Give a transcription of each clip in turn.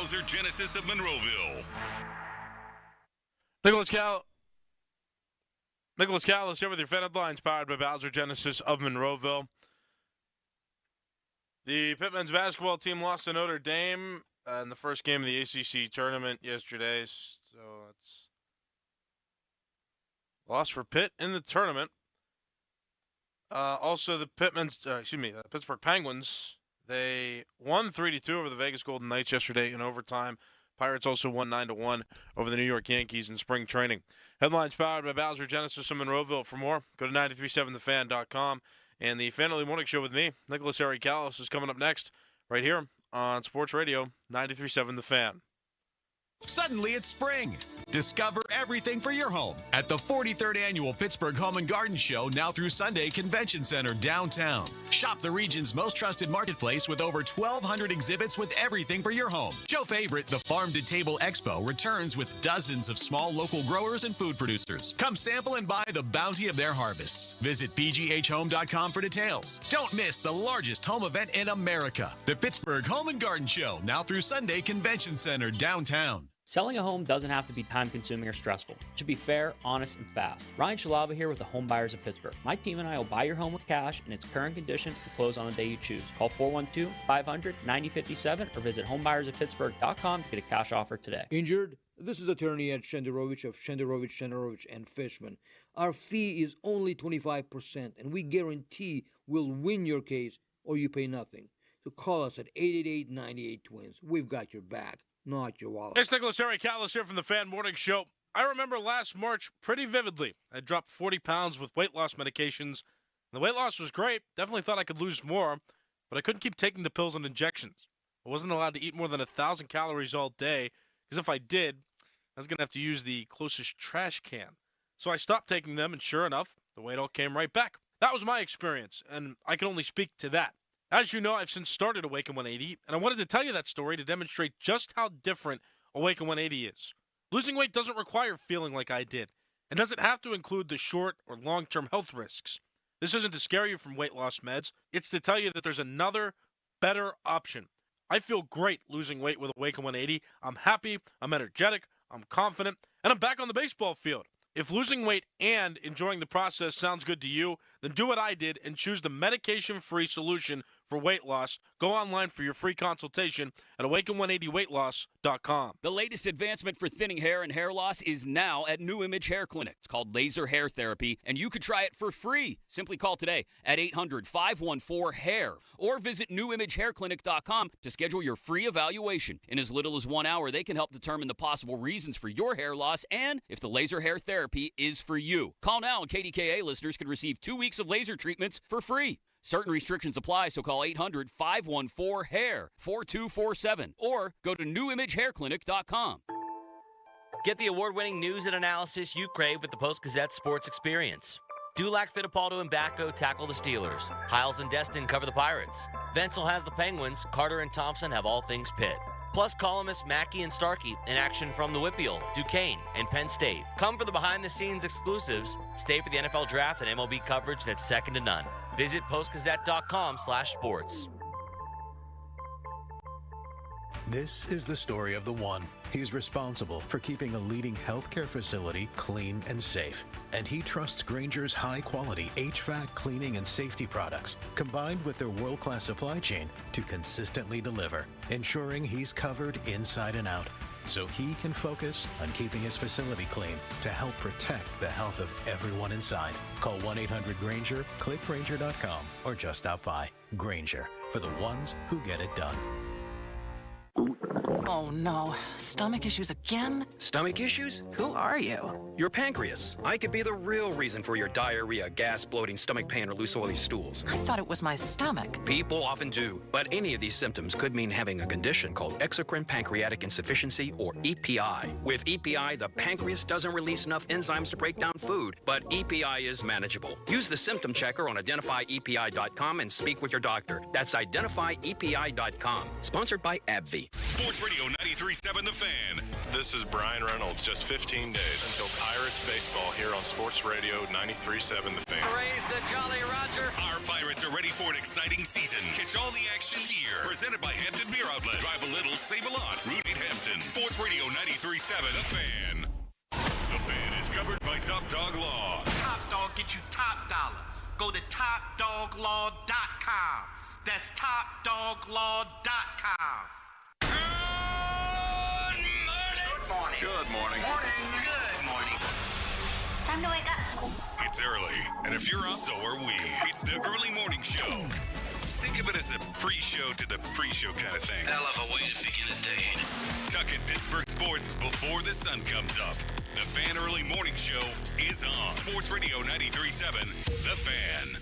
Bowser Genesis of Monroeville. Nicholas Callis here with your Fan Headlines, powered by Bowser Genesis of Monroeville. The Pitt men's basketball team lost to Notre Dame in the first game of the ACC tournament yesterday, so it's loss for Pitt in the tournament. Also, the Pittsburgh Penguins, they won 3-2 over the Vegas Golden Knights yesterday in overtime. Pirates also won 9-1 over the New York Yankees in spring training. Headlines powered by Bowser Genesis of Monroeville. For more, go to 937thefan.com. And the Fan Early Morning Show with me, Nicholas Callis, is coming up next right here on Sports Radio 93.7 The Fan. Suddenly it's spring. Discover everything for your home at the 43rd Annual Pittsburgh Home and Garden Show now through Sunday Convention Center downtown. Shop the region's most trusted marketplace with over 1,200 exhibits with everything for your home. Show favorite, the Farm to Table Expo, returns with dozens of small local growers and food producers. Come sample and buy the bounty of their harvests. Visit pghhome.com for details. Don't miss the largest home event in America, the Pittsburgh Home and Garden Show now through Sunday Convention Center downtown. Selling a home doesn't have to be time-consuming or stressful. It should be fair, honest, and fast. Ryan Shalava here with the Home Buyers of Pittsburgh. My team and I will buy your home with cash in its current condition and close on the day you choose. Call 412-500-9057 or visit homebuyersoftpittsburgh.com to get a cash offer today. Injured? This is attorney Ed Shenderovich of Shenderovich and Fishman. Our fee is only 25%, and we guarantee we'll win your case or you pay nothing. So call us at 888-98-TWINS. We've got your back. Not your wallet. It's Nicholas Callis here from the Fan Morning Show. I remember last March pretty vividly. I dropped 40 pounds with weight loss medications. The weight loss was great. Definitely thought I could lose more, but I couldn't keep taking the pills and injections. I wasn't allowed to eat more than 1,000 calories all day, because if I did, I was going to have to use the closest trash can. So I stopped taking them, and sure enough, the weight all came right back. That was my experience, and I can only speak to that. As you know, I've since started Awaken 180, and I wanted to tell you that story to demonstrate just how different Awaken 180 is. Losing weight doesn't require feeling like I did, and doesn't have to include the short or long-term health risks. This isn't to scare you from weight loss meds. It's to tell you that there's another, better option. I feel great losing weight with Awaken 180. I'm happy, I'm energetic, I'm confident, and I'm back on the baseball field. If losing weight and enjoying the process sounds good to you, then do what I did and choose the medication-free solution for weight loss. Go online for your free consultation at awaken180weightloss.com. The latest advancement for thinning hair and hair loss is now at New Image Hair Clinic. It's called laser hair therapy, and you could try it for free. Simply call today at 800-514-HAIR or visit newimagehairclinic.com to schedule your free evaluation. In as little as 1 hour, they can help determine the possible reasons for your hair loss and if the laser hair therapy is for you. Call now and KDKA listeners can receive 2 weeks of laser treatments for free. Certain restrictions apply, so call 800-514-HAIR 4247 or go to newimagehairclinic.com. Get the award-winning news and analysis you crave with the Post-Gazette Sports Experience. Dulac, Fittipaldo, and Batko tackle the Steelers. Hiles and Destin cover the Pirates. Venzel has the Penguins. Carter and Thompson have all things Pitt. Plus columnists Mackey and Starkey in action from the Whitfield, Duquesne, and Penn State. Come for the behind-the-scenes exclusives. Stay for the NFL Draft and MLB coverage that's second to none. Visit postgazette.com/sports. This is the story of the one. He's responsible for keeping a leading healthcare facility clean and safe. And he trusts Granger's high-quality HVAC cleaning and safety products, combined with their world-class supply chain, to consistently deliver, ensuring he's covered inside and out, so he can focus on keeping his facility clean to help protect the health of everyone inside. Call 1-800-GRANGER, click Granger.com, or just stop by. Granger, for the ones who get it done. Oh no, stomach issues again? Stomach issues? Who are you? Your pancreas. I could be the real reason for your diarrhea, gas, bloating, stomach pain, or loose oily stools. I thought it was my stomach. People often do, but any of these symptoms could mean having a condition called exocrine pancreatic insufficiency, or EPI. With EPI, the pancreas doesn't release enough enzymes to break down food, but EPI is manageable. Use the symptom checker on identifyepi.com and speak with your doctor. That's identifyepi.com. Sponsored by AbbVie. Sports Radio Radio 93.7 The Fan. This is Brian Reynolds. Just 15 days until Pirates baseball here on Sports Radio 93.7 The Fan. Raise the Jolly Roger. Our Pirates are ready for an exciting season. Catch all the action here. Presented by Hampton Beer Outlet. Drive a little, save a lot. Route 8 Hampton. Sports Radio 93.7 The Fan. The Fan is covered by Top Dog Law. Top Dog get you top dollar. Go to topdoglaw.com. That's topdoglaw.com. Good morning. Good morning. Good morning. It's time to wake up. It's early, and if you're up, so are we. It's the early morning show. Think of it as a pre-show to the pre-show kind of thing. Hell of a way to begin a day. Tuck in Pittsburgh sports before the sun comes up. The Fan Early Morning Show is on Sports Radio 93.7 The Fan.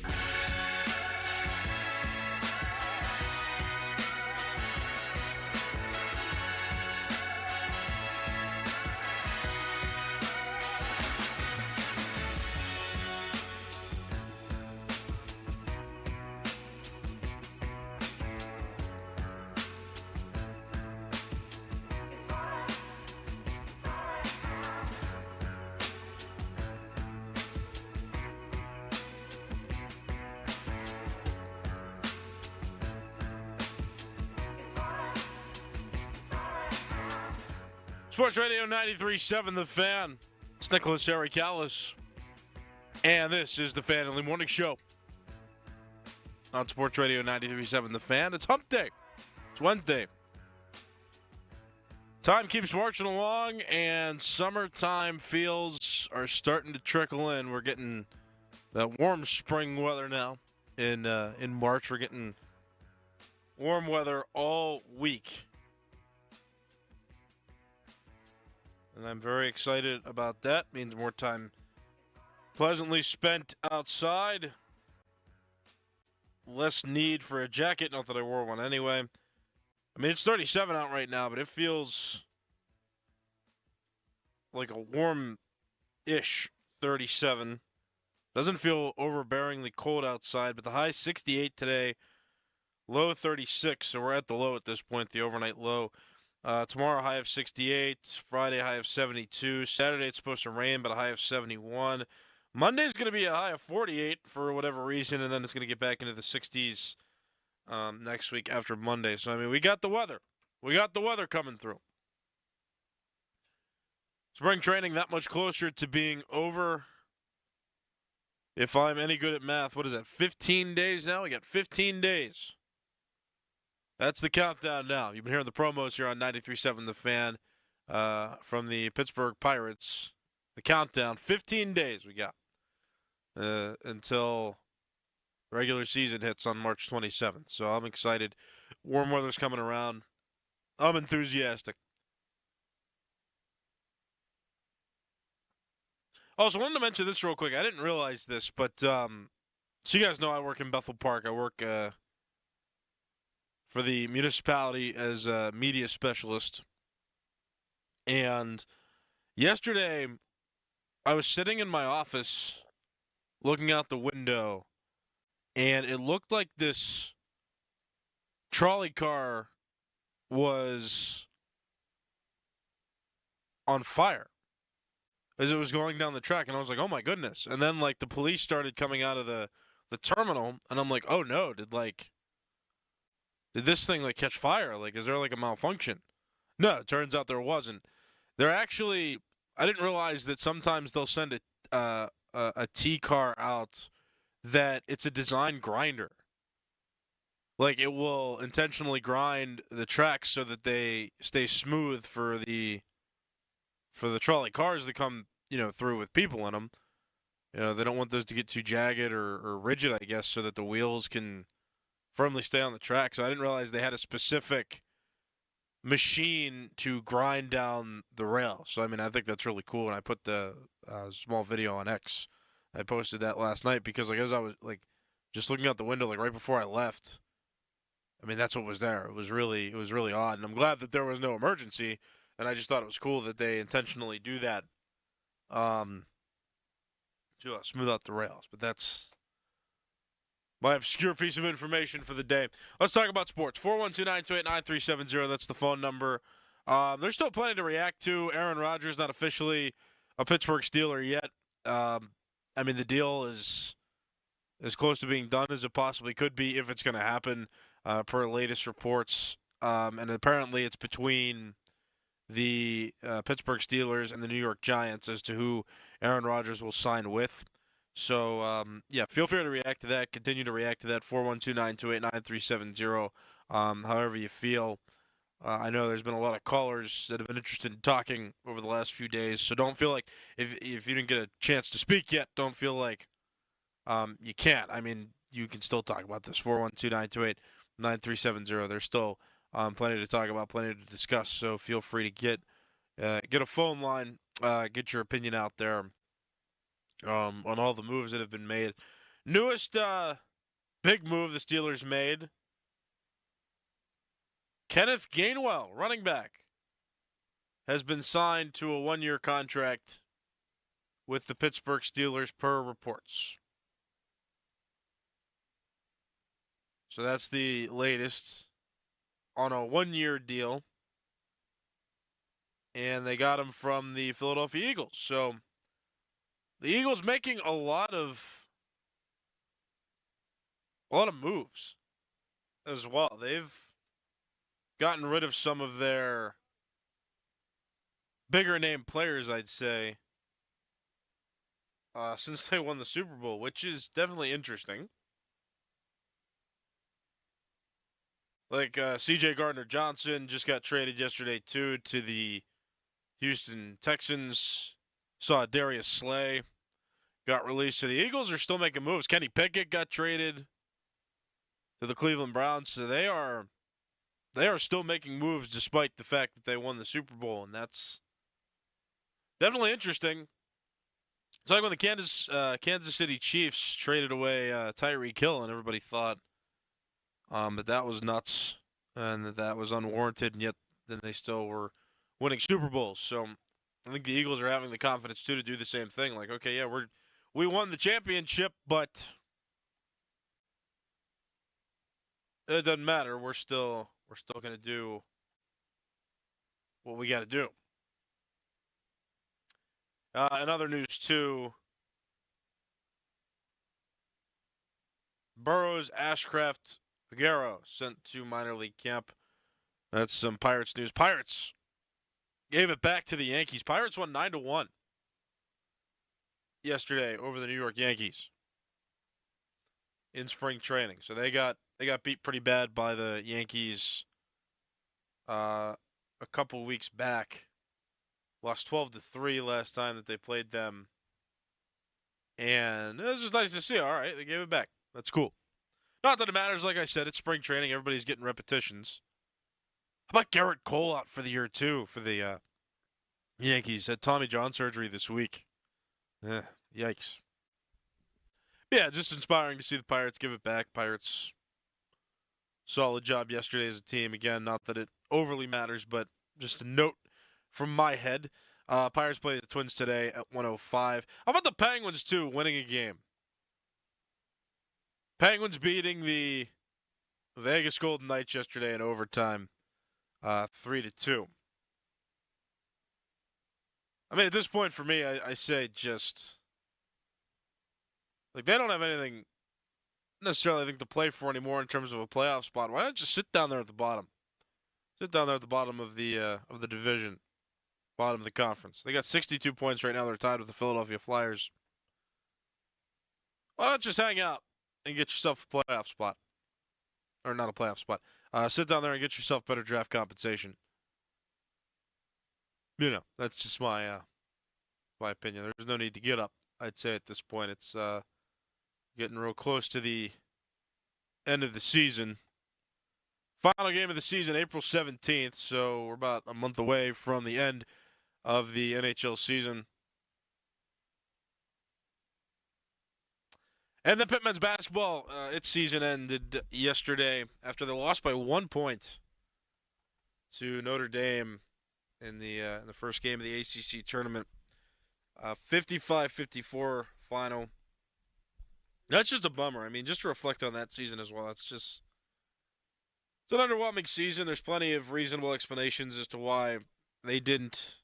Sports Radio 93.7 The Fan. It's Nicholas Ericalis. And this is the Fan Early Morning Show. On Sports Radio 93.7 The Fan. It's hump day. It's Wednesday. Time keeps marching along, and summertime feels are starting to trickle in. We're getting that warm spring weather now. In March, we're getting warm weather all week. And I'm very excited about that. Means more time pleasantly spent outside. Less need for a jacket. Not that I wore one anyway. I mean, it's 37 out right now, but it feels like a warm-ish 37. Doesn't feel overbearingly cold outside, but the high 68 today, low 36. So we're at the low at this point, the overnight low. Tomorrow, high of 68. Friday, high of 72. Saturday, it's supposed to rain, but a high of 71. Monday's going to be a high of 48 for whatever reason, and then it's going to get back into the 60s next week after Monday. So, I mean, we got the weather. We got the weather coming through. Spring training that much closer to being over. If I'm any good at math, what is that, 15 days now? We got 15 days. That's the countdown now. You've been hearing the promos here on 93.7 The Fan from the Pittsburgh Pirates. The countdown, 15 days we got until regular season hits on March 27th. So I'm excited. Warm weather's coming around. I'm enthusiastic. Also, I wanted to mention this real quick. I didn't realize this, but so you guys know I work in Bethel Park. I work for the municipality as a media specialist. And yesterday, I was sitting in my office looking out the window, and it looked like this trolley car was on fire as it was going down the track. And I was like, oh my goodness. And then like the police started coming out of the terminal, and I'm like, oh no, did this thing like catch fire? Like, is there like a malfunction? No, it turns out there wasn't. They're actually, I didn't realize that sometimes they'll send a T car out that it's a design grinder. Like, it will intentionally grind the tracks so that they stay smooth for the trolley cars that come, through with people in them. They don't want those to get too jagged or rigid, I guess, so that the wheels can firmly stay on the track. So I didn't realize they had a specific machine to grind down the rail. So, I mean, I think that's really cool. And I put the small video on X. I posted that last night because, like, as I was, like, just looking out the window, like, right before I left, I mean, that's what was there. It was really odd. And I'm glad that there was no emergency. And I just thought it was cool that they intentionally do that to smooth out the rails. But that's my obscure piece of information for the day. Let's talk about sports. 412-928-9370. That's the phone number. They're still planning to react to Aaron Rodgers, not officially a Pittsburgh Steeler yet. I mean, the deal is as close to being done as it possibly could be if it's going to happen, per latest reports. And apparently it's between the Pittsburgh Steelers and the New York Giants as to who Aaron Rodgers will sign with. So, yeah, feel free to react to that. Continue to react to that. 412-928-9370. However you feel. I know there's been a lot of callers that have been interested in talking over the last few days. So don't feel like if you didn't get a chance to speak yet, don't feel like you can't. I mean, you can still talk about this. 412-928-9370. There's still plenty to talk about, plenty to discuss. So feel free to get a phone line, get your opinion out there on all the moves that have been made. Newest big move the Steelers made. Kenneth Gainwell, running back, has been signed to a 1-year contract with the Pittsburgh Steelers per reports. So that's the latest on a 1-year deal. And they got him from the Philadelphia Eagles. So the Eagles making a lot of moves as well. They've gotten rid of some of their bigger name players, I'd say, since they won the Super Bowl, which is definitely interesting. Like C.J. Gardner-Johnson just got traded yesterday, too, to the Houston Texans. Saw Darius Slay got released to the Eagles. Are still making moves. Kenny Pickett got traded to the Cleveland Browns. So they are still making moves despite the fact that they won the Super Bowl, and that's definitely interesting. It's like when the Kansas City Chiefs traded away Tyreek Hill, and everybody thought that was nuts and that was unwarranted, and yet then they still were winning Super Bowls. So I think the Eagles are having the confidence too to do the same thing. Like, okay, yeah, we won the championship, but it doesn't matter. We're still going to do what we got to do. In other news, too, Burrows, Ashcraft, Figueroa sent to minor league camp. That's some Pirates news. Pirates gave it back to the Yankees. Pirates won 9-1 yesterday over the New York Yankees in spring training. So they got beat pretty bad by the Yankees a couple weeks back. Lost 12-3 last time that they played them. And it was just nice to see. All right, they gave it back. That's cool. Not that it matters. Like I said, it's spring training. Everybody's getting repetitions. How about Garrett Cole out for the year, too, for the Yankees? Had Tommy John surgery this week. Yikes. Yeah, just inspiring to see the Pirates give it back. Pirates, solid job yesterday as a team. Again, not that it overly matters, but just a note from my head. Pirates play the Twins today at 1:05. How about the Penguins, too, winning a game? Penguins beating the Vegas Golden Knights yesterday in overtime, 3-2. I mean, at this point for me, I say just, like, they don't have anything necessarily, I think, to play for anymore in terms of a playoff spot. Why not just sit down there at the bottom? Sit down there at the bottom of the division, bottom of the conference. They got 62 points right now. They're tied with the Philadelphia Flyers. Why not just hang out and get yourself a playoff spot? Or not a playoff spot. Sit down there and get yourself better draft compensation. You know, that's just my opinion. There's no need to get up, I'd say, at this point. It's getting real close to the end of the season. Final game of the season, April 17th, so we're about a month away from the end of the NHL season. And the Pitt men's basketball, its season ended yesterday after they lost by 1 point to Notre Dame in the first game of the ACC tournament. 55-54 final. That's just a bummer. I mean, just to reflect on that season as well, it's It's an underwhelming season. There's plenty of reasonable explanations as to why they didn't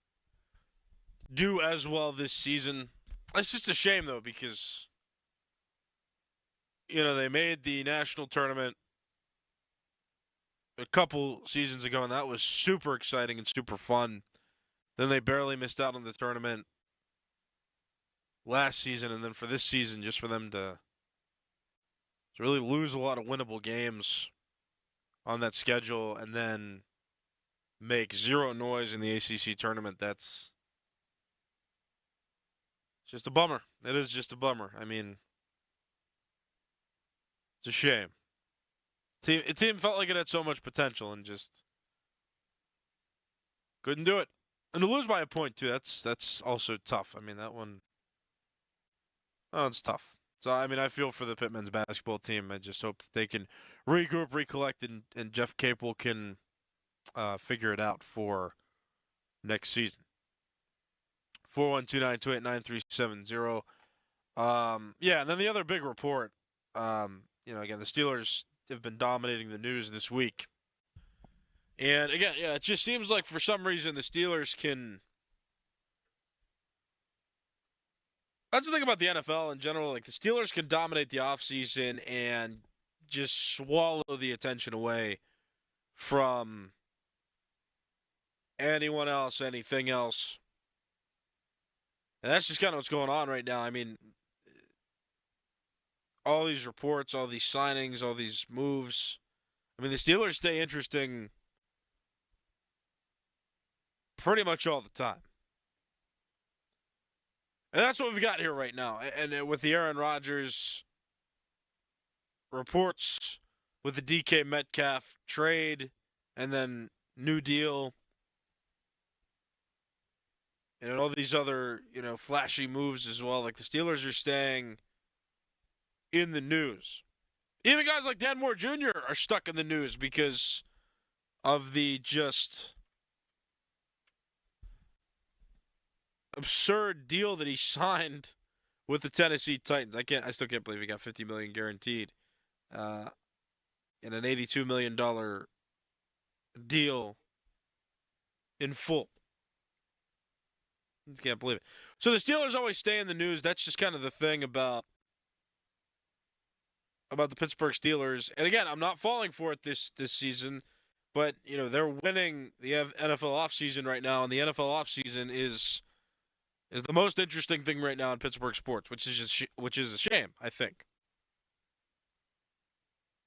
do as well this season. It's just a shame, though, because, they made the national tournament a couple seasons ago, and that was super exciting and super fun. Then they barely missed out on the tournament last season, and then for this season, just for them to really lose a lot of winnable games on that schedule and then make zero noise in the ACC tournament, that's just a bummer. It is just a bummer. I mean, it's a shame. The team felt like it had so much potential and just couldn't do it. And to lose by a point, too, that's also tough. I mean, that one, it's tough. So, I mean, I feel for the Pitt men's basketball team. I just hope that they can regroup, recollect, and Jeff Capel can figure it out for next season. 412-928-9370. Yeah, and then the other big report, again, the Steelers have been dominating the news this week. And, again, it just seems like for some reason the Steelers can... That's the thing about the NFL in general. Like, the Steelers can dominate the offseason and just swallow the attention away from anyone else, anything else. And that's just kind of what's going on right now. I mean, all these reports, all these signings, all these moves. I mean, the Steelers stay interesting pretty much all the time. And that's what we've got here right now. And with the Aaron Rodgers reports, with the DK Metcalf trade, and then new deal, and all these other, flashy moves as well. Like, the Steelers are staying in the news. Even guys like Dan Moore Jr. are stuck in the news because of the just absurd deal that he signed with the Tennessee Titans. I still can't believe he got $50 million guaranteed in an $82 million deal in full. I can't believe it. So the Steelers always stay in the news. That's just kind of the thing about the Pittsburgh Steelers. And again, I'm not falling for it this season, but they're winning the NFL offseason right now, and the NFL offseason is the most interesting thing right now in Pittsburgh sports, which is a shame, I think.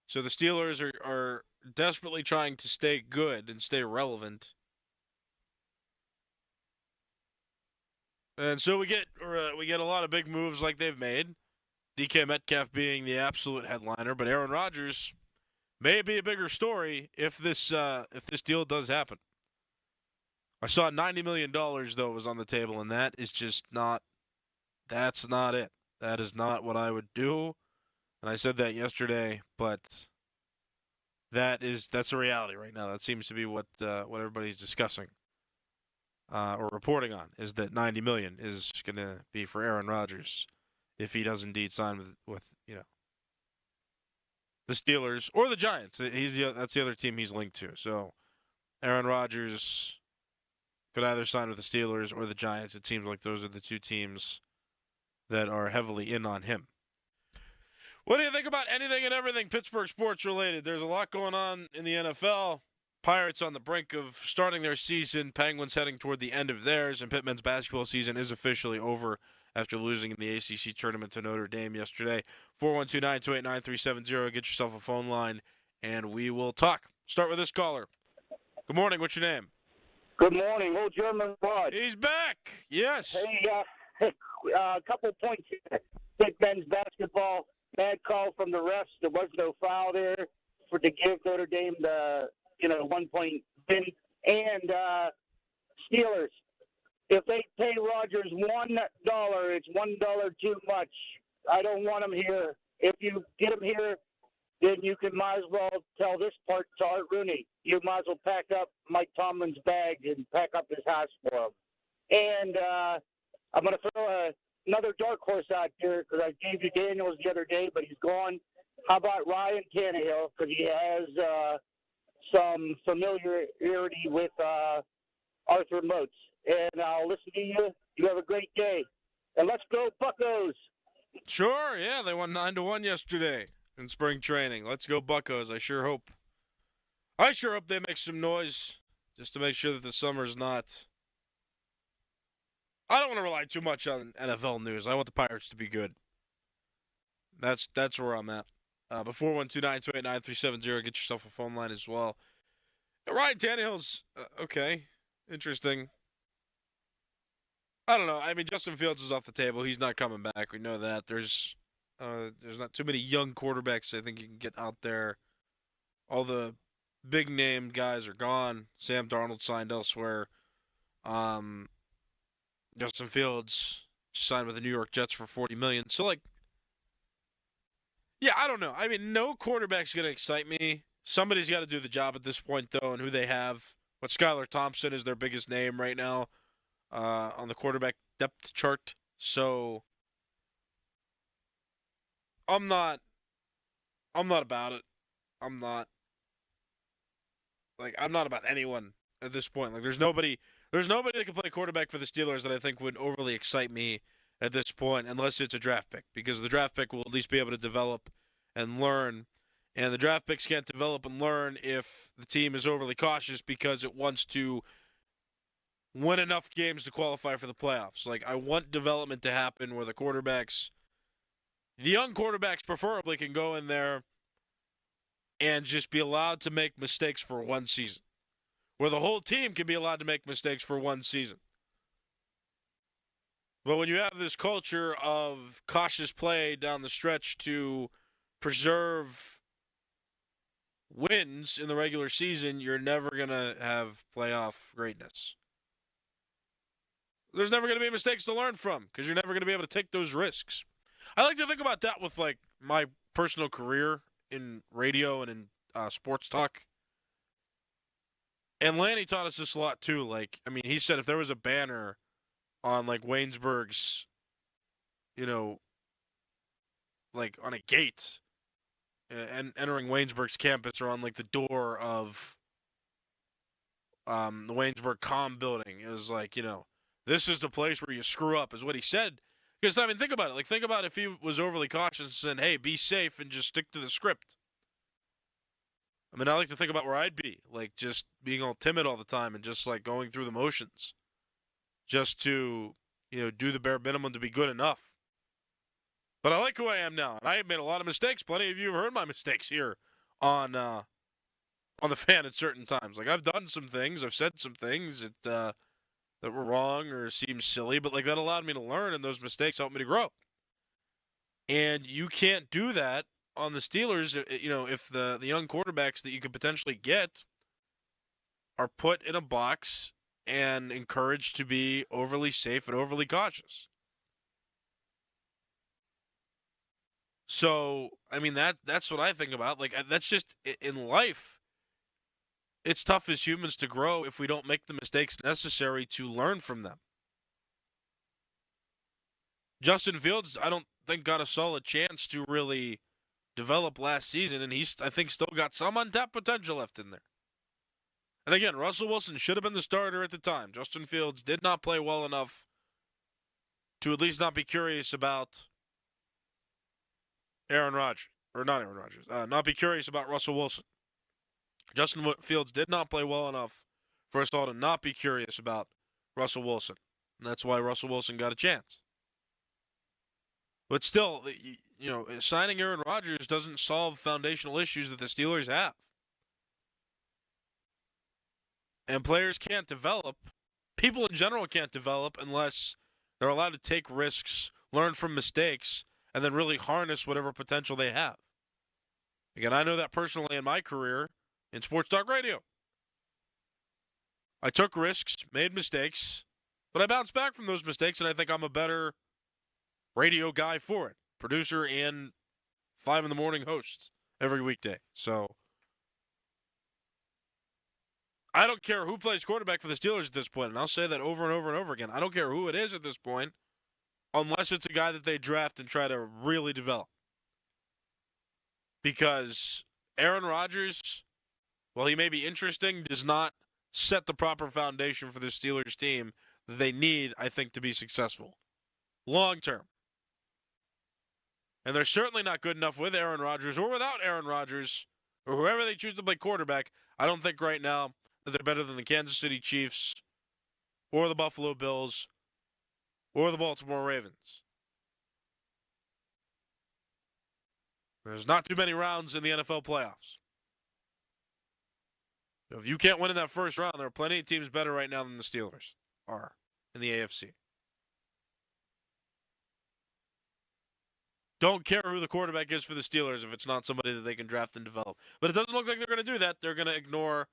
So the Steelers are desperately trying to stay good and stay relevant. And so we get a lot of big moves like they've made. DK Metcalf being the absolute headliner, but Aaron Rodgers may be a bigger story if this deal does happen. I saw $90 million, though, was on the table, and that is just not – that's not it. That is not what I would do. And I said that yesterday, but that's a reality right now. That seems to be what everybody's discussing or reporting on, is that $90 million is going to be for Aaron Rodgers if he does indeed sign with the Steelers or the Giants. That's the other team he's linked to. So Aaron Rodgers could either sign with the Steelers or the Giants. It seems like those are the two teams that are heavily in on him. What do you think about anything and everything Pittsburgh sports related? There's a lot going on in the NFL. Pirates on the brink of starting their season. Penguins heading toward the end of theirs. And Pitt men's basketball season is officially over after losing in the ACC tournament to Notre Dame yesterday. 412-928-9370. Get yourself a phone line, and we will talk. Start with this caller. Good morning. What's your name? Good morning, old German Rod. He's back. Yes. Hey, a couple points here. Pitt men's basketball, bad call from the refs. There was no foul there to give Notre Dame the 1-point win. And Steelers, if they pay Rodgers $1, it's $1 too much. I don't want him here. If you get him here, then you can might as well tell this part to Art Rooney. You might as well pack up Mike Tomlin's bags and pack up his house for him. And I'm going to throw another dark horse out here because I gave you Daniels the other day, but he's gone. How about Ryan Tannehill? Because he has some familiarity with Arthur Moats. And I'll listen to you. You have a great day. And let's go Buccos! Sure, yeah, they won 9-1 yesterday in spring training. Let's go Buccos. I sure hope they make some noise just to make sure that the summer's not. I don't want to rely too much on NFL news. I want the Pirates to be good. That's where I'm at. Before 412-928-9370, get yourself a phone line as well. Ryan Tannehill's okay, interesting. I don't know. I mean, Justin Fields is off the table. He's not coming back. We know that. There's not too many young quarterbacks I think you can get out there. All the big-name guys are gone. Sam Darnold signed elsewhere. Justin Fields signed with the New York Jets for $40 million. So, like, yeah, I don't know. I mean, no quarterback's going to excite me. Somebody's got to do the job at this point, though, and who they have. But Skylar Thompson is their biggest name right now on the quarterback depth chart. So I'm not about it. I'm not about anyone at this point. Like, there's nobody that can play quarterback for the Steelers that I think would overly excite me at this point, unless it's a draft pick, because the draft pick will at least be able to develop and learn. And the draft picks can't develop and learn if the team is overly cautious because it wants to win enough games to qualify for the playoffs. Like, I want development to happen where the young quarterbacks preferably, can go in there and just be allowed to make mistakes for one season. Where the whole team can be allowed to make mistakes for one season. But when you have this culture of cautious play down the stretch to preserve wins in the regular season, you're never going to have playoff greatness. There's never going to be mistakes to learn from because you're never going to be able to take those risks. I like to think about that with, like, my personal career in radio and in sports talk. And Lanny taught us this a lot, too. Like, I mean, he said if there was a banner on, like, Waynesburg's, like, on a gate and entering Waynesburg's campus, or on, like, the door of the Waynesburg Comm building, it was like, this is the place where you screw up, is what he said. Because, I mean, think about it. Like, think about if he was overly cautious and said, hey, be safe and just stick to the script. I mean, I like to think about where I'd be, like, just being all timid all the time and just, like, going through the motions just to, do the bare minimum to be good enough. But I like who I am now. And I have made a lot of mistakes. Plenty of you have heard my mistakes here on the fan at certain times. Like, I've done some things. I've said some things that were wrong or seemed silly. But, like, that allowed me to learn, and those mistakes helped me to grow. And you can't do that on the Steelers, if the young quarterbacks that you could potentially get are put in a box and encouraged to be overly safe and overly cautious. So, I mean, that's what I think about. Like, that's just, in life, it's tough as humans to grow if we don't make the mistakes necessary to learn from them. Justin Fields, I don't think, got a solid chance to really develop last season, and he's, I think, still got some untapped potential left in there. And again, Russell Wilson should have been the starter at the time. Justin Fields did not play well enough to at least not be curious about not be curious about Russell Wilson. Justin Fields did not play well enough for us all to not be curious about Russell Wilson. And that's why Russell Wilson got a chance. But still, signing Aaron Rodgers doesn't solve foundational issues that the Steelers have. And players can't develop. People in general can't develop unless they're allowed to take risks, learn from mistakes, and then really harness whatever potential they have. Again, I know that personally in my career in sports talk radio. I took risks, made mistakes, but I bounced back from those mistakes, and I think I'm a better radio guy for it. Producer and 5 in the morning host every weekday. So I don't care who plays quarterback for the Steelers at this point, and I'll say that over and over and over again. I don't care who it is at this point, unless it's a guy that they draft and try to really develop. Because Aaron Rodgers, while he may be interesting, does not set the proper foundation for the Steelers team that they need, I think, to be successful long term. And they're certainly not good enough with Aaron Rodgers or without Aaron Rodgers or whoever they choose to play quarterback. I don't think right now that they're better than the Kansas City Chiefs or the Buffalo Bills or the Baltimore Ravens. There's not too many rounds in the NFL playoffs. So if you can't win in that first round, there are plenty of teams better right now than the Steelers are in the AFC. Don't care who the quarterback is for the Steelers if it's not somebody that they can draft and develop. But it doesn't look like they're going to do that. They're going to ignore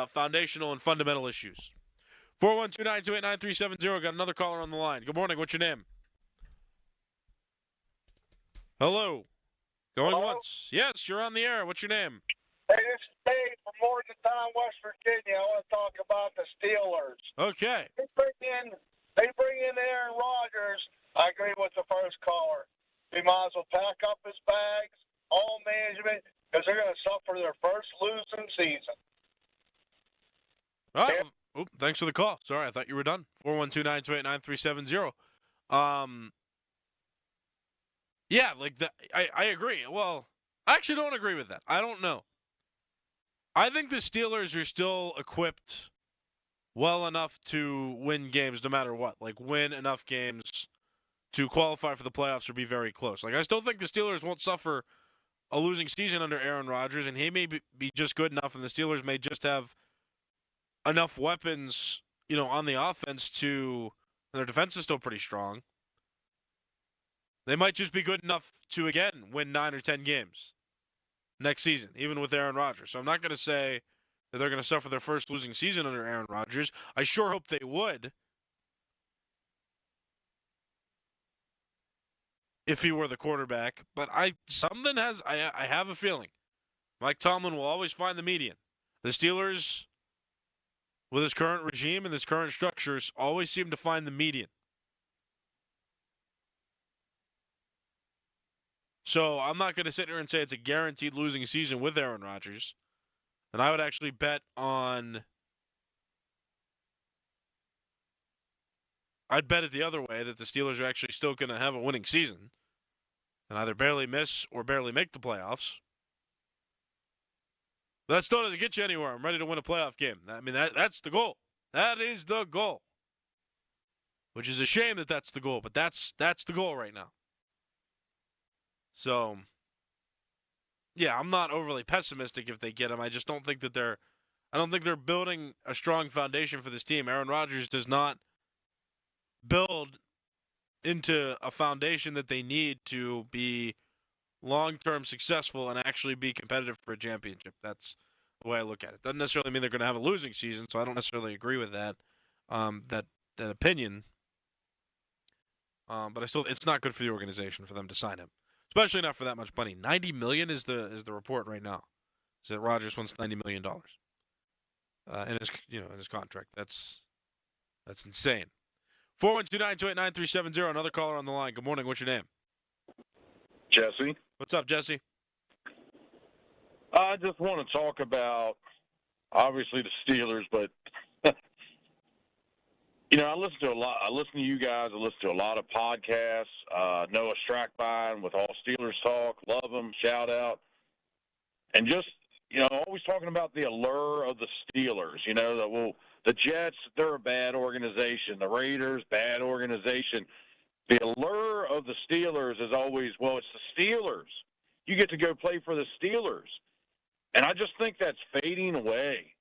foundational and fundamental issues. 412-928-9370. Got another caller on the line. Good morning. What's your name? Hello. Going once. Yes, you're on the air. What's your name? Hey, this is Dave from Morgantown, West Virginia. I want to talk about the Steelers. Okay. They bring in Aaron Rodgers. I agree with the first caller. He might as well pack up his bags, all management, because they're going to suffer their first losing season. All right. Thanks for the call. Sorry, I thought you were done. 412-928-9370. Yeah, like that. I agree. Well, I actually don't agree with that. I don't know. I think the Steelers are still equipped well enough to win games no matter what. Like, win enough games to qualify for the playoffs or be very close. Like, I still think the Steelers won't suffer a losing season under Aaron Rodgers, and he may be just good enough, and the Steelers may just have enough weapons, on the offense and their defense is still pretty strong. They might just be good enough to, again, win 9 or 10 games next season, even with Aaron Rodgers. So I'm not going to say that they're going to suffer their first losing season under Aaron Rodgers. I sure hope they would if he were the quarterback. But I have a feeling Mike Tomlin will always find the median. The Steelers, with his current regime and his current structures, always seem to find the median. So I'm not going to sit here and say it's a guaranteed losing season with Aaron Rodgers. And I would actually bet I'd bet it the other way, that the Steelers are actually still going to have a winning season and either barely miss or barely make the playoffs. But that still doesn't get you anywhere. I'm ready to win a playoff game. I mean, that's the goal. That is the goal. Which is a shame that that's the goal, but that's the goal right now. So, yeah, I'm not overly pessimistic if they get him. I just don't think that I don't think they're building a strong foundation for this team. Aaron Rodgers does not build into a foundation that they need to be long-term successful and actually be competitive for a championship. That's the way I look at it. Doesn't necessarily mean they're going to have a losing season, so I don't necessarily agree with that opinion. But it's not good for the organization for them to sign him. Especially not for that much money. $90 million is the report right now. Is that Rodgers wants $90 million in his contract. That's insane. 412-928-9370. Another caller on the line. Good morning. What's your name? Jesse. What's up, Jesse? I just want to talk about obviously the Steelers, but I listen to a lot. I listen to you guys. I listen to a lot of podcasts. Noah Strackbein with All Steelers Talk. Love them. Shout out. And just, always talking about the allure of the Steelers. The Jets, they're a bad organization. The Raiders, bad organization. The allure of the Steelers is always, it's the Steelers. You get to go play for the Steelers. And I just think that's fading away.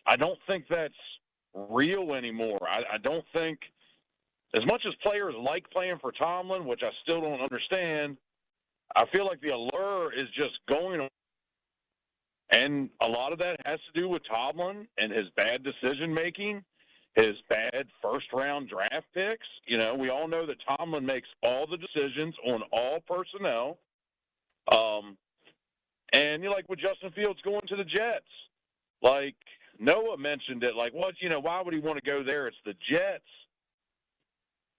I don't think that's real anymore. I don't think, as much as players like playing for Tomlin, which I still don't understand, I feel like the allure is just going on. And a lot of that has to do with Tomlin and his bad decision-making, his bad first-round draft picks. We all know that Tomlin makes all the decisions on all personnel. And like with Justin Fields going to the Jets, like Noah mentioned it, like, why would he want to go there? It's the Jets.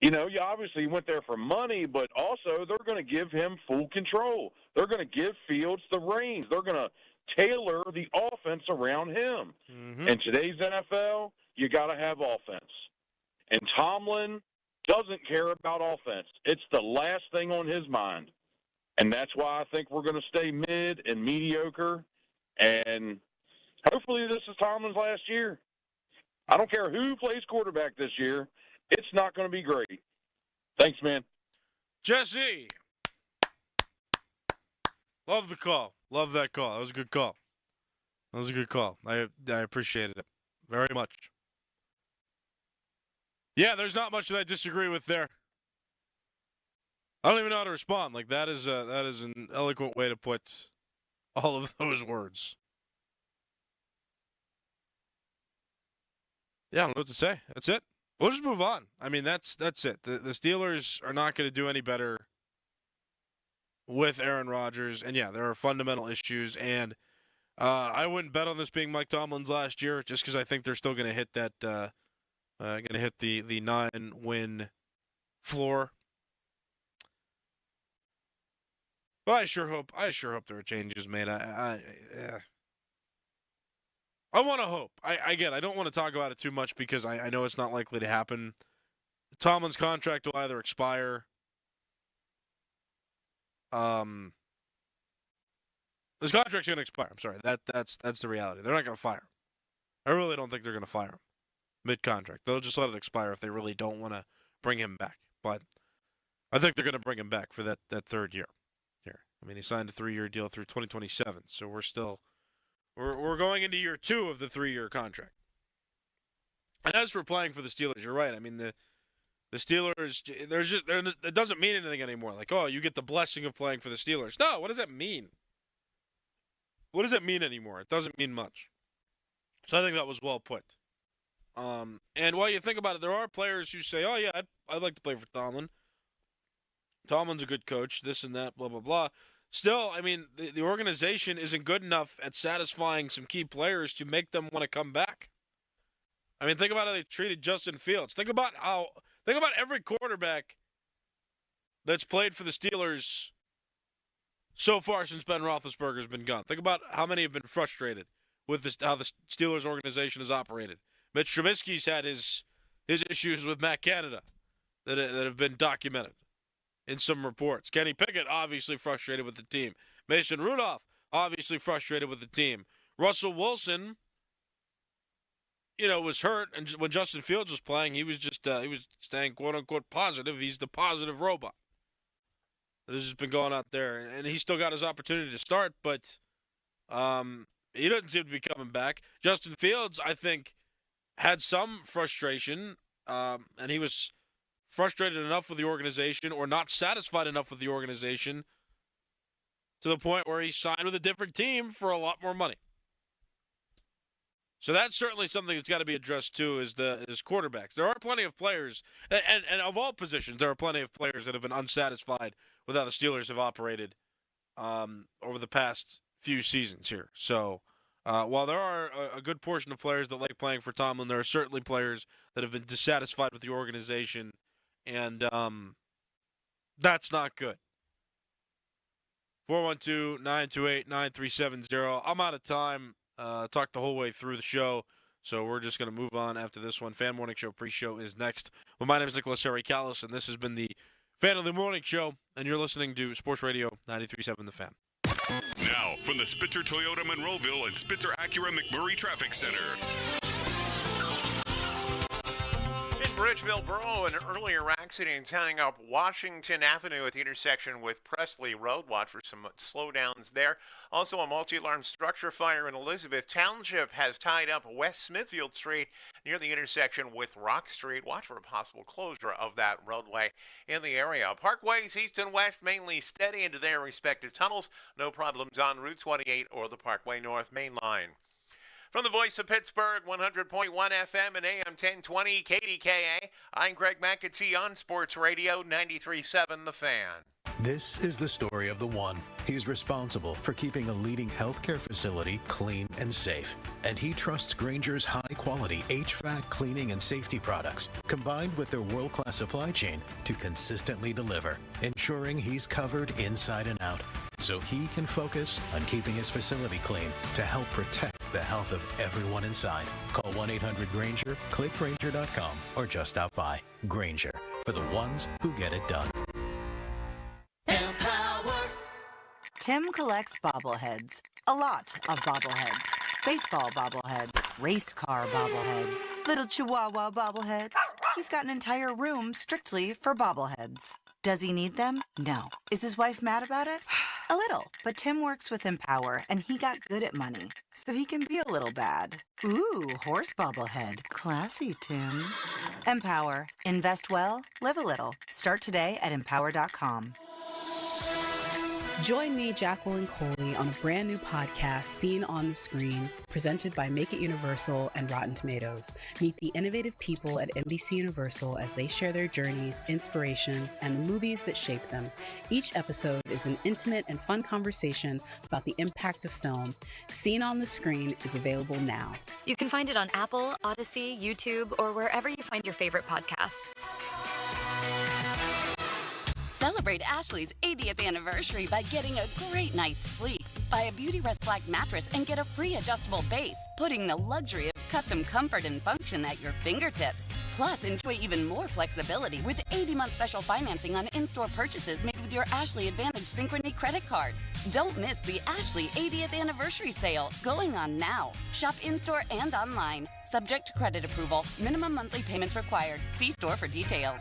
You obviously went there for money, but also they're going to give him full control. They're going to give Fields the reins. They're going to tailor the offense around him. Mm-hmm. In today's NFL, you got to have offense. And Tomlin doesn't care about offense. It's the last thing on his mind. And that's why I think we're going to stay mid and mediocre. And hopefully this is Tomlin's last year. I don't care who plays quarterback this year. It's not going to be great. Thanks, man. Jesse. Love the call. Love that call. That was a good call. That was a good call. I appreciated it very much. Yeah, there's not much that I disagree with there. I don't even know how to respond. Like, that is an eloquent way to put all of those words. Yeah, I don't know what to say. That's it. We'll just move on. I mean, that's it. The Steelers are not going to do any better with Aaron Rodgers. And, yeah, there are fundamental issues. And I wouldn't bet on this being Mike Tomlin's last year just because I think they're still going to hit that the 9-win floor. But I sure hope there are changes made. I want to hope. I don't want to talk about it too much because I know it's not likely to happen. Tomlin's contract will either expire. His contract's going to expire. I'm sorry. That's the reality. They're not going to fire him. I really don't think they're going to fire him mid-contract. They'll just let it expire if they really don't want to bring him back. But I think they're going to bring him back for that third year here. I mean, he signed a 3-year deal through 2027, so we're going into year 2 of the 3-year contract. And as for playing for the Steelers, you're right. I mean, the Steelers, it doesn't mean anything anymore. Like, oh, you get the blessing of playing for the Steelers. No, what does that mean? What does it mean anymore? It doesn't mean much. So I think that was well put. And while you think about it, there are players who say, oh, yeah, I'd like to play for Tomlin. Tomlin's a good coach, this and that, blah, blah, blah. Still, I mean, the organization isn't good enough at satisfying some key players to make them want to come back. I mean, think about how they treated Justin Fields. Think about every quarterback that's played for the Steelers so far since Ben Roethlisberger's been gone. Think about how many have been frustrated with how the Steelers organization has operated. Mitch Trubisky's had his issues with Matt Canada that have been documented in some reports. Kenny Pickett, obviously frustrated with the team. Mason Rudolph, obviously frustrated with the team. Russell Wilson, was hurt, and when Justin Fields was playing, he was just he was staying quote-unquote positive. He's the positive robot. This has been going out there, and he still got his opportunity to start, but he doesn't seem to be coming back. Justin Fields, I think, had some frustration, and he was frustrated enough with the organization or not satisfied enough with the organization to the point where he signed with a different team for a lot more money. So that's certainly something that's got to be addressed too, is quarterbacks. There are plenty of players, and of all positions, there are plenty of players that have been unsatisfied with how the Steelers have operated over the past few seasons here. So while there are a good portion of players that like playing for Tomlin, there are certainly players that have been dissatisfied with the organization, and that's not good. 412-928-9370. I'm out of time. Talked the whole way through the show, so we're just going to move on after this one. Fan Morning Show pre-show is next. Well, my name is Nicholas Harry-Callis, and this has been the Fan of the Morning Show, and you're listening to Sports Radio 93.7 The Fan. Now, from the Spitzer Toyota Monroeville and Spitzer Acura McMurray Traffic Center. Bridgeville Borough, an earlier accident tying up Washington Avenue at the intersection with Presley Road. Watch for some slowdowns there. Also, a multi-alarm structure fire in Elizabeth Township has tied up West Smithfield Street near the intersection with Rock Street. Watch for a possible closure of that roadway in the area. Parkways east and west mainly steady into their respective tunnels. No problems on Route 28 or the Parkway North Main Line. From the voice of Pittsburgh, 100.1 FM and AM 1020 KDKA, I'm Greg McAtee on Sports Radio 93.7 The Fan. This is the story of the one. He's responsible for keeping a leading healthcare facility clean and safe. And he trusts Granger's high-quality HVAC cleaning and safety products, combined with their world-class supply chain, to consistently deliver, ensuring he's covered inside and out. so he can focus on keeping his facility clean to help protect the health of everyone inside. Call 1-800-GRANGER, click Granger.com, or just stop by. Granger, for the ones who get it done. Tim collects bobbleheads. A lot of bobbleheads. Baseball bobbleheads, race car bobbleheads, little chihuahua bobbleheads. He's got an entire room strictly for bobbleheads. Does he need them? No. Is his wife mad about it? A little. But Tim works with Empower, and he got good at money, so he can be a little bad. Ooh, horse bobblehead. Classy, Tim. Empower. Invest well, live a little. Start today at empower.com. Join me, Jacqueline Coley, on a brand new podcast, Seen on the Screen, presented by Make It Universal and Rotten Tomatoes. Meet the innovative people at NBC Universal as they share their journeys, inspirations, and the movies that shaped them. Each episode is an intimate and fun conversation about the impact of film. Seen on the Screen is available now. You can find it on Apple, Odyssey, YouTube, or wherever you find your favorite podcasts. Celebrate Ashley's 80th anniversary by getting a great night's sleep. Buy a Beautyrest Black mattress and get a free adjustable base, putting the luxury of custom comfort and function at your fingertips. Plus, enjoy even more flexibility with 80-month special financing on in-store purchases made with your Ashley Advantage Synchrony credit card. Don't miss the Ashley 80th anniversary sale going on now. Shop in-store and online. Subject to credit approval. Minimum monthly payments required. See store for details.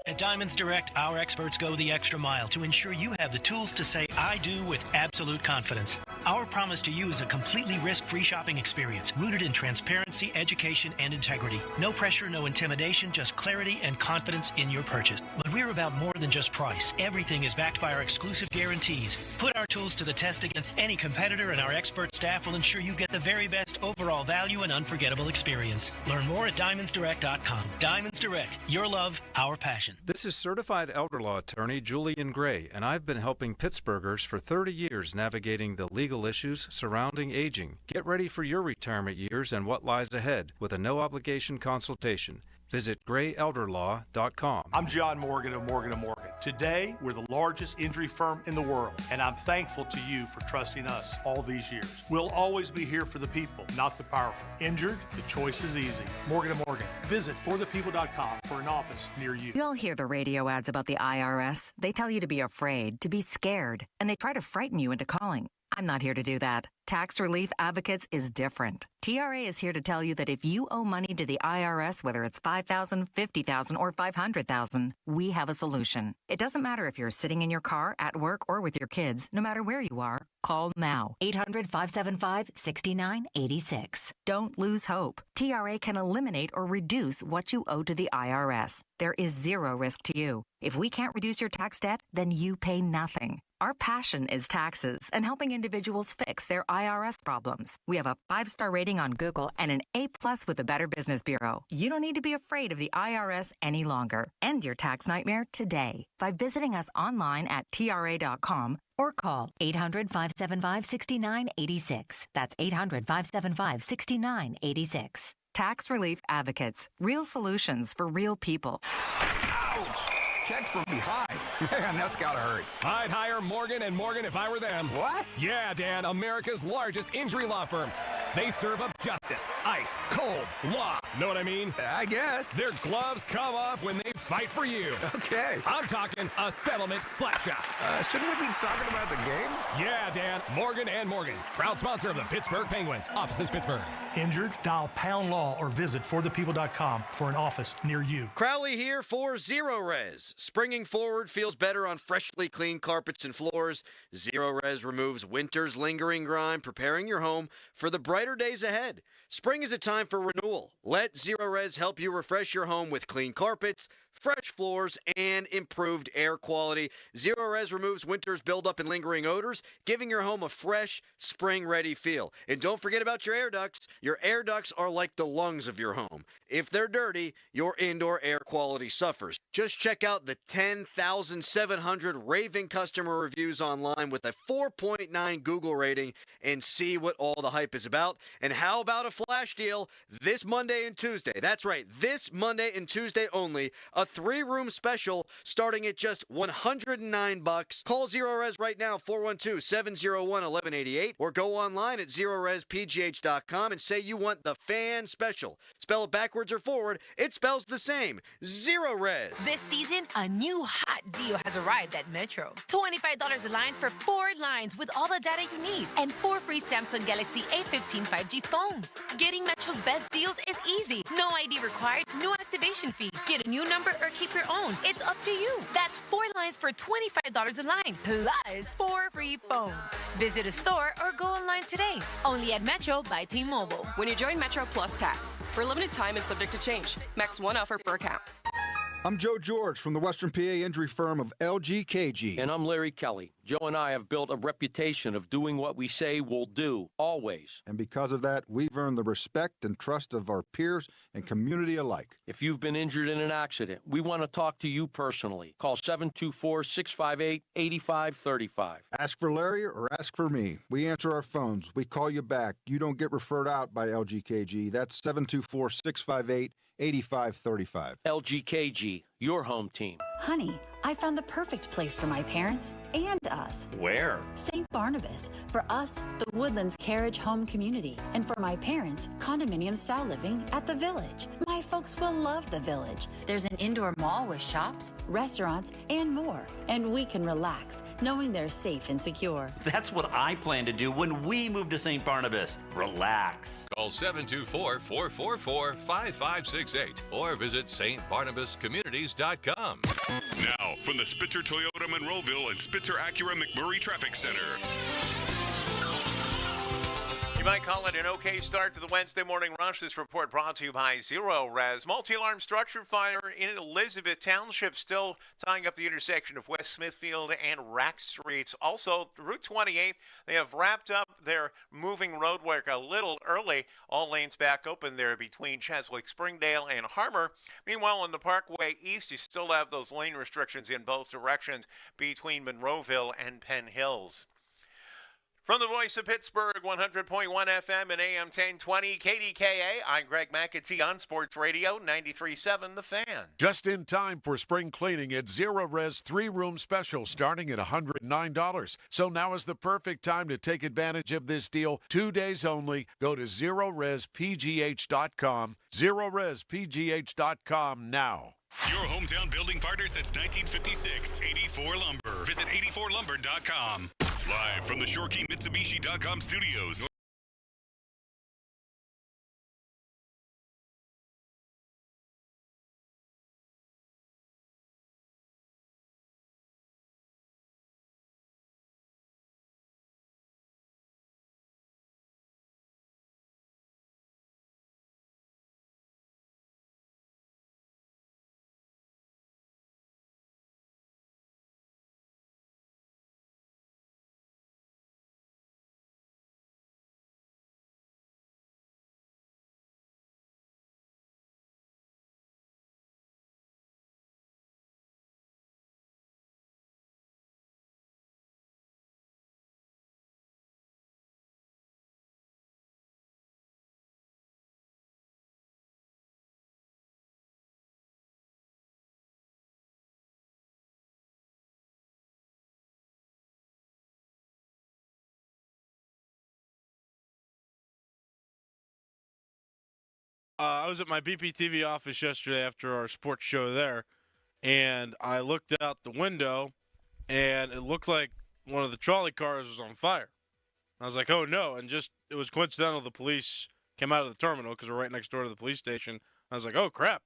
At Diamonds Direct, our experts go the extra mile to ensure you have the tools to say I do with absolute confidence. Our promise to you is a completely risk-free shopping experience rooted in transparency, education, and integrity. No pressure, no intimidation, just clarity and confidence in your purchase. But we're about more than just price. Everything is backed by our exclusive guarantees. Put our tools to the test against any competitor, and our expert staff will ensure you get the very best overall value and unforgettable experience. Learn more at DiamondsDirect.com. Diamonds Direct, your love, our passion. This is certified elder law attorney Julian Gray, and I've been helping Pittsburghers for 30 years navigating the legal issues surrounding aging. Get ready for your retirement years and what lies ahead with a no-obligation consultation. Visit grayelderlaw.com. I'm John Morgan of Morgan & Morgan. Today, we're the largest injury firm in the world, and I'm thankful to you for trusting us all these years. We'll always be here for the people, not the powerful. Injured? The choice is easy. Morgan & Morgan. Visit forthepeople.com for an office near you. You'll hear the radio ads about the IRS. They tell you to be afraid, to be scared, and they try to frighten you into calling. I'm not here to do that. Tax Relief Advocates is different. TRA is here to tell you that if you owe money to the IRS, whether it's $5,000, $50,000, or $500,000, we have a solution. It doesn't matter if you're sitting in your car, at work, or with your kids. No matter where you are, call now. 800-575-6986. Don't lose hope. TRA can eliminate or reduce what you owe to the IRS. There is zero risk to you. If we can't reduce your tax debt, then you pay nothing. Our passion is taxes and helping individuals fix their IRS problems. We have a 5-star rating on Google and an A+ with the Better Business Bureau. You don't need to be afraid of the IRS any longer. End your tax nightmare today by visiting us online at TRA.com or call 800-575-6986. That's 800-575-6986. Tax Relief Advocates. Real solutions for real people. Ouch! Check from behind. Man, that's gotta hurt. I'd hire Morgan & Morgan if I were them. What? Yeah, Dan, America's largest injury law firm. They serve up justice, ice, cold, law. Know what I mean? I guess. Their gloves come off when they fight for you. Okay. I'm talking a settlement slap shot. Shouldn't we be talking about the game? Yeah, Dan, Morgan & Morgan. Proud sponsor of the Pittsburgh Penguins. Offices Pittsburgh. Injured? Dial pound law or visit forthepeople.com for an office near you. Crowley here for Zero Res. Springing forward feels better on freshly cleaned carpets and floors. Zero Res removes winter's lingering grime, preparing your home for the brighter days ahead. Spring is a time for renewal. Let Zero Res help you refresh your home with clean carpets, fresh floors, and improved air quality. Zero Res removes winter's buildup and lingering odors, giving your home a fresh, spring-ready feel. And don't forget about your air ducts. Your air ducts are like the lungs of your home. If they're dirty, your indoor air quality suffers. Just check out the 10,700 raving customer reviews online with a 4.9 Google rating and see what all the hype is about. And how about a flash deal this Monday and Tuesday. That's right, this Monday and Tuesday only. A 3-room special starting at just $109. Call Zero Res right now, 412-701-1188, or go online at ZeroResPGH.com and say you want the fan special. Spell it backwards or forward, it spells the same. Zero Res. This season, a new hot deal has arrived at Metro. $25 a line for 4 lines with all the data you need and 4 free Samsung Galaxy A15 5G phones. Getting Metro's best deals is easy. No ID required, no activation fees. Get a new number or keep your own. It's up to you. That's 4 lines for $25 a line, plus 4 free phones. Visit a store or go online today. Only at Metro by T-Mobile. When you join Metro Plus Tax, for a limited time and subject to change. Max 1 offer per account. I'm Joe George from the Western PA injury firm of LGKG. And I'm Larry Kelly. Joe and I have built a reputation of doing what we say we'll do, always. And because of that, we've earned the respect and trust of our peers and community alike. If you've been injured in an accident, we want to talk to you personally. Call 724-658-8535. Ask for Larry or ask for me. We answer our phones. We call you back. You don't get referred out by LGKG. That's 724-658-8535. LGKG, your home team. Honey, I found the perfect place for my parents and us. Where? St. Barnabas. For us, the Woodlands Carriage Home Community. And for my parents, condominium-style living at the Village. My folks will love the Village. There's an indoor mall with shops, restaurants, and more. And we can relax, knowing they're safe and secure. That's what I plan to do when we move to St. Barnabas. Relax. Call 724-444-5568 or visit stbarnabascommunities.com. Now, from the Spitzer Toyota Monroeville and Spitzer Acura McMurray Traffic Center. You might call it an okay start to the Wednesday morning rush. This report brought to you by Zero Res. Multi-alarm structure fire in Elizabeth Township still tying up the intersection of West Smithfield and Rack Streets. Also, Route 28, they have wrapped up their moving road work a little early. All lanes back open there between Cheswick, Springdale, and Harmer. Meanwhile, on the Parkway East, you still have those lane restrictions in both directions between Monroeville and Penn Hills. From the voice of Pittsburgh, 100.1 FM and AM 1020 KDKA, I'm Greg McAtee on Sports Radio 93.7 The Fan. Just in time for spring cleaning at Zero Res 3-room special starting at $109. So now is the perfect time to take advantage of this deal. 2 days only. Go to ZeroResPGH.com. ZeroResPGH.com now. Your hometown building partner since 1956, 84 Lumber. Visit 84lumber.com. Live from the ShoreKeyMitsubishi.com studios. I was at my BPTV office yesterday after our sports show there, and I looked out the window, and it looked like one of the trolley cars was on fire. I was like, oh, no, and just it was coincidental the police came out of the terminal because we're right next door to the police station. I was like, oh, crap.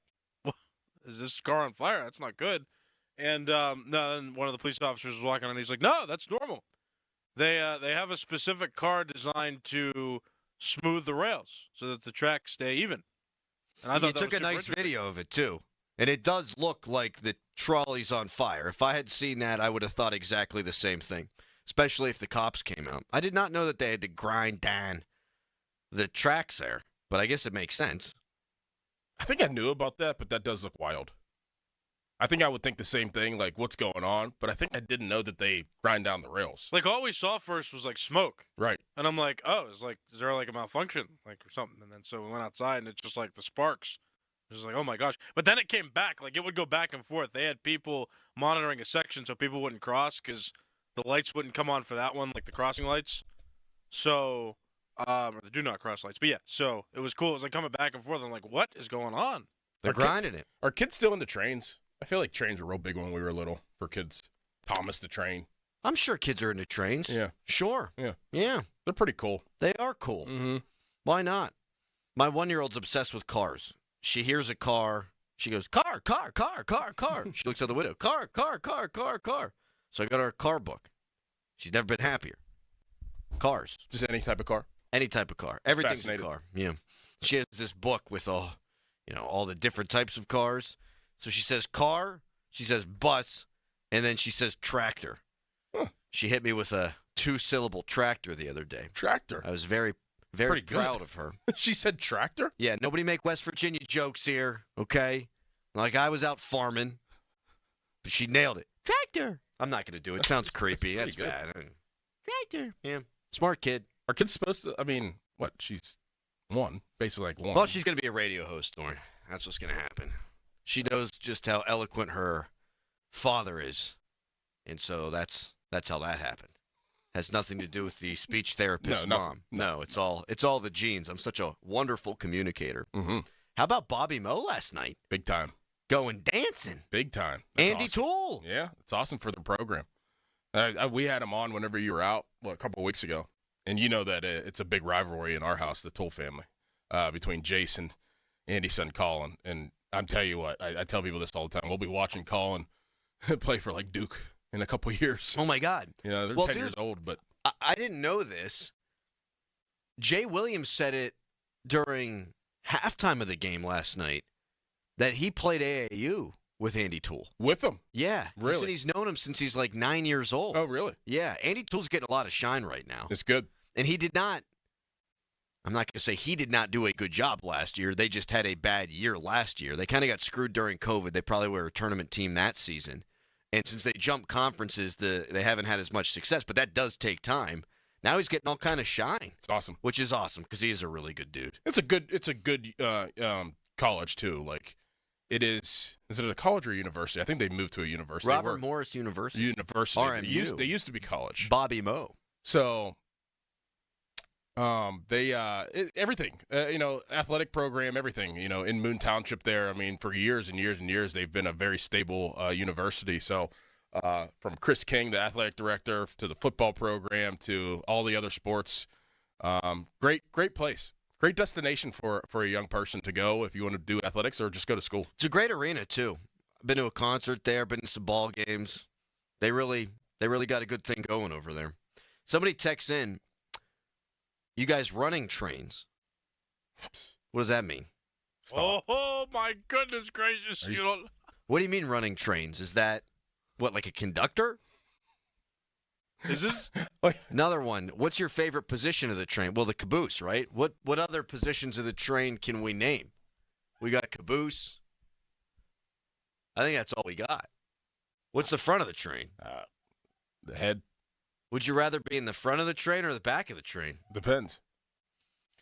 Is this car on fire? That's not good. And then one of the police officers was walking on, and he's like, no, that's normal. They have a specific car designed to smooth the rails so that the tracks stay even. And I thought you took a nice video of it, too. And it does look like the trolley's on fire. If I had seen that, I would have thought exactly the same thing, especially if the cops came out. I did not know that they had to grind down the tracks there, but I guess it makes sense. I think I knew about that, but that does look wild. I think I would think the same thing, like, what's going on? But I think I didn't know that they grind down the rails. Like, all we saw first was, like, smoke. Right. And I'm like, oh, is there, like, a malfunction, like, or something? And then so we went outside, and it's just, like, the sparks. It was like, oh, my gosh. But then it came back. Like, it would go back and forth. They had people monitoring a section so people wouldn't cross because the lights wouldn't come on for that one, like the crossing lights. So, or the do not cross lights. But, yeah, so it was cool. It was, like, coming back and forth. I'm like, what is going on? They're grinding it. Are kids still into trains? I feel like trains were real big when we were little for kids. Thomas the Train. I'm sure kids are into trains. Yeah. Sure. Yeah. Yeah. They're pretty cool. They are cool. Mm-hmm. Why not? My 1-year-old's obsessed with cars. She hears a car. She goes, car, car, car, car, car. She looks out the window. Car, car, car, car, car. So I got her a car book. She's never been happier. Cars. Just any type of car? Any type of car. Everything's a car. Yeah. She has this book with all the different types of cars. So she says car, she says bus, and then she says tractor. Huh. She hit me with a 2-syllable tractor the other day. Tractor? I was very, very proud of her. She said tractor? Yeah, nobody make West Virginia jokes here, okay? Like I was out farming, but she nailed it. Tractor. I'm not going to do it. It sounds creepy. That's bad. Tractor. Yeah. Smart kid. Are kids supposed to, what? She's basically like one. Well, she's going to be a radio host, Thorne. That's what's going to happen. She knows just how eloquent her father is, and so that's how that happened. Has nothing to do with the speech therapist mom. No, it's all the genes. I'm such a wonderful communicator. Mm-hmm. How about Bobby Moe last night? Big time. Going dancing. Big time. That's Andy awesome. Toole. Yeah, it's awesome for the program. We had him on whenever you were out, a couple of weeks ago, and you know that it's a big rivalry in our house, the Toole family, between Jason, Andy's son Colin, and I'm telling you what, I tell people this all the time. We'll be watching Colin play for like Duke in a couple of years. Oh my God! They're 10 years old, but I didn't know this. Jay Williams said it during halftime of the game last night that he played AAU with Andy Toole. With him? Yeah, really? He said he's known him since he's like 9 years old. Oh, really? Yeah, Andy Toole's getting a lot of shine right now. It's good, and he did not. I'm not going to say he did not do a good job last year. They just had a bad year last year. They kind of got screwed during COVID. They probably were a tournament team that season. And since they jumped conferences, they haven't had as much success. But that does take time. Now he's getting all kind of shine. It's awesome. Which is awesome because he is a really good dude. It's a good college, too. Like, is it a college or a university? I think they moved to a university. Robert Morris University. University. RMU. They used to be college. Bobby Moe. So... everything, athletic program, everything, in Moon Township there. For years and years and years, they've been a very stable university. So from Chris King, the athletic director, to the football program, to all the other sports, great place, great destination for a young person to go if you want to do athletics or just go to school. It's a great arena too. I've been to a concert there, been to some ball games. They really got a good thing going over there. Somebody texts in, you guys running trains. What does that mean? Oh my goodness gracious. You don't... What do you mean running trains? Is that, like a conductor? Is this? Another one. What's your favorite position of the train? Well, the caboose, right? What other positions of the train can we name? We got caboose. I think that's all we got. What's the front of the train? The head. Would you rather be in the front of the train or the back of the train? Depends.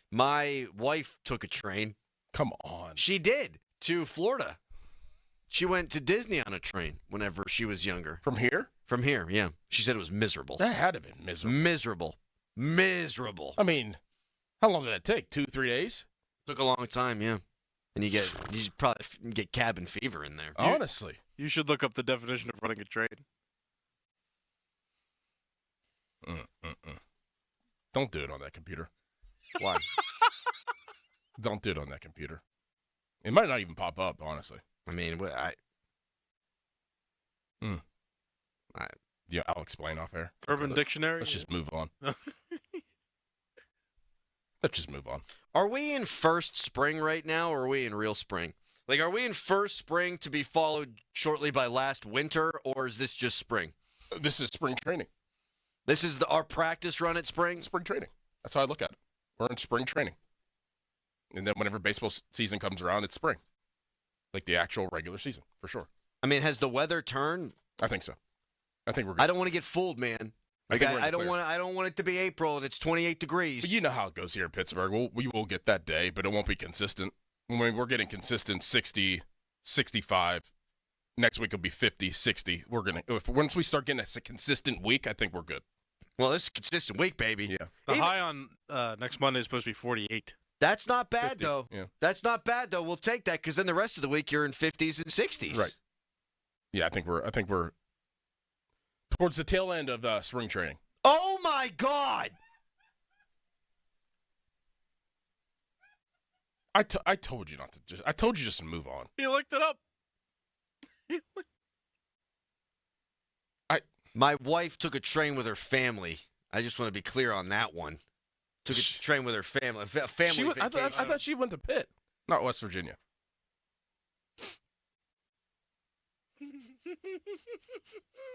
My wife took a train. Come on. She did, to Florida. She went to Disney on a train whenever she was younger. From here? From here, yeah. She said it was miserable. That had to have been miserable. Miserable. How long did that take? 2-3 days? Took a long time, yeah. And you probably get cabin fever in there. Honestly. You should look up the definition of running a train. Don't do it on that computer. Why? Don't do it on that computer. It might not even pop up, honestly. Yeah, I'll explain off air. Urban Dictionary? Let's just move on. Let's just move on. Are we in first spring right now, or are we in real spring? Like, are we in first spring to be followed shortly by last winter, or is this just spring? This is spring training. This is our practice run at spring? Spring training. That's how I look at it. We're in spring training. And then whenever baseball season comes around, it's spring. Like the actual regular season, for sure. I mean, has the weather turned? I think so. I think we're good. I don't want to get fooled, man. I don't want it to be April and it's 28 degrees. But you know how it goes here in Pittsburgh. We will get that day, but it won't be consistent. When we're getting consistent 60, 65. Next week will be 50, 60. Once we start getting a consistent week, I think we're good. Well, this is a consistent week, baby. Yeah. The high on next Monday is supposed to be 48. That's not bad, 50. though. Yeah. That's not bad, though. We'll take that because then the rest of the week you're in 50s and 60s. Right. Yeah, I think we're towards the tail end of spring training. Oh my God! I told you not to just. I told you just to move on. He looked it up. My wife took a train with her family. I just want to be clear on that one. Took a train with her family. Family I thought she went to Pitt, not West Virginia.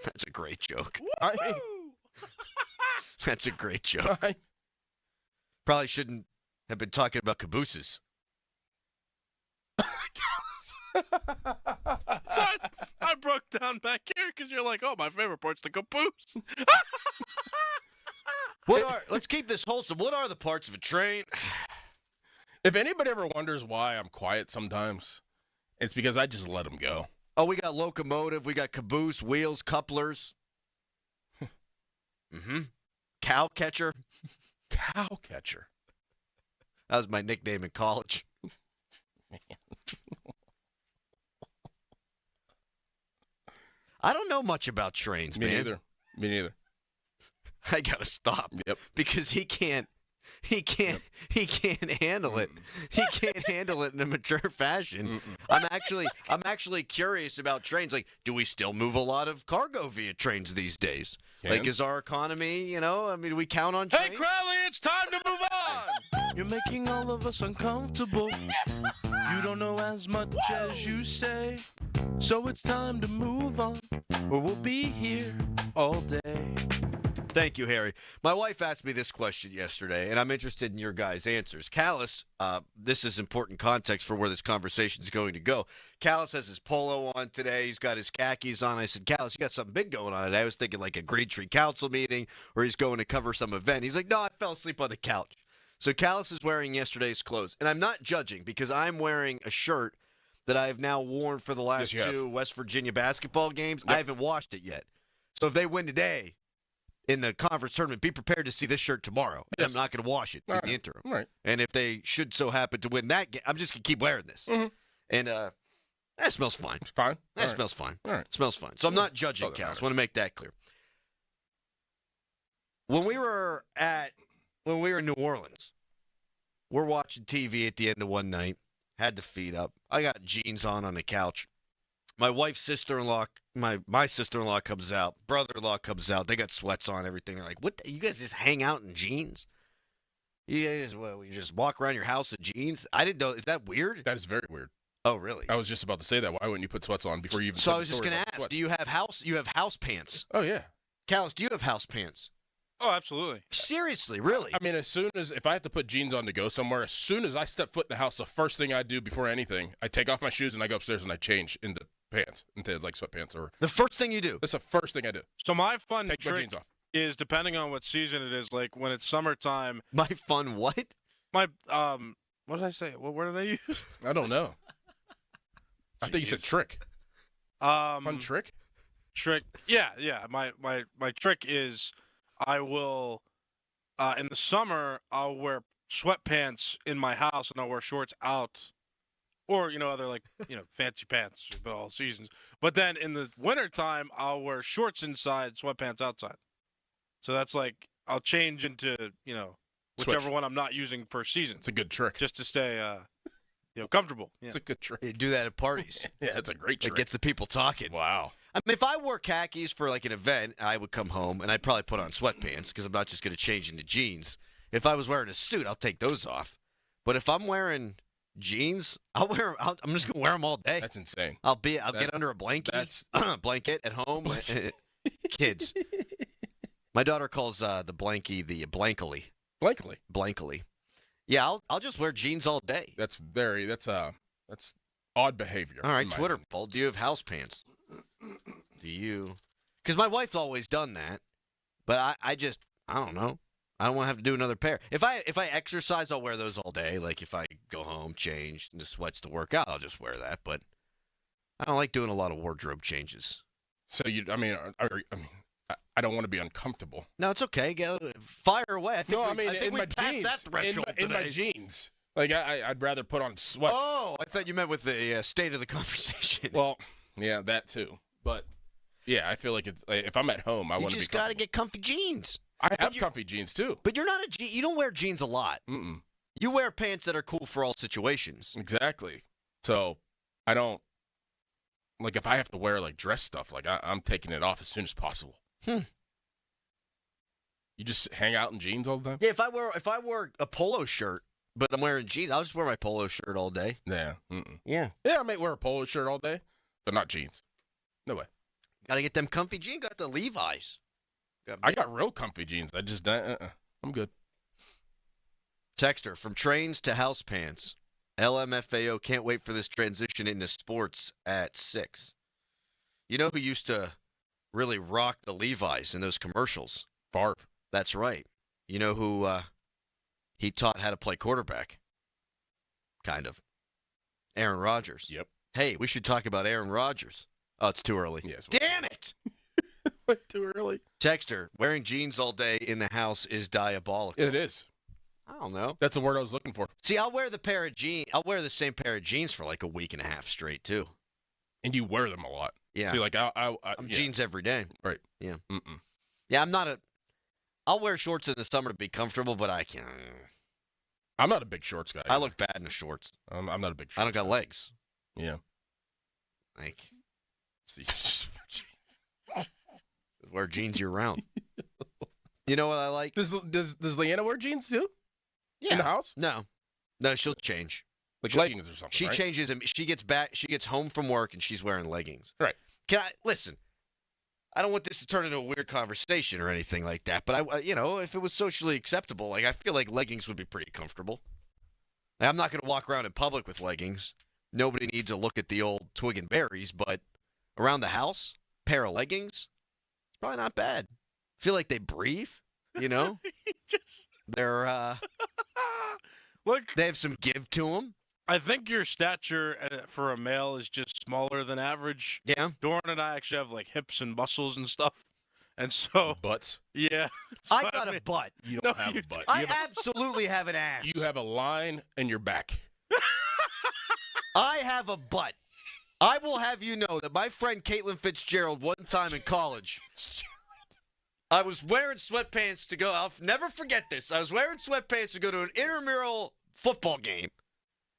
That's a great joke. That's a great joke. Probably shouldn't have been talking about cabooses. I broke down back here because you're like, oh, my favorite part's the caboose. Let's keep this wholesome. What are the parts of a train? If anybody ever wonders why I'm quiet sometimes, it's because I just let them go. Oh, we got locomotive, we got caboose, wheels, couplers. Cow catcher. Cow catcher. That was my nickname in college. I don't know much about trains, Me man. Me neither. I gotta stop. Yep. Because he can't handle it. He can't handle it in a mature fashion. I'm actually curious about trains. Like, do we still move a lot of cargo via trains these days? Like, is our economy, do we count on trains? Hey, Crowley, it's time to move on. You're making all of us uncomfortable. You don't know as much as you say. So it's time to move on, or we'll be here all day. Thank you, Harry. My wife asked me this question yesterday, and I'm interested in your guys' answers. Callis, this is important context for where this conversation is going to go. Callis has his polo on today. He's got his khakis on. I said, Callis, you got something big going on today. I was thinking like a Green Tree Council meeting, or he's going to cover some event. He's like, no, I fell asleep on the couch. So Callis is wearing yesterday's clothes, and I'm not judging because I'm wearing a shirt that I've now worn for the last two West Virginia basketball games. Yep. I haven't washed it yet. So if they win today in the conference tournament, be prepared to see this shirt tomorrow. Yes. I'm not going to wash it in the interim. Right. And if they should so happen to win that game, I'm just going to keep wearing this. And that smells fine. It's fine? That smells fine. All right. It smells fine. So I'm not judging, Callis. I want to make that clear. When we were in New Orleans, we're watching TV at the end of one night. Had the feet up. I got jeans on the couch. My wife's sister-in-law, my sister-in-law comes out. Brother-in-law comes out. They got sweats on, everything. They're like, "What? You guys just hang out in jeans? You just walk around your house in jeans?" I didn't know. Is that weird? That is very weird. Oh, really? I was just about to say that. Why wouldn't you put sweats on before you even? So I was just going to ask. Sweats? Do you have house pants? Oh yeah. Callis, do you have house pants? Oh, absolutely. Seriously, really? I mean, if I have to put jeans on to go somewhere, as soon as I step foot in the house, the first thing I do before anything, I take off my shoes and I go upstairs and I change into pants, into like sweatpants or. The first thing you do? That's the first thing I do. So my fun take trick my jeans off. Is depending on what season it is. Like when it's summertime. My fun what? My what did I say? What word did I use? I don't know. I think you said trick. Fun trick. Trick. Yeah. My trick is I will. In the summer, I'll wear sweatpants in my house, and I'll wear shorts out, or other fancy pants, but all seasons. But then in the wintertime, I'll wear shorts inside, sweatpants outside. So that's like I'll change into whichever one I'm not using per season. It's a good trick, just to stay comfortable. Yeah. It's a good trick. You do that at parties. Yeah, it's a great trick. It gets the people talking. Wow. I mean, if I wore khakis for like an event, I would come home and I'd probably put on sweatpants because I'm not just going to change into jeans. If I was wearing a suit, I'll take those off. But if I'm wearing jeans, I'm just going to wear them all day. That's insane. I'll get under a blanket. Blanket at home. Kids. My daughter calls the blankie the blankily. Blankily. Yeah, I'll just wear jeans all day. That's odd behavior. All right, Twitter poll. Do you have house pants? Do you? Because my wife's always done that, but I don't know. I don't want to have to do another pair. If I exercise, I'll wear those all day. Like if I go home, change, and the sweats to work out, I'll just wear that. But I don't like doing a lot of wardrobe changes. So I don't want to be uncomfortable. No, it's okay. Fire away. I think in my passed jeans. that threshold in my today. jeans. Like I'd rather put on sweats. Oh, I thought you meant with the state of the conversation. Well, yeah, that too. But yeah, I feel like if I'm at home, I want to be. You just got to get comfy jeans. I have comfy jeans too. But you're not you don't wear jeans a lot. Mm-mm. You wear pants that are cool for all situations. Exactly. So I don't like if I have to wear like dress stuff. Like I'm taking it off as soon as possible. You just hang out in jeans all the time? Yeah, if I wore a polo shirt, but I'm wearing jeans, I'll just wear my polo shirt all day. Yeah. Mm-mm. Yeah. Yeah, I might wear a polo shirt all day, but not jeans. No way. Got to get them comfy jeans. Got the Levi's. I got real comfy jeans. I just I'm good. Texter, from trains to house pants. LMFAO can't wait for this transition into sports at 6. You know who used to really rock the Levi's in those commercials? Favre. That's right. You know who he taught how to play quarterback? Kind of. Aaron Rodgers. Yep. Hey, we should talk about Aaron Rodgers. Oh, it's too early. Yes. Damn it! Too early. Texter, wearing jeans all day in the house is diabolical. It is. I don't know. That's the word I was looking for. See, I'll wear I'll wear the same pair of jeans for like a week and a half straight too. And you wear them a lot. Yeah. See, like I'm jeans every day. Right. Yeah. Mm-mm. Yeah, I'll wear shorts in the summer to be comfortable, but I can't. I'm not a big shorts guy. I look bad in the shorts. I'm not a big shorts I don't got guy. legs. Yeah. Like, wear jeans year round. You know what I like? Does Leanna wear jeans too? Yeah. In the house? No, she'll change. Like leggings or something. She right? changes and she gets home from work and she's wearing leggings. Right. Can I listen? I don't want this to turn into a weird conversation or anything like that, but if it was socially acceptable, like I feel like leggings would be pretty comfortable. Now, I'm not going to walk around in public with leggings. Nobody needs to look at the old twig and berries, but around the house, pair of leggings, it's probably not bad. I feel like they breathe, They're Look, they have some give to them. I think your stature for a male is just smaller than average. Yeah. Doran and I actually have like hips and muscles and stuff. And so butts. Yeah. I got a butt. You don't have a butt. I absolutely have an ass. You have a line in your back. I have a butt. I will have you know that my friend Caitlin Fitzgerald one time in college, I was wearing sweatpants to go. I'll never forget this. I was wearing sweatpants to go to an intramural football game.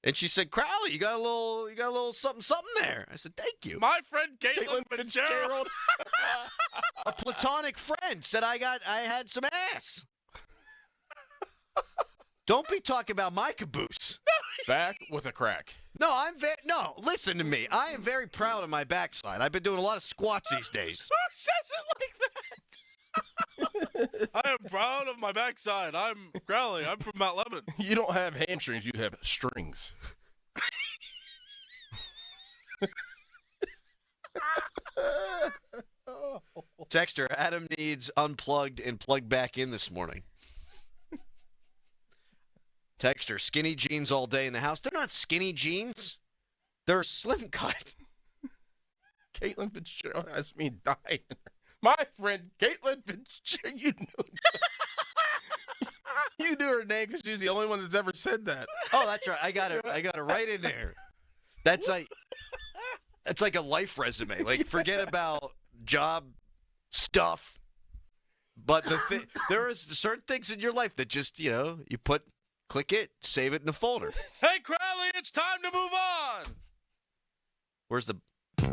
And she said, Crowley, you got a little something there. I said, thank you. My friend Caitlin Fitzgerald. A platonic friend said I had some ass. Don't be talking about my caboose. Back with a crack. No, listen to me. I am very proud of my backside. I've been doing a lot of squats these days. Who says it like that? I am proud of my backside. I'm Crowley. I'm from Mount Lebanon. You don't have hamstrings. You have strings. Texter, Adam needs unplugged and plugged back in this morning. Texter, skinny jeans all day in the house. They're not skinny jeans. They're slim cut. Caitlin Fitzgerald has me dying. My friend Caitlin Fitzgerald, you know. You knew her name because she's the only one that's ever said that. Oh, that's right. I got it right in there. That's like a life resume. Like, forget about job stuff. But there are certain things in your life that just, you click it, save it in a folder. Hey, Crowley, it's time to move on. Where's the...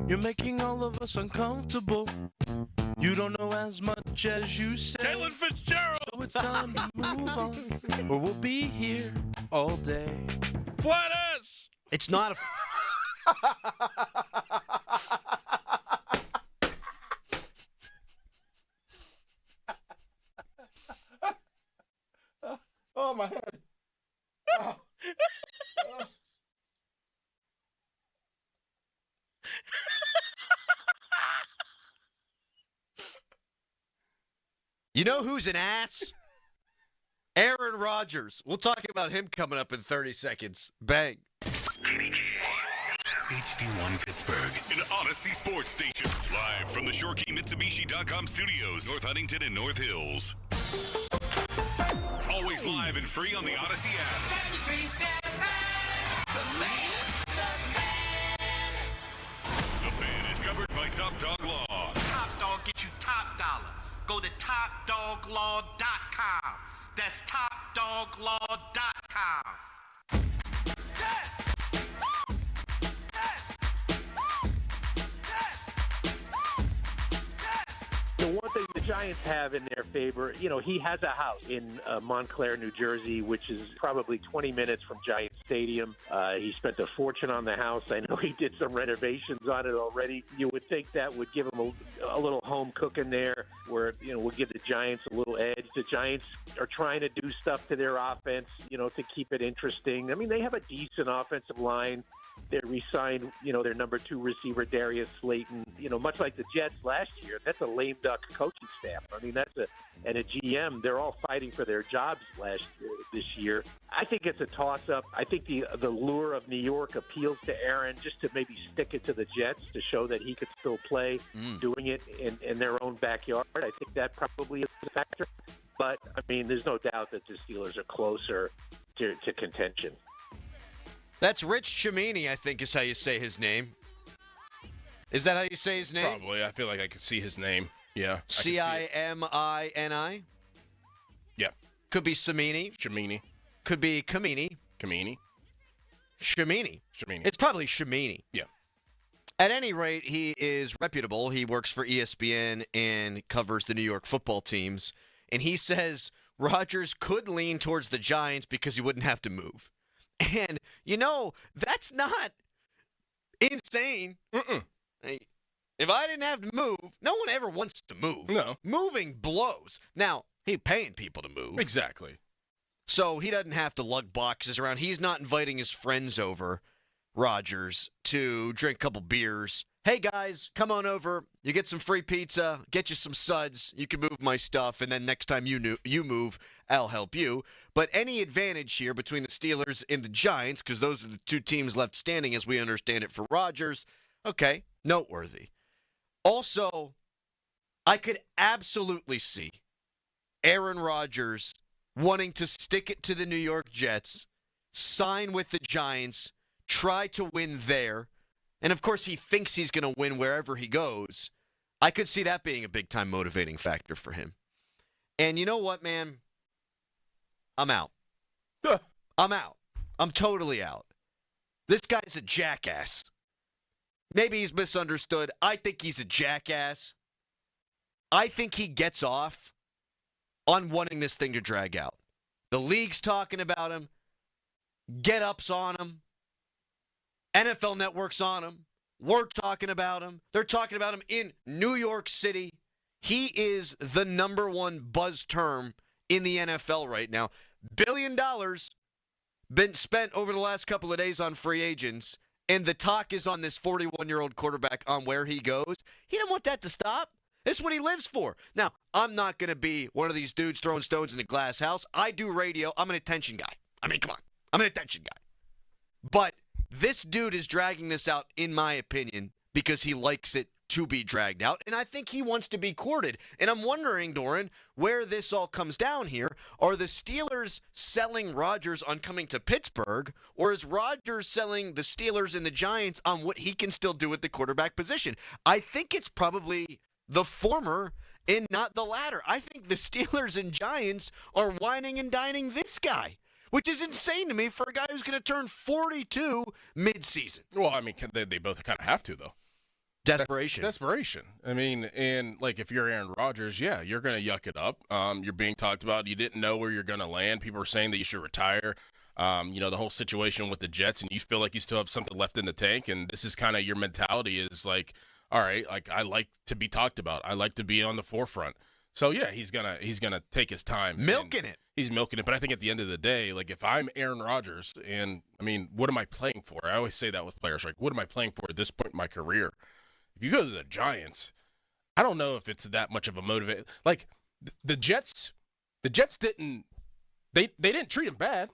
You're making all of us uncomfortable. You don't know as much as you say. Caitlin Fitzgerald. So it's time to move on, or we'll be here all day. Flat ass. It's not a... Oh, my head. Oh. You know who's an ass? Aaron Rodgers. We'll talk about him coming up in 30 seconds. Bang. HD1 Pittsburgh, an Odyssey sports station. Live from the ShoreKeyMitsubishi.com studios, North Huntington and North Hills. Always live and free on the Odyssey app. The Fan is covered by Top Dog Law. Top Dog get you top dollar. Go to TopDogLaw.com. That's TopDogLaw.com. The one thing the Giants have in their favor, he has a house in Montclair, New Jersey, which is probably 20 minutes from Giant Stadium. He spent a fortune on the house. I know he did some renovations on it already. You would think that would give him a little home cooking there where, would give the Giants a little edge. The Giants are trying to do stuff to their offense, to keep it interesting. I mean, they have a decent offensive line. They re-signed, their number 2 receiver, Darius Slayton. Much like the Jets last year, that's a lame duck coaching staff. I mean, and a GM. They're all fighting for their jobs this year. I think it's a toss-up. I think the lure of New York appeals to Aaron just to maybe stick it to the Jets to show that he could still play, doing it in their own backyard. I think that probably is a factor. But, I mean, there's no doubt that the Steelers are closer to contention. That's Rich Cimini, I think is how you say his name. Is that how you say his name? Probably. I feel like I could see his name. Yeah. Cimini? Yeah. Could be Cimini. Cimini. Could be Camini. Camini. Cimini. Cimini. It's probably Cimini. Yeah. At any rate, he is reputable. He works for ESPN and covers the New York football teams. And he says Rodgers could lean towards the Giants because he wouldn't have to move. And, that's not insane. If I didn't have to move, no one ever wants to move. No. Moving blows. Now, he's paying people to move. Exactly. So he doesn't have to lug boxes around. He's not inviting his friends over, Rodgers, to drink a couple beers. Hey, guys, come on over. You get some free pizza, get you some suds. You can move my stuff, and then next time you move, I'll help you. But any advantage here between the Steelers and the Giants, because those are the 2 teams left standing as we understand it for Rodgers, okay, noteworthy. Also, I could absolutely see Aaron Rodgers wanting to stick it to the New York Jets, sign with the Giants, try to win there. And, of course, he thinks he's going to win wherever he goes. I could see that being a big-time motivating factor for him. And you know what, man? I'm out. I'm out. I'm totally out. This guy's a jackass. Maybe he's misunderstood. I think he's a jackass. I think he gets off on wanting this thing to drag out. The league's talking about him. Get-ups on him. NFL Network's on him. We're talking about him. They're talking about him in New York City. He is the number 1 buzz term in the NFL right now. $1 billion been spent over the last couple of days on free agents, and the talk is on this 41-year-old quarterback on where he goes. He didn't want that to stop. It's what he lives for. Now, I'm not going to be one of these dudes throwing stones in the glass house. I do radio. I'm an attention guy. I mean, come on. I'm an attention guy. But this dude is dragging this out, in my opinion, because he likes it to be dragged out, and I think he wants to be courted. And I'm wondering, Doran, where this all comes down here. Are the Steelers selling Rodgers on coming to Pittsburgh, or is Rodgers selling the Steelers and the Giants on what he can still do at the quarterback position? I think it's probably the former and not the latter. I think the Steelers and Giants are whining and dining this guy, which is insane to me for a guy who's going to turn 42 midseason. Well, I mean, they both kind of have to, though. Desperation. Desperation. I mean, and like if you're Aaron Rodgers, yeah, you're going to yuck it up. You're being talked about. You didn't know where you're going to land. People are saying that you should retire. The whole situation with the Jets, and you feel like you still have something left in the tank. And this is kind of your mentality is like, all right, like I like to be talked about. I like to be on the forefront. So yeah, he's gonna take his time, milking it. He's milking it. But I think at the end of the day, like if I'm Aaron Rodgers, and I mean, what am I playing for? I always say that with players, like, what am I playing for at this point in my career? If you go to the Giants, I don't know if it's that much of a motivation. Like, the Jets didn't didn't treat him bad.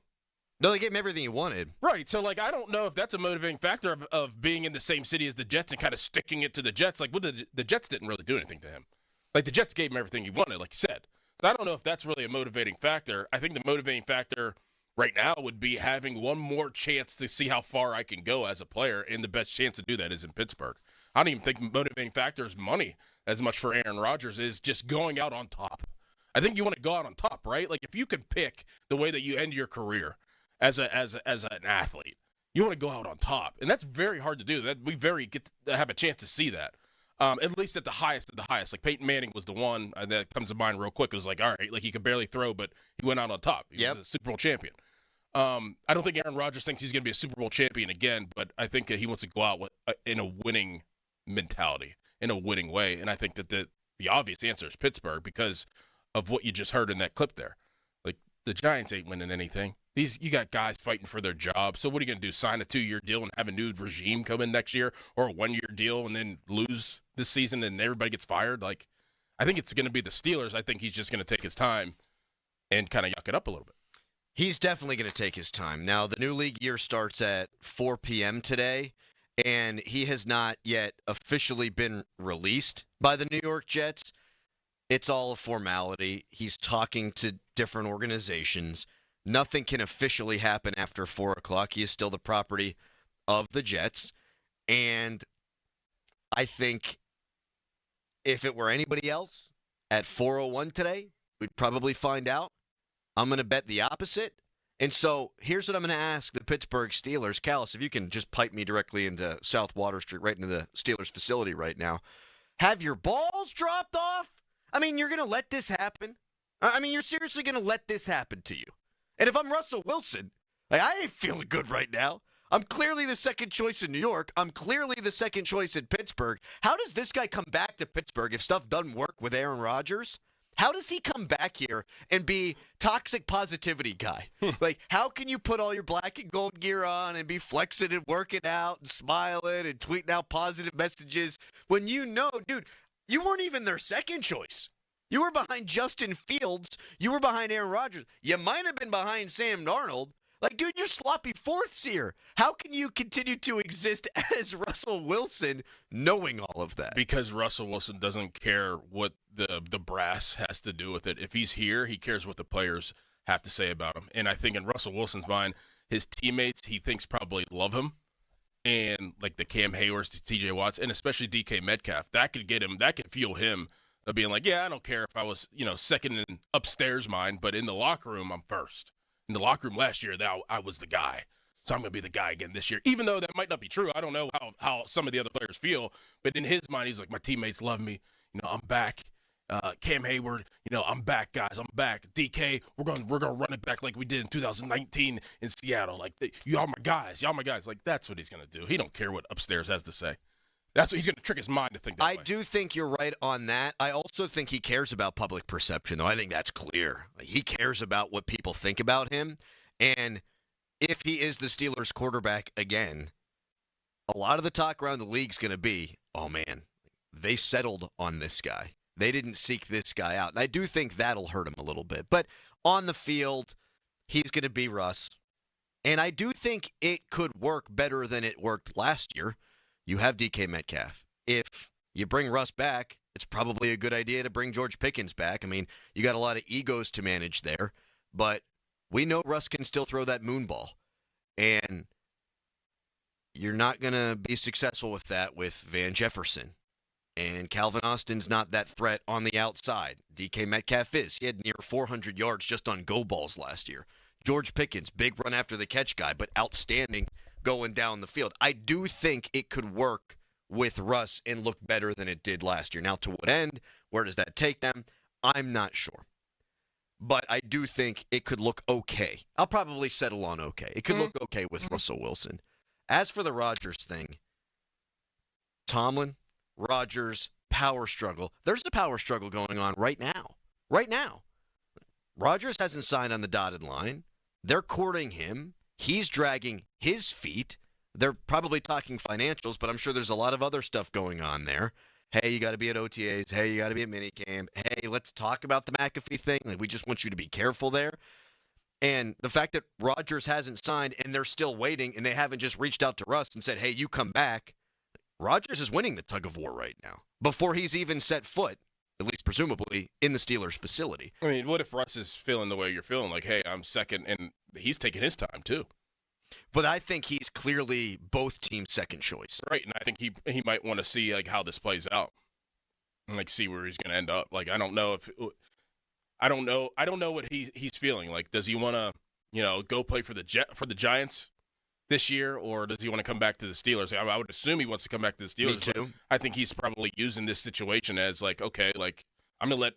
No, they gave him everything he wanted. Right. So, like, I don't know if that's a motivating factor of being in the same city as the Jets and kind of sticking it to the Jets. Like, the Jets didn't really do anything to him. Like, the Jets gave him everything he wanted, like you said. So I don't know if that's really a motivating factor. I think the motivating factor right now would be having one more chance to see how far I can go as a player, and the best chance to do that is in Pittsburgh. I don't even think the motivating factor is money as much for Aaron Rodgers is just going out on top. I think you want to go out on top, right? Like, if you could pick the way that you end your career as an athlete, you want to go out on top, and that's very hard to do. That we very get to have a chance to see that, at least at the highest of the highest. Like Peyton Manning was the one that comes to mind real quick. It was like, all right, like he could barely throw, but he went out on top. He was a Super Bowl champion. I don't think Aaron Rodgers thinks he's going to be a Super Bowl champion again, but I think that he wants to go out with in a winning mentality, in a winning way, and I think that the obvious answer is Pittsburgh because of what you just heard in that clip there. Like, the Giants ain't winning anything. You got guys fighting for their job. So what are you going to do, sign a 2-year deal and have a new regime come in next year, or a 1-year deal and then lose this season and everybody gets fired? Like, I think it's going to be the Steelers. I think he's just going to take his time and kind of yuck it up a little bit. He's definitely going to take his time. Now, the new league year starts at 4 p.m. today, and he has not yet officially been released by the New York Jets. It's all a formality. He's talking to different organizations. Nothing can officially happen after 4 o'clock. He is still the property of the Jets. And I think if it were anybody else at 4:01 today, we'd probably find out. I'm going to bet the opposite. And so here's what I'm going to ask the Pittsburgh Steelers. Callis, if you can just pipe me directly into South Water Street, right into the Steelers facility right now. Have your balls dropped off? I mean, you're going to let this happen? I mean, you're seriously going to let this happen to you? And if I'm Russell Wilson, like, I ain't feeling good right now. I'm clearly the second choice in New York. I'm clearly the second choice in Pittsburgh. How does this guy come back to Pittsburgh if stuff doesn't work with Aaron Rodgers? How does he come back here and be toxic positivity guy? Like, how can you put all your black and gold gear on and be flexing and working out and smiling and tweeting out positive messages when you know, dude, you weren't even their second choice. You were behind Justin Fields. You were behind Aaron Rodgers. You might have been behind Sam Darnold. Like, dude, you're sloppy fourths here. How can you continue to exist as Russell Wilson knowing all of that? Because Russell Wilson doesn't care what the brass has to do with it. If he's here, he cares what the players have to say about him. And I think in Russell Wilson's mind, his teammates, he thinks probably love him. And like the Cam Haywards, TJ Watts, and especially DK Metcalf, that could get him, that could fuel him of being like, yeah, I don't care if I was, second in upstairs mind, but in the locker room, I'm first. In the locker room last year, I was the guy. So I'm going to be the guy again this year. Even though that might not be true. I don't know how some of the other players feel. But in his mind, he's like, my teammates love me. I'm back. Cam Hayward, I'm back, guys. I'm back. DK, we're gonna run it back like we did in 2019 in Seattle. Like, y'all my guys. Y'all my guys. Like, that's what he's going to do. He don't care what upstairs has to say. That's what he's going to trick his mind to think that way. I do think you're right on that. I also think he cares about public perception, though. I think that's clear. Like, he cares about what people think about him. And if he is the Steelers quarterback again, a lot of the talk around the league is going to be, oh, man, they settled on this guy. They didn't seek this guy out. And I do think that'll hurt him a little bit. But on the field, he's going to be Russ. And I do think it could work better than it worked last year. You have DK Metcalf. If you bring Russ back, it's probably a good idea to bring George Pickens back. I mean, you got a lot of egos to manage there, but we know Russ can still throw that moon ball. And you're not going to be successful with that with Van Jefferson. And Calvin Austin's not that threat on the outside. DK Metcalf is. He had near 400 yards just on go balls last year. George Pickens, big run after the catch guy, but outstanding going down the field. I do think it could work with Russ and look better than it did last year. Now, to what end? Where does that take them? I'm not sure. But I do think it could look okay. I'll probably settle on okay. It could look okay with Russell Wilson. As for the Rodgers thing, Tomlin, Rodgers, power struggle. There's a power struggle going on right now. Right now. Rodgers hasn't signed on the dotted line. They're courting him. He's dragging his feet. They're probably talking financials, but I'm sure there's a lot of other stuff going on there. Hey, you got to be at OTAs. Hey, you got to be at minicamp. Hey, let's talk about the McAfee thing. Like, we just want you to be careful there. And the fact that Rodgers hasn't signed and they're still waiting and they haven't just reached out to Russ and said, hey, you come back. Rodgers is winning the tug of war right now before he's even set foot, at least presumably, in the Steelers facility. I mean, what if Russ is feeling the way you're feeling? Like, hey, I'm second, and he's taking his time too. But I think he's clearly both teams' second choice. Right, and I think he might want to see like how this plays out, and like see where he's going to end up. Like, I don't know what he's feeling. Like, does he want to, go play for the Giants this year, or does he want to come back to the Steelers? I would assume he wants to come back to the Steelers. Me too. I think he's probably using this situation as like, okay, like I'm gonna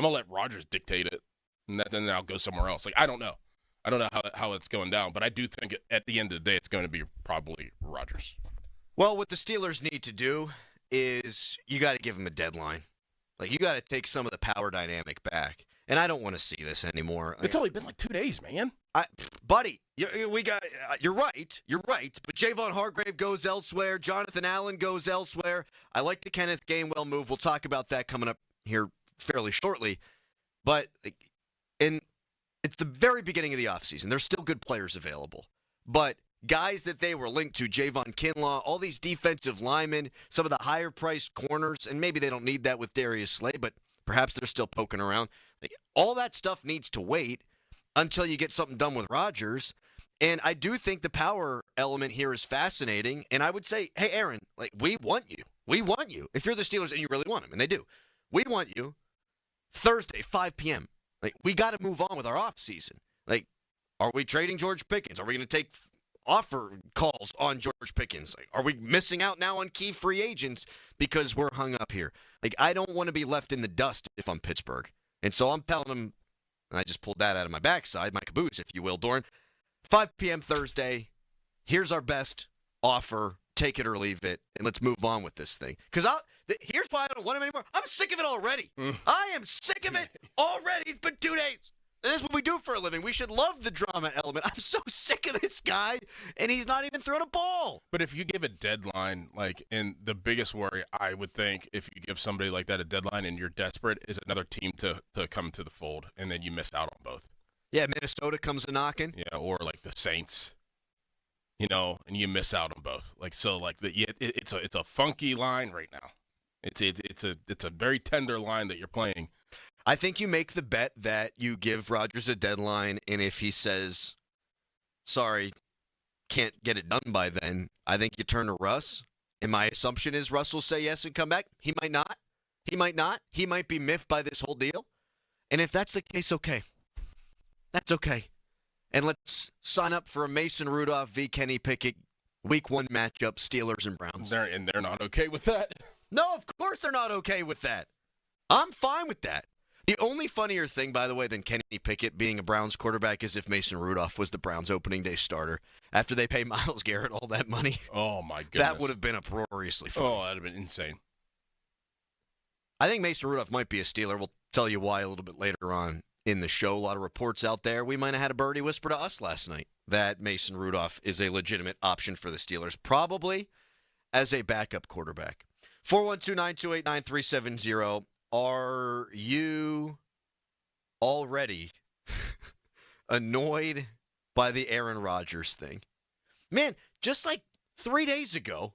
let Rodgers dictate it, and then I'll go somewhere else. Like, I don't know how it's going down, but I do think at the end of the day, it's going to be probably Rodgers. Well, what the Steelers need to do is you got to give him a deadline. Like, you got to take some of the power dynamic back. And I don't want to see this anymore. It's only been like 2 days, man. Buddy, you're right. You're right. But Javon Hargrave goes elsewhere. Jonathan Allen goes elsewhere. I like the Kenneth Gainwell move. We'll talk about that coming up here fairly shortly. But it's the very beginning of the offseason. There's still good players available. But guys that they were linked to, Javon Kinlaw, all these defensive linemen, some of the higher-priced corners, and maybe they don't need that with Darius Slay, but perhaps they're still poking around. All that stuff needs to wait until you get something done with Rodgers. And I do think the power element here is fascinating. And I would say, hey, Aaron, like, we want you. We want you. If you're the Steelers and you really want him, and they do, we want you Thursday, 5 p.m. Like, we got to move on with our offseason. Like, are we trading George Pickens? Are we going to take offer calls on George Pickens? Like, are we missing out now on key free agents because we're hung up here? Like, I don't want to be left in the dust if I'm Pittsburgh. And so I'm telling him, and I just pulled that out of my backside, my caboose, if you will, Doran. 5 p.m. Thursday, here's our best offer. Take it or leave it, and let's move on with this thing. Because here's why I don't want him anymore. I'm sick of it already. I am sick of it already. It's been 2 days. And that's what we do for a living. We should love the drama element. I'm so sick of this guy, and he's not even throwing a ball. But if you give a deadline, and the biggest worry, I would think, if you give somebody like that a deadline and you're desperate, is another team to come to the fold, and then you miss out on both. Yeah, Minnesota comes a-knocking. Yeah, or like the Saints, and you miss out on both. It's a funky line right now. It's a very tender line that you're playing. I think you make the bet that you give Rodgers a deadline, and if he says, sorry, can't get it done by then, I think you turn to Russ. And my assumption is Russ will say yes and come back. He might not. He might not. He might be miffed by this whole deal. And if that's the case, okay. That's okay. And let's sign up for a Mason Rudolph v. Kenny Pickett Week 1 matchup, Steelers and Browns. They're not okay with that. No, of course they're not okay with that. I'm fine with that. The only funnier thing, by the way, than Kenny Pickett being a Browns quarterback is if Mason Rudolph was the Browns opening day starter after they pay Myles Garrett all that money. Oh, my goodness. That would have been uproariously funny. Oh, that would have been insane. I think Mason Rudolph might be a Steeler. We'll tell you why a little bit later on in the show. A lot of reports out there. We might have had a birdie whisper to us last night that Mason Rudolph is a legitimate option for the Steelers, probably as a backup quarterback. 412-928-9370. Are you already annoyed by the Aaron Rodgers thing? Man, just like 3 days ago,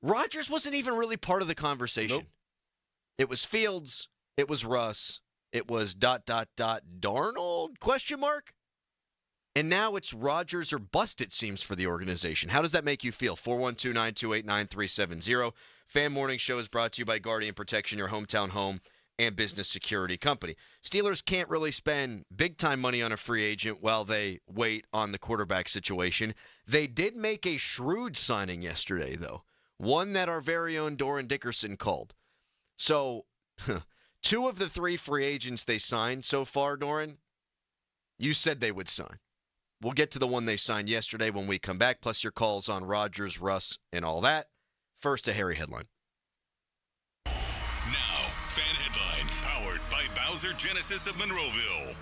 Rodgers wasn't even really part of the conversation. Nope. It was Fields, it was Russ, it was ... Darnold, question mark? And now it's Rodgers or bust, it seems, for the organization. How does that make you feel? 412-928-9370. Fan Morning Show is brought to you by Guardian Protection, your hometown home and business security company. Steelers can't really spend big-time money on a free agent while they wait on the quarterback situation. They did make a shrewd signing yesterday, though, one that our very own Doran Dickerson called. So, 2 of the 3 free agents they signed so far, Doran, you said they would sign. We'll get to the one they signed yesterday when we come back, plus your calls on Rodgers, Russ, and all that. First, a Harry headline. Now, fan headlines powered by Bowser Genesis of Monroeville.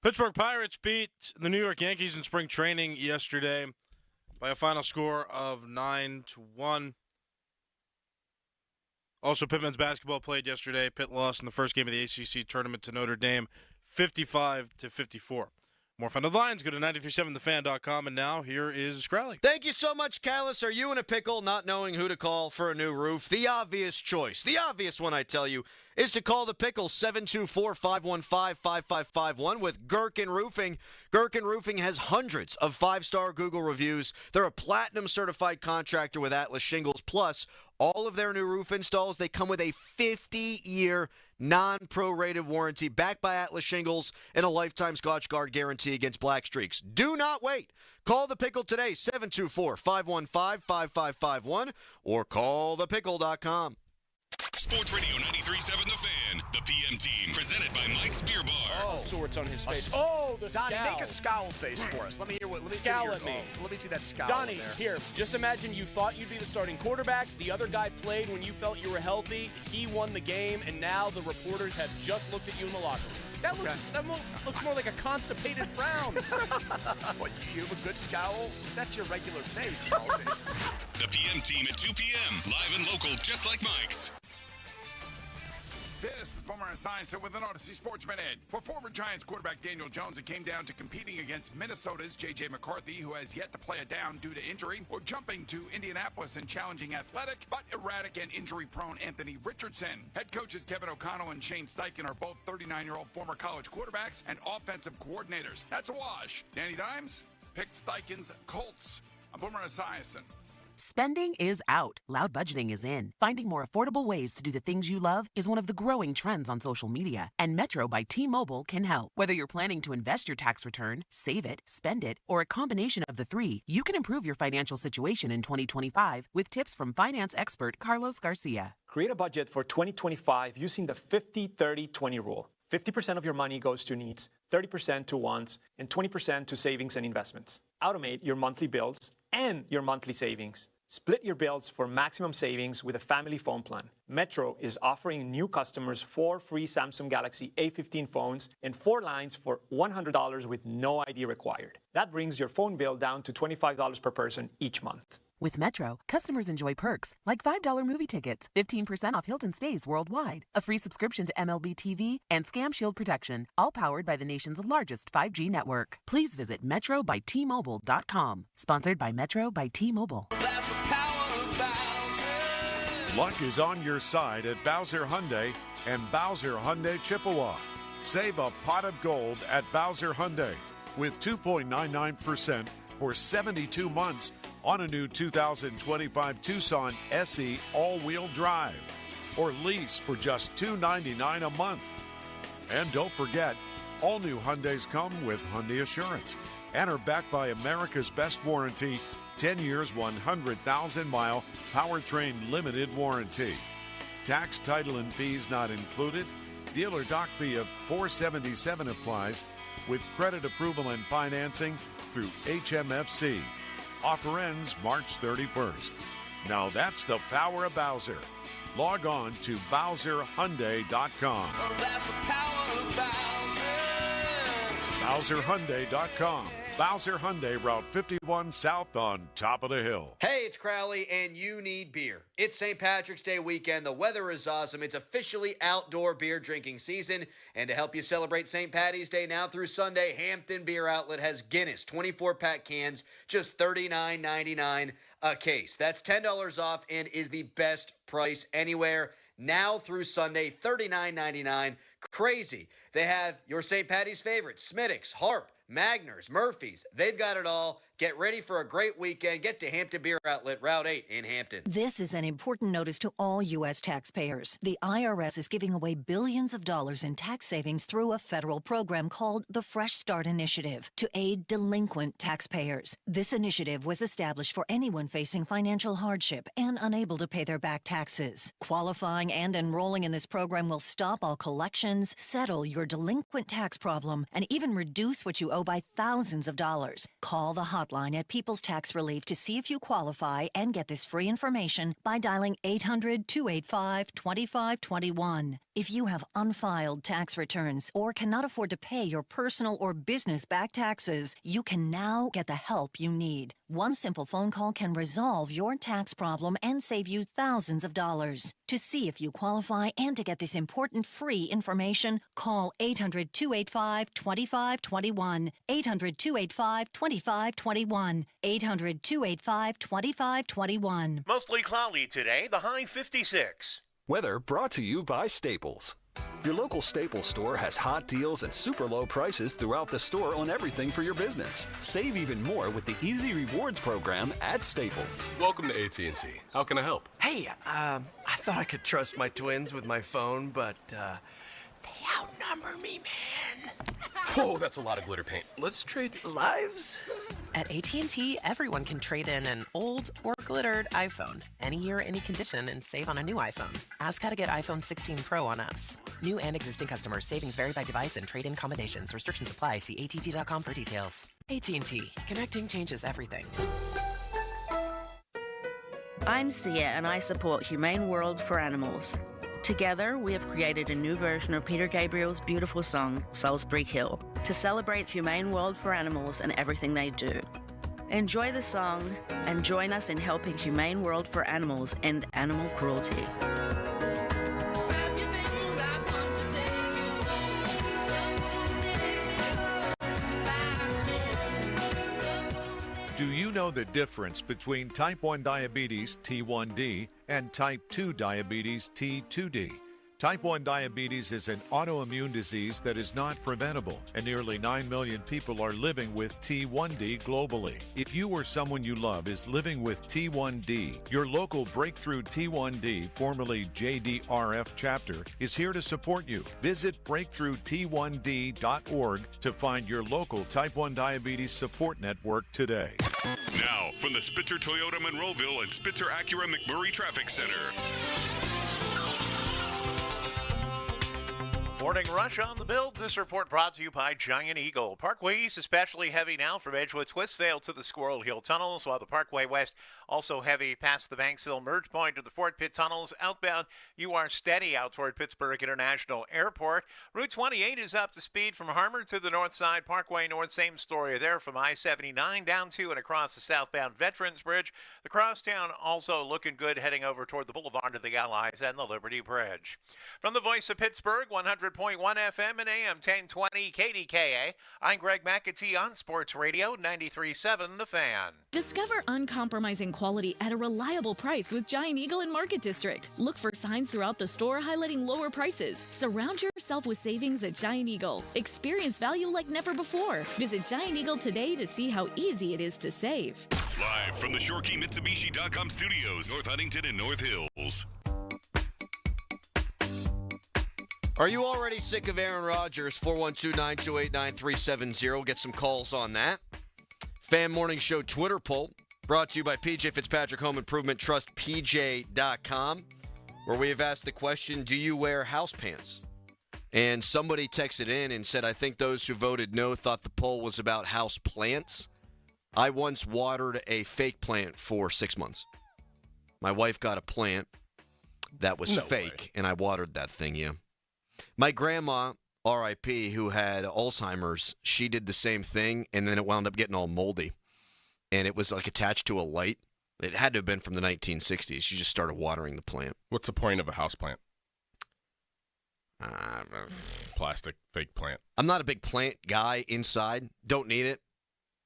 Pittsburgh Pirates beat the New York Yankees in spring training yesterday. by a final score of 9-1. Also, Pitt men's basketball played yesterday. Pitt lost in the first game of the ACC tournament to Notre Dame, 55-54. More fun headlines. Go to 937thefan.com, and now here is Scrally. Thank you so much, Callis. Are you in a pickle not knowing who to call for a new roof? The obvious choice, the obvious one, I tell you, is to call the Pickle 724-515-5551 with Gherkin Roofing. Gherkin Roofing has hundreds of 5-star Google reviews. They're a platinum-certified contractor with Atlas Shingles. Plus, all of their new roof installs, they come with a 50-year non-prorated warranty backed by Atlas Shingles and a lifetime Scotch Guard guarantee against black streaks. Do not wait. Call the Pickle today, 724-515-5551, or callthepickle.com. Sports Radio 93.7 The Fan, the PM team, presented by Mike's Beer Bar. Oh, sorts on his face. Donnie, scowl. make a scowl face for us. Let me hear what. Let me Scowl see at me. Let me see that scowl. Donnie, in there. here, just imagine you thought you'd be the starting quarterback. The other guy played when you felt you were healthy. He won the game, and now the reporters have just looked at you in the locker room. That looks more like a constipated frown. What, you have a good scowl? That's your regular face, Mosy. The PM team at 2 p.m., live and local, just like Mike's. This is Boomer Esiason with an Odyssey Sports Minute. For former Giants quarterback Daniel Jones, it came down to competing against Minnesota's J.J. McCarthy, who has yet to play it down due to injury, or jumping to Indianapolis and challenging athletic but erratic and injury-prone Anthony Richardson. Head coaches Kevin O'Connell and Shane Steichen are both 39-year-old former college quarterbacks and offensive coordinators. That's a wash. Danny Dimes picked Steichen's Colts. I'm Boomer Esiason. Spending is out. Loud budgeting is in. Finding more affordable ways to do the things you love is one of the growing trends on social media, and Metro by T-Mobile can help. Whether you're planning to invest your tax return, save it, spend it, or a combination of the three, you can improve your financial situation in 2025 with tips from finance expert Carlos Garcia. Create a budget for 2025 using the 50-30-20 rule. 50% of your money goes to needs, 30% to wants, and 20% to savings and investments. Automate your monthly bills and your monthly savings. Split your bills for maximum savings with a family phone plan. Metro is offering new customers 4 free Samsung Galaxy A15 phones and 4 lines for $100 with no ID required. That brings your phone bill down to $25 per person each month. With Metro, customers enjoy perks like $5 movie tickets, 15% off Hilton stays worldwide, a free subscription to MLB TV, and Scam Shield protection, all powered by the nation's largest 5G network. Please visit metrobytmobile.com. Sponsored by Metro by T-Mobile. Luck is on your side at Bowser Hyundai and Bowser Hyundai Chippewa. Save a pot of gold at Bowser Hyundai with 2.99% for 72 months on a new 2025 Tucson SE all-wheel drive, or lease for just $299 a month. And don't forget, all new Hyundais come with Hyundai Assurance and are backed by America's best warranty, 10 years, 100,000-mile powertrain limited warranty. Tax, title, and fees not included. Dealer doc fee of $477 applies with credit approval and financing through HMFC. Offer ends March 31st. Now that's the power of Bowser. Log on to BowserHyundai.com. Oh, that's the power of Bowser. BowserHyundai.com. Bowser Hyundai, Route 51 South on top of the hill. Hey, it's Crowley, and you need beer. It's St. Patrick's Day weekend. The weather is awesome. It's officially outdoor beer drinking season. And to help you celebrate St. Patty's Day now through Sunday, Hampton Beer Outlet has Guinness 24-pack cans, just $39.99 a case. That's $10 off and is the best price anywhere. Now through Sunday, $39.99. Crazy. They have your St. Patty's favorites, Smittix, Harp, Magners, Murphy's. They've got it all. Get ready for a great weekend. Get to Hampton Beer Outlet, Route 8 in Hampton. This is an important notice to all U.S. taxpayers. The IRS is giving away billions of dollars in tax savings through a federal program called the Fresh Start Initiative to aid delinquent taxpayers. This initiative was established for anyone facing financial hardship and unable to pay their back taxes. Qualifying and enrolling in this program will stop all collections, settle your delinquent tax problem, and even reduce what you owe by thousands of dollars. Call the hotline at People's Tax Relief to see if you qualify and get this free information by dialing 800-285-2521. If you have unfiled tax returns or cannot afford to pay your personal or business back taxes, you can now get the help you need. One simple phone call can resolve your tax problem and save you thousands of dollars. To see if you qualify and to get this important free information, call 800-285-2521. 800-285-2521. 800-285-2521. Mostly cloudy today, the high 56. Weather brought to you by Staples. Your local Staples store has hot deals and super low prices throughout the store on everything for your business. Save even more with the Easy Rewards program at Staples. Welcome to AT&T. How can I help? Hey, I thought I could trust my twins with my phone, but they outnumber me, man. Whoa, that's a lot of glitter paint. Let's trade lives. At AT&T, everyone can trade in an old or glittered iPhone any year, any condition, and save on a new iPhone. Ask how to get iPhone 16 Pro on us. New and existing customers. Savings vary by device and trade-in combinations. Restrictions apply. See att.com for details. AT&T. Connecting changes everything. I'm Sia, and I support Humane World for Animals. Together, we have created a new version of Peter Gabriel's beautiful song, Salisbury Hill, to celebrate Humane World for Animals and everything they do. Enjoy the song and join us in helping Humane World for Animals end animal cruelty. Do you know the difference between type 1 diabetes, T1D, and type 2 diabetes, T2D? Type 1 diabetes is an autoimmune disease that is not preventable, and nearly 9 million people are living with T1D globally. If you or someone you love is living with T1D, your local Breakthrough T1D, formerly JDRF chapter, is here to support you. Visit breakthrough-t1d.org to find your local type 1 diabetes support network today. Now, from the Spitzer Toyota Monroeville and Spitzer Acura McMurray Traffic Center. Morning rush on the build. This report brought to you by Giant Eagle. Parkway East especially heavy now from Edgewood Twistvale to the Squirrel Hill Tunnels, while the Parkway West also heavy past the Banksville merge point to the Fort Pitt Tunnels. Outbound, you are steady out toward Pittsburgh International Airport. Route 28 is up to speed from Harmer to the north side. Parkway North, same story there from I-79 down to and across the southbound Veterans Bridge. The Crosstown also looking good heading over toward the Boulevard of the Allies and the Liberty Bridge. From the voice of Pittsburgh, 100.1 FM and AM 1020 KDKA. I'm Greg McAtee on Sports Radio 93.7 The Fan. Discover uncompromising quality at a reliable price with Giant Eagle in Market District. Look for signs throughout the store highlighting lower prices. Surround yourself with savings at Giant Eagle. Experience value like never before. Visit Giant Eagle today to see how easy it is to save. Live from the ShoreKeyMitsubishi.com studios, North Huntington and North Hills. Are you already sick of Aaron Rodgers? 412-928-9370. Get some calls on that. Fan Morning Show Twitter poll brought to you by PJ Fitzpatrick Home Improvement Trust, PJ.com, where we have asked the question, do you wear house pants? And somebody texted in and said, I think those who voted no thought the poll was about house plants. I once watered a fake plant for 6 months. My wife got a plant that was fake, and I watered that thing, yeah. My grandma, R.I.P., who had Alzheimer's, she did the same thing, and then it wound up getting all moldy. And it was like attached to a light. It had to have been from the 1960s. She just started watering the plant. What's the point of a house plant? Plastic fake plant. I'm not a big plant guy inside. Don't need it.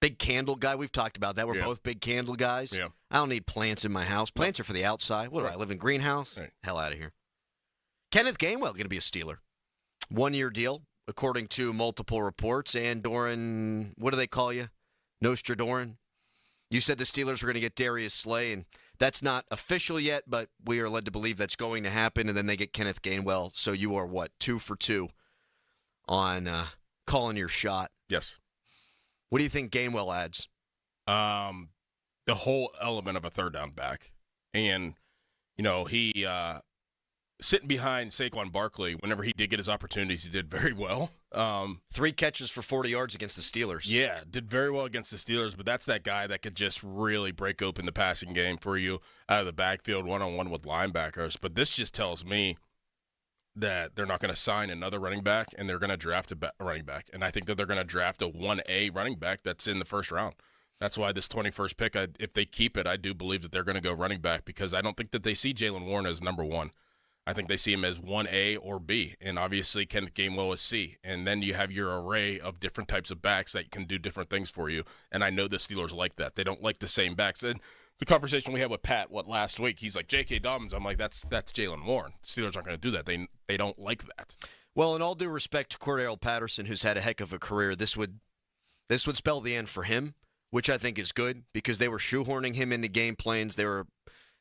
Big candle guy. We've talked about that. We're both big candle guys. Yeah. I don't need plants in my house. Plants are for the outside. What do I live in? Greenhouse? Right. Hell out of here. Kenneth Gainwell going to be a Steeler. 1-year deal, according to multiple reports. And Doran, what do they call you? Nostradoran? You said the Steelers were going to get Darius Slay, and that's not official yet, but we are led to believe that's going to happen, and then they get Kenneth Gainwell. So you are, 2 for 2 on calling your shot? Yes. What do you think Gainwell adds? The whole element of a third down back. And, he sitting behind Saquon Barkley, whenever he did get his opportunities, he did very well. 3 catches for 40 yards against the Steelers. Yeah, did very well against the Steelers, but that's that guy that could just really break open the passing game for you out of the backfield one-on-one with linebackers. But this just tells me that they're not going to sign another running back, and they're going to draft a running back. And I think that they're going to draft a 1A running back that's in the first round. That's why this 21st pick, if they keep it, I do believe that they're going to go running back, because I don't think that they see Jaylen Warren as number one. I think they see him as 1A or B, and obviously Kenneth Gainwell is C. And then you have your array of different types of backs that can do different things for you, and I know the Steelers like that. They don't like the same backs. And the conversation we had with Pat, last week, he's like, J.K. Dobbins. I'm like, that's Jaylen Warren. Steelers aren't going to do that. They don't like that. Well, in all due respect to Cordell Patterson, who's had a heck of a career, this would spell the end for him, which I think is good, because they were shoehorning him into game plans. They were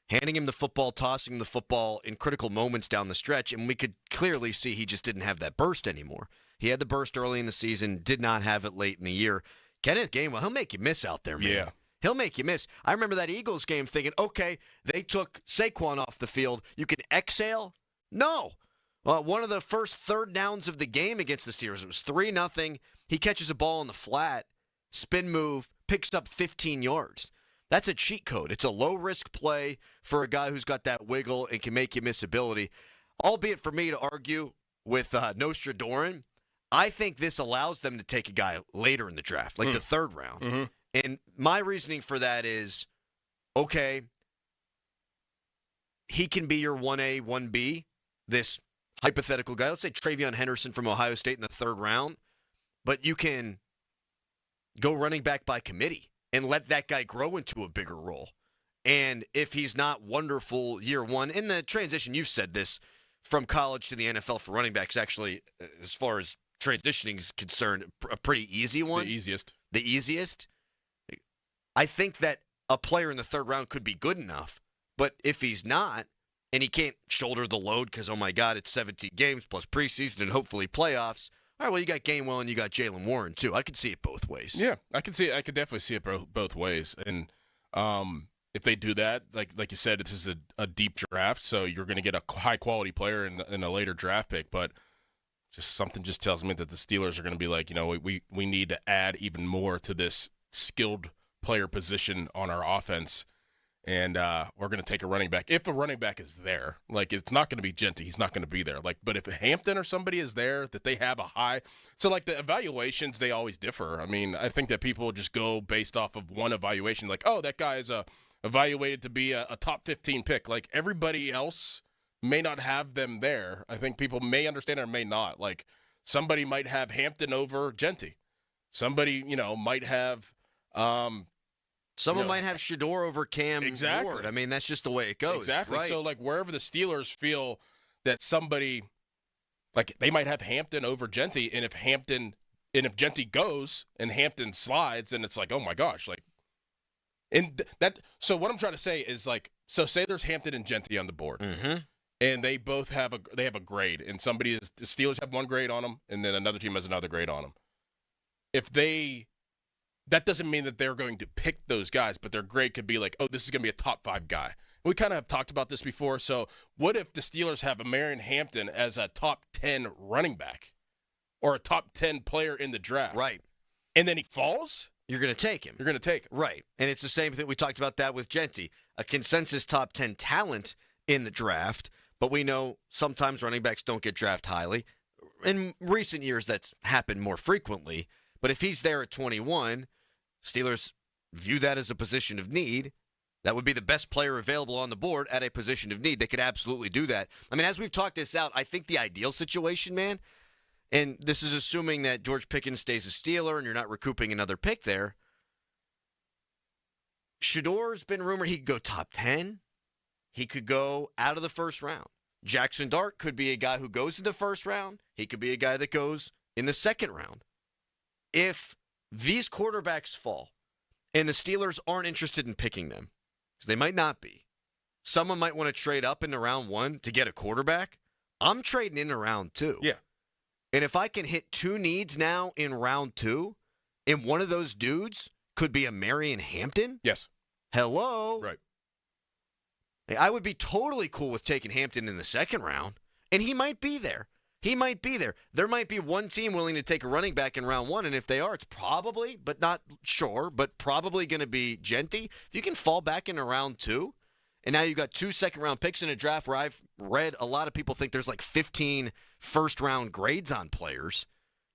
handing him the football, tossing him the football in critical moments down the stretch, and we could clearly see he just didn't have that burst anymore. He had the burst early in the season, did not have it late in the year. Kenneth Gainwell, he'll make you miss out there, man. Yeah. He'll make you miss. I remember that Eagles game thinking, okay, they took Saquon off the field. You can exhale? No. One of the first third downs of the game against the Steelers, it was 3-0. He catches a ball in the flat, spin move, picks up 15 yards. That's a cheat code. It's a low-risk play for a guy who's got that wiggle and can make you miss ability. Albeit for me to argue with Nostradoran, I think this allows them to take a guy later in the draft, like the third round. Mm-hmm. And my reasoning for that is, okay, he can be your 1A, 1B, this hypothetical guy. Let's say Travion Henderson from Ohio State in the third round, but you can go running back by committee and let that guy grow into a bigger role. And if he's not wonderful year one, in the transition, you've said this, from college to the NFL for running backs, actually, as far as transitioning is concerned, a pretty easy one. The easiest. The easiest. I think that a player in the third round could be good enough, but if he's not, and he can't shoulder the load because, oh my God, it's 17 games plus preseason and hopefully playoffs, all right, well, you got Gainwell and you got Jaylen Warren, too. I could see it both ways. Yeah, I could definitely see it both ways. And if they do that, like you said, this is a deep draft, so you're going to get a high-quality player in a later draft pick. But something just tells me that the Steelers are going to be like, we need to add even more to this skilled player position on our offense. And we're going to take a running back. If a running back is there, like, it's not going to be Genty. He's not going to be there. Like, but if Hampton or somebody is there, that they have a high. So, like, the evaluations, they always differ. I mean, I think that people just go based off of one evaluation. Like, oh, that guy is evaluated to be a top 15 pick. Like, everybody else may not have them there. I think people may understand it or may not. Like, somebody might have Hampton over Genty. Somebody, might have Someone might have Shador over Cam Ward. I mean, that's just the way it goes. Exactly. Right? So, like, wherever the Steelers feel that somebody, like, they might have Hampton over Genty, and if Genty goes and Hampton slides, and it's like, oh my gosh, like, and that. So what I'm trying to say is, like, so say there's Hampton and Genty on the board, and they both have a grade, and the Steelers have one grade on them, and then another team has another grade on them. That doesn't mean that they're going to pick those guys, but their grade could be like, oh, this is going to be a top 5 guy. We kind of have talked about this before. So what if the Steelers have Marion Hampton as a top 10 running back or a top 10 player in the draft? Right. And then he falls? You're going to take him. You're going to take him. Right. And it's the same thing. We talked about that with Genty. A consensus top 10 talent in the draft, but we know sometimes running backs don't get drafted highly. In recent years, that's happened more frequently. But if he's there at 21, Steelers view that as a position of need. That would be the best player available on the board at a position of need. They could absolutely do that. I mean, as we've talked this out, I think the ideal situation, man, and this is assuming that George Pickens stays a Steeler and you're not recouping another pick there. Shador's been rumored he could go top 10. He could go out of the first round. Jackson Dart could be a guy who goes in the first round. He could be a guy that goes in the second round. If these quarterbacks fall and the Steelers aren't interested in picking them, because they might not be, someone might want to trade up into round 1 to get a quarterback. I'm trading into round 2. Yeah. And if I can hit 2 needs now in round 2, and one of those dudes could be a Marion Hampton? Yes. Hello? Right. I would be totally cool with taking Hampton in the second round, and he might be there. He might be there. There might be one team willing to take a running back in round 1, and if they are, it's probably, but not sure, but probably going to be Genty. If you can fall back into round 2 and now you've got 2 second-round picks in a draft where I've read a lot of people think there's like 15 first-round grades on players.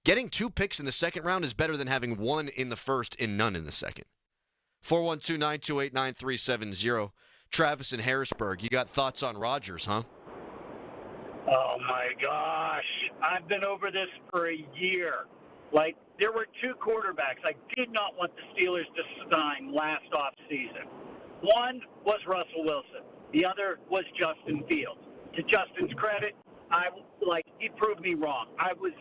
Getting 2 picks in the second round is better than having 1 in the first and none in the second. 412-928-9370. Travis in Harrisburg, you got thoughts on Rodgers, huh? Oh, my gosh. I've been over this for a year. Like, there were 2 quarterbacks I did not want the Steelers to sign last offseason. One was Russell Wilson. The other was Justin Fields. To Justin's credit, he proved me wrong. I was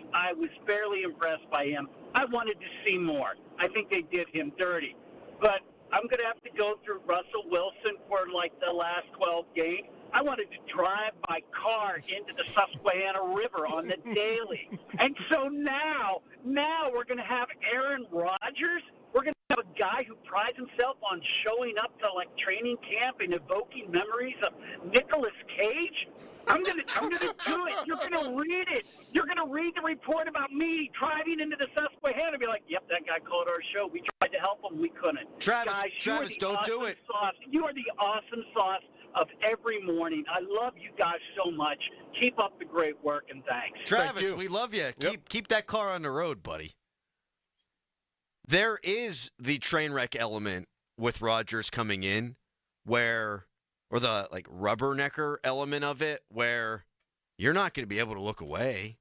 fairly impressed by him. I wanted to see more. I think they did him dirty. But I'm going to have to go through Russell Wilson for, the last 12 games. I wanted to drive my car into the Susquehanna River on the daily. And so now we're going to have Aaron Rodgers. We're going to have a guy who prides himself on showing up to, training camp and evoking memories of Nicolas Cage. I'm gonna do it. You're gonna read it. You're gonna read the report about me driving into the Susquehanna and be like, "Yep, that guy called our show. We tried to help him, we couldn't." Travis, Guys, don't do it. You are the awesome sauce of every morning. I love you guys so much. Keep up the great work and thanks. Travis, we love you. Yep. Keep that car on the road, buddy. There is the train wreck element with Rodgers coming in or the rubbernecker element of it where you're not going to be able to look away.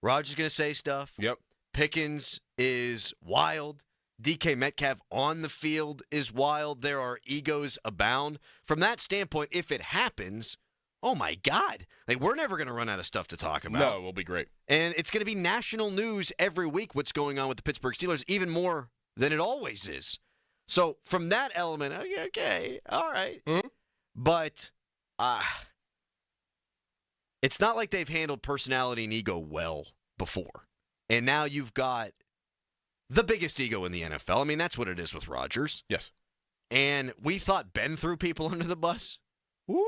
Rodgers is going to say stuff. Yep. Pickens is wild. DK Metcalf on the field is wild. There are egos abound. From that standpoint, if it happens, oh my God. We're never going to run out of stuff to talk about. No, it will be great. And it's going to be national news every week what's going on with the Pittsburgh Steelers, even more than it always is. So from that element, okay, all right. Mm-hmm. But it's not like they've handled personality and ego well before. And now you've got the biggest ego in the NFL. I mean, that's what it is with Rodgers. Yes. And we thought Ben threw people under the bus. Woo,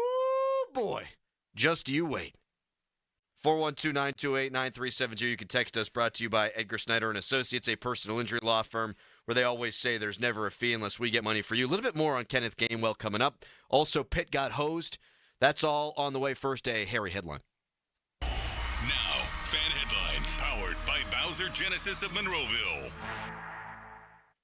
boy. Just you wait. 412-928-9370. You can text us. Brought to you by Edgar Snyder & Associates, a personal injury law firm where they always say there's never a fee unless we get money for you. A little bit more on Kenneth Gainwell coming up. Also, Pitt got hosed. That's all on the way. First, a Harry headline. Now, fan headlines powered by Bowser Genesis of Monroeville.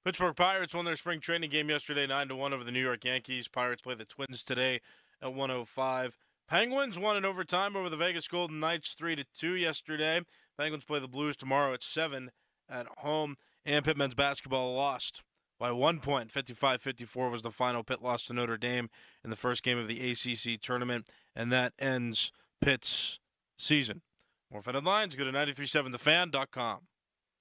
Pittsburgh Pirates won their spring training game yesterday 9-1 over the New York Yankees. Pirates play the Twins today at 1:05. Penguins won in overtime over the Vegas Golden Knights 3-2 yesterday. Penguins play the Blues tomorrow at 7 at home. And Pitt men's basketball lost by 1 point. 55-54 was the final. Pitt lost to Notre Dame in the first game of the ACC tournament, and that ends Pitt's season. More fan headlines, go to 937thefan.com.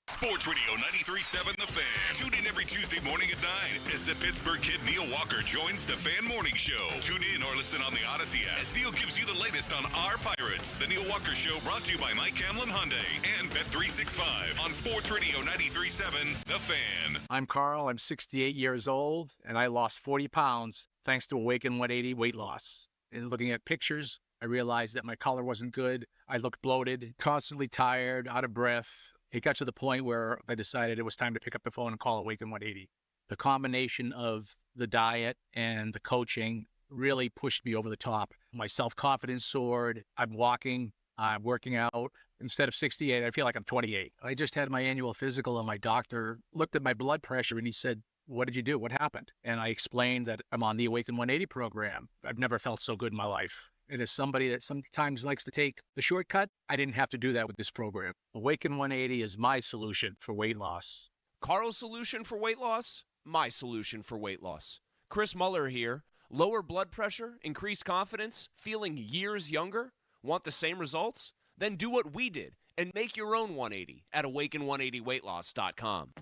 Sports Radio 93.7 The Fan. Tune in every Tuesday morning at 9 as the Pittsburgh kid Neil Walker joins the Fan Morning Show. Tune in or listen on the Odyssey app as Neil gives you the latest on our Pirates. The Neil Walker Show brought to you by Mike Camlin Hyundai and Bet365 on Sports Radio 93.7 The Fan. I'm Carl. I'm 68 years old, and I lost 40 pounds thanks to Awaken 180 weight loss. In looking at pictures, I realized that my color wasn't good. I looked bloated, constantly tired, out of breath. It got to the point where I decided it was time to pick up the phone and call Awaken 180. The combination of the diet and the coaching really pushed me over the top. My self-confidence soared. I'm walking. I'm working out. Instead of 68, I feel like I'm 28. I just had my annual physical, and my doctor looked at my blood pressure, and he said, "What did you do? What happened?" And I explained that I'm on the Awaken 180 program. I've never felt so good in my life. And as somebody that sometimes likes to take the shortcut, I didn't have to do that with this program. Awaken 180 is my solution for weight loss. Carl's solution for weight loss? My solution for weight loss. Chris Muller here. Lower blood pressure, increased confidence, feeling years younger? Want the same results? Then do what we did and make your own 180 at awaken180weightloss.com.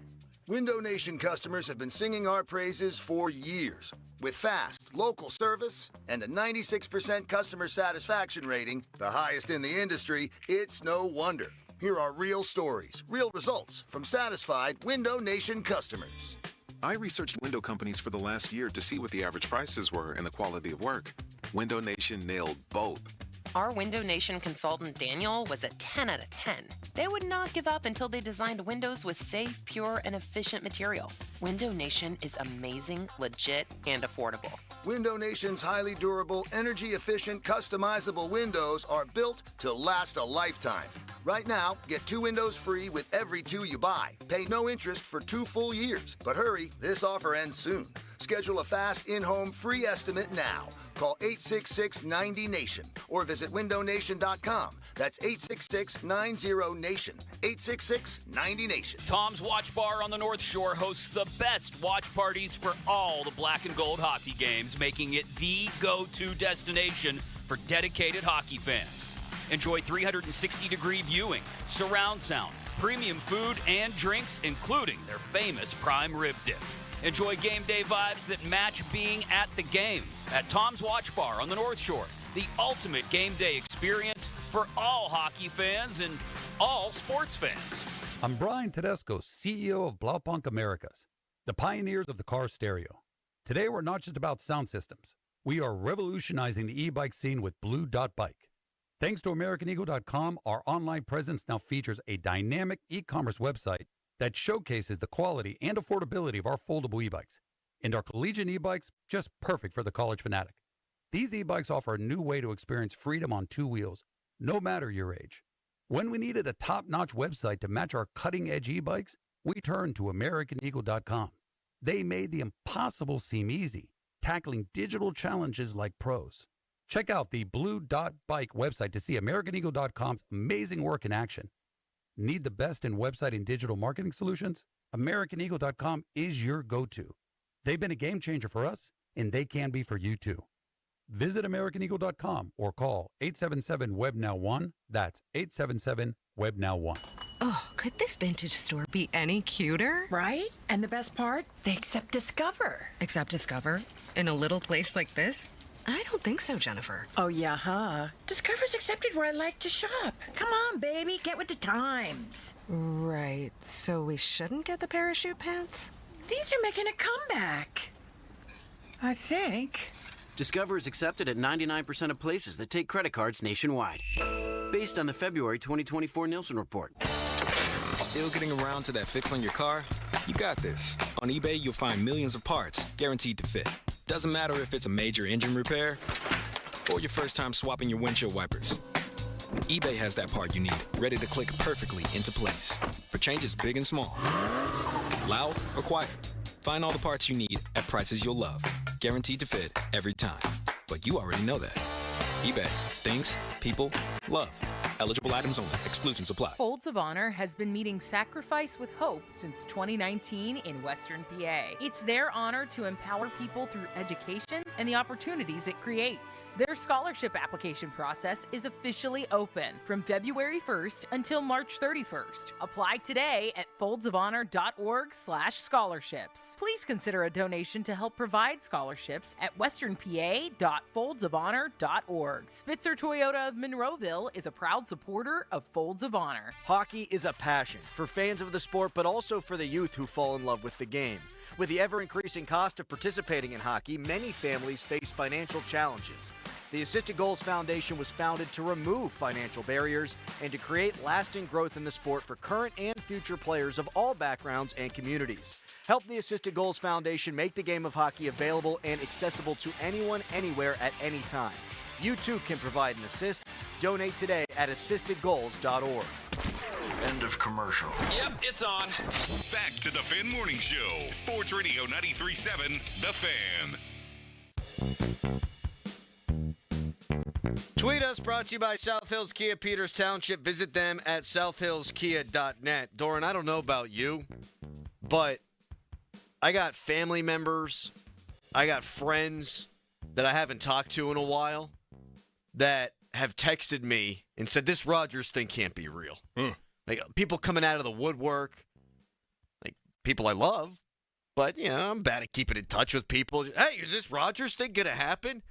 Window Nation customers have been singing our praises for years. With fast, local service and a 96% customer satisfaction rating, the highest in the industry, it's no wonder. Here are real stories, real results from satisfied Window Nation customers. I researched window companies for the last year to see what the average prices were and the quality of work. Window Nation nailed both. Our Window Nation consultant, Daniel, was a 10 out of 10. They would not give up until they designed windows with safe, pure, and efficient material. Window Nation is amazing, legit, and affordable. Window Nation's highly durable, energy-efficient, customizable windows are built to last a lifetime. Right now, get 2 windows free with every 2 you buy. Pay no interest for 2 full years. But hurry, this offer ends soon. Schedule a fast in-home free estimate now. Call 866-90-NATION or visit windownation.com. That's 866-90-NATION. 866-90-NATION. Tom's Watch Bar on the North Shore hosts the best watch parties for all the black and gold hockey games, making it the go-to destination for dedicated hockey fans. Enjoy 360-degree viewing, surround sound, premium food and drinks, including their famous prime rib dip. Enjoy game day vibes that match being at the game at Tom's Watch Bar on the North Shore, the ultimate game day experience for all hockey fans and all sports fans. I'm Brian Tedesco, CEO of Blaupunk Americas, the pioneers of the car stereo. Today, we're not just about sound systems. We are revolutionizing the e-bike scene with Blue Dot Bike. Thanks to AmericanEagle.com, our online presence now features a dynamic e-commerce website that showcases the quality and affordability of our foldable e-bikes. And our collegiate e-bikes, just perfect for the college fanatic. These e-bikes offer a new way to experience freedom on 2 wheels, no matter your age. When we needed a top-notch website to match our cutting-edge e-bikes, we turned to AmericanEagle.com. They made the impossible seem easy, tackling digital challenges like pros. Check out the Blue Dot Bike website to see AmericanEagle.com's amazing work in action. Need the best in website and digital marketing solutions? AmericanEagle.com is your go-to. They've been a game changer for us, and they can be for you too. Visit AmericanEagle.com or call 877-WEB-NOW-1. That's 877-WEB-NOW-1. Oh, could this vintage store be any cuter? Right? And the best part? They accept Discover. Accept Discover? In a little place like this? I don't think so, Jennifer. Oh, yeah, huh? Discover's accepted where I like to shop. Come on, baby, get with the times. Right, so we shouldn't get the parachute pants? These are making a comeback. I think. Discover is accepted at 99% of places that take credit cards nationwide. Based on the February 2024 Nielsen report. Still getting around to that fix on your car? You got this. On eBay, you'll find millions of parts guaranteed to fit. Doesn't matter if it's a major engine repair or your first time swapping your windshield wipers. eBay has that part you need, ready to click perfectly into place for changes big and small. Loud or quiet, find all the parts you need at prices you'll love. Guaranteed to fit every time. But you already know that. eBay. Things, people, love. Eligible items only. Exclusions apply. Folds of Honor has been meeting sacrifice with hope since 2019 in Western PA. It's their honor to empower people through education and the opportunities it creates. Their scholarship application process is officially open from February 1st until March 31st. Apply today at foldsoфhonor.org/scholarships. Please consider a donation to help provide scholarships at westernpa.foldsofhonor.org. Spitzer Toyota of Monroeville is a proud supporter of Folds of Honor. Hockey is a passion for fans of the sport, but also for the youth who fall in love with the game. With the ever-increasing cost of participating in hockey, many families face financial challenges. The Assisted Goals Foundation was founded to remove financial barriers and to create lasting growth in the sport for current and future players of all backgrounds and communities. Help the Assisted Goals Foundation make the game of hockey available and accessible to anyone, anywhere, at any time. You too can provide an assist. Donate today at assistedgoals.org. End of commercial. Yep, it's on. Back to the Fan Morning Show. Sports Radio 93.7, The Fan. Tweet us, brought to you by South Hills Kia Peters Township. Visit them at southhillskia.net. Doran, I don't know about you, but I got family members, I got friends that I haven't talked to in a while that have texted me and said, this Rodgers thing can't be real. Like, people coming out of the woodwork, like, people I love, but, you know, I'm bad at keeping in touch with people. Hey, is this Rodgers thing going to happen?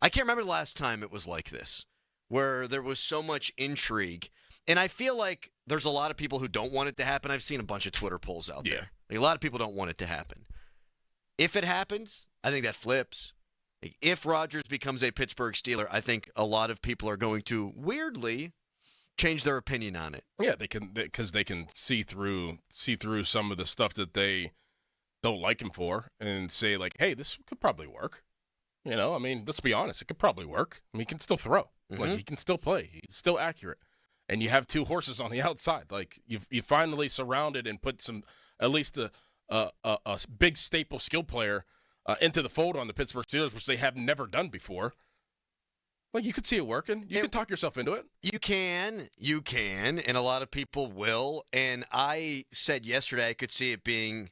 I can't remember the last time it was like this, where there was so much intrigue. And I feel like there's a lot of people who don't want it to happen. I've seen a bunch of Twitter polls out there. Like, a lot of people don't want it to happen. If it happens, I think that flips. If Rodgers becomes a Pittsburgh Steeler, I think a lot of people are going to weirdly change their opinion on it. Yeah, they can, because they can see through some of the stuff that they don't like him for, and say like, "Hey, this could probably work." You know, I mean, let's be honest. It could probably work. I mean, he can still throw. Like, he can still play. He's still accurate. And you have two horses on the outside. Like, you finally surrounded and put at least a big staple skill player into the fold on the Pittsburgh Steelers, which they have never done before. Like, you could see it working. You could talk yourself into it. You can, and a lot of people will. And I said yesterday I could see it being,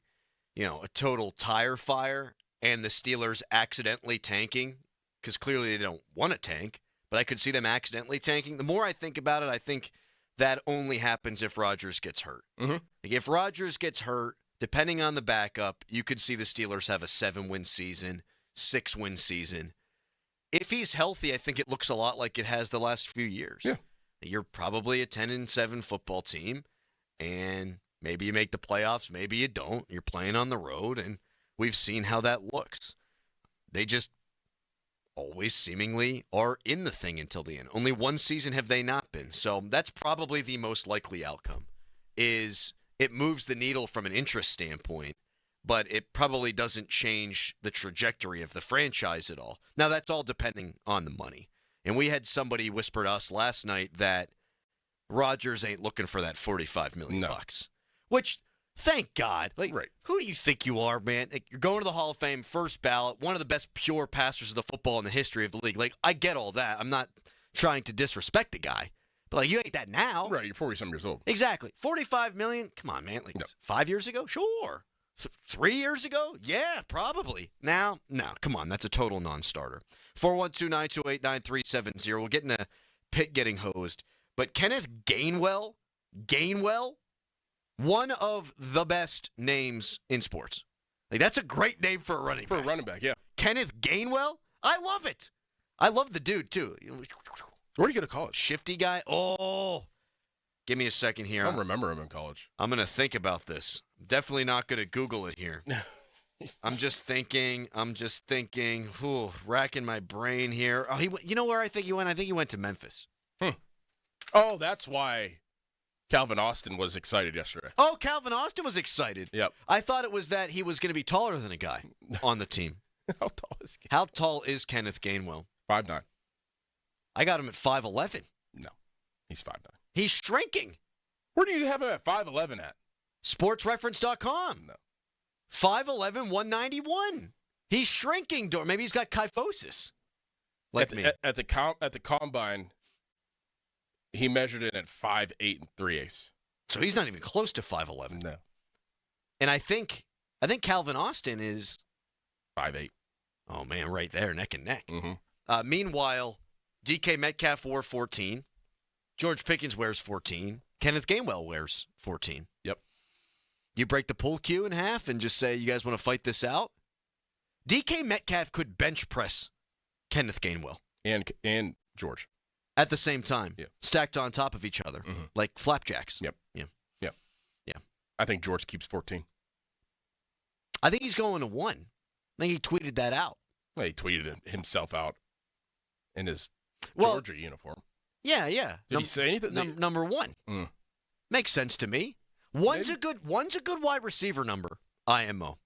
a total tire fire and the Steelers accidentally tanking, because clearly they don't want to tank, but I could see them accidentally tanking. The more I think about it, I think that only happens if Rodgers gets hurt. Mm-hmm. Like, if Rodgers gets hurt, depending on the backup, you could see the Steelers have a 7-win season, 6-win season. If he's healthy, I think it looks a lot like it has the last few years. Yeah. You're probably a 10-7 football team, and maybe you make the playoffs, maybe you don't. You're playing on the road, and we've seen how that looks. They just always seemingly are in the thing until the end. Only one season have they not been. So that's probably the most likely outcome, is it moves the needle from an interest standpoint, but it probably doesn't change the trajectory of the franchise at all. Now, that's all depending on the money. And we had somebody whisper to us last night that Rodgers ain't looking for that $45 million bucks, which, thank God. Like, who do you think you are, man? Like, you're going to the Hall of Fame, first ballot, one of the best pure passers of the football in the history of the league. Like, I get all that. I'm not trying to disrespect the guy. But, like, you ain't that now. Right, you're 40-some years old. Exactly. $45 million? Come on, man. Like, 5 years ago? Sure. 3 years ago? Yeah, probably. Now, no, come on. That's a total non-starter. 412-928-9370. We'll get into Pitt getting hosed. But Kenneth Gainwell, one of the best names in sports. Like, that's a great name for a running back. For a running back, yeah. Kenneth Gainwell? I love it. I love the dude, too. Where do you go to college? Shifty guy. Oh, give me a second here. I don't remember him in college. I'm going to think about this. Definitely not going to Google it here. I'm just thinking. Ooh, racking my brain here. Oh, you know where I think he went? I think he went to Memphis. Oh, that's why Calvin Austin was excited yesterday. Oh, Calvin Austin was excited. Yep. I thought it was that he was going to be taller than a guy on the team. How tall is Kenneth Gainwell? 5'9". I got him at 5'11". No, he's 5'9". He's shrinking. Where do you have him at 5'11" at? Sportsreference.com. No. 5'11", 191. He's shrinking. Maybe he's got kyphosis. Like me. At the combine, he measured it at 5'8" 3/8". So he's not even close to 5'11". No. And I think Calvin Austin is 5'8". Oh man, right there, neck and neck. Mm-hmm. Meanwhile, DK Metcalf wore 14. George Pickens wears 14. Kenneth Gainwell wears 14. Yep. You break the pool cue in half and just say, you guys want to fight this out? DK Metcalf could bench press Kenneth Gainwell. And George. At the same time. Yeah. Stacked on top of each other. Mm-hmm. Like flapjacks. Yep. Yeah. Yeah. I think George keeps 14. I think he's going to 1. I think he tweeted that out. Well, he tweeted himself out in his Georgia uniform. Yeah. Did he say anything? Number 1. Makes sense to me. One's a good wide receiver number. IMO.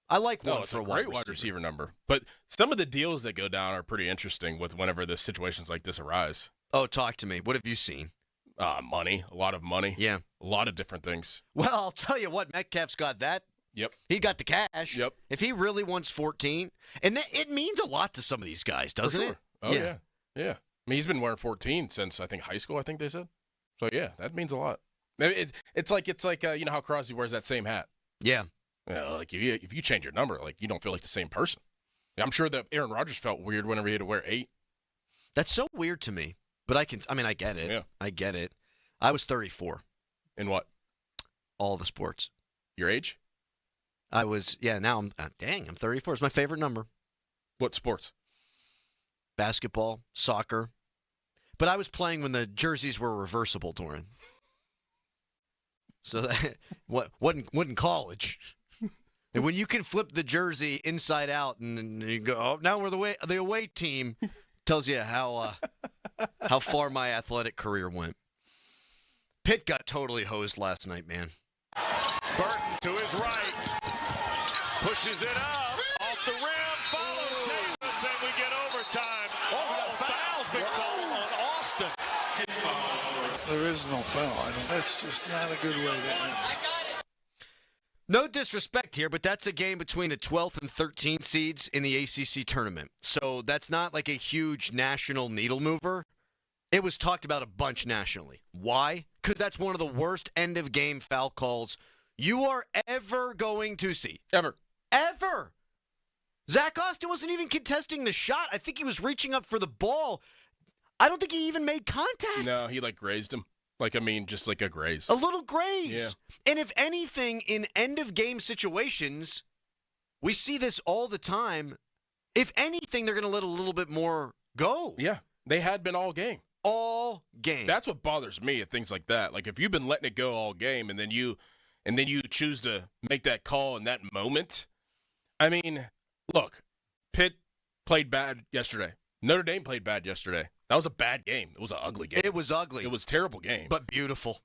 I like one it's for a a great wide receiver number. But some of the deals that go down are pretty interesting with whenever the situations like this arise. Oh, talk to me. What have you seen? Money. A lot of money. Yeah. A lot of different things. Well, I'll tell you what. Metcalf's got that. Yep. He got the cash. Yep. If he really wants 14, and it means a lot to some of these guys, doesn't it? Oh, yeah. I mean, he's been wearing 14 since, I think, high school, I think they said. So, yeah, that means a lot. It's like you know how Crosby wears that same hat. Yeah. Like if you change your number, like you don't feel like the same person. I'm sure that Aaron Rodgers felt weird whenever he had to wear 8. That's so weird to me. But I get it. Yeah. I get it. I was 34. In what? All the sports. Your age? I was, now I'm 34. It's my favorite number. What sports? Basketball, soccer. But I was playing when the jerseys were reversible, Doran. So that wasn't college. And when you can flip the jersey inside out and you go, oh, now we're the away team, tells you how far my athletic career went. Pitt got totally hosed last night, man. Burton to his right. Pushes it up. Off the rim. Follows Davis. And we is no foul. That's just not a good way to end. No disrespect here, but that's a game between the 12th and 13th seeds in the ACC tournament. So that's not like a huge national needle mover. It was talked about a bunch nationally. Why? Because that's one of the worst end-of-game foul calls you are ever going to see. Ever. Ever. Zach Austin wasn't even contesting the shot. I think he was reaching up for the ball. I don't think he even made contact. No, he grazed him. Just like a graze. A little graze. Yeah. And if anything, in end-of-game situations, we see this all the time. If anything, they're going to let a little bit more go. Yeah, they had been all game. All game. That's what bothers me at things like that. Like if you've been letting it go all game and then you choose to make that call in that moment. I mean, look, Pitt played bad yesterday. Notre Dame played bad yesterday. That was a bad game. It was an ugly game. It was ugly. It was a terrible game. But beautiful.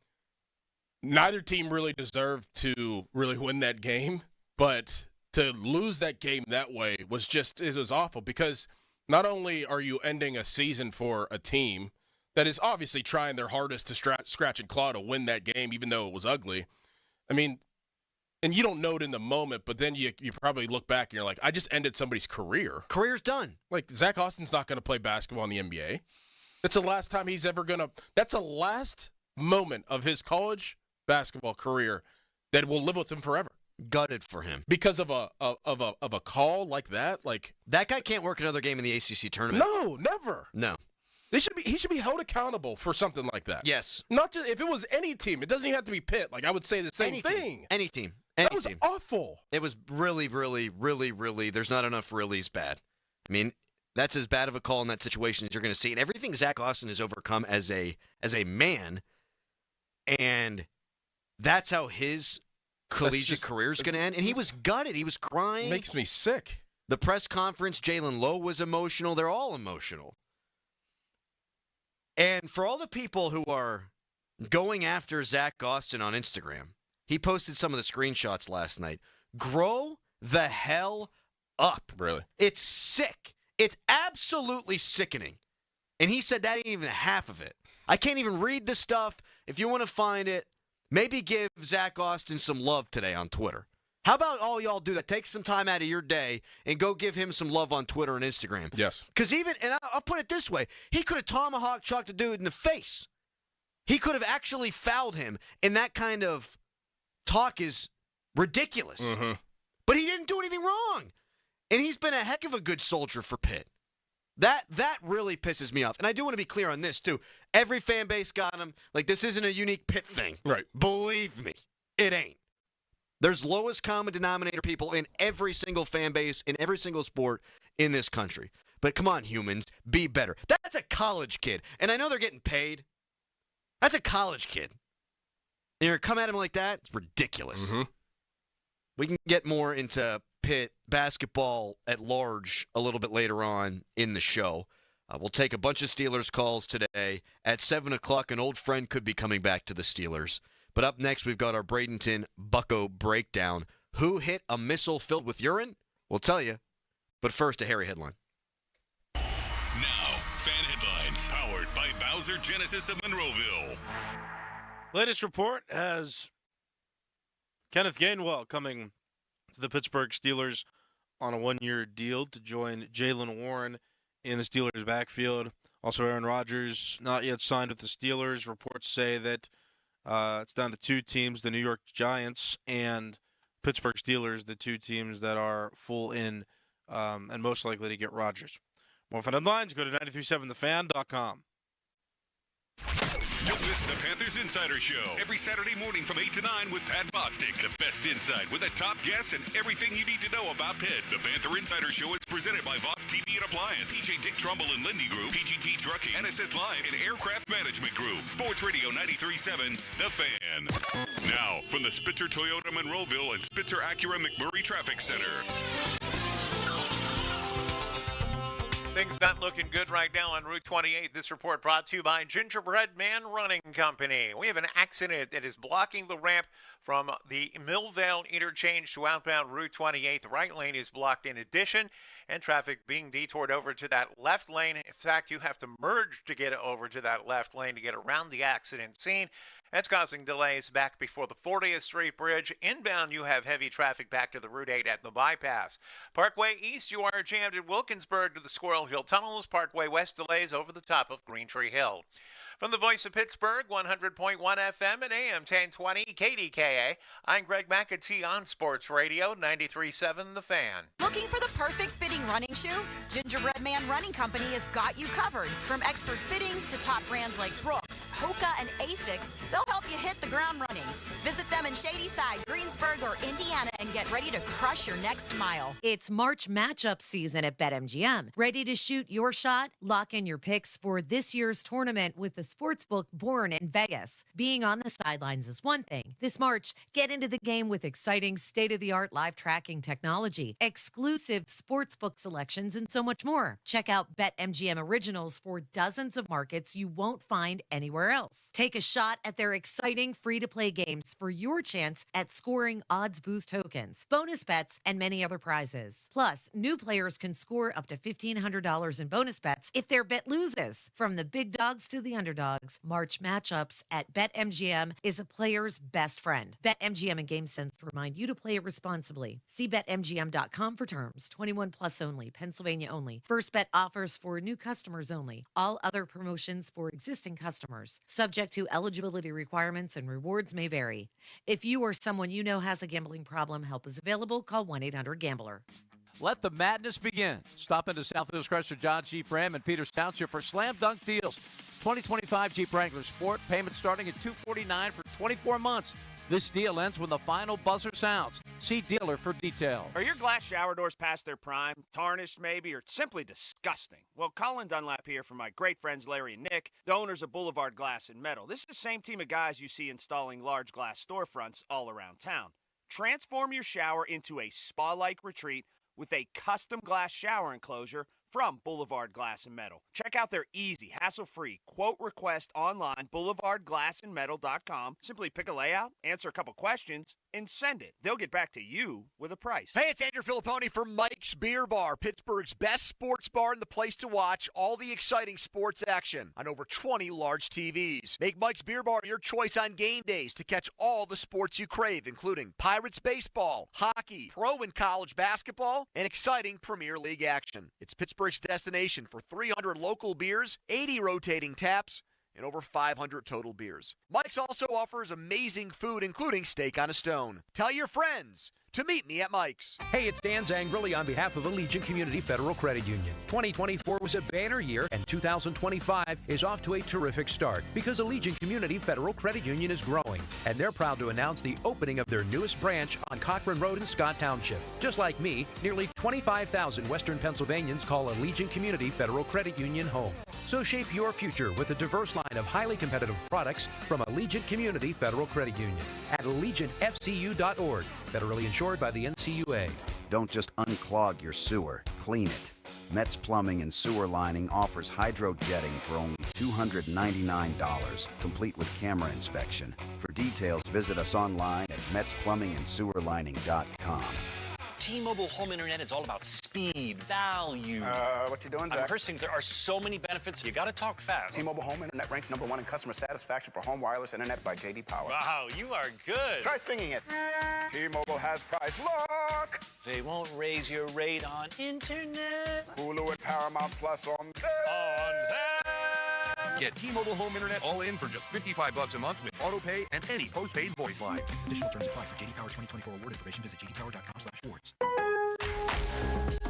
Neither team really deserved to really win that game, but to lose that game that way it was awful because not only are you ending a season for a team that is obviously trying their hardest to scratch and claw to win that game, even though it was ugly. I mean, and you don't know it in the moment, but then you probably look back and you're like, I just ended somebody's career. Career's done. Like, Zach Austin's not going to play basketball in the NBA. That's the last time he's ever going to – that's the last moment of his college basketball career that will live with him forever. Gutted for him. Because of a call like that? Like that guy can't work another game in the ACC tournament. No, never. No. He should be held accountable for something like that. Yes. Not just if it was any team. It doesn't even have to be Pitt. Like I would say the same thing. Any team. That was awful. It was really, really, really, really. There's not enough really's bad. I mean, that's as bad of a call in that situation as you're going to see. And everything Zach Austin has overcome as a man, and that's how his collegiate career is going to end. And he was gutted. He was crying. Makes me sick. The press conference, Jalen Lowe was emotional. They're all emotional. And for all the people who are going after Zach Austin on Instagram, he posted some of the screenshots last night. Grow the hell up. Really? It's sick. It's absolutely sickening. And he said that ain't even half of it. I can't even read the stuff. If you want to find it, maybe give Zach Austin some love today on Twitter. How about all y'all do that? Take some time out of your day and go give him some love on Twitter and Instagram. Yes. Because and I'll put it this way, he could have tomahawk chucked a dude in the face. He could have actually fouled him, and that kind of talk is ridiculous. Mm-hmm. But he didn't do anything wrong. And he's been a heck of a good soldier for Pitt. That really pisses me off. And I do want to be clear on this, too. Every fan base got him. Like, this isn't a unique Pitt thing. Right. Believe me, it ain't. There's lowest common denominator people in every single fan base, in every single sport in this country. But come on, humans, be better. That's a college kid. And I know they're getting paid. That's a college kid. And you're going to come at him like that? It's ridiculous. Mm-hmm. We can get more into Pitt basketball at large a little bit later on in the show. We'll take a bunch of Steelers calls today. At 7 o'clock, an old friend could be coming back to the Steelers. But up next, we've got our Bradenton Bucko breakdown. Who hit a missile filled with urine? We'll tell you. But first, a hairy headline. Now, fan headlines powered by Bowser Genesis of Monroeville. Latest report has Kenneth Gainwell coming to the Pittsburgh Steelers on a one-year deal to join Jaylen Warren in the Steelers' backfield. Also, Aaron Rodgers not yet signed with the Steelers. Reports say that it's down to two teams, the New York Giants and Pittsburgh Steelers, the two teams that are full in and most likely to get Rodgers. More fan headlines, go to 937thefan.com. Don't miss the Panthers Insider Show every Saturday morning from 8 to 9 with Pat Bostic. The best insight with the top guests and everything you need to know about Pitt. The Panther Insider Show is presented by Voss TV and Appliance, PJ Dick Trumbull and Lindy Group, PGT Trucking, NSS Live, and Aircraft Management Group. Sports Radio 93.7, The Fan. Now, from the Spitzer Toyota Monroeville and Spitzer Acura McMurray Traffic Center. Things not looking good right now on Route 28. This report brought to you by Gingerbread Man Running Company. We have an accident that is blocking the ramp from the Millvale interchange to outbound Route 28. The right lane is blocked in addition, and traffic being detoured over to that left lane. In fact, you have to merge to get over to that left lane to get around the accident scene. That's causing delays back before the 40th Street Bridge. Inbound, you have heavy traffic back to the Route 8 at the bypass. Parkway East, you are jammed at Wilkinsburg to the Squirrel Hill Tunnels. Parkway West delays over the top of Green Tree Hill. From the voice of Pittsburgh, 100.1 FM and AM 1020 KDKA, I'm Greg McAtee on Sports Radio 93.7 The Fan. Looking for the perfect fitting running shoe? Gingerbread Man Running Company has got you covered. From expert fittings to top brands like Brooks, Hoka, and Asics, they'll help you hit the ground running. Visit them in Shadyside, Greensburg, or Indiana and get ready to crush your next mile. It's March matchup season at BetMGM. Ready to shoot your shot? Lock in your picks for this year's tournament with the sportsbook born in Vegas. Being on the sidelines is one thing. This March, get into the game with exciting state-of-the-art live tracking technology, exclusive sportsbook selections, and so much more. Check out BetMGM Originals for dozens of markets you won't find anywhere else. Take a shot at their exciting free-to-play games for your chance at scoring odds boost tokens, bonus bets, and many other prizes. Plus, new players can score up to $1,500 in bonus bets if their bet loses. From the big dogs to the underdogs, March matchups at BetMGM is a player's best friend. BetMGM and GameSense remind you to play responsibly. See BetMGM.com for terms. 21 plus only. Pennsylvania only. First bet offers for new customers only. All other promotions for existing customers. Subject to eligibility requirements and rewards may vary. If you or someone you know has a gambling problem, help is available. Call 1-800-GAMBLER. Let the madness begin. Stop into Southwest Chrysler Dodge Jeep Ram in Peters Township for slam dunk deals. 2025 Jeep Wrangler Sport, payment starting at $249 for 24 months. This deal ends when the final buzzer sounds. See dealer for details. Are your glass shower doors past their prime, tarnished maybe, or simply disgusting? Well, Colin Dunlap here from my great friends Larry and Nick, the owners of Boulevard Glass and Metal. This is the same team of guys you see installing large glass storefronts all around town. Transform your shower into a spa-like retreat with a custom glass shower enclosure from Boulevard Glass and Metal. Check out their easy, hassle-free quote request online, boulevardglassandmetal.com. Simply pick a layout, answer a couple questions, and send it. They'll get back to you with a price. Hey, it's Andrew Filipponi from Mike's Beer Bar, Pittsburgh's best sports bar and the place to watch all the exciting sports action on over 20 large TVs. Make Mike's Beer Bar your choice on game days to catch all the sports you crave, including Pirates baseball, hockey, pro and college basketball, and exciting Premier League action. It's Pittsburgh's destination for 300 local beers, 80 rotating taps, and over 500 total beers. Mike's also offers amazing food, including steak on a stone. Tell your friends to meet me at Mike's. Hey, it's Dan Zangrilli on behalf of Allegiant Community Federal Credit Union. 2024 was a banner year, and 2025 is off to a terrific start because Allegiant Community Federal Credit Union is growing, and they're proud to announce the opening of their newest branch on Cochran Road in Scott Township. Just like me, nearly 25,000 Western Pennsylvanians call Allegiant Community Federal Credit Union home. So shape your future with a diverse line of highly competitive products from Allegiant Community Federal Credit Union at AllegiantFCU.org. Federally insured by the NCUA. Don't just unclog your sewer, clean it. Metz Plumbing and Sewer Lining offers hydrojetting for only $299, complete with camera inspection. For details, visit us online at metzplumbingandsewerlining.com. T-Mobile home internet is all about speed, value. What you doing, Zach? I'm rehearsing. There are so many benefits. You got to talk fast. T-Mobile home internet ranks #1 in customer satisfaction for home wireless internet by J.D. Power. Wow, you are good. Try singing it. T-Mobile has price lock. They won't raise your rate on internet. Hulu and Paramount Plus on there. Get T-Mobile home internet all in for just $55 a month with auto pay and any postpaid voice line. Additional terms apply. For J.D. Power 2024 award information, visit jdpower.com/awards.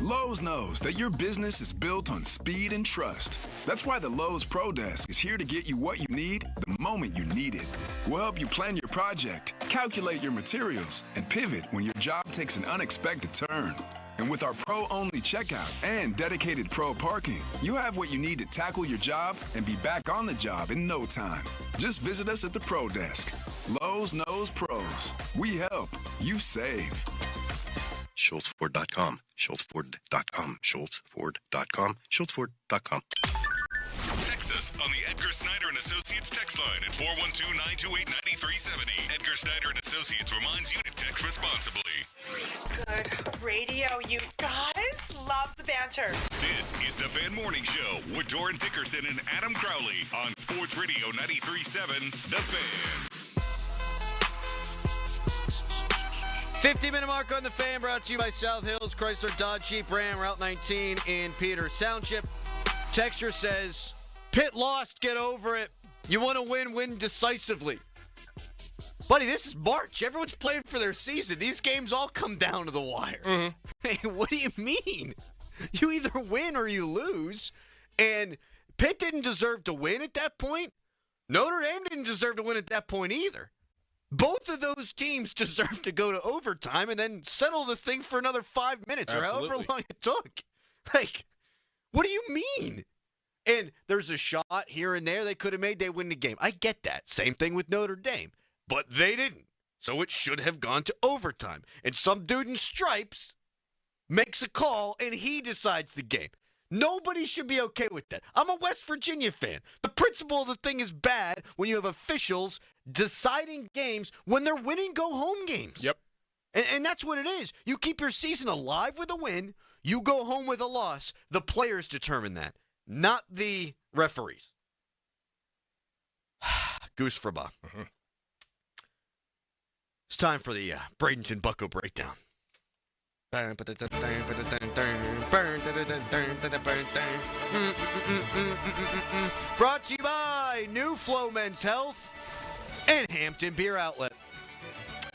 Lowe's knows that your business is built on speed and trust. That's why the Lowe's Pro Desk is here to get you what you need the moment you need it. We'll help you plan your project, calculate your materials, and pivot when your job takes an unexpected turn. And with our pro-only checkout and dedicated pro parking, you have what you need to tackle your job and be back on the job in no time. Just visit us at the Pro Desk. Lowe's knows pros. We help. You save. SchultzFord.com. SchultzFord.com. SchultzFord.com. SchultzFord.com. Text us on the Edgar Snyder and Associates text line at 412-928-9370. Edgar Snyder and Associates reminds you to text responsibly. Good radio, you guys. Love the banter. This is the Fan Morning Show with Doran Dickerson and Adam Crowley on Sports Radio 93.7 The Fan. 50-minute mark on The Fan, brought to you by South Hills Chrysler Dodge Jeep Ram, Route 19 in Peters Township. Texture says, Pitt lost, get over it. You want to win decisively. Buddy, this is March. Everyone's playing for their season. These games all come down to the wire. Mm-hmm. Hey, what do you mean? You either win or you lose. And Pitt didn't deserve to win at that point. Notre Dame didn't deserve to win at that point either. Both of those teams deserve to go to overtime and then settle the thing for another 5 minutes or however long it took. Like, what do you mean? And there's a shot here and there they could have made. They win the game. I get that. Same thing with Notre Dame. But they didn't. So it should have gone to overtime. And some dude in stripes makes a call and he decides the game. Nobody should be okay with that. I'm a West Virginia fan. The principle of the thing is bad when you have officials deciding games when they're winning go-home games. Yep. And that's what it is. You keep your season alive with a win. You go home with a loss. The players determine that, not the referees. Goose for Bob. Mm-hmm. It's time for the Bradenton Bucko Breakdown. Brought to you by New Flow Men's Health and Hampton Beer Outlet.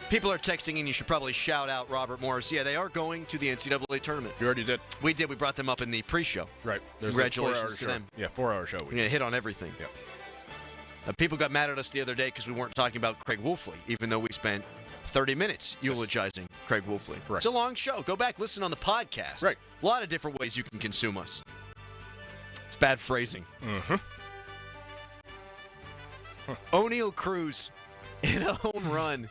People are texting, and you should probably shout out Robert Morris. Yeah, they are going to the NCAA tournament. You already did. We did. We brought them up in the pre-show. Right. Congratulations to them. Yeah, 4-hour show. We're going to hit on everything. Yep. People got mad at us the other day because we weren't talking about Craig Wolfley, even though we spent 30 minutes eulogizing Craig Wolfley. Correct. It's a long show. Go back, listen on the podcast. Right. A lot of different ways you can consume us. It's bad phrasing. Mm-hmm. O'Neal Cruz in a home run,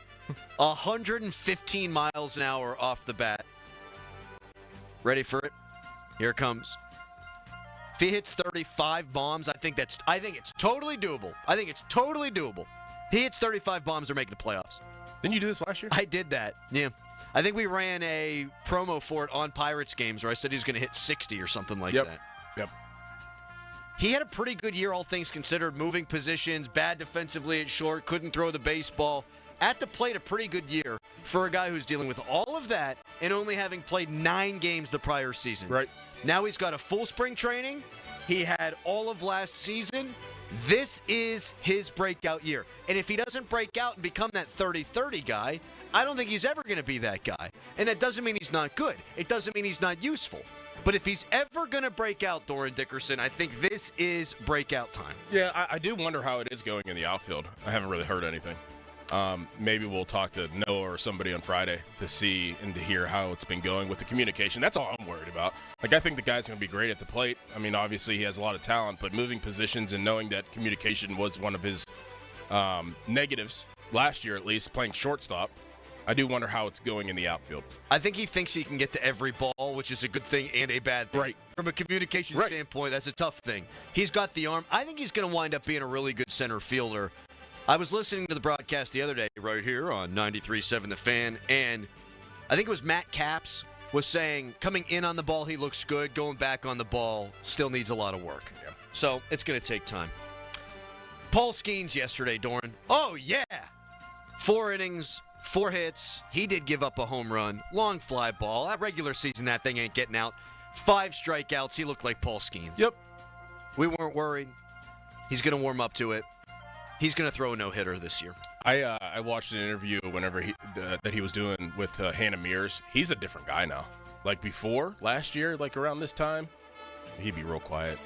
115 miles an hour off the bat. Ready for it? Here it comes. If he hits 35 bombs, I think it's totally doable. He hits 35 bombs, they're making the playoffs. Didn't you do this last year? I did that, yeah. I think we ran a promo for it on Pirates games where I said he was going to hit 60 or something like that. Yep. He had a pretty good year, all things considered. Moving positions, bad defensively at short, couldn't throw the baseball. At the plate, a pretty good year for a guy who's dealing with all of that and only having played 9 games the prior season. Right. Now he's got a full spring training. He had all of last season. This is his breakout year. And if he doesn't break out and become that 30-30 guy, I don't think he's ever going to be that guy. And that doesn't mean he's not good. It doesn't mean he's not useful. But if he's ever going to break out, Doran Dickerson, I think this is breakout time. Yeah, I do wonder how it is going in the outfield. I haven't really heard anything. Maybe we'll talk to Noah or somebody on Friday to see and to hear how it's been going with the communication. That's all I'm worried about. Like, I think the guy's going to be great at the plate. I mean, obviously he has a lot of talent, but moving positions and knowing that communication was one of his negatives last year, at least, playing shortstop, I do wonder how it's going in the outfield. I think he thinks he can get to every ball, which is a good thing and a bad thing. Right. From a communication standpoint, that's a tough thing. He's got the arm. I think he's going to wind up being a really good center fielder. I was listening to the broadcast the other day right here on 93.7 The Fan, and I think it was Matt Capps was saying coming in on the ball, he looks good. Going back on the ball, still needs a lot of work. Yeah. So it's going to take time. Paul Skeens yesterday, Doran. Oh, yeah. 4 innings, 4 hits. He did give up a home run. Long fly ball. That regular season, that thing ain't getting out. 5 strikeouts. He looked like Paul Skeens. Yep. We weren't worried. He's going to warm up to it. He's going to throw a no-hitter this year. I watched an interview whenever that he was doing with Hannah Mears. He's a different guy now. Like before, last year, like around this time, he'd be real quiet,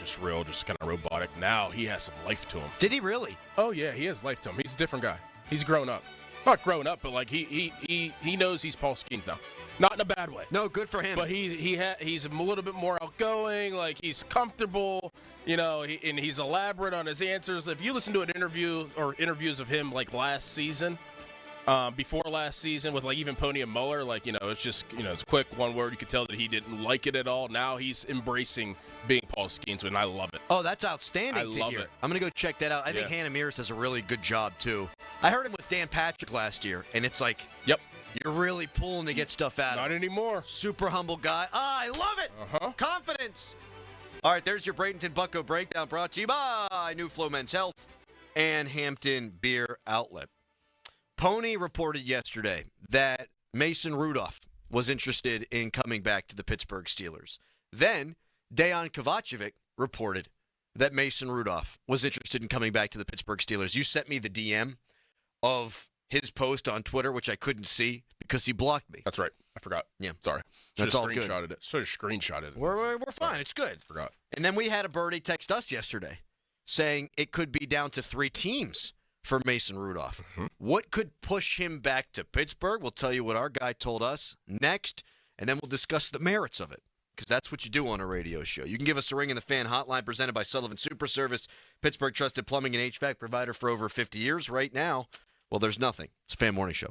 just kind of robotic. Now he has some life to him. Did he really? Oh, yeah, he has life to him. He's a different guy. He's grown up. Not grown up, but like he knows he's Paul Skeens now. Not in a bad way. No, good for him. But he's a little bit more outgoing. Like, he's comfortable, and he's elaborate on his answers. If you listen to an interview or interviews of him like last season, Before last season with, like, even Pony and Muller, like, it's just, it's quick, one word. You could tell that he didn't like it at all. Now he's embracing being Paul Skeens, and I love it. Oh, that's outstanding I love it. I'm going to go check that out. I think Hannah Mears does a really good job, too. I heard him with Dan Patrick last year, and it's like, yep, you're really pulling to get stuff out of him. Not anymore. Super humble guy. I love it. Uh-huh. Confidence. All right, there's your Bradenton Bucko Breakdown brought to you by New Flow Men's Health and Hampton Beer Outlet. Pony reported yesterday that Mason Rudolph was interested in coming back to the Pittsburgh Steelers. Then Dejan Kovacevic reported that Mason Rudolph was interested in coming back to the Pittsburgh Steelers. You sent me the DM of his post on Twitter, which I couldn't see because he blocked me. That's right. I forgot. Yeah. Sorry. That's all good. Should have screenshotted it. We're fine. It's good. Forgot. And then we had a birdie text us yesterday saying it could be down to 3 teams for Mason Rudolph. Mm-hmm. What could push him back to Pittsburgh? We'll tell you what our guy told us next, and then we'll discuss the merits of it, because that's what you do on a radio show. You can give us a ring in the fan hotline presented by Sullivan Super Service, Pittsburgh trusted plumbing and HVAC provider for over 50 years. Right now, well, there's nothing. It's a Fan Morning Show.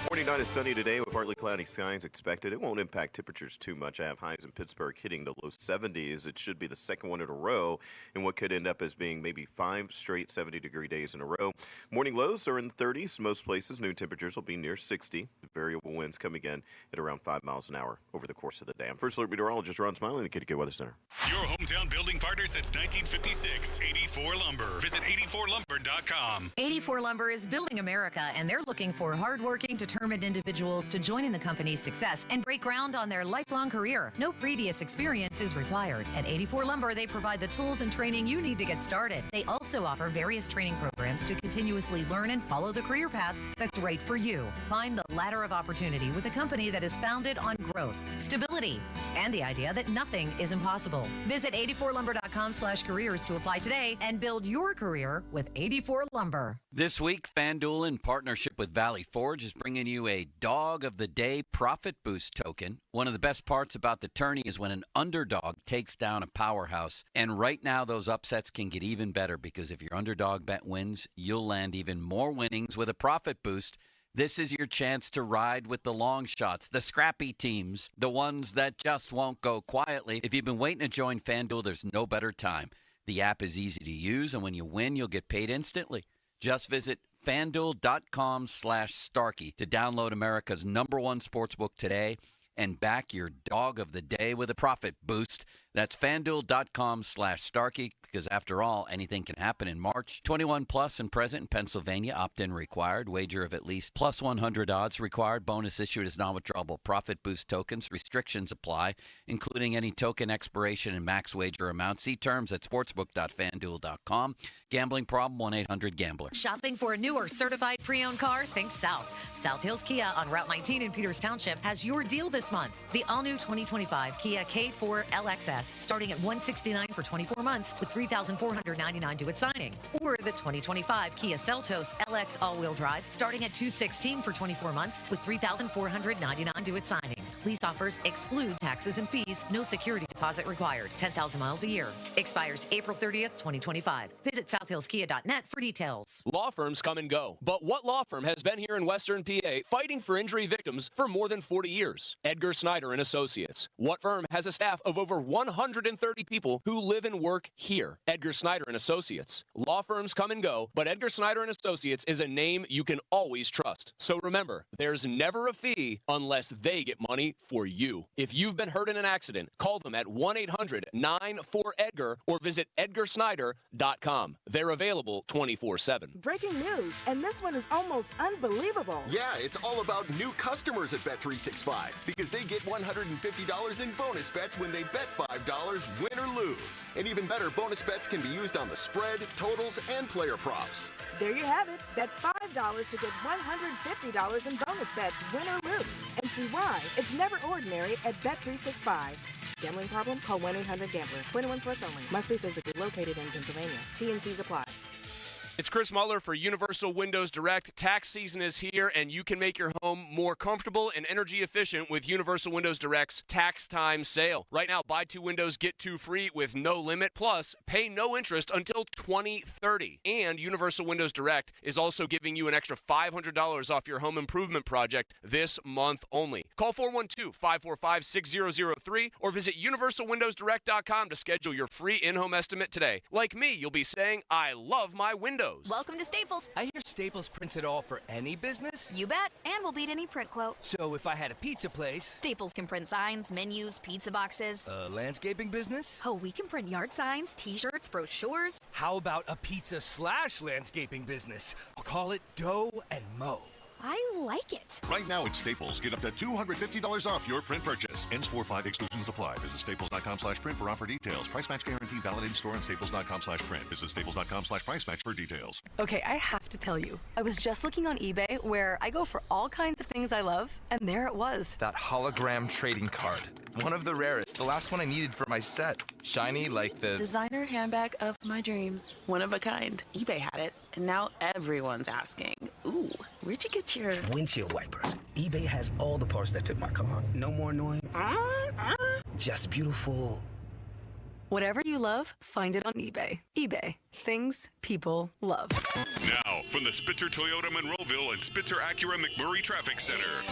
49 is sunny today with partly cloudy skies expected. It won't impact temperatures too much. I have highs in Pittsburgh hitting the low 70s. It should be the second one in a row in what could end up as being maybe 5 straight 70-degree days in a row. Morning lows are in the 30s. Most places, noon temperatures will be near 60. Variable winds coming in at around 5 miles an hour over the course of the day. I'm First Alert Meteorologist Ron Smiley in the Kitty Weather Center. Your hometown building partner since 1956, 84 Lumber. Visit 84lumber.com. 84 Lumber is building America, and they're looking for hardworking, determined individuals to join in the company's success and break ground on their lifelong career. No previous experience is required. At 84 Lumber, they provide the tools and training you need to get started. They also offer various training programs to continuously learn and follow the career path that's right for you. Climb the ladder of opportunity with a company that is founded on growth, stability, and the idea that nothing is impossible. Visit 84lumber.com/careers to apply today and build your career with 84 Lumber. This week, FanDuel, in partnership with Valley Forge, is bringing you a Dog of the Day Profit Boost token. One of the best parts about the tourney is when an underdog takes down a powerhouse. And right now, those upsets can get even better, because if your underdog bet wins, you'll land even more winnings with a profit boost. This is your chance to ride with the long shots, the scrappy teams, the ones that just won't go quietly. If you've been waiting to join FanDuel, there's no better time. The app is easy to use, and when you win, you'll get paid instantly. Just visit FanDuel.com/Starkey to download America's #1 sportsbook today and back your Dog of the Day with a profit boost. That's FanDuel.com/Starkey, because after all, anything can happen in March. 21 plus and present in Pennsylvania. Opt-in required. Wager of at least plus 100 odds required. Bonus issued as non-withdrawable profit boost tokens. Restrictions apply, including any token expiration and max wager amount. See terms at sportsbook.fanduel.com. Gambling problem? 1-800-GAMBLER. Shopping for a new or certified pre-owned car? Think South. South Hills Kia on Route 19 in Peters Township has your deal this month. The all-new 2025 Kia K4 LXS starting at $169 for 24 months with $3,499 due at signing. Or the 2025 Kia Seltos LX all-wheel drive starting at $216 for 24 months with $3,499 due at signing. Lease offers exclude taxes and fees. No security deposit required. 10,000 miles a year. Expires April 30th, 2025. Visit southhillskia.net for details. Law firms come and go, but what law firm has been here in Western PA fighting for injury victims for more than 40 years? Edgar Snyder and Associates. What firm has a staff of over 130 people who live and work here? Edgar Snyder and Associates. Law firms come and go, but Edgar Snyder and Associates is a name you can always trust. So remember, there's never a fee unless they get money for you. If you've been hurt in an accident, call them at 1-800-94-EDGAR or visit edgarsnyder.com. They're available 24/7. Breaking news, and this one is almost unbelievable. Yeah, it's all about new customers at Bet365 because they get $150 in bonus bets when they bet $5, win or lose. And even better, bonus bets can be used on the spread, totals, and player props. There you have it. Bet $5 to get $150 in bonus bets, win or lose. And see why it's never ordinary at Bet365. Gambling problem? Call 1-800-GAMBLER. 21 plus only. Must be physically located in Pennsylvania. T&Cs apply. It's Chris Muller for Universal Windows Direct. Tax season is here, and you can make your home more comfortable and energy efficient with Universal Windows Direct's Tax Time Sale. Right now, buy 2 windows, get 2 free with no limit, plus pay no interest until 2030. And Universal Windows Direct is also giving you an extra $500 off your home improvement project this month only. Call 412-545-6003 or visit universalwindowsdirect.com to schedule your free in-home estimate today. Like me, you'll be saying, I love my windows. Welcome to Staples. I hear Staples prints it all for any business? You bet, and we'll beat any print quote. So if I had a pizza place... Staples can print signs, menus, pizza boxes. A landscaping business? Oh, we can print yard signs, t-shirts, brochures. How about a pizza/landscaping business? I'll call it Dough and Mo. I like it. Right now at Staples, get up to $250 off your print purchase. Ends 4/5, exclusions apply. Visit staples.com/print for offer details. Price match guarantee valid in store and staples.com/print. Visit staples.com/price match for details. Okay, I have to tell you, I was just looking on eBay where I go for all kinds of things I love, and there it was. That hologram trading card. One of the rarest. The last one I needed for my set. Shiny like the... designer handbag of my dreams. One of a kind. eBay had it, and now everyone's asking, ooh, where'd you get your... windshield wipers. eBay has all the parts that fit my car. No more annoying. Just beautiful. Whatever you love, find it on eBay. eBay. Things people love. Now, from the Spitzer Toyota Monroeville and Spitzer Acura McMurray Traffic Center.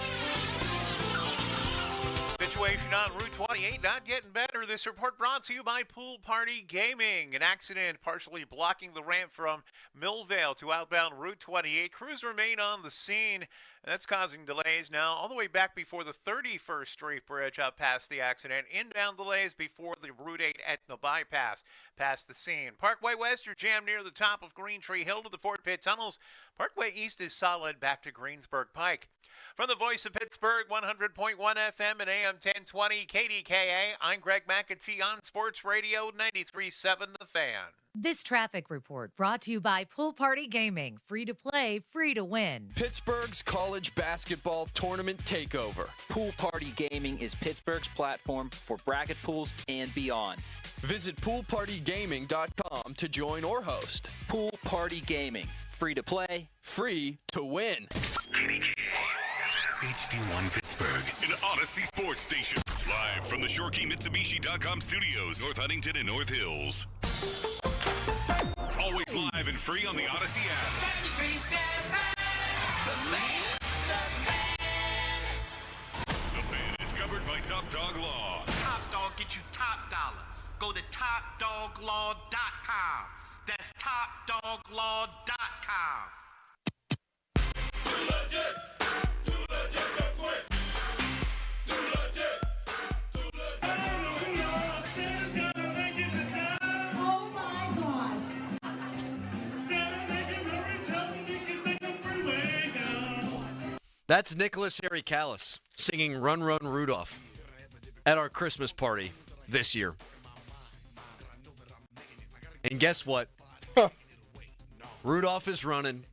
Situation on Route 28 not getting better. This report brought to you by Pool Party Gaming. An accident partially blocking the ramp from Millvale to outbound Route 28. Crews remain on the scene, and that's causing delays now all the way back before the 31st Street Bridge up past the accident. Inbound delays before the Route 8 Etna bypass past the scene. Parkway West, you're jammed near the top of Green Tree Hill to the Fort Pitt tunnels. Parkway East is solid back to Greensburg Pike. From the voice of Pittsburgh, 100.1 FM and AM 1020 KDKA, I'm Greg McAtee on Sports Radio 93.7 The Fan. This traffic report brought to you by Pool Party Gaming. Free to play, free to win. Pittsburgh's college basketball tournament takeover. Pool Party Gaming is Pittsburgh's platform for bracket pools and beyond. Visit poolpartygaming.com to join or host. Pool Party Gaming. Free to play, free to win. HD1 Pittsburgh, an Odyssey sports station. Live from the ShoreKeyMitsubishi.com studios, North Huntington and North Hills. Always live and free on the Odyssey app. The Fan is covered by Top Dog Law. Top Dog get you top dollar. Go to TopDogLaw.com. That's TopDogLaw.com. Too legit. Too legit to quit. Too legit. Too legit. Santa's gonna make it to town. Oh my gosh. Santa, make him hurry. Tell him you can take the freeway down. That's Nicholas Harry Callis singing Run, Run, Rudolph at our Christmas party this year. And guess what? Rudolph is running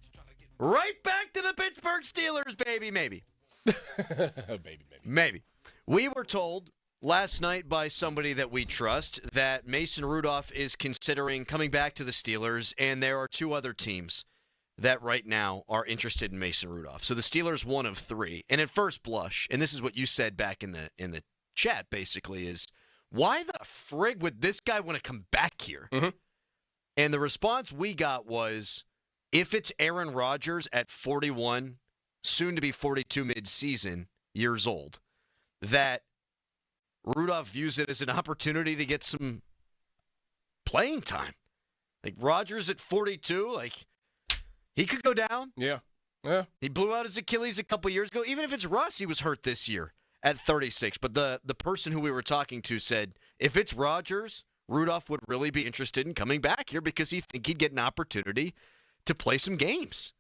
right back to the Pittsburgh Steelers, baby. Maybe. Maybe. We were told last night by somebody that we trust that Mason Rudolph is considering coming back to the Steelers, and there are 2 other teams that right now are interested in Mason Rudolph. So the Steelers, 1 of 3. And at first blush, and this is what you said back in the chat, basically, is why the frig would this guy want to come back here? Mm-hmm. And the response we got was, if it's Aaron Rodgers at 41, soon to be 42 mid-season, years old, that Rudolph views it as an opportunity to get some playing time. Like Rodgers at 42, like he could go down. Yeah. He blew out his Achilles a couple years ago. Even if it's Russ, he was hurt this year at 36. But the person who we were talking to said, if it's Rodgers, Rudolph would really be interested in coming back here because he think he'd get an opportunity to play some games.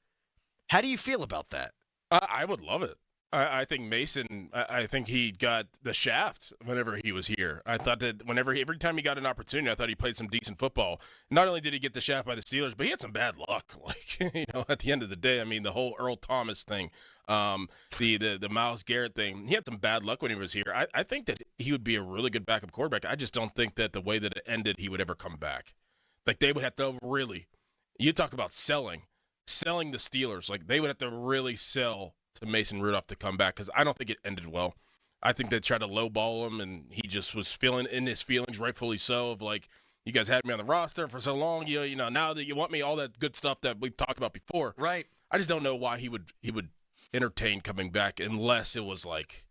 How do you feel about that? I would love it. I think Mason, I think he got the shaft whenever he was here. I thought that every time he got an opportunity, I thought he played some decent football. Not only did he get the shaft by the Steelers, but he had some bad luck. Like, at the end of the day, I mean, the whole Earl Thomas thing, the Myles Garrett thing, he had some bad luck when he was here. I think that he would be a really good backup quarterback. I just don't think that the way that it ended, he would ever come back. Like, they would have to really You talk about selling the Steelers. Like, they would have to really sell to Mason Rudolph to come back because I don't think it ended well. I think they tried to lowball him, and he just was feeling in his feelings, rightfully so, of like, you guys had me on the roster for so long, you know, now that you want me, all that good stuff that we've talked about before. Right. I just don't know why he would entertain coming back unless it was like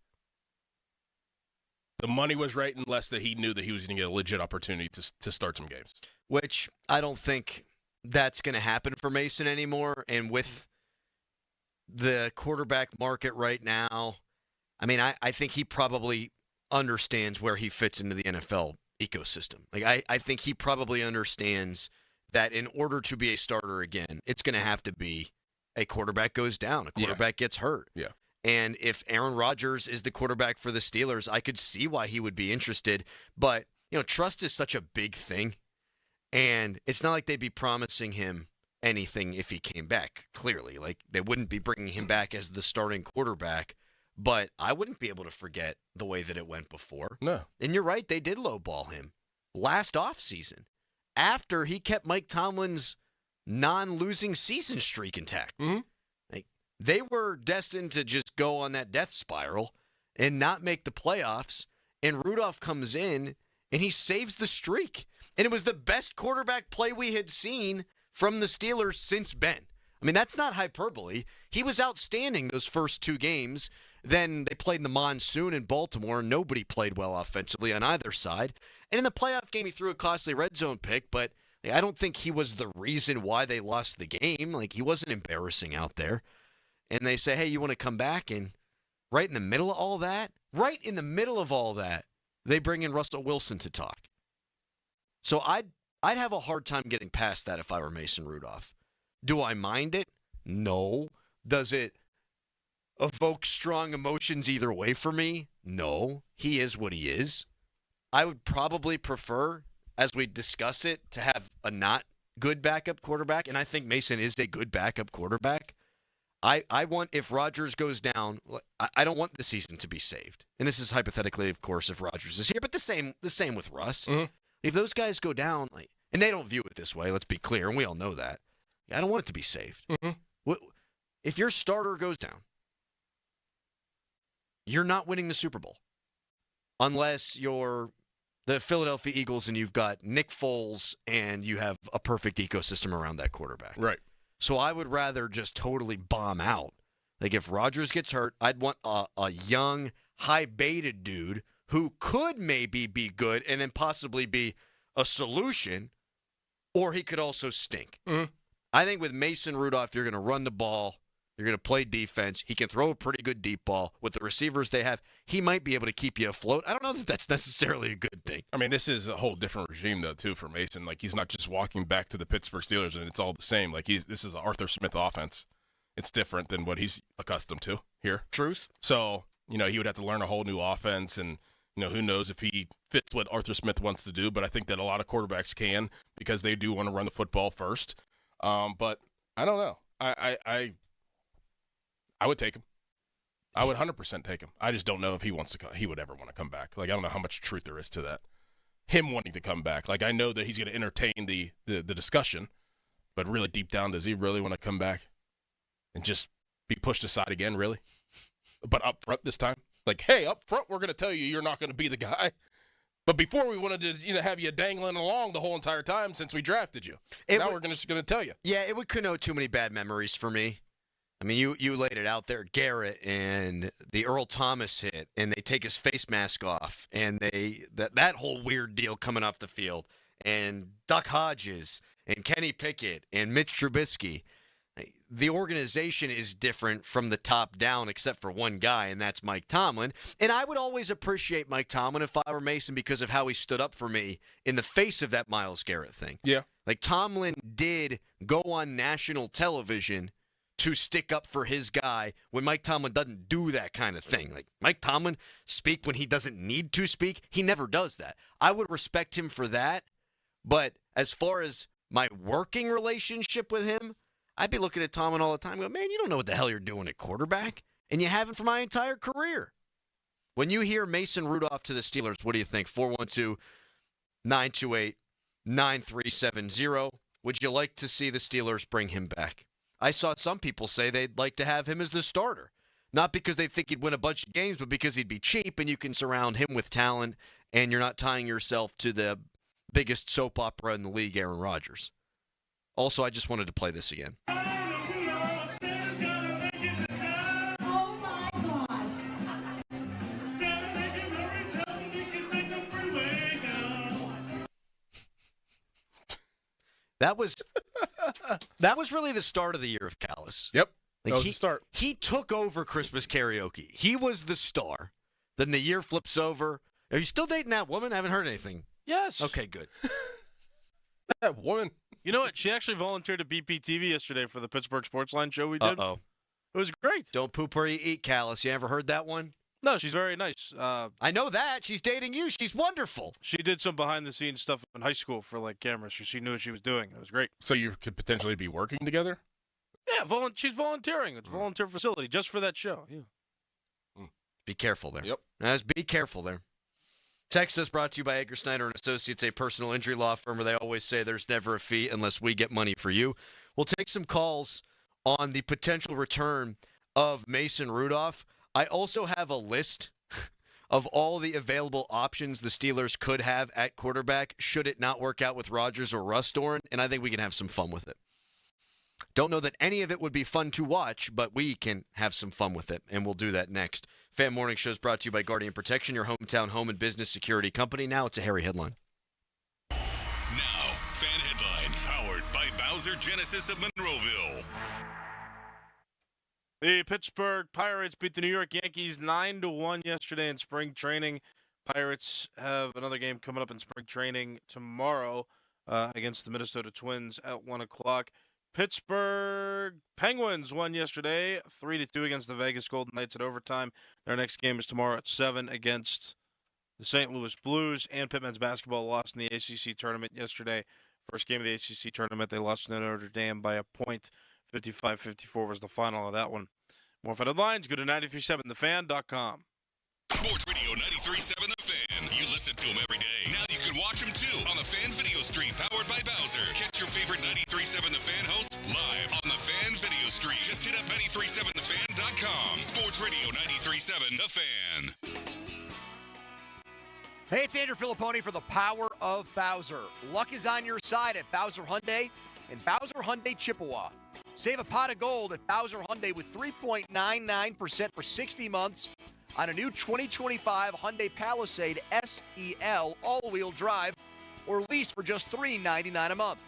the money was right, unless that he knew that he was going to get a legit opportunity to start some games. Which I don't think that's going to happen for Mason anymore. And with the quarterback market right now, I mean, I think he probably understands where he fits into the NFL ecosystem. Like, I think he probably understands that in order to be a starter again, it's going to have to be a quarterback goes down, a quarterback gets hurt. Yeah. And if Aaron Rodgers is the quarterback for the Steelers, I could see why he would be interested. But, you know, trust is such a big thing. And it's not like they'd be promising him anything if he came back, clearly. Like, they wouldn't be bringing him back as the starting quarterback. But I wouldn't be able to forget the way that it went before. No. And you're right, they did lowball him last offseason after he kept Mike Tomlin's non-losing season streak intact. Mm-hmm. Like, they were destined to just go on that death spiral and not make the playoffs. And Rudolph comes in and he saves the streak. And it was the best quarterback play we had seen from the Steelers since Ben. I mean, that's not hyperbole. He was outstanding those first two games. Then they played in the monsoon in Baltimore, and nobody played well offensively on either side. And in the playoff game, he threw a costly red zone pick, but I don't think he was the reason why they lost the game. Like, he wasn't embarrassing out there. And they say, hey, you want to come back? And right in the middle of all that, they bring in Russell Wilson to talk. So I'd have a hard time getting past that if I were Mason Rudolph. Do I mind it? No. Does it evoke strong emotions either way for me? No. He is what he is. I would probably prefer, as we discuss it, to have a not good backup quarterback, and I think Mason is a good backup quarterback. I want, if Rodgers goes down, I don't want the season to be saved. And this is hypothetically, of course, if Rodgers is here, but the same with Russ. Mm-hmm. If those guys go down, and they don't view it this way, let's be clear, and we all know that, I don't want it to be saved. Mm-hmm. If your starter goes down, you're not winning the Super Bowl unless you're the Philadelphia Eagles and you've got Nick Foles and you have a perfect ecosystem around that quarterback. Right. So I would rather just totally bomb out. Like, if Rodgers gets hurt, I'd want a young, high-baited dude who could maybe be good and then possibly be a solution, or he could also stink. Mm-hmm. I think with Mason Rudolph, you're going to run the ball. You're going to play defense. He can throw a pretty good deep ball. With the receivers they have, he might be able to keep you afloat. I don't know that that's necessarily a good thing. I mean, this is a whole different regime, though, too, for Mason. Like, he's not just walking back to the Pittsburgh Steelers and it's all the same. Like, this is an Arthur Smith offense. It's different than what he's accustomed to here. Truth. So, you know, he would have to learn a whole new offense, and, you know, who knows if he fits what Arthur Smith wants to do. But I think that a lot of quarterbacks can, because they do want to run the football first. But I don't know. I would take him. I would 100% take him. I just don't know if he would ever want to come back. Like, I don't know how much truth there is to that. Him wanting to come back. Like, I know that he's going to entertain the discussion, but really deep down, does he really want to come back and just be pushed aside again, really? But up front this time? Like, hey, up front, we're going to tell you you're not going to be the guy. But before, we wanted to, have you dangling along the whole entire time since we drafted you. Now we're just going to tell you. Yeah, it would connote too many bad memories for me. I mean, you laid it out there, Garrett and the Earl Thomas hit, and they take his face mask off, and that whole weird deal coming off the field, and Duck Hodges and Kenny Pickett and Mitch Trubisky. The organization is different from the top down, except for one guy, and that's Mike Tomlin. And I would always appreciate Mike Tomlin if I were Mason because of how he stood up for me in the face of that Myles Garrett thing. Yeah. Like, Tomlin did go on national television to stick up for his guy when Mike Tomlin doesn't do that kind of thing. Like, Mike Tomlin speak when he doesn't need to speak. He never does that. I would respect him for that. But as far as my working relationship with him, I'd be looking at Tomlin all the time and go, man, you don't know what the hell you're doing at quarterback. And you haven't for my entire career. When you hear Mason Rudolph to the Steelers, what do you think? 412-928-9370. Would you like to see the Steelers bring him back? I saw some people say they'd like to have him as the starter. Not because they think he'd win a bunch of games, but because he'd be cheap and you can surround him with talent and you're not tying yourself to the biggest soap opera in the league, Aaron Rodgers. Also, I just wanted to play this again. That was really the start of the year of Callis. Yep. Like that was the start. He took over Christmas karaoke. He was the star. Then the year flips over. Are you still dating that woman? I haven't heard anything. Yes. Okay, good. That woman. You know what? She actually volunteered at BPTV yesterday for the Pittsburgh Sportsline show we did. Uh-oh. It was great. Don't poop where you eat, Callis. You ever heard that one? No, she's very nice. I know that. She's dating you. She's wonderful. She did some behind-the-scenes stuff in high school for, like, cameras. She knew what she was doing. It was great. So you could potentially be working together? Yeah, she's volunteering. It's a volunteer facility just for that show. Yeah. Be careful there. Yep. Be careful there. Text us brought to you by Edgar Snyder and Associates, a personal injury law firm where they always say there's never a fee unless we get money for you. We'll take some calls on the potential return of Mason Rudolph. I also have a list of all the available options the Steelers could have at quarterback should it not work out with Rodgers or Russ Doran, and I think we can have some fun with it. Don't know that any of it would be fun to watch, but we can have some fun with it, and we'll do that next. Fan Morning Show is brought to you by Guardian Protection, your hometown home and business security company. Now it's a hairy headline. Now, fan headlines powered by Bowser Genesis of Monroeville. The Pittsburgh Pirates beat the New York Yankees 9-1 yesterday in spring training. Pirates have another game coming up in spring training tomorrow against the Minnesota Twins at 1 o'clock. Pittsburgh Penguins won yesterday 3-2 against the Vegas Golden Knights at overtime. Their next game is tomorrow at 7 against the St. Louis Blues. And Pitt men's basketball lost in the ACC tournament yesterday. First game of the ACC tournament, they lost to Notre Dame by a point. 55-54 was the final of that one. More fun headlines, go to 937thefan.com. Sports Radio 93.7 The Fan. You listen to them every day. Now you can watch them too on the Fan Video Stream powered by Bowser. Catch your favorite 93.7 The Fan hosts live on the Fan Video Stream. Just hit up 937thefan.com. Sports Radio 93.7 The Fan. Hey, it's Andrew Filipponi for the power of Bowser. Luck is on your side at Bowser Hyundai and Bowser Hyundai Chippewa. Save a pot of gold at Bowser Hyundai with 3.99% for 60 months on a new 2025 Hyundai Palisade SEL all-wheel drive or lease for just $399 a month.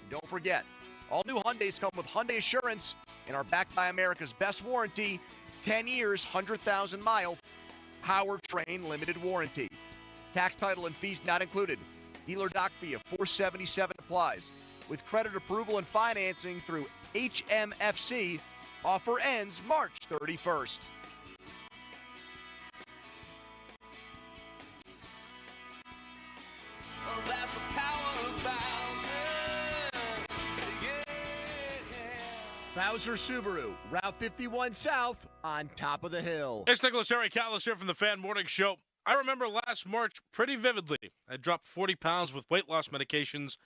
And don't forget, all new Hyundais come with Hyundai Assurance and are backed by America's best warranty, 10 years, 100,000-mile powertrain limited warranty. Tax, title, and fees not included. Dealer doc fee of $477 applies. With credit approval and financing through HMFC, offer ends March 31st. Bowser Subaru, Route 51 South, on top of the hill. It's Nicholas Harry Callis here from the Fan Morning Show. I remember last March pretty vividly. I dropped 40 pounds with weight loss medications.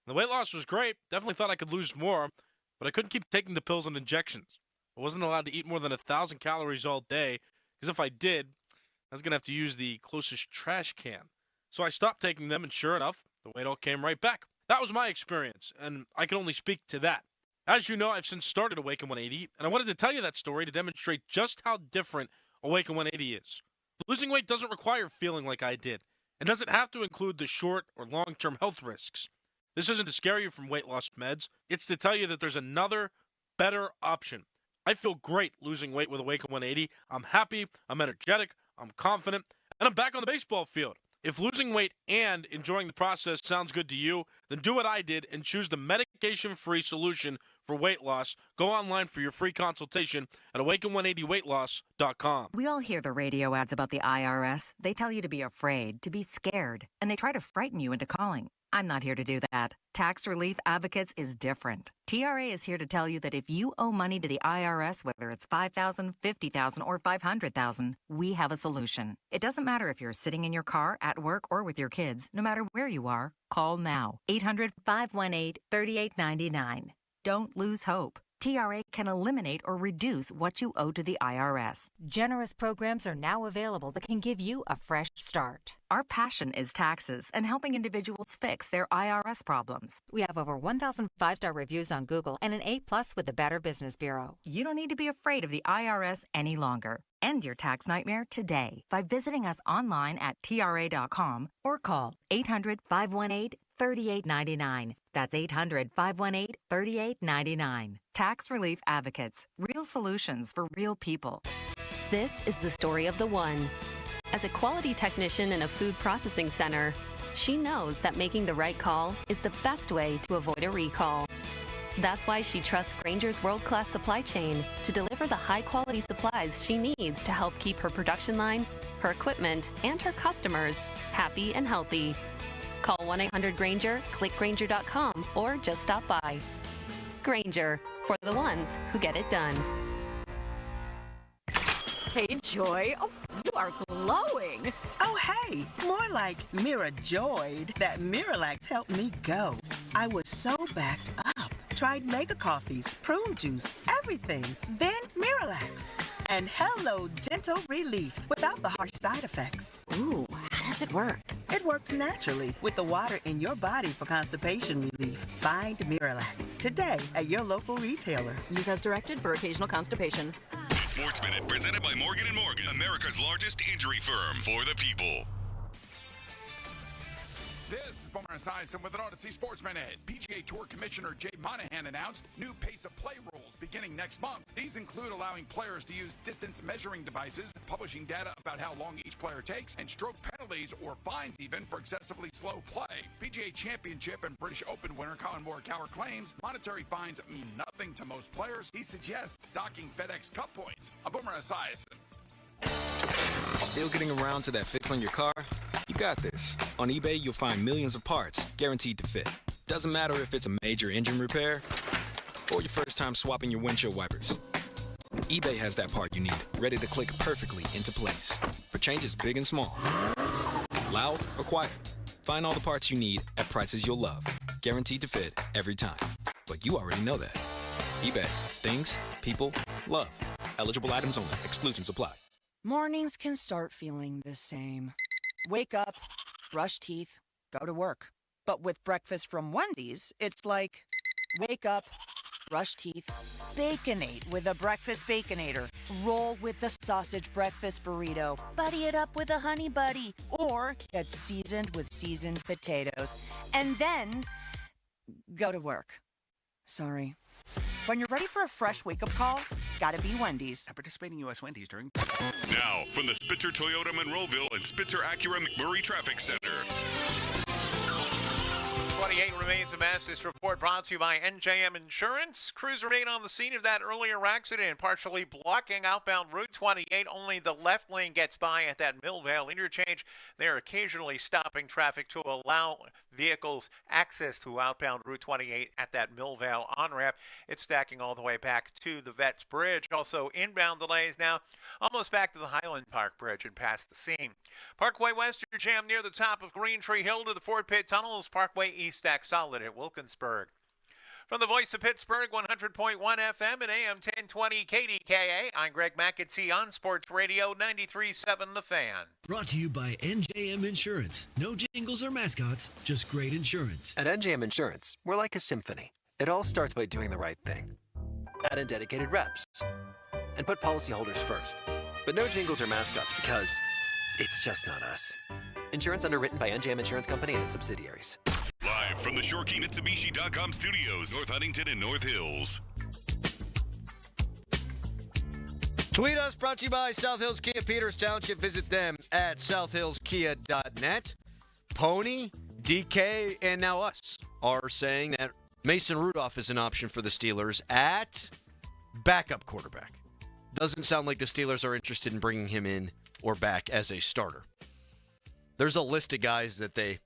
The weight loss was great. Definitely thought I could lose more, but I couldn't keep taking the pills and injections. I wasn't allowed to eat more than 1,000 calories all day, because if I did, I was going to have to use the closest trash can. So I stopped taking them, and sure enough, the weight all came right back. That was my experience, and I can only speak to that. As you know, I've since started Awaken 180, and I wanted to tell you that story to demonstrate just how different Awaken 180 is. Losing weight doesn't require feeling like I did. It doesn't have to include the short or long-term health risks. This isn't to scare you from weight loss meds. It's to tell you that there's another, better option. I feel great losing weight with Awaken 180. I'm happy, I'm energetic, I'm confident, and I'm back on the baseball field. If losing weight and enjoying the process sounds good to you, then do what I did and choose the medication-free solution for weight loss. Go online for your free consultation at awaken180weightloss.com. We all hear the radio ads about the IRS. They tell you to be afraid, to be scared, and they try to frighten you into calling. I'm not here to do that. Tax Relief Advocates is different. TRA is here to tell you that if you owe money to the IRS, whether it's $5,000, $50,000, or $500,000, we have a solution. It doesn't matter if you're sitting in your car, at work, or with your kids. No matter where you are, call now. 800-518-3899. Don't lose hope. TRA can eliminate or reduce what you owe to the IRS. Generous programs are now available that can give you a fresh start. Our passion is taxes and helping individuals fix their IRS problems. We have over 1,000 five-star reviews on Google and an A+ with the Better Business Bureau. You don't need to be afraid of the IRS any longer. End your tax nightmare today by visiting us online at TRA.com or call 800-518-3899. That's 800-518-3899. Tax Relief Advocates. Real solutions for real people. This is the story of the one. As a quality technician in a food processing center, she knows that making the right call is the best way to avoid a recall. That's why she trusts Granger's world-class supply chain to deliver the high-quality supplies she needs to help keep her production line, her equipment, and her customers happy and healthy. Call 1-800-GRANGER, click Granger.com, or just stop by. Granger, for the ones who get it done. Hey, Joy. Oh, you are glowing. Oh, hey. More like Mira-joyed. That Miralax helped me go. I was so backed up. Tried mega coffees, prune juice, everything. Then Miralax. And hello, gentle relief without the harsh side effects. Ooh, how does it work? It works naturally with the water in your body for constipation relief. Find Miralax today at your local retailer. Use as directed for occasional constipation. The Sports Minute, presented by Morgan & Morgan, America's largest injury firm for the people. This is Boomer Esiason with an Odyssey Sports Minute. PGA Tour Commissioner Jay Monahan announced new pace of play rules beginning next month. These include allowing players to use distance measuring devices, publishing data about how long each player takes, and stroke penalties or fines even for excessively slow play. PGA Championship and British Open winner Colin Morikawa claims monetary fines mean nothing to most players. He suggests docking FedEx Cup points. I'm Boomer Esiason. Still getting around to that fix on your car? You got this. On eBay, you'll find millions of parts guaranteed to fit. Doesn't matter if it's a major engine repair or your first time swapping your windshield wipers. eBay has that part you need, ready to click perfectly into place for changes big and small. Loud or quiet. Find all the parts you need at prices you'll love. Guaranteed to fit every time. But you already know that. eBay. Things, people, love. Eligible items only. Exclusions apply. Mornings can start feeling the same. Wake up, brush teeth, go to work. But with breakfast from Wendy's, it's like, wake up, brush teeth, Baconate with a breakfast Baconator. Roll with a sausage breakfast burrito. Buddy it up with a honey buddy. Or get seasoned with seasoned potatoes. And then, go to work. Sorry. When you're ready for a fresh wake-up call, gotta be Wendy's. At participating U.S. Wendy's during... Now, from the Spitzer Toyota Monroeville and Spitzer Acura McMurray Traffic Center. 28 remains a mess. This report brought to you by NJM Insurance. Crews remain on the scene of that earlier accident, partially blocking outbound Route 28. Only the left lane gets by at that Millvale interchange. They're occasionally stopping traffic to allow vehicles access to outbound Route 28 at that Millvale on-ramp. It's stacking all the way back to the Vets Bridge. Also inbound delays now, almost back to the Highland Park Bridge and past the scene. Parkway West, you're jammed near the top of Green Tree Hill to the Fort Pitt Tunnels. Parkway East stack solid at Wilkinsburg. From the voice of Pittsburgh, 100.1 FM and AM 1020 KDKA, I'm Greg McAtee on Sports Radio 93.7 The Fan. Brought to you by NJM Insurance. No jingles or mascots, just great insurance. At NJM Insurance, we're like a symphony. It all starts by doing the right thing. Add in dedicated reps. And put policyholders first. But no jingles or mascots because it's just not us. Insurance underwritten by NJM Insurance Company and its subsidiaries. Live from the Shorkey Mitsubishi.com studios, North Huntington and North Hills. Tweet us, brought to you by South Hills Kia Peters Township. Visit them at southhillskia.net. Pony, DK, and now us are saying that Mason Rudolph is an option for the Steelers at backup quarterback. Doesn't sound like the Steelers are interested in bringing him in or back as a starter. There's a list of guys that they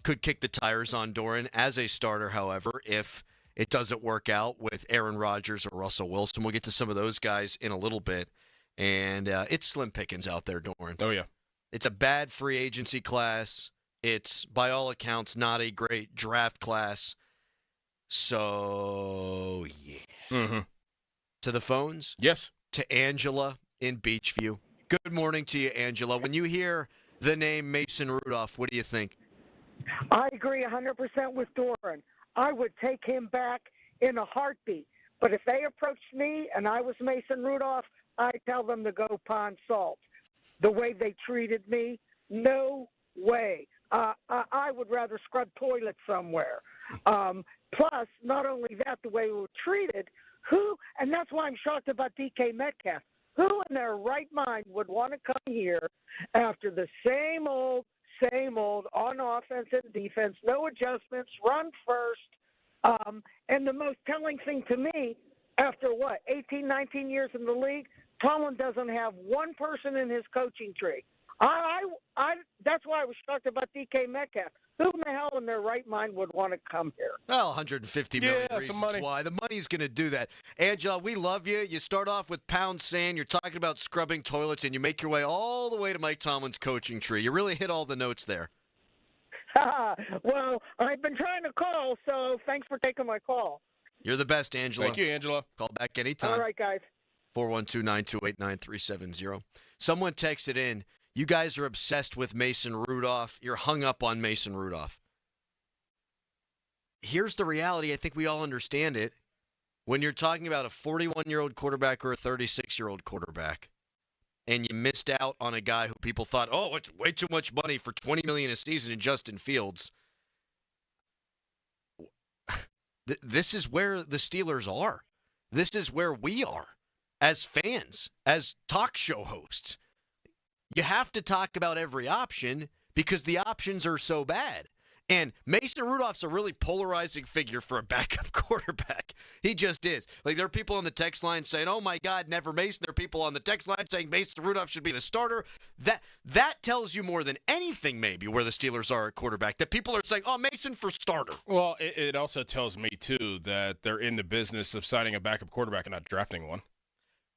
could kick the tires on Doran as a starter, however, if it doesn't work out with Aaron Rodgers or Russell Wilson. We'll get to some of those guys in a little bit. And it's slim pickings out there, Doran. Oh, yeah. It's a bad free agency class. It's, by all accounts, not a great draft class. So, yeah. Mm-hmm. To the phones? Yes. To Angela in Beachview. Good morning to you, Angela. When you hear the name Mason Rudolph, what do you think? I agree 100% with Doran. I would take him back in a heartbeat. But if they approached me and I was Mason Rudolph, I'd tell them to go Pond Salt. The way they treated me, no way. I would rather scrub toilets somewhere. Plus, not only that, the way we were treated, and that's why I'm shocked about DK Metcalf. Who in their right mind would want to come here after the same old on offense and defense, no adjustments, run first? And the most telling thing to me, after 18, 19 years in the league, Tomlin doesn't have one person in his coaching tree. That's why I was shocked about DK Metcalf. Who in the hell in their right mind would want to come here? Well, $150 million reasons some money. why. The money's going to do that. Angela, we love you. You start off with pound sand. You're talking about scrubbing toilets, and you make your way all the way to Mike Tomlin's coaching tree. You really hit all the notes there. Well, I've been trying to call, so thanks for taking my call. You're the best, Angela. Thank you, Angela. Call back anytime. All right, guys. 412-928-9370. Someone texted in, you guys are obsessed with Mason Rudolph. You're hung up on Mason Rudolph. Here's the reality. I think we all understand it. When you're talking about a 41-year-old quarterback or a 36-year-old quarterback, and you missed out on a guy who people thought, oh, it's way too much money for $20 million a season in Justin Fields. This is where the Steelers are. This is where we are as fans, as talk show hosts. You have to talk about every option because the options are so bad. And Mason Rudolph's a really polarizing figure for a backup quarterback. He just is. Like, there are people on the text line saying, oh, my God, never Mason. There are people on the text line saying Mason Rudolph should be the starter. That tells you more than anything, maybe, where the Steelers are at quarterback, that people are saying, oh, Mason for starter. Well, it also tells me, too, that they're in the business of signing a backup quarterback and not drafting one.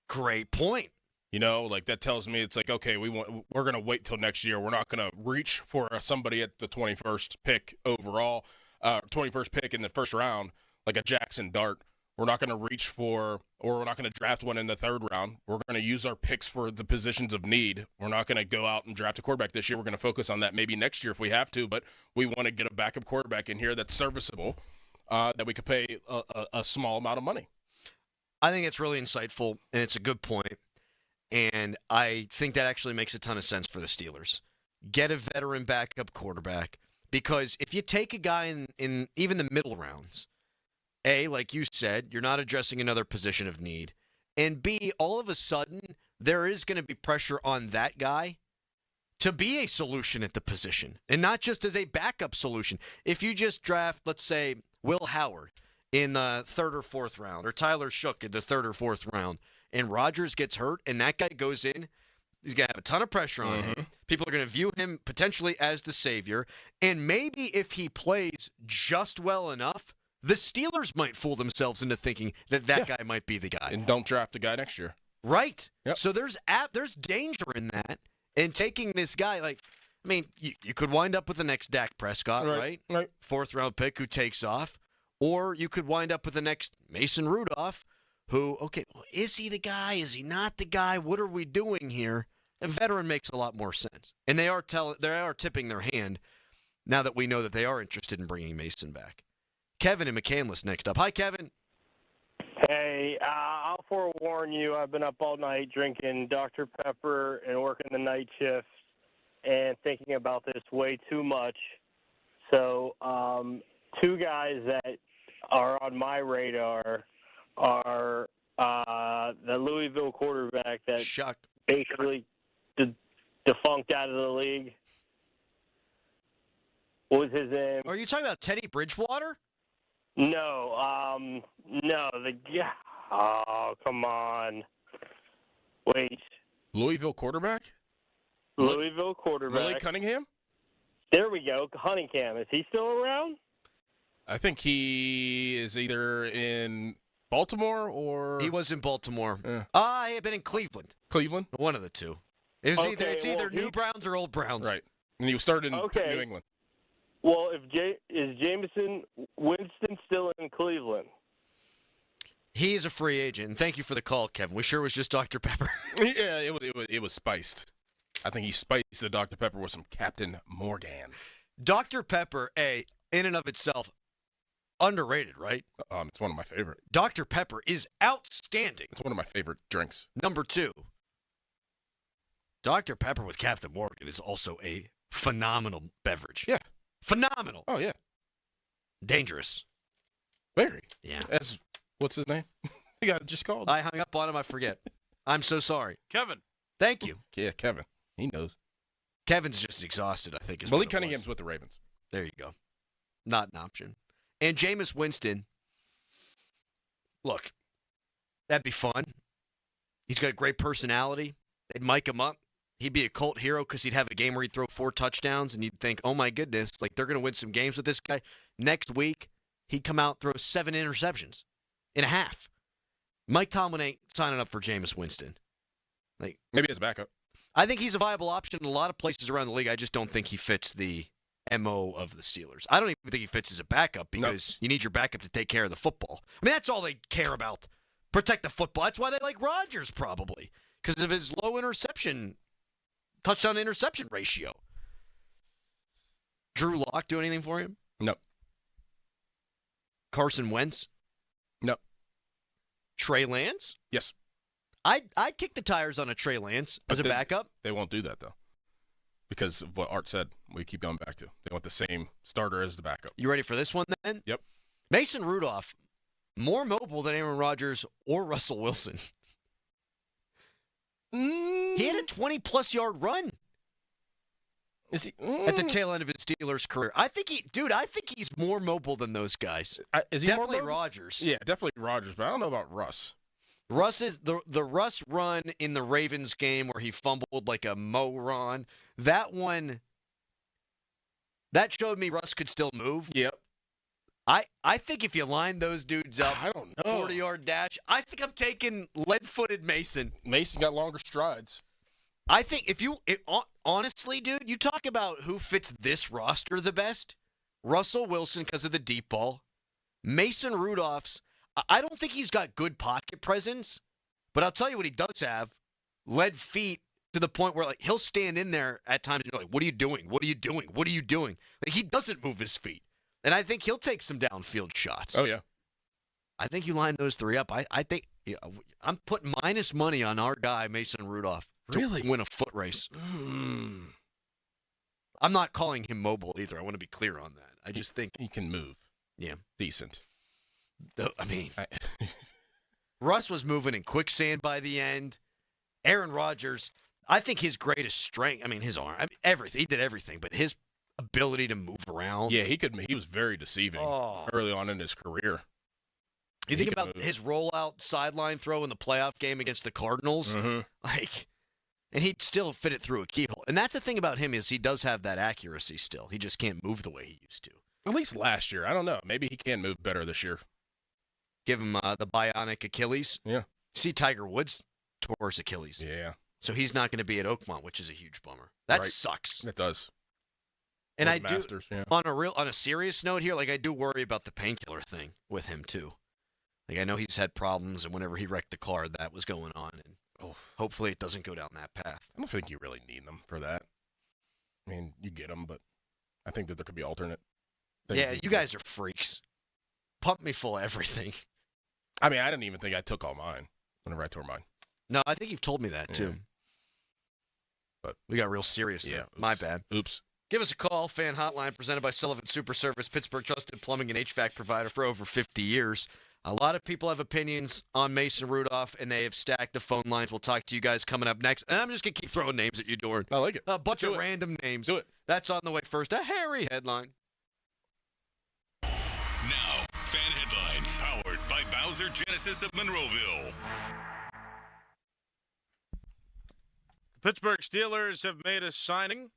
Great point. You know, like that tells me it's like, okay, we're going to wait till next year. We're not going to reach for somebody at the 21st pick overall, 21st pick in the first round, like a Jackson Dart. We're not going to reach for, or we're not going to draft one in the third round. We're going to use our picks for the positions of need. We're not going to go out and draft a quarterback this year. We're going to focus on that maybe next year if we have to, but we want to get a backup quarterback in here that's serviceable, that we could pay a small amount of money. I think it's really insightful, and it's a good point. And I think that actually makes a ton of sense for the Steelers. Get a veteran backup quarterback, because if you take a guy in even the middle rounds, A, like you said, you're not addressing another position of need. And B, all of a sudden, there is going to be pressure on that guy to be a solution at the position, and not just as a backup solution. If you just draft, let's say, Will Howard in the third or fourth round, or Tyler Shook in the third or fourth round, and Rodgers gets hurt, and that guy goes in, he's going to have a ton of pressure on him. People are going to view him potentially as the savior. And maybe if he plays just well enough, the Steelers might fool themselves into thinking that guy might be the guy. And don't draft the guy next year. Right. Yep. So there's danger in that. And taking this guy, like, I mean, you could wind up with the next Dak Prescott, right? Fourth-round pick who takes off. Or you could wind up with the next Mason Rudolph, who, okay, well, is he the guy? Is he not the guy? What are we doing here? A veteran makes a lot more sense. And they are tipping their hand now that we know that they are interested in bringing Mason back. Kevin in McCandless next up. Hi, Kevin. Hey, I'll forewarn you, I've been up all night drinking Dr. Pepper and working the night shift and thinking about this way too much. So two guys that are on my radar are the Louisville quarterback that basically defunct out of the league. What was his name? Are you talking about Teddy Bridgewater? No. No. Oh, come on. Wait. Louisville quarterback? Louisville quarterback. Willie Cunningham? There we go. Cunningham. Is he still around? I think he is either in Baltimore or... He was in Baltimore. Yeah. He had been in Cleveland. Cleveland? One of the two. It's either New Browns or Old Browns. Right. And he started in New England. Well, is Jameson Winston still in Cleveland? He is a free agent. And thank you for the call, Kevin. We sure was just Dr. Pepper. Yeah, it was spiced. I think he spiced the Dr. Pepper with some Captain Morgan. Dr. Pepper, in and of itself, underrated, right? It's one of my favorite. Dr. Pepper is outstanding. It's one of my favorite drinks. Number 2, Dr. Pepper with Captain Morgan is also a phenomenal beverage. Yeah. Phenomenal. Oh, yeah. Dangerous. Very. Yeah. What's his name? He got just called. I hung up on him. I forget. I'm so sorry. Kevin. Thank you. Yeah, Kevin. He knows. Kevin's just exhausted, I think. Willie Cunningham's with the Ravens. There you go. Not an option. And Jameis Winston, look, that'd be fun. He's got a great personality. They'd mic him up. He'd be a cult hero because he'd have a game where he'd throw 4 touchdowns, and you'd think, oh, my goodness, like they're going to win some games with this guy. Next week, he'd come out, throw 7 interceptions in a half. Mike Tomlin ain't signing up for Jameis Winston. Like maybe as a backup. I think he's a viable option in a lot of places around the league. I just don't think he fits the MO of the Steelers. I don't even think he fits as a backup because you need your backup to take care of the football. I mean, that's all they care about. Protect the football. That's why they like Rodgers probably because of his low touchdown-interception ratio. Drew Lock do anything for him? No. Carson Wentz? No. Trey Lance? Yes. I'd kick the tires on a Trey Lance as a backup. They won't do that, though, because of what Art said. We keep going back to. They want the same starter as the backup. You ready for this one, then? Yep. Mason Rudolph, more mobile than Aaron Rodgers or Russell Wilson. He had a 20-plus yard run. Is he at the tail end of his Steelers career? I think he's more mobile than those guys. Is he definitely more Rodgers? Yeah, definitely Rodgers, but I don't know about Russ. Russ is the Russ run in the Ravens game where he fumbled like a moron. That one, that showed me Russ could still move. Yep. I think if you line those dudes up, I don't know. 40-yard dash, I think I'm taking lead-footed Mason. Mason got longer strides. I think honestly, dude, you talk about who fits this roster the best. Russell Wilson because of the deep ball. Mason Rudolph's, I don't think he's got good pocket presence, but I'll tell you what he does have, lead feet to the point where like he'll stand in there at times and you're like, what are you doing? What are you doing? What are you doing? Like, he doesn't move his feet. And I think he'll take some downfield shots. Oh, yeah. I think you line those 3 up. I think I'm putting minus money on our guy, Mason Rudolph. Really? To win a foot race. I'm not calling him mobile either. I want to be clear on that. I just think he can move. Yeah. Decent. Russ was moving in quicksand by the end. Aaron Rodgers, I think his greatest strength, his arm, everything. He did everything, but his ability to move around. Yeah, he was very deceiving early on in his career. You think about his rollout sideline throw in the playoff game against the Cardinals? Mm-hmm. And he'd still fit it through a keyhole. And that's the thing about him is he does have that accuracy still. He just can't move the way he used to. At least last year. I don't know. Maybe he can move better this year. Give him the bionic Achilles. Yeah. See, Tiger Woods tore his Achilles. Yeah. So he's not going to be at Oakmont, which is a huge bummer. That sucks. It does. And I Masters, do, on a serious note here, like I do worry about the painkiller thing with him too. Like I know he's had problems, and whenever he wrecked the car, that was going on, and hopefully it doesn't go down that path. I don't think you really need them for that. I mean, you get them, but I think that there could be alternate things. Yeah, you guys are freaks. Pump me full of everything. I mean, I didn't even think I took all mine whenever I tore mine. No, I think you've told me that too. But we got real serious. Yeah, my bad. Oops. Give us a call. Fan Hotline presented by Sullivan Super Service, Pittsburgh trusted plumbing and HVAC provider for over 50 years. A lot of people have opinions on Mason Rudolph, and they have stacked the phone lines. We'll talk to you guys coming up next. And I'm just going to keep throwing names at you, Doran. I like it. A bunch of random names. Do it. That's on the way first. A hairy headline. Now, Fan Bowser Genesis of Monroeville. The Pittsburgh Steelers have made a signing.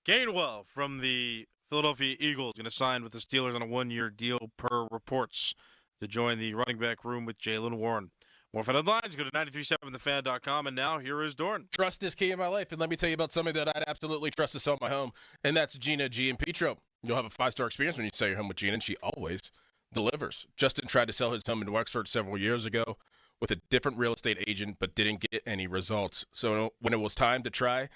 Gainwell from the Philadelphia Eagles going to sign with the Steelers on a one-year deal per reports to join the running back room with Jaylen Warren. More for headlines, go to 937thefan.com, and now here is Dorn. Trust is key in my life, and let me tell you about somebody that I'd absolutely trust to sell my home, and that's Gina G. and Petro. You'll have a 5-star experience when you sell your home with Gina, and she always delivers. Justin tried to sell his home in Wexford several years ago with a different real estate agent, but didn't get any results. So when it was time to try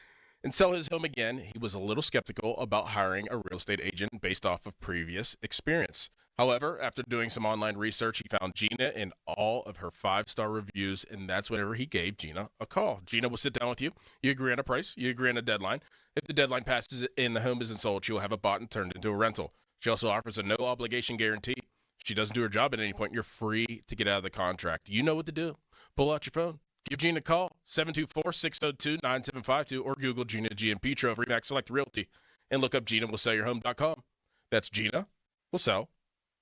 and sell his home again, he was a little skeptical about hiring a real estate agent based off of previous experience. However, after doing some online research, he found Gina in all of her 5-star reviews, and that's whenever he gave Gina a call. Gina will sit down with you. You agree on a price. You agree on a deadline. If the deadline passes and the home isn't sold, she will have it bought and turned into a rental. She also offers a no-obligation guarantee. If she doesn't do her job at any point, you're free to get out of the contract. You know what to do. Pull out your phone. Give Gina a call, 724-602-9752, or Google Gina G. and Petro of Remax Select Realty, and look up GinaWillSellYourHome.com. That's Gina will sell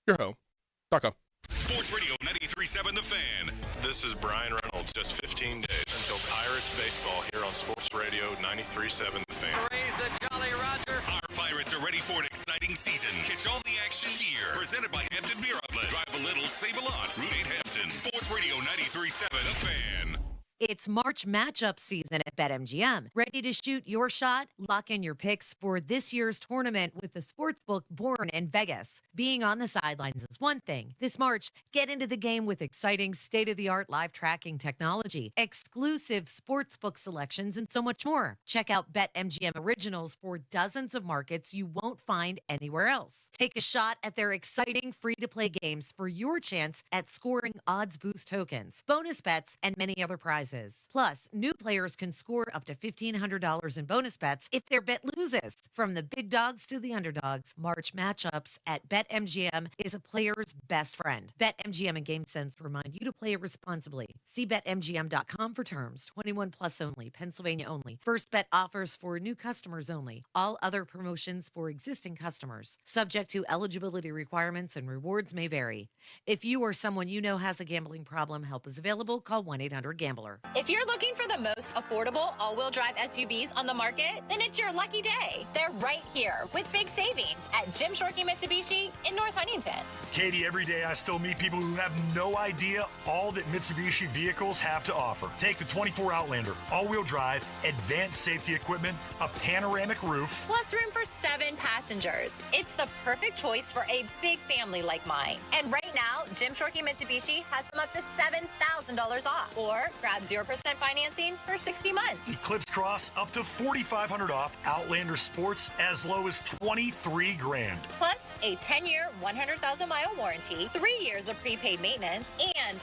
your home.com. Sports Radio 93.7 The Fan. This is Brian Reynolds. Just 15 days until Pirates baseball here on Sports Radio 93.7 The Fan. Praise the Jolly Roger. Our Pirates are ready for an exciting season. Catch all the action here. Presented by Hampton Beer Outlet. Drive a little, save a lot. Route 8 Hampton. Sports Radio 93.7 The Fan. It's March matchup season at BetMGM. Ready to shoot your shot? Lock in your picks for this year's tournament with the sportsbook born in Vegas. Being on the sidelines is one thing. This March, get into the game with exciting state-of-the-art live tracking technology, exclusive sportsbook selections, and so much more. Check out BetMGM Originals for dozens of markets you won't find anywhere else. Take a shot at their exciting free-to-play games for your chance at scoring odds boost tokens, bonus bets, and many other prizes. Plus, new players can score up to $1,500 in bonus bets if their bet loses. From the big dogs to the underdogs, March matchups at BetMGM is a player's best friend. BetMGM and GameSense remind you to play responsibly. See BetMGM.com for terms. 21 plus only. Pennsylvania only. First bet offers for new customers only. All other promotions for existing customers. Subject to eligibility requirements and rewards may vary. If you or someone you know has a gambling problem, help is available. Call 1-800-GAMBLER. If you're looking for the most affordable all-wheel drive SUVs on the market, then it's your lucky day. They're right here with big savings at Jim Shorkey Mitsubishi in North Huntington. Katie, every day I still meet people who have no idea all that Mitsubishi vehicles have to offer. Take the 24 Outlander, all-wheel drive, advanced safety equipment, a panoramic roof, Plus room for 7 passengers. It's the perfect choice for a big family like mine. And right now, Jim Shorkey Mitsubishi has them up to $7,000 off. Or grab 0% financing for 60 months. Eclipse Cross up to $4,500 off, Outlander Sports as low as $23,000. Plus a 10-year, 100,000-mile warranty, 3 years of prepaid maintenance, and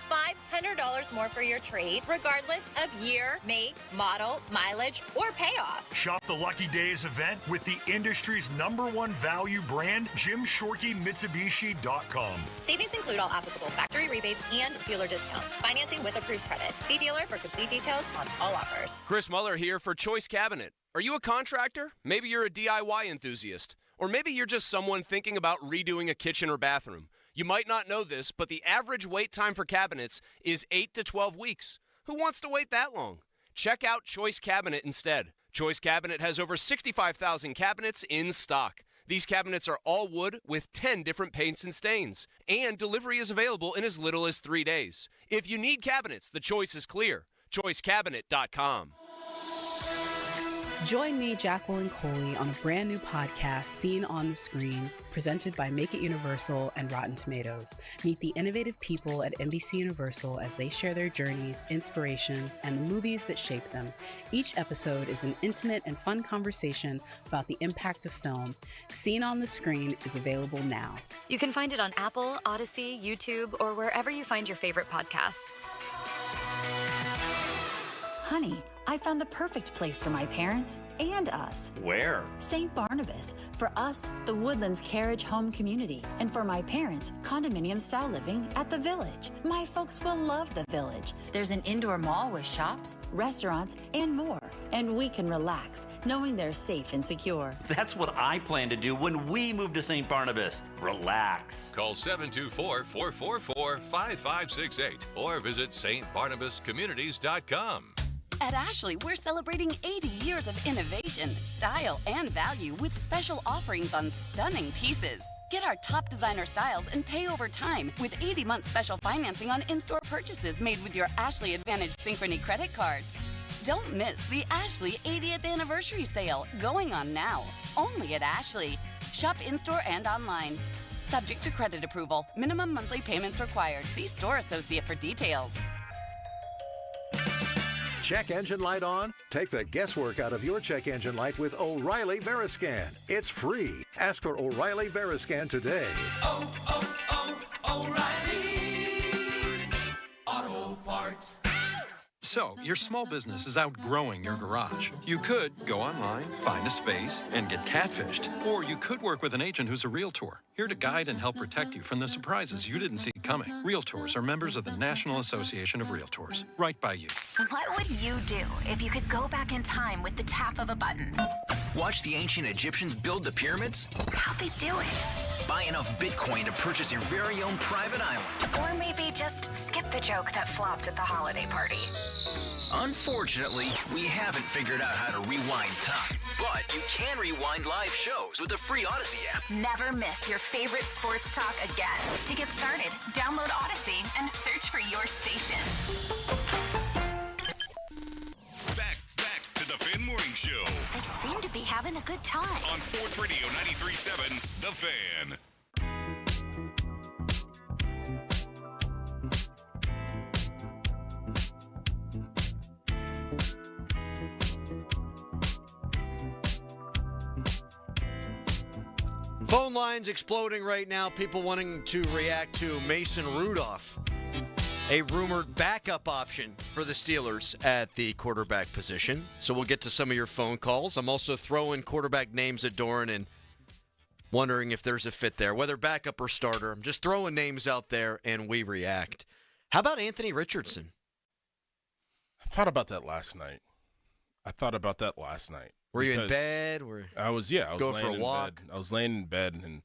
$500 more for your trade, regardless of year, make, model, mileage, or payoff. Shop the Lucky Days event with the industry's #1 value brand, JimShorkeyMitsubishi.com. Savings include all applicable factory rebates and dealer discounts. Financing with approved credit. See dealer for complete details on all offers. Chris Muller here for Choice Cabinet. Are you a contractor? Maybe you're a DIY enthusiast. Or maybe you're just someone thinking about redoing a kitchen or bathroom. You might not know this, but the average wait time for cabinets is 8 to 12 weeks. Who wants to wait that long? Check out Choice Cabinet instead. Choice Cabinet has over 65,000 cabinets in stock. These cabinets are all wood with 10 different paints and stains. And delivery is available in as little as 3 days. If you need cabinets, the choice is clear. ChoiceCabinet.com. Join me, Jacqueline Coley, on a brand new podcast, Seen on the Screen, presented by Make It Universal and Rotten Tomatoes. Meet the innovative people at NBC Universal as they share their journeys, inspirations, and the movies that shape them. Each episode is an intimate and fun conversation about the impact of film. Seen on the Screen is available now. You can find it on Apple, Odyssey, YouTube, or wherever you find your favorite podcasts. Honey, I found the perfect place for my parents and us. Where? St. Barnabas. For us, the Woodlands Carriage Home Community. And for my parents, condominium-style living at the Village. My folks will love the Village. There's an indoor mall with shops, restaurants, and more. And and we can relax knowing they're safe and secure. That's what I plan to do when we move to St. Barnabas. Relax. Call 724-444-5568 or visit stbarnabascommunities.com. At Ashley, we're celebrating 80 years of innovation, style, and value with special offerings on stunning pieces. Get our top designer styles and pay over time with 80-month special financing on in-store purchases made with your Ashley Advantage Synchrony credit card. Don't miss the Ashley 80th anniversary sale going on now, only at Ashley. Shop in-store and online. Subject to credit approval. Minimum monthly payments required. See store associate for details. Check engine light on? Take the guesswork out of your check engine light with O'Reilly Veriscan. It's free. Ask for O'Reilly Veriscan today. O'Reilly Auto Parts. So, your small business is outgrowing your garage. You could go online, find a space, and get catfished. Or you could work with an agent who's a realtor, here to guide and help protect you from the surprises you didn't see coming. Realtors are members of the National Association of Realtors. Right by you. What would you do if you could go back in time with the tap of a button? Watch the ancient Egyptians build the pyramids? How'd they do it? Buy enough Bitcoin to purchase your very own private island. Or maybe just skip the joke that flopped at the holiday party. Unfortunately, we haven't figured out how to rewind time. But you can rewind live shows with the free Odyssey app. Never miss your favorite sports talk again. To get started, download Odyssey and search for your station. Back to the Fan Morning Show. They seem to be having a good time. On Sports Radio 93.7, The Fan. Phone lines exploding right now. People wanting to react to Mason Rudolph, a rumored backup option for the Steelers at the quarterback position. So we'll get to some of your phone calls. I'm also throwing quarterback names at Doran and wondering if there's a fit there, whether backup or starter. I'm just throwing names out there and we react. How about Anthony Richardson? I thought about that last night. Were you in bed? I was laying for a in walk? bed. I was laying in bed and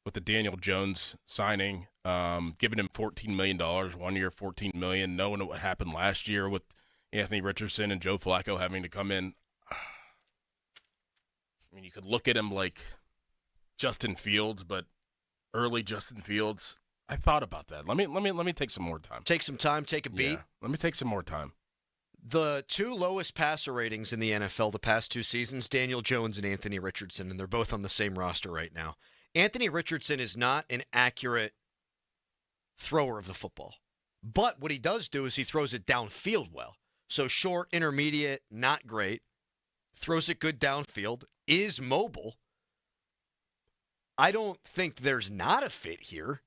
with the Daniel Jones signing, giving him $14 million, 1 year, $14 million, knowing what happened last year with Anthony Richardson and Joe Flacco having to come in. I mean, you could look at him like Justin Fields, but early Justin Fields. I thought about that. Let me take some more time. Take some time, take a beat. Yeah, let me take some more time. The two lowest passer ratings in the NFL the past 2 seasons, Daniel Jones and Anthony Richardson, and they're both on the same roster right now. Anthony Richardson is not an accurate thrower of the football. But what he does do is he throws it downfield well. So short, intermediate, not great. Throws it good downfield, is mobile. I don't think there's not a fit here.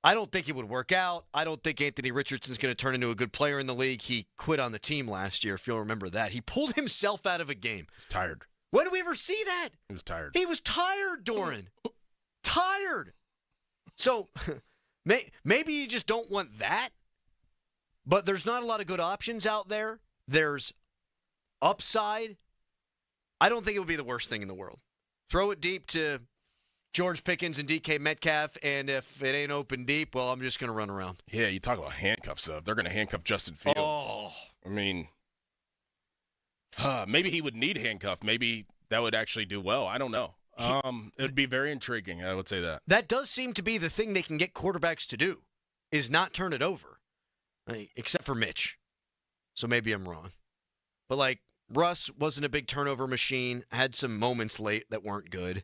I don't think it would work out. I don't think Anthony Richardson's going to turn into a good player in the league. He quit on the team last year, if you'll remember that. He pulled himself out of a game. He's tired. When did we ever see that? He was tired. He was tired, Doran. Tired. So maybe you just don't want that. But there's not a lot of good options out there. There's upside. I don't think it would be the worst thing in the world. Throw it deep to George Pickens and DK Metcalf, and if it ain't open deep, well, I'm just going to run around. Yeah, you talk about handcuff stuff. They're going to handcuff Justin Fields. Oh. I mean, maybe he would need handcuff. Maybe that would actually do well. I don't know. It would be very intriguing. I would say that. That does seem to be the thing they can get quarterbacks to do, is not turn it over, except for Mitch. So maybe I'm wrong. But, like, Russ wasn't a big turnover machine, had some moments late that weren't good.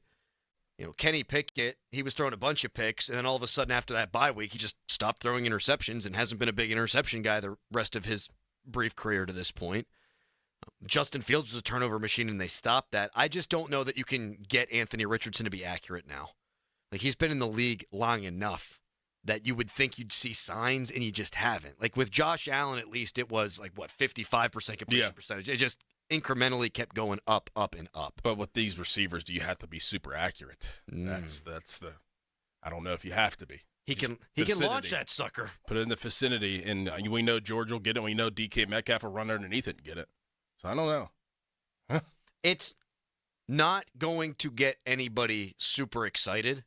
You know, Kenny Pickett, he was throwing a bunch of picks, and then all of a sudden after that bye week, he just stopped throwing interceptions and hasn't been a big interception guy the rest of his brief career to this point. Justin Fields was a turnover machine, and they stopped that. I just don't know that you can get Anthony Richardson to be accurate now. Like, he's been in the league long enough that you would think you'd see signs, and you just haven't. Like, with Josh Allen, at least, it was, 55% completion percentage. It just incrementally kept going up, and up. But with these receivers, do you have to be super accurate? That's the. I don't know if you have to be. He can launch that sucker. Put it in the vicinity, and we know George will get it. We know DK Metcalf will run underneath it and get it. So I don't know. It's not going to get anybody super excited,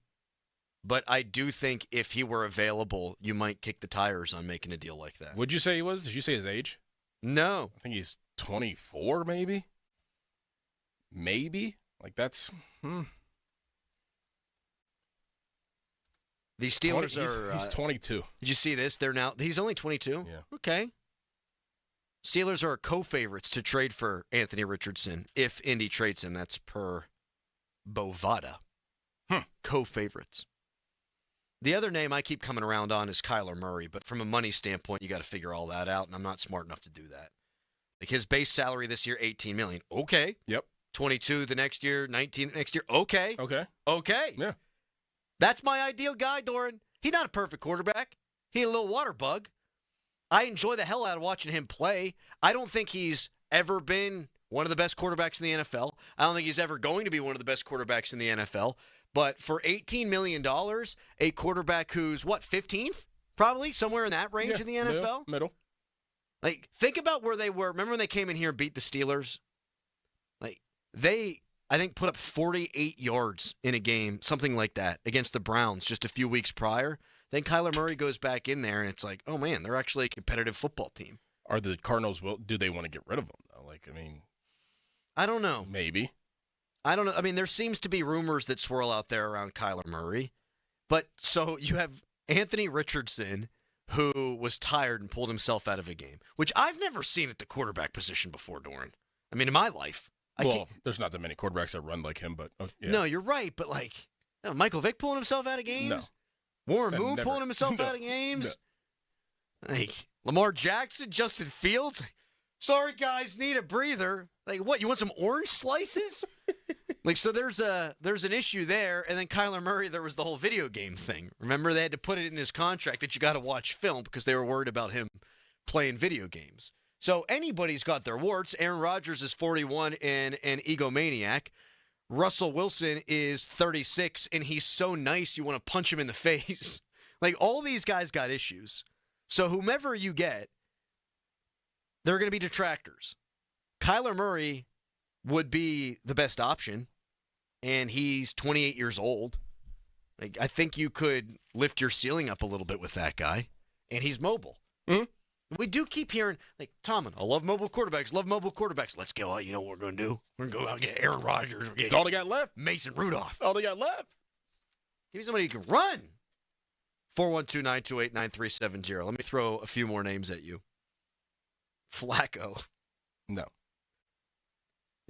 but I do think if he were available, you might kick the tires on making a deal like that. What'd you say he was? Did you say his age? No. I think he's 24, maybe? Maybe? Like, that's... The Steelers he's 22. Did you see this? He's only 22? Yeah. Okay. Steelers are co-favorites to trade for Anthony Richardson if Indy trades him. That's per Bovada. Co-favorites. The other name I keep coming around on is Kyler Murray, but from a money standpoint, you got to figure all that out, and I'm not smart enough to do that. Like his base salary this year, $18 million. Okay. Yep. 22 the next year, 19 the next year. Okay. Okay. Yeah. That's my ideal guy, Doran. He's not a perfect quarterback. He's a little water bug. I enjoy the hell out of watching him play. I don't think he's ever been one of the best quarterbacks in the NFL. I don't think he's ever going to be one of the best quarterbacks in the NFL. But for $18 million, a quarterback who's, 15th? Probably, somewhere in that range in the NFL? Middle. Like, think about where they were. Remember when they came in here and beat the Steelers? Like, they, I think, put up 48 yards in a game, something like that, against the Browns just a few weeks prior. Then Kyler Murray goes back in there, and it's like, oh, man, they're actually a competitive football team. Are the Cardinals, do they want to get rid of him, though? Like, I mean... I don't know. Maybe. I don't know. I mean, there seems to be rumors that swirl out there around Kyler Murray. But so you have Anthony Richardson, who was tired and pulled himself out of a game, which I've never seen at the quarterback position before, Doran. I mean, in my life. There's not that many quarterbacks that run like him, but... yeah. No, you're right, but Michael Vick pulling himself out of games? No. Warren Moon pulling himself out of games? No. Like, Lamar Jackson, Justin Fields? Sorry, guys, need a breather. Like, what, you want some orange slices? So there's an issue there, and then Kyler Murray, there was the whole video game thing. Remember, they had to put it in his contract that you got to watch film because they were worried about him playing video games. So anybody's got their warts. Aaron Rodgers is 41 and an egomaniac. Russell Wilson is 36, and he's so nice you want to punch him in the face. Like, all these guys got issues. So whomever you get, they're going to be detractors. Kyler Murray would be the best option, and he's 28 years old. Like, I think you could lift your ceiling up a little bit with that guy, and he's mobile. Mm-hmm. We do keep hearing, like, Tomlin, I love mobile quarterbacks. Let's go out. You know what we're going to do? We're going to go out and get Aaron Rodgers. It's all they got left. Mason Rudolph. All they got left. Give me somebody who can run. 412-928-9370. Let me throw a few more names at you. Flacco. No.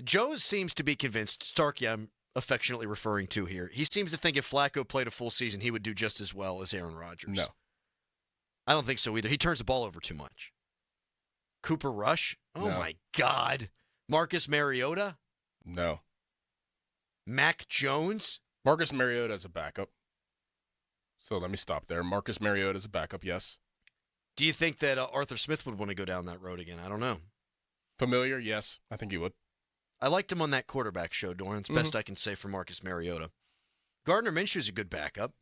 Joe seems to be convinced, Starkey I'm affectionately referring to here, he seems to think if Flacco played a full season, he would do just as well as Aaron Rodgers. No. I don't think so either. He turns the ball over too much. Cooper Rush? Oh, No. my God. Marcus Mariota? No. Mac Jones? Marcus Mariota is a backup. So let me stop there. Marcus Mariota is a backup, yes. Do you think that Arthur Smith would want to go down that road again? I don't know. Familiar, yes. I think he would. I liked him on that quarterback show, Doran. It's best I can say for Marcus Mariota. Gardner Minshew's a good backup.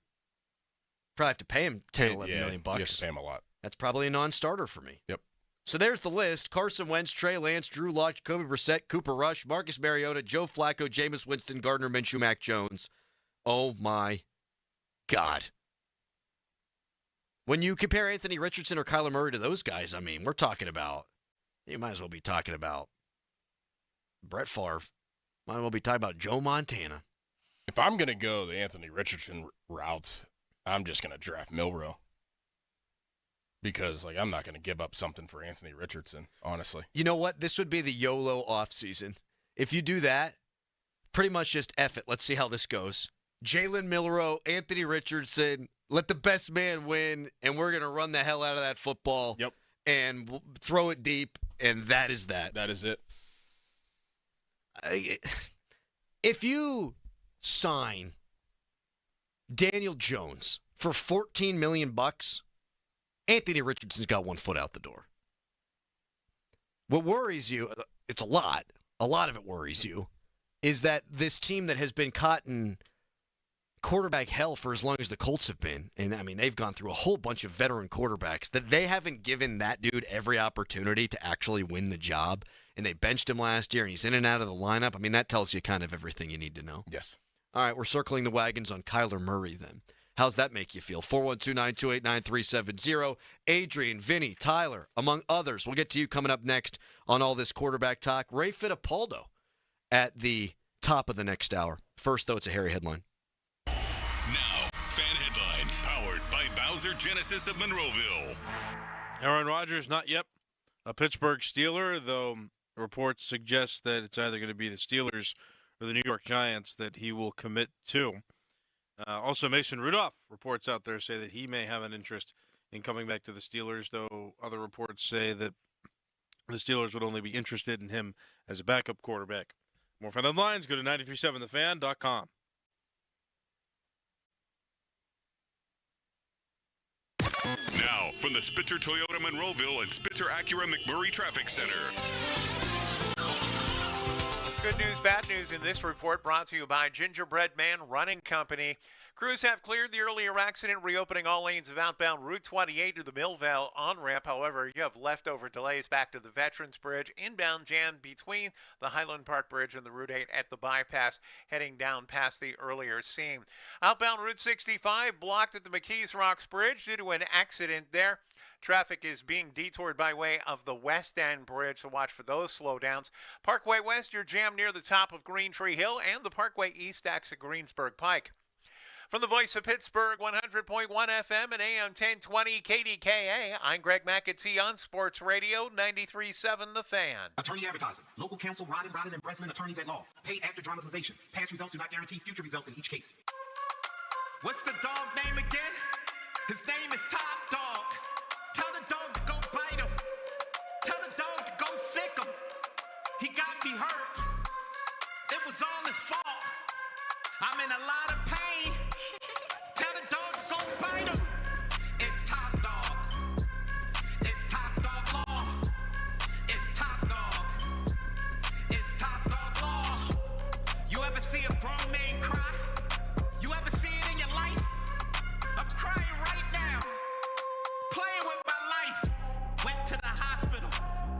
Probably have to pay him $10, $11 million bucks. You have to pay him a lot. That's probably a non-starter for me. Yep. So there's the list. Carson Wentz, Trey Lance, Drew Lock, Jacoby Brissett, Cooper Rush, Marcus Mariota, Joe Flacco, Jameis Winston, Gardner Minshew, Mac Jones. Oh, my God. When you compare Anthony Richardson or Kyler Murray to those guys, I mean, we're talking about, you might as well be talking about Brett Favre. Might as well be talking about Joe Montana. If I'm going to go the Anthony Richardson route, I'm just going to draft Milroe. Because, I'm not going to give up something for Anthony Richardson, honestly. You know what? This would be the YOLO offseason. If you do that, pretty much just F it. Let's see how this goes. Jalen Milroe, Anthony Richardson, let the best man win, and we're going to run the hell out of that football. Yep. And we'll throw it deep, and that is that. That is it. If you sign Daniel Jones for $14 million, Anthony Richardson's got one foot out the door. What worries you, it's a lot of it worries you, is that this team that has been caught quarterback hell for as long as the Colts have been. And, I mean, they've gone through a whole bunch of veteran quarterbacks that they haven't given that dude every opportunity to actually win the job. And they benched him last year, and he's in and out of the lineup. I mean, that tells you kind of everything you need to know. Yes. All right, we're circling the wagons on Kyler Murray then. How's that make you feel? 412-928-9370. Adrian, Vinny, Tyler, among others. We'll get to you coming up next on all this quarterback talk. Ray Fidalo at the top of the next hour. First, though, it's a hairy headline. Now, fan headlines powered by Bowser Genesis of Monroeville. Aaron Rodgers, not yet a Pittsburgh Steeler, though reports suggest that it's either going to be the Steelers or the New York Giants that he will commit to. Also, Mason Rudolph, reports out there say that he may have an interest in coming back to the Steelers, though other reports say that the Steelers would only be interested in him as a backup quarterback. More fan headlines, go to 937thefan.com. Now, from the Spitzer Toyota Monroeville and Spitzer Acura McMurray Traffic Center. Good news, bad news in this report brought to you by Gingerbread Man Running Company. Crews have cleared the earlier accident, reopening all lanes of outbound Route 28 to the Millvale on-ramp. However, you have leftover delays back to the Veterans Bridge, inbound jam between the Highland Park Bridge and the Route 8 at the bypass, heading down past the earlier scene. Outbound Route 65 blocked at the McKees Rocks Bridge due to an accident there. Traffic is being detoured by way of the West End Bridge, so watch for those slowdowns. Parkway West, you're jammed near the top of Green Tree Hill, and the Parkway East exit Greensburg Pike. From the voice of Pittsburgh, 100.1 FM and AM 1020 KDKA, I'm Greg McAtee on Sports Radio 93.7 The Fan. Attorney advertising. Local counsel Rodden and Breslin attorneys at law. Paid after dramatization. Past results do not guarantee future results in each case. What's the dog name again? His name is Top Dog. Tell the dog to go bite him. Tell the dog to go sick him. He got me hurt. It was all his fault. I'm in a lot of pain. Tell the dog to go bite him. It's Top Dog. It's Top Dog Law. It's Top Dog. It's Top Dog Law. You ever see a grown man cry? You ever see it in your life? I'm crying right now. Playing with my life. Went to the hospital.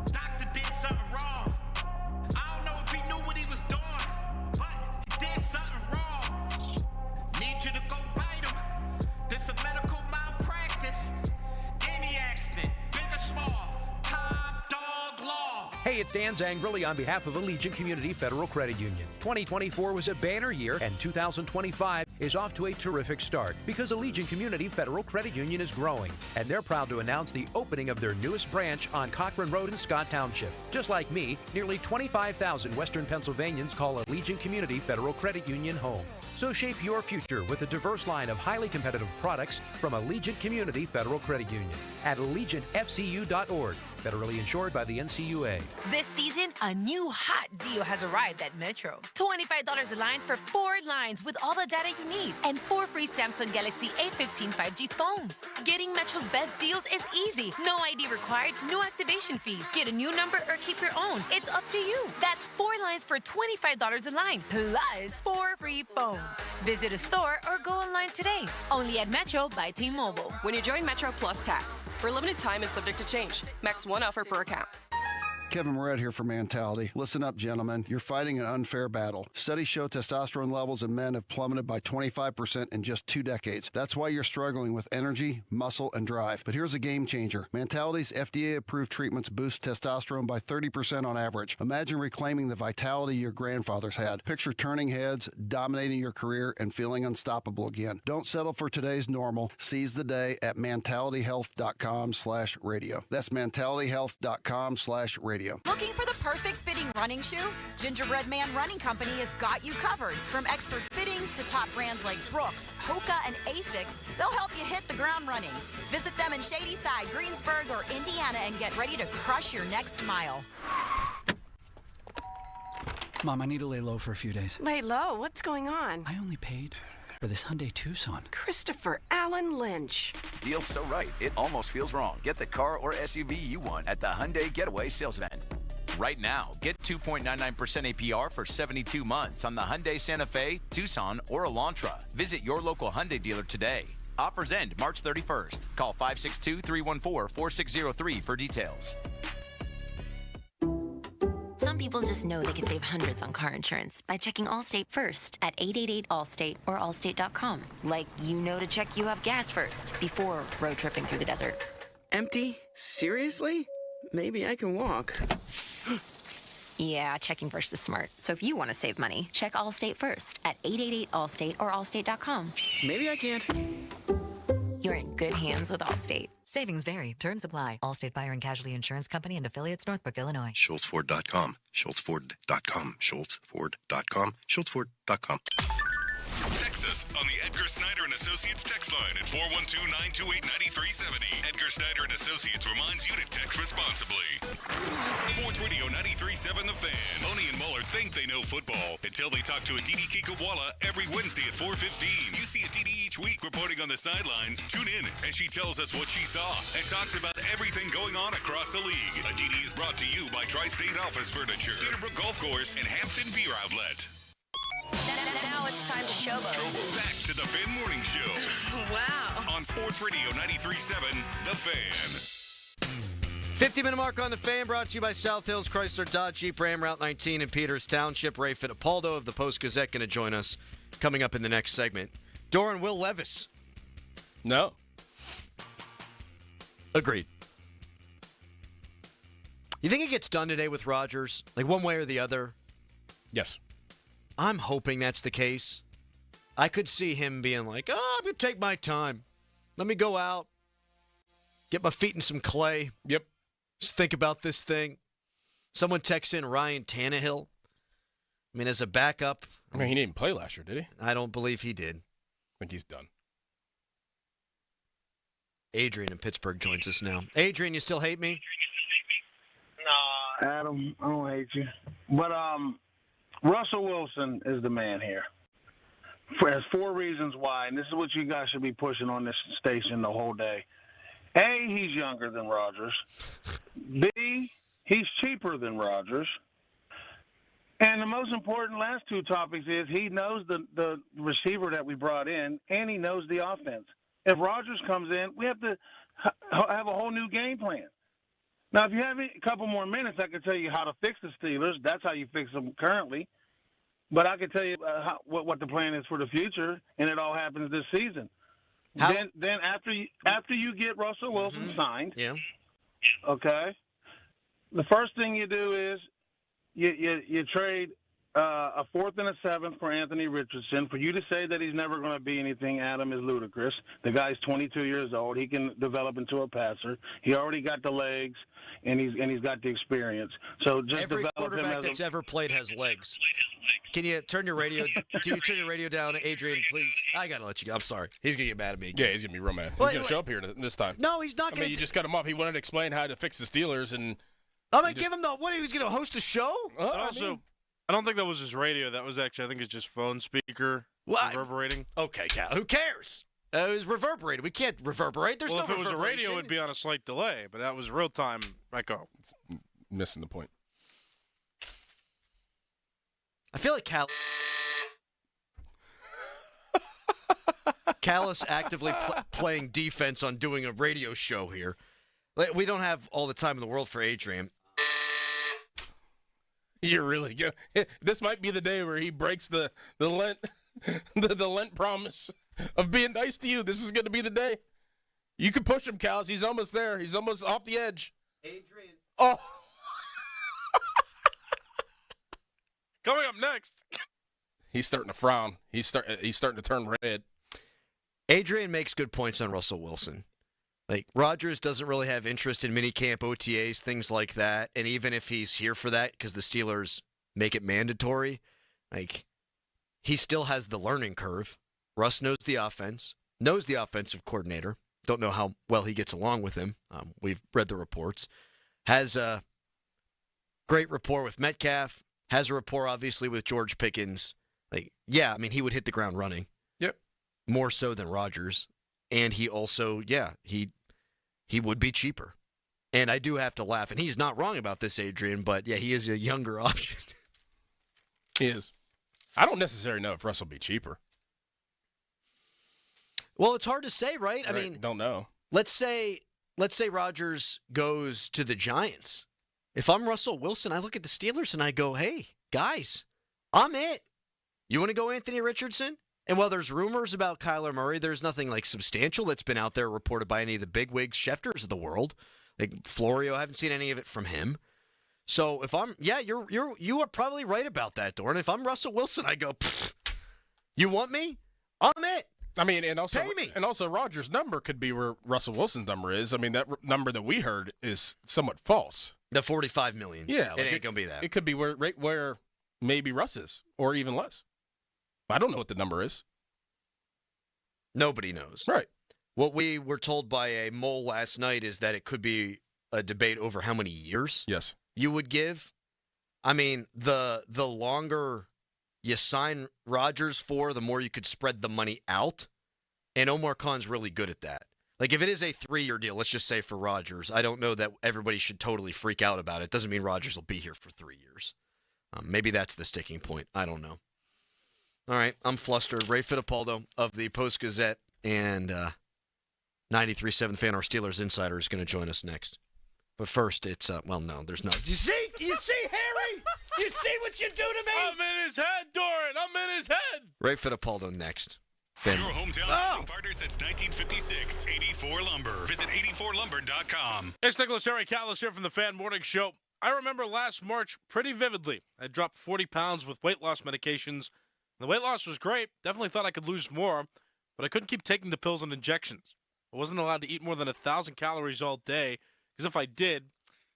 Doctor did something wrong. I don't know if he knew what he was doing, but he did something wrong. Need you to go bite him. This a medical malpractice. Any accident, big or small. Top Dog Law. Hey, it's Dan Zangrilli on behalf of Allegiant Community Federal Credit Union. 2024 was a banner year, and 2025 is off to a terrific start because Allegiant Community Federal Credit Union is growing, and they're proud to announce the opening of their newest branch on Cochran Road in Scott Township. Just like me, nearly 25,000 Western Pennsylvanians call Allegiant Community Federal Credit Union home. So shape your future with a diverse line of highly competitive products from Allegiant Community Federal Credit Union at AllegiantFCU.org. Federally insured by the NCUA. This season, a new hot deal has arrived at Metro. $25 a line for 4 lines with all the data you need and 4 free Samsung Galaxy A15 5G phones. Getting Metro's best deals is easy. No ID required, no activation fees. Get a new number or keep your own. It's up to you. That's 4 lines for $25 a line, plus 4 free phones. Visit a store or go online today. Only at Metro by T-Mobile. When you join Metro Plus Tax, for a limited time and subject to change. Max 1 offer per account. Kevin Moret here for Mentality. Listen up, gentlemen. You're fighting an unfair battle. Studies show testosterone levels in men have plummeted by 25% in just 2 decades. That's why you're struggling with energy, muscle, and drive. But here's a game changer. Mentality's FDA-approved treatments boost testosterone by 30% on average. Imagine reclaiming the vitality your grandfathers had. Picture turning heads, dominating your career, and feeling unstoppable again. Don't settle for today's normal. Seize the day at mentalityhealth.com/radio. That's mentalityhealth.com/radio. Looking for the perfect fitting running shoe? Gingerbread Man Running Company has got you covered. From expert fittings to top brands like Brooks, Hoka, and Asics, they'll help you hit the ground running. Visit them in Shadyside, Greensburg, or Indiana and get ready to crush your next mile. Mom, I need to lay low for a few days. Lay low? What's going on? I only paid for this Hyundai Tucson. Christopher Allen Lynch. Deal's so right, it almost feels wrong. Get the car or SUV you want at the Hyundai Getaway Sales Event. right now. Get 2.99% APR for 72 months on the Hyundai Santa Fe, Tucson, or Elantra. Visit your local Hyundai dealer today. Offers end March 31st. Call 562-314-4603 for details. Some people just know they can save hundreds on car insurance by checking Allstate first at 888-ALLSTATE or allstate.com. Like you know to check you have gas first before road tripping through the desert. Empty? Seriously? Maybe I can walk. Yeah, checking first is smart. So if you want to save money, check Allstate first at 888-ALLSTATE or allstate.com. Maybe I can't. You're in good hands with Allstate. Savings vary. Terms apply. Allstate Fire and Casualty Insurance Company and affiliates, Northbrook, Illinois. SchultzFord.com. SchultzFord.com. SchultzFord.com. SchultzFord.com. Text us on the Edgar Snyder and Associates text line at 412-928-9370. Edgar Snyder and Associates reminds you to text responsibly. Sports Radio 93.7 The Fan. Boney and Muller think they know football until they talk to Aditi Kikawala every Wednesday at 4:15. You see Aditi each week reporting on the sidelines. Tune in as she tells us what she saw and talks about everything going on across the league. Aditi is brought to you by Tri-State Office Furniture, Cedarbrook Golf Course, and Hampton Beer Outlet. Now it's time to showboat. Back to the Fan Morning Show. Wow. On Sports Radio 93.7 The Fan. 50-minute mark on The Fan, brought to you by South Hills Chrysler Dodge Jeep Ram Route 19 in Peters Township. Ray Fidalo of the Post-Gazette going to join us coming up in the next segment. Doran, Will Levis. No. Agreed. You think it gets done today with Rodgers? Like one way or the other? Yes. I'm hoping that's the case. I could see him being like, I'm going to take my time. Let me go out, get my feet in some clay. Yep. Just think about this thing. Someone texts in Ryan Tannehill. I mean, as a backup. I mean, he didn't play last year, did he? I don't believe he did. I think he's done. Adrian in Pittsburgh joins us now. Adrian, you still hate me? No, Adam, I don't hate you. But, Russell Wilson is the man here. There's 4 reasons why, and this is what you guys should be pushing on this station the whole day. A, he's younger than Rodgers. B, he's cheaper than Rodgers. And the most important last 2 topics is he knows the receiver that we brought in, and he knows the offense. If Rodgers comes in, we have to have a whole new game plan. Now, if you have a couple more minutes, I can tell you how to fix the Steelers. That's how you fix them currently. But I can tell you what the plan is for the future, and it all happens this season. Then after you get Russell Wilson signed, okay, the first thing you do is you trade a 4th and a 7th for Anthony Richardson. For you to say that he's never going to be anything, Adam, is ludicrous. The guy's 22 years old. He can develop into a passer. He already got the legs, and he's got the experience. So just every develop quarterback him that's ever played has legs. Can you turn your radio? Can you turn your radio down, Adrian, please? I gotta let you go. I'm sorry. He's gonna get mad at me again. Yeah, he's gonna be real mad. He's gonna show up here this time. No, he's not. I mean, you just cut him off. He wanted to explain how to fix the Steelers, and I'm gonna give him the what? He was gonna host a show? I don't think that was his radio. That was actually, I think it's just phone speaker reverberating. Okay, Cal. Who cares? It was reverberated. We can't reverberate. There's no if it was a reverberation. radio, it would be on a slight delay, but that was real time echo. It's missing the point. I feel like Callis actively playing defense on doing a radio show here. We don't have all the time in the world for Adrian. You're really good. This might be the day where he breaks the Lent the Lent promise of being nice to you. This is going to be the day. You can push him, Callis. He's almost there. He's almost off the edge. Adrian. Oh. Coming up next. He's starting to frown. He's starting to turn red. Adrian makes good points on Russell Wilson. Like, Rodgers doesn't really have interest in minicamp, OTAs, things like that. And even if he's here for that, because the Steelers make it mandatory, like, he still has the learning curve. Russ knows the offense, knows the offensive coordinator. Don't know how well he gets along with him. We've read the reports. Has a great rapport with Metcalf. Has a rapport, obviously, with George Pickens. Like, yeah, I mean, he would hit the ground running. Yep. More so than Rodgers. And he also, he would be cheaper. And I do have to laugh. And he's not wrong about this, Adrian, but, yeah, he is a younger option. He is. I don't necessarily know if Russ will be cheaper. Well, it's hard to say, right? I Right, mean, don't know. let's say Rodgers goes to the Giants. If I'm Russell Wilson, I look at the Steelers and I go, hey, guys, I'm it. You want to go Anthony Richardson? And while there's rumors about Kyler Murray, there's nothing like substantial that's been out there reported by any of the bigwigs, Schefters of the world. Like Florio, I haven't seen any of it from him. So if I'm, yeah, you are probably right about that, Dorn. If I'm Russell Wilson, I go, you want me? I'm it. I mean, and also, Pay me. and also Rodgers' number could be where Russell Wilson's number is. I mean, that number that we heard is somewhat false. The $45 million. Yeah, it ain't gonna be that. It could be right where maybe Russ is, or even less. I don't know what the number is. Nobody knows. Right. What we were told by a mole last night is that it could be a debate over how many years you would give. I mean, the longer you sign Rodgers for, the more you could spread the money out. And Omar Khan's really good at that. Like, if it is a 3-year deal, let's just say for Rodgers, I don't know that everybody should totally freak out about it. Doesn't mean Rodgers will be here for 3 years. Maybe that's the sticking point. I don't know. All right, I'm flustered. Ray Fidalo of the Post-Gazette and 93.7 The Fan, our Steelers insider, is going to join us next. But first, it's, well, no, there's not. You see, Harry? You see what you do to me? I'm in his head, Doran. I'm in his head. Ray Fidalo next. Your hometown building partner since 1956, 84 Lumber. Visit 84lumber.com. It's Nicholas Harry Callis here from the Fan Morning Show. I remember last March pretty vividly. I dropped 40 pounds with weight loss medications. The weight loss was great. Definitely thought I could lose more, but I couldn't keep taking the pills and injections. I wasn't allowed to eat more than 1,000 calories all day, because if I did,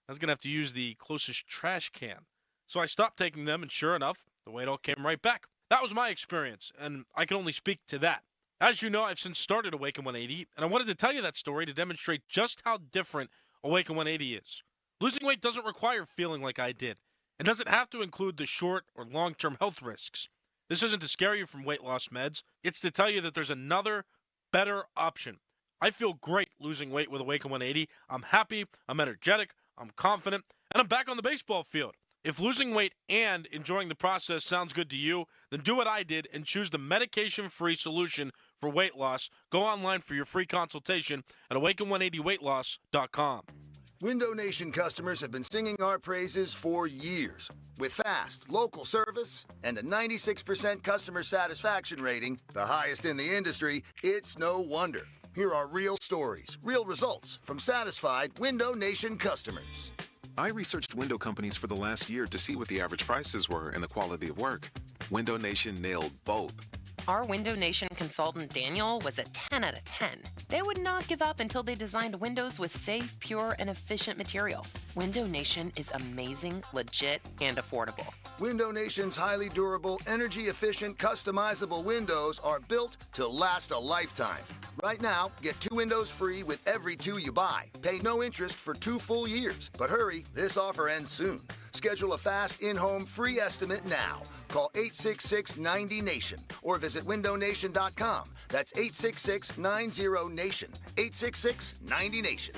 I was going to have to use the closest trash can. So I stopped taking them, and sure enough, the weight all came right back. That was my experience, and I can only speak to that. As you know, I've since started Awaken 180, and I wanted to tell you that story to demonstrate just how different Awaken 180 is. Losing weight doesn't require feeling like I did, and doesn't have to include the short or long-term health risks. This isn't to scare you from weight loss meds. It's to tell you that there's another, better option. I feel great losing weight with Awaken 180. I'm happy, I'm energetic, I'm confident, and I'm back on the baseball field. If losing weight and enjoying the process sounds good to you, then do what I did and choose the medication-free solution for weight loss. Go online for your free consultation at awaken180weightloss.com. Window Nation customers have been singing our praises for years. With fast, local service and a 96% customer satisfaction rating, the highest in the industry, it's no wonder. Here are real stories, real results from satisfied Window Nation customers. I researched window companies for the last year to see what the average prices were and the quality of work. Window Nation nailed both. Our Window Nation consultant, Daniel, was a 10 out of 10. They would not give up until they designed windows with safe, pure, and efficient material. Window Nation is amazing, legit, and affordable. Window Nation's highly durable, energy-efficient, customizable windows are built to last a lifetime. Right now, get 2 windows free with every 2 you buy. Pay no interest for 2 full years. But hurry, this offer ends soon. Schedule a fast in-home free estimate now. Call 866-90-NATION or visit windownation.com. That's 866-90-NATION. 866-90-NATION.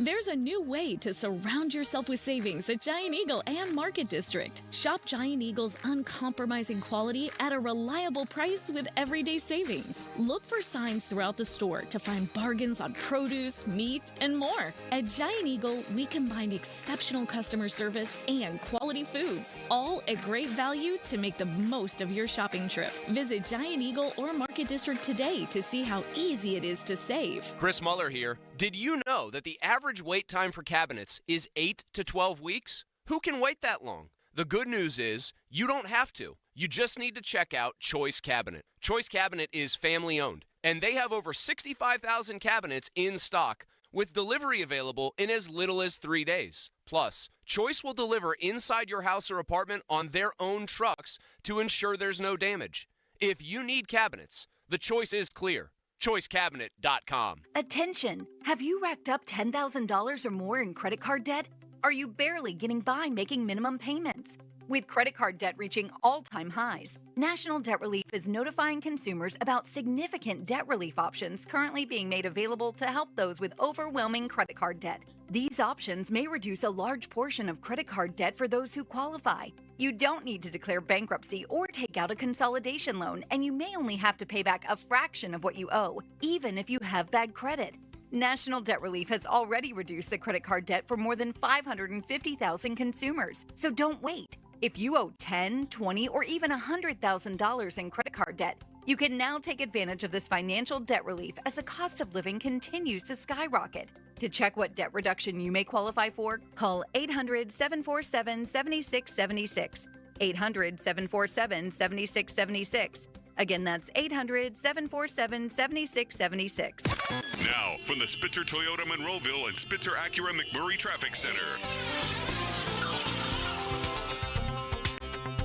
There's a new way to surround yourself with savings at Giant Eagle and Market District. Shop Giant Eagle's uncompromising quality at a reliable price with everyday savings. Look for signs throughout the store to find bargains on produce, meat, and more. At Giant Eagle, we combine exceptional customer service and quality foods, all at great value to make the most of your shopping trip. Visit Giant Eagle or Market District today to see how easy it is to save. Chris Muller here. Did you know that the average wait time for cabinets is 8 to 12 weeks? Who can wait that long? The good news is you don't have to. You just need to check out Choice Cabinet. Choice Cabinet is family owned, and they have over 65,000 cabinets in stock with delivery available in as little as 3 days. Plus, Choice will deliver inside your house or apartment on their own trucks to ensure there's no damage. If you need cabinets, the choice is clear. ChoiceCabinet.com. Attention! Have you racked up $10,000 or more in credit card debt? Are you barely getting by making minimum payments? With credit card debt reaching all-time highs, National Debt Relief is notifying consumers about significant debt relief options currently being made available to help those with overwhelming credit card debt. These options may reduce a large portion of credit card debt for those who qualify. You don't need to declare bankruptcy or take out a consolidation loan, and you may only have to pay back a fraction of what you owe, even if you have bad credit. National Debt Relief has already reduced the credit card debt for more than 550,000 consumers, so don't wait. If you owe $10,000, $20,000, or even $100,000 in credit card debt, you can now take advantage of this financial debt relief as the cost of living continues to skyrocket. To check what debt reduction you may qualify for, call 800-747-7676. 800-747-7676. Again, that's 800-747-7676. Now, from the Spitzer Toyota Monroeville and Spitzer Acura McMurray Traffic Center.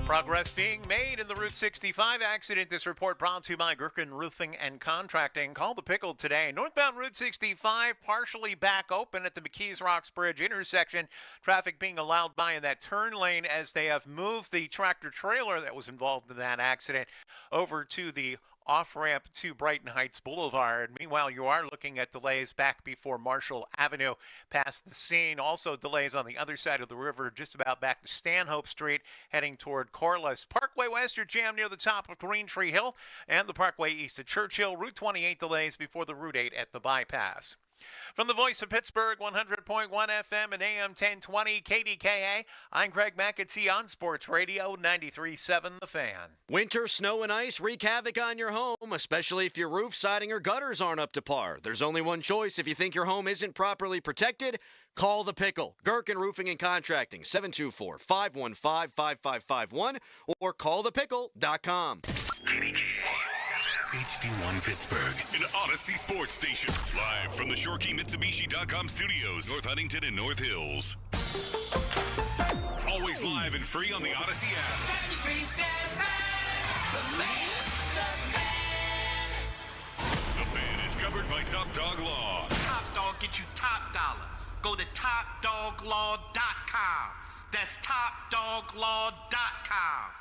Progress being made in the Route 65 accident. This report brought to you by Gherkin Roofing and Contracting. Call the pickle today. Northbound Route 65 partially back open at the McKees Rocks Bridge intersection. Traffic being allowed by in that turn lane as they have moved the tractor trailer that was involved in that accident over to the off-ramp to Brighton Heights Boulevard. Meanwhile, you are looking at delays back before Marshall Avenue past the scene. Also delays on the other side of the river, just about back to Stanhope Street, heading toward Corliss. Parkway West, you're jammed near the top of Green Tree Hill, and the Parkway East of Churchill. Route 28 delays before the Route 8 at the bypass. From the voice of Pittsburgh, 100.1 FM and AM 1020 KDKA, I'm Greg McAtee on Sports Radio 93.7 The Fan. Winter, snow, and ice wreak havoc on your home, especially if your roof, siding, or gutters aren't up to par. There's only one choice. If you think your home isn't properly protected, call the pickle. Gherkin Roofing and Contracting, 724-515-5551, or callthepickle.com. HD1 Pittsburgh, an Odyssey sports station. Live from the ShoreKeyMitsubishi.com studios, North Huntington and North Hills. Always live and free on the Odyssey app. The Fan is covered by Top Dog Law. Top Dog get you top dollar. Go to TopDogLaw.com. That's TopDogLaw.com.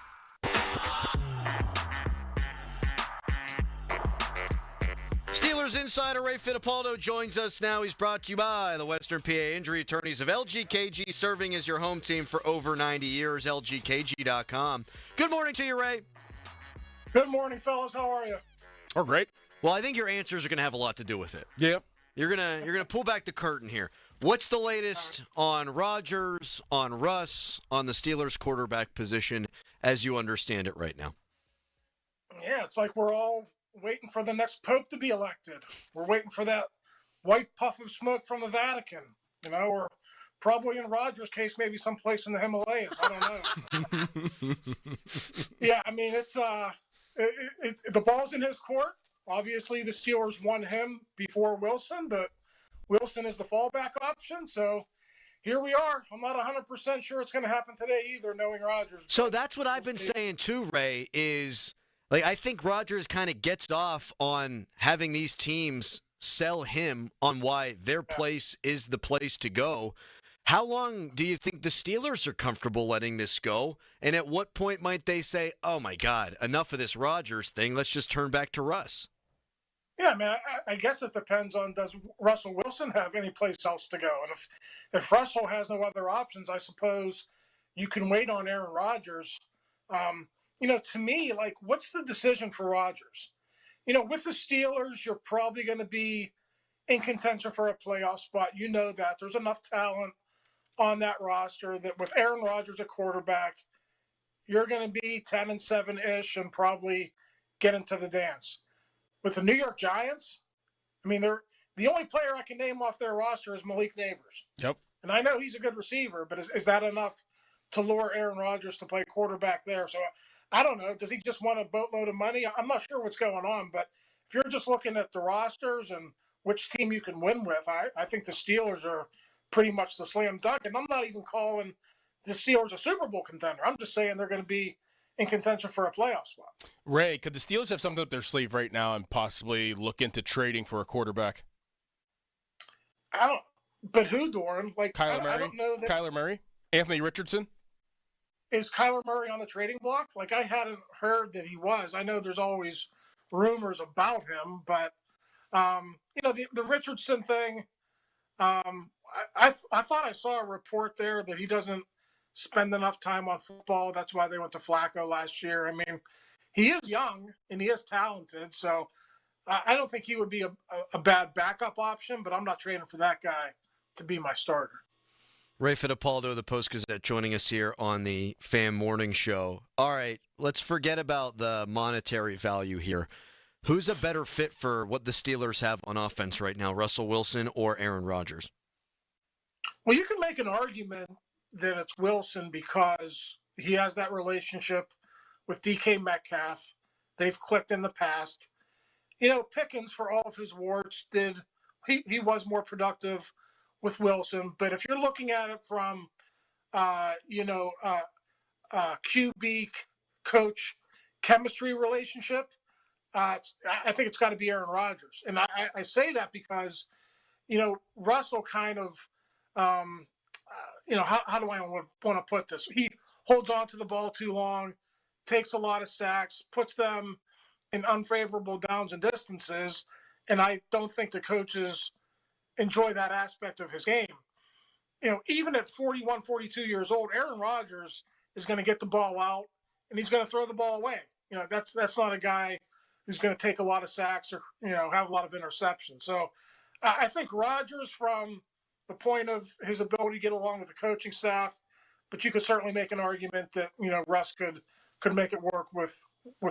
Steelers insider Ray Fidalo joins us now. He's brought to you by the Western PA Injury Attorneys of LGKG, serving as your home team for over 90 years, LGKG.com. Good morning to you, Ray. Good morning, fellas. How are you? Oh, great. Well, I think your answers are going to have a lot to do with it. Yeah. You're gonna pull back the curtain here. What's the latest on Rodgers, on Russ, on the Steelers quarterback position as you understand it right now? Yeah, it's like we're all waiting for the next pope to be elected. We're waiting for that white puff of smoke from the Vatican. You know, or probably in Rodgers' case, maybe someplace in the Himalayas. I don't know. Yeah, I mean, it's the ball's in his court. Obviously, the Steelers won him before Wilson, but Wilson is the fallback option. So here we are. I'm not 100% sure it's going to happen today either, knowing Rodgers. So that's what I've been saying too, Ray, is like I think Rodgers kind of gets off on having these teams sell him on why their place is the place to go. How long do you think the Steelers are comfortable letting this go? And at what point might they say, oh, my God, enough of this Rodgers thing. Let's just turn back to Russ? Yeah, I mean, I guess it depends on, does Russell Wilson have any place else to go? And if Russell has no other options, I suppose you can wait on Aaron Rodgers. You know, to me, like, what's the decision for Rodgers? You know, with the Steelers, you're probably going to be in contention for a playoff spot. You know that. There's enough talent on that roster that with Aaron Rodgers at quarterback, you're going to be 10-7-ish and probably get into the dance. With the New York Giants, I mean, they're the only player I can name off their roster is Malik Neighbors. Yep. And I know he's a good receiver, but is that enough to lure Aaron Rodgers to play quarterback there? So I don't know. Does he just want a boatload of money? I'm not sure what's going on, but if you're just looking at the rosters and which team you can win with, I think the Steelers are pretty much the slam dunk. And I'm not even calling the Steelers a Super Bowl contender. I'm just saying they're going to be in contention for a playoff spot. Ray, could the Steelers have something up their sleeve right now and possibly look into trading for a quarterback? I don't. But who, Doran? Like Kyler Murray? I don't know that, Kyler Murray? Anthony Richardson? is Kyler Murray on the trading block? Like, I hadn't heard that he was. I know there's always rumors about him, but the Richardson thing. I thought I saw a report there that he doesn't spend enough time on football. That's why they went to Flacco last year. I mean, he is young and he is talented, so I don't think he would be a bad backup option, but I'm not trading for that guy to be my starter. Ray Fidalo, the Post-Gazette, joining us here on the Fan Morning Show. All right, let's forget about the monetary value here. Who's a better fit for what the Steelers have on offense right now, Russell Wilson or Aaron Rodgers? Well, you can make an argument that it's Wilson because he has that relationship with DK Metcalf. They've clicked in the past. Pickens, for all of his warts, he was more productive with Wilson. But if you're looking at it from, QB coach chemistry relationship, I think it's got to be Aaron Rodgers. And I say that because, Russell kind of, how do I want to put this? He holds on to the ball too long, takes a lot of sacks, puts them in unfavorable downs and distances, and I don't think the coaches enjoy that aspect of his game. Even at 41, 42 years old, Aaron Rodgers is going to get the ball out, and he's going to throw the ball away. That's not a guy who's going to take a lot of sacks or, have a lot of interceptions. So I think Rodgers, from the point of his ability to get along with the coaching staff, but you could certainly make an argument that, Russ could make it work with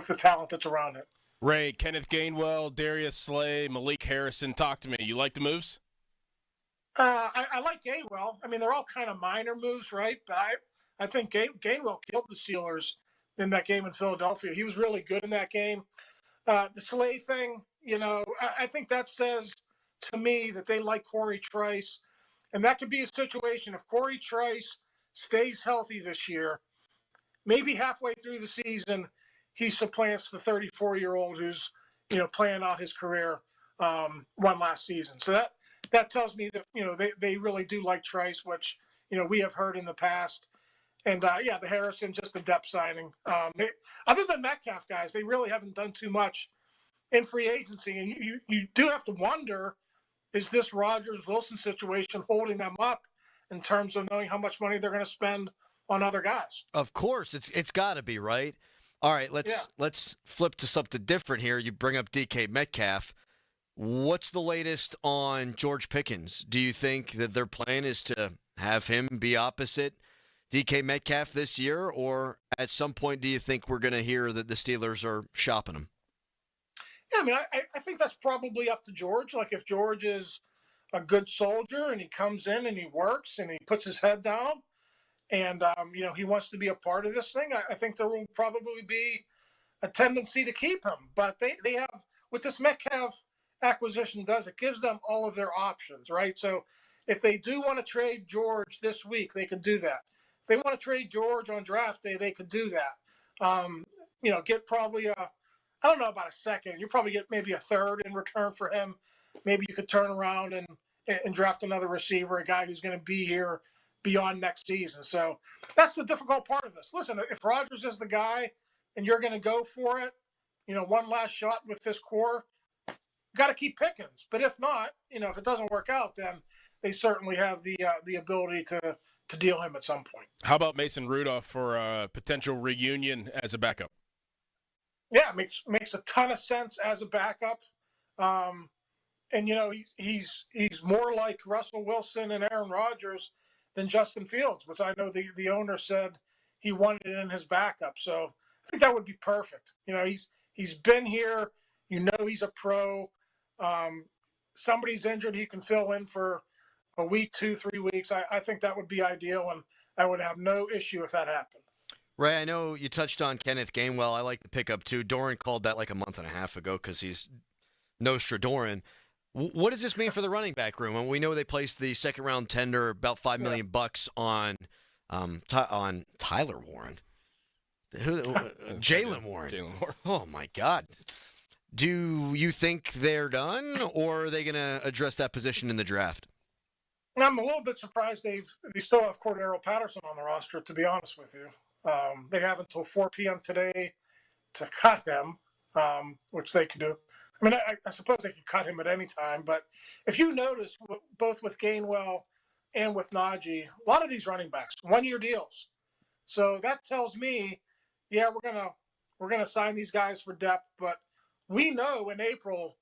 the talent that's around it. Ray, Kenneth Gainwell, Darius Slay, Malik Harrison, talk to me. You like the moves? I like Gainwell. I mean, they're all kind of minor moves, right? But I think Gainwell killed the Steelers in that game in Philadelphia. He was really good in that game. The Slay thing, I think that says to me that they like Corey Trice. And that could be a situation. If Corey Trice stays healthy this year, maybe halfway through the season, he supplants the 34-year-old who's, playing out his career one last season. So that tells me that, they really do like Trice, which, we have heard in the past. And, the Harrison, just a depth signing. Other than Metcalf, guys, they really haven't done too much in free agency. And you do have to wonder, is this Rodgers-Wilson situation holding them up in terms of knowing how much money they're going to spend on other guys? Of course. It's got to be, right? All right, let's flip to something different here. You bring up DK Metcalf. What's the latest on George Pickens? Do you think that their plan is to have him be opposite DK Metcalf this year, or at some point do you think we're going to hear that the Steelers are shopping him? Yeah, I mean, I think that's probably up to George. Like, if George is a good soldier and he comes in and he works and he puts his head down and, he wants to be a part of this thing, I think there will probably be a tendency to keep him. But they have, what this Metcalf acquisition does, it gives them all of their options, right? So if they do want to trade George this week, they can do that. If they want to trade George on draft day, they could do that. Get probably I don't know about a second. You probably get maybe a third in return for him. Maybe you could turn around and draft another receiver, a guy who's going to be here beyond next season. So that's the difficult part of this. Listen, if Rodgers is the guy and you're going to go for it, one last shot with this core, got to keep Pickens. But if not, if it doesn't work out, then they certainly have the ability to deal him at some point. How about Mason Rudolph for a potential reunion as a backup? Yeah, makes a ton of sense as a backup. And he's more like Russell Wilson and Aaron Rodgers than Justin Fields, which I know the owner said he wanted it in his backup. So I think that would be perfect. He's been here. He's a pro. Somebody's injured, he can fill in for a week, 2-3 weeks. I think that would be ideal, and I would have no issue if that happened. Ray, I know you touched on Kenneth Gainwell. I like the pickup too. Doran called that like a month and a half ago because he's Nostradoran. What does this mean for the running back room? And we know they placed the second-round tender, about $5 million on Tyler Warren. Jalen Warren. Oh, my God. Do you think they're done, or are they going to address that position in the draft? I'm a little bit surprised they still have Cordero Patterson on the roster, to be honest with you. They have until 4 p.m. today to cut him, which they could do. I mean, I suppose they could cut him at any time, but if you notice, both with Gainwell and with Najee, a lot of these running backs, one-year deals. So that tells me, yeah, we're gonna sign these guys for depth, but we know in April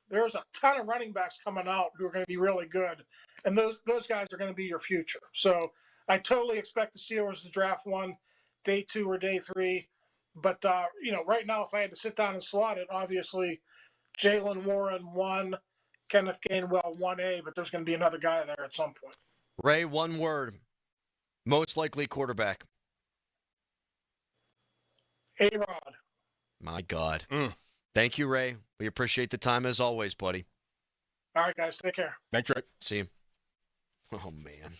there's a ton of running backs coming out who are going to be really good, and those guys are going to be your future. So I totally expect the Steelers to draft one day 2 or day 3. But right now, if I had to sit down and slot it, obviously Jalen Warren 1, Kenneth Gainwell 1A, but there's going to be another guy there at some point. Ray, one word. Most likely quarterback. A-Rod. My God. Thank you, Ray. We appreciate the time as always, buddy. All right, guys. Take care. Thanks, Rick. See you. Oh, man.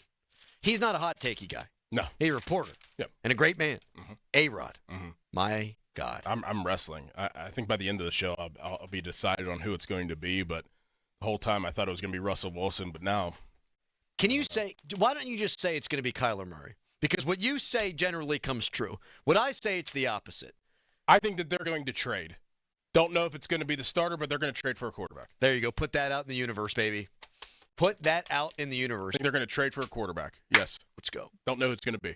He's not a hot takey guy. No. He's a reporter. Yep. And a great man. Mm-hmm. A-Rod. Mm-hmm. My God. I'm wrestling. I think by the end of the show, I'll be decided on who it's going to be, but the whole time I thought it was going to be Russell Wilson, but now. Can you say, why don't you just say it's going to be Kyler Murray? Because what you say generally comes true. What I say, it's the opposite. I think that they're going to trade. Don't know if it's going to be the starter, but they're going to trade for a quarterback. There you go. Put that out in the universe, baby. Put that out in the universe. I think they're going to trade for a quarterback. Yes. Let's go. Don't know who it's going to be.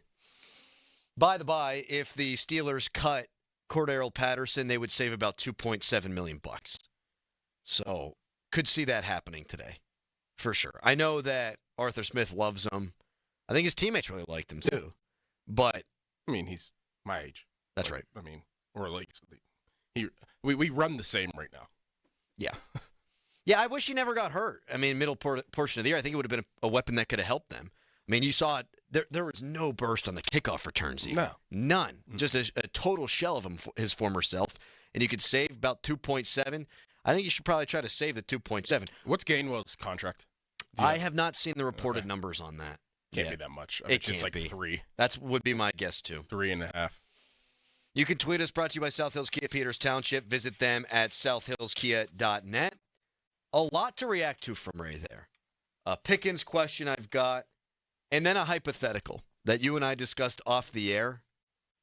By the by, if the Steelers cut Cordarrelle Patterson, they would save about $2.7 million. So could see that happening today, for sure. I know that Arthur Smith loves him. I think his teammates really liked him too. But I mean, he's my age. That's right. I mean, we're like we run the same right now. Yeah. Yeah, I wish he never got hurt. I mean, middle portion of the year, I think it would have been a weapon that could have helped them. I mean, you saw it. There was no burst on the kickoff returns even. No. None. Just a total shell of his former self. And you could save about 2.7. I think you should probably try to save the 2.7. What's Gainwell's contract? I have not seen the reported numbers on that. Can't be that much. I bet it's like 3. That would be my guess, too. 3.5. You can tweet us, brought to you by South Hills Kia Peters Township. Visit them at southhillskia.net. A lot to react to from Ray there. A Pickens question I've got, and then a hypothetical that you and I discussed off the air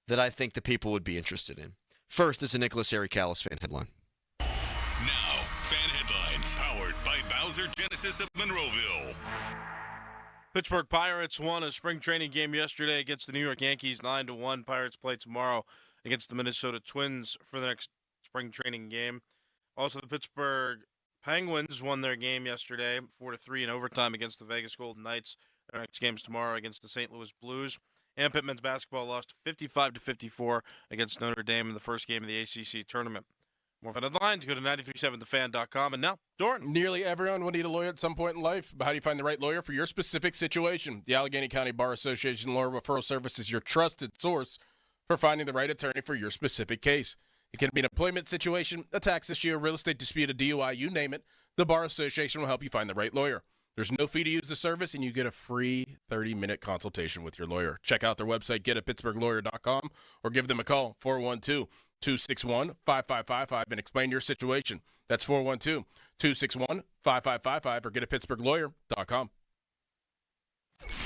that I think the people would be interested in. First is a Nicholas Callis fan headline. Now, fan headlines powered by Bowser Genesis of Monroeville. Pittsburgh Pirates won a spring training game yesterday against the New York Yankees 9-1. Pirates play tomorrow against the Minnesota Twins for the next spring training game. Also, the Pittsburgh Penguins won their game yesterday 4-3 in overtime against the Vegas Golden Knights. Their next game's tomorrow against the St. Louis Blues. And Pitt men's basketball lost 55-54 against Notre Dame in the first game of the ACC tournament. More fan headlines, go to 937thefan.com. And now, Doran. Nearly everyone will need a lawyer at some point in life, but how do you find the right lawyer for your specific situation? The Allegheny County Bar Association Lawyer Referral Service is your trusted source for finding the right attorney for your specific case. It can be an employment situation, a tax issue, a real estate dispute, a DUI, you name it. The Bar Association will help you find the right lawyer. There's no fee to use the service, and you get a free 30-minute consultation with your lawyer. Check out their website, getapittsburghlawyer.com, or give them a call, 412-261-5555, and explain your situation. That's 412-261-5555, or getapittsburghlawyer.com.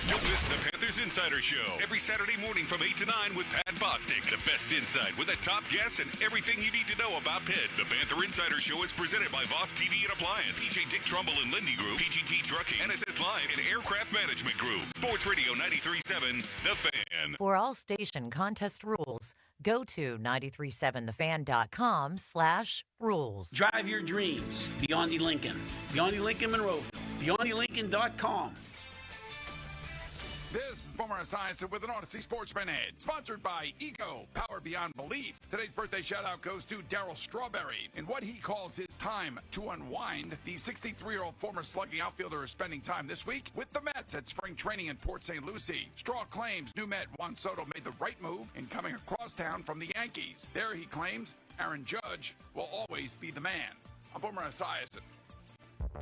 Don't miss the Panthers Insider Show every Saturday morning from 8 to 9 with Pat Bostic. The best insight with the top guests and everything you need to know about Pitt. The Panther Insider Show is presented by Voss TV and Appliance, PJ Dick Trumbull and Lindy Group, PGT Trucking, NSS Live, and Aircraft Management Group. Sports Radio 93.7, The Fan. For all station contest rules, go to 937thefan.com/rules. Drive your dreams. Beyond Lincoln. Beyond Lincoln Monroeville. BeyondLincoln.com. This is Boomer Esiason with an Odyssey Sportsman Head, sponsored by Ego, powered beyond belief. Today's birthday shout-out goes to Darryl Strawberry. In what he calls his time to unwind, the 63-year-old former slugging outfielder is spending time this week with the Mets at spring training in Port St. Lucie. Straw claims new Met Juan Soto made the right move in coming across town from the Yankees. There he claims Aaron Judge will always be the man. I'm Boomer Esiason.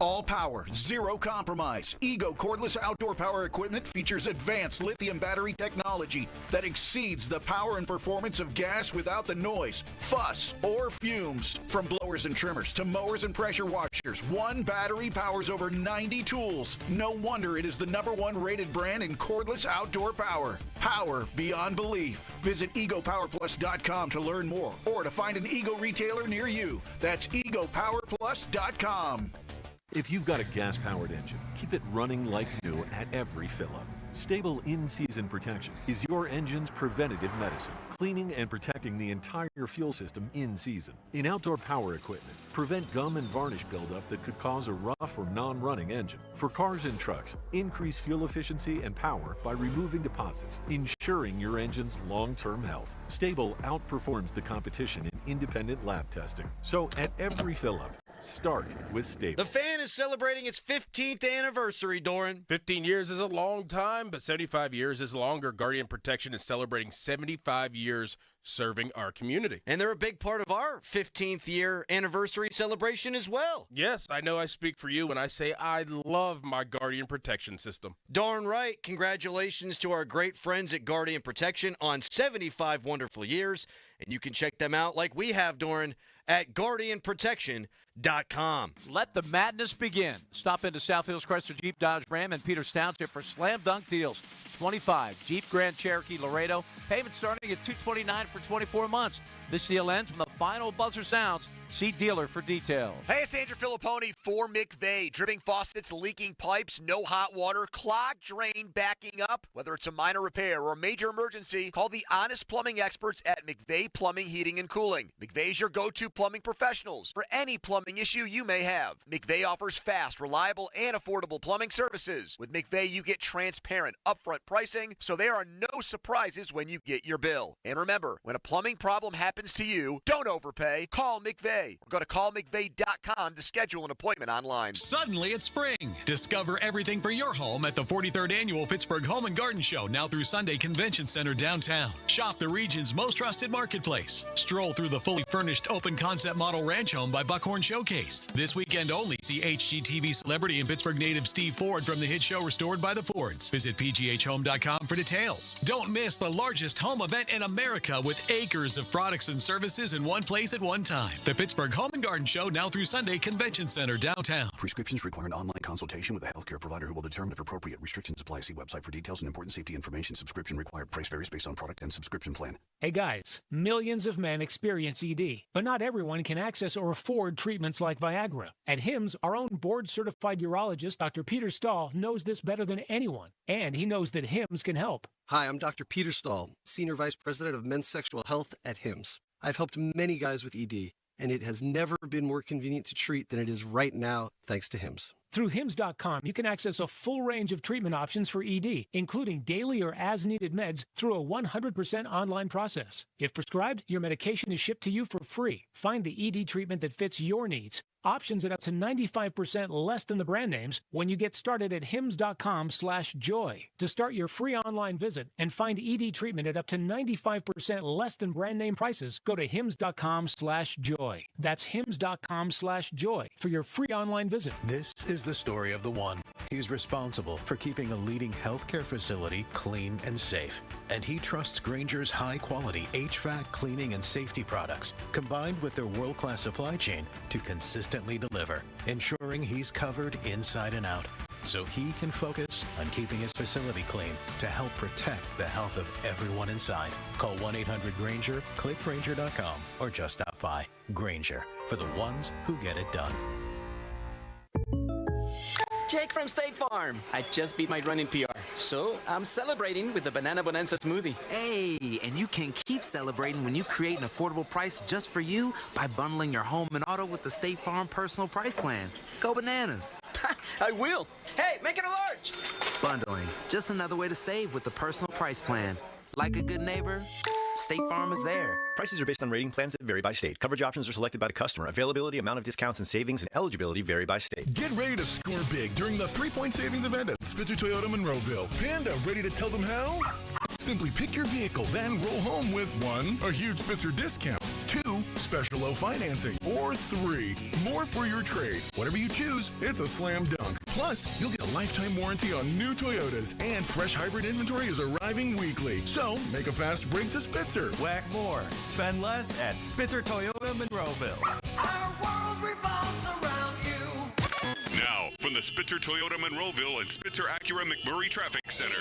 All power, zero compromise. Ego cordless outdoor power equipment features advanced lithium battery technology that exceeds the power and performance of gas without the noise, fuss, or fumes. From blowers and trimmers to mowers and pressure washers, one battery powers over 90 tools. No wonder it is the #1 rated brand in cordless outdoor power. Power beyond belief. Visit egopowerplus.com to learn more or to find an Ego retailer near you. That's egopowerplus.com. If you've got a gas-powered engine, keep it running like new at every fill-up. Stable in-season protection is your engine's preventative medicine, cleaning and protecting the entire fuel system in season. In outdoor power equipment, prevent gum and varnish buildup that could cause a rough or non-running engine. For cars and trucks, increase fuel efficiency and power by removing deposits, ensuring your engine's long-term health. Stable outperforms the competition in independent lab testing. So at every fill-up, start with Stable. The Fan is celebrating its 15th anniversary, Doran. 15 years is a long time, but 75 years is longer. Guardian Protection is celebrating 75 years serving our community. And they're a big part of our 15th year anniversary celebration as well. Yes, I know I speak for you when I say I love my Guardian Protection system. Darn right. Congratulations to our great friends at Guardian Protection on 75 wonderful years. And you can check them out like we have, Doran, at guardianprotection.com. Let the madness begin. Stop into South Hills Chrysler Jeep Dodge Ram and Peters Township for slam dunk deals. 25 Jeep Grand Cherokee Laredo. Payment starting at $229 for 24 months. This deal ends when the final buzzer sounds. See dealer for details. Hey, it's Andrew Filipponi for McVeigh. Dripping faucets, leaking pipes, no hot water, clogged drain backing up. Whether it's a minor repair or a major emergency, call the honest plumbing experts at McVeigh Plumbing, Heating, and Cooling. McVeigh's your go-to plumbing professionals for any plumbing issue you may have. McVeigh offers fast, reliable, and affordable plumbing services. With McVeigh, you get transparent, upfront pricing, so there are no surprises when you get your bill. And remember, when a plumbing problem happens to you, don't overpay. Call McVeigh. Or go to callmcveigh.com to schedule an appointment online. Suddenly it's spring. Discover everything for your home at the 43rd Annual Pittsburgh Home and Garden Show, now through Sunday Convention Center downtown. Shop the region's most trusted marketplace. Stroll through the fully furnished open concept model ranch home by Buckhorn Showcase. This weekend only, see HGTV celebrity and Pittsburgh native Steve Ford from the hit show Restored by the Fords. Visit pghhome.com for details. Don't miss the largest home event in America with acres of products and services in one place at one time. The Pittsburgh Home and Garden Show, now through Sunday Convention Center downtown. Prescriptions require an online consultation with a healthcare provider who will determine if appropriate. Restrictions apply. See website for details and important safety information. Subscription required. Price varies based on product and subscription plan. Hey guys, millions of men experience ED, but not everyone can access or afford treatments like Viagra. At HIMSS, our own board-certified urologist, Dr. Peter Stahl, knows this better than anyone, and he knows that HIMSS can help. Hi, I'm Dr. Peter Stahl, Senior Vice President of Men's Sexual Health at HIMSS. I've helped many guys with ED, and it has never been more convenient to treat than it is right now, thanks to HIMSS. Through HIMSS.com, you can access a full range of treatment options for ED, including daily or as-needed meds through a 100% online process. If prescribed, your medication is shipped to you for free. Find the ED treatment that fits your needs. Options at up to 95% less than the brand names when you get started at hims.com/joy. To start your free online visit and find ED treatment at up to 95% less than brand name prices, go to hims.com/joy. That's hims.com/joy for your free online visit. This is the story of the one. He's responsible for keeping a leading healthcare facility clean and safe. And he trusts Granger's high-quality HVAC cleaning and safety products, combined with their world-class supply chain, to consistently deliver, ensuring he's covered inside and out, so he can focus on keeping his facility clean to help protect the health of everyone inside. Call 1-800-GRANGER, click Granger.com, or just stop by. Granger, for the ones who get it done. Jake from State Farm. I just beat my running PR, so I'm celebrating with the Banana Bonanza smoothie. Hey, and you can keep celebrating when you create an affordable price just for you by bundling your home and auto with the State Farm Personal Price Plan. Go bananas. I will. Hey, make it a large. Bundling, just another way to save with the Personal Price Plan. Like a good neighbor, State Farm is there. Prices are based on rating plans that vary by state. Coverage options are selected by the customer. Availability, amount of discounts and savings, and eligibility vary by state. Get ready to score big during the 3-point savings event at Spitzer Toyota Monroeville. Panda, ready to tell them how? Simply pick your vehicle, then roll home with 1. A huge Spitzer discount. 2, special low financing, or 3, more for your trade. Whatever you choose, it's a slam dunk. Plus, you'll get a lifetime warranty on new Toyotas, and fresh hybrid inventory is arriving weekly. So, make a fast break to Spitzer. Whack more, spend less at Spitzer Toyota Monroeville. Our world revolves around you. Now, from the Spitzer Toyota Monroeville and Spitzer Acura McMurray Traffic Center.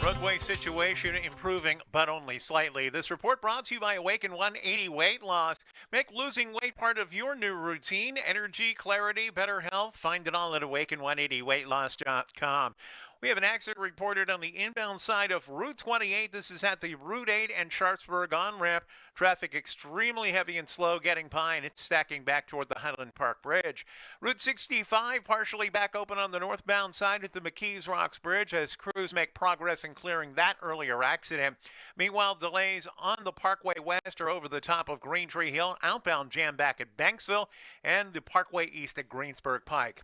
Roadway situation improving, but only slightly. This report brought to you by Awaken 180 Weight Loss. Make losing weight part of your new routine. Energy, clarity, better health. Find it all at awaken180weightloss.com. We have an accident reported on the inbound side of Route 28. This is at the Route 8 and Sharpsburg on-ramp. Traffic extremely heavy and slow getting by, and it's stacking back toward the Highland Park Bridge. Route 65 partially back open on the northbound side at the McKees Rocks Bridge as crews make progress in clearing that earlier accident. Meanwhile, delays on the Parkway West are over the top of Green Tree Hill, outbound jam back at Banksville, and the Parkway East at Greensburg Pike.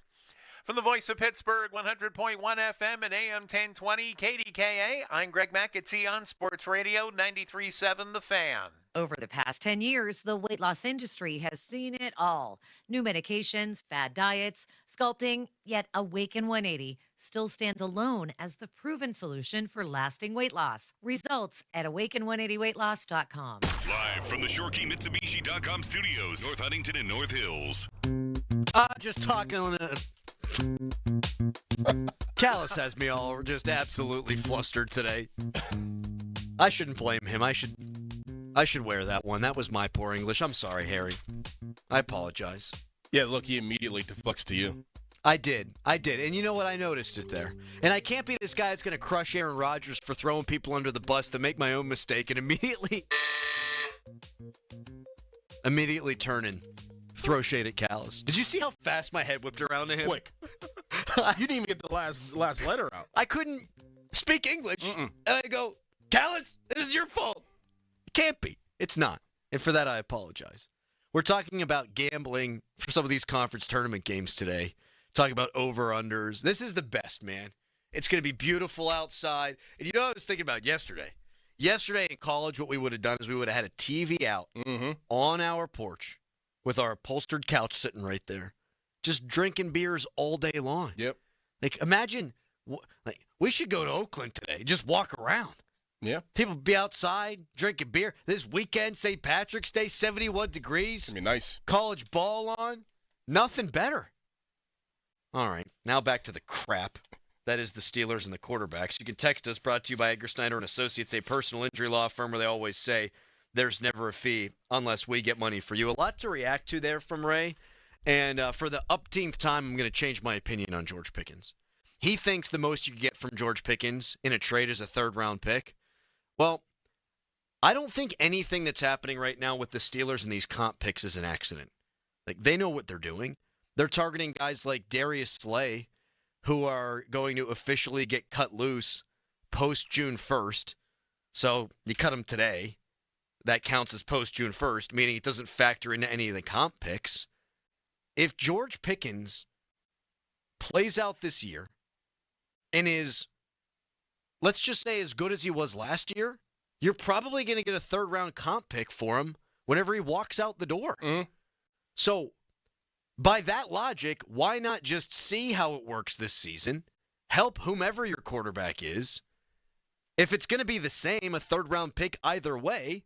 From the voice of Pittsburgh, 100.1 FM and AM 1020 KDKA, I'm Greg McAtee on Sports Radio 93.7 The Fan. Over the past 10 years, the weight loss industry has seen it all. New medications, fad diets, sculpting, yet Awaken 180 still stands alone as the proven solution for lasting weight loss. Results at awaken180weightloss.com. Live from the ShoreKeyMitsubishi.com studios, North Huntington and North Hills. Just talking on Callis has me all just absolutely flustered today. I shouldn't blame him. I should wear that one. That was my poor English. I'm sorry, Harry. I apologize. Yeah, look, he immediately deflects to you. I did. And you know what? I noticed it there. And I can't be this guy that's going to crush Aaron Rodgers for throwing people under the bus to make my own mistake and immediately turn and throw shade at Callis. Did you see how fast my head whipped around to him? Quick. You didn't even get the last letter out. I couldn't speak English. And I go, Callis, this is your fault. It can't be. It's not. And for that, I apologize. We're talking about gambling for some of these conference tournament games today. Talking about over-unders. This is the best, man. It's going to be beautiful outside. And you know what I was thinking about yesterday? Yesterday in college, what we would have done is we would have had a TV out on our porch with our upholstered couch sitting right there, just drinking beers all day long. Yep. Like, imagine, we should go to Oakland today, just walk around. Yeah. People be outside drinking beer. This weekend, St. Patrick's Day, 71 degrees. It's going to be nice. College ball on. Nothing better. All right, now back to the crap. That is the Steelers and the quarterbacks. You can text us, brought to you by Edgar Snyder and Associates, a personal injury law firm where they always say there's never a fee unless we get money for you. A lot to react to there from Ray. And for the upteenth time, I'm going to change my opinion on George Pickens. He thinks the most you can get from George Pickens in a trade is a third-round pick. Well, I don't think anything that's happening right now with the Steelers and these comp picks is an accident. Like, they know what they're doing. They're targeting guys like Darius Slay, who are going to officially get cut loose post-June 1st. So you cut them today. That counts as post-June 1st, meaning it doesn't factor into any of the comp picks. If George Pickens plays out this year and is, let's just say, as good as he was last year, you're probably going to get a third-round comp pick for him whenever he walks out the door. So, by that logic, why not just see how it works this season, help whomever your quarterback is? If it's going to be the same, a third-round pick either way,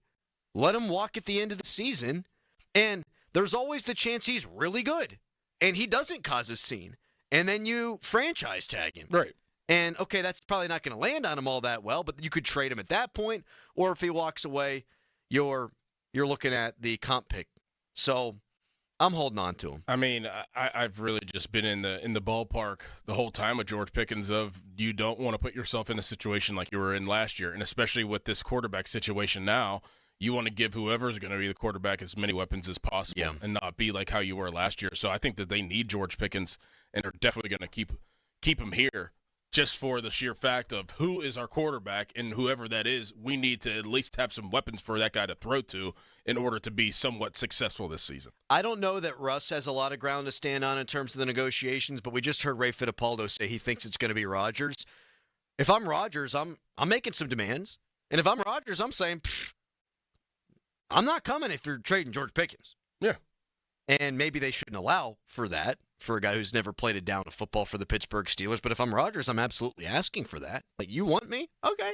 let him walk at the end of the season, and there's always the chance he's really good, and he doesn't cause a scene, and then you franchise tag him. Right. And, okay, that's probably not going to land on him all that well, but you could trade him at that point, or if he walks away, you're looking at the comp pick. So I'm holding on to him. I mean, I've really just been in the ballpark the whole time with George Pickens of you don't want to put yourself in a situation like you were in last year, and especially with this quarterback situation now, you want to give whoever's going to be the quarterback as many weapons as possible and not be like how you were last year. So I think that they need George Pickens, and they're definitely going to keep him here just for the sheer fact of who is our quarterback, and whoever that is, we need to at least have some weapons for that guy to throw to in order to be somewhat successful this season. I don't know that Russ has a lot of ground to stand on in terms of the negotiations, but we just heard Ray Fidalo say he thinks it's going to be Rodgers. If I'm Rodgers, I'm making some demands. And if I'm Rodgers, I'm saying, I'm not coming if you're trading George Pickens. Yeah. And maybe they shouldn't allow for that, for a guy who's never played a down of football for the Pittsburgh Steelers. But if I'm Rodgers, I'm absolutely asking for that. Like, you want me? Okay.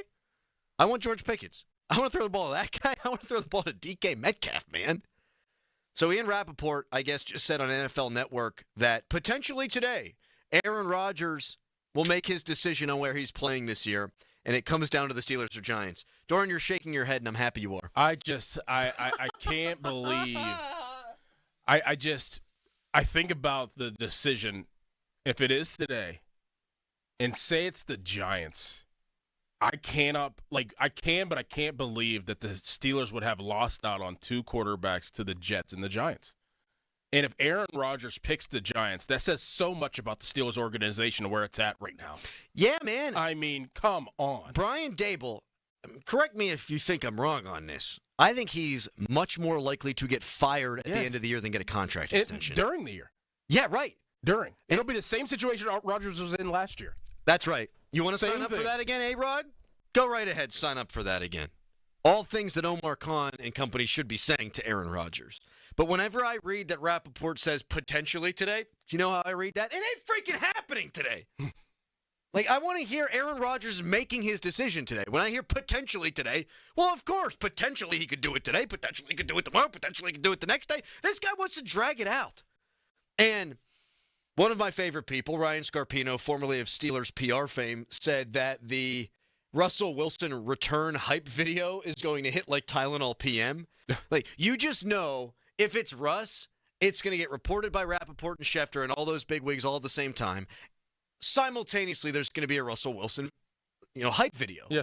I want George Pickens. I want to throw the ball to that guy. I want to throw the ball to DK Metcalf, man. So Ian Rappaport, I guess, just said on NFL Network that potentially today, Aaron Rodgers will make his decision on where he's playing this year, and it comes down to the Steelers or Giants. Doran, you're shaking your head, and I'm happy you are. I can't believe. I think about the decision, if it is today, and say it's the Giants. I can't believe that the Steelers would have lost out on 2 quarterbacks to the Jets and the Giants. And if Aaron Rodgers picks the Giants, that says so much about the Steelers organization and where it's at right now. Yeah, man. I mean, come on. Brian Daboll, correct me if you think I'm wrong on this. I think he's much more likely to get fired at the end of the year than get a contract extension. During the year. Yeah, right. During. It'll be the same situation Rodgers was in last year. That's right. You want to sign up for that again, A-Rod? Go right ahead, sign up for that again. All things that Omar Khan and company should be saying to Aaron Rodgers. But whenever I read that Rappaport says potentially today, do you know how I read that? It ain't freaking happening today. Like, I want to hear Aaron Rodgers making his decision today. When I hear potentially today, well, of course, potentially he could do it today, potentially he could do it tomorrow, potentially he could do it the next day. This guy wants to drag it out. And one of my favorite people, Ryan Scarpino, formerly of Steelers PR fame, said that the Russell Wilson return hype video is going to hit like Tylenol PM. Like, you just know if it's Russ, it's going to get reported by Rappaport and Schefter and all those big wigs all at the same time. Simultaneously, there's going to be a Russell Wilson, hype video. Yeah.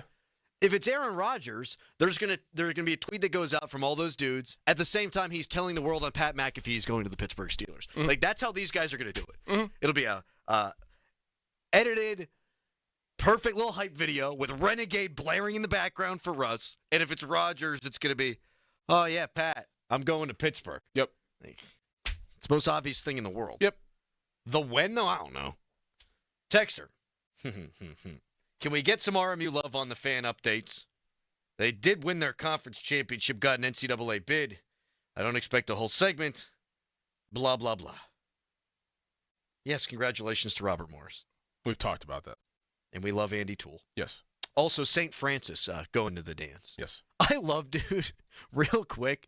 If it's Aaron Rodgers, there's going to be a tweet that goes out from all those dudes. At the same time, he's telling the world on Pat McAfee he's going to the Pittsburgh Steelers. Mm-hmm. Like, that's how these guys are going to do it. Mm-hmm. It'll be a edited, perfect little hype video with Renegade blaring in the background for Russ. And if it's Rodgers, it's going to be, oh, yeah, Pat, I'm going to Pittsburgh. Yep. Like, it's the most obvious thing in the world. Yep. The when, though, I don't know. Texter. Can we get some RMU love on the fan updates? They did win their conference championship, got an NCAA bid. I don't expect a whole segment. Blah, blah, blah. Yes, congratulations to Robert Morris. We've talked about that. And we love Andy Toole. Yes. Also, St. Francis going to the dance. Yes. I love, dude, real quick,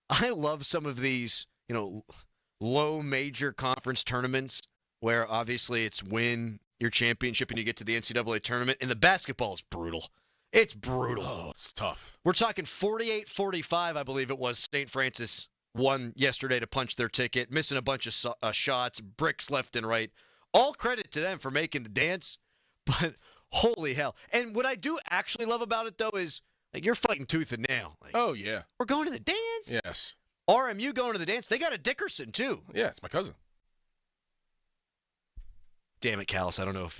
I love some of these, low major conference tournaments where obviously it's win your championship and you get to the NCAA tournament, and the basketball is brutal. It's brutal. Oh, it's tough. We're talking 48-45, I believe it was. St. Francis won yesterday to punch their ticket, missing a bunch of shots, bricks left and right. All credit to them for making the dance, but holy hell. And what I do actually love about it, though, is like, you're fighting tooth and nail. Like, oh, yeah. We're going to the dance? Yes. RMU going to the dance. They got a Dickerson, too. Yeah, it's my cousin. Damn it, Callis. I don't know if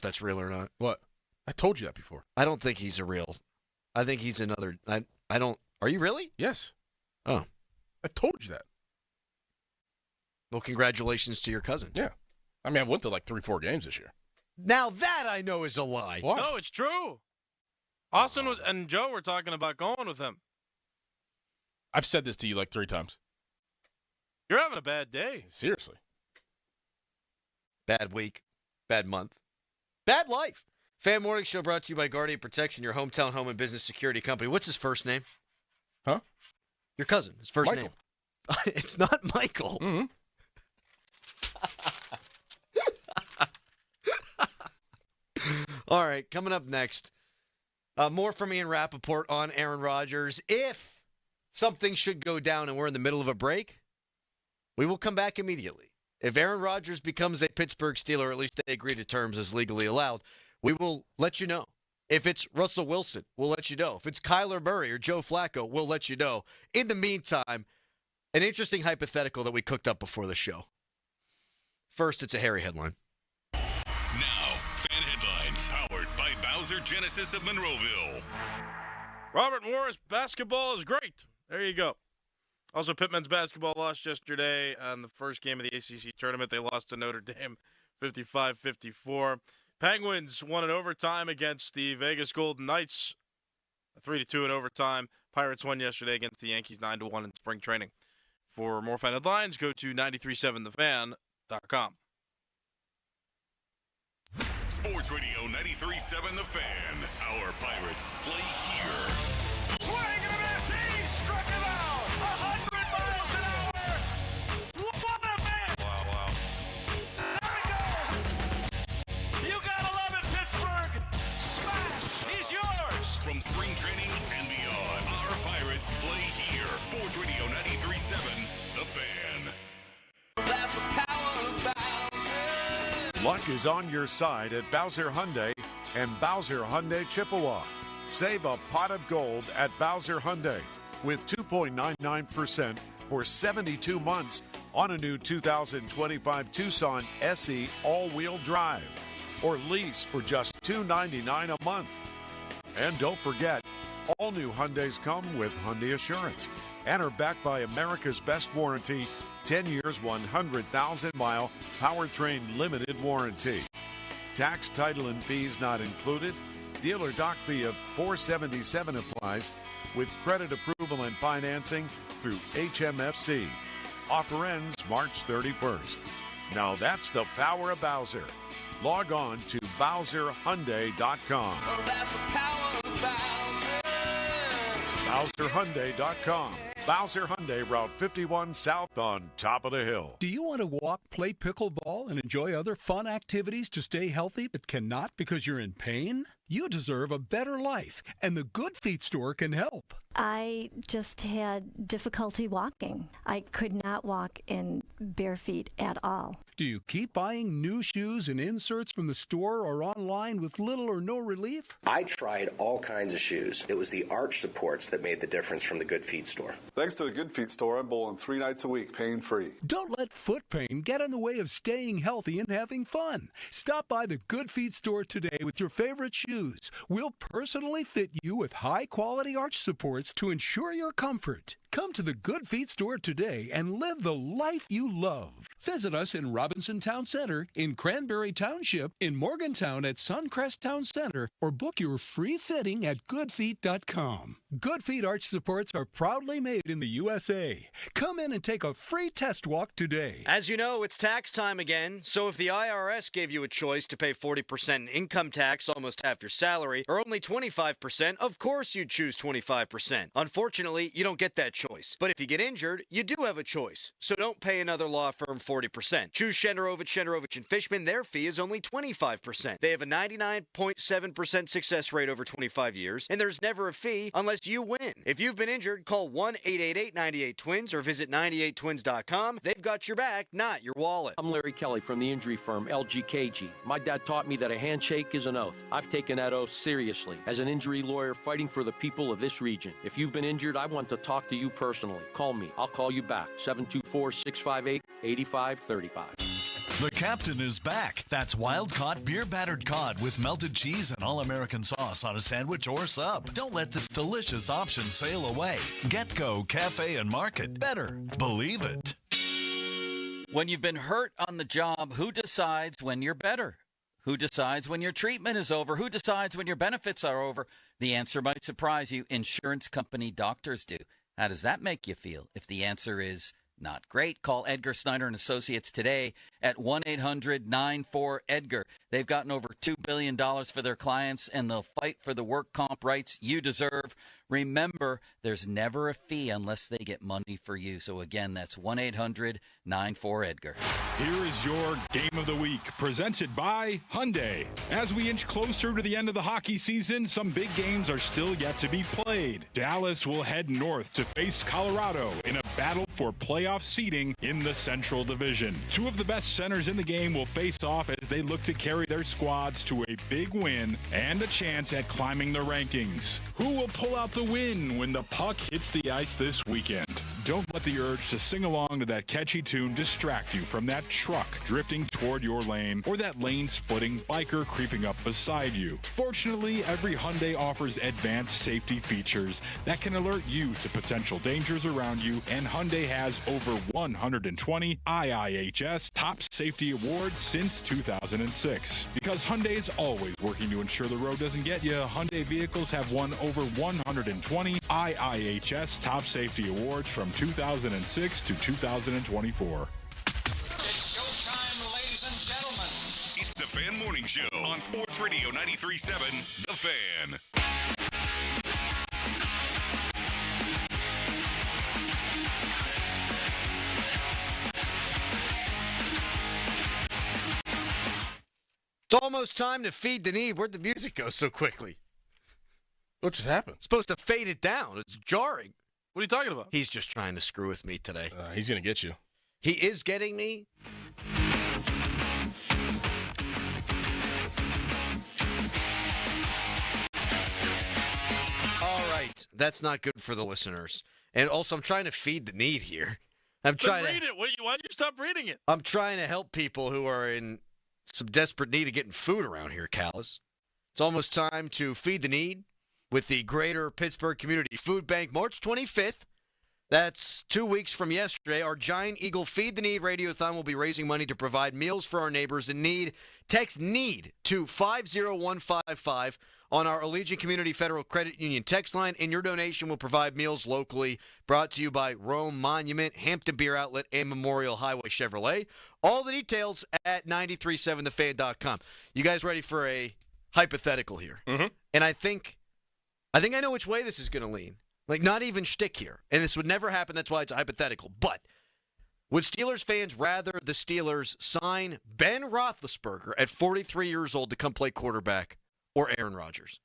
that's real or not. What? I told you that before. I don't think he's a real. I think he's another. I don't. Are you really? Yes. Oh. I told you that. Well, congratulations to your cousin. Yeah. I mean, I went to like 3-4 games this year. Now that I know is a lie. What? No, it's true. Austin and Joe were talking about going with him. I've said this to you like 3 times. You're having a bad day. Seriously. Bad week. Bad month. Bad life. Fan Morning Show brought to you by Guardian Protection, your hometown home and business security company. What's his first name? Huh? Your cousin. His first Michael. name. It's not Michael. Mm-hmm. All right, coming up next, more from Ian Rappaport on Aaron Rodgers. If something should go down and we're in the middle of a break, we will come back immediately. If Aaron Rodgers becomes a Pittsburgh Steeler, or at least they agree to terms as legally allowed, we will let you know. If it's Russell Wilson, we'll let you know. If it's Kyler Murray or Joe Flacco, we'll let you know. In the meantime, an interesting hypothetical that we cooked up before the show. First, it's a hairy headline. Now, fan headlines powered by Bowser Genesis of Monroeville. Robert Morris, basketball is great. There you go. Also, Pitt men's basketball lost yesterday on the first game of the ACC tournament. They lost to Notre Dame 55-54. Penguins won in overtime against the Vegas Golden Knights 3-2 in overtime. Pirates won yesterday against the Yankees 9-1 in spring training. For more Fan headlines, go to 937thefan.com. Sports Radio 93.7 The Fan. Our Pirates play here. Swing and a miss. He struck him out. 100 miles an hour. What a man. Wow. There it goes. You gotta love it, Pittsburgh. Smash. He's yours. From spring training and beyond, our Pirates play here. Sports Radio 93.7 The Fan. That's the power of Bowser. Luck is on your side at Bowser Hyundai and Bowser Hyundai Chippewa. Save a pot of gold at Bowser Hyundai with 2.99% for 72 months on a new 2025 Tucson SE all-wheel drive or lease for just $299 a month. And don't forget, all new Hyundais come with Hyundai Assurance and are backed by America's best warranty, 10 years, 100,000-mile powertrain limited warranty. Tax, title, and fees not included. Dealer doc fee of $477 applies with credit approval and financing through HMFC. Offer ends March 31st. Now that's the power of Bowser. Log on to BowserHyundai.com. Oh, that's the power of Bowser. BowserHyundai.com. Bowser Hyundai, Route 51 South on top of the hill. Do you want to walk, play pickleball, and enjoy other fun activities to stay healthy but cannot because you're in pain? You deserve a better life, and the Good Feet store can help. I just had difficulty walking. I could not walk in bare feet at all. Do you keep buying new shoes and inserts from the store or online with little or no relief? I tried all kinds of shoes. It was the arch supports that made the difference from the Good Feet store. Thanks to the Good Feet store, I'm bowling 3 nights a week, pain-free. Don't let foot pain get in the way of staying healthy and having fun. Stop by the Good Feet store today with your favorite shoes. We'll personally fit you with high-quality arch supports to ensure your comfort. Come to the Good Feet store today and live the life you love. Visit us in Robinson Town Center, in Cranberry Township, in Morgantown at Suncrest Town Center, or book your free fitting at goodfeet.com. Good Feet arch supports are proudly made in the USA. Come in and take a free test walk today. As you know, it's tax time again, so if the IRS gave you a choice to pay 40% in income tax, almost half your salary, or only 25%, of course you'd choose 25%. Unfortunately, you don't get that choice. But if you get injured, you do have a choice. So don't pay another law firm 40%. Choose Shenderovich & Fishman. Their fee is only 25%. They have a 99.7% success rate over 25 years, and there's never a fee unless you win. If you've been injured, call 1-888-98-TWINS or visit 98twins.com. They've got your back, not your wallet. I'm Larry Kelly from the injury firm LGKG. My dad taught me that a handshake is an oath. I've taken that oath seriously as an injury lawyer fighting for the people of this region. If you've been injured, I want to talk to you personally. Call me. I'll call you back. 724-658-8535. The Captain is back. That's wild-caught beer-battered cod with melted cheese and all-American sauce on a sandwich or sub. Don't let this delicious option sail away. Get-Go Cafe and Market. Better. Believe it. When you've been hurt on the job, who decides when you're better? Who decides when your treatment is over? Who decides when your benefits are over? The answer might surprise you. Insurance company doctors do. How does that make you feel? If the answer is not great, call Edgar Snyder and Associates today at 1-800-94-EDGAR. They've gotten over $2 billion for their clients, and they'll fight for the work comp rights you deserve. Remember, there's never a fee unless they get money for you. So again, that's 1-800-94-EDGAR. Here is your Game of the Week, presented by Hyundai. As we inch closer to the end of the hockey season, some big games are still yet to be played. Dallas will head north to face Colorado in a battle for playoff seeding in the Central Division. Two of the best centers in the game will face off as they look to carry their squads to a big win and a chance at climbing the rankings. Who will pull out the win when the puck hits the ice this weekend? don't let the urge to sing along to that catchy tune distract you from that truck drifting toward your lane or that lane-splitting biker creeping up beside you. Fortunately, every Hyundai offers advanced safety features that can alert you to potential dangers around you, and Hyundai has over 120 IIHS Top Safety Awards since 2006. Because Hyundai is always working to ensure the road doesn't get you, Hyundai vehicles have won over 120 IIHS Top Safety Awards from 2006 to 2024. It's the Fan Morning Show on Sports Radio 93.7 The Fan. It's almost time to feed the need. Where'd the music go so quickly? What just happened? Supposed to fade it down. It's jarring. What are you talking about? He's just trying to screw with me today. He's going to get you. He is getting me. All right. That's not good for the listeners. And also, I'm trying to feed the need here. I'm trying to read it. Why'd you stop reading it? I'm trying to help people who are in some desperate need of getting food around here, Callis. It's almost time to feed the need with the Greater Pittsburgh Community Food Bank, March 25th. That's 2 weeks from yesterday. Our Giant Eagle Feed the Need Radiothon will be raising money to provide meals for our neighbors in need. Text NEED to 50155 on our Allegiant Community Federal Credit Union text line, and your donation will provide meals locally. Brought to you by Rome Monument, Hampton Beer Outlet, and Memorial Highway Chevrolet. All the details at 937thefan.com. You guys ready for a hypothetical here? Mm-hmm. And I think I know which way this is going to lean. Like, not even shtick here. And this would never happen. That's why it's a hypothetical. But would Steelers fans rather the Steelers sign Ben Roethlisberger at 43 years old to come play quarterback or Aaron Rodgers?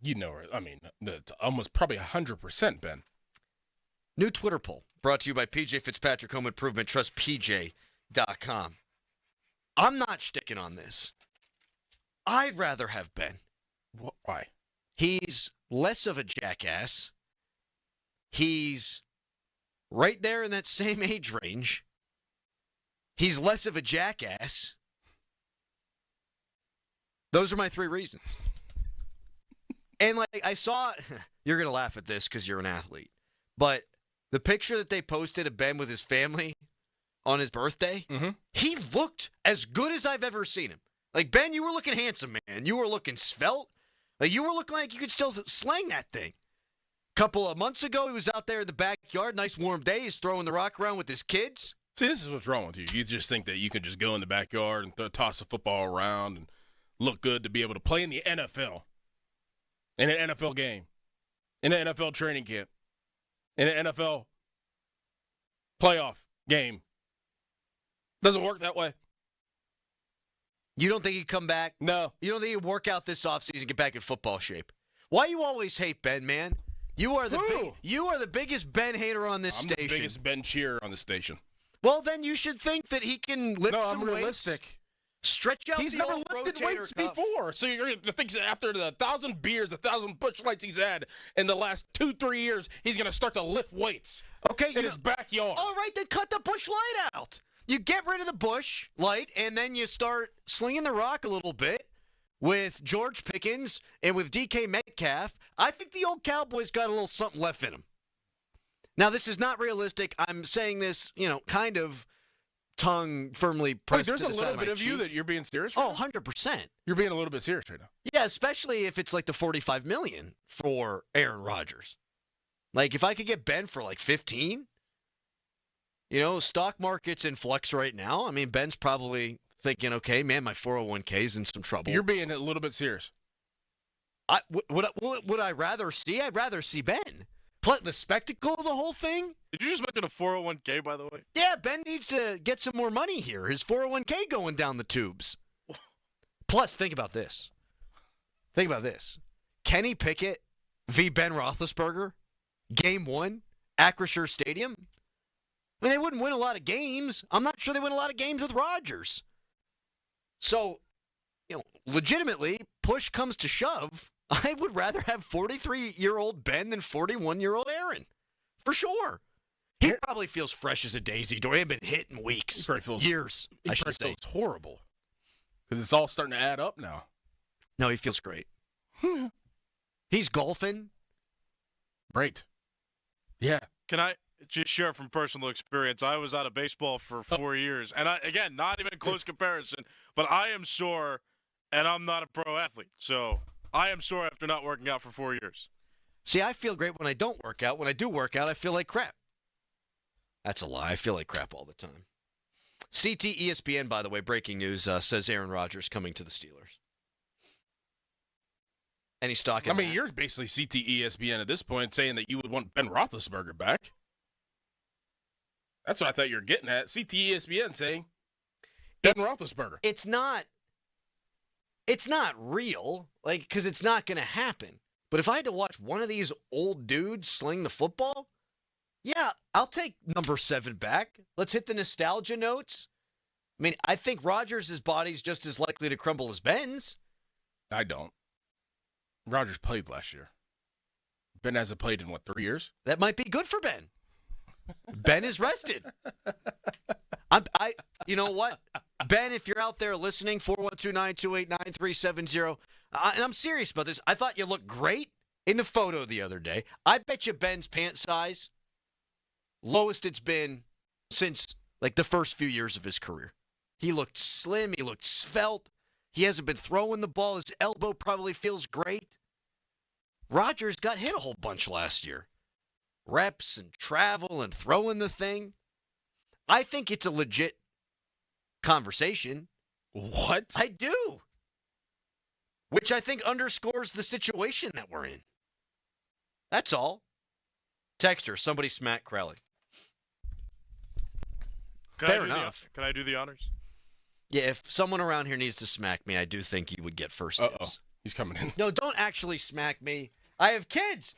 You know, I mean, it's almost probably 100%, Ben. New Twitter poll brought to you by PJ Fitzpatrick Home Improvement. Trust PJ.com. I'm not sticking on this. I'd rather have Ben. Why? He's less of a jackass. He's right there in that same age range. He's less of a jackass. Those are my three reasons. And like I saw, you're going to laugh at this because you're an athlete, but the picture that they posted of Ben with his family on his birthday, he looked as good as I've ever seen him. Like, Ben, you were looking handsome, man. You were looking svelte. Like, you were looking like you could still slang that thing. A couple of months ago, he was out there in the backyard, nice warm day. He's throwing the rock around with his kids. See, this is what's wrong with you. You just think that you can just go in the backyard and toss the football around and look good to be able to play in the NFL, in an NFL game, in an NFL training camp, in an NFL playoff game. Doesn't work that way. You don't think he'd come back? No. You don't think he'd work out this offseason, get back in football shape? Why you always hate Ben, man? You are the biggest Ben hater on this station. I'm the biggest Ben cheer on the station. Well, then you should think that he can lift some I'm weights. Realistic. Stretch out He's the never old lifted rotator weights cuff. before. So you're going to think after the 1,000 beers, the 1,000 Busch Lights he's had in the last 2-3 years, he's going to start to lift weights in his backyard. All right, then cut the Busch Light out. You get rid of the Busch Light, and then you start slinging the rock a little bit with George Pickens and with DK Metcalf. I think the old Cowboys got a little something left in them. Now, this is not realistic. I'm saying this, kind of tongue firmly pressed to the side of my cheek. There's a little bit of you that you're being serious right now? 100%. You're being a little bit serious right now. Yeah, especially if it's like the $45 million for Aaron Rodgers. Like, if I could get Ben for like 15, stock market's in flux right now. I mean, Ben's probably thinking, okay, man, my 401k is in some trouble. You're being a little bit serious. Would I rather see? I'd rather see Ben. The spectacle of the whole thing? Did you just mention a 401k, by the way? Yeah, Ben needs to get some more money here. His 401k going down the tubes. Plus, think about this. Kenny Pickett v. Ben Roethlisberger, Game 1, Acrisure Stadium. I mean, they wouldn't win a lot of games. I'm not sure they win a lot of games with Rodgers. So, legitimately, push comes to shove, I would rather have 43-year-old Ben than 41-year-old Aaron. For sure. He probably feels fresh as a daisy. He hasn't been hit in weeks. He probably feels years. I should say. Feels horrible because it's all starting to add up now. No, he feels great. He's golfing. Great. Yeah. Can I just share from personal experience? I was out of baseball for 4 years, and again, not even a close comparison, but I am sore, and I'm not a pro athlete, so I am sore after not working out for 4 years. See, I feel great when I don't work out. When I do work out, I feel like crap. That's a lie. I feel like crap all the time. CT ESPN, by the way, breaking news, says Aaron Rodgers coming to the Steelers. Any stock in that? You're basically CT ESPN at this point saying that you would want Ben Roethlisberger back. That's what I thought you were getting at. CT ESPN saying Ben Roethlisberger. It's not real, because it's not going to happen. But if I had to watch one of these old dudes sling the football, yeah, I'll take number 7 back. Let's hit the nostalgia notes. I mean, I think Rodgers' body's just as likely to crumble as Ben's. I don't. Rodgers played last year. Ben hasn't played in, 3 years? That might be good for Ben. Ben is rested. You know what? Ben, if you're out there listening, 412-928-9370, and I'm serious about this, I thought you looked great in the photo the other day. I bet you Ben's pant size, lowest it's been since, the first few years of his career. He looked slim. He looked svelte. He hasn't been throwing the ball. His elbow probably feels great. Rodgers got hit a whole bunch last year. Reps and travel and throwing the thing. I think it's a legit conversation. What? I do. Which I think underscores the situation that we're in. That's all. Texter, somebody smack Crowley. Fair enough. Can I do the honors? Yeah, if someone around here needs to smack me, I do think you would get first dibs. He's coming in. No, don't actually smack me. I have kids.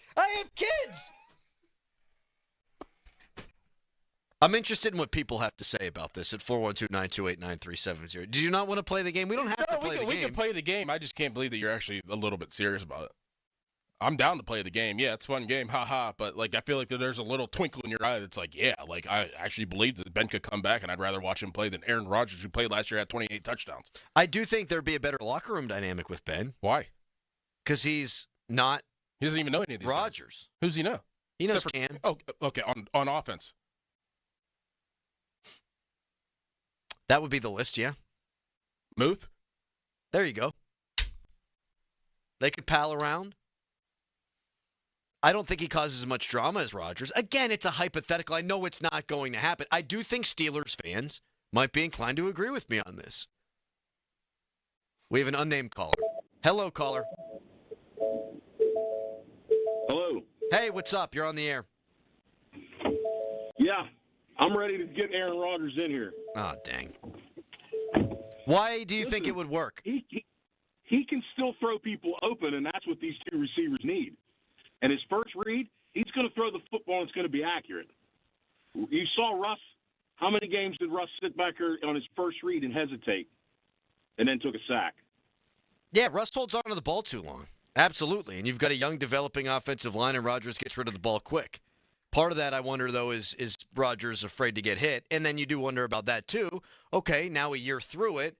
I'm interested in what people have to say about this at 412-928-9370. Do you not want to play the game? We don't have to play the game. We can play the game. I just can't believe that you're actually a little bit serious about it. I'm down to play the game. Yeah, it's a fun game. Ha-ha. But, I feel like there's a little twinkle in your eye that's I actually believe that Ben could come back, and I'd rather watch him play than Aaron Rodgers, who played last year, had 28 touchdowns. I do think there'd be a better locker room dynamic with Ben. Why? Because he's not He doesn't even know any of these Rodgers. Guys. Who's he know? He knows Cam. Oh, okay, on offense. That would be the list, yeah. Muth? There you go. They could pal around. I don't think he causes as much drama as Rodgers. Again, it's a hypothetical. I know it's not going to happen. I do think Steelers fans might be inclined to agree with me on this. We have an unnamed caller. Hello, caller. Hello. Hey, what's up? You're on the air. Yeah, I'm ready to get Aaron Rodgers in here. Oh, dang. Why do you think it would work? He can still throw people open, and that's what these two receivers need. And his first read, he's going to throw the football and it's going to be accurate. You saw Russ. How many games did Russ sit back there on his first read and hesitate and then took a sack? Yeah, Russ holds on to the ball too long. Absolutely. And you've got a young developing offensive line, and Rodgers gets rid of the ball quick. Part of that, I wonder, though, is Rodgers afraid to get hit? And then you do wonder about that, too. Okay, now a year through it,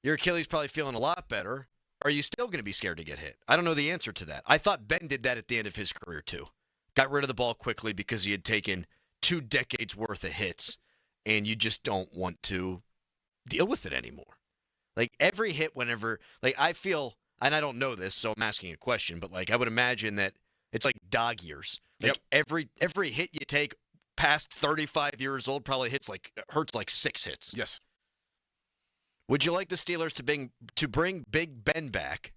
your Achilles probably feeling a lot better. Are you still going to be scared to get hit? I don't know the answer to that. I thought Ben did that at the end of his career, too. Got rid of the ball quickly because he had taken 2 decades worth of hits, and you just don't want to deal with it anymore. Every hit whenever, I feel, and I don't know this, so I'm asking a question, but, I would imagine that it's like dog years. Every hit you take past 35 years old probably hurts 6 hits. Yes. Would you like the Steelers to bring Big Ben back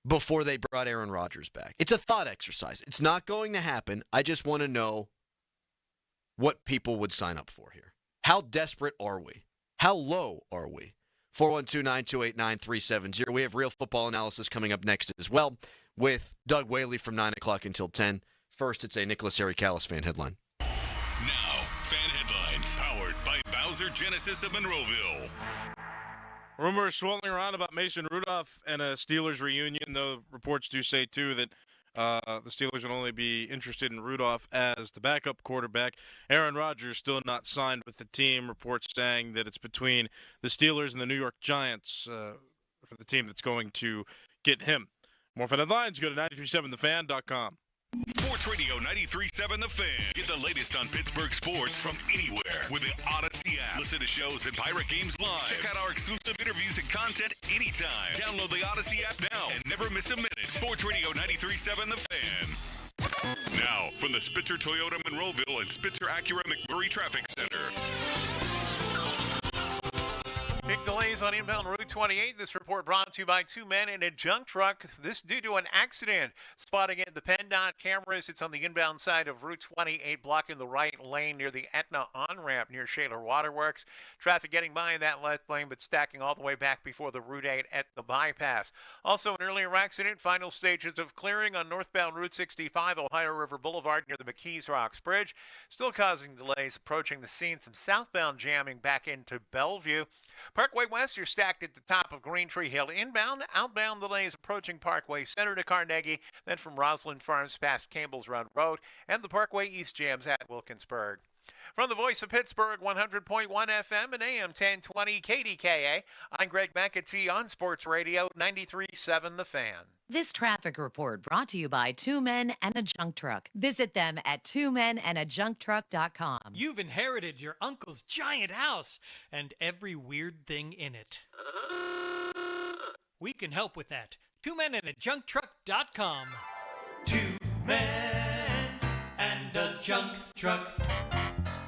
before they brought Aaron Rodgers back? It's a thought exercise. It's not going to happen. I just want to know what people would sign up for here. How desperate are we? How low are we? 412-928-9370. We have real football analysis coming up next as well with Doug Whaley from 9 o'clock until 10. First, it's a Nicholas Harry-Callis fan headline. Now, fan headlines powered by Bowser Genesis of Monroeville. Rumors swirling around about Mason Rudolph and a Steelers reunion, though reports do say, too, that The Steelers will only be interested in Rudolph as the backup quarterback. Aaron Rodgers still not signed with the team. Reports saying that it's between the Steelers and the New York Giants for the team that's going to get him. More for headlines, go to 937thefan.com. Sports Radio 93.7 The Fan. Get the latest on Pittsburgh sports from anywhere with the Odyssey app. Listen to shows and Pirate Games live. Check out our exclusive interviews and content anytime. Download the Odyssey app now and never miss a minute. Sports Radio 93.7 The Fan. Now, from the Spitzer Toyota Monroeville and Spitzer Acura McMurray Traffic Center. Big delays on inbound Route 28. This report brought to you by two men in a junk truck. This due to an accident. Spotting it, the PennDOT cameras. It's on the inbound side of Route 28, blocking the right lane near the Etna on-ramp near Shaler Waterworks. Traffic getting by in that left lane, but stacking all the way back before the Route 8 at the bypass. Also, an earlier accident. Final stages of clearing on northbound Route 65, Ohio River Boulevard near the McKees Rocks Bridge. Still causing delays approaching the scene. Some southbound jamming back into Bellevue. Parkway West, you're stacked at the top of Green Tree Hill inbound. Outbound delays approaching Parkway Center to Carnegie, then from Roslyn Farms past Campbell's Run Road, and the Parkway East jams at Wilkinsburg. From the voice of Pittsburgh, 100.1 FM and AM 1020 KDKA, I'm Greg McAtee on Sports Radio 93.7 The Fan. This traffic report brought to you by Two Men and a Junk Truck. Visit them at twomenandajuncktruck.com. You've inherited your uncle's giant house and every weird thing in it. We can help with that. twomenandajuncktruck.com. 2 men and a junk truck.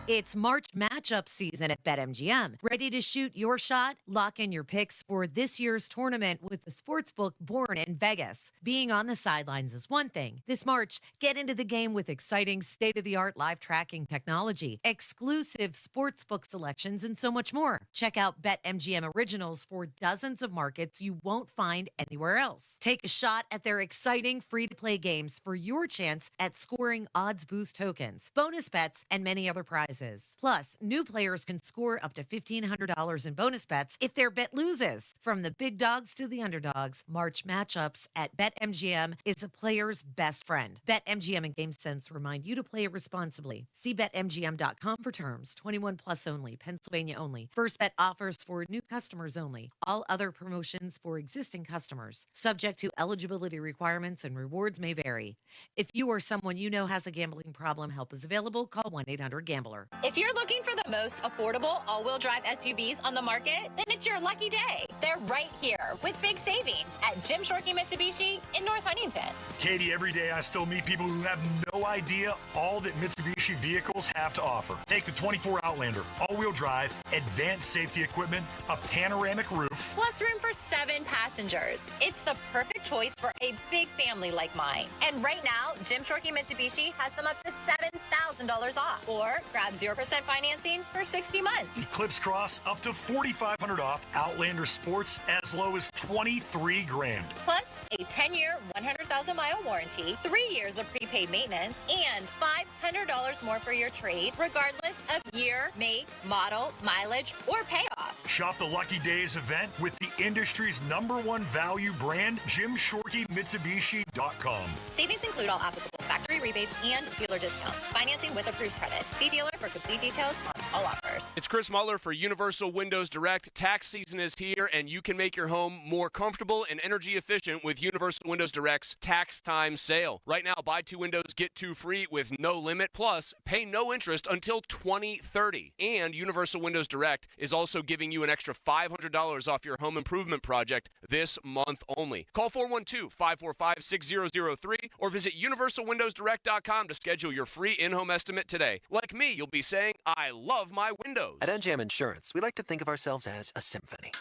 It's March matchup season at BetMGM. Ready to shoot your shot? Lock in your picks for this year's tournament with the sportsbook born in Vegas. Being on the sidelines is one thing. This March, get into the game with exciting state-of-the-art live tracking technology, exclusive sportsbook selections, and so much more. Check out BetMGM Originals for dozens of markets you won't find anywhere else. Take a shot at their exciting free-to-play games for your chance at scoring odds boost tokens, bonus bets, and many other prizes. Plus, new players can score up to $1,500 in bonus bets if their bet loses. From the big dogs to the underdogs, March matchups at BetMGM is a player's best friend. BetMGM and GameSense remind you to play responsibly. See BetMGM.com for terms. 21 plus only. Pennsylvania only. First bet offers for new customers only. All other promotions for existing customers. Subject to eligibility requirements and rewards may vary. If you or someone you know has a gambling problem, help is available. Call 1-800-GAMBLER. If you're looking for the most affordable all-wheel drive SUVs on the market, then it's your lucky day. They're right here with big savings at Jim Shorkey Mitsubishi in North Huntington. Katie, every day I still meet people who have no idea all that Mitsubishi vehicles have to offer. Take the 24 Outlander, all-wheel drive, advanced safety equipment, a panoramic roof. Plus room for 7 passengers. It's the perfect choice for a big family like mine. And right now, Jim Shorkey Mitsubishi has them up to $7,000 off. Or grab 0% financing for 60 months. Eclipse Cross up to $4,500 off. Outlander Sports as low as $23,000. Plus a 10-year, 100,000-mile warranty, 3 years of prepaid maintenance, and $500 more for your trade, regardless of year, make, model, mileage, or payoff. Shop the Lucky Days event with the industry's #1 value brand, JimShorkeyMitsubishi.com. Savings include all applicable factory rebates and dealer discounts. Financing with approved credit. See dealer for complete details on all offers. It's Chris Muller for Universal Windows Direct. Tax season is here, and you can make your home more comfortable and energy efficient with Universal Windows Direct's Tax Time Sale. Right now, buy 2 windows, get 2 free with no limit. Plus, pay no interest until 2030. And Universal Windows Direct is also giving you an extra $500 off your home improvement project this month only. Call 412-545-6003 or visit universalwindowsdirect.com to schedule your free in-home estimate today. Like me, you'll be saying, I love my windows. At NJM Insurance, we like to think of ourselves as a symphony.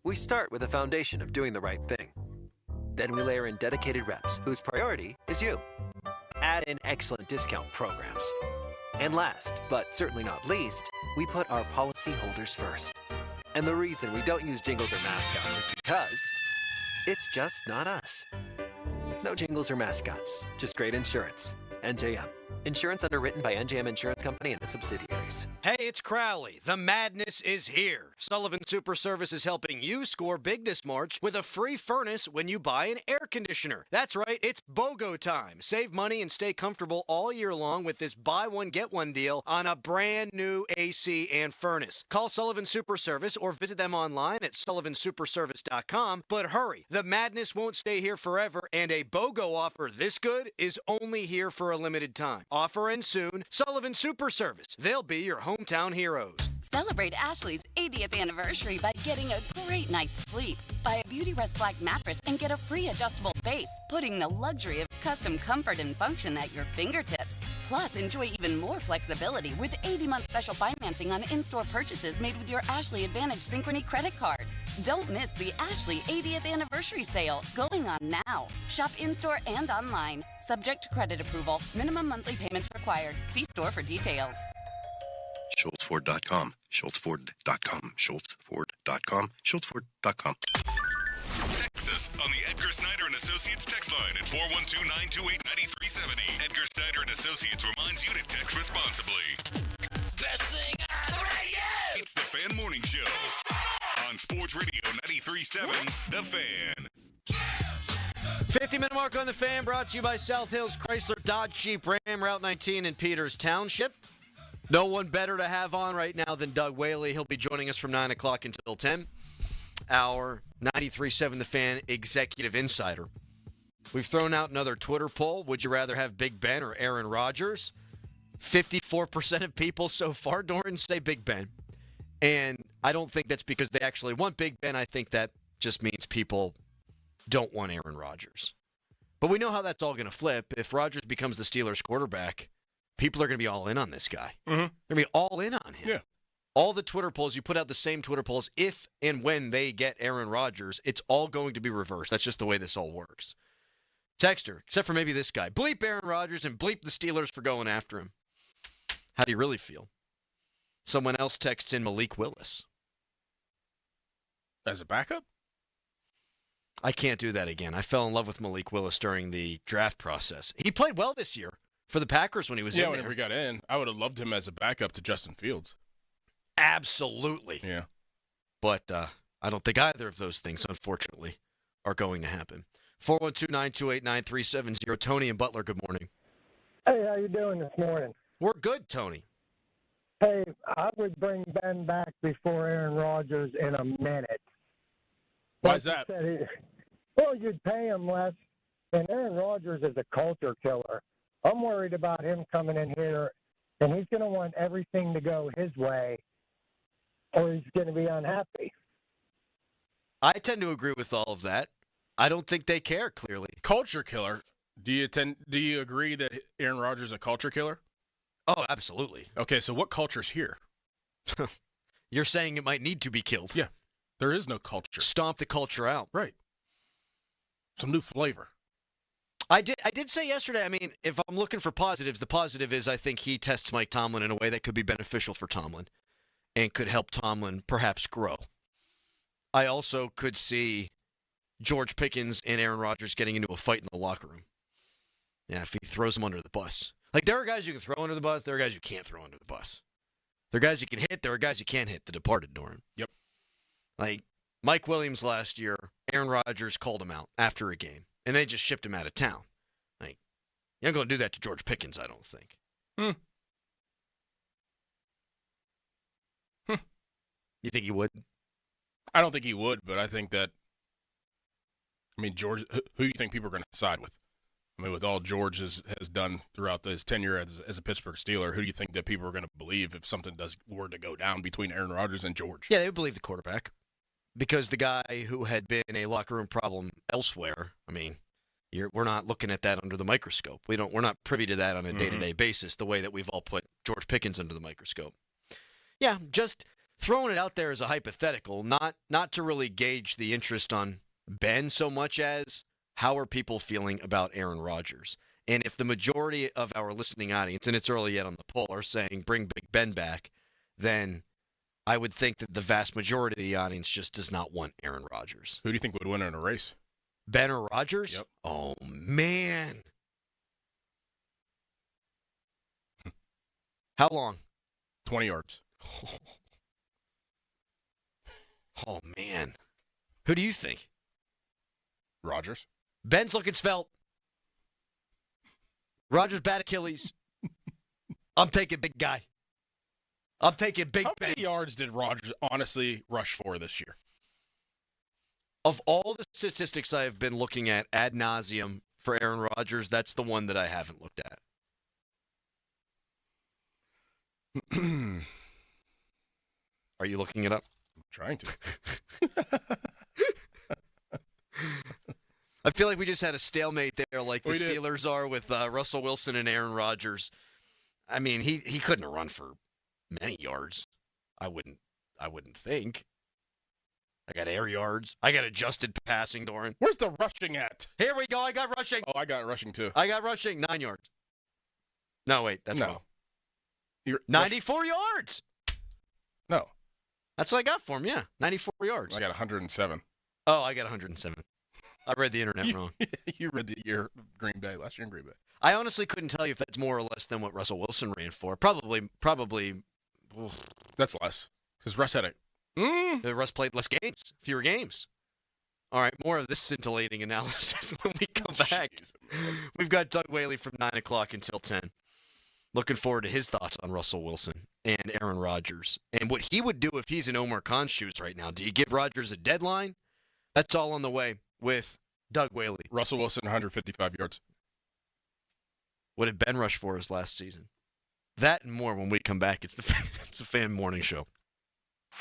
We start with a foundation of doing the right thing. Then we layer in dedicated reps whose priority is you. Add in excellent discount programs. And last, but certainly not least, we put our policyholders first. And the reason we don't use jingles or mascots is because it's just not us. No jingles or mascots, just great insurance. NJM. Insurance underwritten by NJM Insurance Company and its subsidiaries. Hey, it's Crowley. The madness is here. Sullivan Super Service is helping you score big this March with a free furnace when you buy an air conditioner. That's right, it's BOGO time. Save money and stay comfortable all year long with this buy one, get one deal on a brand new AC and furnace. Call Sullivan Super Service or visit them online at sullivansuperservice.com. But hurry, the madness won't stay here forever, and a BOGO offer this good is only here for a limited time. Offer ends soon. Sullivan Super Service. They'll be your hometown heroes. Celebrate Ashley's 80th anniversary by getting a great night's sleep. Buy a Beauty Rest Black mattress and get a free adjustable base, putting the luxury of custom comfort and function at your fingertips. Plus, enjoy even more flexibility with 80-month special financing on in-store purchases made with your Ashley Advantage Synchrony credit card. Don't miss the Ashley 80th anniversary sale going on now. Shop in-store and online. Subject to credit approval. Minimum monthly payments required. See store for details. SchultzFord.com, SchultzFord.com, SchultzFord.com, SchultzFord.com. Text us on the Edgar Snyder and Associates text line at 412-928-9370. Edgar Snyder and Associates reminds you to text responsibly. Best thing on the radio! It's the Fan Morning Show on Sports Radio 93.7, The Fan. 50-minute mark on the Fan, brought to you by South Hills Chrysler Dodge Jeep Ram, Route 19 in Peters Township. No one better to have on right now than Doug Whaley. He'll be joining us from 9 o'clock until 10. Our 93.7 The Fan executive insider. We've thrown out another Twitter poll. Would you rather have Big Ben or Aaron Rodgers? 54% of people so far, Doran, say Big Ben. And I don't think that's because they actually want Big Ben. I think that just means people don't want Aaron Rodgers. But we know how that's all going to flip. If Rodgers becomes the Steelers quarterback, people are going to be all in on this guy. Mm-hmm. They're going to be all in on him. Yeah. All the Twitter polls, you put out the same Twitter polls. If and when they get Aaron Rodgers, it's all going to be reversed. That's just the way this all works. Texter, except for maybe this guy. Bleep Aaron Rodgers and bleep the Steelers for going after him. How do you really feel? Someone else texts in Malik Willis. As a backup? I can't do that again. I fell in love with Malik Willis during the draft process. He played well this year for the Packers when he was in there. Yeah, whenever he got in. I would have loved him as a backup to Justin Fields. Absolutely. Yeah. But I don't think either of those things, unfortunately, are going to happen. 412-928-9370. Tony and Butler, good morning. Hey, how you doing this morning? We're good, Tony. Hey, I would bring Ben back before Aaron Rodgers in a minute. Why is that? Well, you'd pay him less, and Aaron Rodgers is a culture killer. I'm worried about him coming in here, and he's going to want everything to go his way, or he's going to be unhappy. I tend to agree with all of that. I don't think they care, clearly. Culture killer. Do you agree that Aaron Rodgers is a culture killer? Oh, absolutely. Okay, so what culture's here? You're saying it might need to be killed. Yeah. There is no culture. Stomp the culture out. Right. Some new flavor. I did say yesterday, I mean, if I'm looking for positives, the positive is I think he tests Mike Tomlin in a way that could be beneficial for Tomlin and could help Tomlin perhaps grow. I also could see George Pickens and Aaron Rodgers getting into a fight in the locker room. Yeah, if he throws him under the bus. Like, there are guys you can throw under the bus. There are guys you can't throw under the bus. There are guys you can hit. There are guys you can't hit. The departed, Doran. Yep. Like, Mike Williams last year, Aaron Rodgers called him out after a game, and they just shipped him out of town. Like, you're not going to do that to George Pickens, I don't think. You think he would? I don't think he would, but I think that, I mean, George, who do you think people are going to side with? I mean, with all George has done throughout his tenure as a Pittsburgh Steeler, who do you think that people are going to believe if something were to go down between Aaron Rodgers and George? Yeah, they would believe the quarterback. Because the guy who had been a locker room problem elsewhere, I mean, we're not looking at that under the microscope. We're not privy to that on a day-to-day basis the way that we've all put George Pickens under the microscope. Yeah, just throwing it out there as a hypothetical, not to really gauge the interest on Ben so much as how are people feeling about Aaron Rodgers. And if the majority of our listening audience, and it's early yet on the poll, are saying bring Big Ben back, then I would think that the vast majority of the audience just does not want Aaron Rodgers. Who do you think would win in a race? Ben or Rodgers? Yep. Oh, man. How long? 20 yards. Oh, man. Who do you think? Rodgers. Ben's looking svelte. Rodgers bad Achilles. I'm taking big guy. I'm taking Big Ben. How many yards did Rodgers honestly rush for this year? Of all the statistics I have been looking at ad nauseum for Aaron Rodgers, that's the one that I haven't looked at. Are you looking it up? I'm trying to. I feel like we just had a stalemate there like the We did. Steelers are with Russell Wilson and Aaron Rodgers. I mean, he couldn't have run for many yards. I wouldn't think. I got air yards. I got adjusted passing, Doran. Where's the rushing at? Here we go. I got rushing. Oh, I got rushing too. I got rushing 9 yards. No, wait, that's wrong. You're 94 yards. No. That's what I got for him, yeah. 94 yards. I got 107. Oh, I got 107. I read the internet wrong. You read the year Green Bay, last year in Green Bay. I honestly couldn't tell you if that's more or less than what Russell Wilson ran for. Probably. That's less. Because Russ had a... Russ played less games, fewer games. All right, more of this scintillating analysis when we come back. We've got Doug Whaley from 9 o'clock until 10. Looking forward to his thoughts on Russell Wilson and Aaron Rodgers and what he would do if he's in Omar Khan's shoes right now. Do you give Rodgers a deadline? That's all on the way with Doug Whaley. Russell Wilson, 155 yards. What did Ben rush for us last season? That and more when we come back. It's the Fan Morning Show.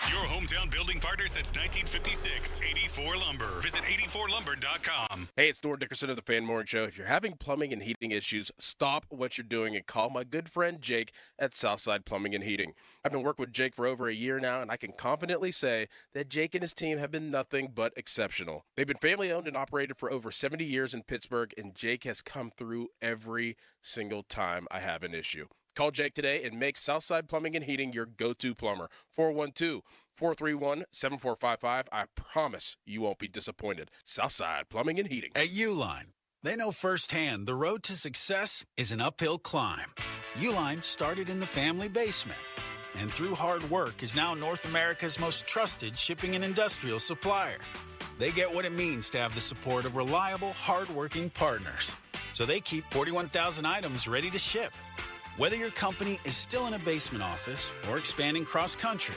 Your hometown building partner since 1956. 84 Lumber. Visit 84lumber.com. Hey, it's Nor Dickerson of the Fan Morning Show. If you're having plumbing and heating issues, stop what you're doing and call my good friend Jake at Southside Plumbing and Heating. I've been working with Jake for over a year now, and I can confidently say that Jake and his team have been nothing but exceptional. They've been family-owned and operated for over 70 years in Pittsburgh, and Jake has come through every single time I have an issue. Call Jake today and make Southside Plumbing and Heating your go-to plumber. 412-431-7455. I promise you won't be disappointed. Southside Plumbing and Heating. At Uline, they know firsthand the road to success is an uphill climb. Uline started in the family basement, and through hard work is now North America's most trusted shipping and industrial supplier. They get what it means to have the support of reliable, hardworking partners. So they keep 41,000 items ready to ship. Whether your company is still in a basement office or expanding cross-country,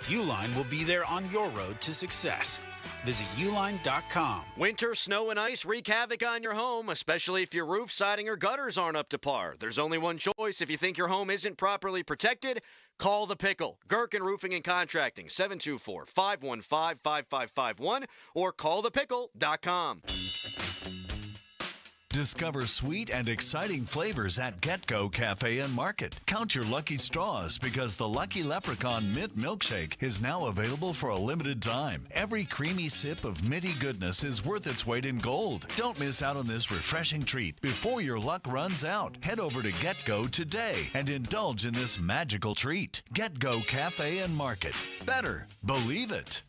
Uline will be there on your road to success. Visit uline.com. Winter, snow, and ice wreak havoc on your home, especially if your roof, siding, or gutters aren't up to par. There's only one choice. If you think your home isn't properly protected, call The Pickle. Gherkin Roofing and Contracting, 724-515-5551, or callthepickle.com. Discover sweet and exciting flavors at Get-Go Cafe and Market. Count your lucky straws because the Lucky Leprechaun Mint Milkshake is now available for a limited time. Every creamy sip of minty goodness is worth its weight in gold. Don't miss out on this refreshing treat before your luck runs out. Head over to Get-Go today and indulge in this magical treat. Get-Go Cafe and Market. Better believe it.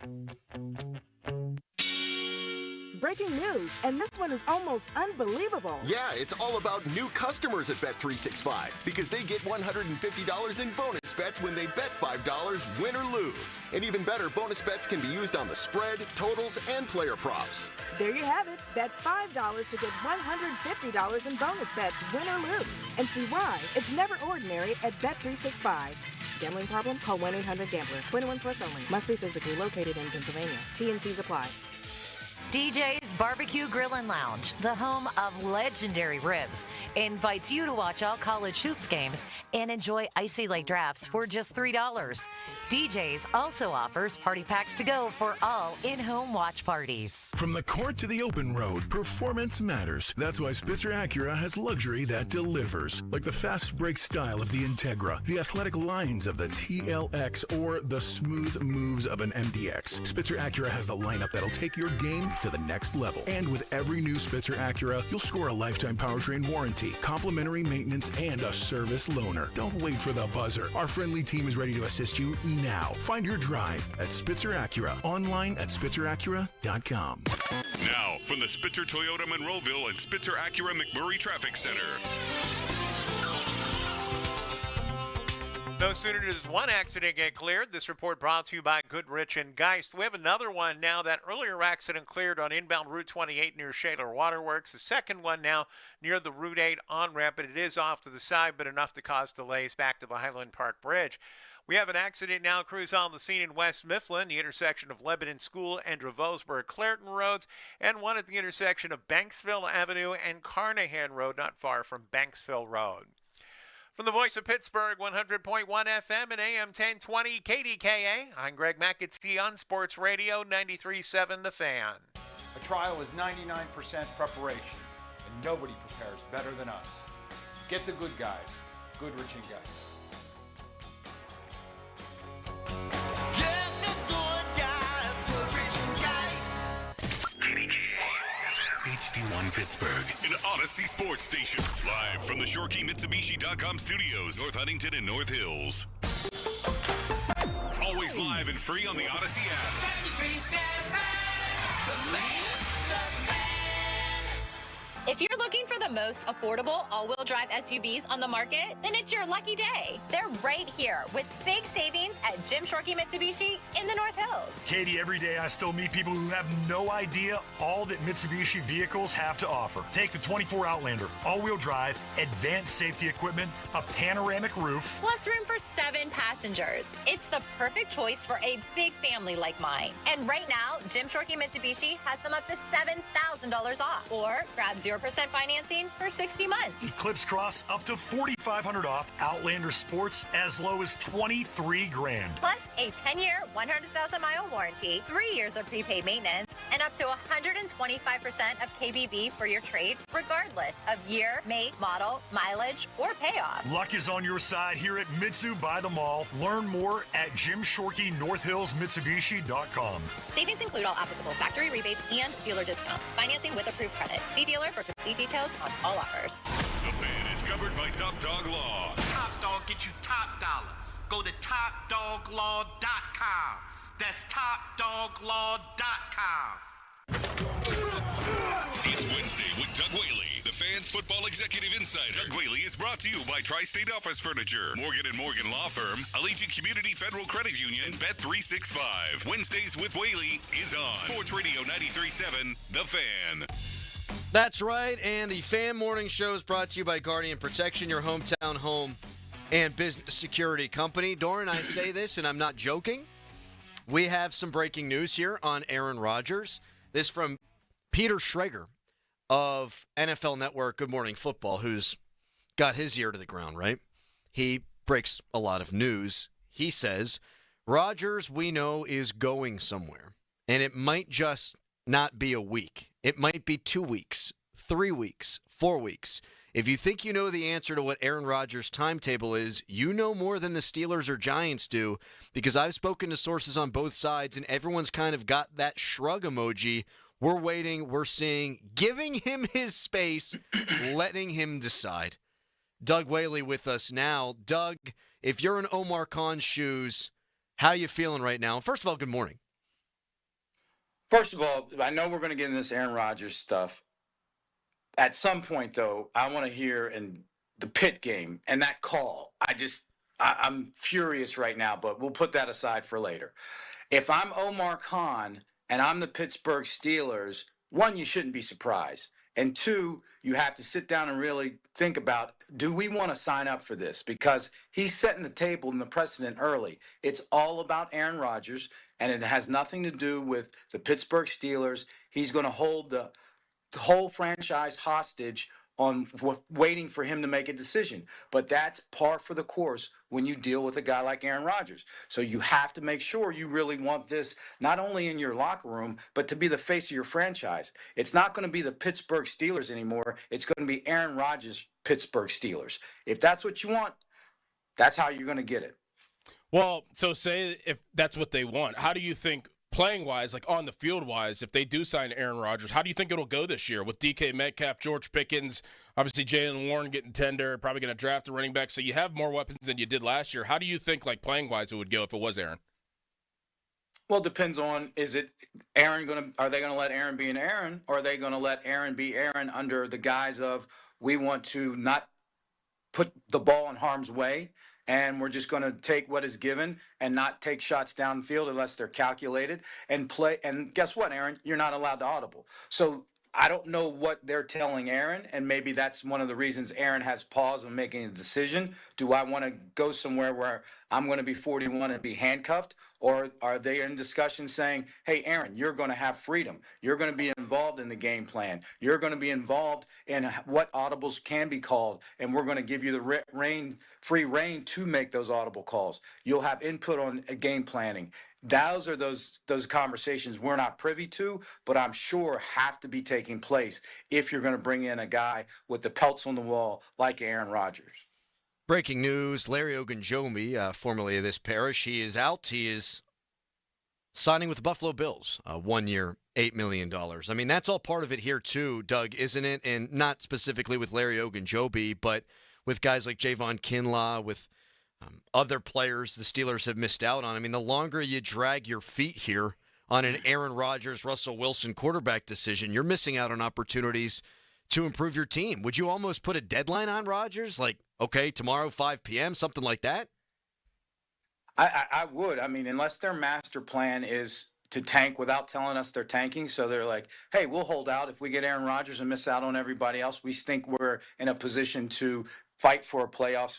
Breaking news, and this one is almost unbelievable. Yeah, it's all about new customers at Bet365 because they get $150 in bonus bets when they bet $5, win or lose. And even better, bonus bets can be used on the spread, totals, and player props. There you have it. Bet $5 to get $150 in bonus bets, win or lose. And see why it's never ordinary at Bet365. Gambling problem? Call 1-800-GAMBLER. 21 plus only. Must be physically located in Pennsylvania. T&Cs apply. DJ's Barbecue Grill and Lounge, the home of legendary ribs, invites you to watch all college hoops games and enjoy icy late drafts for just $3. DJ's also offers party packs to go for all in-home watch parties. From the court to the open road, performance matters. That's why Spitzer Acura has luxury that delivers. Like the fast break style of the Integra, the athletic lines of the TLX, or the smooth moves of an MDX. Spitzer Acura has the lineup that'll take your game to the next level. And with every new Spitzer Acura, you'll score a lifetime powertrain warranty, complimentary maintenance, and a service loaner. Don't wait for the buzzer. Our friendly team is ready to assist you now. Find your drive at Spitzer Acura. Online at spitzeracura.com. Now, from the Spitzer Toyota Monroeville and Spitzer Acura McMurray Traffic Center. No sooner does one accident get cleared. This report brought to you by Goodrich and Geist. We have another one now. That earlier accident cleared on inbound Route 28 near Shaler Waterworks. The second one now near the Route 8 on-ramp, but it is off to the side, but enough to cause delays back to the Highland Park Bridge. We have an accident now. Crews on the scene in West Mifflin, the intersection of Lebanon School and Dravosburg-Clareton Roads, and one at the intersection of Banksville Avenue and Carnahan Road, not far from Banksville Road. From the voice of Pittsburgh, 100.1 FM and AM 1020 KDKA, I'm Greg McAtee on Sports Radio 93.7 The Fan. A trial is 99% preparation, and nobody prepares better than us. Get the good guys, Goodrich and Geist. HD1 Pittsburgh, an Odyssey sports station. Live from the ShoreKeyMitsubishi.com studios, North Huntington and North Hills. Always live and free on the Odyssey app. If you're looking for the most affordable all-wheel drive SUVs on the market, then it's your lucky day. They're right here with big savings at Jim Shorkey Mitsubishi in the North Hills. Katie, every day I still meet people who have no idea all that Mitsubishi vehicles have to offer. Take the 24 Outlander, all-wheel drive, advanced safety equipment, a panoramic roof. Plus room for 7 passengers. It's the perfect choice for a big family like mine. And right now, Jim Shorkey Mitsubishi has them up to $7,000 off. Or grab 0% financing for 60 months. Eclipse Cross up to $4,500 off. Outlander Sports as low as $23,000. Plus a 10-year, 100,000-mile warranty, 3 years of prepaid maintenance, and up to 125% of KBB for your trade, regardless of year, make, model, mileage, or payoff. Luck is on your side here at Mitsu by the Mall. Learn more at Jim Shorkey NorthHillsMitsubishi.com. Savings include all applicable factory rebates and dealer discounts. Financing with approved credit. See dealer for complete details on all offers. The Fan is covered by Top Dog Law. Top Dog get you top dollar. Go to TopDogLaw.com. That's TopDogLaw.com. It's Wednesday with Doug Whaley, the Fan's football executive insider. Doug Whaley is brought to you by Tri-State Office Furniture, Morgan & Morgan Law Firm, Allegiant Community Federal Credit Union, Bet365. Wednesdays with Whaley is on Sports Radio 93.7, The Fan. That's right, and the Fan Morning Show is brought to you by Guardian Protection, your hometown home and business security company. Doran, I say this, and I'm not joking. We have some breaking news here on Aaron Rodgers. This from Peter Schrager of NFL Network Good Morning Football, who's got his ear to the ground, right? He breaks a lot of news. He says, Rodgers, we know, is going somewhere, and it might just not be a week. It might be 2 weeks, 3 weeks, 4 weeks. If you think you know the answer to what Aaron Rodgers' timetable is, you know more than the Steelers or Giants do, because I've spoken to sources on both sides, and everyone's kind of got that shrug emoji. We're waiting, we're seeing, giving him his space, letting him decide. Doug Whaley with us now. Doug, if you're in Omar Khan's shoes, how you feeling right now? First of all, good morning. First of all, I know we're going to get into this Aaron Rodgers stuff. At some point, though, I want to hear in the Pitt game and that call. I'm furious right now, but we'll put that aside for later. If I'm Omar Khan and I'm the Pittsburgh Steelers, one, you shouldn't be surprised. And two, you have to sit down and really think about, do we want to sign up for this? Because he's setting the table and the precedent early. It's all about Aaron Rodgers, and it has nothing to do with the Pittsburgh Steelers. He's going to hold the whole franchise hostage on waiting for him to make a decision. But that's par for the course when you deal with a guy like Aaron Rodgers. So you have to make sure you really want this not only in your locker room, but to be the face of your franchise. It's not going to be the Pittsburgh Steelers anymore. It's going to be Aaron Rodgers' Pittsburgh Steelers. If that's what you want, that's how you're going to get it. Well, so say if that's what they want, how do you think playing-wise, like on the field-wise, if they do sign Aaron Rodgers, how do you think it'll go this year with DK Metcalf, George Pickens, obviously Jaylen Warren getting tender, probably going to draft a running back, so you have more weapons than you did last year. How do you think, like playing-wise, it would go if it was Aaron? Well, it depends on, are they going to let Aaron be an Aaron, or are they going to let Aaron be Aaron under the guise of we want to not put the ball in harm's way and we're just going to take what is given and not take shots downfield unless they're calculated and play. And guess what, Aaron? You're not allowed to audible. So I don't know what they're telling Aaron, and maybe that's one of the reasons Aaron has pause on making a decision. Do I want to go somewhere where I'm going to be 41 and be handcuffed? Or are they in discussion saying, hey, Aaron, you're going to have freedom. You're going to be involved in the game plan. You're going to be involved in what audibles can be called, and we're going to give you the free reign to make those audible calls. You'll have input on game planning. Those are those conversations we're not privy to, but I'm sure have to be taking place if you're going to bring in a guy with the pelts on the wall like Aaron Rodgers. Breaking news, Larry Ogunjobi, formerly of this parish, he is out. He is signing with the Buffalo Bills, 1 year, $8 million. I mean, that's all part of it here too, Doug, isn't it? And not specifically with Larry Ogunjobi, but with guys like Javon Kinlaw, with other players the Steelers have missed out on. I mean, the longer you drag your feet here on an Aaron Rodgers, Russell Wilson quarterback decision, you're missing out on opportunities to improve your team. Would you almost put a deadline on Rodgers? Like, okay, tomorrow, 5 p.m., something like that? I would. I mean, unless their master plan is to tank without telling us they're tanking. So they're like, hey, we'll hold out. If we get Aaron Rodgers and miss out on everybody else, we think we're in a position to fight for a playoff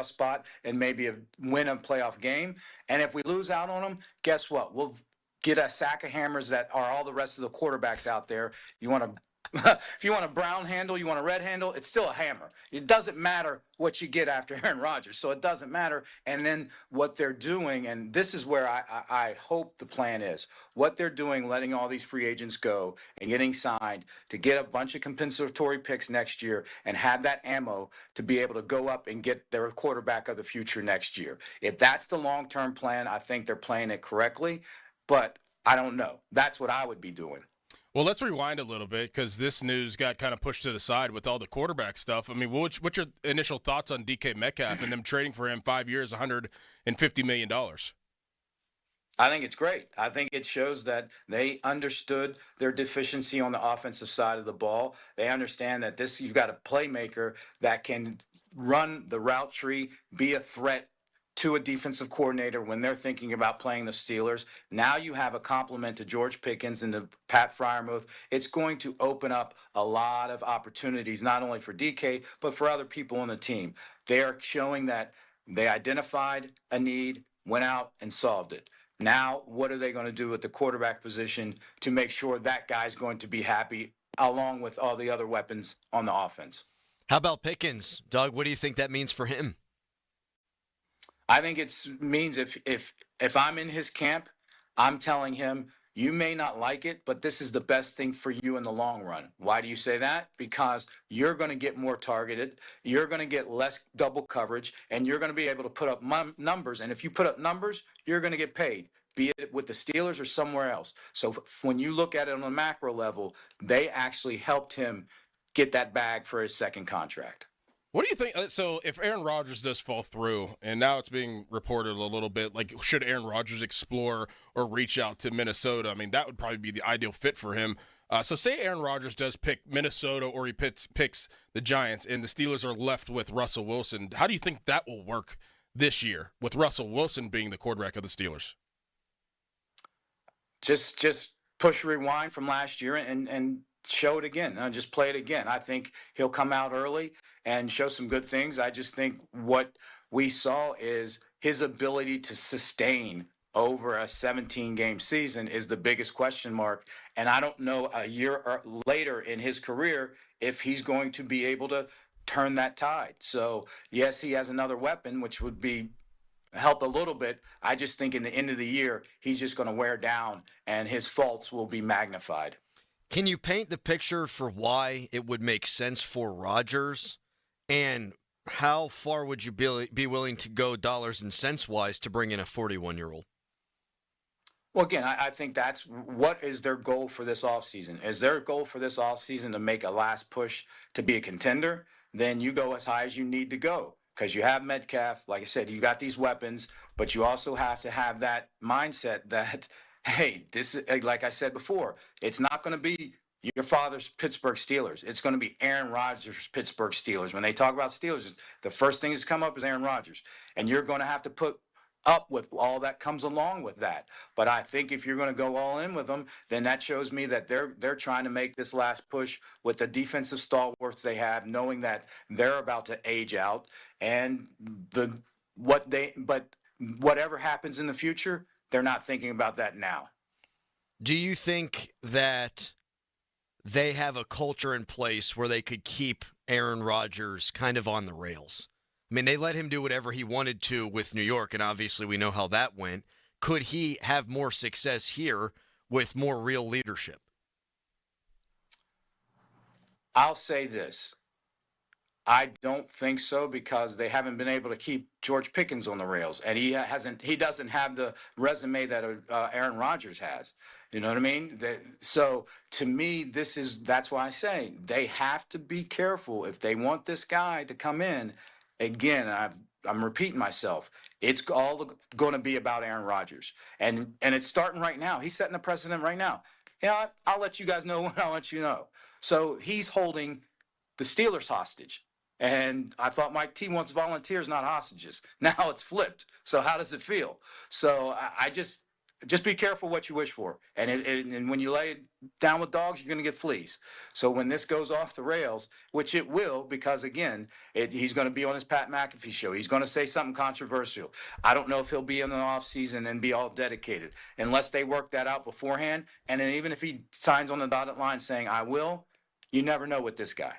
spot and maybe win a playoff game. And if we lose out on them, guess what? We'll get a sack of hammers that are all the rest of the quarterbacks out there. You want to if you want a brown handle, you want a red handle, it's still a hammer. It doesn't matter what you get after Aaron Rodgers. So it doesn't matter. And then what they're doing, and this is where I hope the plan is, what they're doing, letting all these free agents go and getting signed to get a bunch of compensatory picks next year and have that ammo to be able to go up and get their quarterback of the future next year. If that's the long-term plan, I think they're playing it correctly. But I don't know. That's what I would be doing. Well, let's rewind a little bit because this news got kind of pushed to the side with all the quarterback stuff. I mean, what's your initial thoughts on DK Metcalf and them trading for him 5 years, $150 million? I think it's great. I think it shows that they understood their deficiency on the offensive side of the ball. They understand that you've got a playmaker that can run the route tree, be a threat to a defensive coordinator when they're thinking about playing the Steelers. Now you have a compliment to George Pickens and to Pat Freiermuth. It's going to open up a lot of opportunities, not only for DK, but for other people on the team. They are showing that they identified a need, went out and solved it. Now, what are they going to do with the quarterback position to make sure that guy's going to be happy along with all the other weapons on the offense? How about Pickens? Doug, what do you think that means for him? I think it means if I'm in his camp, I'm telling him, you may not like it, but this is the best thing for you in the long run. Why do you say that? Because you're going to get more targeted, you're going to get less double coverage, and you're going to be able to put up numbers. And if you put up numbers, you're going to get paid, be it with the Steelers or somewhere else. So when you look at it on a macro level, they actually helped him get that bag for his second contract. What do you think? So if Aaron Rodgers does fall through, and now it's being reported a little bit, like should Aaron Rodgers explore or reach out to Minnesota? I mean, that would probably be the ideal fit for him. So say Aaron Rodgers does pick Minnesota or he picks the Giants and the Steelers are left with Russell Wilson. How do you think that will work this year with Russell Wilson being the quarterback of the Steelers? Just push rewind from last year and show it again. Just play it again. I think he'll come out early and show some good things. I just think what we saw is his ability to sustain over a 17-game season is the biggest question mark. And I don't know a year or later in his career if he's going to be able to turn that tide. So, yes, he has another weapon, which would be help a little bit. I just think in the end of the year, he's just going to wear down and his faults will be magnified. Can you paint the picture for why it would make sense for Rodgers? And how far would you be willing to go dollars and cents wise to bring in a 41-year-old? Well, again, I think that's what is their goal for this offseason. Is their goal for this offseason to make a last push to be a contender? Then you go as high as you need to go because you have Metcalf. Like I said, you got these weapons, but you also have to have that mindset that, hey, this is, like I said before, it's not going to be your father's Pittsburgh Steelers. It's going to be Aaron Rodgers' Pittsburgh Steelers. When they talk about Steelers, the first thing that's come up is Aaron Rodgers. And you're going to have to put up with all that comes along with that. But I think if you're going to go all in with them, then that shows me that they're trying to make this last push with the defensive stalwarts they have, knowing that they're about to age out. And whatever happens in the future, they're not thinking about that now. Do you think that they have a culture in place where they could keep Aaron Rodgers kind of on the rails? I mean, they let him do whatever he wanted to with New York, and obviously we know how that went. Could he have more success here with more real leadership? I'll say this. I don't think so, because they haven't been able to keep George Pickens on the rails, and he doesn't have the resume that Aaron Rodgers has. You know what I mean? So to me, that's why I say they have to be careful if they want this guy to come in. Again, I'm repeating myself. It's all going to be about Aaron Rodgers, and it's starting right now. He's setting the precedent right now. I'll let you guys know when I let you know. So he's holding the Steelers hostage. And I thought Mike T wants volunteers, not hostages. Now it's flipped. So how does it feel? So I just be careful what you wish for. And when you lay it down with dogs, you're going to get fleas. So when this goes off the rails, which it will, because again, he's going to be on his Pat McAfee show. He's going to say something controversial. I don't know if he'll be in the off season and be all dedicated unless they work that out beforehand. And then even if he signs on the dotted line saying, I will, you never know with this guy.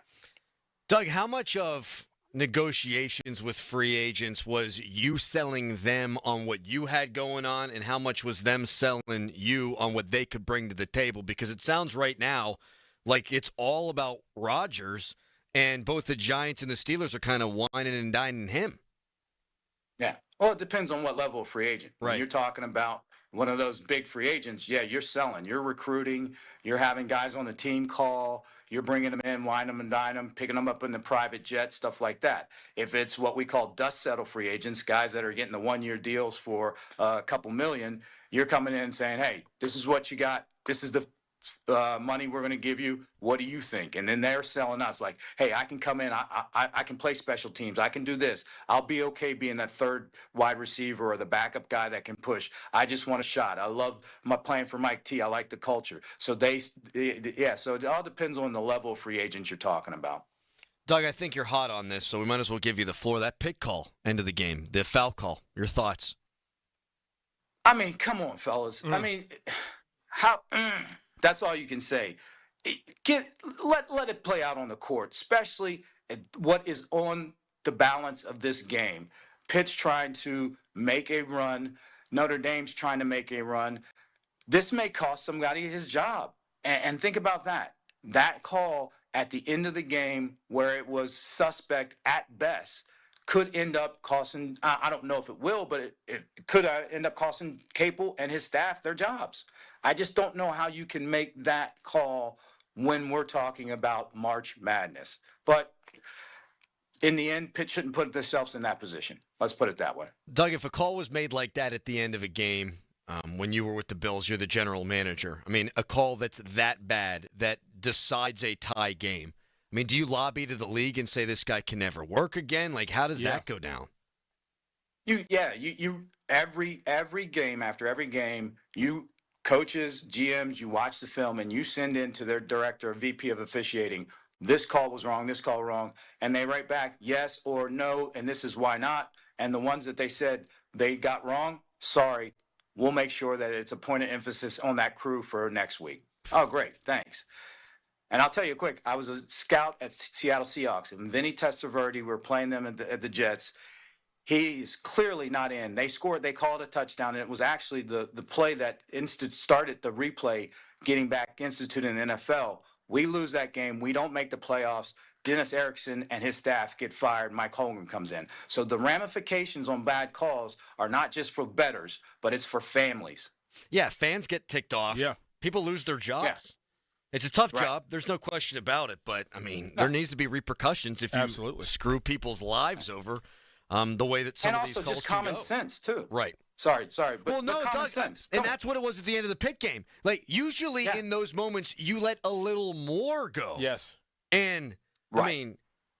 Doug, how much of negotiations with free agents was you selling them on what you had going on, and how much was them selling you on what they could bring to the table? Because it sounds right now like it's all about Rodgers, and both the Giants and the Steelers are kind of whining and dining him. Yeah. Well, it depends on what level of free agent. Right. When you're talking about one of those big free agents, yeah, you're selling. You're recruiting. You're having guys on the team call. You're bringing them in, wine them and dine them, picking them up in the private jet, stuff like that. If it's what we call dust settle free agents, guys that are getting the one-year deals for a couple million, you're coming in and saying, hey, this is what you got. This is the money we're going to give you. What do you think? And then they're selling us like, hey, I can come in. I can play special teams. I can do this. I'll be okay being that third wide receiver or the backup guy that can push. I just want a shot. I love my playing for Mike T. I like the culture. So so it all depends on the level of free agents you're talking about. Doug, I think you're hot on this, so we might as well give you the floor. That pick call, end of the game, the foul call, your thoughts? I mean, come on, fellas. I mean, how... That's all you can say. Let it play out on the court, especially what is on the balance of this game. Pitt's trying to make a run. Notre Dame's trying to make a run. This may cost somebody his job. And think about that. That call at the end of the game where it was suspect at best could end up costing, I don't know if it will, but it could end up costing Capel and his staff their jobs. I just don't know how you can make that call when we're talking about March Madness. But in the end, Pitt shouldn't put themselves in that position. Let's put it that way. Doug, if a call was made like that at the end of a game, when you were with the Bills, you're the general manager. I mean, a call that's that bad, that decides a tie game. I mean, do you lobby to the league and say this guy can never work again? Like, how does that go down? Every game after every game, you coaches, GMs, you watch the film and you send in to their director or VP of officiating, this call was wrong, this call wrong, and they write back yes or no, and this is why not. And the ones that they said they got wrong, sorry, we'll make sure that it's a point of emphasis on that crew for next week. Oh, great, thanks. And I'll tell you quick, I was a scout at Seattle Seahawks, and Vinny Testaverde, we were playing them at the Jets. He's clearly not in. They scored, they called a touchdown, and it was actually the play that started the replay getting back instituted in the NFL. We lose that game. We don't make the playoffs. Dennis Erickson and his staff get fired. Mike Hogan comes in. So the ramifications on bad calls are not just for bettors, but it's for families. Yeah, fans get ticked off. Yeah. People lose their jobs. Yeah. It's a tough job. There's no question about it. But, I mean, there needs to be repercussions if you screw people's lives over. The way that some and of these also calls just common can go. sense too. Right. Sorry, but Well, no, common Doug, sense. and that's what it was at the end of the Pitt game. Like, usually in those moments, you let a little more go. Yes. And, I mean,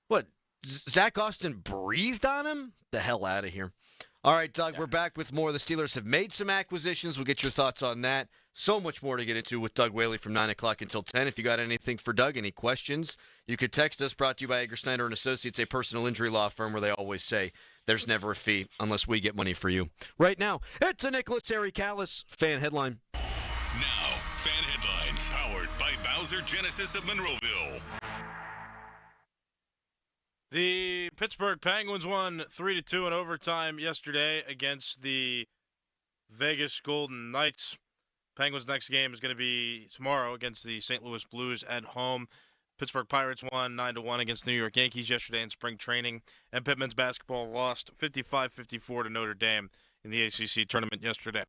what, Zach Austin breathed on him? The hell out of here. All right, Doug, we're back with more. The Steelers have made some acquisitions. We'll get your thoughts on that. So much more to get into with Doug Whaley from 9 o'clock until 10. If you got anything for Doug, any questions, you could text us. Brought to you by Egger Snyder & Associates, a personal injury law firm where they always say there's never a fee unless we get money for you. Right now, it's a Nicholas Harry Callis fan headline. Now, fan headlines powered by Bowser Genesis of Monroeville. The Pittsburgh Penguins won 3-2 in overtime yesterday against the Vegas Golden Knights. Penguins' next game is going to be tomorrow against the St. Louis Blues at home. Pittsburgh Pirates won 9-1 against the New York Yankees yesterday in spring training. And Pitt men's basketball lost 55-54 to Notre Dame in the ACC tournament yesterday.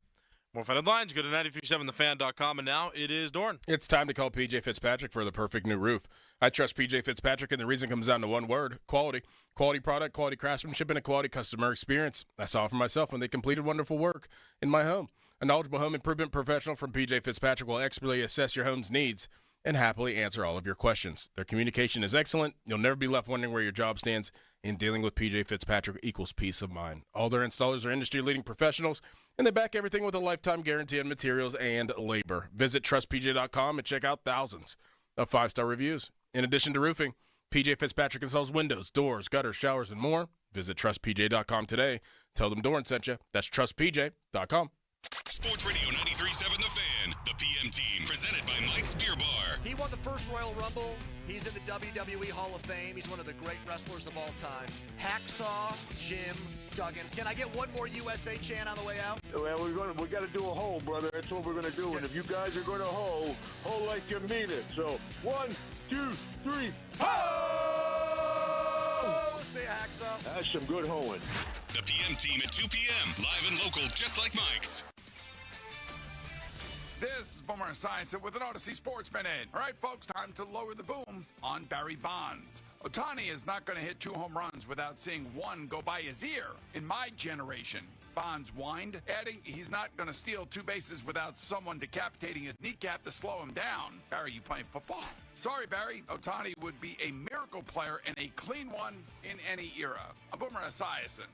More fan headlines, go to 937thefan.com, and now it is Dorn. It's time to call P.J. Fitzpatrick for the perfect new roof. I trust P.J. Fitzpatrick, and the reason comes down to one word: quality. Quality product, quality craftsmanship, and a quality customer experience. I saw it for myself when they completed wonderful work in my home. A knowledgeable home improvement professional from P.J. Fitzpatrick will expertly assess your home's needs and happily answer all of your questions. Their communication is excellent. You'll never be left wondering where your job stands, and dealing with P.J. Fitzpatrick equals peace of mind. All their installers are industry-leading professionals, and they back everything with a lifetime guarantee on materials and labor. Visit trustpj.com and check out thousands of 5-star reviews. In addition to roofing, P.J. Fitzpatrick installs windows, doors, gutters, showers, and more. Visit trustpj.com today. Tell them Dorn sent you. That's trustpj.com. Sports Radio 93.7 The Fan, the PM team, presented by Mike's Beer Bar. He won the first Royal Rumble. He's in the WWE Hall of Fame. He's one of the great wrestlers of all time. Hacksaw Jim Duggan. Can I get one more USA chant on the way out? Well, we got to do a hoe, brother. That's what we're going to do. And if you guys are going to hoe like you mean it. So 1, 2, 3, ho! Say hacksaw. That's some good hoeing. The PM team at 2 p.m. Live and local, just like Mike's. This is Boomer Esiason with an Odyssey Sports Minute. All right, folks, time to lower the boom on Barry Bonds. Ohtani is not going to hit 2 home runs without seeing one go by his ear. In my generation, Bonds whined, adding he's not going to steal 2 bases without someone decapitating his kneecap to slow him down. Barry, you playing football? Sorry, Barry. Ohtani would be a miracle player and a clean one in any era. I'm Boomer Esiason.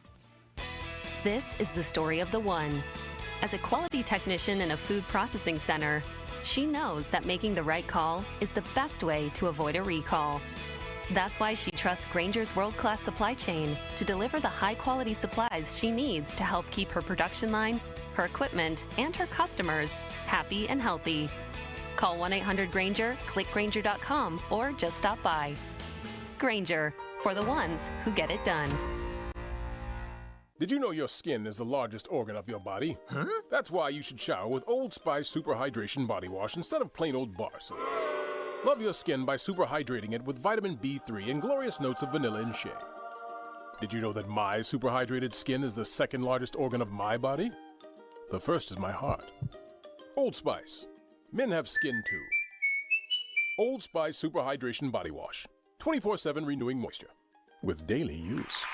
This is the story of the one. As a quality technician in a food processing center, she knows that making the right call is the best way to avoid a recall. That's why she trusts Granger's world-class supply chain to deliver the high-quality supplies she needs to help keep her production line, her equipment, and her customers happy and healthy. Call 1-800-GRANGER, click Granger.com, or just stop by. Granger, for the ones who get it done. Did you know your skin is the largest organ of your body? Huh? That's why you should shower with Old Spice Super Hydration Body Wash instead of plain old bar soap. Love your skin by super hydrating it with vitamin B3 and glorious notes of vanilla and shea. Did you know that my super hydrated skin is the second largest organ of my body? The first is my heart. Old Spice. Men have skin too. Old Spice Super Hydration Body Wash. 24/7 renewing moisture. With daily use.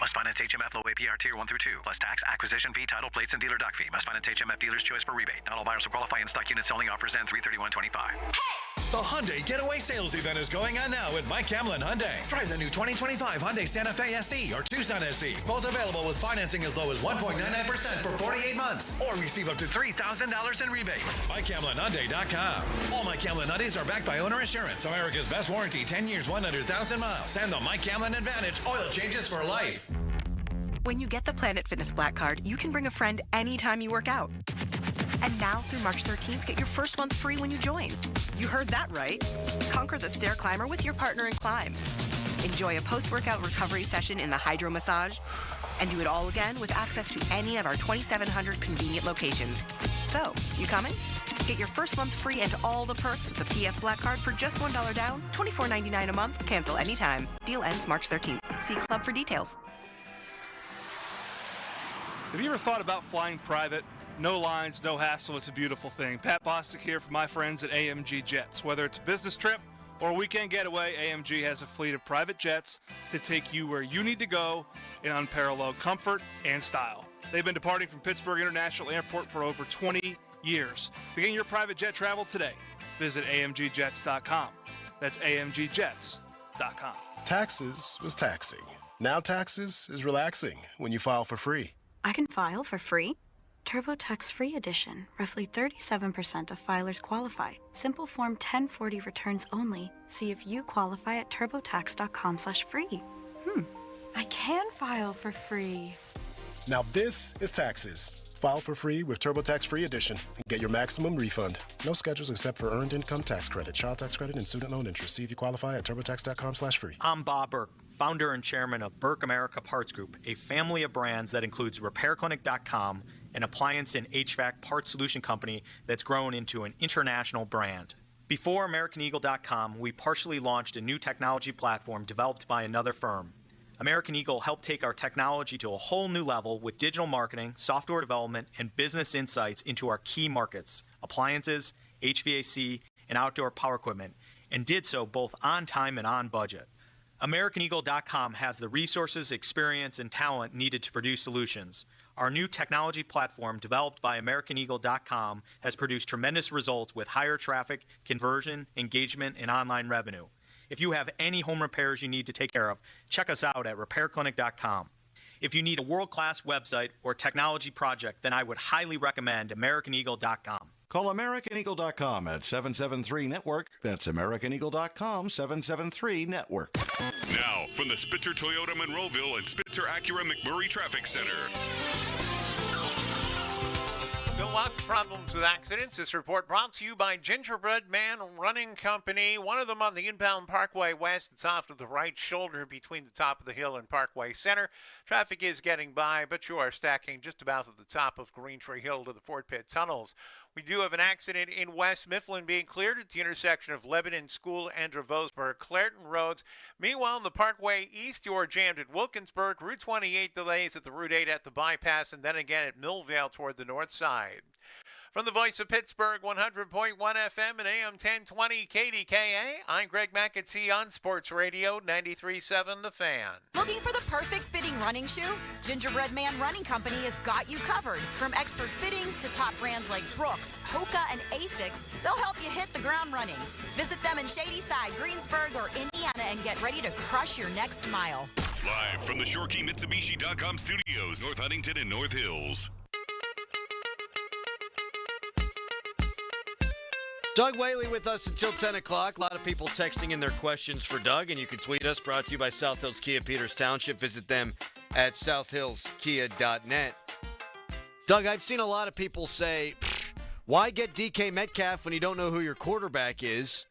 Must finance HMF low APR tier 1 through 2, plus tax, acquisition fee, title plates, and dealer dock fee. Must finance HMF dealer's choice for rebate. Not all buyers will qualify in stock units only. Offers end 3/31/25. The Hyundai Getaway Sales Event is going on now at Mike Hamlin Hyundai. Drive the new 2025 Hyundai Santa Fe SE or Tucson SE. Both available with financing as low as 1.99% for 48 months. Or receive up to $3,000 in rebates. MikeHamlinHyundai.com. All Mike Hamlin Hyundais are backed by Owner Assurance, America's best warranty, 10 years, 100,000 miles. And the Mike Hamlin Advantage, oil changes for life. When you get the Planet Fitness Black Card, you can bring a friend anytime you work out. And now through March 13th, get your first month free when you join. You heard that right. Conquer the stair climber with your partner in climb. Enjoy a post-workout recovery session in the hydro massage. And do it all again with access to any of our 2,700 convenient locations. So, you coming? Get your first month free and all the perks with the PF Black Card for just $1 down, $24.99 a month. Cancel anytime. Deal ends March 13th. See Club for details. Have you ever thought about flying private? No lines, no hassle, it's a beautiful thing. Pat Bostic here for my friends at AMG Jets. Whether it's a business trip, or a weekend getaway, AMG has a fleet of private jets to take you where you need to go in unparalleled comfort and style. They've been departing from Pittsburgh International Airport for over 20 years. Begin your private jet travel today. Visit amgjets.com. That's amgjets.com. Taxes was taxing. Now taxes is relaxing when you file for free. I can file for free? TurboTax Free Edition. Roughly 37% of filers qualify. Simple Form 1040 returns only. See if you qualify at turbotax.com/free. I can file for free. Now this is taxes. File for free with TurboTax Free Edition and get your maximum refund. No schedules except for earned income tax credit, child tax credit, and student loan interest. See if you qualify at turbotax.com/free. I'm Bob Burke, founder and chairman of Burke America Parts Group, a family of brands that includes RepairClinic.com, an appliance and HVAC parts solution company that's grown into an international brand. Before AmericanEagle.com, we partially launched a new technology platform developed by another firm. American Eagle helped take our technology to a whole new level with digital marketing, software development, and business insights into our key markets, appliances, HVAC, and outdoor power equipment, and did so both on time and on budget. AmericanEagle.com has the resources, experience, and talent needed to produce solutions. Our new technology platform, developed by AmericanEagle.com, has produced tremendous results with higher traffic, conversion, engagement, and online revenue. If you have any home repairs you need to take care of, check us out at RepairClinic.com. If you need a world-class website or technology project, then I would highly recommend AmericanEagle.com. Call AmericanEagle.com at 773-NETWORK. That's AmericanEagle.com, 773-NETWORK. Now, from the Spitzer Toyota Monroeville and Spitzer Acura McMurray Traffic Center. Still lots of problems with accidents. This report brought to you by Gingerbread Man Running Company. One of them on the inbound Parkway West. It's off to the right shoulder between the top of the hill and Parkway Center. Traffic is getting by, but you are stacking just about at the top of Green Tree Hill to the Fort Pitt tunnels. We do have an accident in West Mifflin being cleared at the intersection of Lebanon School and Dravosburg, Clareton Roads. Meanwhile, in the Parkway East, you are jammed at Wilkinsburg. Route 28 delays at the Route 8 at the bypass, and then again at Millvale toward the north side. From the voice of Pittsburgh, 100.1 FM and AM 1020 KDKA, I'm Greg McAtee on Sports Radio 93.7 The Fan. Looking for the perfect fitting running shoe? Gingerbread Man Running Company has got you covered. From expert fittings to top brands like Brooks, Hoka, and Asics, they'll help you hit the ground running. Visit them in Shadyside, Greensburg, or Indiana and get ready to crush your next mile. Live from the ShoreKeyMitsubishi.com studios, North Huntington and North Hills. Doug Whaley with us until 10 o'clock. A lot of people texting in their questions for Doug, and you can tweet us. Brought to you by South Hills Kia Peters Township. Visit them at southhillskia.net. Doug, I've seen a lot of people say, why get DK Metcalf when you don't know who your quarterback is?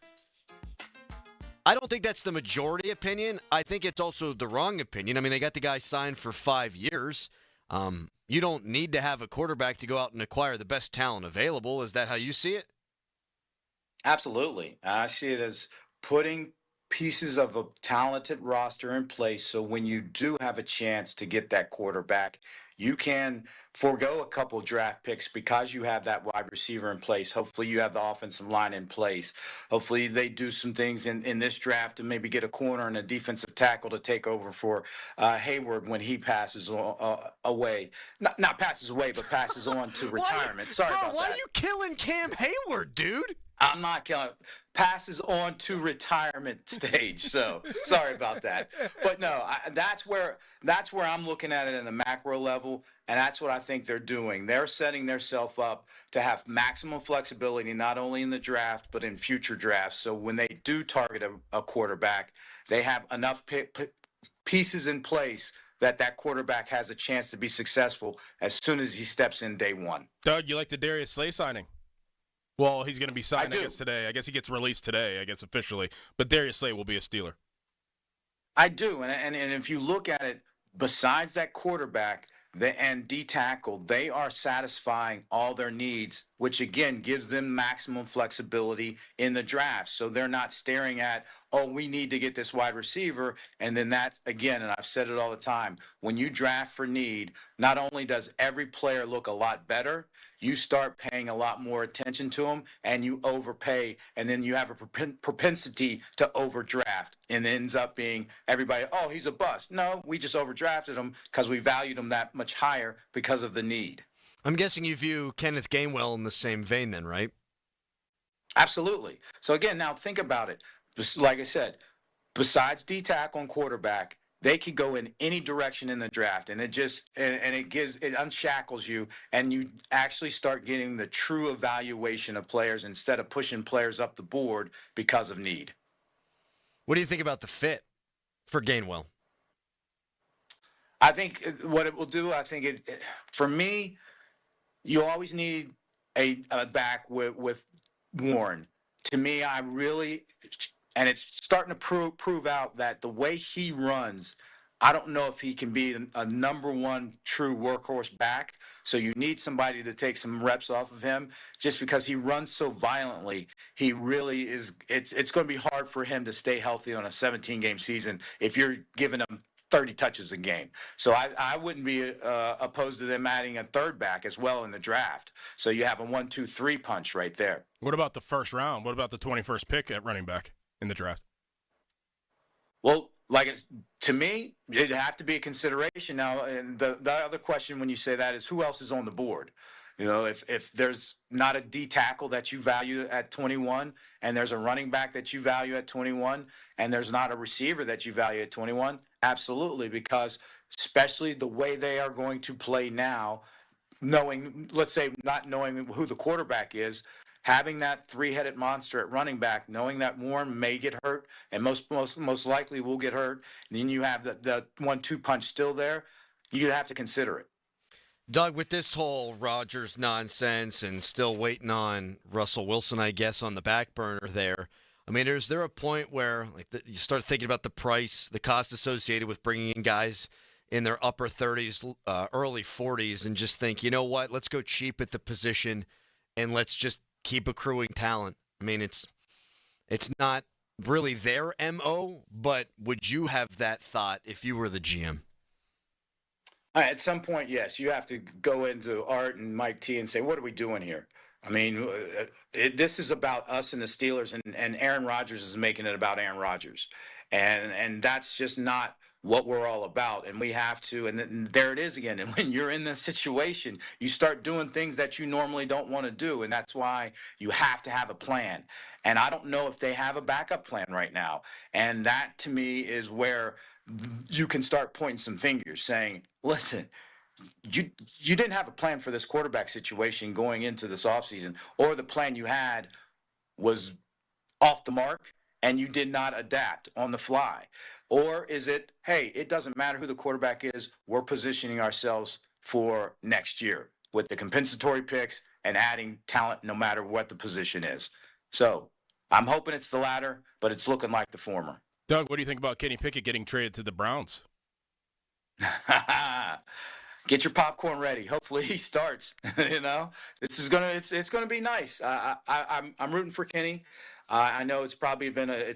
I don't think that's the majority opinion. I think it's also the wrong opinion. I mean, they got the guy signed for 5 years. You don't need to have a quarterback to go out and acquire the best talent available. Is that how you see it? Absolutely. I see it as putting pieces of a talented roster in place so when you do have a chance to get that quarterback, you can forego a couple draft picks because you have that wide receiver in place. Hopefully you have the offensive line in place. Hopefully they do some things in this draft and maybe get a corner and a defensive tackle to take over for Hayward when he passes away. Not passes away, but passes on to retirement. Sorry about that. Why are you killing Cam Hayward, dude? I'm not killing. Passes on to retirement stage. So sorry about that. But no, that's where I'm looking at it in the macro level, and that's what I think they're doing. They're setting themselves up to have maximum flexibility, not only in the draft but in future drafts. So when they do target a quarterback, they have enough pieces in place that quarterback has a chance to be successful as soon as he steps in day one. Doug, you like the Darius Slay signing? Well, he's going to be signed, I guess, today. I guess he gets released today, I guess, officially. But Darius Slay will be a Steeler. I do. And if you look at it, besides that quarterback and D tackle, they are satisfying all their needs, which, again, gives them maximum flexibility in the draft. So they're not staring at oh, we need to get this wide receiver. And then that's, again, and I've said it all the time, when you draft for need, not only does every player look a lot better, you start paying a lot more attention to them, and you overpay, and then you have a propensity to overdraft, and it ends up being everybody, oh, he's a bust. No, we just overdrafted him because we valued him that much higher because of the need. I'm guessing you view Kenneth Gainwell in the same vein then, right? Absolutely. So again, now think about it. Like I said, besides D-tackle and quarterback, they could go in any direction in the draft, and it just it unshackles you, and you actually start getting the true evaluation of players instead of pushing players up the board because of need. What do you think about the fit for Gainwell? I think what it will do, for me, you always need a back with Warren. To me, and it's starting to prove out that the way he runs, I don't know if he can be a number one true workhorse back. So you need somebody to take some reps off of him just because he runs so violently. He really is. It's going to be hard for him to stay healthy on a 17-game season if you're giving him 30 touches a game. So I wouldn't be opposed to them adding a third back as well in the draft. So you have a 1-2-3 punch right there. What about the first round? What about the 21st pick at running back in the draft? Well, to me, it'd have to be a consideration. Now, and the other question when you say that is who else is on the board? You know, if there's not a D tackle that you value at 21, and there's a running back that you value at 21, and there's not a receiver that you value at 21, absolutely, because especially the way they are going to play now, let's say not knowing who the quarterback is, having that three-headed monster at running back, knowing that Warren may get hurt and most likely will get hurt, and then you have the 1-2 punch still there, you'd have to consider it. Doug, with this whole Rodgers nonsense and still waiting on Russell Wilson, I guess, on the back burner there, I mean, is there a point where you start thinking about the price, the cost associated with bringing in guys in their upper 30s, early 40s, and just think, you know what, let's go cheap at the position and let's just keep accruing talent? I mean, it's not really their MO, but would you have that thought if you were the GM? At some point, yes. You have to go into Art and Mike T and say, what are we doing here? I mean, this is about us and the Steelers, and Aaron Rodgers is making it about Aaron Rodgers. And that's just not what we're all about. And we have to, and there it is again. And when you're in this situation, you start doing things that you normally don't want to do. And that's why you have to have a plan. And I don't know if they have a backup plan right now. And that, to me, is where you can start pointing some fingers saying, listen, you didn't have a plan for this quarterback situation going into this offseason, or the plan you had was off the mark and you did not adapt on the fly. Or is it, hey, it doesn't matter who the quarterback is, we're positioning ourselves for next year with the compensatory picks and adding talent no matter what the position is. So I'm hoping it's the latter, but it's looking like the former. Doug, what do you think about Kenny Pickett getting traded to the Browns? Get your popcorn ready. Hopefully he starts. You know, it's gonna be nice. I'm rooting for Kenny. I know it's probably been a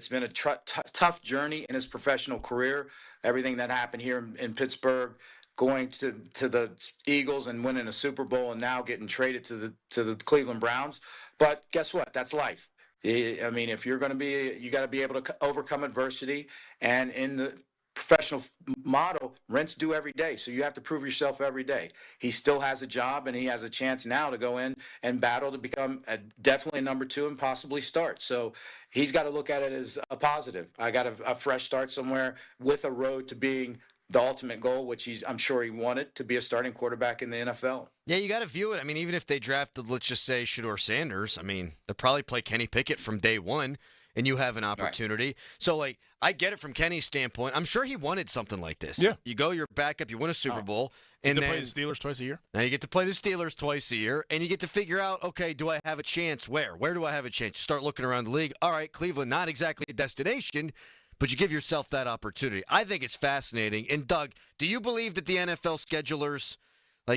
tough journey in his professional career. Everything that happened here in Pittsburgh, going to the Eagles and winning a Super Bowl, and now getting traded to the Cleveland Browns. But guess what? That's life. I mean, if you're going to be, you got to be able to overcome adversity. And in the professional model, rents due every day. So you have to prove yourself every day. He still has a job, and he has a chance now to go in and battle to become definitely a number 2 and possibly start. So he's got to look at it as a positive. I got a fresh start somewhere with a road to being the ultimate goal, which I'm sure he wanted, to be a starting quarterback in the NFL. Yeah, you got to view it. I mean, even if they drafted, let's just say, Shedeur Sanders, I mean, they'll probably play Kenny Pickett from day one, and you have an opportunity. Right. So, I get it from Kenny's standpoint. I'm sure he wanted something like this. Yeah. You go, you're backup, you win a Super Bowl. And then play the Steelers twice a year? Now you get to play the Steelers twice a year, and you get to figure out, okay, do I have a chance? Where? Where do I have a chance? Start looking around the league. All right, Cleveland, not exactly a destination, but you give yourself that opportunity. I think it's fascinating. And, Doug, do you believe that the NFL schedulers,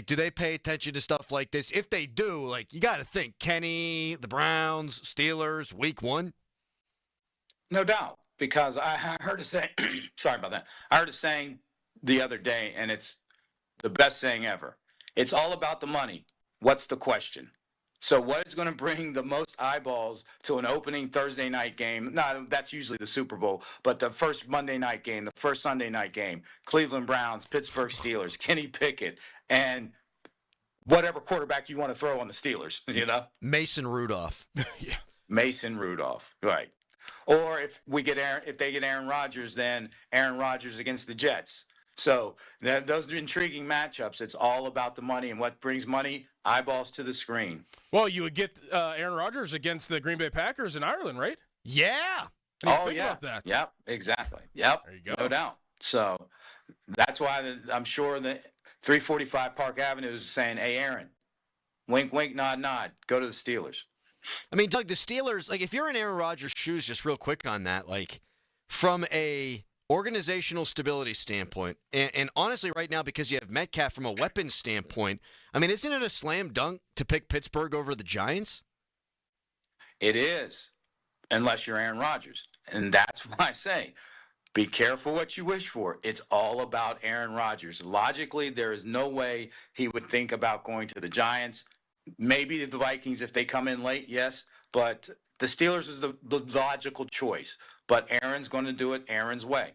do they pay attention to stuff like this? If they do, you got to think Kenny, the Browns, Steelers, week 1. No doubt. because I heard a saying, sorry about that. I heard a saying the other day, and it's the best saying ever. It's all about the money. What's the question? So what is going to bring the most eyeballs to an opening Thursday night game? No, that's usually the Super Bowl, but the first Monday night game, the first Sunday night game, Cleveland Browns, Pittsburgh Steelers, Kenny Pickett, and whatever quarterback you want to throw on the Steelers, Mason Rudolph. Yeah. Mason Rudolph, right. Or if they get Aaron Rodgers, then Aaron Rodgers against the Jets. So those are intriguing matchups. It's all about the money, and what brings money? Eyeballs to the screen. Well, you would get Aaron Rodgers against the Green Bay Packers in Ireland, right? Yeah. Think about that. Yep, exactly. Yep, there you go. No doubt. So that's why I'm sure that 345 Park Avenue is saying, hey, Aaron, wink, wink, nod, nod, go to the Steelers. I mean, Doug, the Steelers, if you're in Aaron Rodgers' shoes, just real quick on that, from a organizational stability standpoint, and honestly right now because you have Metcalf from a weapons standpoint, I mean, isn't it a slam dunk to pick Pittsburgh over the Giants? It is, unless you're Aaron Rodgers. And that's why I say, be careful what you wish for. It's all about Aaron Rodgers. Logically, there is no way he would think about going to the Giants. Maybe the Vikings if they come in late, yes. But the Steelers is the logical choice. But Aaron's going to do it Aaron's way.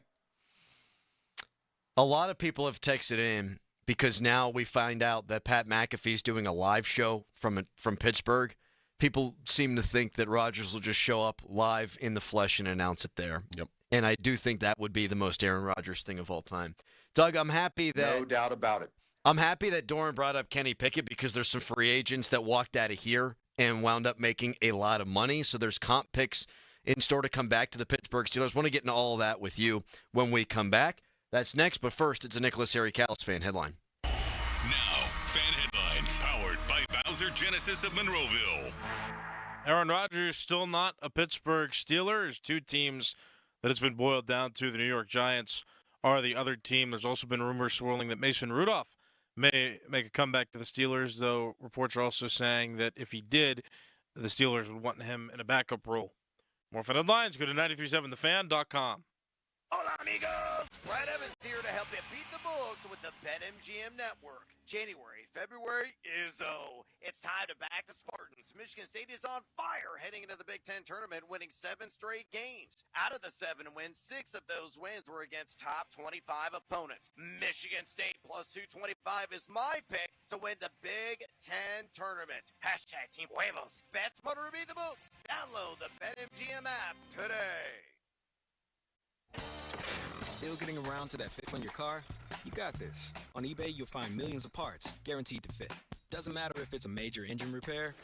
A lot of people have texted in because now we find out that Pat McAfee's doing a live show from Pittsburgh. People seem to think that Rodgers will just show up live in the flesh and announce it there. Yep. And I do think that would be the most Aaron Rodgers thing of all time. Doug, I'm happy that... No doubt about it. I'm happy that Doran brought up Kenny Pickett because there's some free agents that walked out of here and wound up making a lot of money. So there's comp picks in store to come back to the Pittsburgh Steelers. I want to get into all of that with you when we come back. That's next, but first, it's a Nicholas Harry Callis fan headline. Now, fan headlines powered by Bowser Genesis of Monroeville. Aaron Rodgers still not a Pittsburgh Steeler. There's two teams that it's been boiled down to. The New York Giants are the other team. There's also been rumors swirling that Mason Rudolph may make a comeback to the Steelers, though reports are also saying that if he did, the Steelers would want him in a backup role. More fan headlines, go to 937thefan.com. Hola, amigos! Brad Evans here to help you beat the books with the BetMGM Network. January, February, Izzo. It's time to back the Spartans. Michigan State is on fire heading into the Big Ten tournament, winning 7 straight games. Out of the 7 wins, 6 of those wins were against top 25 opponents. Michigan State plus 225 is my pick to win the Big Ten tournament. Hashtag Team Huevos. Bet smarter to beat the books. Download the BetMGM app today. Still getting around to that fix on your car? You got this. On eBay, you'll find millions of parts guaranteed to fit. Doesn't matter if it's a major engine repair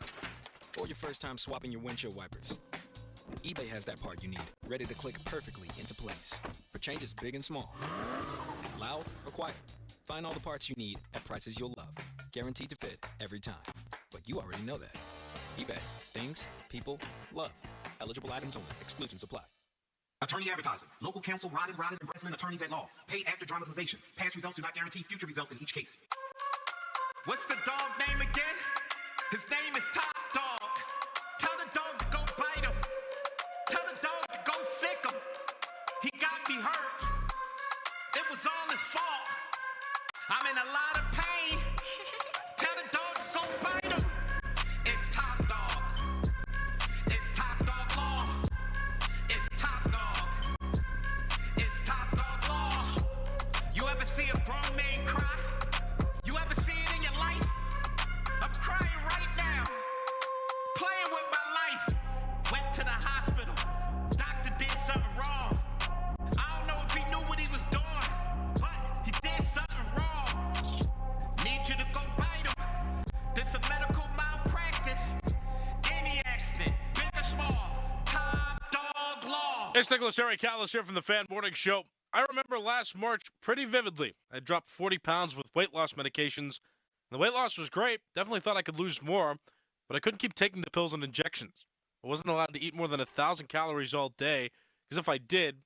or your first time swapping your windshield wipers. eBay has that part you need, ready to click perfectly into place for changes big and small. Loud or quiet. Find all the parts you need at prices you'll love. Guaranteed to fit every time. But you already know that. eBay. Things, people, love. Eligible items only. Exclusions apply. Attorney advertising. Local counsel, Rodden, and Breslin attorneys at law. Paid after dramatization. Past results do not guarantee future results in each case. What's the dog name again? His name is Top Dog. Tell the dog to go bite him. Tell the dog to go sick him. He got me hurt. It was all his fault. I'm in a lot of pain. Tell the dog to go bite him. It's Top Dog. It's Top Dog Law. It's Top Dog. It's Top Dog Law. You ever see a grown man cry? You ever see it in your life? I'm crying right now. Playing with my life. Went to the hospital. Doctor did something wrong. I don't know if he knew what he was doing, but he did something wrong. Need you to go bite him. This a medical malpractice. Any accident, big or small. Top Dog Law. It's Nicholas Harry Callis here from the Fan Morning Show. I remember last March pretty vividly. I dropped 40 pounds with weight loss medications. The weight loss was great. Definitely thought I could lose more, but I couldn't keep taking the pills and injections. I wasn't allowed to eat more than 1,000 calories all day, because if I did,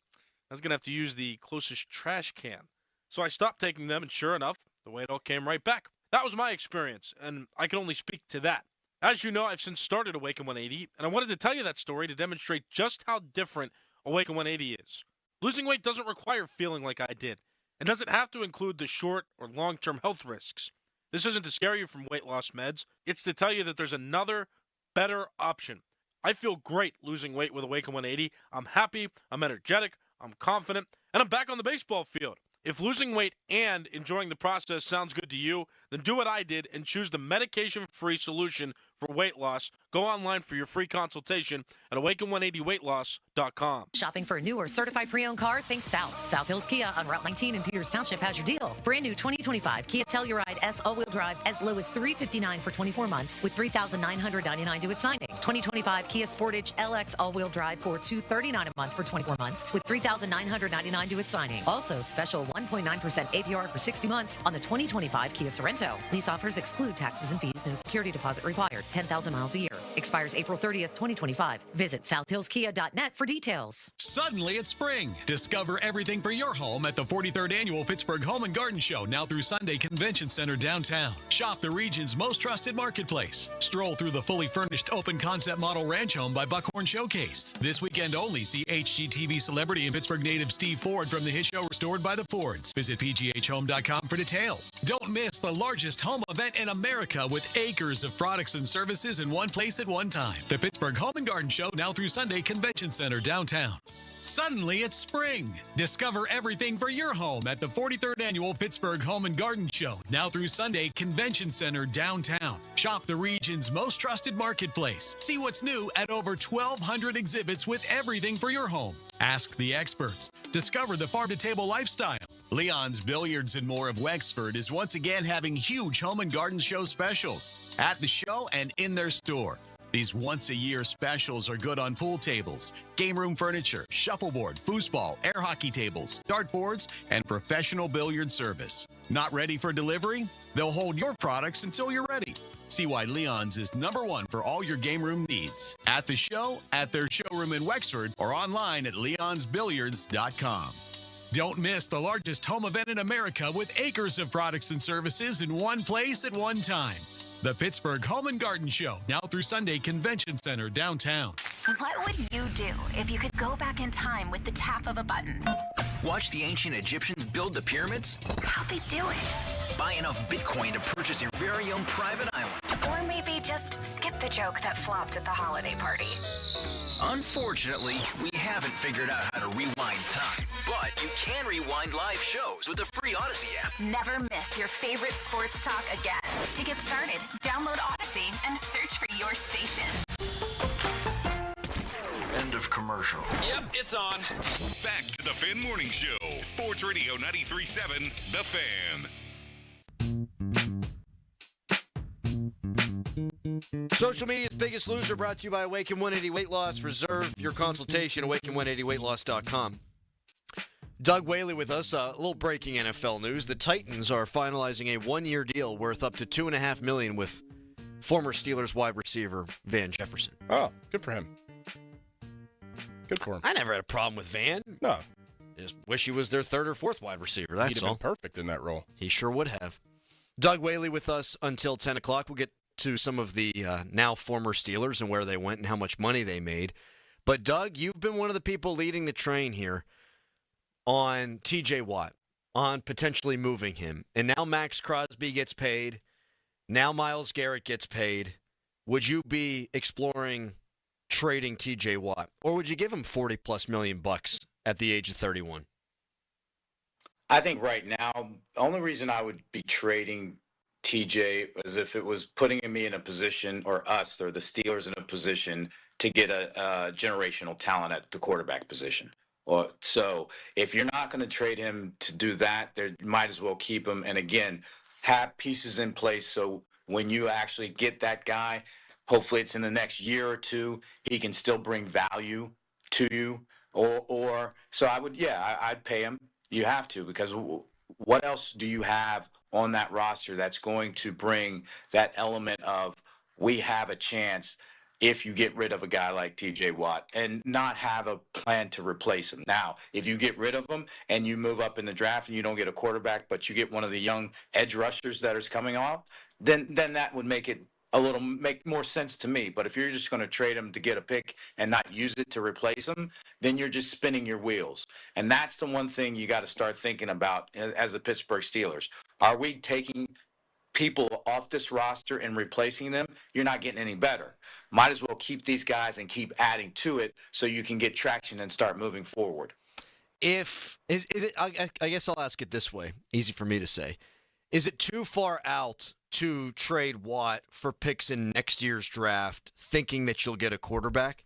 I was going to have to use the closest trash can. So I stopped taking them, and sure enough, the weight all came right back. That was my experience, and I can only speak to that. As you know, I've since started Awaken 180, and I wanted to tell you that story to demonstrate just how different Awaken 180 is. Losing weight doesn't require feeling like I did. It doesn't have to include the short or long-term health risks. This isn't to scare you from weight loss meds. It's to tell you that there's another, better option. I feel great losing weight with Awaken 180. I'm happy, I'm energetic, I'm confident, and I'm back on the baseball field. If losing weight and enjoying the process sounds good to you, then do what I did and choose the medication-free solution for weight loss. Go online for your free consultation at awaken180weightloss.com. Shopping for a new or certified pre-owned car? Think South. South Hills Kia on Route 19 in Peters Township has your deal. Brand new 2025 Kia Telluride S all-wheel drive as low as $359 for 24 months with $3,999 due at signing. 2025 Kia Sportage LX all-wheel drive for $239 a month for 24 months with $3,999 due at signing. Also, special 1.9% APR for 60 months on the 2025 Kia Sorrento. Lease offers exclude taxes and fees. No security deposit required. 10,000 miles a year. Expires April 30th, 2025. Visit southhillskia.net for details. Suddenly it's spring. Discover everything for your home at the 43rd Annual Pittsburgh Home and Garden Show, now through Sunday, Convention Center downtown. Shop the region's most trusted marketplace. Stroll through the fully furnished open concept model ranch home by Buckhorn Showcase. This weekend only, see HGTV celebrity and Pittsburgh native Steve Ford from the hit show Restored by the Fords. Visit pghhome.com for details. Don't miss the largest home event in America with acres of products and services in one place at one time. The Pittsburgh Home and Garden Show, now through Sunday, Convention Center downtown. Suddenly it's spring. Discover everything for your home at the 43rd Annual Pittsburgh Home and Garden Show, now through Sunday, Convention Center downtown. Shop the region's most trusted marketplace. See what's new at over 1,200 exhibits with everything for your home. Ask the experts. Discover the farm-to-table lifestyle. Leon's Billiards and More of Wexford is once again having huge home and garden show specials at the show and in their store. These once-a-year specials are good on pool tables, game room furniture, shuffleboard, foosball, air hockey tables, dartboards, and professional billiard service. Not ready for delivery? They'll hold your products until you're ready. See why Leon's is #1 for all your game room needs. At the show, at their showroom in Wexford, or online at leonsbilliards.com. Don't miss the largest home event in America with acres of products and services in one place at one time. The Pittsburgh Home and Garden Show, now through Sunday, Convention Center downtown. What would you do if you could go back in time with the tap of a button? Watch the ancient Egyptians build the pyramids? How'd they do it? Buy enough Bitcoin to purchase your very own private island. Or maybe just skip the joke that flopped at the holiday party. Unfortunately, we haven't figured out how to rewind time. But you can rewind live shows with the free Odyssey app. Never miss your favorite sports talk again. To get started, download Odyssey and search for your station. End of commercial. Yep, it's on. Back to the Fan Morning Show. Sports Radio 93.7, The Fan. Social media's biggest loser brought to you by Awaken 180 Weight Loss. Reserve your consultation at awaken180weightloss.com. Doug Whaley with us. A little breaking NFL news. The Titans are finalizing a one-year deal worth up to $2.5 million with former Steelers wide receiver Van Jefferson. Oh, good for him. Good for him. I never had a problem with Van. No. Just wish he was their third or fourth wide receiver. That's He'd have all. been perfect in that role. He sure would have. Doug Whaley with us until 10 o'clock. We'll get to some of the now former Steelers and where they went and how much money they made. But, Doug, you've been one of the people leading the train here on T.J. Watt, on potentially moving him. And now Max Crosby gets paid. Now Myles Garrett gets paid. Would you be exploring trading T.J. Watt? Or would you give him $40+ million at the age of 31? I think right now, the only reason I would be trading TJ is if it was putting me in a position, or us, or the Steelers in a position to get a generational talent at the quarterback position. So if you're not going to trade him to do that, you might as well keep him. And again, have pieces in place so when you actually get that guy, hopefully it's in the next year or two, he can still bring value to you. Or so I would, I'd pay him. You have to, because what else do you have on that roster that's going to bring that element of we have a chance if you get rid of a guy like T.J. Watt and not have a plan to replace him? Now, if you get rid of him and you move up in the draft and you don't get a quarterback, but you get one of the young edge rushers that is coming off, then that would make it make more sense to me. But if you're just going to trade him to get a pick and not use it to replace him, then you're just spinning your wheels. And that's the one thing you got to start thinking about as the Pittsburgh Steelers. Are we taking people off this roster and replacing them? You're not getting any better. Might as well keep these guys and keep adding to it so you can get traction and start moving forward. I guess I'll ask it this way. Easy for me to say. Is it too far out to trade Watt for picks in next year's draft, thinking that you'll get a quarterback?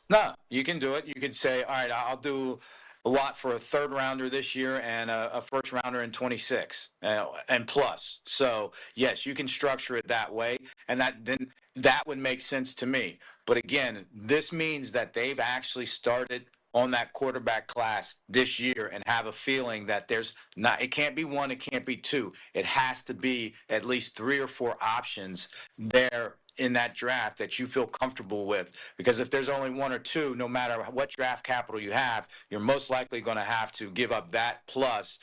No, you can do it. You could say, all right, I'll do Watt for a third rounder this year and a first rounder in 26 and plus. So yes, you can structure it that way, and that would make sense to me. But again, this means that they've actually started on that quarterback class this year and have a feeling that it can't be one, it can't be two. It has to be at least 3 or 4 options there in that draft that you feel comfortable with. Because if there's only 1 or 2, no matter what draft capital you have, you're most likely going to have to give up that plus,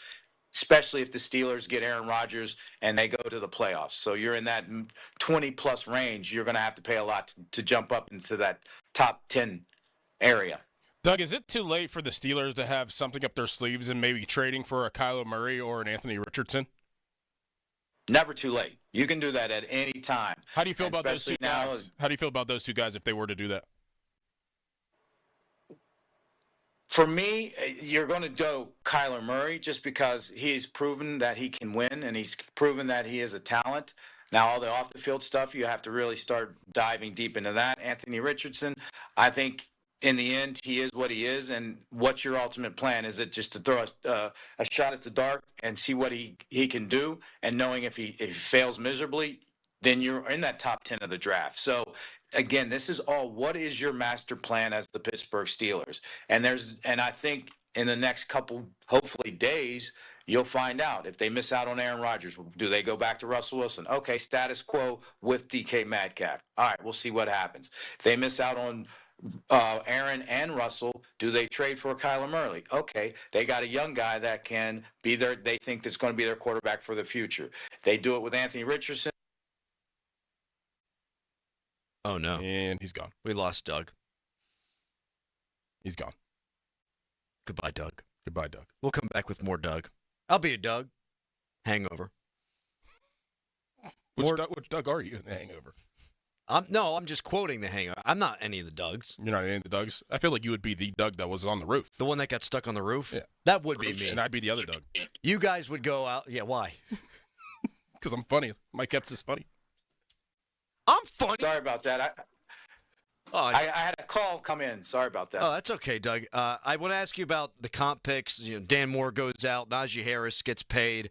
especially if the Steelers get Aaron Rodgers and they go to the playoffs. So you're in that 20-plus range. You're going to have to pay a lot to jump up into that top 10 area. Doug, is it too late for the Steelers to have something up their sleeves and maybe trading for a Kyler Murray or an Anthony Richardson? Never too late. You can do that at any time. How do you feel about those two guys? How do you feel about those two guys if they were to do that? For me, you're going to go Kyler Murray just because he's proven that he can win and he's proven that he is a talent. Now, all the off-the-field stuff, you have to really start diving deep into that. Anthony Richardson, I think in the end, he is what he is. And what's your ultimate plan? Is it just to throw a shot at the dark and see what he can do? And knowing if he fails miserably, then you're in that top 10 of the draft. So, again, this is all what is your master plan as the Pittsburgh Steelers? And I think in the next couple, hopefully, days, you'll find out. If they miss out on Aaron Rodgers, do they go back to Russell Wilson? Okay, status quo with DK Metcalf. All right, we'll see what happens. If they miss out on Aaron and Russell, do they trade for Kyler Murray? Okay, they got a young guy that can be they think that's going to be their quarterback for the future. They do it with Anthony Richardson. Oh, no. And he's gone. We lost Doug. He's gone. Goodbye, Doug. Goodbye, Doug. We'll come back with more Doug. I'll be a Doug. Hangover. Which Doug are you in the Hangover? No, I'm just quoting the Hangover. I'm not any of the Dougs. You're not any of the Dougs? I feel like you would be the Doug that was on the roof. The one that got stuck on the roof? Yeah. That would be me. And I'd be the other Doug. You guys would go out. Yeah, why? Because I'm funny. Mike Epps is funny. I'm funny. Sorry about that. I had a call come in. Sorry about that. Oh, that's okay, Doug. I want to ask you about the comp picks. Dan Moore goes out. Najee Harris gets paid.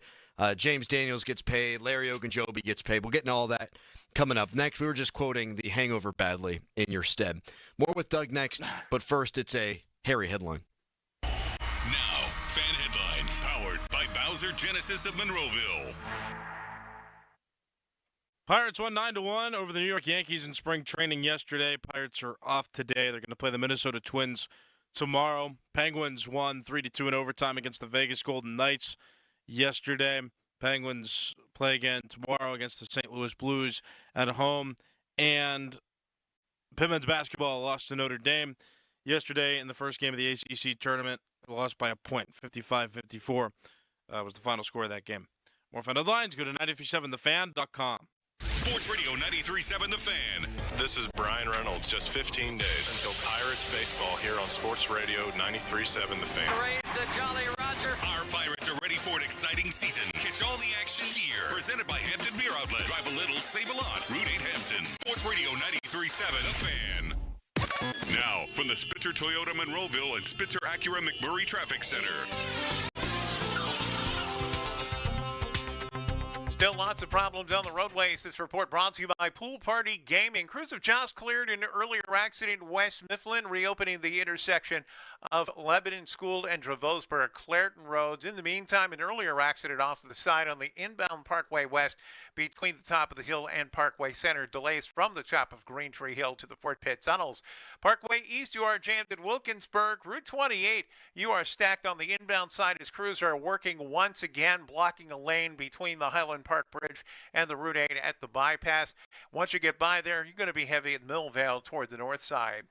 James Daniels gets paid. Larry Ogunjobi gets paid. We'll get into all that coming up. Next, we were just quoting the Hangover badly in your stead. More with Doug next, but first, it's a hairy headline. Now, fan headlines powered by Bowser Genesis of Monroeville. Pirates won 9-1 over the New York Yankees in spring training yesterday. Pirates are off today. They're going to play the Minnesota Twins tomorrow. Penguins won 3-2 in overtime against the Vegas Golden Knights yesterday. Penguins play again tomorrow against the St. Louis Blues at home. And Pitt men's basketball lost to Notre Dame yesterday in the first game of the ACC tournament. They lost by a point, 55-54 was the final score of that game. More fan headlines, go to 937thefan.com. Sports Radio 93.7 The Fan. This is Brian Reynolds. Just 15 days until Pirates baseball here on Sports Radio 93.7 The Fan. Raise the Jolly Roger. Our Pirates are ready for an exciting season. Catch all the action here. Presented by Hampton Beer Outlet. Drive a little, save a lot. Route 8 Hampton. Sports Radio 93.7 The Fan. Now, from the Spitzer Toyota Monroeville and Spitzer Acura McMurray Traffic Center. Still lots of problems on the roadways. This report brought to you by Pool Party Gaming. Crews have just cleared an earlier accident in West Mifflin, reopening the intersection of Lebanon School and Dravosburg Clareton roads. In the meantime, an earlier accident off to the side on the inbound Parkway West between the top of the hill and Parkway Center. Delays from the top of Green Tree Hill to the Fort Pitt tunnels. Parkway East, you are jammed at Wilkinsburg. Route 28, you are stacked on the inbound side as crews are working once again, blocking a lane between the Highland Park Bridge and the Route 8 at the bypass. Once you get by there, you're going to be heavy at Millvale toward the north side.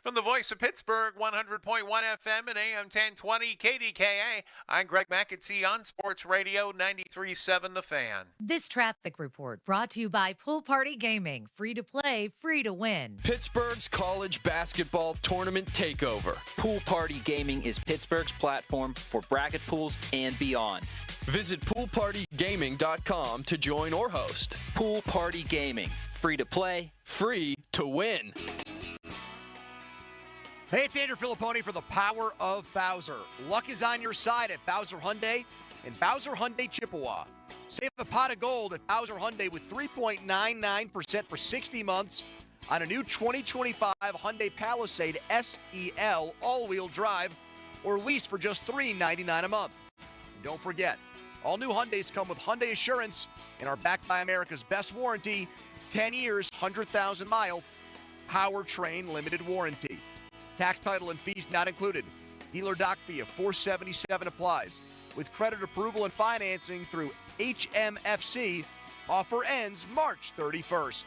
From the voice of Pittsburgh, 100.1 FM and AM 1020 KDKA, I'm Greg McAtee on Sports Radio 93.7 The Fan. This traffic report brought to you by Pool Party Gaming. Free to play, free to win. Pittsburgh's college basketball tournament takeover. Pool Party Gaming is Pittsburgh's platform for bracket pools and beyond. Visit poolpartygaming.com to join or host. Pool Party Gaming. Free to play, free to win. Hey, it's Andrew Filipponi for the power of Bowser. Luck is on your side at Bowser Hyundai and Bowser Hyundai Chippewa. Save a pot of gold at Bowser Hyundai with 3.99% for 60 months on a new 2025 Hyundai Palisade SEL all-wheel drive or lease for just $399 a month. And don't forget, all new Hyundais come with Hyundai Assurance and are backed by America's best warranty, 10 years, 100,000-mile powertrain limited warranty. Tax, title, and fees not included. Dealer doc fee of $477 applies. With credit approval and financing through HMFC, offer ends March 31st.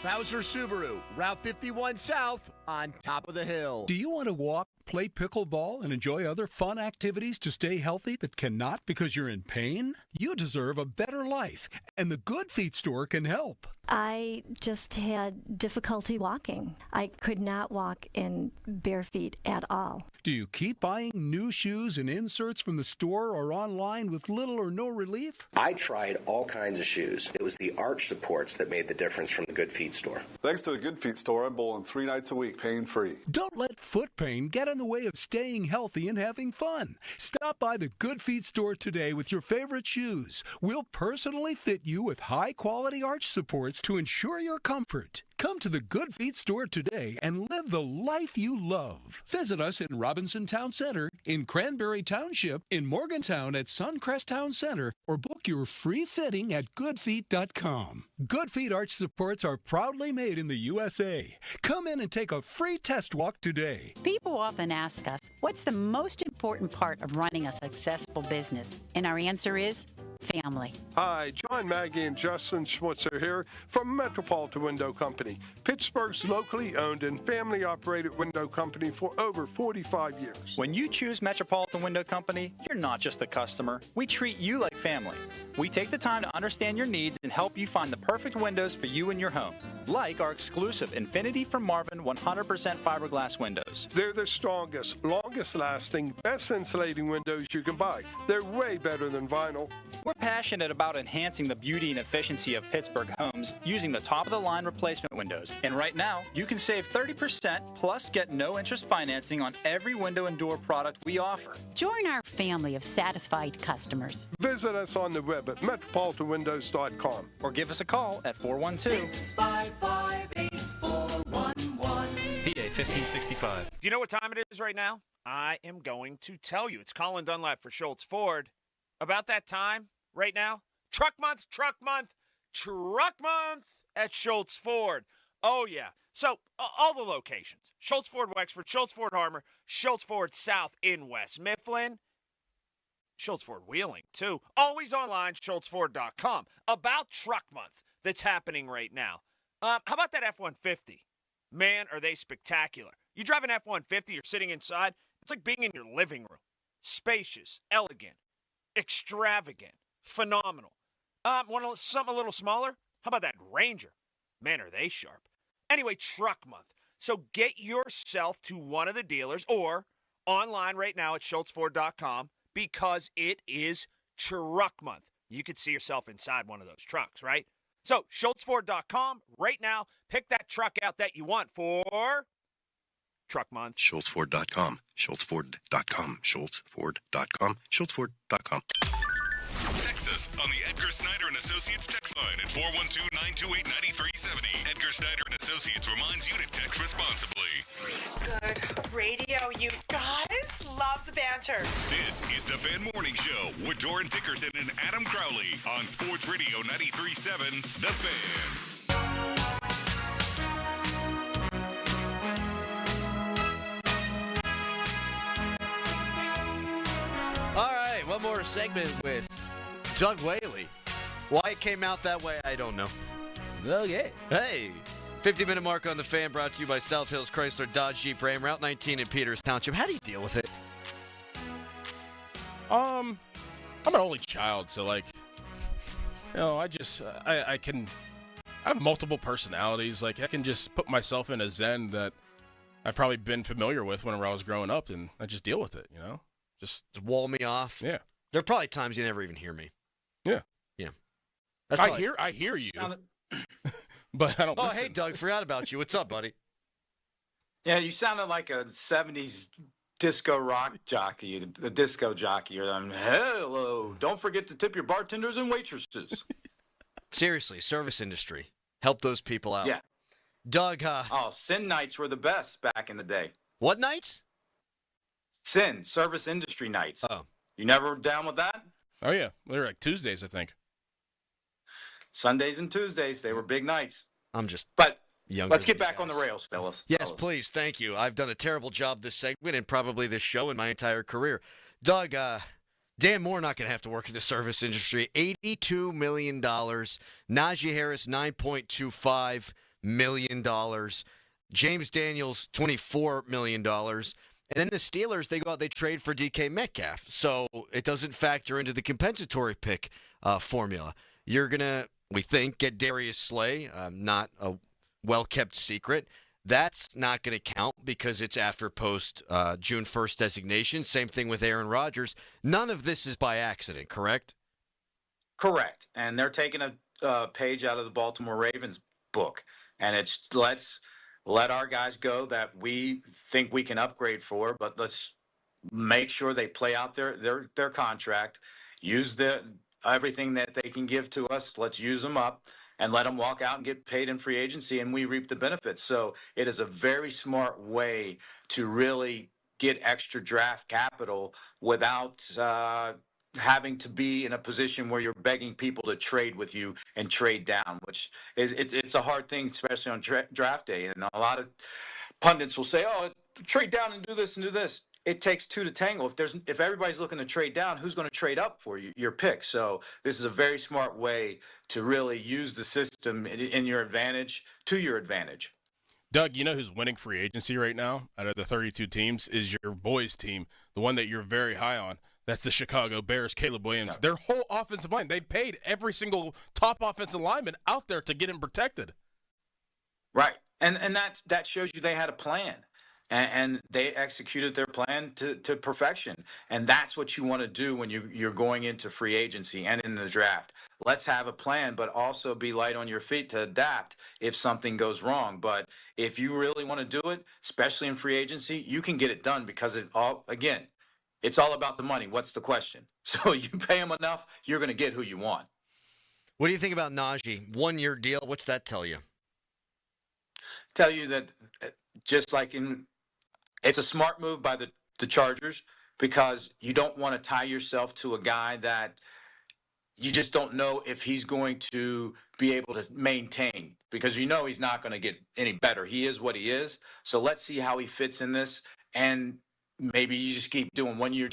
Bowser Subaru, Route 51 South, on top of the hill. Do you want to walk, play pickleball, and enjoy other fun activities to stay healthy but cannot because you're in pain? You deserve a better life, and the Good Feet store can help. I just had difficulty walking. I could not walk in bare feet at all. Do you keep buying new shoes and inserts from the store or online with little or no relief? I tried all kinds of shoes. It was the arch supports that made the difference from the Good Feet store. Thanks to the Good Feet store, I'm bowling 3 nights a week, pain-free. Don't let foot pain get in the way of staying healthy and having fun. Stop by the Good Feet store today with your favorite shoes. We'll personally fit you with high-quality arch supports to ensure your comfort. Come to the Good Feet store today and live the life you love. Visit us in Robinson Town Center, in Cranberry Township, in Morgantown at Suncrest Town Center, or book your free fitting at goodfeet.com. Good Feet arch supports are proudly made in the USA. Come in and take a free test walk today. People often ask us, what's the most important part of running a successful business? And our answer is family. Hi, John, Maggie, and Justin Schmutzer here from Metropolitan Window Company, Pittsburgh's locally owned and family-operated window company for over 45 years. When you choose Metropolitan Window Company, you're not just a customer. We treat you like family. We take the time to understand your needs and help you find the perfect windows for you and your home, like our exclusive Infinity from Marvin 100% fiberglass windows. They're the strongest, longest-lasting, best insulating windows you can buy. They're way better than vinyl. We're passionate about enhancing the beauty and efficiency of Pittsburgh homes using the top-of-the-line replacement windows. And right now, you can save 30% plus get no-interest financing on every window and door product we offer. Join our family of satisfied customers. Visit us on the web at metropolitanwindows.com. Or give us a call at 412-655-8411. PA 1565. Do you know what time it is right now? I am going to tell you. It's Colin Dunlap for Schultz Ford. About that time right now, truck month at Schultz Ford. Oh, yeah. So, all the locations. Schultz Ford Wexford, Schultz Ford Harmer, Schultz Ford South in West Mifflin, Schultz Ford Wheeling, too. Always online, schultzford.com. About truck month that's happening right now. How about that F-150? Man, are they spectacular. You drive an F-150, you're sitting inside, it's like being in your living room. Spacious, elegant, extravagant, phenomenal. Want something a little smaller? How about that Granger? Man, are they sharp. Anyway, truck month. So get yourself to one of the dealers or online right now at schultzford.com because it is truck month. You could see yourself inside one of those trucks, right? So schultzford.com right now. Pick that truck out that you want for truck month. schultzford.com. schultzford.com. schultzford.com. schultzford.com. Text us on the Edgar Snyder & Associates text line at 412-928-9370. Edgar Snyder & Associates reminds you to text responsibly. Good radio, you guys. Love the banter. This is the Fan Morning Show with Doran Dickerson and Adam Crowley on Sports Radio 93.7 The Fan. segment with Doug Whaley. Why it came out that way, I don't know. Oh, yeah. Hey, 50-minute mark on the Fan, brought to you by South Hills Chrysler Dodge Jeep Ram, Route 19 in Peters Township. How do you deal with it? I'm an only child, so I have multiple personalities. Like, I can just put myself in a zen that I've probably been familiar with whenever I was growing up, and I just deal with it, Just wall me off. Yeah. There are probably times you never even hear me. Yeah. Yeah. I hear you, but I don't listen. Hey, Doug, forgot about you. What's up, buddy? Yeah, you sounded like a 70s disco rock jockey, a disco jockey. Or hello, don't forget to tip your bartenders and waitresses. Seriously, service industry. Help those people out. Yeah. Doug, Sin nights were the best back in the day. What nights? Sin, service industry nights. Oh. You never down with that? Oh, yeah. They were like Tuesdays, I think. Sundays and Tuesdays, they were big nights. But let's get back on the rails, fellas. Yes, please. Thank you. I've done a terrible job this segment and probably this show in my entire career. Doug, Dan Moore not going to have to work in the service industry. $82 million. Najee Harris, $9.25 million. James Daniels, $24 million. And then the Steelers, they go out, they trade for DK Metcalf. So it doesn't factor into the compensatory pick formula. You're going to, we think, get Darius Slay, not a well-kept secret. That's not going to count because it's after post-June 1st designation. Same thing with Aaron Rodgers. None of this is by accident, correct? Correct. And they're taking a page out of the Baltimore Ravens book. And it's let's let our guys go that we think we can upgrade for, but let's make sure they play out their contract, use everything that they can give to us. Let's use them up and let them walk out and get paid in free agency, and we reap the benefits. So it is a very smart way to really get extra draft capital without having to be in a position where you're begging people to trade with you and trade down, which is it's a hard thing, especially on draft day. And a lot of pundits will say, "Oh, trade down and do this and do this." It takes two to tangle. If everybody's looking to trade down, who's going to trade up for your pick? So this is a very smart way to really use the system in your advantage, to your advantage. Doug, you know who's winning free agency right now out of the 32 teams is your boys team, the one that you're very high on. That's the Chicago Bears, Caleb Williams. Yeah. Their whole offensive line, they paid every single top offensive lineman out there to get him protected. Right. And that shows you they had a plan. And they executed their plan to perfection. And that's what you want to do when you're going into free agency and in the draft. Let's have a plan, but also be light on your feet to adapt if something goes wrong. But if you really want to do it, especially in free agency, you can get it done because it's all about the money. What's the question? So you pay them enough, you're going to get who you want. What do you think about Najee? 1-year deal. What's that tell you? Tell you that just like it's a smart move by the Chargers because you don't want to tie yourself to a guy that you just don't know if he's going to be able to maintain because you know he's not going to get any better. He is what he is. So let's see how he fits in this. And maybe you just keep doing 1-year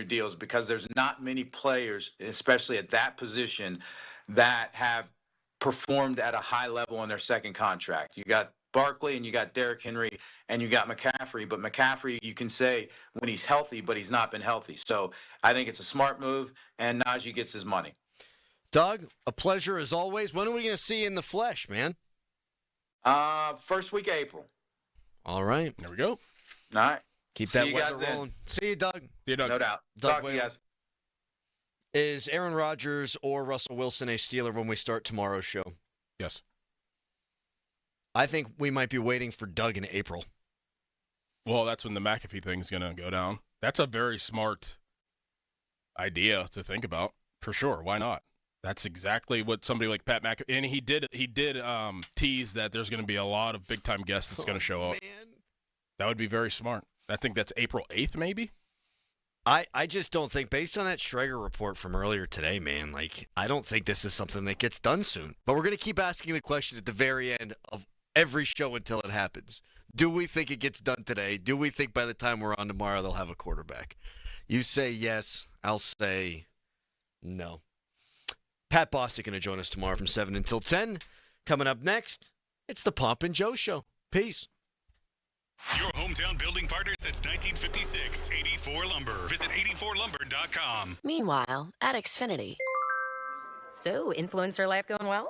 deals because there's not many players, especially at that position, that have performed at a high level in their second contract. You got Barkley and you got Derrick Henry and you got McCaffrey, but McCaffrey you can say when he's healthy, but he's not been healthy. So I think it's a smart move and Najee gets his money. Doug, a pleasure as always. When are we going to see you in the flesh, man? First week of April. All right. There we go. All right. Keep that weather rolling. See you, Doug. See you, Doug. No doubt. Doug, Talk to you guys. Is Aaron Rodgers or Russell Wilson a Steeler when we start tomorrow's show? Yes. I think we might be waiting for Doug in April. Well, that's when the McAfee thing's going to go down. That's a very smart idea to think about, for sure. Why not? That's exactly what somebody like Pat McAfee, and he did tease that there's going to be a lot of big-time guests that's going to show up. Man. That would be very smart. I think that's April 8th, maybe? I just don't think, based on that Schrager report from earlier today, man, I don't think this is something that gets done soon. But we're going to keep asking the question at the very end of every show until it happens. Do we think it gets done today? Do we think by the time we're on tomorrow they'll have a quarterback? You say yes, I'll say No. Pat Bostic going to join us tomorrow from 7 until 10. Coming up next, it's the Pomp and Joe Show. Peace. Your hometown building partner since 1956. 84 Lumber. Visit 84lumber.com. Meanwhile, at Xfinity. So, influencer life going well?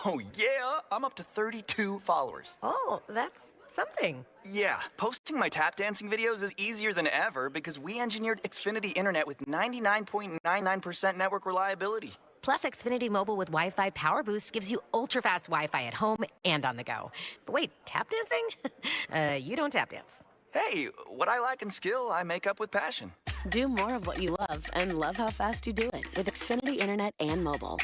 Oh, yeah. I'm up to 32 followers. Oh, that's something. Yeah, posting my tap dancing videos is easier than ever because we engineered Xfinity Internet with 99.99% network reliability. Plus, Xfinity Mobile with Wi-Fi Power Boost gives you ultra-fast Wi-Fi at home and on the go. But wait, tap dancing? You don't tap dance. Hey, what I lack in skill, I make up with passion. Do more of what you love and love how fast you do it with Xfinity Internet and mobile.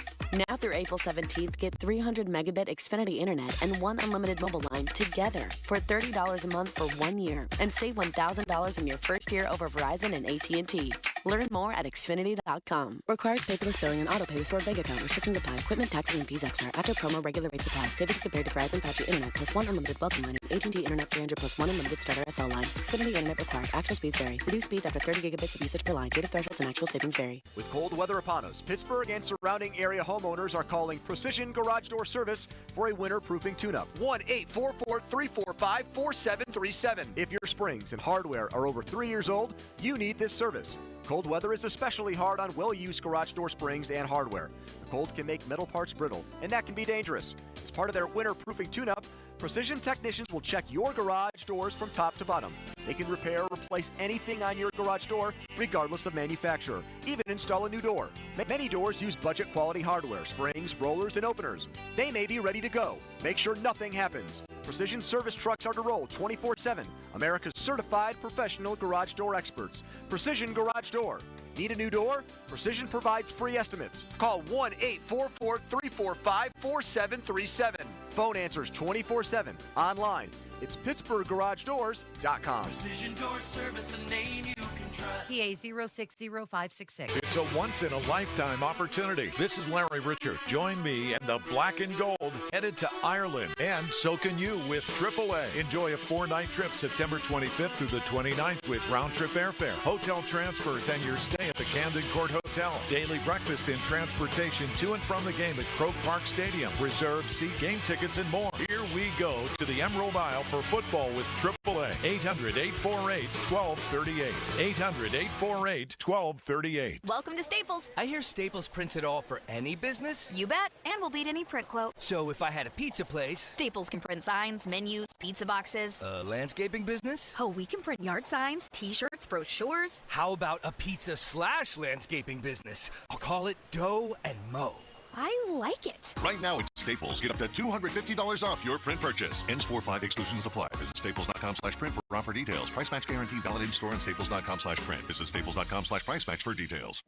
Now through April 17th, get 300 megabit Xfinity Internet and one unlimited mobile line together for $30 a month for 1 year and save $1,000 in your first year over Verizon and AT&T. Learn more at Xfinity.com. Requires paperless billing and autopay with stored bank account. Restrictions apply. Equipment, taxes, and fees extra. After promo, regular rates apply. Savings compared to Verizon 5G Internet plus one unlimited welcome line and AT&T Internet 300 plus one unlimited starter SL line. Xfinity Internet required. Actual speeds vary. Reduced speeds after 30 gigabits of usage per line. Data thresholds and actual savings vary. With cold weather upon us, Pittsburgh and surrounding area homeowners are calling Precision Garage Door Service for a winter-proofing tune-up. 1-844-345-4737. If your springs and hardware are over 3 years old, you need this service. Cold weather is especially hard on well-used garage door springs and hardware. The cold can make metal parts brittle, and that can be dangerous. As part of their winter-proofing tune-up, Precision technicians will check your garage doors from top to bottom. They can repair or replace anything on your garage door, regardless of manufacturer, even install a new door. Many doors use budget-quality hardware, springs, rollers, and openers. They may be ready to go. Make sure nothing happens. Precision service trucks are to roll 24/7. America's certified professional garage door experts. Precision Garage Door. Need a new door? Precision provides free estimates. Call 1-844-345-4737. Phone answers 24/7. Online, it's PittsburghGarageDoors.com. Precision Door Service, a name you can trust. PA 060566. It's a once-in-a-lifetime opportunity. This is Larry Richard. Join me and the Black and Gold headed to Ireland, and so can you with AAA. Enjoy a 4-night trip September 25th through the 29th with round-trip airfare, hotel transfers, and your stay at the Camden Court Hotel. Daily breakfast and transportation to and from the game at Croke Park Stadium. Reserve seat, game tickets, and more. Here we go to the Emerald Isle for football with AAA. 800-848-1238. 800-848-1238. Welcome to Staples. I hear Staples prints it all for any business. You bet, and we'll beat any print quote. So if I had a pizza place... Staples can print signs, menus, pizza boxes. A landscaping business? Oh, we can print yard signs, t-shirts, brochures. How about a pizza/landscaping business? I'll call it Dough and Mo. I like it. Right now at Staples, get up to $250 off your print purchase. Ends 4/5 exclusions apply. Visit staples.com/print for offer details. Price match guarantee valid in store and staples.com/print. Visit staples.com/price match for details.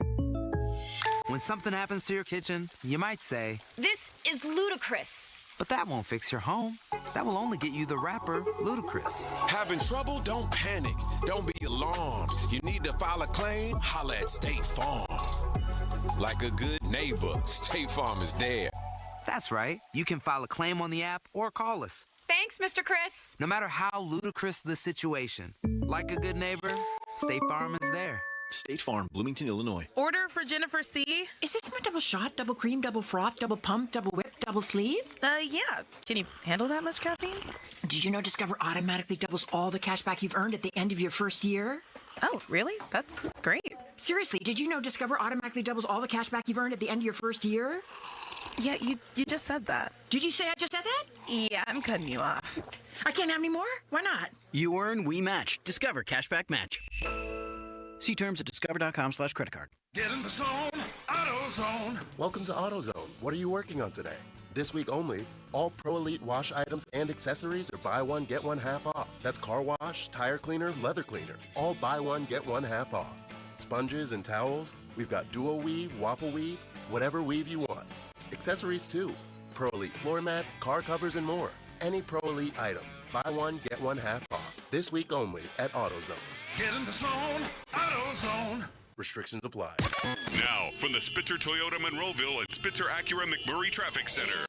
When something happens to your kitchen, you might say, "This is ludicrous." But that won't fix your home. That will only get you the rapper, Ludacris. Having trouble? Don't panic. Don't be alarmed. You need to file a claim? Holla at State Farm. Like a good neighbor, State Farm is there. That's right. You can file a claim on the app or call us. Thanks, Mr. Chris. No matter how ludicrous the situation, like a good neighbor, State Farm is there. State Farm, Bloomington, Illinois. Order for Jennifer C. Is this my double shot, double cream, double froth, double pump, double whip, double sleeve? Yeah. Can you handle that much caffeine? Did you know Discover automatically doubles all the cash back you've earned at the end of your first year? Oh, really? That's great. Seriously, did you know Discover automatically doubles all the cash back you've earned at the end of your first year? Yeah, you just said that. Did you say I just said that? Yeah, I'm cutting you off. I can't have any more? Why not? You earn, we match. Discover Cashback Match. See terms at discover.com/creditcard. Get in the zone, AutoZone. Welcome to AutoZone. What are you working on today? This week only, all Pro Elite wash items and accessories are buy one, get one half off. That's car wash, tire cleaner, leather cleaner. All buy one, get one half off. Sponges and towels, we've got duo weave, waffle weave, whatever weave you want. Accessories too. Pro Elite floor mats, car covers, and more. Any Pro Elite item, buy one, get one half off. This week only at AutoZone. Get in the zone, AutoZone. Restrictions apply. Now, from the Spitzer Toyota Monroeville and Spitzer Acura McMurray Traffic Center.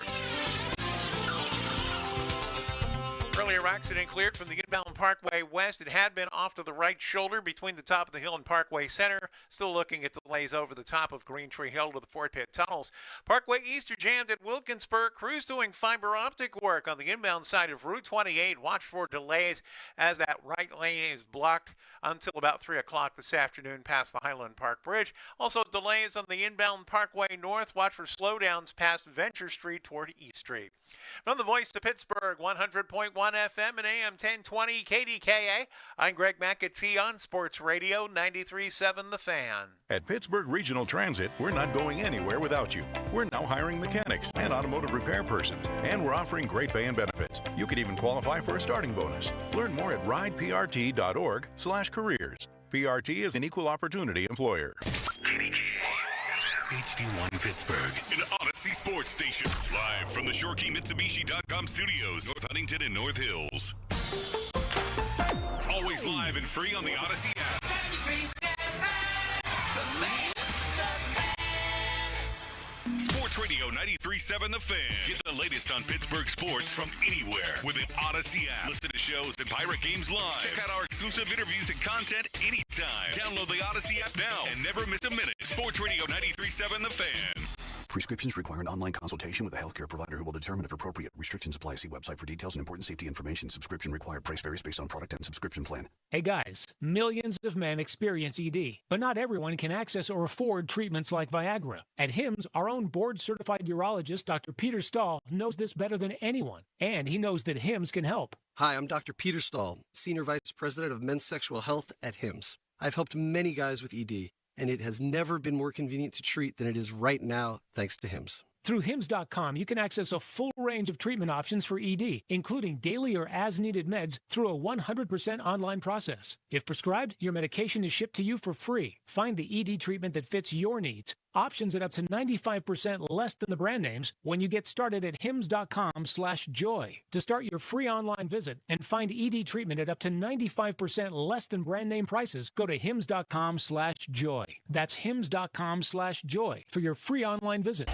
Earlier accident cleared from the inbound Parkway West. It had been off to the right shoulder between the top of the hill and Parkway Center. Still looking at delays over the top of Green Tree Hill to the Fort Pitt tunnels. Parkway East are jammed at Wilkinsburg. Crews doing fiber optic work on the inbound side of Route 28. Watch for delays as that right lane is blocked until about 3 o'clock this afternoon past the Highland Park Bridge. Also delays on the inbound Parkway North. Watch for slowdowns past Venture Street toward East Street. From the Voice of Pittsburgh, 100.1 FM and AM 1020 KDKA, I'm Greg McAtee on Sports Radio 93.7 The Fan. At Pittsburgh Regional Transit, we're not going anywhere without you. We're now hiring mechanics and automotive repair persons, and we're offering great pay and benefits. You could even qualify for a starting bonus. Learn more at rideprt.org/careers. PRT is an equal opportunity employer. HD1 Pittsburgh, an Odyssey sports station. Live from the ShoreKeyMitsubishi.com studios, North Huntington and North Hills. Always live and free on the Odyssey app. Sports Radio 93.7 The Fan. Get the latest on Pittsburgh sports from anywhere with the Odyssey app. Listen to shows and Pirate Games live. Check out our exclusive interviews and content anytime. Download the Odyssey app now and never miss a minute. Sports Radio 93.7 The Fan. Prescriptions require an online consultation with a healthcare provider who will determine if appropriate. Restrictions apply. See website for details and important safety information. Subscription required. Price varies based on product and subscription plan. Hey guys, millions of men experience ED, but not everyone can access or afford treatments like Viagra. At HIMSS, our own board-certified urologist, Dr. Peter Stahl, knows this better than anyone, and he knows that HIMSS can help. Hi, I'm Dr. Peter Stahl, Senior Vice President of Men's Sexual Health at HIMSS. I've helped many guys with ED, and it has never been more convenient to treat than it is right now, thanks to HIMSS. Through HIMSS.com, you can access a full range of treatment options for ED, including daily or as-needed meds through a 100% online process. If prescribed, your medication is shipped to you for free. Find the ED treatment that fits your needs. Options at up to 95% less than the brand names when you get started at hims.com/joy. To start your free online visit and find ED treatment at up to 95% less than brand name prices, go to hims.com/joy. That's hims.com/joy for your free online visit.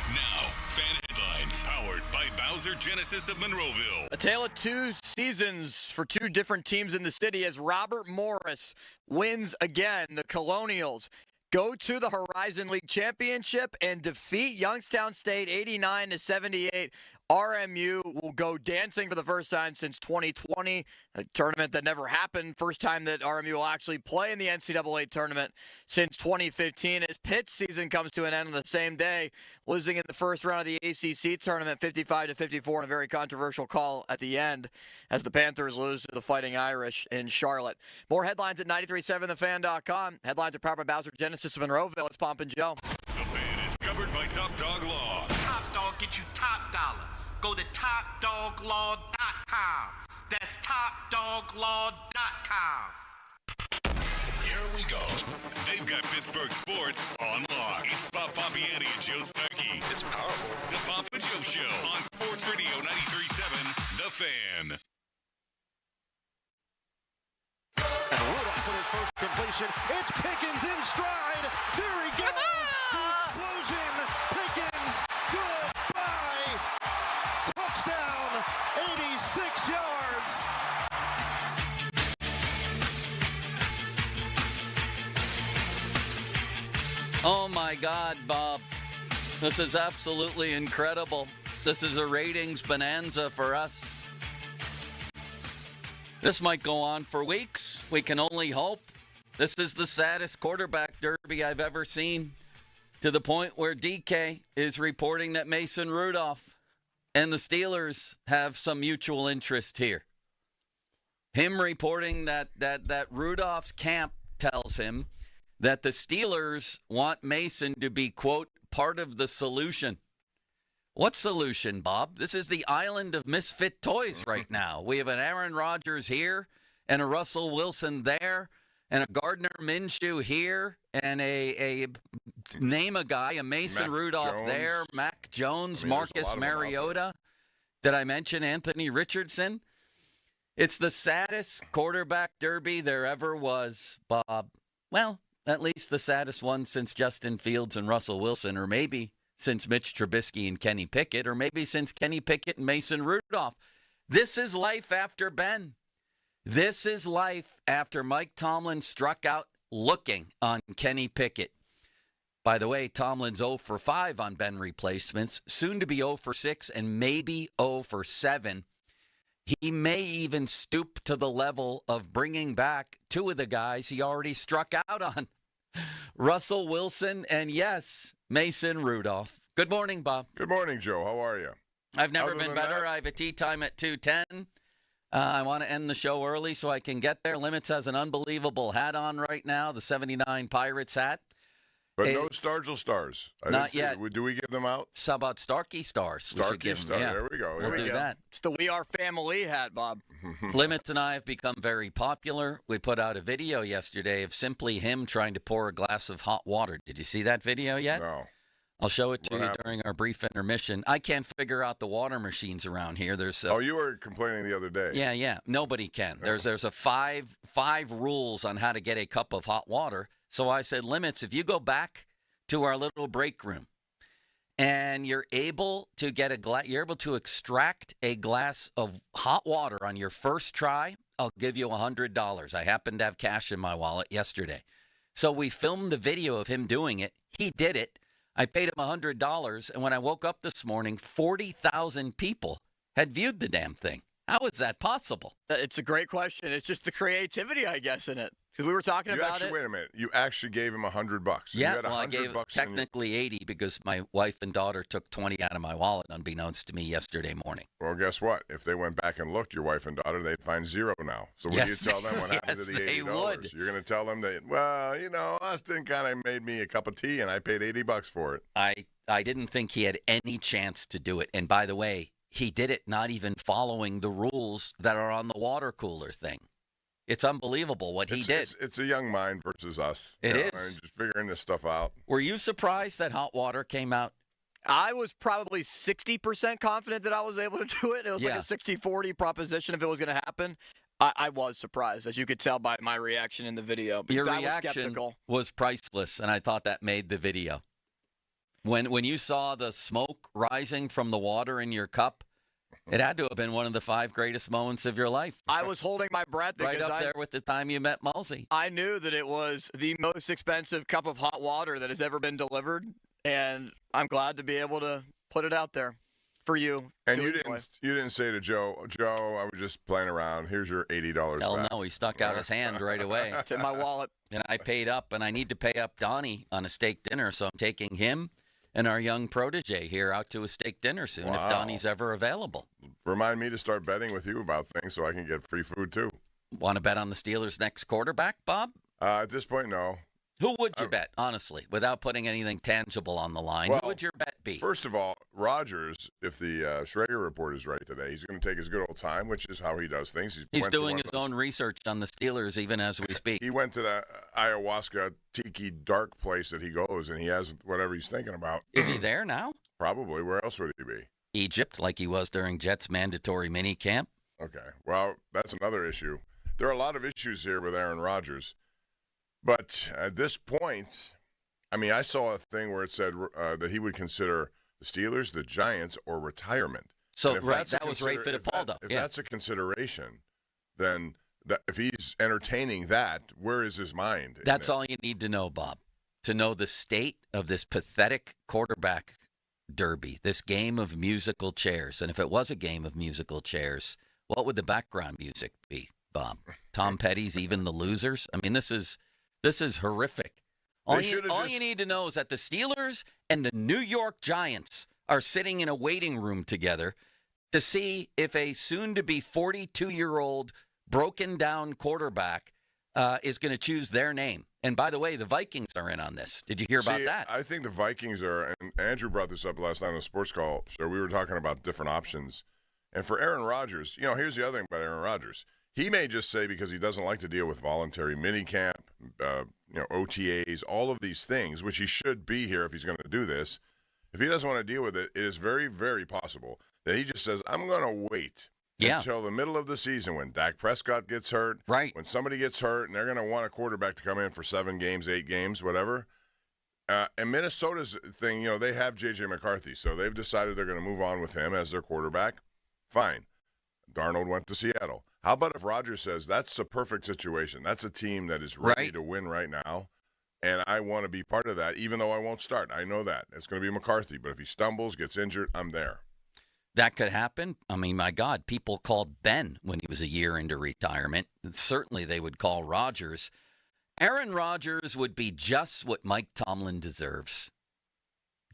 Now, fan headlines powered by Bowser Genesis of Monroeville. A tale of two seasons for two different teams in the city as Robert Morris wins again. The Colonials go to the Horizon League Championship and defeat Youngstown State 89-78. RMU will go dancing for the first time since 2020, a tournament that never happened. First time that RMU will actually play in the NCAA tournament since 2015 as Pitt's season comes to an end on the same day, losing in the first round of the ACC tournament 55-54 in a very controversial call at the end as the Panthers lose to the Fighting Irish in Charlotte. More headlines at 937thefan.com. Headlines are powered by Bowser Genesis of Monroeville. It's Pomp and Joe. The Fan is covered by Top Dog Law. Top Dog get you top dollar. Go to topdoglaw.com. That's topdoglaw.com. Here we go. They've got Pittsburgh sports on lock. It's Bob Pompiani and Joe Stuckey. It's powerful. The Pomp and Joe Show on Sports Radio 93.7 The Fan. And Rudolph with his first completion. It's Pickens in stride. There he goes. The explosion. Pickens. Goodbye. Touchdown. 86 yards. Oh my God, Bob. This is absolutely incredible. This is a ratings bonanza for us. This might go on for weeks. We can only hope. This is the saddest quarterback derby I've ever seen, to the point where DK is reporting that Mason Rudolph and the Steelers have some mutual interest here. Him reporting that Rudolph's camp tells him that the Steelers want Mason to be, quote, part of the solution. What solution, Bob? This is the island of misfit toys right now. We have an Aaron Rodgers here and a Russell Wilson there and a Gardner Minshew here and a name a guy, a Mason Rudolph Jones. there, Mac Jones, I mean, there's a Marcus lot of them out Mariota. Did I mention Anthony Richardson? It's the saddest quarterback derby there ever was, Bob. Well, at least the saddest one since Justin Fields and Russell Wilson, or maybe since Mitch Trubisky and Kenny Pickett, or maybe since Kenny Pickett and Mason Rudolph. This is life after Ben. This is life after Mike Tomlin struck out looking on Kenny Pickett. By the way, Tomlin's 0 for 5 on Ben replacements, soon to be 0 for 6 and maybe 0 for 7. He may even stoop to the level of bringing back 2 of the guys he already struck out on. Russell Wilson and, yes, Mason Rudolph. Good morning, Bob. Good morning, Joe. How are you? I've never been better. I have a tea time at 2:10. I want to end the show early so I can get there. Limits has an unbelievable hat on right now, the 79 Pirates hat. But no Stargell stars. Not yet. Do we give them out? How about Starkey stars? Starkey stars. Yeah. There we go. We'll do that. It's the We Are Family hat, Bob. Limits and I have become very popular. We put out a video yesterday of simply him trying to pour a glass of hot water. Did you see that video yet? No. I'll show it to you during our brief intermission. I can't figure out the water machines around here. There's you were complaining the other day. Yeah. Nobody can. There's a five rules on how to get a cup of hot water. So I said, Limits, if you go back to our little break room and you're able to get you're able to extract a glass of hot water on your first try, I'll give you $100. I happened to have cash in my wallet yesterday. So we filmed the video of him doing it. He did it. I paid him $100, and when I woke up this morning, 40,000 people had viewed the damn thing. How is that possible? It's a great question. It's just the creativity, I guess, in it. Because we were talking about it. Wait a minute. You actually gave him $100. Yeah, I gave technically 80 because my wife and daughter took 20 out of my wallet, unbeknownst to me, yesterday morning. Well, guess what? If they went back and looked, your wife and daughter, they'd find 0 now. So what do you tell them what happened to the $80? You're going to tell them that, well, Austin kind of made me a cup of tea, and I paid $80 for it. I didn't think he had any chance to do it. And by the way, he did it not even following the rules that are on the water cooler thing. It's unbelievable what he did. It's a young mind versus us. It is. Just figuring this stuff out. Were you surprised that hot water came out? I was probably 60% confident that I was able to do it. It was like a 60-40 proposition if it was going to happen. I was surprised, as you could tell by my reaction in the video. Your reaction was priceless, and I thought that made the video. When you saw the smoke rising from the water in your cup, it had to have been one of the 5 greatest moments of your life. I was holding my breath because right up there with the time you met Mosy. I knew that it was the most expensive cup of hot water that has ever been delivered, and I'm glad to be able to put it out there for you. And you didn't say to Joe, I was just playing around. Here's your $80 Hell back. no, he stuck out his hand right away. It's in my wallet. And I paid up, and I need to pay up Donnie on a steak dinner, so I'm taking him and our young protege here out to a steak dinner soon if Donnie's ever available. Remind me to start betting with you about things so I can get free food too. Want to bet on the Steelers' next quarterback, Bob? At this point, no. Who would you bet, honestly, without putting anything tangible on the line? Who would your bet be? First of all, Rodgers, if the Schrager report is right today, he's going to take his good old time, which is how he does things. He's doing his own research on the Steelers even as we speak. He went to the ayahuasca tiki dark place that he goes, and he has whatever he's thinking about. Is he there now? Probably. Where else would he be? Egypt, like he was during Jets' mandatory mini camp. Okay. Well, that's another issue. There are a lot of issues here with Aaron Rodgers. But at this point, I mean, I saw a thing where it said that he would consider the Steelers, the Giants, or retirement. So, right, that was Ray Fidalo. If that's a consideration, then if he's entertaining that, where is his mind? That's all you need to know, Bob, to know the state of this pathetic quarterback derby, this game of musical chairs. And if it was a game of musical chairs, what would the background music be, Bob? Tom Petty's Even the Losers? I mean, this is horrific. All you need to know is that the Steelers and the New York Giants are sitting in a waiting room together to see if a soon-to-be 42-year-old broken-down quarterback is going to choose their name. And by the way, the Vikings are in on this. Did you hear about that? I think the Vikings are, and Andrew brought this up last night on the Sports Call show. We were talking about different options. And for Aaron Rodgers, here's the other thing about Aaron Rodgers. He may just say because he doesn't like to deal with voluntary minicamp, OTAs, all of these things, which he should be here if he's going to do this. If he doesn't want to deal with it, it is very, very possible that he just says, I'm going to wait until the middle of the season when Dak Prescott gets hurt, when somebody gets hurt, and they're going to want a quarterback to come in for 7 games, 8 games, whatever. And Minnesota's thing, they have J.J. McCarthy, so they've decided they're going to move on with him as their quarterback. Fine. Darnold went to Seattle. How about if Rodgers says, that's a perfect situation. That's a team that is ready to win right now, and I want to be part of that, even though I won't start. I know that. It's going to be McCarthy, but if he stumbles, gets injured, I'm there. That could happen. I mean, my God, people called Ben when he was a year into retirement. Certainly they would call Rodgers. Aaron Rodgers would be just what Mike Tomlin deserves.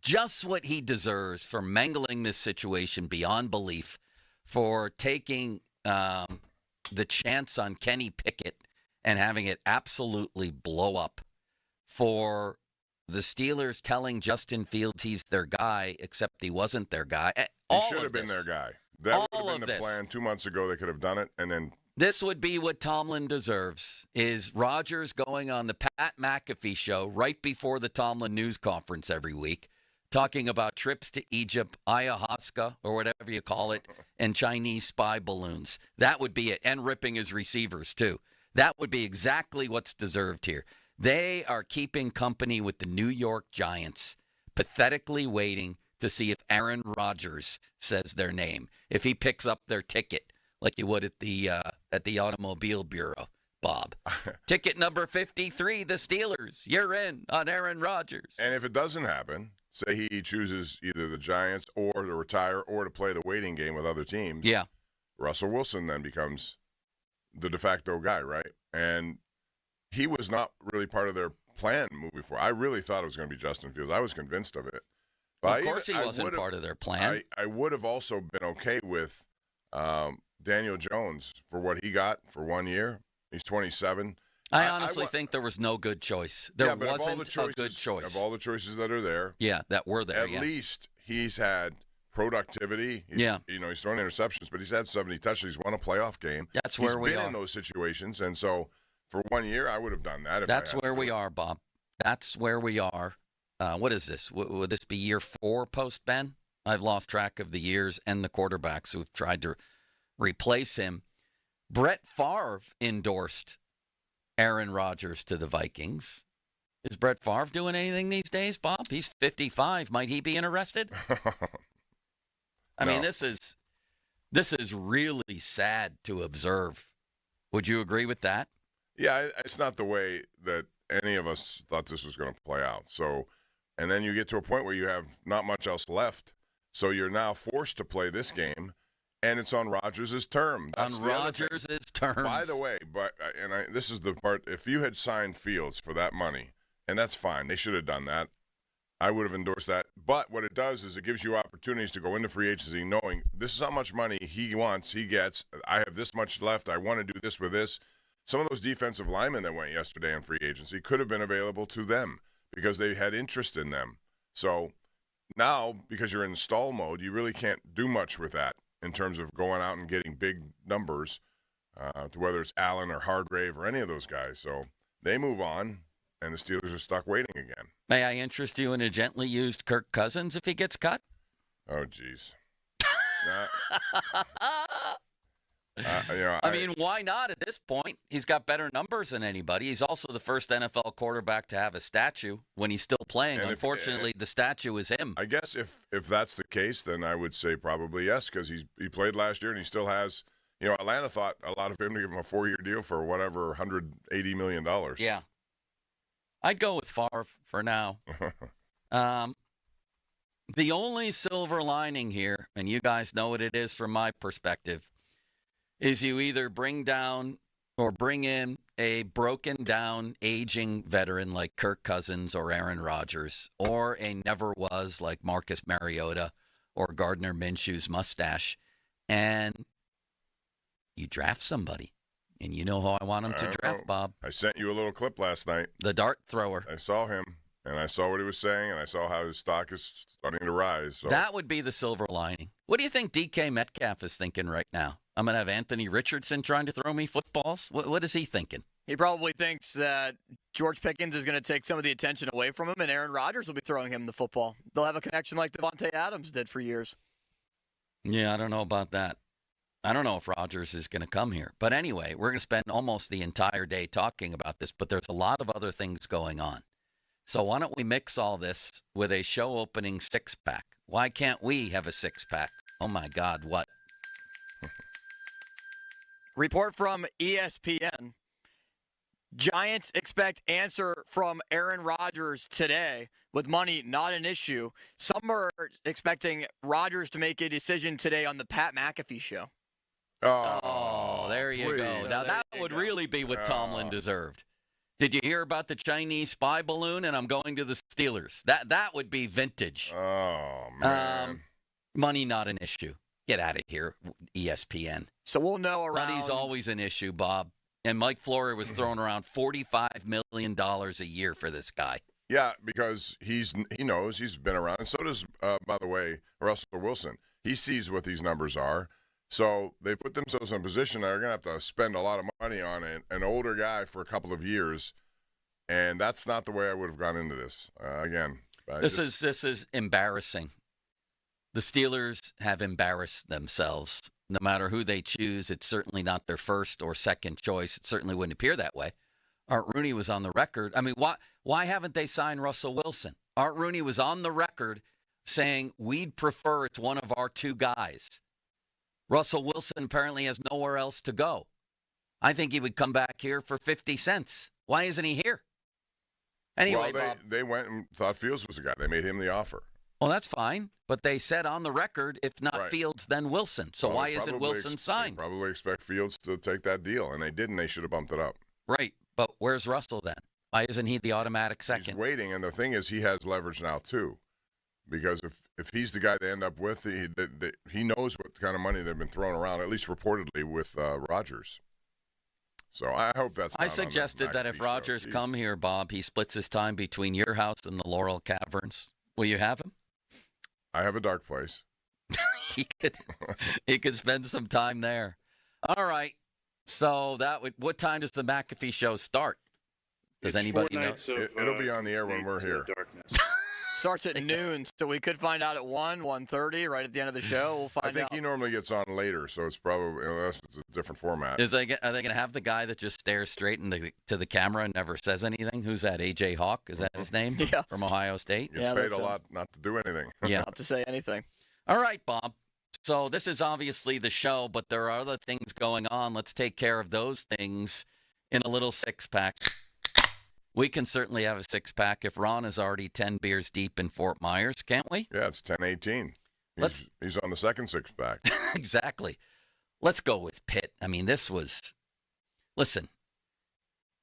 Just what he deserves for mangling this situation beyond belief, for taking the chance on Kenny Pickett and having it absolutely blow up, for the Steelers telling Justin Fields he's their guy, except he wasn't their guy. He should have been their guy. That would have been the plan 2 months ago. They could have done it, and then this would be what Tomlin deserves, is Rodgers going on the Pat McAfee show right before the Tomlin news conference every week, talking about trips to Egypt, ayahuasca, or whatever you call it, and Chinese spy balloons. That would be it, and ripping his receivers, too. That would be exactly what's deserved here. They are keeping company with the New York Giants, pathetically waiting to see if Aaron Rodgers says their name, if he picks up their ticket like you would at the Automobile Bureau, Bob. Ticket number 53, the Steelers. You're in on Aaron Rodgers. And if it doesn't happen, say he chooses either the Giants or to retire or to play the waiting game with other teams. Yeah. Russell Wilson then becomes the de facto guy, right? And he was not really part of their plan moving forward. I really thought it was going to be Justin Fields. I was convinced of it. But of course he wasn't part of their plan. I would have also been okay with Daniel Jones for what he got for 1 year. He's 27. I honestly think there was no good choice. There wasn't a good choice. Of all the choices that are there. Yeah, that were there, At least he's had productivity. He's thrown interceptions, but he's had 70 touchdowns. He's won a playoff game. That's where we are. He's been in those situations, and so for 1 year, I would have done that. That's where we are, Bob. That's where we are. What is this? Would this be year 4 post-Ben? I've lost track of the years and the quarterbacks who've tried to replace him. Brett Favre endorsed Aaron Rodgers to the Vikings. Is Brett Favre doing anything these days, Bob? He's 55. Might he be interested? I mean, this is really sad to observe. Would you agree with that? Yeah, it's not the way that any of us thought this was going to play out. So, and then you get to a point where you have not much else left. So you're now forced to play this game, and it's on Rodgers' term. That's on Rodgers' terms. By the way, this is the part, if you had signed Fields for that money, and that's fine, they should have done that. I would have endorsed that. But what it does is it gives you opportunities to go into free agency knowing this is how much money he wants, he gets. I have this much left. I want to do this with this. Some of those defensive linemen that went yesterday in free agency could have been available to them because they had interest in them. So now, because you're in stall mode, you really can't do much with that in terms of going out and getting big numbers, to whether it's Allen or Hargrave or any of those guys. So they move on, and the Steelers are stuck waiting again. May I interest you in a gently used Kirk Cousins if he gets cut? Oh, jeez. I mean, why not at this point? He's got better numbers than anybody. He's also the first NFL quarterback to have a statue when he's still playing. Unfortunately, the statue is him. I guess if that's the case, then I would say probably yes, because he played last year and he still has. Atlanta thought a lot of him to give him a 4-year deal for whatever, $180 million. Yeah. I'd go with Favre for now. The only silver lining here, and you guys know what it is from my perspective, is you either bring down or bring in a broken down, aging veteran like Kirk Cousins or Aaron Rodgers, or a never was like Marcus Mariota or Gardner Minshew's mustache, and you draft somebody. And you know how I want him to draft, Bob. I sent you a little clip last night. The dart thrower. I saw him, and I saw what he was saying, and I saw how his stock is starting to rise. So. That would be the silver lining. What do you think DK Metcalf is thinking right now? I'm going to have Anthony Richardson trying to throw me footballs? What is he thinking? He probably thinks that George Pickens is going to take some of the attention away from him, and Aaron Rodgers will be throwing him the football. They'll have a connection like Devontae Adams did for years. Yeah, I don't know about that. I don't know if Rodgers is going to come here. But anyway, we're going to spend almost the entire day talking about this, but there's a lot of other things going on. So why don't we mix all this with a show-opening six-pack? Why can't we have a six-pack? Oh, my God, what? Report from ESPN. Giants expect answer from Aaron Rodgers today with money not an issue. Some are expecting Rodgers to make a decision today on the Pat McAfee show. Oh, there you please. go. Now, that would really be what Tomlin deserved. Did you hear about the Chinese spy balloon? And I'm going to the Steelers. That would be vintage. Oh, man. Money not an issue. Get out of here, ESPN. So we'll know around. Money's always an issue, Bob. And Mike Flory was throwing around $45 million a year for this guy. Yeah, because he knows he's been around. And so does, by the way, Russell Wilson. He sees what these numbers are. So they put themselves in a position that they're going to have to spend a lot of money on an older guy for a couple of years. And that's not the way I would have gone into this. This is embarrassing. The Steelers have embarrassed themselves. No matter who they choose, it's certainly not their first or second choice. It certainly wouldn't appear that way. Art Rooney was on the record. I mean, why haven't they signed Russell Wilson? Art Rooney was on the record saying we'd prefer it's one of our two guys. Russell Wilson apparently has nowhere else to go. I think he would come back here for 50 cents. Why isn't he here? Anyway, well, they went and thought Fields was the guy. They made him the offer. Well, that's fine. But they said on the record, if not Fields, then Wilson. So why isn't Wilson signed? They probably expect Fields to take that deal, and they didn't. They should have bumped it up. Right. But where's Russell then? Why isn't he the automatic second? He's waiting, and the thing is he has leverage now, too. Because if he's the guy they end up with, he knows what kind of money they've been throwing around, at least reportedly, with Rodgers. So I hope that's not I suggested that if Rodgers come here, Bob, he splits his time between your house and the Laurel Caverns. Will you have him? I have a dark place. he could spend some time there. All right. So what time does the McAfee show start? Does anybody know? It'll be on the air when we're here. Starts at noon, so we could find out at 1:30, right at the end of the show. We'll find out. I think he normally gets on later, so it's probably, unless it's a different format. Are they going to have the guy that just stares straight to the camera and never says anything? Who's that, A.J. Hawk? Is that his name? Yeah. From Ohio State? Gets paid a lot not to do anything. Yeah. Not to say anything. All right, Bob. So this is obviously the show, but there are other things going on. Let's take care of those things in a little six-pack. We can certainly have a six-pack if Ron is already 10 beers deep in Fort Myers, can't we? Yeah, it's 10-18. He's on the second six-pack. Exactly. Let's go with Pitt. I mean, listen,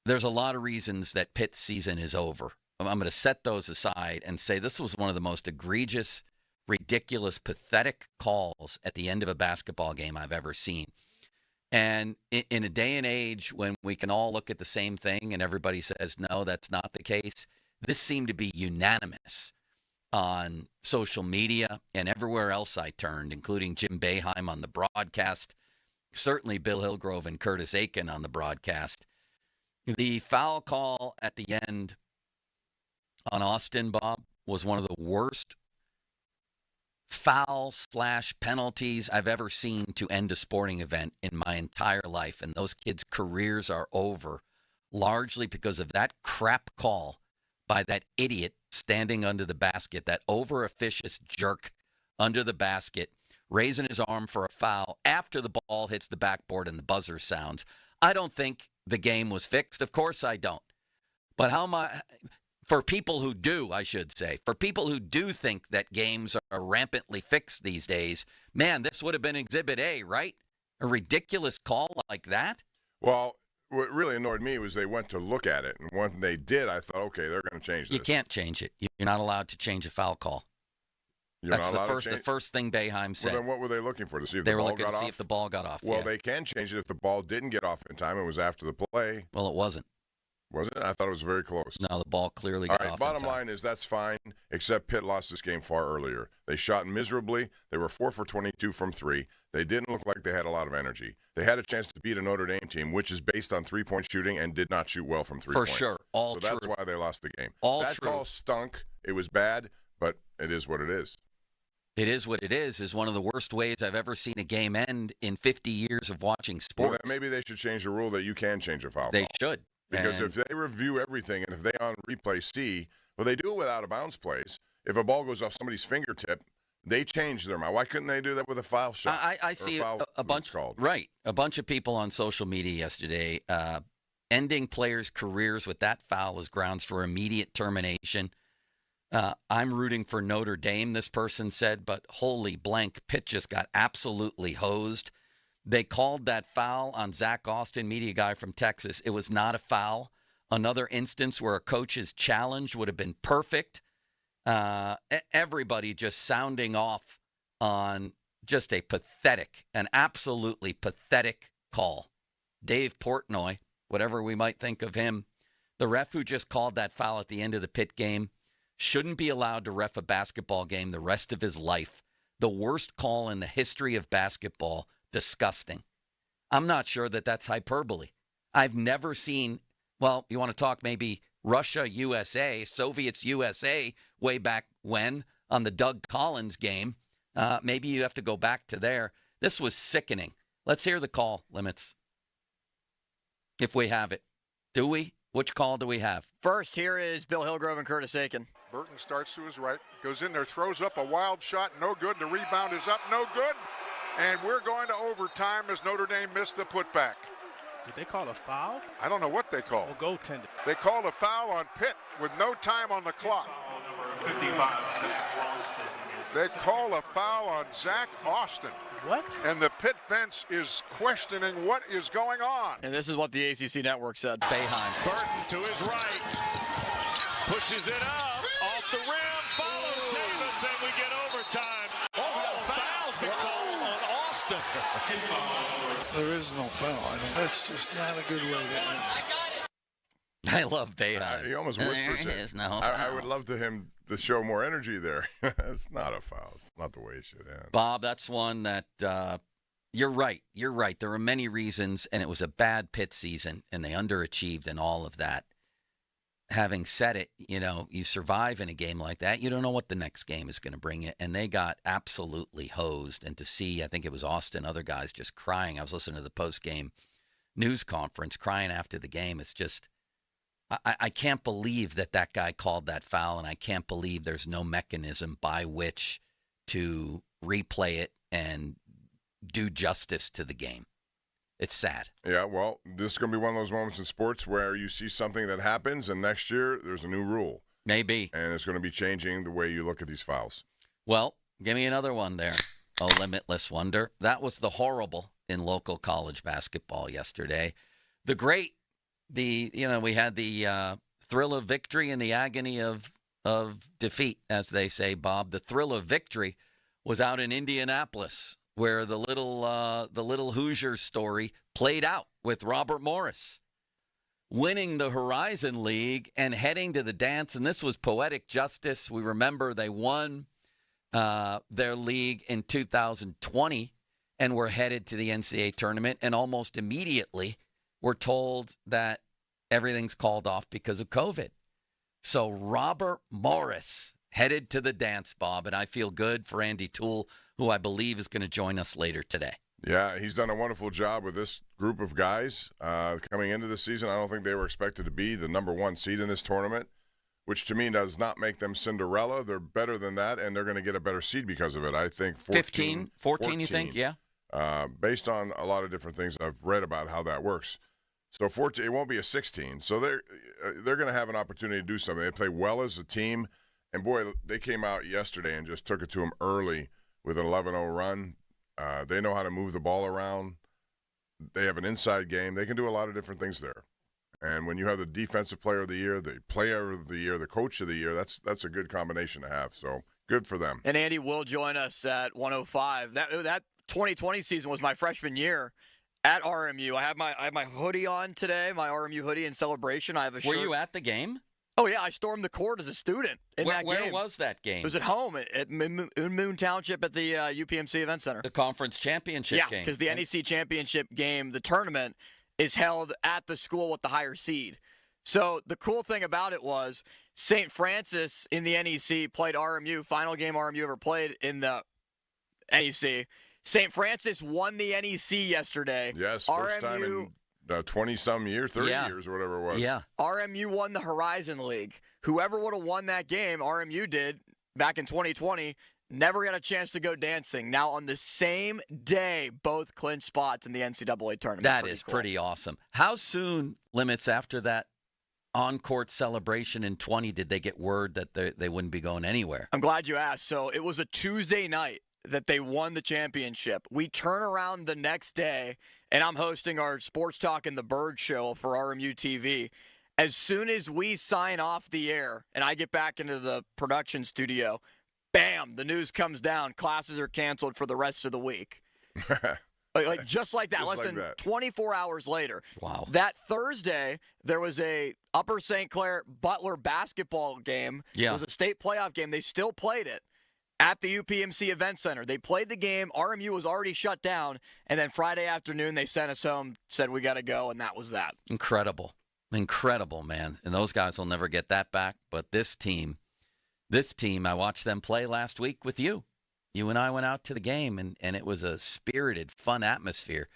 there's a lot of reasons that Pitt's season is over. I'm going to set those aside and say this was one of the most egregious, ridiculous, pathetic calls at the end of a basketball game I've ever seen. And in a day and age when we can all look at the same thing and everybody says, no, that's not the case, this seemed to be unanimous on social media and everywhere else I turned, including Jim Boeheim on the broadcast, certainly Bill Hillgrove and Curtis Aiken on the broadcast. The foul call at the end on Austin, Bob, was one of the worst foul/penalties I've ever seen to end a sporting event in my entire life. And those kids' careers are over largely because of that crap call by that idiot standing under the basket, that over-officious jerk under the basket, raising his arm for a foul after the ball hits the backboard and the buzzer sounds. I don't think the game was fixed. Of course I don't. But for people who do, I should say, for people who do think that games are rampantly fixed these days, man, this would have been Exhibit A, right? A ridiculous call like that? Well, what really annoyed me was they went to look at it. And when they did, I thought, okay, they're going to change this. You can't change it. You're not allowed to change a foul call. That's the first thing Boeheim said. Well, then what were they looking for? To see if they the were ball looking got to off? see if the ball got off. Well, yeah. they can change it if the ball didn't get off in time and was after the play. Well, it wasn't. Was it? I thought it was very close. No, the ball clearly got off. Bottom line is that's fine, except Pitt lost this game far earlier. They shot miserably. They were 4 for 22 from 3. They didn't look like they had a lot of energy. They had a chance to beat a Notre Dame team, which is based on three-point shooting and did not shoot well from 3 points. For sure. All so true. That's why they lost the game. That call stunk. It was bad, but it is what it is. It is what it is one of the worst ways I've ever seen a game end in 50 years of watching sports. Well, maybe they should change the rule that you can change a foul They call. should. Because if they review everything and if they on replay see, well, they do it with out-of-bounds plays. If a ball goes off somebody's fingertip, They changed their mind. Why couldn't they do that with a foul shot? I see a bunch a bunch of people on social media yesterday ending players' careers with that foul as grounds for immediate termination. I'm rooting for Notre Dame, this person said, but holy blank, Pitt just got absolutely hosed. They called that foul on Zach Austin, media guy from Texas. It was not a foul. Another instance where a coach's challenge would have been perfect. Everybody just sounding off on just an absolutely pathetic call. Dave Portnoy, whatever we might think of him, the ref who just called that foul at the end of the Pitt game, shouldn't be allowed to ref a basketball game the rest of his life. The worst call in the history of basketball. Disgusting. I'm not sure that that's hyperbole. I've never seen, well, you want to talk maybe Russia, USA, Soviets, USA, way back when on the Doug Collins game. Maybe you have to go back to there. This was sickening. Let's hear the call limits. If we have it. Do we? Which call do we have? First, here is Bill Hillgrove and Curtis Aiken. Burton starts to his right, goes in there, throws up a wild shot, no good. The rebound is up, no good. And we're going to overtime as Notre Dame missed the putback. Did they call a foul? I don't know what they called. Well, goaltender. They called a foul on Pitt with no time on the clock. Foul number 55, Zach Austin. They call a foul on Zach Austin. What? And the Pitt bench is questioning what is going on. And this is what the ACC network said. Boeheim. Burton to his right. Pushes it up. Off the rim. Follows Davis, and we get overtime. Oh, the foul's been called on Austin. There is no foul. I mean, that's just not a good way to end. I love Boeheim. He almost whispers it. I would love to show more energy there. It's not a foul. It's not the way it should end. Bob, that's one that you're right. You're right. There are many reasons, and it was a bad Pitt season, and they underachieved and all of that. Having said it, you survive in a game like that. You don't know what the next game is going to bring you, and they got absolutely hosed. And to see, I think it was Austin, other guys just crying. I was listening to the post-game news conference, crying after the game. It's just, I can't believe that guy called that foul, and I can't believe there's no mechanism by which to replay it and do justice to the game. It's sad. Yeah, well, this is going to be one of those moments in sports where you see something that happens, and next year there's a new rule. Maybe. And it's going to be changing the way you look at these fouls. Well, give me another one there. Oh, Limitless Wonder. That was the horrible in local college basketball yesterday. The great, we had the thrill of victory and the agony of defeat, as they say, Bob. The thrill of victory was out in Indianapolis, where the little Hoosier story played out with Robert Morris winning the Horizon League and heading to the dance. And this was poetic justice. We remember they won their league in 2020 and were headed to the NCAA tournament. And almost immediately were told that everything's called off because of COVID. So Robert Morris headed to the dance, Bob. And I feel good for Andy Toole, who I believe is going to join us later today. Yeah, he's done a wonderful job with this group of guys coming into the season. I don't think they were expected to be the number one seed in this tournament, which to me does not make them Cinderella. They're better than that, and they're going to get a better seed because of it. I think 14, you think? Yeah. Based on a lot of different things I've read about how that works. So 14, it won't be a 16. So they're going to have an opportunity to do something. They play well as a team, and boy, they came out yesterday and just took it to them early with an 11-0 run. They know how to move the ball around. They have an inside game. They can do a lot of different things there. And when you have the defensive player of the year, the player of the year, the coach of the year, that's a good combination to have. So good for them. And Andy will join us at 105. That 2020 season was my freshman year at RMU. I have my hoodie on today, my RMU hoodie in celebration. I have a shirt. Were you at the game? Oh, yeah, I stormed the court as a student in that game. Where was that game? It was at home at Moon Township at the UPMC Event Center. The conference championship game. Yeah, because the NEC championship game, the tournament, is held at the school with the higher seed. So the cool thing about it was St. Francis in the NEC played RMU, final game RMU ever played in the NEC. St. Francis won the NEC yesterday. Yes, first time in 20-some years, 30 years or whatever it was. Yeah. RMU won the Horizon League. Whoever would have won that game, RMU did, back in 2020, never got a chance to go dancing. Now on the same day, both clinch spots in the NCAA tournament. That is pretty awesome. How soon, Limits, after that on-court celebration in 20, did they get word that they wouldn't be going anywhere? I'm glad you asked. So it was a Tuesday night that they won the championship. We turn around the next day, and I'm hosting our Sports Talk in the Berg show for RMU TV. As soon as we sign off the air and I get back into the production studio, bam, the news comes down. Classes are canceled for the rest of the week. Like just like that, Just less like than that. 24 hours later. Wow. That Thursday, there was a Upper St. Clair Butler basketball game. Yeah. It was a state playoff game. They still played it at the UPMC Event Center. They played the game. RMU was already shut down. And then Friday afternoon, they sent us home, said we got to go, and that was that. Incredible, man. And those guys will never get that back. But this team, I watched them play last week with you. You and I went out to the game, and it was a spirited, fun atmosphere.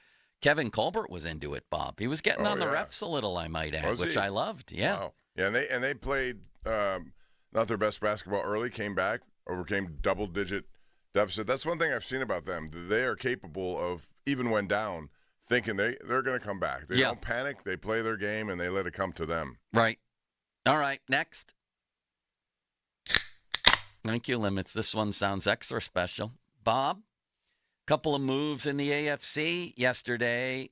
Kevin Colbert was into it, Bob. He was getting on the refs a little, I might add, which I loved. Yeah. Wow. Yeah, and they played not their best basketball early, came back, overcame double-digit deficit. That's one thing I've seen about them. They are capable of, even when down, thinking they're going to come back. They don't panic. They play their game, and they let it come to them. Right. All right, next. Thank you, Limits. This one sounds extra special. Bob, couple of moves in the AFC yesterday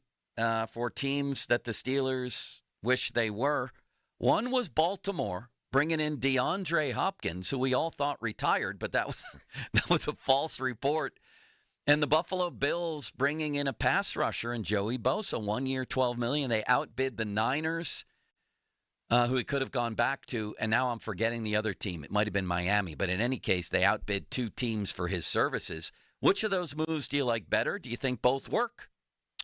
for teams that the Steelers wish they were. One was Baltimore bringing in DeAndre Hopkins, who we all thought retired, but that was a false report. And the Buffalo Bills bringing in a pass rusher in Joey Bosa, 1 year, $12 million. They outbid the Niners, who he could have gone back to, and now I'm forgetting the other team. It might have been Miami, but in any case, they outbid two teams for his services. Which of those moves do you like better? Do you think both work?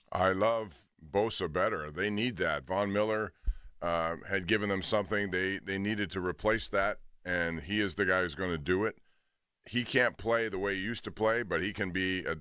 I love Bosa better. They need that. Von Miller had given them something. They needed to replace that, and he is the guy who's going to do it. He can't play the way he used to play, but he can be a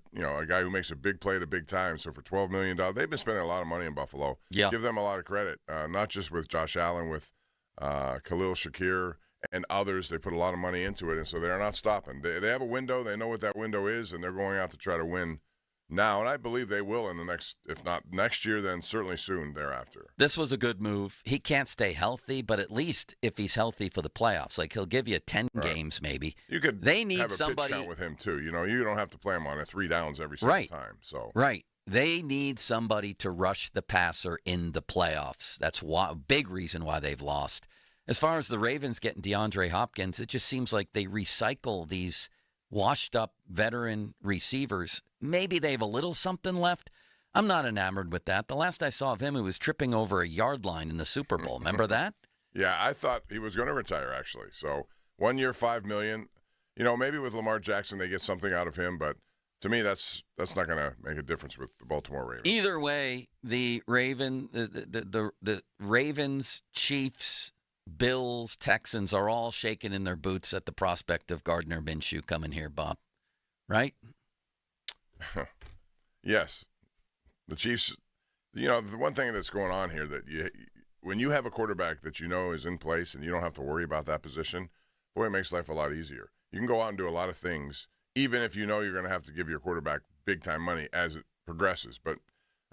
guy who makes a big play at a big time. So for $12 million, they've been spending a lot of money in Buffalo. Yeah. Give them a lot of credit, not just with Josh Allen, with Khalil Shakir and others. They put a lot of money into it, and so they're not stopping. They have a window. They know what that window is, and they're going out to try to win now. And I believe they will in the next, if not next year, then certainly soon thereafter. This was a good move. He can't stay healthy, but at least if he's healthy for the playoffs, like he'll give you 10 games maybe. You could they need have a somebody pitch count with him too. You don't have to play him on 3 downs every single time. So right. They need somebody to rush the passer in the playoffs. That's a big reason why they've lost. As far as the Ravens getting DeAndre Hopkins, it just seems like they recycle these washed-up veteran receivers. Maybe they have a little something left. I'm not enamored with that. The last I saw of him, he was tripping over a yard line in the Super Bowl. Remember that? Yeah, I thought he was going to retire, actually. So 1 year, $5 million. Maybe with Lamar Jackson they get something out of him, but to me that's not going to make a difference with the Baltimore Ravens. Either way, the Ravens, Chiefs, Bills, Texans are all shaking in their boots at the prospect of Gardner Minshew coming here, Bob. Right? Yes. The Chiefs, the one thing that's going on here that when you have a quarterback that is in place and you don't have to worry about that position, boy, it makes life a lot easier. You can go out and do a lot of things, even if you're going to have to give your quarterback big-time money as it progresses. But,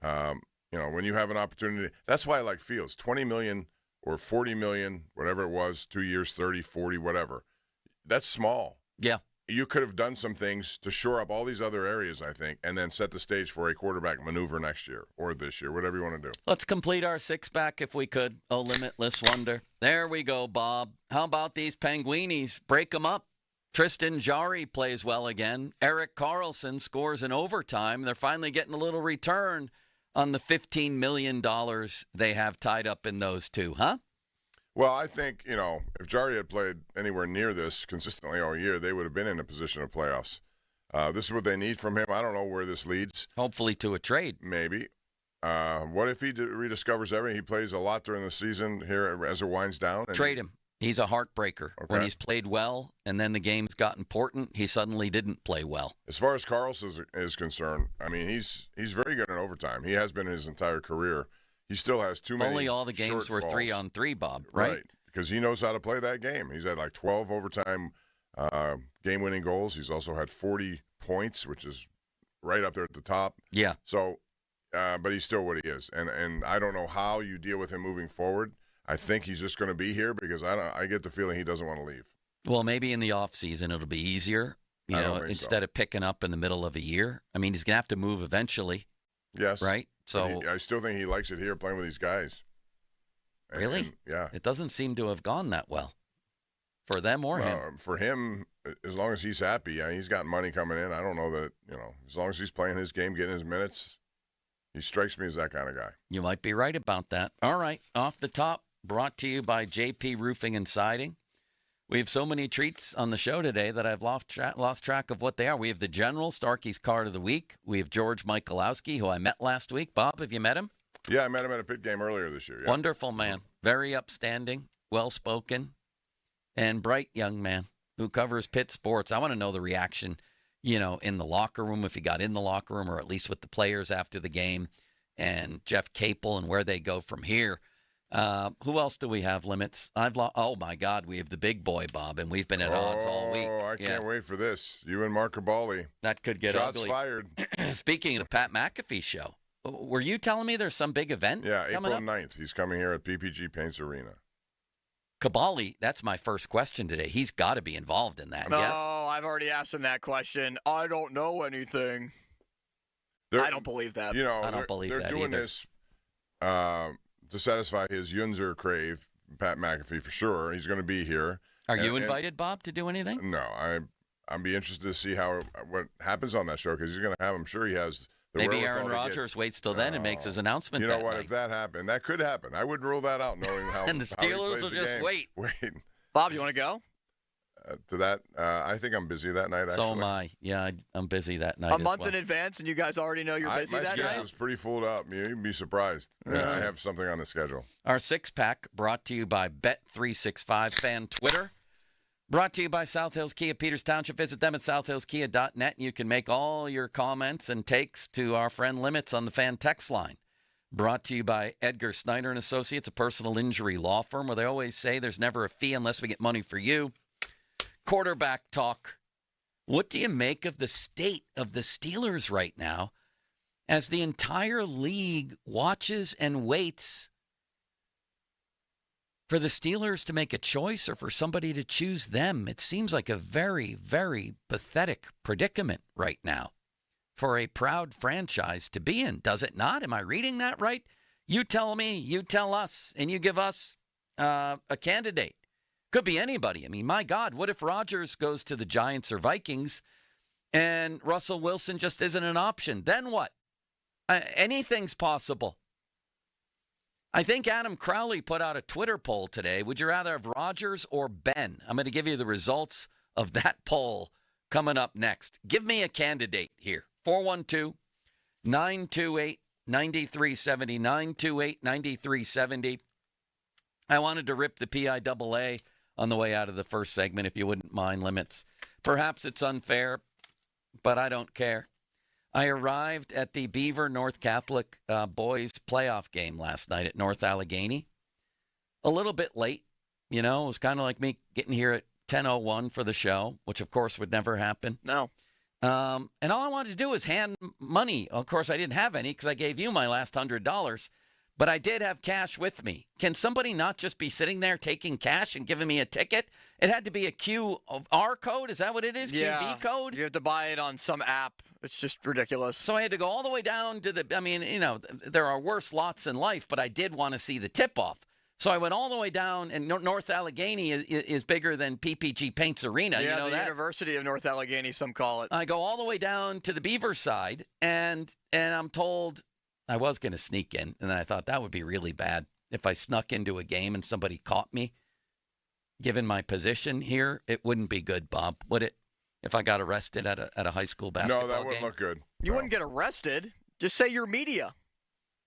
when you have an opportunity, that's why I like Fields. $20 million or $40 million, whatever it was, 2 years, 30, 40, whatever. That's small. Yeah. You could have done some things to shore up all these other areas, I think, and then set the stage for a quarterback maneuver next year or this year, whatever you want to do. Let's complete our six-pack if we could. Oh, limitless wonder. There we go, Bob. How about these Penguinis? Break them up. Tristan Jarry plays well again. Eric Carlson scores in overtime. They're finally getting a little return on the $15 million they have tied up in those two, huh? Well, I think, if Jarry had played anywhere near this consistently all year, they would have been in a position of playoffs. This is what they need from him. I don't know where this leads. Hopefully to a trade. Maybe. What if he rediscovers everything? He plays a lot during the season here as it winds down. Trade him. He's a heartbreaker. Okay. When he's played well and then the game's got important, he suddenly didn't play well. As far as Carlson is concerned, I mean, he's very good in overtime. He has been his entire career. He still has too many. Only all the games were 3-on-3, Bob, right? Because he knows how to play that game. He's had like 12 overtime game-winning goals. He's also had 40 points, which is right up there at the top. Yeah. So, but he's still what he is. And I don't know how you deal with him moving forward. I think he's just going to be here because I get the feeling he doesn't want to leave. Well, maybe in the offseason it'll be easier, instead of picking up in the middle of a year. I mean, he's going to have to move eventually. Yes. Right? So I still think he likes it here playing with these guys. Really? Yeah. It doesn't seem to have gone that well for them or him. For him, as long as he's happy, he's got money coming in. I don't know that, as long as he's playing his game, getting his minutes, he strikes me as that kind of guy. You might be right about that. All right. Off the top, brought to you by JP Roofing and Siding. We have so many treats on the show today that I've lost track of what they are. We have the General, Starkey's Card of the Week. We have George Michalowski, who I met last week. Bob, have you met him? Yeah, I met him at a Pitt game earlier this year. Yeah. Wonderful man. Very upstanding, well-spoken, and bright young man who covers Pitt sports. I want to know the reaction, in the locker room, if he got in the locker room or at least with the players after the game, and Jeff Capel and where they go from here. Who else do we have, Limits? Oh, my God, we have the big boy, Bob, and we've been at odds all week. Oh, I can't wait for this. You and Mark Cabali. That could get ugly. Shots fired. Speaking of the Pat McAfee show, were you telling me there's some big event coming April up? 9th. He's coming here at PPG Paints Arena. Cabali, that's my first question today. He's got to be involved in that, No, yes? I've already asked him that question. I don't know anything. I don't believe that. I don't believe that They're doing this to satisfy his Yunzer crave, Pat McAfee, for sure. He's going to be here. Are you invited, Bob, to do anything? No. I'd be interested to see what happens on that show because he's going to have, I'm sure he has the Maybe wherewithal Aaron to Rodgers waits till then and makes his announcement. You know that what? night. If that happened, that could happen. I wouldn't rule that out, knowing how and the Steelers will just wait. Bob, you want to go? To that, I think I'm busy that night. Actually, so am I. Yeah, I'm busy that night. A month in advance, and you guys already know you're busy that night? My schedule's pretty full up. You'd be surprised. I have something on the schedule. Our six-pack brought to you by Bet365 Fan Twitter. Brought to you by South Hills Kia, Peters Township. Visit them at southhillskia.net. You can make all your comments and takes to our friend Limits on the fan text line. Brought to you by Edgar Snyder and Associates, a personal injury law firm where they always say there's never a fee unless we get money for you. Quarterback talk. What do you make of the state of the Steelers right now as the entire league watches and waits for the Steelers to make a choice or for somebody to choose them? It seems like a very, very pathetic predicament right now for a proud franchise to be in, does it not? Am I reading that right? You tell me, you tell us, and you give us a candidate. Could be anybody. I mean, my God, what if Rodgers goes to the Giants or Vikings and Russell Wilson just isn't an option? Then what? Anything's possible. I think Adam Crowley put out a Twitter poll today. Would you rather have Rodgers or Ben? I'm going to give you the results of that poll coming up next. Give me a candidate here. 412-928-9370, 928-9370. I wanted to rip the PIAA on the way out of the first segment, if you wouldn't mind, Limits. Perhaps it's unfair, but I don't care. I arrived at the Beaver North Catholic boys playoff game last night at North Allegheny. A little bit late, it was kind of like me getting here at 10:01 for the show, which of course would never happen. No. And all I wanted to do was hand money. Of course, I didn't have any because I gave you my last $100. But I did have cash with me. Can somebody not just be sitting there taking cash and giving me a ticket? It had to be a QR code. Is that what it is? Yeah. QB code? You have to buy it on some app. It's just ridiculous. So I had to go all the way down to there are worse lots in life, but I did want to see the tip-off. So I went all the way down, and North Allegheny is bigger than PPG Paints Arena. Yeah, you know the that? University of North Allegheny, some call it. I go all the way down to the Beaver side, and I'm told I was going to sneak in, and I thought that would be really bad if I snuck into a game and somebody caught me. Given my position here, it wouldn't be good, Bob, would it? If I got arrested at a high school basketball game? No, that wouldn't look good. You wouldn't get arrested. Just say you're media.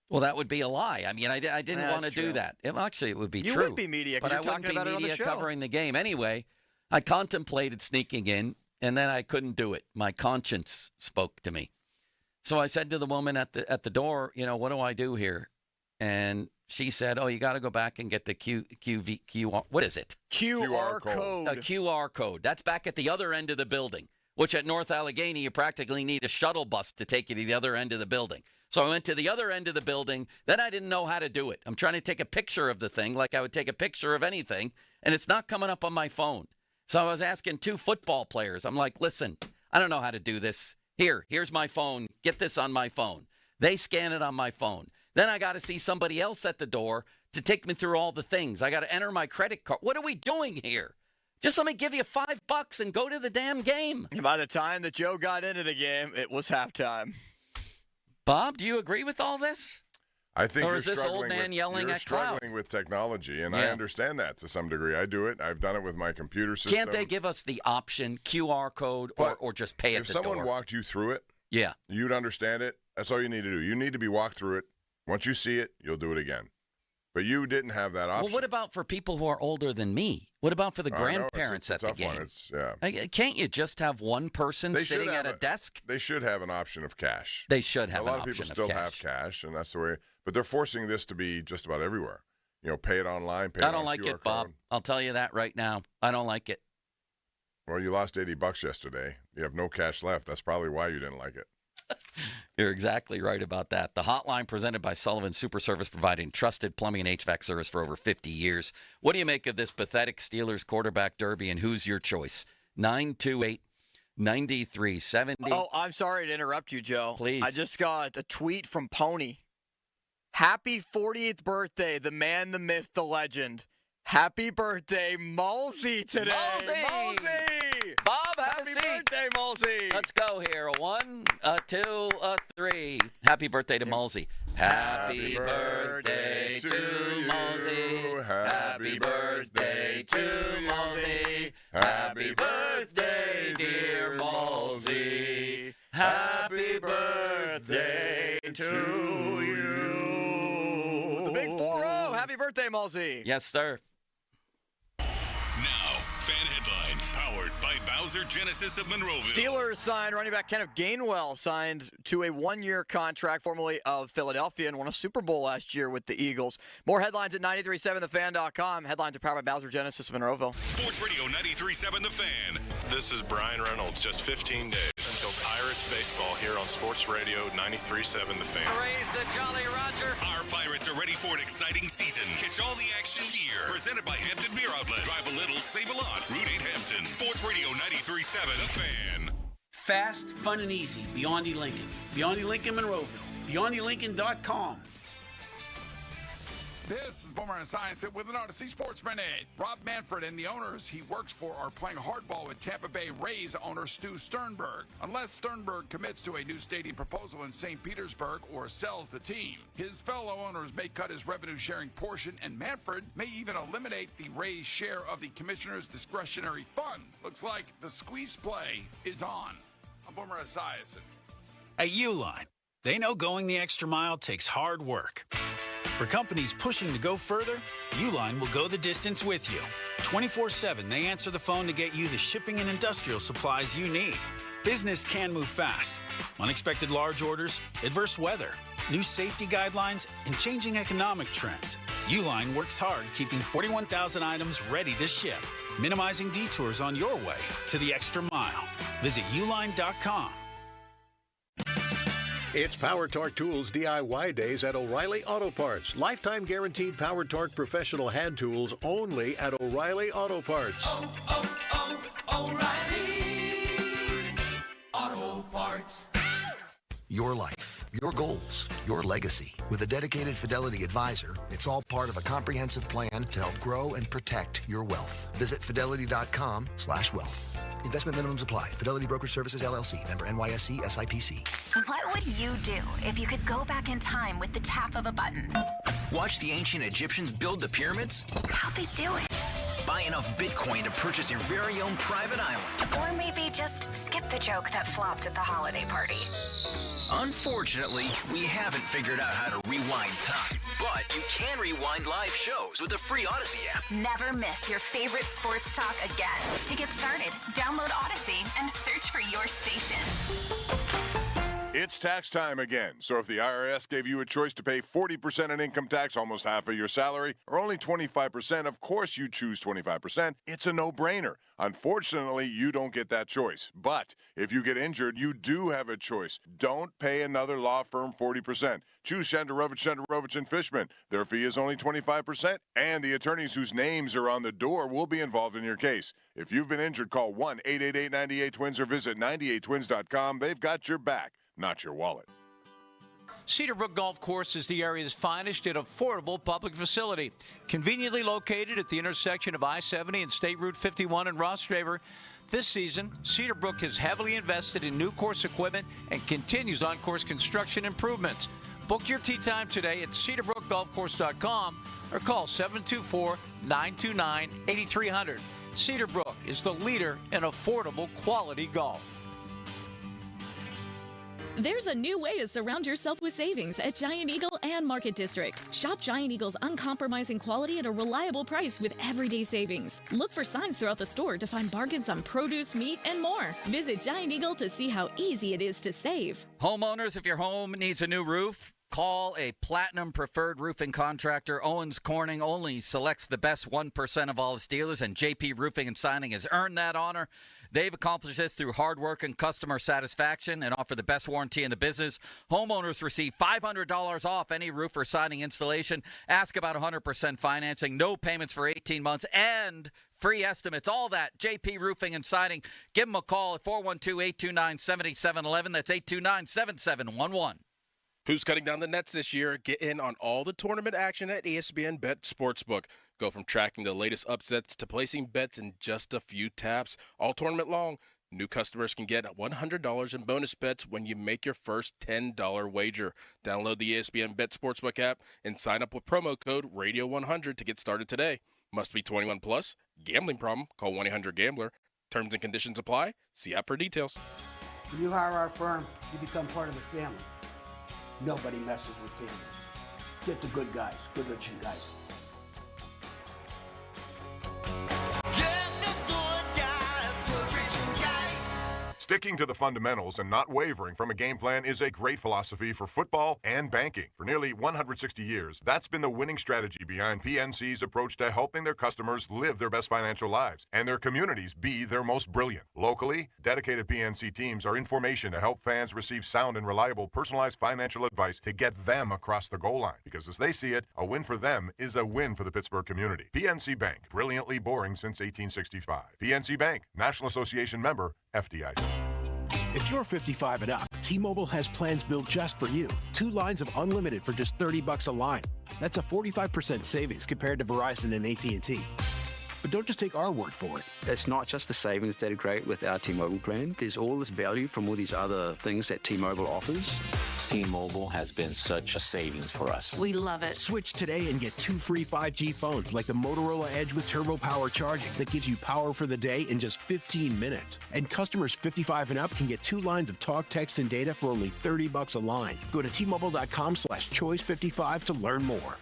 Well, that would be a lie. I mean, I didn't want to do that. Actually, it would be true. You would be media, but because you're talking about it on the show. I wouldn't be media covering the game. Anyway, I contemplated sneaking in, and then I couldn't do it. My conscience spoke to me. So I said to the woman at the door, what do I do here? and she said, "Oh, you got to go back and get the QR. What is it? QR code. A QR code. That's back at the other end of the building, which at North Allegheny, you practically need a shuttle bus to take you to the other end of the building. So I went to the other end of the building. Then I didn't know how to do it. I'm trying to take a picture of the thing like I would take a picture of anything, and it's not coming up on my phone. So I was asking 2 football players. I'm like, listen, I don't know how to do this. Here's my phone. Get this on my phone. They scan it on my phone. Then I got to see somebody else at the door to take me through all the things. I got to enter my credit card. What are we doing here? Just let me give you $5 and go to the damn game. By the time that Joe got into the game, it was halftime. Bob, do you agree with all this? I think or you're is this old man yelling at cloud? struggling with technology, and I understand that to some degree. I do it. I've done it with my computer system. Can't they give us the option, QR code, or just pay at the door? If someone walked you through it, yeah, you'd understand it. That's all you need to do. You need to be walked through it. Once you see it, you'll do it again. But you didn't have that option. Well, what about for people who are older than me? What about for the grandparents at the game? Can't you just have one person sitting at a desk? They should have an option of cash. They should have an option of cash. A lot of people still have cash, and that's the way. But they're forcing this to be just about everywhere. You know, pay it online, I don't like it, Bob. I'll tell you that right now. I don't like it. Well, you lost $80 yesterday. You have no cash left. That's probably why you didn't like it. You're exactly right about that. The hotline presented by Sullivan Super Service, providing trusted plumbing and HVAC service for over 50 years. What do you make of this pathetic Steelers quarterback derby, and who's your choice? 928-9370. Oh, I'm sorry to interrupt you, Joe. Please. I just got a tweet from Pony. Happy 40th birthday, the man, the myth, the legend. Happy birthday, Mosy, today. Mosy! Bob, happy birthday, Mosy. Let's go here. 1, 2, 3. Happy birthday to Mosy. Happy birthday to Mosy. Happy birthday to Mosy. Happy birthday, dear Mosy. Happy birthday to you. The big 4-0. Happy birthday, Mosy. Yes, sir. Now, fan headlines powered by Bowser Genesis of Monroeville. Steelers signed running back Kenneth Gainwell, signed to a 1-year contract, formerly of Philadelphia, and won a Super Bowl last year with the Eagles. More headlines at 937thefan.com. Headlines are powered by Bowser Genesis of Monroeville. Sports Radio 93.7 The Fan. This is Brian Reynolds. Just 15 days until Pirates baseball here on Sports Radio 93.7 The Fan. Raise the Jolly Roger. Our Pirates are ready for an exciting season. Catch all the action here. Presented by Hampton Beer Outlet. Drive a little, save a lot. Route 8 Hampton. Sports Radio 93.7 The Fan. Fast, fun, and easy. Beyond Lincoln. Beyond Lincoln, Monroeville. BeyondLincoln.com. This is Boomer and Science with an Odyssey Sports Minute. Rob Manfred and the owners he works for are playing hardball with Tampa Bay Rays owner Stu Sternberg. Unless Sternberg commits to a new stadium proposal in St. Petersburg or sells the team, his fellow owners may cut his revenue-sharing portion, and Manfred may even eliminate the Rays' share of the commissioner's discretionary fund. Looks like the squeeze play is on. I'm Boomer Esiason. At Uline, they know going the extra mile takes hard work. For companies pushing to go further, Uline will go the distance with you. 24/7, they answer the phone to get you the shipping and industrial supplies you need. Business can move fast. Unexpected large orders, adverse weather, new safety guidelines, and changing economic trends. Uline works hard keeping 41,000 items ready to ship, minimizing detours on your way to the extra mile. Visit uline.com. It's Power Torque Tools DIY days at O'Reilly Auto Parts. Lifetime guaranteed Power Torque professional hand tools only at O'Reilly Auto Parts. O'Reilly Auto Parts. Your life, your goals, your legacy. With a dedicated Fidelity advisor, it's all part of a comprehensive plan to help grow and protect your wealth. Visit fidelity.com/wealth. Investment minimums apply. Fidelity Brokerage Services, LLC. Member NYSE, SIPC. What would you do if you could go back in time with the tap of a button? Watch the ancient Egyptians build the pyramids? How'd they do it? Buy enough Bitcoin to purchase your very own private island. Or maybe just skip the joke that flopped at the holiday party. Unfortunately, we haven't figured out how to rewind time. But you can rewind live shows with the free Odyssey app. Never miss your favorite sports talk again. To get started, download Odyssey and search for your station. It's It's tax time again, so if the IRS gave you a choice to pay 40% in income tax, almost half of your salary, or only 25%, of course you choose 25%. It's a no-brainer. Unfortunately, you don't get that choice. But if you get injured, you do have a choice. Don't pay another law firm 40%. Choose Shenderovich and Fishman. Their fee is only 25%, and the attorneys whose names are on the door will be involved in your case. If you've been injured, call 1-888-98-TWINS or visit 98twins.com. They've got your back, not your wallet. Cedarbrook Golf Course is the area's finest and affordable public facility. Conveniently located at the intersection of I-70 and State Route 51 in Rostraver, this season, Cedarbrook has heavily invested in new course equipment and continues on-course construction improvements. Book your tee time today at cedarbrookgolfcourse.com or call 724-929-8300. Cedarbrook is the leader in affordable quality golf. There's a new way to surround yourself with savings at Giant Eagle and Market District. Shop Giant Eagle's uncompromising quality at a reliable price with everyday savings. Look for signs throughout the store to find bargains on produce, meat, and more. Visit Giant Eagle to see how easy it is to save. Homeowners, if your home needs a new roof, call a Platinum Preferred Roofing Contractor. Owens Corning only selects the best 1% of all its dealers, and JP Roofing and Signing has earned that honor. They've accomplished this through hard work and customer satisfaction and offer the best warranty in the business. Homeowners receive $500 off any roof or siding installation. Ask about 100% financing, no payments for 18 months, and free estimates. All that, JP Roofing and Siding. Give them a call at 412-829-7711. That's 829-7711. Who's cutting down the nets this year? Get in on all the tournament action at ESPN Bet Sportsbook. Go from tracking the latest upsets to placing bets in just a few taps. All tournament long, new customers can get $100 in bonus bets when you make your first $10 wager. Download the ESPN Bet Sportsbook app and sign up with promo code Radio100 to get started today. Must be 21 plus. Gambling problem? Call 1-800-GAMBLER. Terms and conditions apply. See app for details. When you hire our firm, you become part of the family. Nobody messes with family. Get the good guys, Goodrich and Geist. Sticking to the fundamentals and not wavering from a game plan is a great philosophy for football and banking. For nearly 160 years, that's been the winning strategy behind PNC's approach to helping their customers live their best financial lives and their communities be their most brilliant. Locally, dedicated PNC teams are in formation to help fans receive sound and reliable personalized financial advice to get them across the goal line. Because as they see it, a win for them is a win for the Pittsburgh community. PNC Bank, brilliantly boring since 1865. PNC Bank, National Association member, FDIC. If you're 55 and up, T-Mobile has plans built just for you. 2 lines of unlimited for just $30 a line. That's a 45% savings compared to Verizon and AT&T. But don't just take our word for it. It's not just the savings that are great with our T-Mobile plan. There's all this value from all these other things that T-Mobile offers. T-Mobile has been such a savings for us. We love it. Switch today and get 2 free 5G phones like the Motorola Edge with Turbo Power charging that gives you power for the day in just 15 minutes. And customers 55 and up can get 2 lines of talk, text, and data for only $30 a line. Go to T-Mobile.com/choice55 to learn more.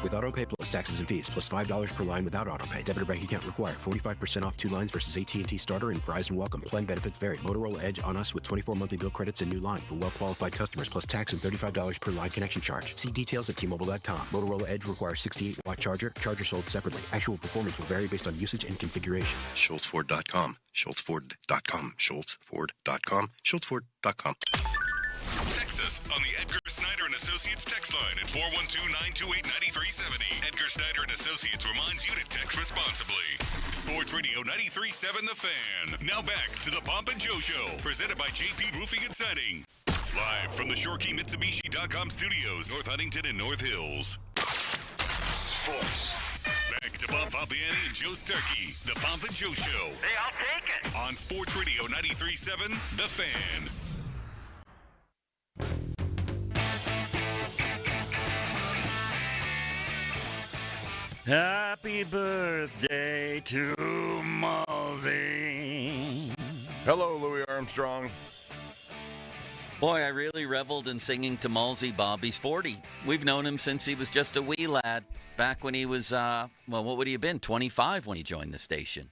With AutoPay plus taxes and fees, plus $5 per line without AutoPay. Debit or bank account required. 45% off 2 lines versus AT&T Starter and Verizon Welcome. Plan benefits vary. Motorola Edge on us with 24 monthly bill credits and new line for well-qualified customers, plus tax and $35 per line connection charge. See details at T-Mobile.com. Motorola Edge requires 68-watt charger. Charger sold separately. Actual performance will vary based on usage and configuration. SchultzFord.com. SchultzFord.com. SchultzFord.com. SchultzFord.com. Text us on the Edgar Snyder and Associates text line at 412-928-9370. Edgar Snyder and Associates reminds you to text responsibly. Sports Radio 93.7 The Fan. Now back to the Pomp and Joe Show, presented by JP Roofing and Siding. Live from the ShoreKeyMitsubishi.com studios, North Huntington and North Hills. Sports. Back to Bob Fabiani and Joe Starkey, the Pomp and Joe Show. Hey, I'll take it. On Sports Radio 93.7 The Fan. Happy birthday to Mosy. Hello, Louis Armstrong. Boy, I really reveled in singing to Mosy. Bob, he's 40. We've known him since he was just a wee lad, back when he was, well, what would he have been, 25 when he joined the station?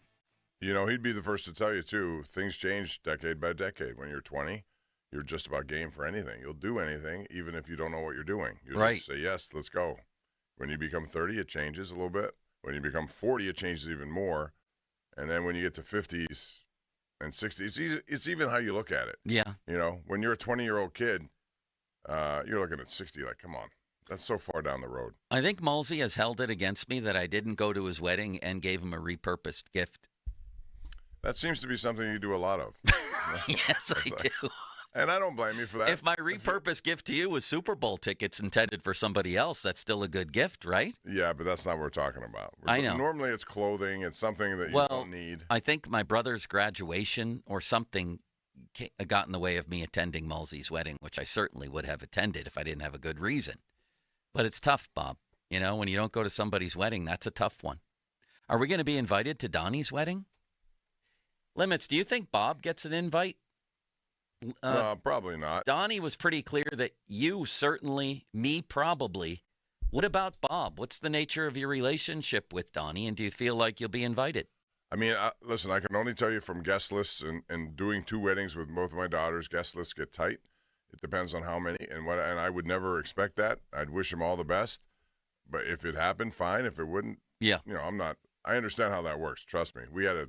You know, he'd be the first to tell you, too, things change decade by decade. When you're 20, you're just about game for anything. You'll do anything, even if you don't know what you're doing. You'll Right. just say, yes, let's go. When you become 30, it changes a little bit. When you become 40, it changes even more. And then when you get to 50s and 60s, it's even how you look at it. Yeah. You know, when you're a 20-year-old kid, you're looking at 60 like, come on. That's so far down the road. I think Mosy has held it against me that I didn't go to his wedding and gave him a repurposed gift. That seems to be something you do a lot of. Yes, I do. And I don't blame you for that. If my repurposed gift to you was Super Bowl tickets intended for somebody else, that's still a good gift, right? Yeah, but that's not what we're talking about. I know. Normally it's clothing. It's something that you don't need. I think my brother's graduation or something got in the way of me attending Mosy's wedding, which I certainly would have attended if I didn't have a good reason. But it's tough, Bob. You know, when you don't go to somebody's wedding, that's a tough one. Are we going to be invited to Donnie's wedding? Limits, do you think Bob gets an invite? No, probably not. Donnie was pretty clear that you certainly, me probably. What about Bob? What's the nature of your relationship with Donnie, and do you feel like you'll be invited? I mean, listen, I can only tell you from guest lists and doing 2 weddings with both of my daughters, guest lists get tight. It depends on how many and I would never expect that. I'd wish them all the best. But if it happened, fine. If it wouldn't, yeah. You know, I understand how that works. Trust me. We had a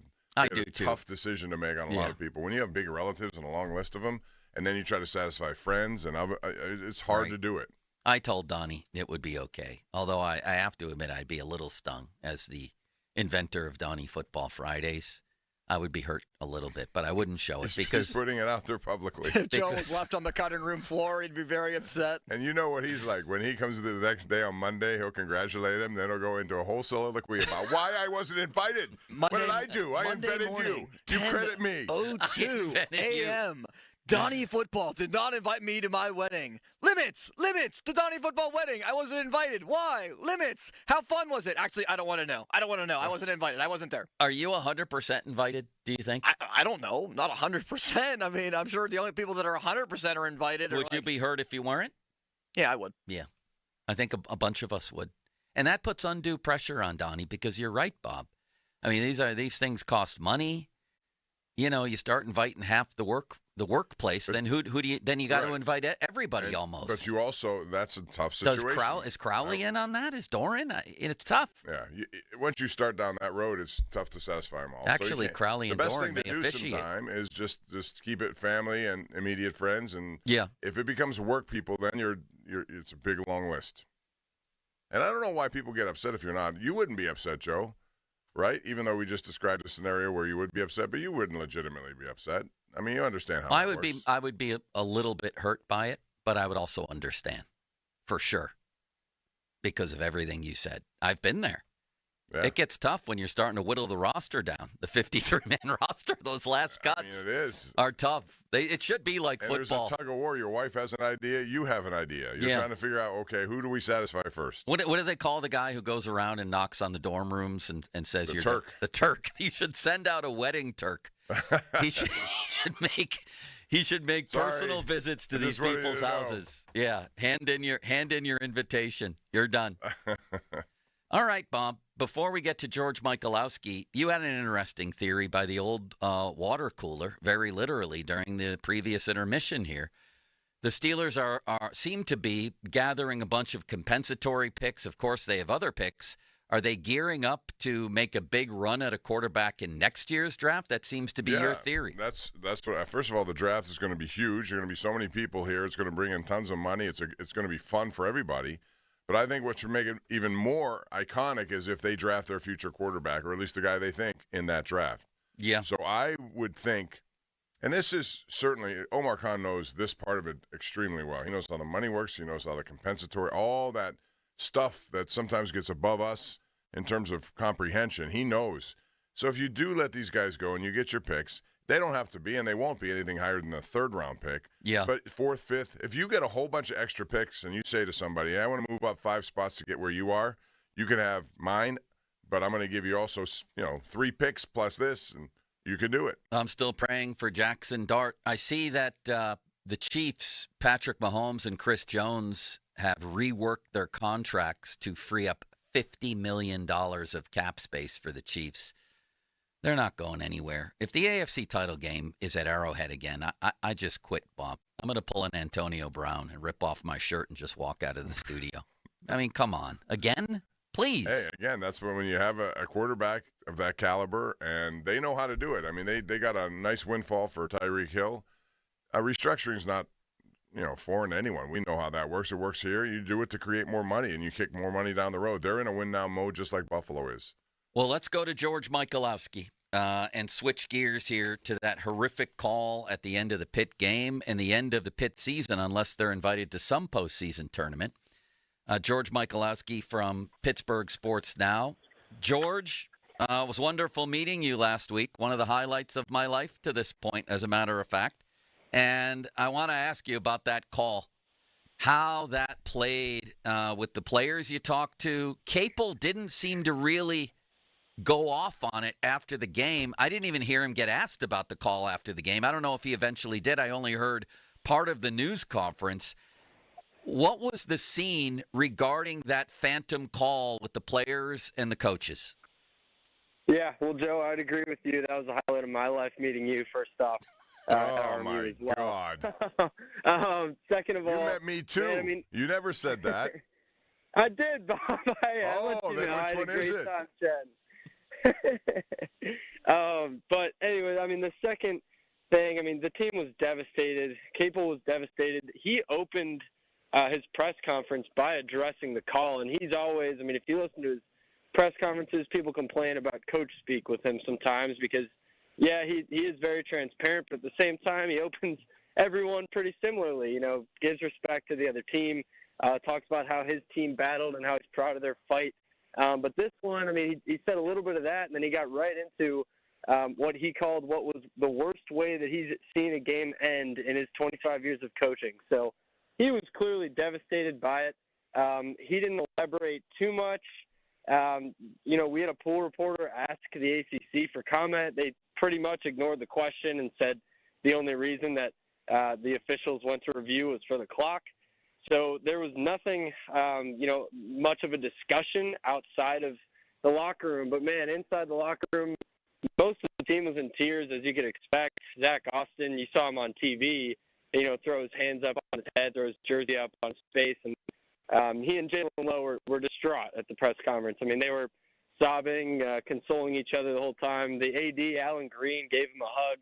tough decision to make on a lot of people. When you have big relatives and a long list of them, and then you try to satisfy friends, and it's hard to do it. I told Donnie it would be okay. Although I have to admit I'd be a little stung as the inventor of Donnie Football Fridays. I would be hurt a little bit, but I wouldn't show it because he's putting it out there publicly. If Joe was left on the cutting room floor, he'd be very upset. And you know what he's like. When he comes to the next day on Monday, he'll congratulate him. Then he'll go into a whole soliloquy about why I wasn't invited. What did I do? I invented you. You credit me. 10:02 a.m. Donnie Football did not invite me to my wedding. Limits! The Donnie Football wedding. I wasn't invited. Why? Limits! How fun was it? Actually, I don't want to know. I wasn't invited. I wasn't there. Are you 100% invited, do you think? I don't know. Not 100%. I mean, I'm sure the only people that are 100% are invited. Would you be hurt if you weren't? Yeah, I would. Yeah. I think a bunch of us would. And that puts undue pressure on Donnie because you're right, Bob. I mean, these things cost money. You know, you start inviting half the workplace, then who do you got to invite everybody almost. But you also, that's a tough situation. Is Crowley in on that? Is Doran? It's tough. Yeah. Once you start down that road, it's tough to satisfy them all. Actually, Crowley and Doran may officiate. The best thing to do sometime is just keep it family and immediate friends. And yeah, if it becomes work people, then it's a big, long list. And I don't know why people get upset if you're not. You wouldn't be upset, Joe, right? Even though we just described a scenario where you would be upset, but you wouldn't legitimately be upset. I mean, you understand how it works. I would be a little bit hurt by it, but I would also understand, for sure, because of everything you said. I've been there. Yeah. It gets tough when you're starting to whittle the roster down. The 53-man roster, those last cuts are tough. It should be like and football. There's a tug of war. Your wife has an idea. You have an idea. You're trying to figure out, okay, who do we satisfy first? What do they call the guy who goes around and knocks on the dorm rooms and says the Turk? The Turk. You should send out a wedding Turk. He should make personal visits to these people's houses. Yeah, hand in your invitation. You're done. All right, Bob. Before we get to George Michalowski, you had an interesting theory by the old water cooler, very literally, during the previous intermission here. The Steelers seem to be gathering a bunch of compensatory picks. Of course, they have other picks. Are they gearing up to make a big run at a quarterback in next year's draft? That seems to be your theory. That's what. First of all, the draft is going to be huge. There are going to be so many people here. It's going to bring in tons of money. It's going to be fun for everybody. But I think what should make it even more iconic is if they draft their future quarterback, or at least the guy they think in that draft. Yeah. So I would think, and this is certainly, Omar Khan knows this part of it extremely well. He knows how the money works. He knows how the compensatory, all that stuff that sometimes gets above us in terms of comprehension. He knows. So if you do let these guys go and you get your picks, they don't have to be, and they won't be anything higher than the 3rd-round pick. Yeah. But 4th, 5th, if you get a whole bunch of extra picks and you say to somebody, hey, I want to move up 5 spots to get where you are, you can have mine, but I'm going to give you also, 3 picks plus this, and you can do it. I'm still praying for Jackson Dart. I see that the Chiefs, Patrick Mahomes and Chris Jones, have reworked their contracts to free up $50 million of cap space for the Chiefs. They're not going anywhere. If the AFC title game is at Arrowhead again, I just quit, Bob. I'm going to pull an Antonio Brown and rip off my shirt and just walk out of the studio. I mean, come on. Again? Please. Hey, again, that's when you have a quarterback of that caliber, and they know how to do it. I mean, they got a nice windfall for Tyreek Hill. Restructuring is not, foreign to anyone. We know how that works. It works here. You do it to create more money, and you kick more money down the road. They're in a win-now mode just like Buffalo is. Well, let's go to George Michalowski and switch gears here to that horrific call at the end of the Pitt game and the end of the Pitt season, unless they're invited to some postseason tournament. George Michalowski from Pittsburgh Sports Now. George, it was wonderful meeting you last week. One of the highlights of my life to this point, as a matter of fact. And I want to ask you about that call, how that played with the players you talked to. Capel didn't seem to really go off on it after the game. I didn't even hear him get asked about the call after the game. I don't know if he eventually did. I only heard part of the news conference. What was the scene regarding that phantom call with the players and the coaches? Yeah, well, Joe, I'd agree with you. That was the highlight of my life, meeting you, first off. Oh, my God. Second of all. You met me, too. Man, I mean, you never said that. I did, Bob. I then which one is it? But anyway, I mean, the second thing, I mean, the team was devastated. Capel was devastated. He opened his press conference by addressing the call, and he's always, I mean, if you listen to his press conferences, people complain about coach speak with him sometimes because, yeah, he is very transparent, but at the same time, he opens everyone pretty similarly, gives respect to the other team, talks about how his team battled and how he's proud of their fight. But this one, I mean, he said a little bit of that, and then he got right into what he called what was the worst way that he's seen a game end in his 25 years of coaching. So he was clearly devastated by it. He didn't elaborate too much. We had a pool reporter ask the ACC for comment. They pretty much ignored the question and said the only reason that the officials went to review was for the clock. So there was nothing, much of a discussion outside of the locker room. But, man, inside the locker room, most of the team was in tears, as you could expect. Zach Austin, you saw him on TV, throw his hands up on his head, throw his jersey up on his face. And he and Jalen Lowe were distraught at the press conference. I mean, they were sobbing, consoling each other the whole time. The AD, Alan Green, gave him a hug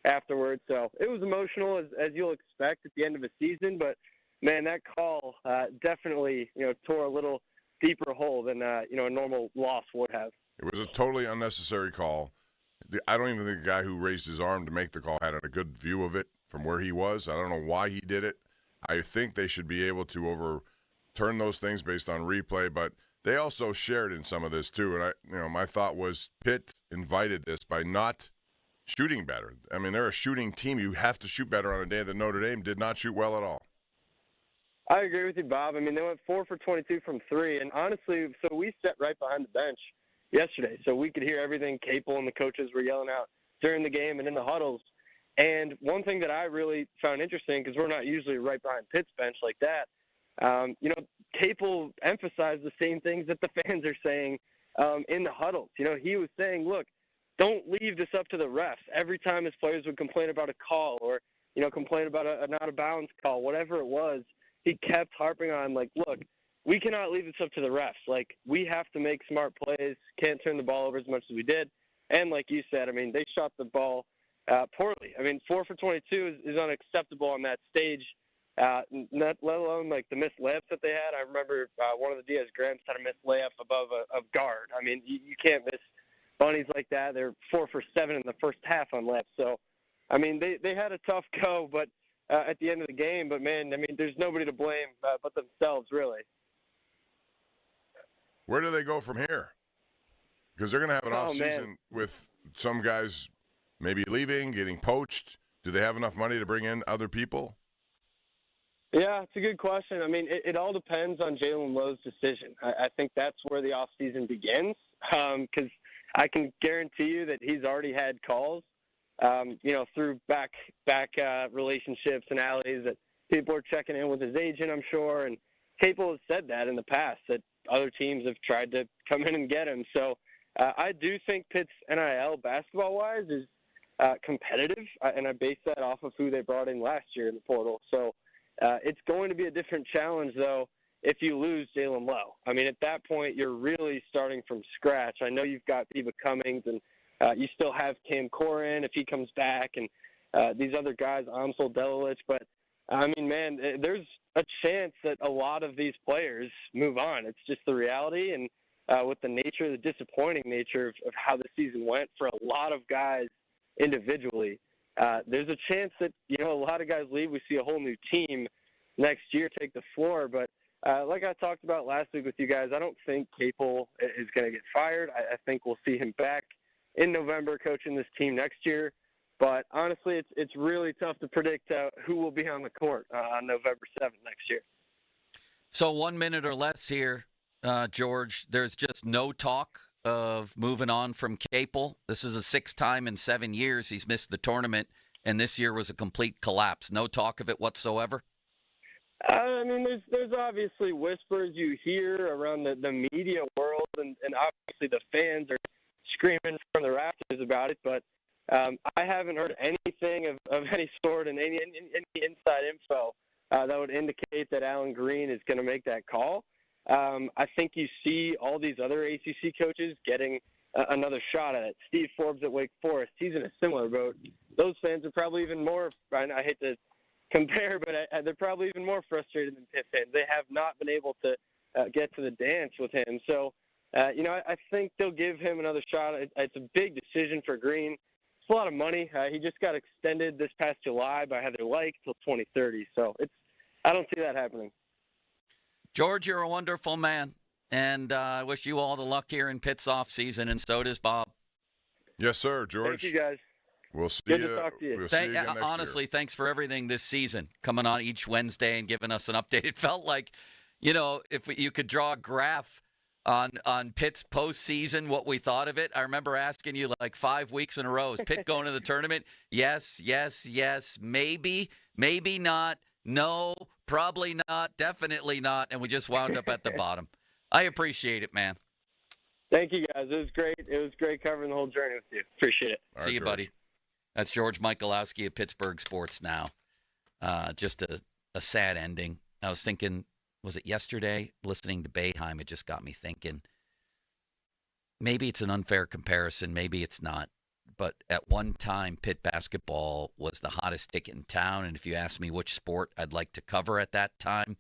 afterwards. So it was emotional, as you'll expect at the end of a season. But, man, that call definitely, tore a little deeper hole than, a normal loss would have. It was a totally unnecessary call. I don't even think the guy who raised his arm to make the call had a good view of it from where he was. I don't know why he did it. I think they should be able to overturn those things based on replay, but they also shared in some of this too. And my thought was Pitt invited this by not shooting better. I mean, they're a shooting team. You have to shoot better on a day that Notre Dame did not shoot well at all. I agree with you, Bob. I mean, they went 4 for 22 from 3, and honestly, so we sat right behind the bench yesterday, so we could hear everything Capel and the coaches were yelling out during the game and in the huddles. And one thing that I really found interesting, because we're not usually right behind Pitt's bench like that, Capel emphasized the same things that the fans are saying in the huddles. He was saying, look, don't leave this up to the refs. Every time his players would complain about a call or, complain about an out-of-bounds call, whatever it was, he kept harping on, like, look, we cannot leave this up to the refs. Like, we have to make smart plays, can't turn the ball over as much as we did. And like you said, I mean, they shot the ball poorly. I mean, 4 for 22 is unacceptable on that stage, let alone, like, the missed layups that they had. I remember one of the Diaz-Grahams had a missed layup above a guard. I mean, you can't miss bunnies like that. They're 4 for 7 in the first half on layups. So, I mean, they had a tough go, but at the end of the game. But, man, I mean, there's nobody to blame but themselves, really. Where do they go from here? Because they're going to have an offseason with some guys maybe leaving, getting poached. Do they have enough money to bring in other people? Yeah, it's a good question. I mean, it all depends on Jalen Lowe's decision. I think that's where the offseason begins because I can guarantee you that he's already had calls, through back relationships and alleys that people are checking in with his agent, I'm sure. And Capel has said that in the past, that other teams have tried to come in and get him. So I do think Pitt's NIL basketball-wise is competitive, and I base that off of who they brought in last year in the portal. So it's going to be a different challenge, though, if you lose Jalen Lowe. I mean, at that point, you're really starting from scratch. I know you've got Eva Cummings, and you still have Cam Corin if he comes back, and these other guys, Amsel Delilich. But, I mean, man, there's a chance that a lot of these players move on. It's just the reality, and with the nature, the disappointing nature of how the season went for a lot of guys individually, there's a chance that, a lot of guys leave. We see a whole new team next year take the floor. But like I talked about last week with you guys, I don't think Capel is going to get fired. I think we'll see him back in November coaching this team next year. But honestly, it's really tough to predict who will be on the court on November 7th next year. So 1 minute or less here, George. There's just no talk of moving on from Capel. This is the 6th time in 7 years he's missed the tournament, and this year was a complete collapse. No talk of it whatsoever? I mean, there's obviously whispers you hear around the media world, and obviously the fans are screaming from the rafters about it, but I haven't heard anything of any sort and any inside info that would indicate that Alan Green is going to make that call. I think you see all these other ACC coaches getting another shot at it. Steve Forbes at Wake Forest, he's in a similar boat. Those fans are probably even more, I hate to compare, but they're probably even more frustrated than Pitt fans. They have not been able to get to the dance with him. So, I think they'll give him another shot. It's a big decision for Green. It's a lot of money. He just got extended this past July by Heather Lyke till 2030. So I don't see that happening. George, you're a wonderful man, and I wish you all the luck here in Pitt's off season, and so does Bob. Yes, sir, George. Thank you, guys. We'll see Good you. to talk to you. We'll see you again next Honestly, year. thanks for everything this season, coming on each Wednesday and giving us an update. It felt like, if you could draw a graph on Pitt's postseason, what we thought of it. I remember asking you like 5 weeks in a row, is Pitt going to the tournament? Yes, yes, yes, maybe not. No, probably not, definitely not, and we just wound up at the bottom. I appreciate it, man. Thank you, guys. It was great. It was great covering the whole journey with you. Appreciate it. See you, buddy. That's George Michalowski of Pittsburgh Sports Now. Just a sad ending. I was thinking, was it yesterday? Listening to Boeheim, it just got me thinking, maybe it's an unfair comparison, maybe it's not. But at one time, Pitt basketball was the hottest ticket in town. And if you ask me which sport I'd like to cover at that time,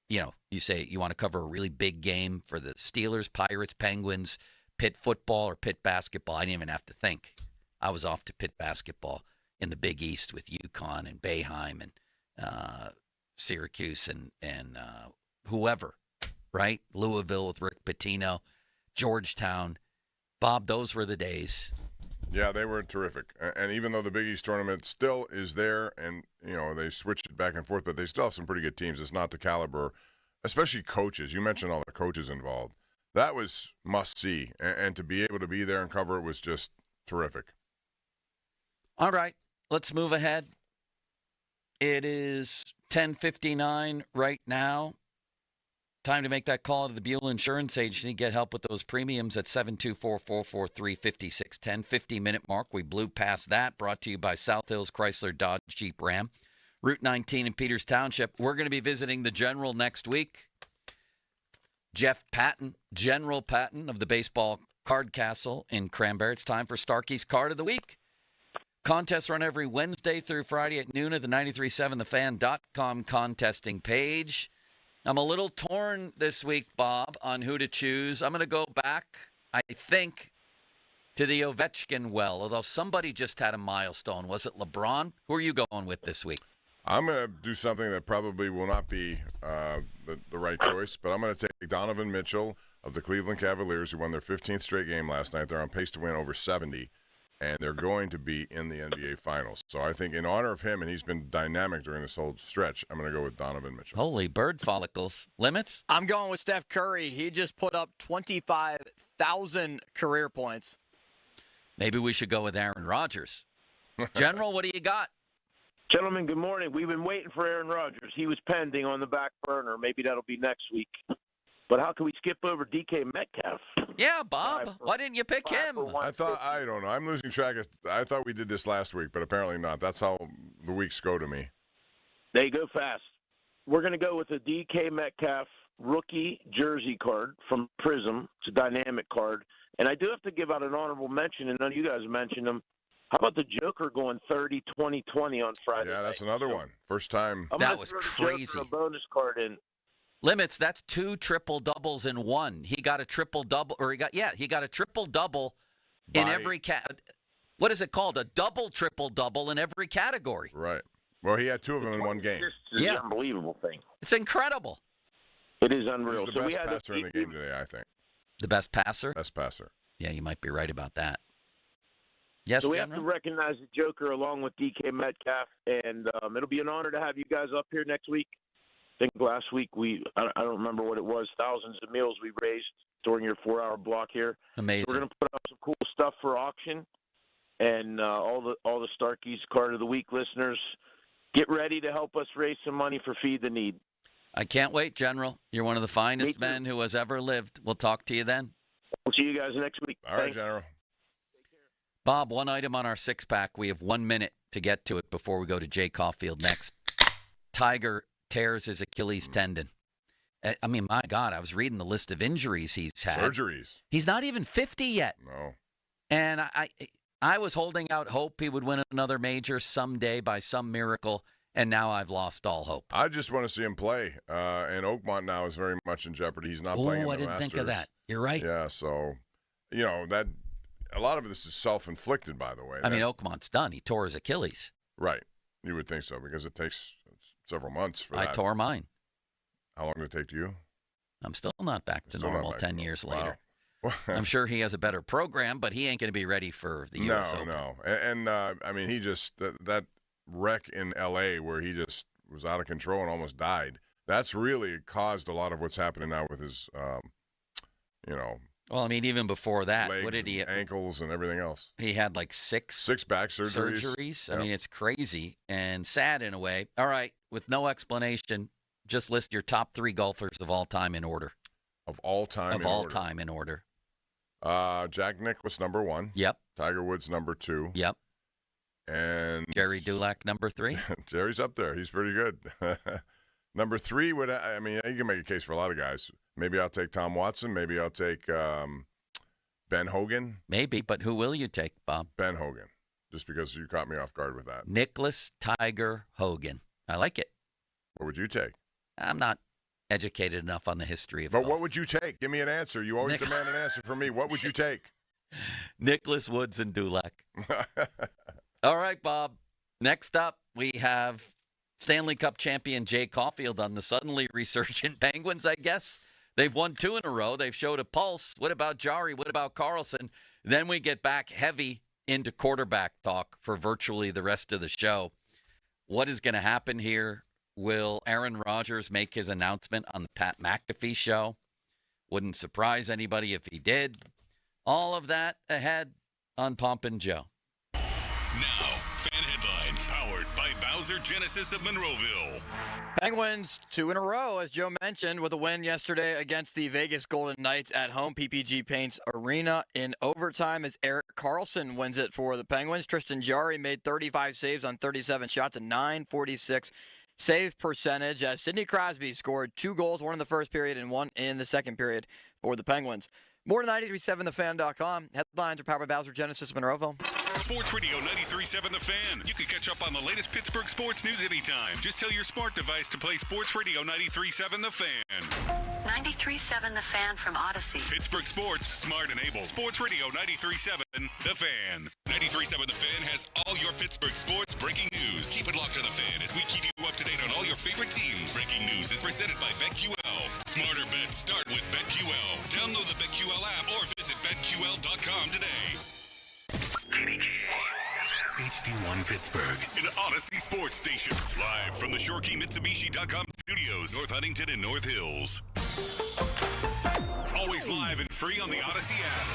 you say you want to cover a really big game for the Steelers, Pirates, Penguins, Pitt football, or Pitt basketball. I didn't even have to think. I was off to Pitt basketball in the Big East with UConn and Boeheim and Syracuse and whoever, right? Louisville with Rick Pitino, Georgetown. Bob, those were the days. Yeah, they were terrific. And even though the Big East tournament still is there and, they switched it back and forth, but they still have some pretty good teams. It's not the caliber, especially coaches. You mentioned all the coaches involved. That was must-see. And to be able to be there and cover it was just terrific. All right, let's move ahead. It is 10:59 right now. Time to make that call to the Buell Insurance Agency. Get help with those premiums at 724-443-5610. 50-minute mark. We blew past that. Brought to you by South Hills Chrysler Dodge Jeep Ram. Route 19 in Peters Township. We're going to be visiting the General next week. Jeff Patton, General Patton of the Baseball Card Castle in Cranberry. It's time for Starkey's Card of the Week. Contests run every Wednesday through Friday at noon at the 937thefan.com contesting page. I'm a little torn this week, Bob, on who to choose. I'm going to go back, I think, to the Ovechkin well, although somebody just had a milestone. Was it LeBron? Who are you going with this week? I'm going to do something that probably will not be the right choice, but I'm going to take Donovan Mitchell of the Cleveland Cavaliers, who won their 15th straight game last night. They're on pace to win over 70. And they're going to be in the NBA Finals. So I think in honor of him, and he's been dynamic during this whole stretch, I'm going to go with Donovan Mitchell. Holy bird follicles. Limits? I'm going with Steph Curry. He just put up 25,000 career points. Maybe we should go with Aaron Rodgers. General, what do you got? Gentlemen, good morning. We've been waiting for Aaron Rodgers. He was pending on the back burner. Maybe that'll be next week. But how can we skip over DK Metcalf? Yeah, Bob. Why didn't you pick him? I don't know. I'm losing track. I thought we did this last week, but apparently not. That's how the weeks go to me. They go fast. We're going to go with a DK Metcalf rookie jersey card from Prism. It's a dynamic card. And I do have to give out an honorable mention, and none of you guys mentioned him. How about the Joker going 30-20-20 on Friday? Yeah, that's another one. First time. That was crazy. Joker a bonus card in. Limits, that's 2 triple doubles in one. He got a triple double, he got a triple double in every what is it called? A double triple double in every category. Right. Well, he had 2 of them in one game. It's an unbelievable thing. It's incredible. It is unreal. He's the best passer in the game today, I think. The best passer? Best passer. Yeah, you might be right about that. Yes, so we General? have to recognize the Joker along with DK Metcalf, and it'll be an honor to have you guys up here next week. I think last week I don't remember what it was, thousands of meals we raised during your 4-hour block here. Amazing. We're going to put up some cool stuff for auction, and all the Starkey's Card of the Week listeners, get ready to help us raise some money for Feed the Need. I can't wait, General. You're one of the finest men who has ever lived. We'll talk to you then. We'll see you guys next week. All right, General. Bob, one item on our six-pack. We have 1 minute to get to it before we go to Jay Caulfield next. Tiger tears his Achilles tendon. I mean, my God, I was reading the list of injuries he's had. Surgeries. He's not even 50 yet. No. And I was holding out hope he would win another major someday by some miracle, and now I've lost all hope. I just want to see him play. And Oakmont now is very much in jeopardy. He's not playing in the I didn't Masters. think of that. You're right. Yeah, so, that a lot of this is self-inflicted, by the way. I mean, Oakmont's done. He tore his Achilles. Right. You would think so, because it takes several months for that. I tore mine. How long did it take you? I'm still not back to normal 10 years later. Wow. I'm sure he has a better program, but he ain't going to be ready for the U.S. Open. No. And I mean, he just, that wreck in L.A. where he just was out of control and almost died, that's really caused a lot of what's happening now with his, Well, I mean, even before that, legs what did he? Ankles and everything else. He had like six back surgeries. I mean, it's crazy and sad in a way. All right, with no explanation, just list your top 3 golfers of all time in order. Of all time. Of all time in order. Jack Nicklaus, number 1. Yep. Tiger Woods, number 2. Yep. And Jerry Dulac, number 3. Jerry's up there. He's pretty good. Number 3 you can make a case for a lot of guys. Maybe I'll take Tom Watson. Maybe I'll take Ben Hogan. Maybe, but who will you take, Bob? Ben Hogan, just because you caught me off guard with that. Nicklaus, Tiger, Hogan. I like it. What would you take? I'm not educated enough on the history of But golf. what would you take? Give me an answer. You always demand an answer from me. What would you take? Nicklaus, Woods, and Dulac. All right, Bob. Next up, we have Stanley Cup champion Jay Caulfield on the suddenly resurgent Penguins, I guess. They've won 2 in a row. They've showed a pulse. What about Jari? What about Carlson? Then we get back heavy into quarterback talk for virtually the rest of the show. What is going to happen here? Will Aaron Rodgers make his announcement on the Pat McAfee show? Wouldn't surprise anybody if he did. All of that ahead on Pomp and Joe. Now, fan headlines powered by Bowser Genesis of Monroeville. Penguins 2 in a row, as Joe mentioned, with a win yesterday against the Vegas Golden Knights at home. PPG Paints Arena in overtime as Erik Karlsson wins it for the Penguins. Tristan Jarry made 35 saves on 37 shots, a .946 save percentage, as Sidney Crosby scored 2 goals, 1 in the first period and 1 in the second period for the Penguins. More than 93.7thefan.com. Headlines are powered by Bowser Genesis of Monroeville. Sports Radio 93.7 The Fan. You can catch up on the latest Pittsburgh sports news anytime. Just tell your smart device to play Sports Radio 93.7 The Fan. 93.7 The Fan from Odyssey. Pittsburgh sports, smart enabled. Sports Radio 93.7 The Fan. 93.7 The Fan has all your Pittsburgh sports breaking news. Keep it locked to The Fan as we keep you up to date on all your favorite teams. Breaking news is presented by BetQL. Smarter bets start with BetQL. Download the BetQL app or visit BetQL.com today. HD1 Pittsburgh. An Odyssey Sports Station. Live from the ShoreKeyMitsubishi.com studios, North Huntington and North Hills. Always live and free on the Odyssey app.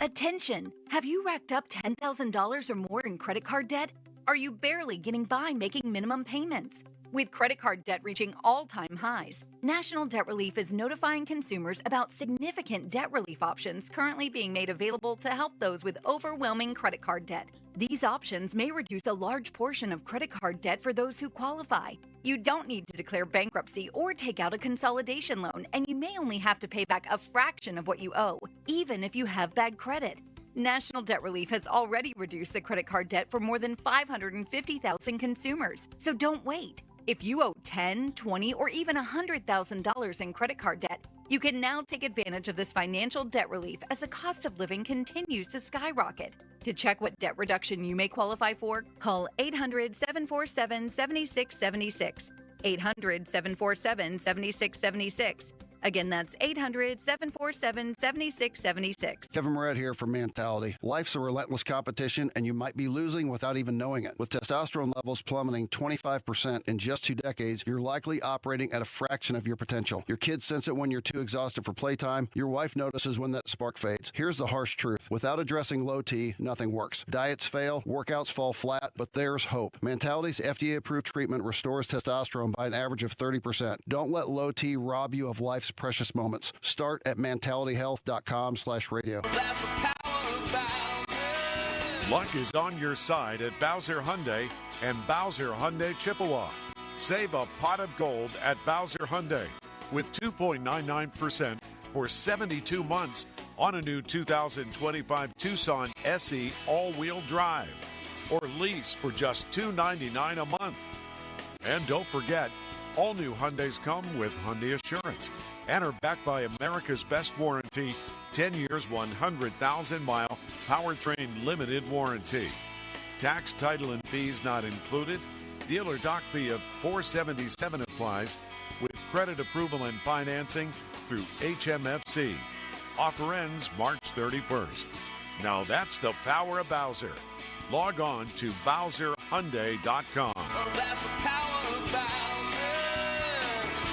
Attention! Have you racked up $10,000 or more in credit card debt? Are you barely getting by making minimum payments? with credit card debt reaching all-time highs. National Debt Relief is notifying consumers about significant debt relief options currently being made available to help those with overwhelming credit card debt. These options may reduce a large portion of credit card debt for those who qualify. You don't need to declare bankruptcy or take out a consolidation loan, and you may only have to pay back a fraction of what you owe, even if you have bad credit. National Debt Relief has already reduced the credit card debt for more than 550,000 consumers, so don't wait. If you owe $10,000, $20,000, or even $100,000 in credit card debt, you can now take advantage of this financial debt relief as the cost of living continues to skyrocket. To check what debt reduction you may qualify for, call 800-747-7676. 800-747-7676. Again, that's 800-747-7676. Kevin Moret here for Mentality. Life's a relentless competition, and you might be losing without even knowing it. With testosterone levels plummeting 25% in just 2 decades, you're likely operating at a fraction of your potential. Your kids sense it when you're too exhausted for playtime. Your wife notices when that spark fades. Here's the harsh truth. Without addressing low T, nothing works. Diets fail, workouts fall flat, but there's hope. Mentality's FDA-approved treatment restores testosterone by an average of 30%. Don't let low T rob you of life's precious moments. Start at mentalityhealth.com/radio. Luck is on your side at Bowser Hyundai and Bowser Hyundai Chippewa. Save a pot of gold at Bowser Hyundai with 2.99% for 72 months on a new 2025 Tucson SE all-wheel drive, or lease for just $299 a month. And don't forget, all new Hyundais come with Hyundai Assurance and are backed by America's best warranty, 10 years, 100,000-mile powertrain limited warranty. Tax, title, and fees not included. Dealer doc fee of $477 applies with credit approval and financing through HMFC. Offer ends March 31st. Now that's the power of Bowser. Log on to BowserHyundai.com. Well, that's the power of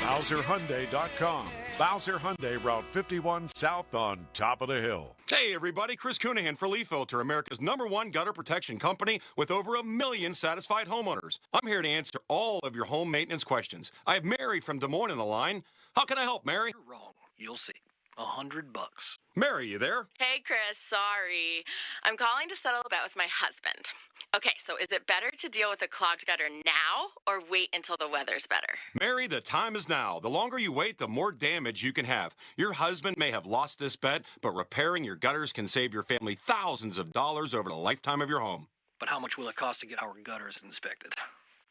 BowserHyundai.com. Bowser Hyundai, Route 51 South on top of the hill. Hey everybody, Chris Coonahan for Leaf Filter, America's #1 gutter protection company with over 1 million satisfied homeowners. I'm here to answer all of your home maintenance questions. I have Mary from Des Moines on the line. How can I help, Mary? You're wrong. You'll see. $100. Mary, you there? Hey, Chris, sorry. I'm calling to settle a bet with my husband. Okay, so is it better to deal with a clogged gutter now or wait until the weather's better? Mary, the time is now. The longer you wait, the more damage you can have. Your husband may have lost this bet, but repairing your gutters can save your family thousands of dollars over the lifetime of your home. But how much will it cost to get our gutters inspected?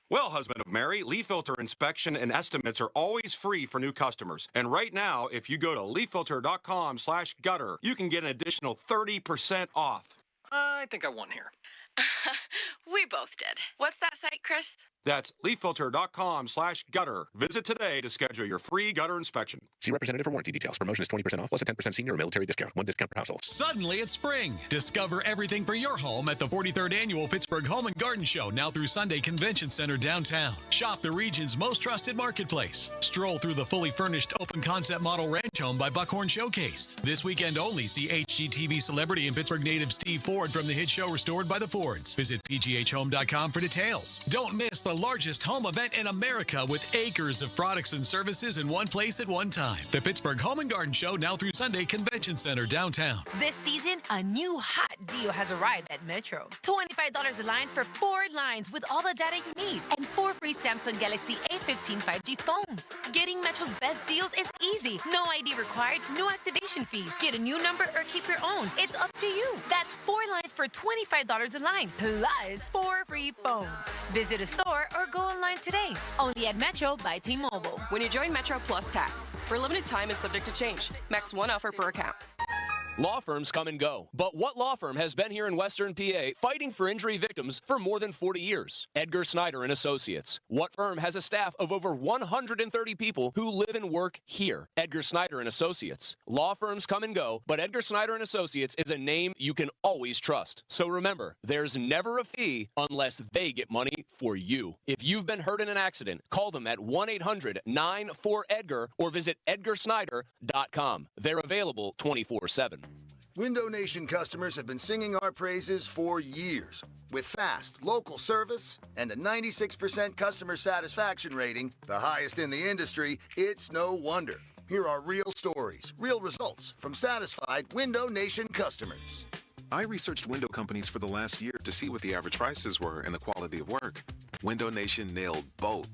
Well, husband of Mary, leaf filter inspection and estimates are always free for new customers. And right now, if you go to leaffilter.com/gutter, you can get an additional 30% off. I think I won here. We both did. What's that site, Chris? That's leaffilter.com/gutter. Visit today to schedule your free gutter inspection. See representative for warranty details. Promotion is 20% off plus a 10% senior or military discount. One discount per household. Suddenly it's spring. Discover everything for your home at the 43rd Annual Pittsburgh Home and Garden Show, now through Sunday Convention Center downtown. Shop the region's most trusted marketplace. Stroll through the fully furnished open concept model ranch home by Buckhorn Showcase. This weekend only, see HGTV celebrity and Pittsburgh native Steve Ford from the hit show Restored by the Fords. Visit pghhome.com for details. Don't miss the largest home event in America with acres of products and services in one place at one time. The Pittsburgh Home and Garden Show, now through Sunday Convention Center downtown. This season, a new hot deal has arrived at Metro. $25 a line for 4 lines with all the data you need and 4 free Samsung Galaxy A15 5G phones. Getting Metro's best deals is easy. No ID required, no activation fees. Get a new number or keep your own. It's up to you. That's 4 lines for $25 a line, plus 4 free phones. Visit a store or go online today. Only at Metro by T-Mobile. When you join Metro Plus Tax, for a limited time and subject to change. Max 1 offer per account. Law firms come and go, but what law firm has been here in Western PA fighting for injury victims for more than 40 years? Edgar Snyder and Associates. What firm has a staff of over 130 people who live and work here? Edgar Snyder and Associates. Law firms come and go, but Edgar Snyder and Associates is a name you can always trust. So remember, there's never a fee unless they get money for you. If you've been hurt in an accident, call them at 1-800-94-EDGAR or visit edgarsnyder.com. They're available 24/7. Window Nation customers have been singing our praises for years. With fast, local service and a 96% customer satisfaction rating, the highest in the industry, it's no wonder. Here are real stories, real results from satisfied Window Nation customers. I researched window companies for the last year to see what the average prices were and the quality of work. Window Nation nailed both.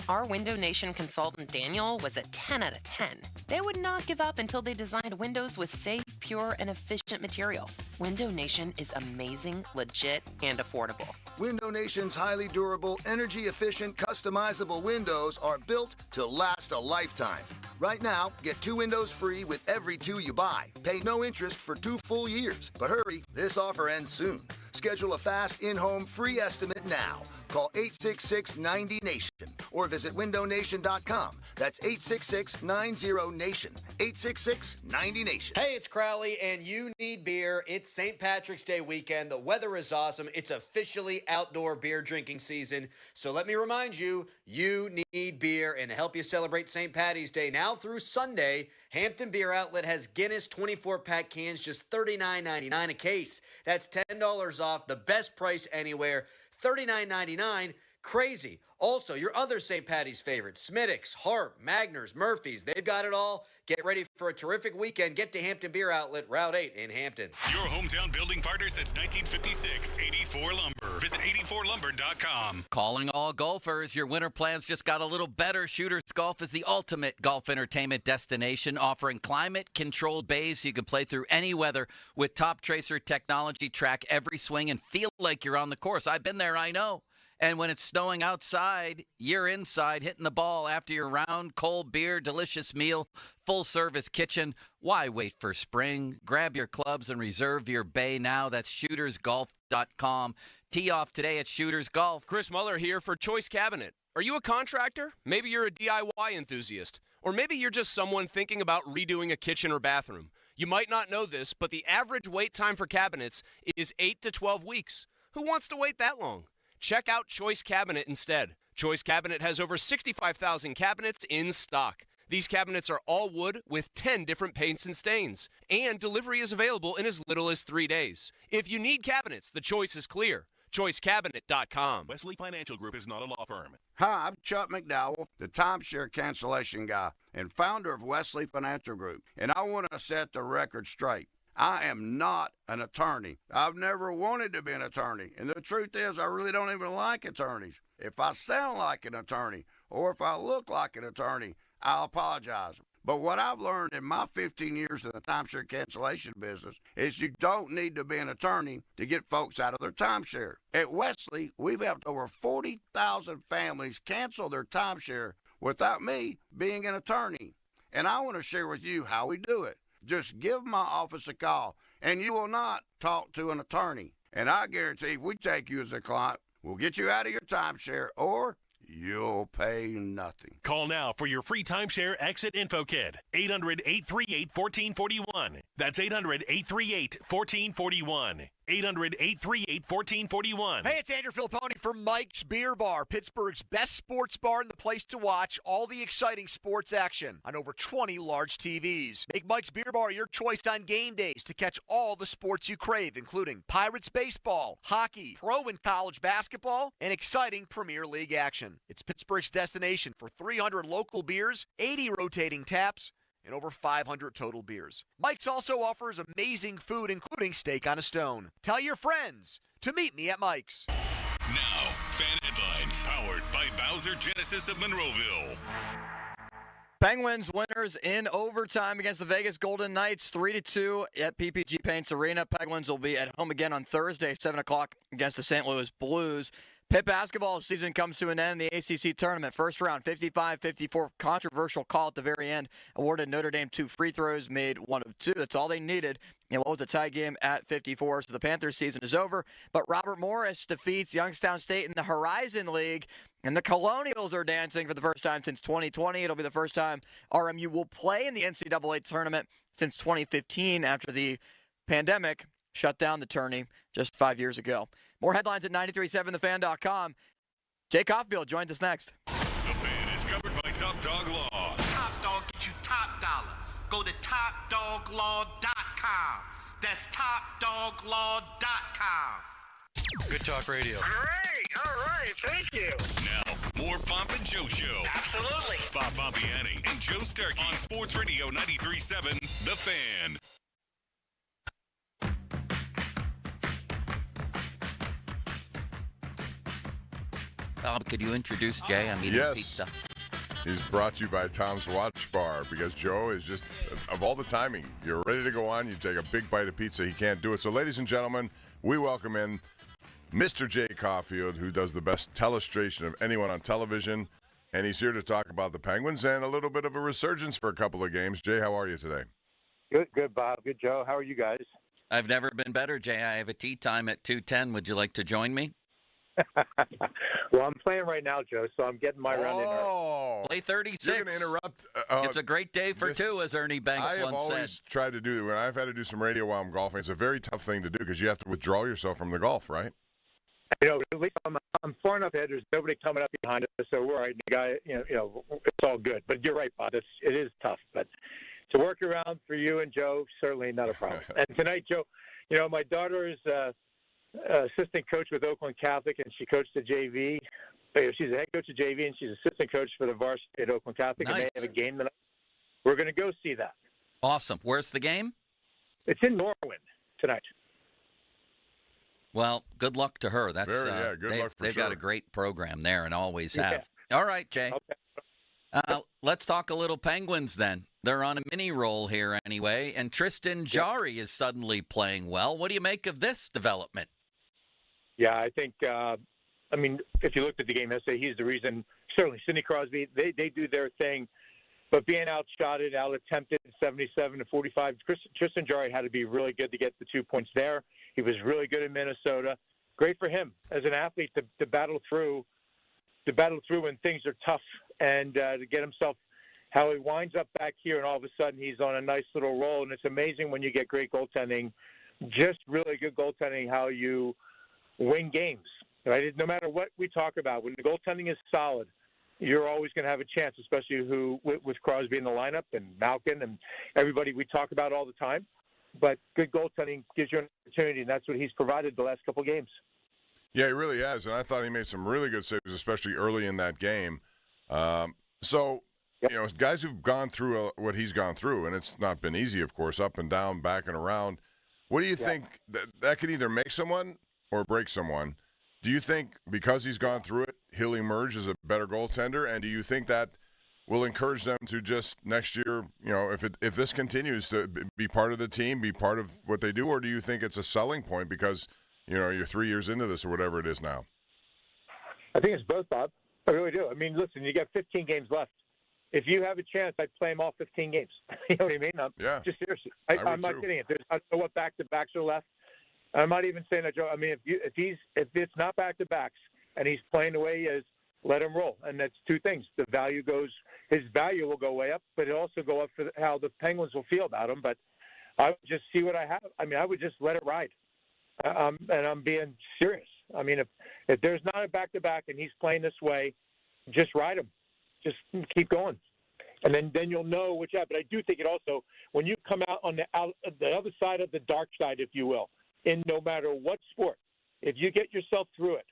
Our Window Nation consultant, Daniel, was a 10 out of 10. They would not give up until they designed windows with safe, pure, and efficient material. Window Nation is amazing, legit, and affordable. Window Nation's highly durable, energy-efficient, customizable windows are built to last a lifetime. Right now, get 2 windows free with every 2 you buy. Pay no interest for 2 full years. But hurry, this offer ends soon. Schedule a fast in-home free estimate now. Call 866-90-NATION or visit windownation.com. That's 866-90-NATION. 866-90-NATION. Hey, it's Crowley, and you need beer. It's St. Patrick's Day weekend. The weather is awesome. It's officially outdoor beer drinking season. So let me remind you, you need beer. And to help you celebrate St. Patty's Day now through Sunday, Hampton Beer Outlet has Guinness 24-pack cans, just $39.99 a case. That's $10 off, the best price anywhere. $39.99, crazy. Also, your other St. Patty's favorites, Smittix, Hart, Magners, Murphy's, they've got it all. Get ready for a terrific weekend. Get to Hampton Beer Outlet, Route 8 in Hampton. Your hometown building partner since 1956, 84 Lumber. Visit 84lumber.com. Calling all golfers, your winter plans just got a little better. Shooters Golf is the ultimate golf entertainment destination, offering climate-controlled bays so you can play through any weather with top tracer technology. Track every swing and feel like you're on the course. I've been there, I know. And when it's snowing outside, you're inside hitting the ball after your round, cold beer, delicious meal, full-service kitchen. Why wait for spring? Grab your clubs and reserve your bay now. That's shootersgolf.com. Tee off today at Shooters Golf. Chris Muller here for Choice Cabinet. Are you a contractor? Maybe you're a DIY enthusiast. Or maybe you're just someone thinking about redoing a kitchen or bathroom. You might not know this, but the average wait time for cabinets is 8 to 12 weeks. Who wants to wait that long? Check out Choice Cabinet instead. Choice Cabinet has over 65,000 cabinets in stock. These cabinets are all wood with 10 different paints and stains. And delivery is available in as little as 3 days. If you need cabinets, the choice is clear. ChoiceCabinet.com. Wesley Financial Group is not a law firm. Hi, I'm Chuck McDowell, the timeshare cancellation guy and founder of Wesley Financial Group. And I want to set the record straight. I am not an attorney. I've never wanted to be an attorney. And the truth is, I really don't even like attorneys. If I sound like an attorney or if I look like an attorney, I'll apologize. But what I've learned in my 15 years in the timeshare cancellation business is you don't need to be an attorney to get folks out of their timeshare. At Wesley, we've helped over 40,000 families cancel their timeshare without me being an attorney. And I want to share with you how we do it. Just give my office a call, and you will not talk to an attorney. And I guarantee if we take you as a client, we'll get you out of your timeshare, or you'll pay nothing. Call now for your free timeshare exit info kit. 800-838-1441. That's 800-838-1441. 800-838-1441. Hey, it's Andrew Filipponi from Mike's Beer Bar, Pittsburgh's best sports bar and the place to watch all the exciting sports action on over 20 large TVs. Make Mike's Beer Bar your choice on game days to catch all the sports you crave, including Pirates baseball, hockey, pro and college basketball, and exciting Premier League action. It's Pittsburgh's destination for 300 local beers, 80 rotating taps, and over 500 total beers. Mike's also offers amazing food, including steak on a stone. Tell your friends to meet me at Mike's. Now, fan headlines powered by Bowser Genesis of Monroeville. Penguins winners in overtime against the Vegas Golden Knights, 3-2 at PPG Paints Arena. Penguins will be at home again on Thursday, 7 o'clock against the St. Louis Blues. Pitt basketball season comes to an end in the ACC tournament. First round, 55-54, controversial call at the very end. Awarded Notre Dame 2 free throws, made 1 of 2. That's all they needed. And what was a tie game at 54. So the Panthers season is over. But Robert Morris defeats Youngstown State in the Horizon League. And the Colonials are dancing for the first time since 2020. It'll be the first time RMU will play in the NCAA tournament since 2015 after the pandemic shut down the tourney just 5 years ago. More headlines at 937thefan.com. Jay Caulfield joins us next. The Fan is covered by Top Dog Law. Top Dog get you top dollar. Go to topdoglaw.com. That's TopDogLaw.com. Good Talk Radio. Great. All right. Thank you. Now, more Pomp and Joe Show. Absolutely. Bob Pompiani and Joe Starkey on Sports Radio 93.7 The Fan. Could you introduce Jay? I'm eating pizza. He's brought to you by Tom's Watch Bar because Joe is just, of all the timing, you're ready to go on, you take a big bite of pizza, he can't do it. So, ladies and gentlemen, we welcome in Mr. Jay Caulfield, who does the best telestration of anyone on television, and he's here to talk about the Penguins and a little bit of a resurgence for a couple of games. Jay, how are you today? Good, Bob. Good, Joe. How are you guys? I've never been better, Jay. I have a tea time at 2:10. Would you like to join me? Well, I'm playing right now, Joe, so I'm getting my round in. Play 36. You're going to interrupt. It's a great day for two, as Ernie Banks once said. I have always tried to do that. When I've had to do some radio while I'm golfing, it's a very tough thing to do because you have to withdraw yourself from the golf, right? You know, at least I'm far enough ahead. There's nobody coming up behind us, so we're right. The guy, you know, it's all good. But you're right, Bob. It is tough, but to work around for you and Joe, certainly not a problem. And tonight, Joe, you know, my daughter is assistant coach with Oakland Catholic, and she coached the JV. She's a head coach of JV, and she's assistant coach for the varsity at Oakland Catholic. Nice. And they have a game tonight. We're going to go see that. Awesome. Where's the game? It's in Norwin tonight. Well, good luck to her. That's good luck for they've sure. got a great program there and always have. All right, Jay. Okay. Let's talk a little Penguins then. They're on a mini roll here anyway, and Tristan Jarry is suddenly playing well. What do you make of this development? Yeah, I think, I mean, if you looked at the game yesterday, he's the reason. Certainly, Sidney Crosby, they do their thing. But being outshotted, out-attempted, 77-45, Tristan Jarry had to be really good to get the 2 points there. He was really good in Minnesota. Great for him as an athlete to battle through when things are tough and to get himself how he winds up back here and all of a sudden he's on a nice little roll. And it's amazing when you get great goaltending, just really good goaltending, how you win games. Right? No matter what we talk about, when the goaltending is solid, you're always going to have a chance, especially with Crosby in the lineup and Malkin and everybody we talk about all the time. But good goaltending gives you an opportunity, and that's what he's provided the last couple games. Yeah, he really has, and I thought he made some really good saves, especially early in that game. You know, guys who've gone through what he's gone through, and it's not been easy, of course, up and down, back and around. What do you think that could either make someone or break someone? Do you think because he's gone through it, he'll emerge as a better goaltender? And do you think that will encourage them to just next year, you know, if this continues to be part of the team, be part of what they do, or do you think it's a selling point because, you know, you're 3 years into this or whatever it is now? I think it's both, Bob. I really do. I mean, listen, you got 15 games left. If you have a chance, I'd play them all 15 games. You know what I mean? Just seriously. I'm not kidding. I don't know what back-to-backs are left. I'm not even saying that, Joe. I mean, if it's not back-to-backs and he's playing the way he is, let him roll. And that's two things. His value will go way up, but it'll also go up for how the Penguins will feel about him. But I would just see what I have. I mean, I would just let it ride. And I'm being serious. I mean, if there's not a back-to-back and he's playing this way, just ride him. Just keep going. And then you'll know which out. But I do think it also, when you come out on the other side of the dark side, if you will, in no matter what sport, if you get yourself through it,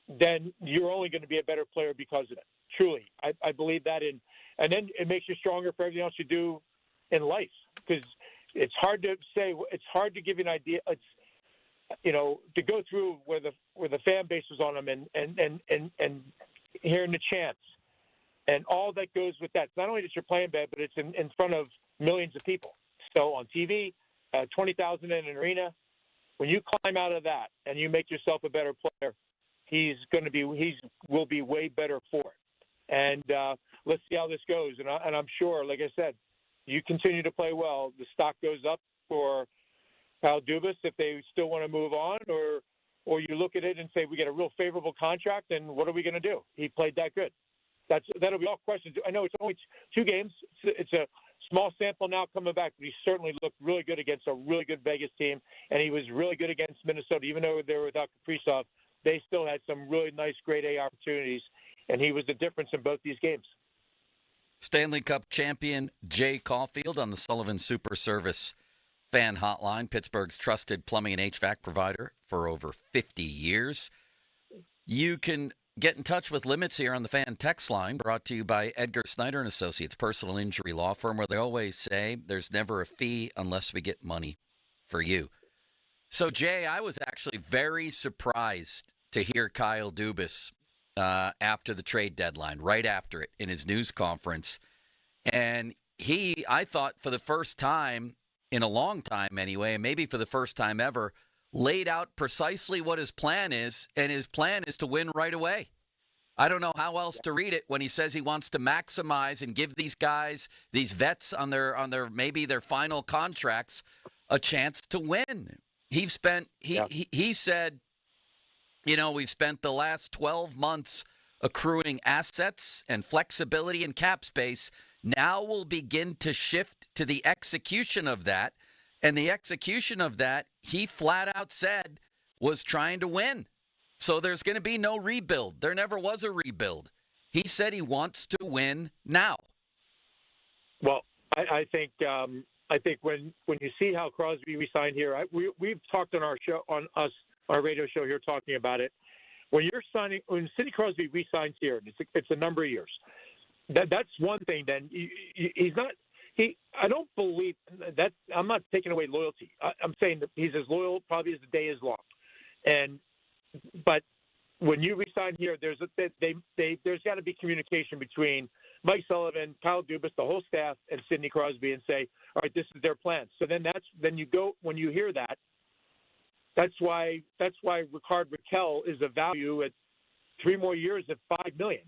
then you're only going to be a better player because of it. Truly. I believe that and then it makes you stronger for everything else you do in life. Because it's hard to say, it's hard to give you an idea. It's, you know, to go through where the fan base was on them and hearing the chants and all that goes with that. It's not only that you're playing bad, but it's in front of millions of people. So on TV, 20,000 in an arena, when you climb out of that and you make yourself a better player, he will be way better for it. And let's see how this goes. And I'm sure, like I said, you continue to play well, the stock goes up for Kyle Dubas if they still want to move on, or you look at it and say we get a real favorable contract, and what are we going to do? He played that good. That'll be all questions. I know it's only 2 games. It's a small sample now coming back, but he certainly looked really good against a really good Vegas team, and he was really good against Minnesota. Even though they were without Kaprizov, they still had some really nice grade A opportunities, and he was the difference in both these games. Stanley Cup champion Jay Caulfield on the Sullivan Super Service Fan Hotline, Pittsburgh's trusted plumbing and HVAC provider for over 50 years. You can get in touch with Limits here on the Fan text line, brought to you by Edgar Snyder and Associates, personal injury law firm, where they always say there's never a fee unless we get money for you. So, Jay, I was actually very surprised to hear Kyle Dubas after the trade deadline, right after it, in his news conference. And I thought for the first time in a long time anyway, and maybe for the first time ever, laid out precisely what his plan is, and his plan is to win right away. I don't know how else to read it when he says he wants to maximize and give these guys, these vets on their maybe their final contracts, a chance to win. He said, we've spent the last 12 months accruing assets and flexibility and cap space. Now we'll begin to shift to the execution of that. And the execution of that, he flat out said, was trying to win. So there's going to be no rebuild. There never was a rebuild. He said he wants to win now. Well, I think when you see how Crosby re-signed here, we've talked on our show, on our radio show here, talking about it. When Sidney Crosby re-signs here, it's a number of years. That's one thing. Then I don't believe that. I'm not taking away loyalty. I'm saying that he's as loyal probably as the day is long. But when you resign here, there's got to be communication between Mike Sullivan, Kyle Dubas, the whole staff, and Sidney Crosby, and say, all right, this is their plan. So then you go, when you hear that, that's why Rickard Rakell is a value at 3 more years at $5 million.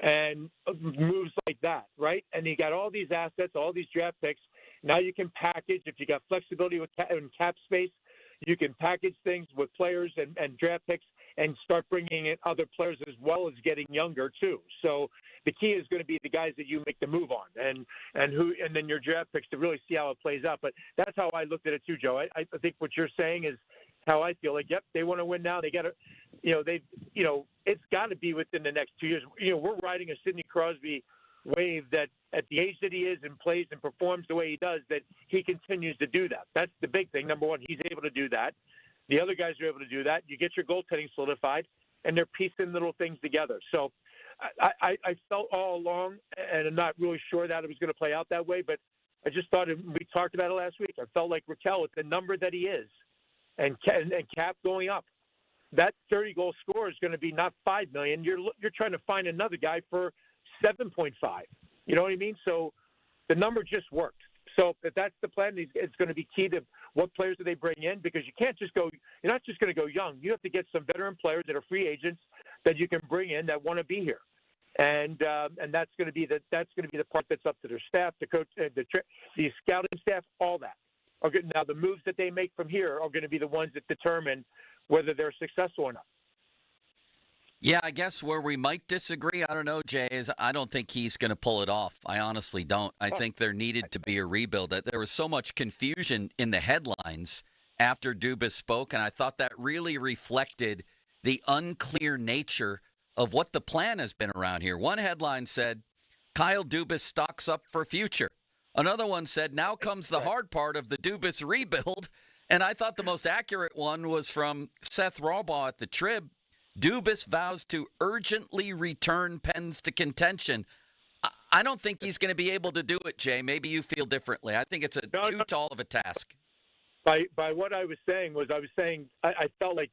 And moves like that, right? And you got all these assets, all these draft picks. Now you can package, if you got flexibility with cap space, you can package things with players and draft picks and start bringing in other players as well as getting younger too. So the key is going to be the guys that you make the move on and then your draft picks to really see how it plays out. But that's how I looked at it too, Joe. I think what you're saying is how I feel. Like, yep, they want to win now. They got to, it's got to be within the next 2 years. We're riding a Sidney Crosby wave that at the age that he is and plays and performs the way he does, that he continues to do that. That's the big thing. Number one, he's able to do that. The other guys are able to do that. You get your goaltending solidified, and they're piecing little things together. So I felt all along, and I'm not really sure that it was going to play out that way, but I just thought, we talked about it last week, I felt like Rakell, with the number that he is, and cap going up, that 30-goal score is going to be not $5 million. You're trying to find another guy for 7.5. You know what I mean? So the number just worked. So if that's the plan, it's going to be key to what players do they bring in, because you can't just go. You're not just going to go young. You have to get some veteran players that are free agents that you can bring in that want to be here, and that's going to be the part that's up to their staff, the coach, the scouting staff, all that. Okay, now the moves that they make from here are going to be the ones that determine whether they're successful or not. Yeah, I guess where we might disagree, I don't know, Jay, is I don't think he's going to pull it off. I honestly don't. I think there needed to be a rebuild. There was so much confusion in the headlines after Dubas spoke, and I thought that really reflected the unclear nature of what the plan has been around here. One headline said, Kyle Dubas stocks up for future. Another one said, now comes the hard part of the Dubas rebuild. And I thought the most accurate one was from Seth Rawbaugh at the Trib. Dubas vows to urgently return Pens to contention. I don't think he's going to be able to do it, Jay. Maybe you feel differently. I think it's too tall of a task. By what I was saying I felt like,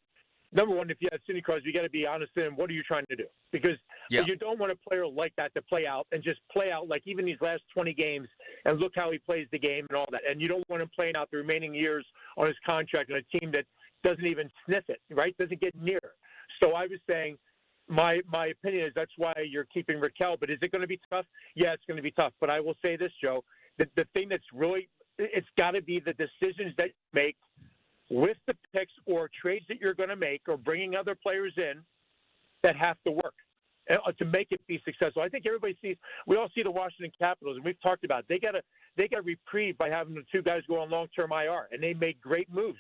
number one, if you have Sidney Crosby, you got to be honest in what are you trying to do? Because you don't want a player like that to play out and just play out like even these last 20 games and look how he plays the game and all that. And you don't want him playing out the remaining years on his contract on a team that doesn't even sniff it, right? Doesn't get near. So I was saying my opinion is that's why you're keeping Rakell. But is it going to be tough? Yeah, it's going to be tough. But I will say this, Joe, the thing that's really – it's got to be the decisions that you make with the picks or trades that you're going to make or bringing other players in that have to work to make it be successful. I think everybody sees – we all see the Washington Capitals, and we've talked about it. They got reprieve by having the two guys go on long-term IR, and they made great moves.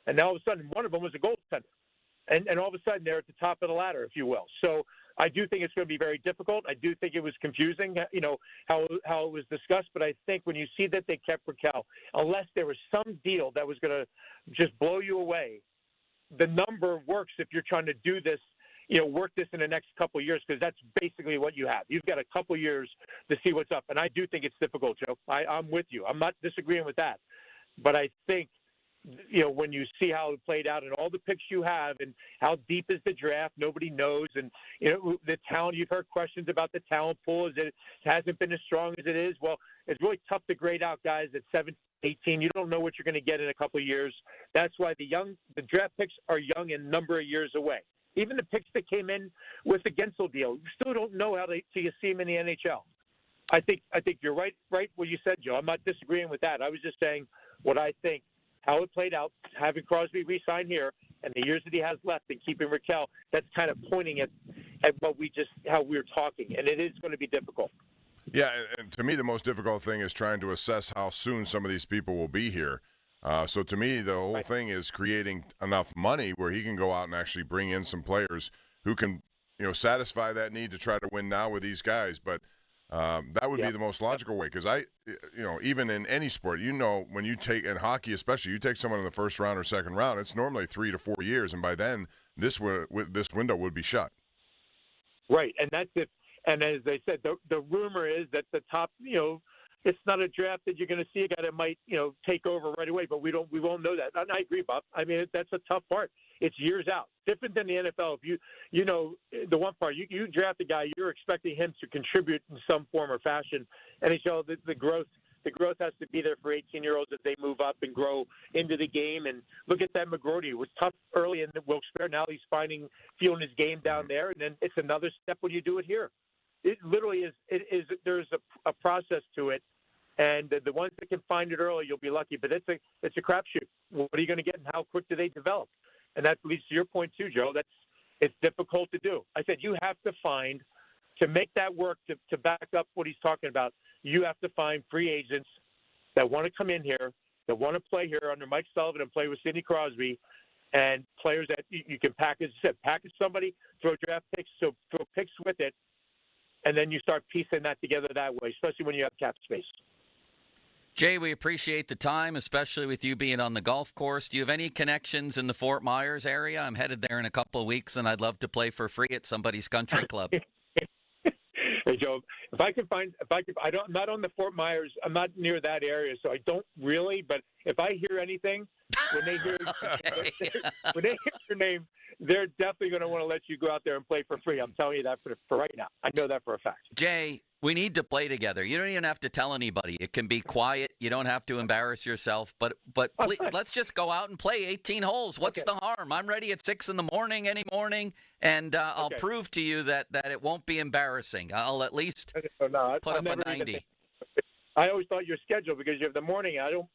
And now all of a sudden, one of them was a goaltender. And all of a sudden, they're at the top of the ladder, if you will. So I do think it's going to be very difficult. I do think it was confusing, how it was discussed. But I think when you see that they kept Raquel, unless there was some deal that was going to just blow you away, the number works if you're trying to do this, work this in the next couple of years, because that's basically what you have. You've got a couple of years to see what's up. And I do think it's difficult, Joe. I'm with you. I'm not disagreeing with that. But I think, when you see how it played out and all the picks you have and how deep is the draft, nobody knows. And, the talent, you've heard questions about the talent pool. It hasn't been as strong as it is. Well, it's really tough to grade out guys at 17, 18. You don't know what you're going to get in a couple of years. That's why the draft picks are young and a number of years away. Even the picks that came in with the Gensel deal, you still don't know till you see them in the NHL. I think you're right what you said, Joe. I'm not disagreeing with that. I was just saying what I think, how it played out, having Crosby re-sign here, and the years that he has left, and keeping Raquel. That's kind of pointing at how we're talking, and it is going to be difficult. Yeah, and to me, the most difficult thing is trying to assess how soon some of these people will be here. So to me, the whole thing is creating enough money where he can go out and actually bring in some players who can, satisfy that need to try to win now with these guys. But that would be the most logical way, because even in any sport, when you take, in hockey especially, you take someone in the first round or second round, it's normally 3 to 4 years, and by then this window would be shut. Right, and that's it. And as I said, the rumor is that the top, it's not a draft that you're going to see a guy that might, take over right away, but we won't know that. And I agree, Bob. I mean, that's a tough part. It's years out. Different than the NFL. If the one part, you draft a guy, you're expecting him to contribute in some form or fashion. NHL, the growth has to be there for 18-year-olds as they move up and grow into the game. And look at that McGrody. It was tough early in Wilkes-Barre. Now he's feeling his game down there. And then it's another step when you do it here. It literally is. There's a process to it, and the ones that can find it early, you'll be lucky. But it's a crapshoot. What are you going to get, and how quick do they develop? And that leads to your point too, Joe. It's difficult to do. I said you have to find, to make that work, to back up what he's talking about. You have to find free agents that want to come in here, that want to play here under Mike Sullivan and play with Sidney Crosby, and players that you can package somebody, throw draft picks, so throw picks with it. And then you start piecing that together that way, especially when you have cap space. Jay, we appreciate the time, especially with you being on the golf course. Do you have any connections in the Fort Myers area? I'm headed there in a couple of weeks, and I'd love to play for free at somebody's country club. Hey, Joe, I'm not on the Fort Myers. I'm not near that area, so I don't really. But if I hear anything, when they hear your name, they're definitely going to want to let you go out there and play for free. I'm telling you that for right now. I know that for a fact. Jay, we need to play together. You don't even have to tell anybody. It can be quiet. You don't have to embarrass yourself. But please, let's just go out and play 18 holes. What's the harm? I'm ready at 6 in the morning, any morning, and I'll prove to you that it won't be embarrassing. I'll at least put up a 90. I always thought your schedule, because you have the morning. I don't,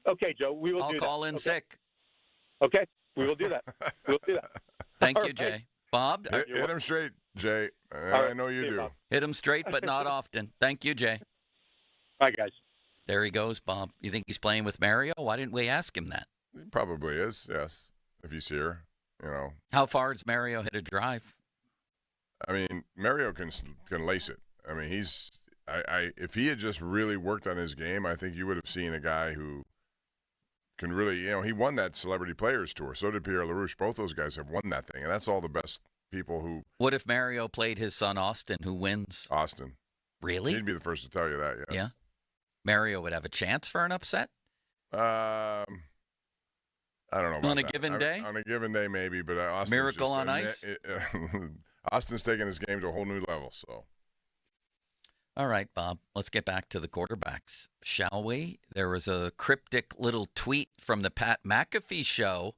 okay, Joe, we will do that. I'll call in sick. Okay, we will do that. We'll do that. Thank you, Jay. Bob? Hit him straight, Jay. I know you do. Bob. Hit him straight, but not often. Thank you, Jay. Bye, guys. There he goes, Bob. You think he's playing with Mario? Why didn't we ask him that? He probably is, yes, if he's here, How far does Mario hit a drive? I mean, Mario can lace it. I mean, if he had just really worked on his game, I think you would have seen a guy who can really, he won that Celebrity Players Tour. So did Pierre LaRouche. Both those guys have won that thing, and that's all the best people who. What if Mario played his son Austin, who wins? Austin. Really? He'd be the first to tell you that, yes. Yeah. Mario would have a chance for an upset? I don't know about on a given day? On a given day, maybe, but Austin's Miracle on ice? Austin's taking his game to a whole new level, so. All right, Bob, let's get back to the quarterbacks, shall we? There was a cryptic little tweet from the Pat McAfee show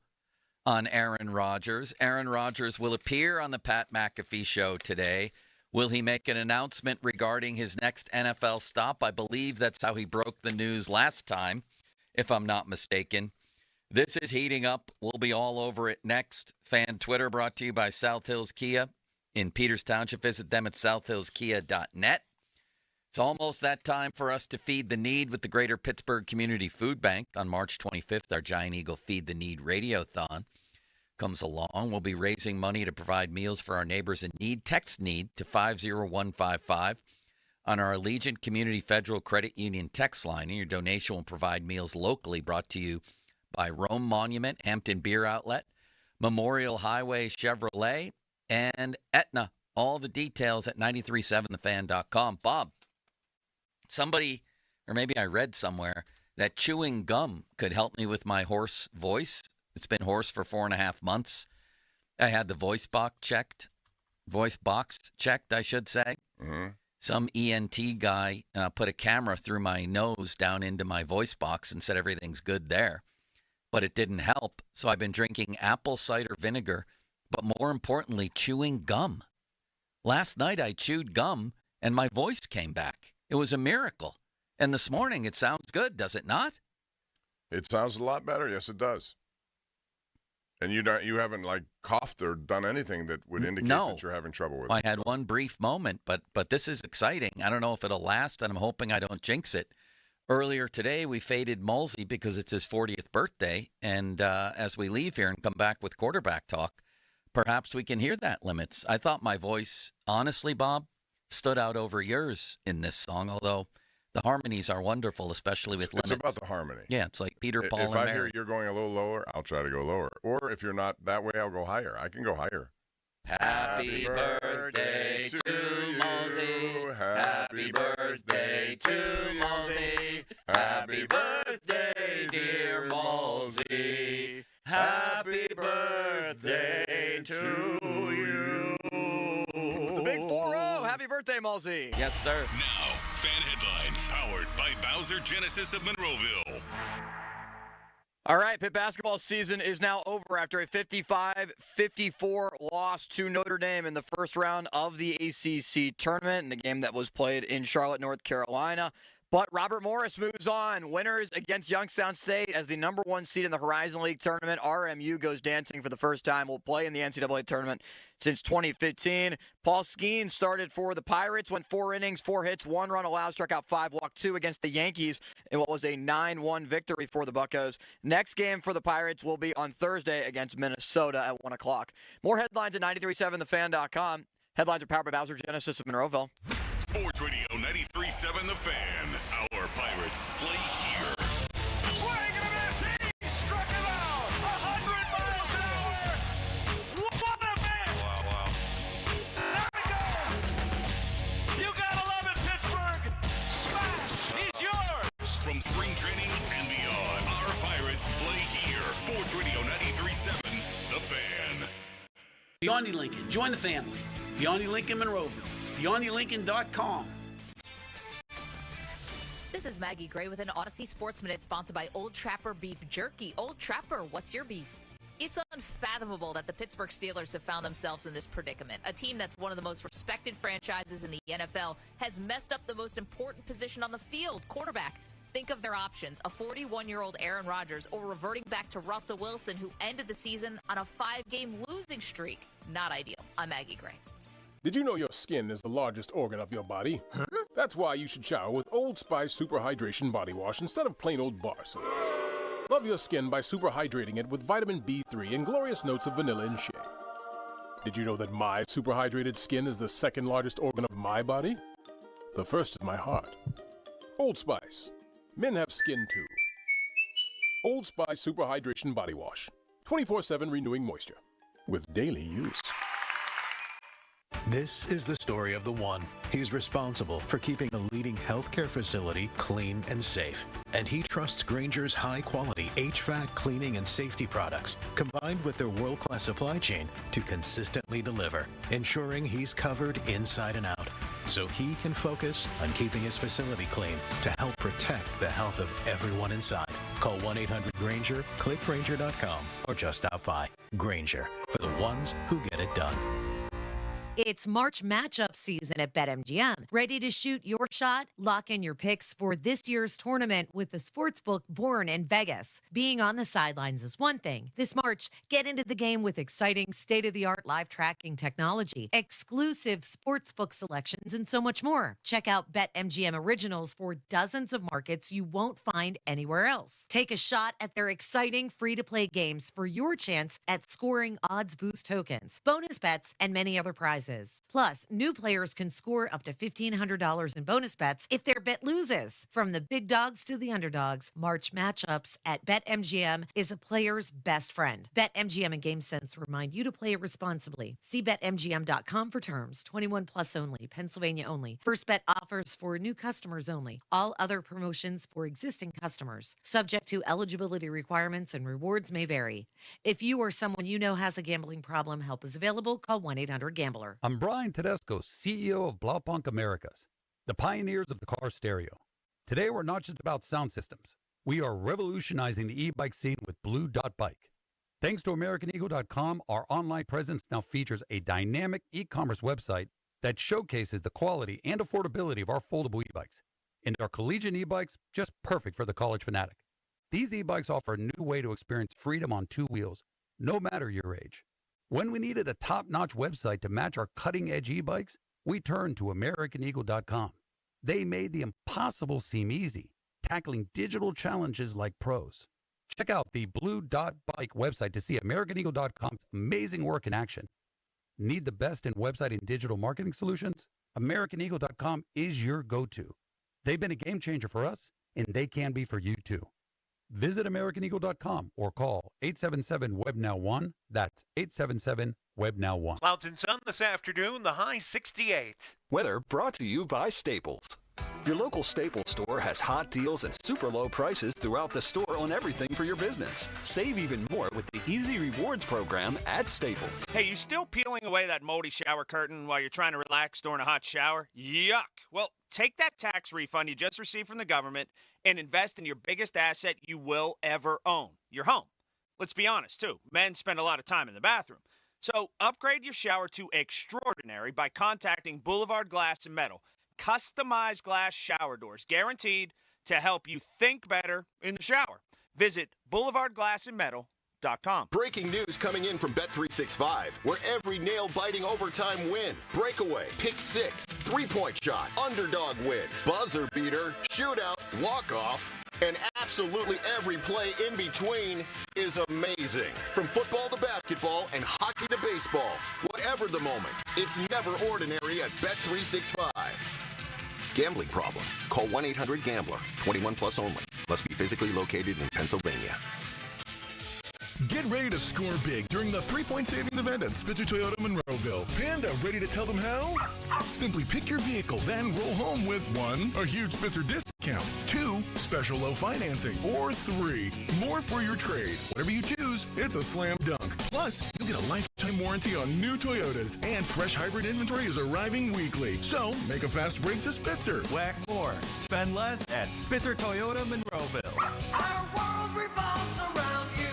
on Aaron Rodgers. Aaron Rodgers will appear on the Pat McAfee show today. Will he make an announcement regarding his next NFL stop? I believe that's how he broke the news last time, if I'm not mistaken. This is heating up. We'll be all over it next. Fan Twitter brought to you by South Hills Kia in Peters Township. Visit them at southhillskia.net. It's almost that time for us to feed the need with the Greater Pittsburgh Community Food Bank on March 25th, our Giant Eagle Feed the Need Radiothon. comes along. We'll be raising money to provide meals for our neighbors in need. Text NEED to 50155 on our Allegiant Community Federal Credit Union text line. And your donation will provide meals locally, brought to you by Rome Monument, Hampton Beer Outlet, Memorial Highway Chevrolet, and Aetna. All the details at 937thefan.com. Bob, somebody, or maybe I read somewhere, that chewing gum could help me with my hoarse voice. It's been hoarse for 4.5 months. I had the voice box checked, I should say. Mm-hmm. Some ENT guy put a camera through my nose down into my voice box and said everything's good there. But it didn't help, so I've been drinking apple cider vinegar, but more importantly, chewing gum. Last night I chewed gum, and my voice came back. It was a miracle. And this morning it sounds good, does it not? It sounds a lot better. Yes, it does. And you haven't like coughed or done anything that would indicate that you're having trouble with it. I had one brief moment, but this is exciting. I don't know if it'll last, and I'm hoping I don't jinx it. Earlier today, we faded Mosy because it's his 40th birthday, and as we leave here and come back with quarterback talk, perhaps we can hear that, Limits. I thought my voice, honestly, Bob, stood out over yours in this song, although the harmonies are wonderful, especially with Limits. It's about the harmony. Yeah, it's like Peter, Paul, if and I Mary. hear you're going a little lower, I'll try to go lower. Or if you're not that way, I'll go higher. I can go higher. Happy birthday to Mosy. Happy birthday to Mosy. Happy birthday, dear Mosy. Happy birthday to you. The big 4-0. Happy birthday, Mosy. Yes, sir. Now, fan headlines powered by Bowser Genesis of Monroeville. All right, Pitt basketball season is now over after a 55-54 loss to Notre Dame in the first round of the ACC tournament in the game that was played in Charlotte, North Carolina. But Robert Morris moves on. Winners against Youngstown State as the number 1 seed in the Horizon League tournament. RMU goes dancing for the first time. Will play in the NCAA tournament since 2015. Paul Skeen started for the Pirates, went 4 innings, 4 hits, 1 run allowed, struck out 5, walked 2 against the Yankees in what was a 9-1 victory for the Buccos. Next game for the Pirates will be on Thursday against Minnesota at 1 o'clock. More headlines at 937thefan.com. Headlines are powered by Bowser Genesis of Monroeville. Sports Radio 93.7 The Fan. Our Pirates play here. Swing and a miss. He struck him out. 100 miles an hour. What a man. Wow. There it goes. You gotta love it, Pittsburgh. Smash. He's yours. From spring training and beyond, our Pirates play here. Sports Radio 93.7 The Fan. Beyond Lincoln. Join the family. Beyond Lincoln Monroeville. BeyondLincoln.com. This is Maggie Gray with an Odyssey Sports Minute sponsored by Old Trapper Beef Jerky. Old Trapper, what's your beef? It's unfathomable that the Pittsburgh Steelers have found themselves in this predicament. A team that's one of the most respected franchises in the NFL has messed up the most important position on the field, quarterback. Think of their options, a 41-year-old Aaron Rodgers or reverting back to Russell Wilson, who ended the season on a 5-game losing streak. Not ideal. I'm Maggie Gray. Did you know your skin is the largest organ of your body? Huh? That's why you should shower with Old Spice Super Hydration Body Wash instead of plain old bar soap. Love your skin by super hydrating it with vitamin B3 and glorious notes of vanilla and shea. Did you know that my super hydrated skin is the second largest organ of my body? The first is my heart. Old Spice. Men have skin too. Old Spice Super Hydration Body Wash. 24/7 renewing moisture. With daily use. This is the story of the one. He's responsible for keeping a leading healthcare facility clean and safe. And he trusts Granger's high-quality HVAC cleaning and safety products, combined with their world-class supply chain, to consistently deliver, ensuring he's covered inside and out, so he can focus on keeping his facility clean to help protect the health of everyone inside. Call 1-800-GRANGER, click Granger.com, or just stop by. Granger, for the ones who get it done. It's March matchup season at BetMGM. Ready to shoot your shot? Lock in your picks for this year's tournament with the sportsbook born in Vegas. Being on the sidelines is one thing. This March, get into the game with exciting state-of-the-art live tracking technology, exclusive sportsbook selections, and so much more. Check out BetMGM Originals for dozens of markets you won't find anywhere else. Take a shot at their exciting free-to-play games for your chance at scoring odds boost tokens, bonus bets, and many other prizes. Plus, new players can score up to $1,500 in bonus bets if their bet loses. From the big dogs to the underdogs, March matchups at BetMGM is a player's best friend. BetMGM and GameSense remind you to play responsibly. See BetMGM.com for terms. 21 plus only. Pennsylvania only. First bet offers for new customers only. All other promotions for existing customers. Subject to eligibility requirements and rewards may vary. If you or someone you know has a gambling problem, help is available. Call 1-800-GAMBLER. I'm Brian Tedesco, CEO of Blaupunk Americas, the pioneers of the car stereo. Today, we're not just about sound systems. We are revolutionizing the e-bike scene with Blue Dot Bike. Thanks to AmericanEagle.com, our online presence now features a dynamic e-commerce website that showcases the quality and affordability of our foldable e-bikes. And our collegiate e-bikes, just perfect for the college fanatic. These e-bikes offer a new way to experience freedom on two wheels, no matter your age. When we needed a top-notch website to match our cutting-edge e-bikes, we turned to AmericanEagle.com. They made the impossible seem easy, tackling digital challenges like pros. Check out the Blue Dot Bike website to see AmericanEagle.com's amazing work in action. Need the best in website and digital marketing solutions? AmericanEagle.com is your go-to. They've been a game changer for us, and they can be for you too. Visit AmericanEagle.com or call 877-WEB-NOW-1. That's 877-WEB-NOW-1. Clouds and sun this afternoon, the high 68. Weather brought to you by Staples. Your local Staples store has hot deals and super low prices throughout the store on everything for your business. Save even more with the Easy Rewards program at Staples. Hey, you still peeling away that moldy shower curtain while you're trying to relax during a hot shower? Yuck. Well, take that tax refund you just received from the government and invest in your biggest asset you will ever own, your home. Let's be honest, too. Men spend a lot of time in the bathroom. So upgrade your shower to extraordinary by contacting Boulevard Glass and Metal. Customized glass shower doors, guaranteed to help you think better in the shower. Visit boulevardglassandmetal.com. Breaking news coming in from Bet365, where every nail-biting overtime win, breakaway, pick six, three-point shot, underdog win, buzzer beater, shootout, walk-off, and absolutely every play in between is amazing. From football to basketball and hockey to baseball, whatever the moment, it's never ordinary at Bet365. Gambling problem? Call 1-800-GAMBLER. 21 plus only. Must be physically located in Pennsylvania. Get ready to score big during the 3-point savings event at Spitzer Toyota Monroeville. Panda, ready to tell them how? Simply pick your vehicle, then roll home with 1, a huge Spitzer discount, 2, special low financing, or 3, more for your trade. Whatever you choose, it's a slam dunk. Plus, you'll get a lifetime warranty on new Toyotas, and fresh hybrid inventory is arriving weekly. So, make a fast break to Spitzer. Whack more, spend less at Spitzer Toyota Monroeville. Our world revolves around you.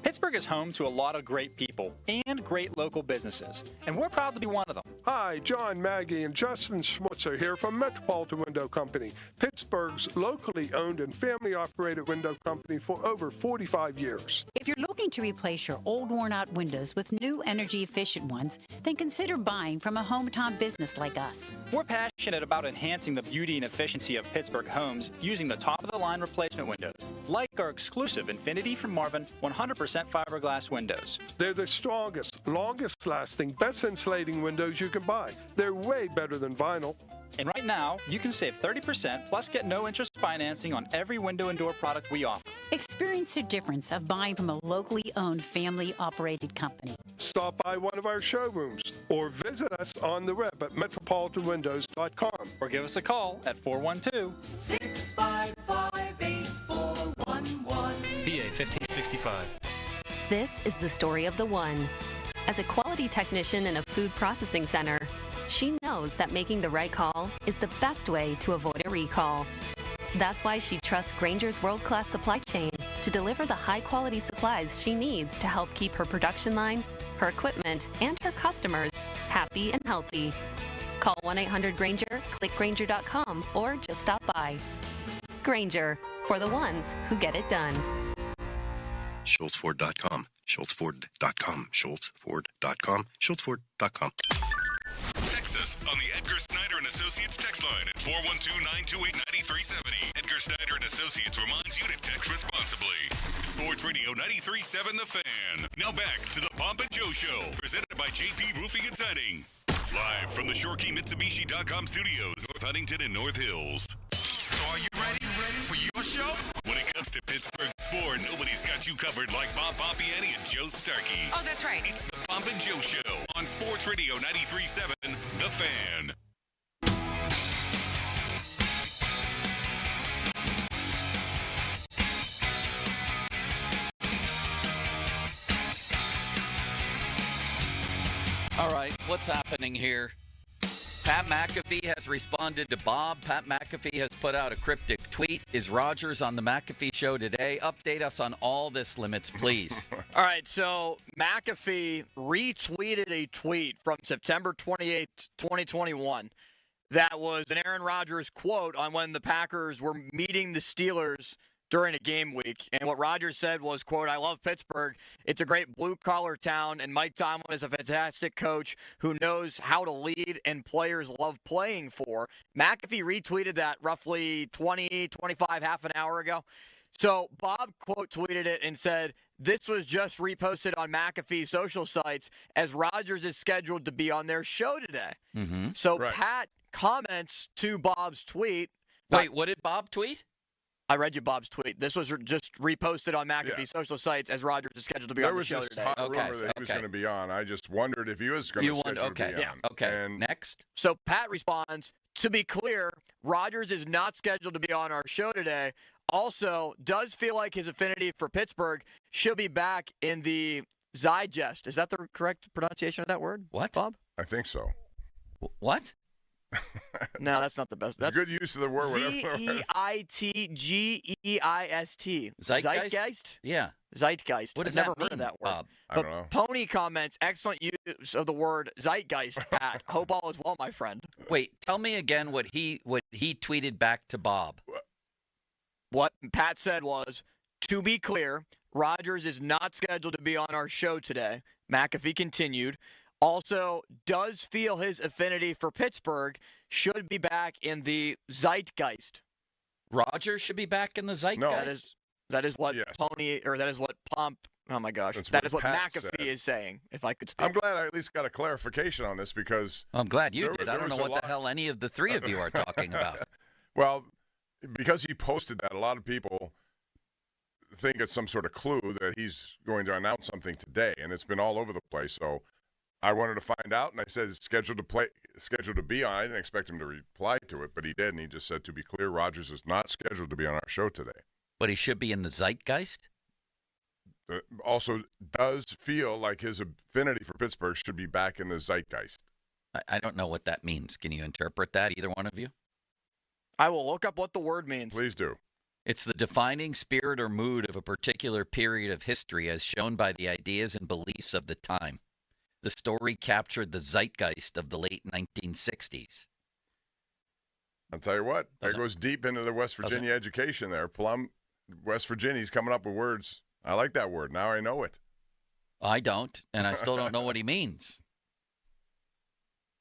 Pittsburgh is home to a lot of great people and great local businesses, and we're proud to be one of them. Hi, John Maggie and Justin Schmutzer here from Metropolitan Window Company, Pittsburgh's locally owned and family-operated window company for over 45 years. If you're looking to replace your old worn-out windows with new energy-efficient ones, then consider buying from a hometown business like us. We're passionate about enhancing the beauty and efficiency of Pittsburgh homes using the top-of-the-line replacement windows, like our exclusive Infinity from Marvin 100% fiberglass windows. They're the strongest, longest-lasting, best insulating windows you can buy. They're way better than vinyl. And right now, you can save 30% plus get no interest financing on every window and door product we offer. Experience the difference of buying from a locally owned, family-operated company. Stop by one of our showrooms or visit us on the web at metropolitanwindows.com. Or give us a call at 412-655-8411. PA 1565. This is the story of the one. As a quality technician in a food processing center, she knows that making the right call is the best way to avoid a recall. That's why she trusts Granger's world-class supply chain to deliver the high-quality supplies she needs to help keep her production line, her equipment, and her customers happy and healthy. Call 1-800-GRANGER, click Granger.com, or just stop by. Granger, for the ones who get it done. SchultzFord.com, SchultzFord.com, SchultzFord.com, SchultzFord.com. Text us on the Edgar Snyder and Associates text line at 412-928-9370. Edgar Snyder and Associates reminds you to text responsibly. Sports Radio 93.7 The Fan. Now back to the Pomp and Joe Show, presented by JP Roofing and Siding. Live from the ShoreKeyMitsubishi.com studios, North Huntington and North Hills. So are you ready for your show? When it comes to Pittsburgh sports, nobody's got you covered like Bob Pompiani and Joe Starkey. Oh, that's right. It's the Pomp and Joe Show on Sports Radio 93.7 The Fan. All right, what's happening here? Pat McAfee has responded to Bob. Pat McAfee has put out a cryptic tweet. Is Rodgers on the McAfee show today? Update us on all this, Limits, please. All right, so McAfee retweeted a tweet from September 28th, 2021 that was an Aaron Rodgers quote on when the Packers were meeting the Steelers during a game week. And what Rodgers said was, quote, "I love Pittsburgh. It's a great blue-collar town, and Mike Tomlin is a fantastic coach who knows how to lead and players love playing for." McAfee retweeted that roughly 20, 25, half an hour ago. So Bob quote tweeted it and said, "This was just reposted on McAfee's social sites as Rodgers is scheduled to be on their show today." Mm-hmm. So Pat comments to Bob's tweet. Wait, what did Bob tweet? I read you Bob's tweet. This was just reposted on McAfee's social sites as Rodgers is scheduled to be on the show today. There was this hot rumor that he was going to be on. I just wondered if he was going to schedule to be on. Okay, next. So Pat responds, "To be clear, Rodgers is not scheduled to be on our show today. Also, does feel like his affinity for Pittsburgh should be back in the Zeitgeist." Is that the correct pronunciation of that word? What? Bob? I think so. What? No, that's not the best. That's a good use of the word. Zeitgeist. Zeitgeist? Yeah. Zeitgeist. What does I've never that heard of mean, that word. Bob? I don't know. Pony comments, excellent use of the word zeitgeist, Pat. Hope all is well, my friend. Wait, tell me again what he tweeted back to Bob. What Pat said was, "To be clear, Rodgers is not scheduled to be on our show today." McAfee continued, "Also, does feel his affinity for Pittsburgh should be back in the Zeitgeist." Rodgers should be back in the Zeitgeist? That is what that is what Pomp, oh my gosh, that is what McAfee is saying, if I could speak. I'm glad I at least got a clarification on this because... I'm glad you did. I don't know what the hell any of the three of you are talking about. Well, because he posted that, a lot of people think it's some sort of clue that he's going to announce something today, and it's been all over the place, so... I wanted to find out, and I said it's scheduled to be on. I didn't expect him to reply to it, but he did, and he just said, "To be clear, Rodgers is not scheduled to be on our show today." But he should be in the Zeitgeist? Also, does feel like his affinity for Pittsburgh should be back in the Zeitgeist. I don't know what that means. Can you interpret that, either one of you? I will look up what the word means. Please do. It's the defining spirit or mood of a particular period of history as shown by the ideas and beliefs of the time. The story captured the zeitgeist of the late 1960s. I'll tell you what, that goes deep into the West Virginia education there. Plum, West Virginia's coming up with words. I like that word. Now I know it. I don't, and I still don't know what he means.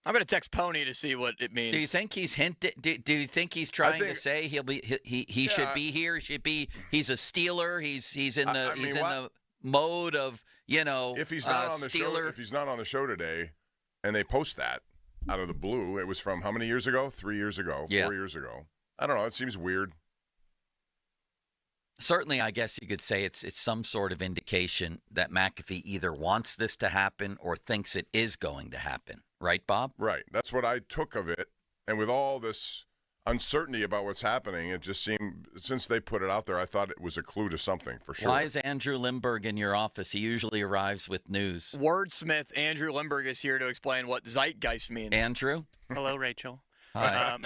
I'm going to text Pony to see what it means. Do you think he's hinted? Do you think he's trying to say he'll be he should be here? Should be? He's a Steeler. He's in the in the mode of if he's not on the Steeler. show, if he's not on the show today, and they post that out of the blue, it was from how many years ago? 3 years ago, 4 years ago. I don't know. It seems weird. Certainly, I guess you could say it's some sort of indication that McAfee either wants this to happen or thinks it is going to happen. Right, Bob? Right. That's what I took of it. And with all this uncertainty about what's happening, it just seemed, since they put it out there, I thought it was a clue to something for sure. Why is Andrew Lindbergh in your office? He usually arrives with news. Wordsmith Andrew Lindbergh is here to explain what zeitgeist means. Andrew? Hello, Rachel. Hi.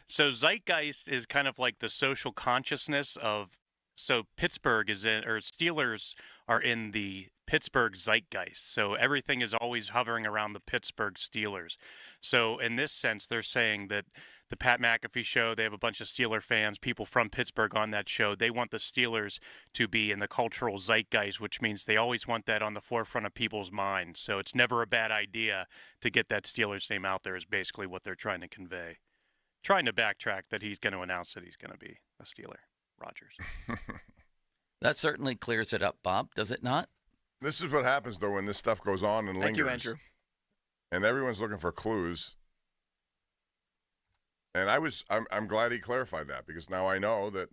So zeitgeist is kind of like the social consciousness of, so Pittsburgh is in, or Steelers are in the Pittsburgh zeitgeist. So everything is always hovering around the Pittsburgh Steelers. So in this sense, they're saying that the Pat McAfee show, they have a bunch of Steeler fans, people from Pittsburgh on that show. They want the Steelers to be in the cultural zeitgeist, which means they always want that on the forefront of people's minds. So it's never a bad idea to get that Steelers name out there is basically what they're trying to convey. Trying to backtrack that he's going to announce that he's going to be a Steeler, Rodgers. That certainly clears it up, Bob, does it not? This is what happens, though, when this stuff goes on and lingers. Thank you, Andrew. And everyone's looking for clues. And I'm glad he clarified that, because now I know that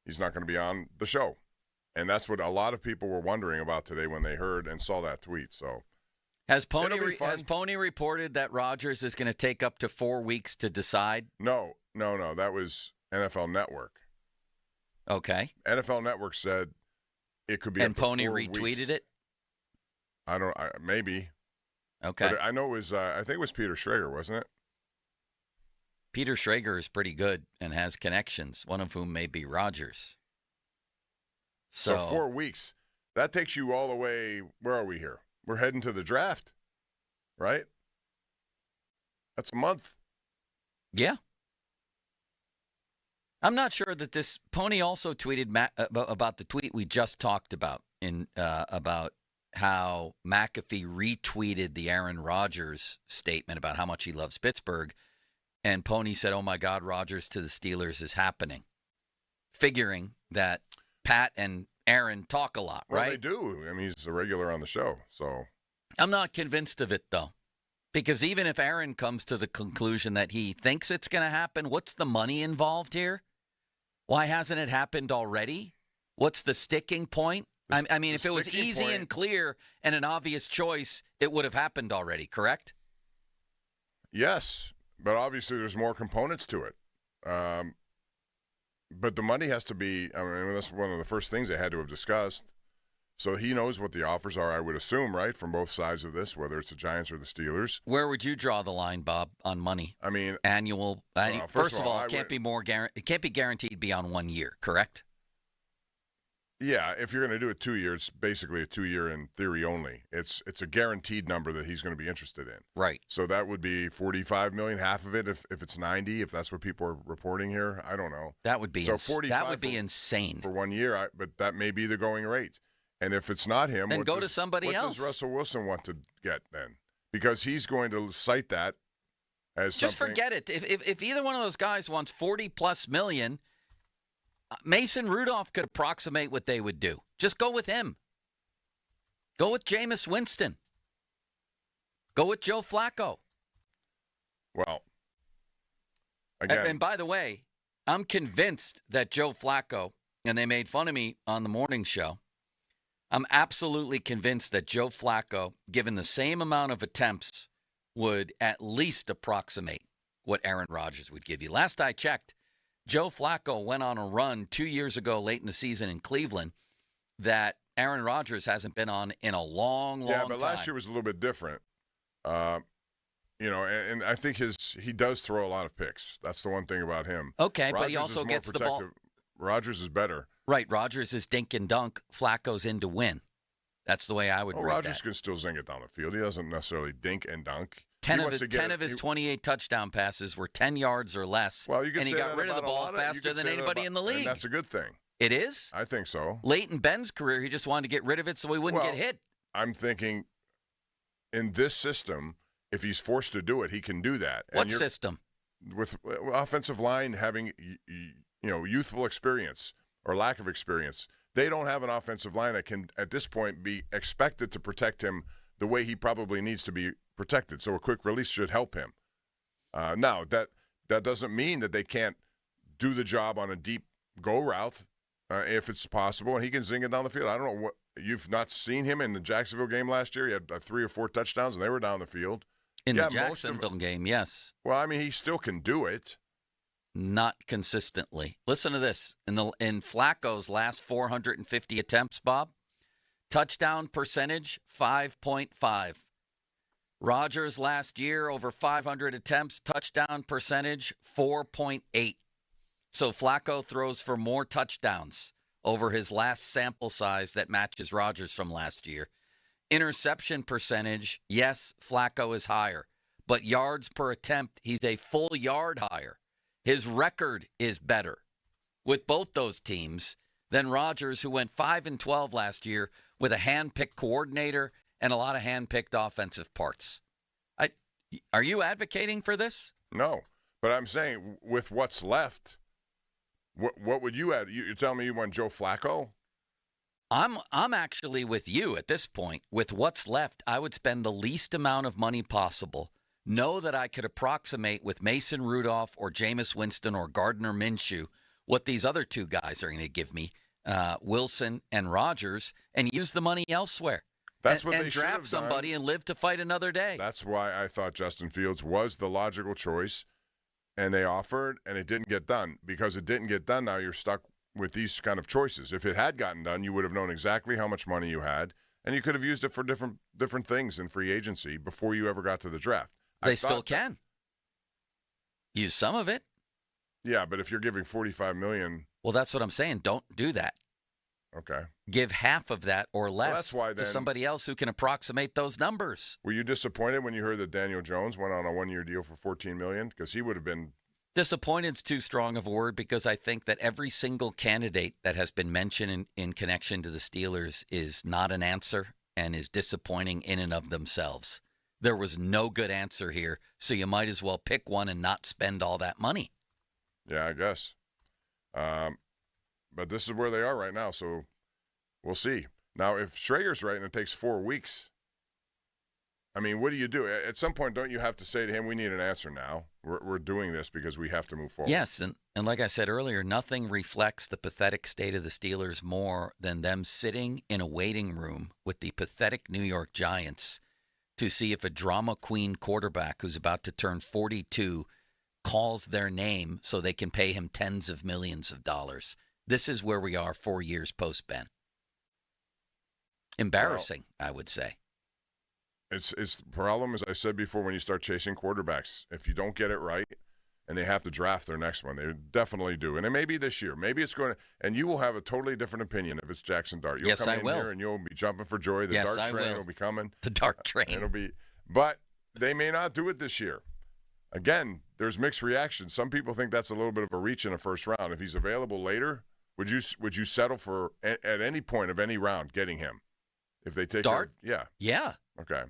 he's not going to be on the show. And that's what a lot of people were wondering about today when they heard and saw that tweet. So Has Pony reported that Rodgers is going to take up to 4 weeks to decide? No. That was NFL Network. Okay. NFL Network said it could be and up to Pony 4 retweeted weeks. it? Maybe. Okay. But I know it was, I think it was Peter Schrager, wasn't it? Peter Schrager is pretty good and has connections, one of whom may be Rodgers. So 4 weeks. That takes you all the way, where are we here? We're heading to the draft, right? That's a month. Yeah. I'm not sure that this Pony also tweeted about the tweet we just talked about about how McAfee retweeted the Aaron Rodgers statement about how much he loves Pittsburgh, and Pony said, "Oh my God, Rodgers to the Steelers is happening," figuring that Pat and Aaron talk a lot, Well, right? they do. I mean, he's a regular on the show, so I'm not convinced of it though. Because even if Aaron comes to the conclusion that he thinks it's going to happen, what's the money involved here? Why hasn't it happened already? What's the sticking point? I mean, if it was easy and clear and an obvious choice, it would have happened already, correct? yes, but obviously there's more components to it. But the money has to be, I mean, that's one of the first things they had to have discussed. So he knows what the offers are, I would assume, right, from both sides of this, whether it's the Giants or the Steelers. Where would you draw the line, Bob, on money? I mean, annual. First of all, it can't be more. It can't be guaranteed beyond 1 year, correct? Yeah, if you're going to do it 2 years, it's basically a 2 year in theory only. It's a guaranteed number that he's going to be interested in. Right. So that would be $45 million, half of it if it's 90, if that's what people are reporting here. I don't know. That would be so 45 that would be insane for 1 year. But that may be the going rate. And if it's not him, then go to somebody else. What does Russell Wilson want to get then? Because he's going to cite that as just something. Forget it. If either one of those guys wants $40+ million, Mason Rudolph could approximate what they would do. Just go with him. Go with Jameis Winston. Go with Joe Flacco. Well, again. And by the way, I'm convinced that Joe Flacco, and they made fun of me on the morning show, I'm absolutely convinced that Joe Flacco, given the same amount of attempts, would at least approximate what Aaron Rodgers would give you. Last I checked, Joe Flacco went on a run 2 years ago late in the season in Cleveland that Aaron Rodgers hasn't been on in a long time. Yeah, but last year was a little bit different. And I think he does throw a lot of picks. That's the one thing about him. Okay, Rodgers but he also gets the ball. Rodgers is better. Right, Rodgers is dink and dunk. Flacco's in to win. That's the way I would rate Rodgers that. can still zing it down the field. He doesn't necessarily dink and dunk. 10 of his 28 touchdown passes were 10 yards or less, well, you can and he say got that rid of the about ball faster than anybody in the league. And that's a good thing. It is? I think so. Late in Ben's career, he just wanted to get rid of it so he wouldn't get hit. I'm thinking in this system, if he's forced to do it, he can do that. What system? With offensive line having youthful experience or lack of experience. They don't have an offensive line that can, at this point, be expected to protect him the way he probably needs to be protected. So a quick release should help him. Now, that doesn't mean that they can't do the job on a deep go route if it's possible, and he can zing it down the field. I don't know what you've not seen him in the Jacksonville game last year. He had 3 or 4 touchdowns, and they were down the field. In the Jacksonville game, yes. Well, I mean, he still can do it. Not consistently. Listen to this. In Flacco's last 450 attempts, Bob, touchdown percentage, 5.5. Rodgers last year, over 500 attempts, touchdown percentage, 4.8. So Flacco throws for more touchdowns over his last sample size that matches Rodgers from last year Interception percentage, yes, Flacco is higher. But yards per attempt, he's a full yard higher. His record is better with both those teams than Rodgers, who went 5-12 last year with a hand-picked coordinator and a lot of hand-picked offensive parts. Are you advocating for this? No, but I'm saying with what's left, what would you add? You're telling me you want Joe Flacco? I'm actually with you at this point. With what's left, I would spend the least amount of money possible. Know that I could approximate with Mason Rudolph or Jameis Winston or Gardner Minshew what these other two guys are going to give me, Wilson and Rodgers, and use the money elsewhere. That's what they should have done. And draft somebody and live to fight another day. That's why I thought Justin Fields was the logical choice, and they offered, and it didn't get done. Because it didn't get done, now you're stuck with these kind of choices. If it had gotten done, you would have known exactly how much money you had, and you could have used it for different things in free agency before you ever got to the draft. They still can. Use some of it. Yeah, but if you're giving $45 million. Well, that's what I'm saying. Don't do that. Okay. Give half of that or less that's why to somebody else who can approximate those numbers. Were you disappointed when you heard that Daniel Jones went on a one-year deal for $14 million? Because he would have been. Disappointed's too strong of a word, because I think that every single candidate that has been mentioned in connection to the Steelers is not an answer and is disappointing in and of themselves. There was no good answer here, so you might as well pick one and not spend all that money. Yeah, I guess. But this is where they are right now, so we'll see. Now, if Schrager's right and it takes 4 weeks, I mean, what do you do? At some point, don't you have to say to him, we need an answer now? We're doing this because we have to move forward. Yes, and like I said earlier, nothing reflects the pathetic state of the Steelers more than them sitting in a waiting room with the pathetic New York Giants to see if a drama queen quarterback who's about to turn 42 calls their name so they can pay him tens of millions of dollars. This is where we are 4 years post-Ben. Embarrassing, I would say. It's the problem, as I said before, when you start chasing quarterbacks. If you don't get it right, and they have to draft their next one, they definitely do. And it may be this year. Maybe it's going to – and you will have a totally different opinion if it's Jackson Dart. You'll come in here and you'll be jumping for joy. The Dart train will be coming. The Dart train. It'll be – but they may not do it this year. Again, there's mixed reactions. Some people think that's a little bit of a reach in a first round. If he's available later, would you settle for at any point of any round getting him? If they take Dart? Yeah. Yeah. Okay.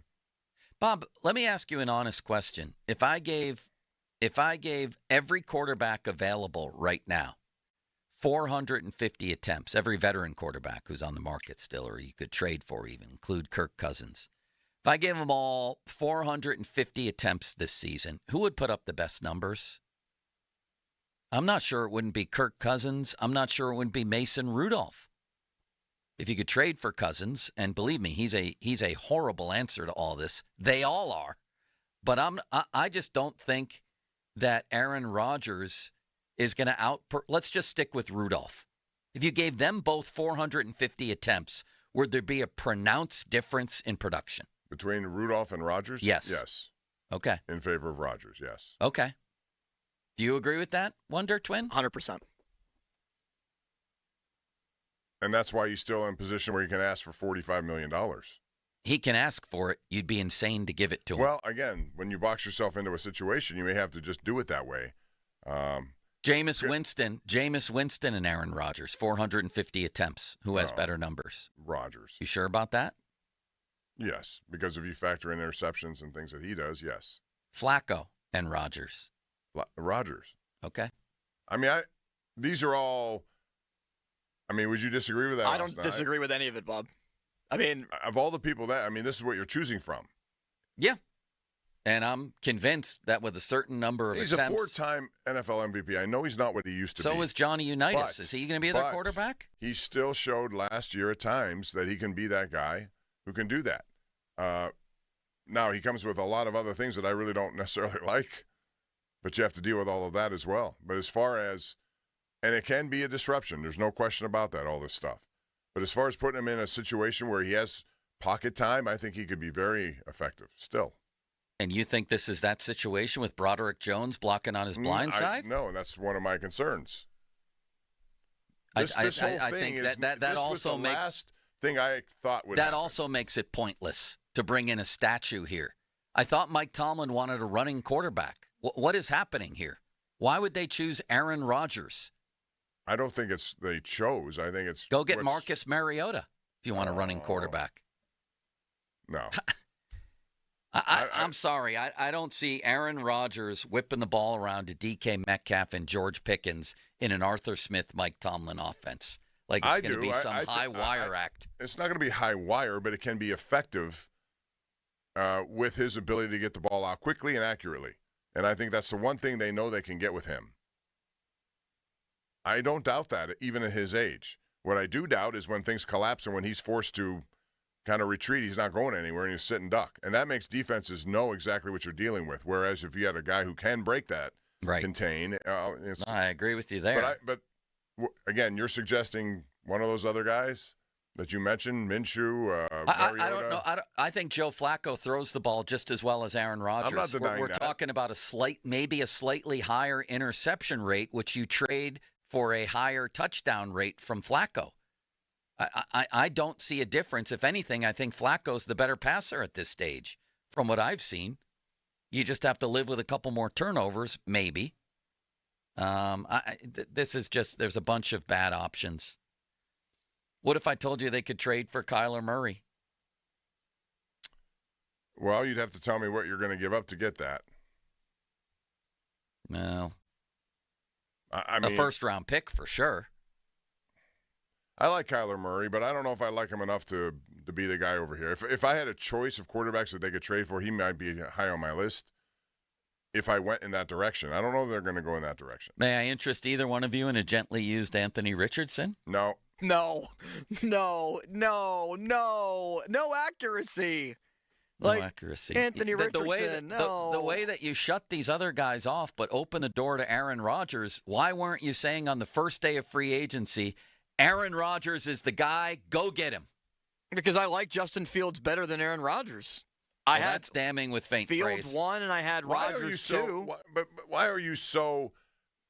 Bob, let me ask you an honest question. If I gave every quarterback available right now 450 attempts, every veteran quarterback who's on the market still, or you could trade for even, include Kirk Cousins. If I gave them all 450 attempts this season, who would put up the best numbers? I'm not sure it wouldn't be Kirk Cousins. I'm not sure it wouldn't be Mason Rudolph. If you could trade for Cousins, and believe me, he's a horrible answer to all this. They all are. But I just don't think that Aaron Rodgers is going to let's just stick with Rudolph. If you gave them both 450 attempts, would there be a pronounced difference in production? Between Rudolph and Rodgers? Yes. Yes. Okay. In favor of Rodgers, yes. Okay. Do you agree with that, Wonder Twin? 100%. And that's why he's still in a position where he can ask for $45 million. He can ask for it. You'd be insane to give it to him. Well, again, when you box yourself into a situation, you may have to just do it that way. Jameis Winston and Aaron Rodgers, 450 attempts. Who has better numbers? Rodgers. You sure about that? Yes, because if you factor in interceptions and things that he does, yes. Flacco and Rodgers. Rodgers. Okay. I mean, these are all. I mean, would you disagree with that? I don't disagree with any of it, Bob. I mean, of all the people this is what you're choosing from. Yeah. And I'm convinced that with a certain number of attempts. He's a 4-time NFL MVP. I know he's not what he used to be. So is Johnny Unitas. Is he going to be their quarterback? He still showed last year at times that he can be that guy who can do that. Now, he comes with a lot of other things that I really don't necessarily like, but you have to deal with all of that as well. But as far as and it can be a disruption. There's no question about that, all this stuff. But as far as putting him in a situation where he has pocket time, I think he could be very effective still. And you think this is that situation with Broderick Jones blocking on his blind side? No, that's one of my concerns. I think that also makes thing I thought would That happen. also makes it pointless to bring in a statue here. I thought Mike Tomlin wanted a running quarterback. What is happening here? Why would they choose Aaron Rodgers? I don't think it's they chose. I think it's go get Marcus Mariota if you want a running quarterback. No. I'm sorry. I don't see Aaron Rodgers whipping the ball around to DK Metcalf and George Pickens in an Arthur Smith, Mike Tomlin offense. Like it's going to be some high wire act. It's not going to be high wire, but it can be effective with his ability to get the ball out quickly and accurately. And I think that's the one thing they know they can get with him. I don't doubt that, even at his age. What I do doubt is when things collapse and when he's forced to kind of retreat, he's not going anywhere and he's sit and duck. And that makes defenses know exactly what you're dealing with. Whereas if you had a guy who can break that, contain. I agree with you there. But again, you're suggesting one of those other guys that you mentioned, Minshew, Mariota. I don't know. I think Joe Flacco throws the ball just as well as Aaron Rodgers. I'm not denying We're that. talking about maybe a slightly higher interception rate, which you trade for a higher touchdown rate from Flacco. I don't see a difference. If anything, I think Flacco's the better passer at this stage from what I've seen. You just have to live with a couple more turnovers, maybe. This is just, there's a bunch of bad options. What if I told you they could trade for Kyler Murray? Well, you'd have to tell me what you're going to give up to get that. Well, I mean, a first-round pick for sure. I like Kyler Murray, but I don't know if I like him enough to be the guy over here. If I had a choice of quarterbacks that they could trade for, he might be high on my list if I went in that direction. I don't know if they're going to go in that direction. May I interest either one of you in a gently used Anthony Richardson? No. No accuracy. No accuracy. Anthony Richardson, the way that you shut these other guys off but open the door to Aaron Rodgers, why weren't you saying on the first day of free agency, Aaron Rodgers is the guy, go get him? Because I like Justin Fields better than Aaron Rodgers. That's damning with faint praise. Fields 1 and I had Rodgers 2. But why are you so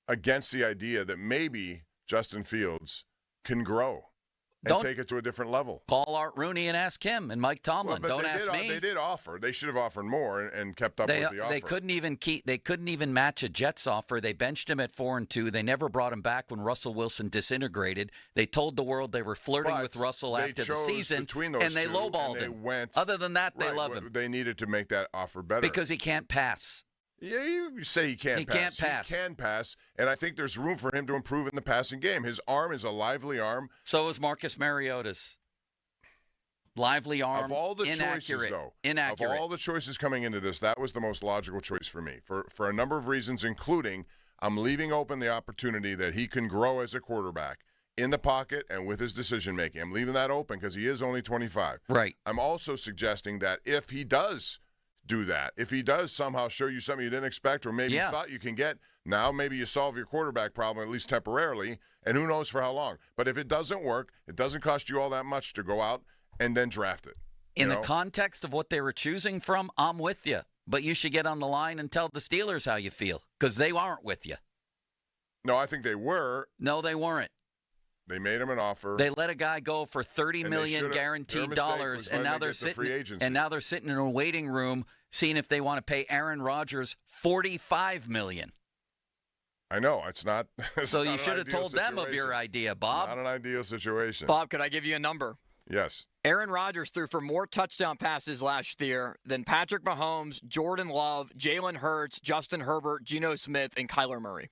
against the idea that maybe Justin Fields can grow and take it to a different level? Call Art Rooney and ask him and Mike Tomlin. Well, Don't ask me. They did offer. They should have offered more and kept up with the offer. They couldn't even match a Jets offer. They benched him at 4-2. They never brought him back when Russell Wilson disintegrated. They told the world they were flirting with Russell after the season, and they lowballed him. Other than that, they love him. They needed to make that offer better because he can't pass. Yeah, you say he can't pass. He can pass, and I think there's room for him to improve in the passing game. His arm is a lively arm. So is Marcus Mariota's. Lively arm, of all the inaccurate. Choices, though, inaccurate. Of all the choices coming into this, that was the most logical choice for me, for a number of reasons, including I'm leaving open the opportunity that he can grow as a quarterback in the pocket and with his decision-making. I'm leaving that open because he is only 25. Right. I'm also suggesting that if he does do that, if he does somehow show you something you didn't expect or maybe you thought you can get, now maybe you solve your quarterback problem, at least temporarily, and who knows for how long. But if it doesn't work, it doesn't cost you all that much to go out and then draft it. In the context of what they were choosing from, I'm with you. But you should get on the line and tell the Steelers how you feel, because they aren't with you. No, I think they were. No, they weren't. They made him an offer. They let a guy go for $30 million guaranteed dollars, and now they're sitting. And now they're sitting in a waiting room, seeing if they want to pay Aaron Rodgers $45 million. I know it's not. So you should have told them of your idea, Bob. Not an ideal situation. Bob, could I give you a number? Yes. Aaron Rodgers threw for more touchdown passes last year than Patrick Mahomes, Jordan Love, Jalen Hurts, Justin Herbert, Geno Smith, and Kyler Murray.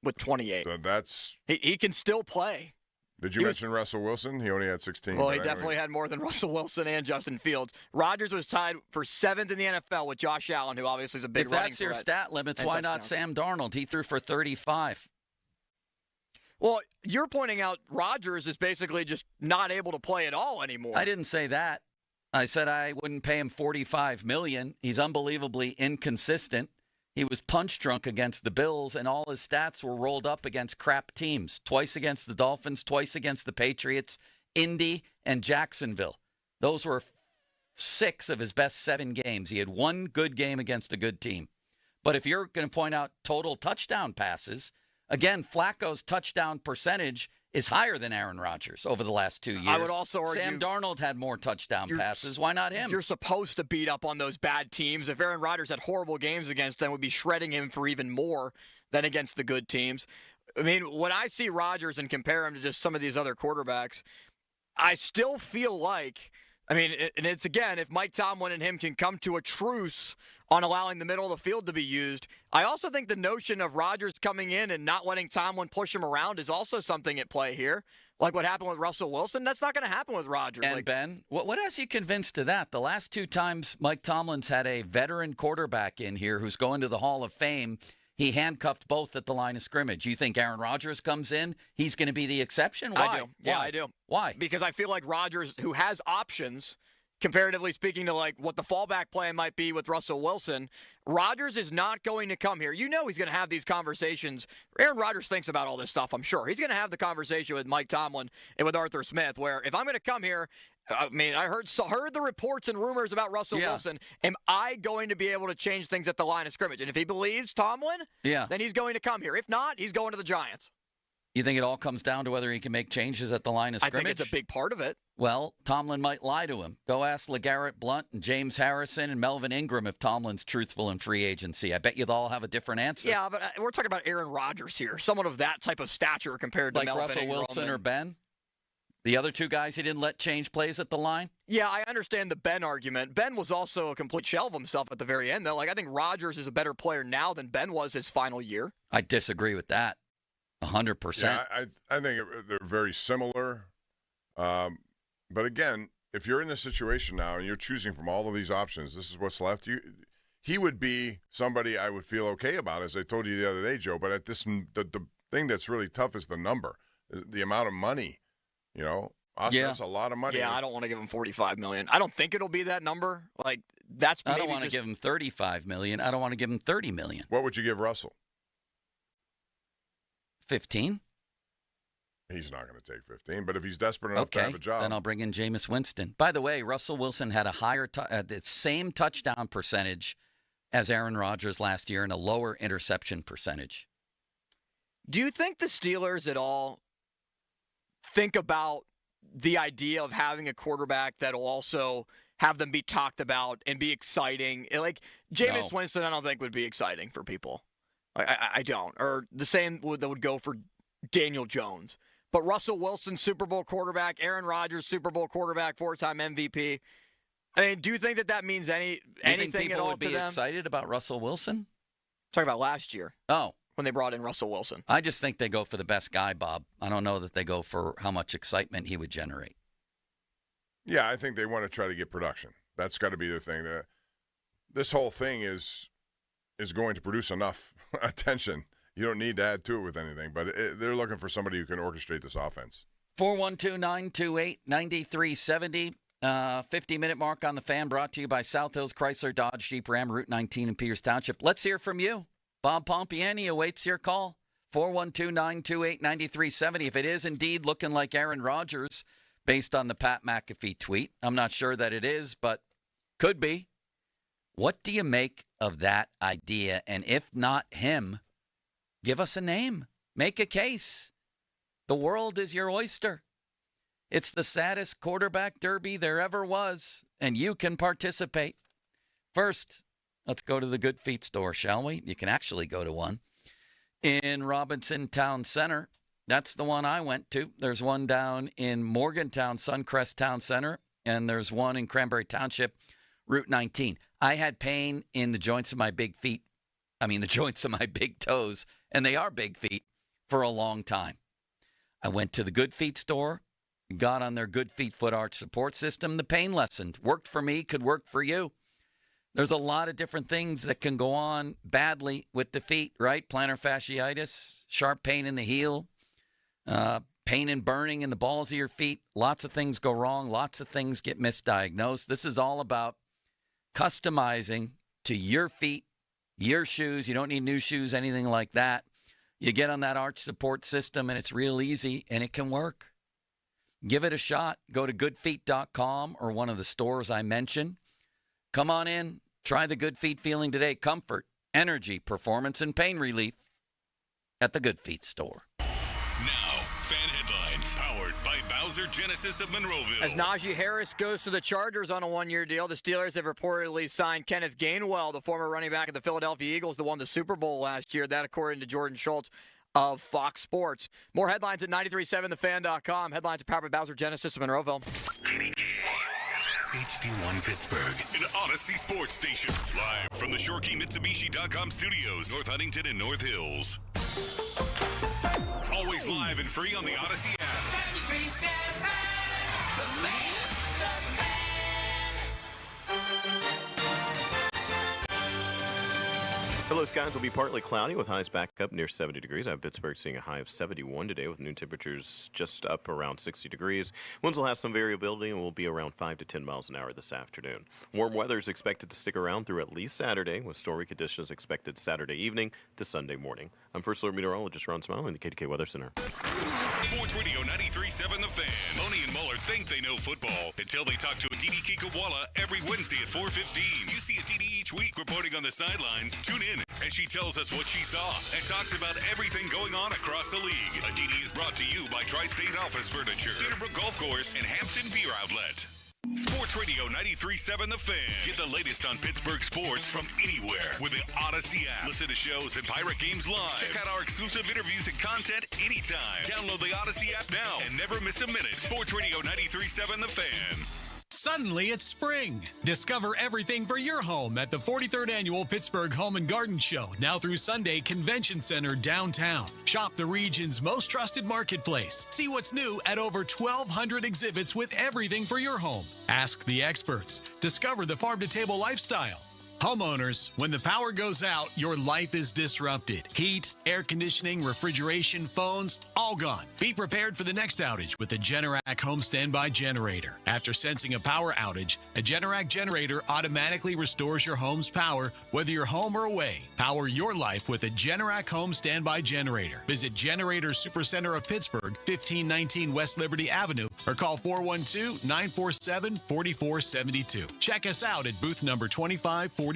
With 28. So that's he can still play. Did you mention Russell Wilson? He only had 16. Well, he definitely had more than Russell Wilson and Justin Fields. Rodgers was tied for 7th in the NFL with Josh Allen, who obviously is a big running threat. If that's your stat limits, why not Sam Darnold? He threw for 35. Well, you're pointing out Rodgers is basically just not able to play at all anymore. I didn't say that. I said I wouldn't pay him $45 million. He's unbelievably inconsistent. He was punch drunk against the Bills, and all his stats were rolled up against crap teams. Twice against the Dolphins, twice against the Patriots, Indy, and Jacksonville. Those were 6 of his best 7 games. He had 1 good game against a good team. But if you're going to point out total touchdown passes, Again, Flacco's touchdown percentage is higher than Aaron Rodgers over the last 2 years. I would also argue Sam Darnold had more touchdown passes. Why not him? You're supposed to beat up on those bad teams. If Aaron Rodgers had horrible games against them, we'd be shredding him for even more than against the good teams. I mean, when I see Rodgers and compare him to just some of these other quarterbacks, I still feel like, and it's again, if Mike Tomlin and him can come to a truce on allowing the middle of the field to be used, I also think the notion of Rodgers coming in and not letting Tomlin push him around is also something at play here. Like what happened with Russell Wilson, that's not going to happen with Rodgers. And Ben, what has you convinced of that? The last 2 times Mike Tomlin's had a veteran quarterback in here who's going to the Hall of Fame, he handcuffed both at the line of scrimmage. You think Aaron Rodgers comes in, he's going to be the exception? Why? I do. Yeah, I do. Why? Because I feel like Rodgers, who has options, comparatively speaking to like what the fallback plan might be with Russell Wilson, Rodgers is not going to come here. You know he's going to have these conversations. Aaron Rodgers thinks about all this stuff, I'm sure. He's going to have the conversation with Mike Tomlin and with Arthur Smith where if I'm going to come here, I heard the reports and rumors about Russell Wilson. Am I going to be able to change things at the line of scrimmage? And if he believes Tomlin, then he's going to come here. If not, he's going to the Giants. You think it all comes down to whether he can make changes at the line of scrimmage? I think it's a big part of it. Well, Tomlin might lie to him. Go ask LeGarrette Blount and James Harrison and Melvin Ingram if Tomlin's truthful in free agency. I bet you'll all have a different answer. Yeah, but we're talking about Aaron Rodgers here, someone of that type of stature compared to like Melvin Russell Ingram Wilson or Ben? The other 2 guys he didn't let change plays at the line? Yeah, I understand the Ben argument. Ben was also a complete shell of himself at the very end, though. Like, I think Rodgers is a better player now than Ben was his final year. I disagree with that. 100%. Yeah, I think they're very similar. But again, if you're in this situation now and you're choosing from all of these options, this is what's left. He would be somebody I would feel okay about, as I told you the other day, Joe. But at this, the thing that's really tough is the number, the amount of money. You know, Austin, that's a lot of money. Yeah, I don't want to give him $45 million. I don't think it'll be that number. Like that's. I don't want to give him $35 million. I don't want to give him $30 million. What would you give Russell? 15. He's not going to take 15, but if he's desperate enough to have a job, then I'll bring in Jameis Winston. By the way, Russell Wilson had a higher, the same touchdown percentage as Aaron Rodgers last year and a lower interception percentage. Do you think the Steelers at all think about the idea of having a quarterback that'll also have them be talked about and be exciting? Like Jameis Winston, I don't think would be exciting for people. I don't. Or the same that would go for Daniel Jones. But Russell Wilson, Super Bowl quarterback, Aaron Rodgers, Super Bowl quarterback, 4-time MVP. I mean, do you think that means anything at all would to be them? Excited about Russell Wilson? Talking about last year. Oh. When they brought in Russell Wilson. I just think they go for the best guy, Bob. I don't know that they go for how much excitement he would generate. Yeah, I think they want to try to get production. That's got to be the thing. This whole thing is going to produce enough attention. You don't need to add to it with anything, but they're looking for somebody who can orchestrate this offense. 412-928-9370. 50-minute mark on the Fan brought to you by South Hills Chrysler Dodge Jeep Ram, Route 19 in Peters Township. Let's hear from you. Bob Pompiani awaits your call. 412-928-9370. If it is indeed looking like Aaron Rodgers based on the Pat McAfee tweet, I'm not sure that it is, but could be. What do you make of that idea? And if not him, give us a name. Make a case. The world is your oyster. It's the saddest quarterback derby there ever was, and you can participate. First, let's go to the Good Feet store, shall we? You can actually go to one in Robinson Town Center. That's the one I went to. There's one down in Morgantown, Suncrest Town Center, and there's one in Cranberry Township, Route 19. I had pain in the joints of my big feet. The joints of my big toes, and they are big feet, for a long time. I went to the Good Feet store, got on their Good Feet foot arch support system. The pain lessened. Worked for me, could work for you. There's a lot of different things that can go on badly with the feet, right? Plantar fasciitis, sharp pain in the heel, pain and burning in the balls of your feet. Lots of things go wrong. Lots of things get misdiagnosed. This is all about customizing to your feet, your shoes. You don't need new shoes, anything like that. You get on that arch support system, and it's real easy, and it can work. Give it a shot. Go to goodfeet.com or one of the stores I mentioned. Come on in. Try the Good Feet feeling today. Comfort, energy, performance, and pain relief at the Good Feet store. Now, fan headlines powered by Bowser Genesis of Monroeville. As Najee Harris goes to the Chargers on a one-year deal, the Steelers have reportedly signed Kenneth Gainwell, the former running back of the Philadelphia Eagles that won the Super Bowl last year. That according to Jordan Schultz of Fox Sports. More headlines at 937thefan.com. Headlines are powered by Bowser Genesis of Monroeville. HD1 Pittsburgh, an Odyssey sports station. Live from the ShoreKeyMitsubishi.com studios, North Huntington and North Hills. Always live and free on the Odyssey app. Hello, skies will be partly cloudy with highs back up near 70 degrees. I have Pittsburgh seeing a high of 71 today with noon temperatures just up around 60 degrees. Winds will have some variability and will be around 5 to 10 miles an hour this afternoon. Warm weather is expected to stick around through at least Saturday, with stormy conditions expected Saturday evening to Sunday morning. I'm First Alert Meteorologist Ron Smiley in the KDK Weather Center. Sports Radio 93.7 The Fan. Moni and Muller think they know football until they talk to a Didi Kikawala every Wednesday at 4:15. You see a Didi each week reporting on the sidelines. Tune in as she tells us what she saw and talks about everything going on across the league. A Didi is brought to you by Tri-State Office Furniture, Cedarbrook Golf Course, and Hampton Beer Outlet. Sports Radio 93.7 The Fan. Get the latest on Pittsburgh sports from anywhere with the Odyssey app. Listen to shows and Pirate Games live. Check out our exclusive interviews and content anytime. Download the Odyssey app now and never miss a minute. Sports Radio 93.7 The Fan. Suddenly it's spring. Discover everything for your home at the 43rd Annual Pittsburgh Home and Garden Show, now through Sunday, Convention Center downtown. Shop the region's most trusted marketplace. See what's new at over 1,200 exhibits with everything for your home. Ask the experts. Discover the farm-to-table lifestyle. Homeowners, when the power goes out, your life is disrupted. Heat, air conditioning, refrigeration, phones, all gone. Be prepared for the next outage with the Generac Home Standby Generator. After sensing a power outage, a Generac generator automatically restores your home's power, whether you're home or away. Power your life with a Generac Home Standby Generator. Visit Generator Supercenter of Pittsburgh, 1519 West Liberty Avenue, or call 412-947-4472. Check us out at booth number 2544.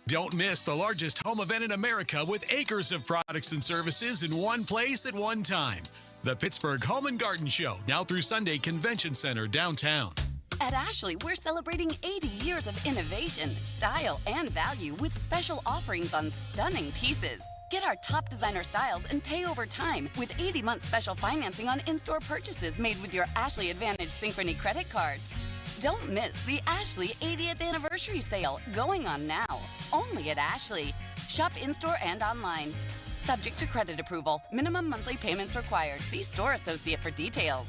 Don't miss the largest home event in America with acres of products and services in one place at one time. The Pittsburgh Home and Garden Show, now through Sunday, Convention Center downtown. At Ashley, we're celebrating 80 years of innovation, style, and value with special offerings on stunning pieces. Get our top designer styles and pay over time with 80-month special financing on in-store purchases made with your Ashley Advantage Synchrony credit card. Don't miss the Ashley 80th Anniversary Sale going on now, only at Ashley. Shop in-store and online. Subject to credit approval. Minimum monthly payments required. See store associate for details.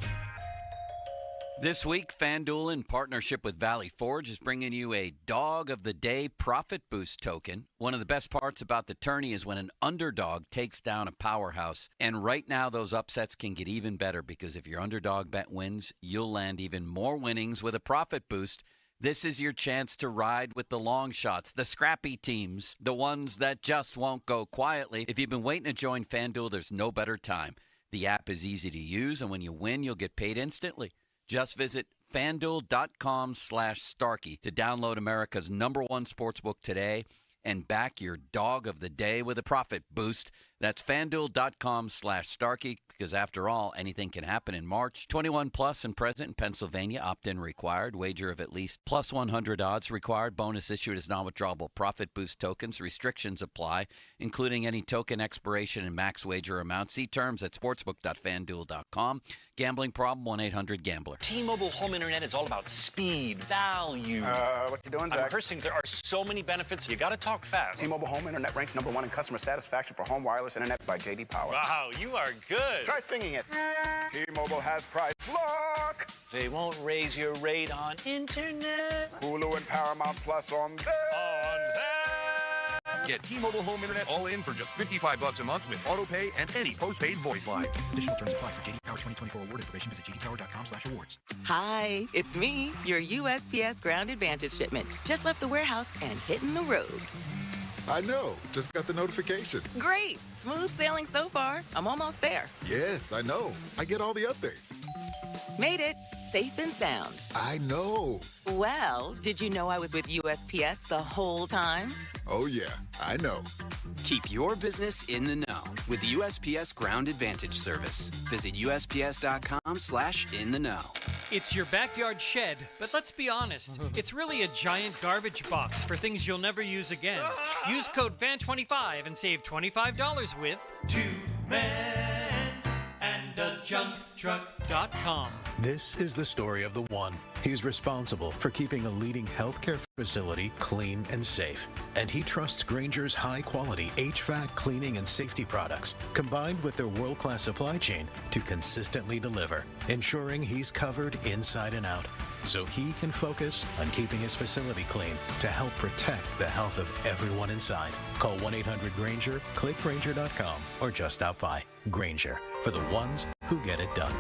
This week, FanDuel, in partnership with Valley Forge, is bringing you a Dog of the Day Profit Boost token. One of the best parts about the tourney is when an underdog takes down a powerhouse. And right now, those upsets can get even better because if your underdog bet wins, you'll land even more winnings with a profit boost. This is your chance to ride with the long shots, the scrappy teams, the ones that just won't go quietly. If you've been waiting to join FanDuel, there's no better time. The app is easy to use, and when you win, you'll get paid instantly. Just visit FanDuel.com/Starkey to download America's #1 sportsbook today and back your Dog of the Day with a profit boost. That's FanDuel.com/Starkey because, after all, anything can happen in March. 21 plus and present in Pennsylvania. Opt-in required. Wager of at least plus 100 odds required. Bonus issued as non-withdrawable profit boost tokens. Restrictions apply, including any token expiration and max wager amount. See terms at sportsbook.fanduel.com. Gambling problem, 1-800-GAMBLER. T-Mobile home internet is all about speed, value. What you doing, Zach? I'm rehearsing. There are so many benefits. You got to talk fast. T-Mobile home internet ranks #1 in customer satisfaction for home wireless internet by J.D. Power. Wow, you are good. Try singing it. T-Mobile has price lock. They won't raise your rate on internet. Hulu and Paramount Plus on that. Get T-Mobile home internet all in for just $55 a month with auto pay and any postpaid voice line. Additional terms apply for JD Power 2024 award information. Visit jdpower.com/awards. Hi, it's me, your USPS Ground Advantage shipment. Just left the warehouse and hitting the road. I know. Just got the notification. Great. Smooth sailing so far. I'm almost there. Yes, I know. I get all the updates. Made it. Safe and sound. I know. Well, did you know I was with USPS the whole time? Oh, yeah. I know. Keep your business in the know. with the USPS Ground Advantage service. Visit USPS.com/in-the-know. It's your backyard shed, but let's be honest, it's really a giant garbage box for things you'll never use again. Use code FAN25 and save $25 with 2menandajuncktruck.com. This is the story of the one. He's responsible for keeping a leading healthcare facility clean and safe. And he trusts Granger's high-quality HVAC cleaning and safety products, combined with their world-class supply chain, to consistently deliver, ensuring he's covered inside and out, so he can focus on keeping his facility clean to help protect the health of everyone inside. Call 1-800-GRANGER, click Granger.com, or just stop by. Granger, for the ones who get it done.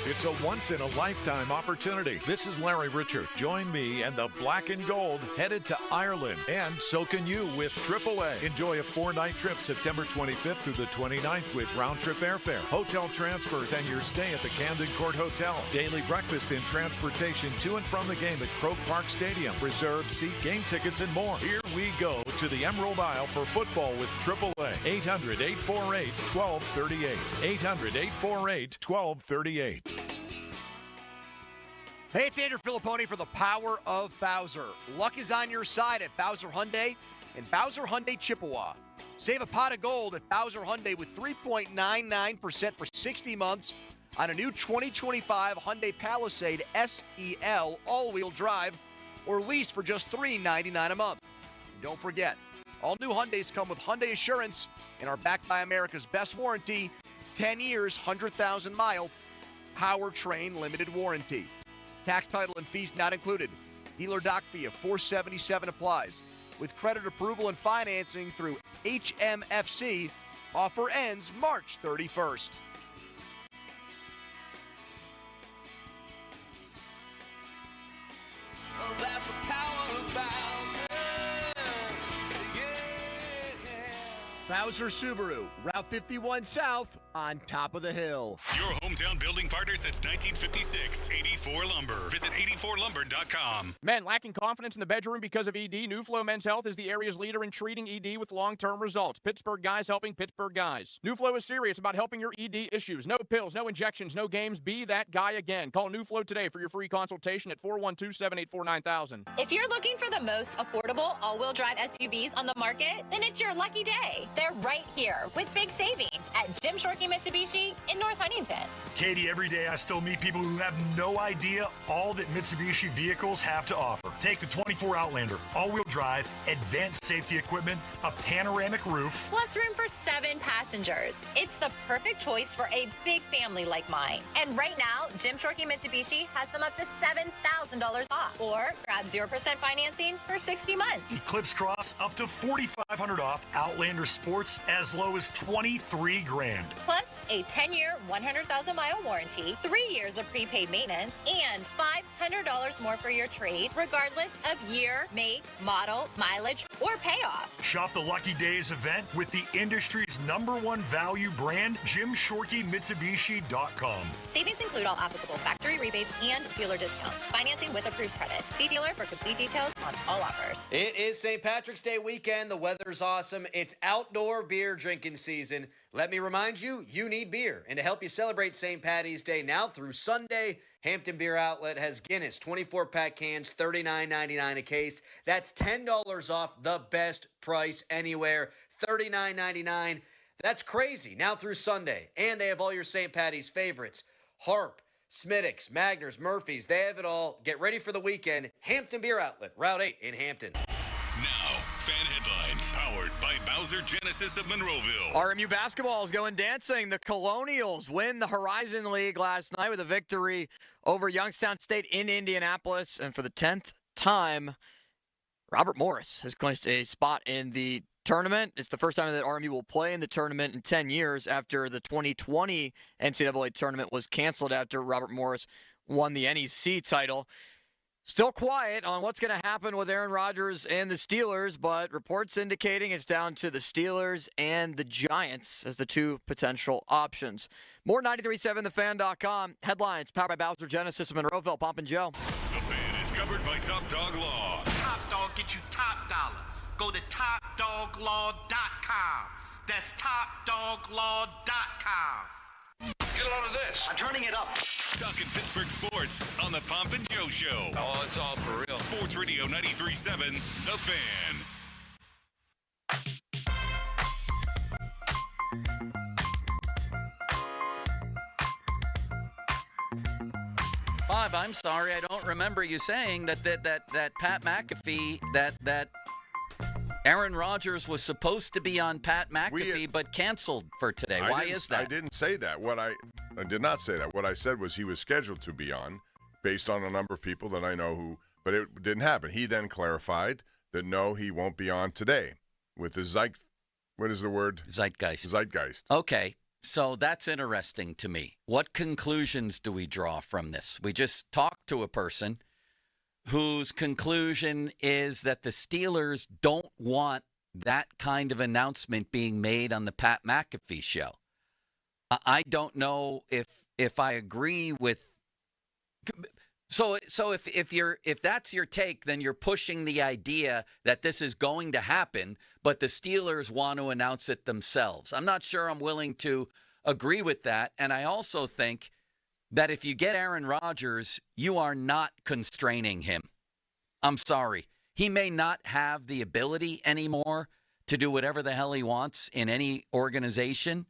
It's a once-in-a-lifetime opportunity. This is Larry Richard. Join me and the Black and Gold headed to Ireland, and so can you with AAA. Enjoy a 4-night trip September 25th through the 29th with round-trip airfare, hotel transfers, and your stay at the Camden Court Hotel. Daily breakfast and transportation to and from the game at Croke Park Stadium. Reserve seat, game tickets, and more. Here we go to the Emerald Isle for football with AAA. 800-848-1238. 800-848-1238. Hey, it's Andrew Filipponi for the Power of Bowser. Luck is on your side at Bowser Hyundai and Bowser Hyundai Chippewa. Save a pot of gold at Bowser Hyundai with 3.99% for 60 months on a new 2025 Hyundai Palisade SEL all-wheel drive or lease for just $399 a month. And don't forget, all new Hyundais come with Hyundai Assurance and are backed by America's best warranty, 10 years, 100,000-mile powertrain limited warranty. Tax, title, and fees not included. Dealer doc fee of $477 applies. With credit approval and financing through HMFC, offer ends March 31st. Well, that's the power of Bowser. Bowser Subaru, Route 51 South, on top of the hill. Your hometown building partner since 1956. 84 Lumber. Visit 84lumber.com. Men lacking confidence in the bedroom because of ED, New Flow Men's Health is the area's leader in treating ED with long-term results. Pittsburgh guys helping Pittsburgh guys. New Flow is serious about helping your ED issues. No pills, no injections, no games. Be that guy again. Call New Flow today for your free consultation at 412-784-9000. If you're looking for the most affordable all-wheel drive SUVs on the market, then it's your lucky day. They're right here with big savings at Jim Shorkey Mitsubishi in North Huntington. Katie, every day I still meet people who have no idea all that Mitsubishi vehicles have to offer. Take the 24 Outlander, all-wheel drive, advanced safety equipment, a panoramic roof, plus room for 7 passengers. It's the perfect choice for a big family like mine. And right now, Jim Shorkey Mitsubishi has them up to $7,000 off. Or grab 0% financing for 60 months. Eclipse Cross up to $4,500 off, Outlander Sports as low as $23,000. Plus a 10-year, 100,000-mile warranty, 3 years of prepaid maintenance, and $500 more for your trade, regardless of year, make, model, mileage, or payoff. Shop the Lucky Days event with the industry's #1 value brand, JimShorkeyMitsubishi.com. Savings include all applicable factory rebates and dealer discounts. Financing with approved credit. See dealer for complete details on all offers. It is St. Patrick's Day weekend. The weather's awesome. It's outdoor beer drinking season. Let me remind you, you need beer. And to help you celebrate St. Patty's Day now through Sunday, Hampton Beer Outlet has Guinness 24-pack cans, $39.99 a case. That's $10 off, the best price anywhere, $39.99. That's crazy. Now through Sunday. And they have all your St. Patty's favorites. Harp, Smittix, Magners, Murphy's, they have it all. Get ready for the weekend. Hampton Beer Outlet, Route 8 in Hampton. Now, fan headlines powered by Bowser Genesis of Monroeville. RMU basketball is going dancing. The Colonials win the Horizon League last night with a victory over Youngstown State in Indianapolis. And for the 10th time, Robert Morris has clinched a spot in the tournament. It's the first time that RMU will play in the tournament in 10 years after the 2020 NCAA tournament was canceled after Robert Morris won the NEC title. Still quiet on what's going to happen with Aaron Rodgers and the Steelers, but reports indicating it's down to the Steelers and the Giants as the two potential options. More 93.7thefan.com. Headlines powered by Bowser Genesis of Monroeville. Pomp and Joe. The Fan is covered by Top Dog Law. Top Dog get you top dollar. Go to TopDogLaw.com. That's TopDogLaw.com. Get a load of this. I'm turning it up. Talking Pittsburgh sports on the Pomp and Joe Show. Oh, it's all for real. Sports Radio 93.7, The Fan. Bob, I'm sorry, I don't remember you saying that Pat McAfee, that Aaron Rodgers was supposed to be on Pat McAfee but canceled for today. Why is that? I didn't say that. I did not say that. What I said was he was scheduled to be on based on a number of people that I know who, but it didn't happen. He then clarified that no, he won't be on today with the what is the word? Zeitgeist. Zeitgeist. Okay. So that's interesting to me. What conclusions do we draw from this? We just talked to a person whose conclusion is that the Steelers don't want that kind of announcement being made on the Pat McAfee show. I don't know if I agree with. So if that's your take, then you're pushing the idea that this is going to happen, but the Steelers want to announce it themselves. I'm not sure I'm willing to agree with that. And I also think that if you get Aaron Rodgers, you are not constraining him. I'm sorry. He may not have the ability anymore to do whatever the hell he wants in any organization,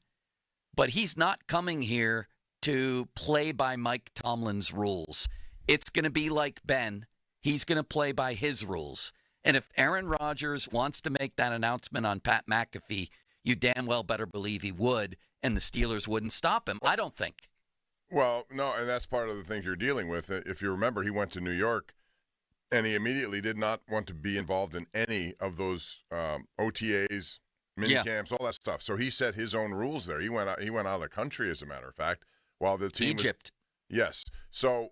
but he's not coming here to play by Mike Tomlin's rules. It's going to be like Ben. He's going to play by his rules. And if Aaron Rodgers wants to make that announcement on Pat McAfee, you damn well better believe he would, and the Steelers wouldn't stop him. I don't think. Well, no, and that's part of the things you're dealing with. If you remember, he went to New York, and he immediately did not want to be involved in any of those OTAs, minicamps, all that stuff. So he set his own rules there. He went out of the country, as a matter of fact, while the team Egypt. Yes. So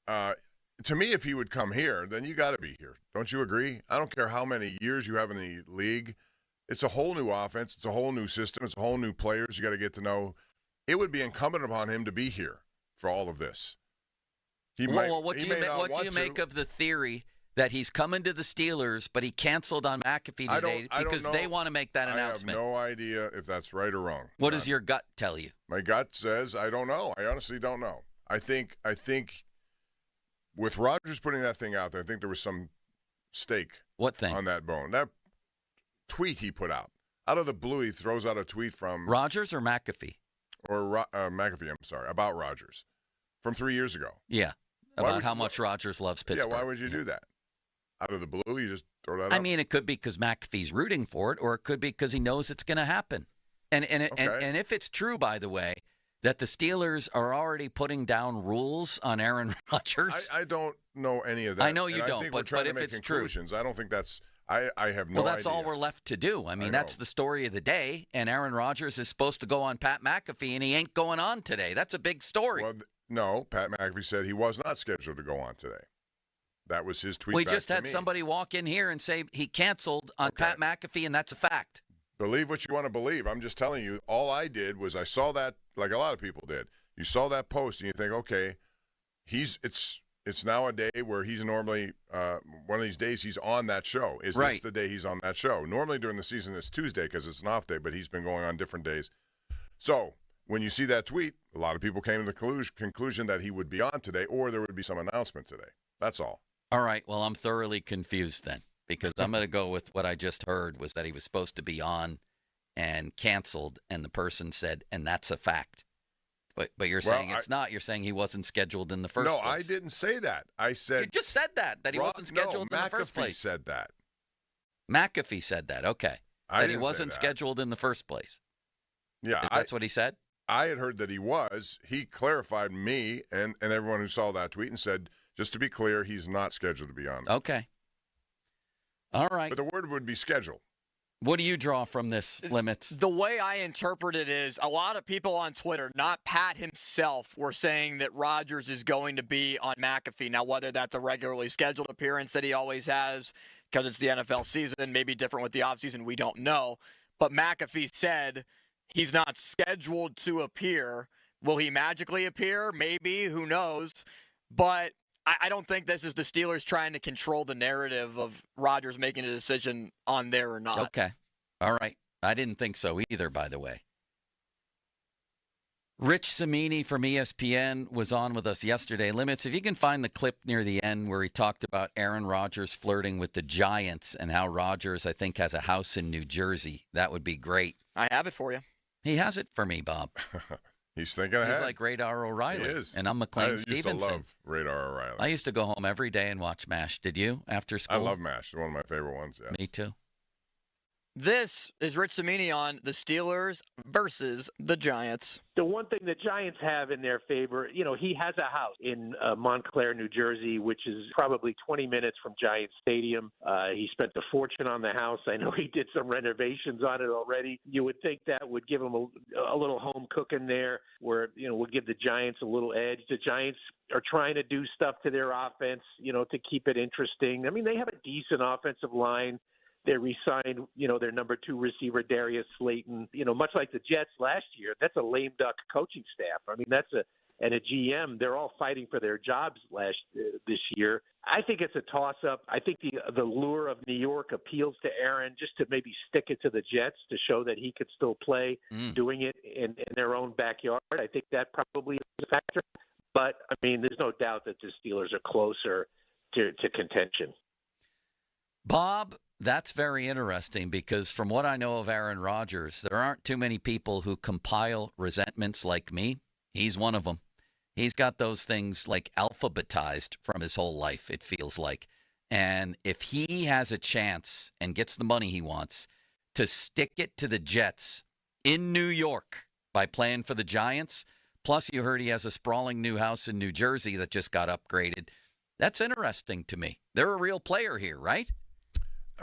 to me, if he would come here, then you got to be here. Don't you agree? I don't care how many years you have in the league. It's a whole new offense. It's a whole new system. It's a whole new players you got to get to know. It would be incumbent upon him to be here for all of this. What do you make of the theory that he's coming to the Steelers, but he canceled on McAfee today because they want to make that announcement? I have no idea if that's right or wrong. What does your gut tell you? My gut says I don't know. I honestly don't know. I think with Rodgers putting that thing out there, I think there was some stake on that bone. That tweet he put out of the blue, he throws out a tweet from Rodgers or McAfee? Or McAfee, I'm sorry, about Rodgers from 3 years ago. Yeah, about how much Rodgers loves Pittsburgh. Yeah, why would you do that? Out of the blue, you just throw that out? I mean, it could be because McAfee's rooting for it, or it could be because he knows it's going to happen. And if it's true, by the way, that the Steelers are already putting down rules on Aaron Rodgers. I don't know any of that. I know you don't, I think but we're trying to if make it's conclusions. true. I don't think that's I have no idea. Well, that's all we're left to do. I mean, that's the story of the day, and Aaron Rodgers is supposed to go on Pat McAfee, and he ain't going on today. That's a big story. Well, no, Pat McAfee said he was not scheduled to go on today. That was his tweet. We just had somebody walk in here and say he canceled on Pat McAfee, and that's a fact. Believe what you want to believe. I'm just telling you, all I did was I saw that, like a lot of people did. You saw that post, and you think, okay, it's now a day where he's normally one of these days he's on that show. Is this the day he's on that show? Normally during the season it's Tuesday because it's an off day, but he's been going on different days. So when you see that tweet, a lot of people came to the conclusion that he would be on today or there would be some announcement today. That's all. All right. Well, I'm thoroughly confused then because I'm going to go with what I just heard was that he was supposed to be on and canceled, and the person said, and that's a fact. But you're saying it's not. You're saying he wasn't scheduled in the first place. No, I didn't say that. I said... You just said that he wasn't scheduled in the first place. McAfee said that. McAfee said that, okay. That he wasn't scheduled in the first place. Yeah. That's what he said? I had heard that he was. He clarified me and everyone who saw that tweet and said, just to be clear, he's not scheduled to be on. Okay. All right. But the word would be scheduled. What do you draw from this, Limits? The way I interpret it is a lot of people on Twitter, not Pat himself, were saying that Rodgers is going to be on McAfee. Now, whether that's a regularly scheduled appearance that he always has because it's the NFL season, maybe different with the offseason, we don't know. But McAfee said he's not scheduled to appear. Will he magically appear? Maybe. Who knows? But I don't think this is the Steelers trying to control the narrative of Rodgers making a decision on there or not. Okay. All right. I didn't think so either, by the way. Rich Cimini from ESPN was on with us yesterday. Limits, if you can find the clip near the end where he talked about Aaron Rodgers flirting with the Giants and how Rodgers, I think, has a house in New Jersey, that would be great. I have it for you. He has it for me, Bob. He's thinking ahead. He's like Radar O'Reilly. He is. And I'm McLean I Stevenson. used to love Radar O'Reilly. I used to go home every day and watch MASH. Did you, after school? I love MASH. It's one of my favorite ones, yes. Me too. This is Rich Cimini on the Steelers versus the Giants. The one thing the Giants have in their favor, he has a house in Montclair, New Jersey, which is probably 20 minutes from Giant Stadium. He spent a fortune on the house. I know he did some renovations on it already. You would think that would give him a little home cooking there where, would give the Giants a little edge. The Giants are trying to do stuff to their offense, to keep it interesting. I mean, they have a decent offensive line. They re-signed, their number 2 receiver, Darius Slayton. Much like the Jets last year, that's a lame duck coaching staff. I mean, and a GM. They're all fighting for their jobs this year. I think it's a toss-up. I think the lure of New York appeals to Aaron just to maybe stick it to the Jets to show that he could still play doing it in their own backyard. I think that probably is a factor. But, I mean, there's no doubt that the Steelers are closer to contention. Bob, that's very interesting because from what I know of Aaron Rodgers, there aren't too many people who compile resentments like me. He's one of them. He's got those things like alphabetized from his whole life, it feels like. And if he has a chance and gets the money he wants to stick it to the Jets in New York by playing for the Giants, plus you heard he has a sprawling new house in New Jersey that just got upgraded, that's interesting to me. They're a real player here, right?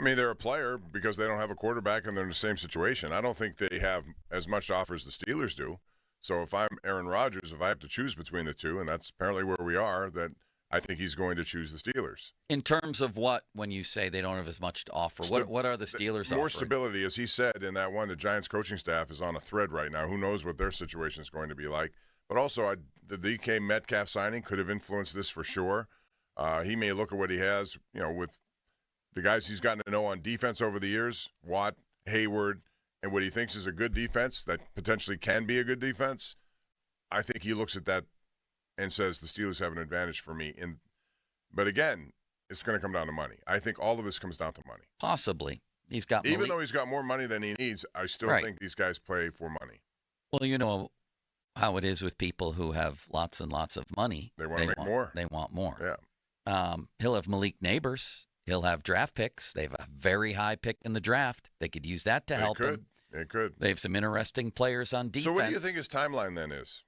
I mean, they're a player because they don't have a quarterback and they're in the same situation. I don't think they have as much offer as the Steelers do. So if I'm Aaron Rodgers, if I have to choose between the two, and that's apparently where we are, that I think he's going to choose the Steelers. In terms of what, when you say they don't have as much to offer, what are the Steelers More offering? stability, as he said in that one, the Giants coaching staff is on a thread right now. Who knows what their situation is going to be like. But also, the DK Metcalf signing could have influenced this for sure. He may look at what he has, with the guys he's gotten to know on defense over the years, Watt, Hayward, and what he thinks is a good defense that potentially can be a good defense. I think he looks at that and says the Steelers have an advantage for me. But again, it's going to come down to money. I think all of this comes down to money. Possibly. He's got Even though he's got more money than he needs, I still think these guys play for money. Well, you know how it is with people who have lots and lots of money. They want to make more. They want more. Yeah. He'll have Malik Neighbors. He'll have draft picks. They have a very high pick in the draft. They could use that to help him. They could. They have some interesting players on defense. So what do you think his timeline then is?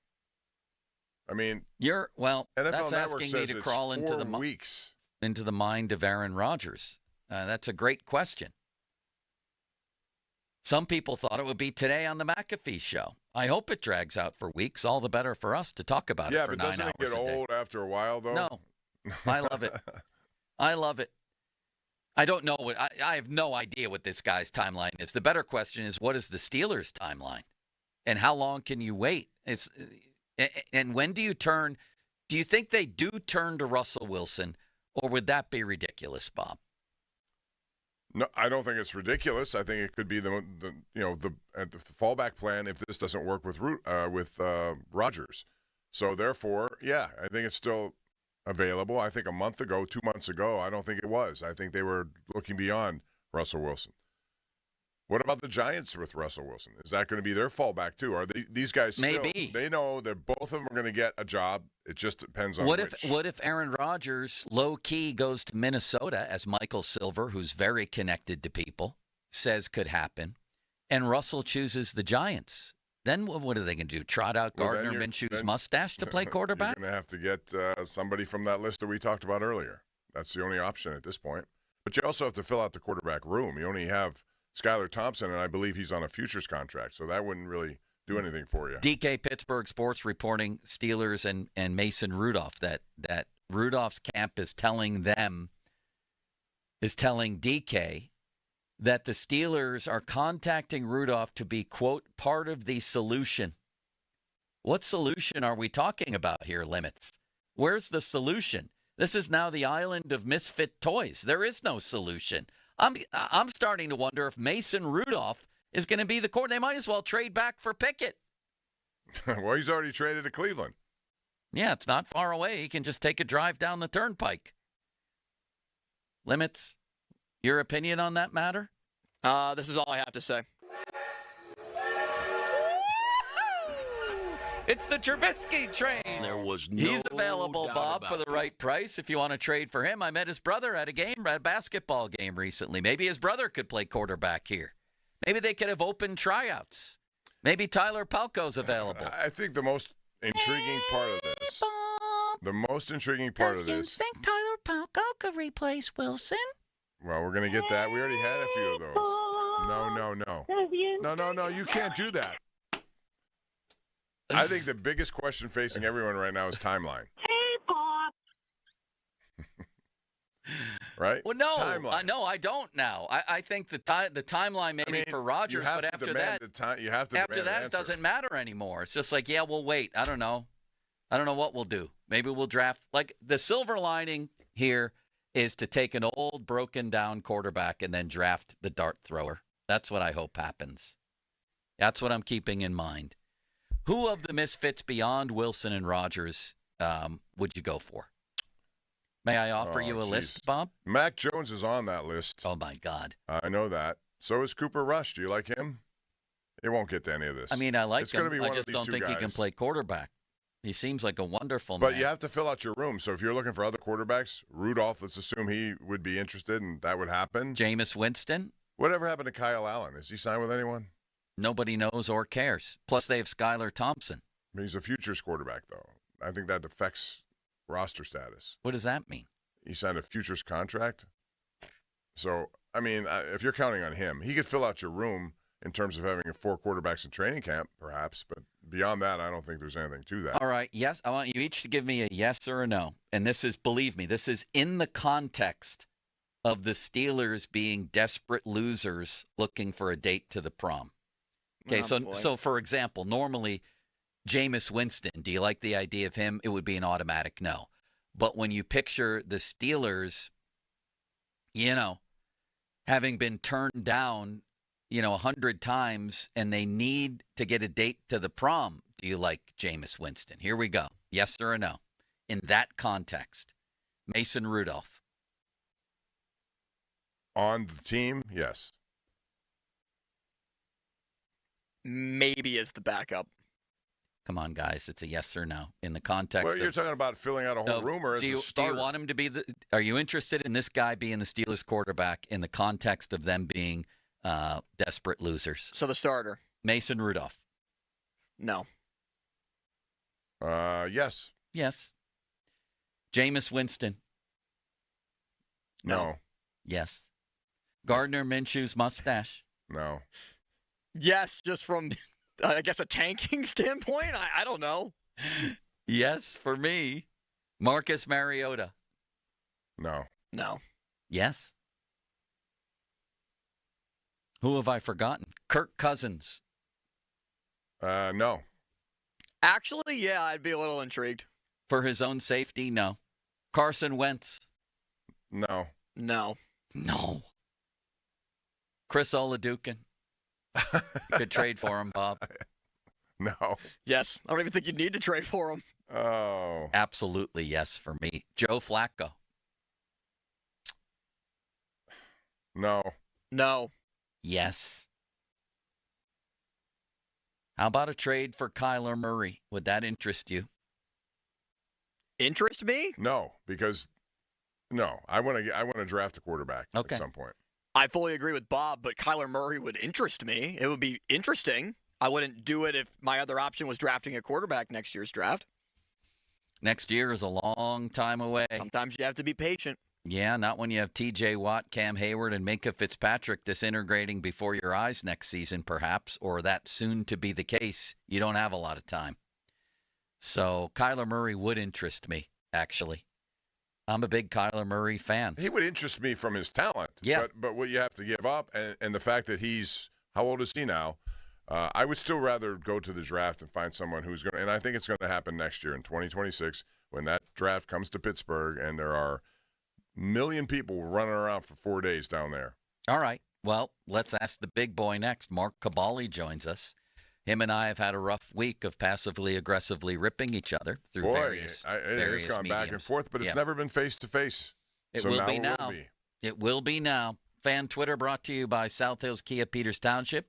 I mean, NFL Network that's asking me says to crawl it's into 4 weeks. into the mind of Aaron Rodgers. That's a great question. Some people thought it would be today on the McAfee show. I hope it drags out for weeks. All the better for us to talk about it for 9 hours a day. Yeah, but doesn't it get old after a while, though? No. I love it. I love it. I don't know what I have no idea what this guy's timeline is. The better question is, what is the Steelers' timeline, and how long can you wait? And when do you turn? Do you think they do turn to Russell Wilson, or would that be ridiculous, Bob? No, I don't think it's ridiculous. I think it could be the fallback plan if this doesn't work with Rodgers. So therefore, yeah, I think it's still available. I think a month ago, 2 months ago, I don't think it was. I think they were looking beyond Russell Wilson. What about the Giants with Russell Wilson? Is that going to be their fallback too? Are these guys still, maybe they know that both of them are going to get a job? It just depends on what if Aaron Rodgers low key goes to Minnesota, as Michael Silver, who's very connected to people, says could happen, and Russell chooses the Giants. Then what are they going to do? Trot out Gardner Minshew's mustache to play quarterback? You're going to have to get somebody from that list that we talked about earlier. That's the only option at this point. But you also have to fill out the quarterback room. You only have Skylar Thompson, and I believe he's on a futures contract, so that wouldn't really do anything for you. DK Pittsburgh Sports reporting Steelers and Mason Rudolph that Rudolph's camp is telling DK that the Steelers are contacting Rudolph to be, quote, part of the solution. What solution are we talking about here, Limits? Where's the solution? This is now the island of misfit toys. There is no solution. I'm starting to wonder if Mason Rudolph is going to be the quarterback. They might as well trade back for Pickett. Well, he's already traded to Cleveland. Yeah, it's not far away. He can just take a drive down the turnpike. Limits, your opinion on that matter? This is all I have to say. It's the Trubisky train. There was He's available, Bob, for the right price if you want to trade for him. I met his brother at a basketball game recently. Maybe his brother could play quarterback here. Maybe they could have open tryouts. Maybe Tyler Palko's available. I think the most intriguing part of this. The most intriguing part of this. Do you think Tyler Palko could replace Wilson? Well, we're going to get that. We already had a few of those. No. You can't do that. I think the biggest question facing everyone right now is timeline. Hey, Bob. Right? Well, no, I don't now. I think the timeline maybe for Rodgers, but after that, it doesn't matter anymore. It's just like, yeah, we'll wait. I don't know what we'll do. Maybe we'll draft. Like the silver lining here is to take an old, broken down quarterback and then draft the dart thrower. That's what I hope happens. That's what I'm keeping in mind. Who of the misfits beyond Wilson and Rodgers would you go for? May I offer you a list, Bob? Mac Jones is on that list. Oh, my God. I know that. So is Cooper Rush. Do you like him? It won't get to any of this. I mean, I like it's him. Gonna be one I just of these don't two think guys. he can play quarterback. He seems like a wonderful man. But you have to fill out your room. So if you're looking for other quarterbacks, Rudolph, let's assume he would be interested and that would happen. Jameis Winston? Whatever happened to Kyle Allen? Is he signed with anyone? Nobody knows or cares. Plus, they have Skylar Thompson. He's a futures quarterback, though. I think that affects roster status. What does that mean? He signed a futures contract. So, I mean, if you're counting on him, he could fill out your room in terms of having 4 quarterbacks in training camp, perhaps. But beyond that, I don't think there's anything to that. All right. Yes, I want you each to give me a yes or a no. And this is, believe me, this is in the context of the Steelers being desperate losers looking for a date to the prom. Okay, so for example, normally Jameis Winston, do you like the idea of him? It would be an automatic no. But when you picture the Steelers, having been turned down, 100 times, and they need to get a date to the prom, do you like Jameis Winston? Here we go. Yes or a no? In that context, Mason Rudolph. On the team, yes. Maybe as the backup. Come on, guys. It's a yes or no in the context. Well, you're talking about filling out a whole room or as a starter. Do you want him to be are you interested in this guy being the Steelers quarterback in the context of them being desperate losers? So the starter. Mason Rudolph. No. Yes. Yes. Jameis Winston. No. Yes. Gardner Minshew's mustache. No. Yes, just from, I guess, a tanking standpoint? I don't know. Yes, for me. Marcus Mariota. No. No. Yes. Who have I forgotten? Kirk Cousins. No. Actually, yeah, I'd be a little intrigued. For his own safety, no. Carson Wentz. No. No. No. Chris Oladukin. Could trade for him, Bob. No. Yes. I don't even think you'd need to trade for him. Oh. Absolutely yes for me. Joe Flacco. No. No. Yes. How about a trade for Kyler Murray? Would that interest you? Interest me? No, because I want to draft a quarterback at some point. I fully agree with Bob, but Kyler Murray would interest me. It would be interesting. I wouldn't do it if my other option was drafting a quarterback next year's draft. Next year is a long time away. Sometimes you have to be patient. Yeah, not when you have T.J. Watt, Cam Hayward, and Minkah Fitzpatrick disintegrating before your eyes next season, perhaps, or that soon to be the case. You don't have a lot of time. So Kyler Murray would interest me, actually. I'm a big Kyler Murray fan. He would interest me from his talent. Yeah. But what you have to give up, and the fact that how old is he now? I would still rather go to the draft and find someone who's going to, and I think it's going to happen next year in 2026 when that draft comes to Pittsburgh and there are million people running around for 4 days down there. All right. Well, let's ask the big boy next. Mark Cabali joins us. Him and I have had a rough week of passively aggressively ripping each other through various it's gone mediums. back and forth, but it's never been face-to-face. It So will now be it now. will be. It will be now. Fan Twitter brought to you by South Hills Kia Peters Township.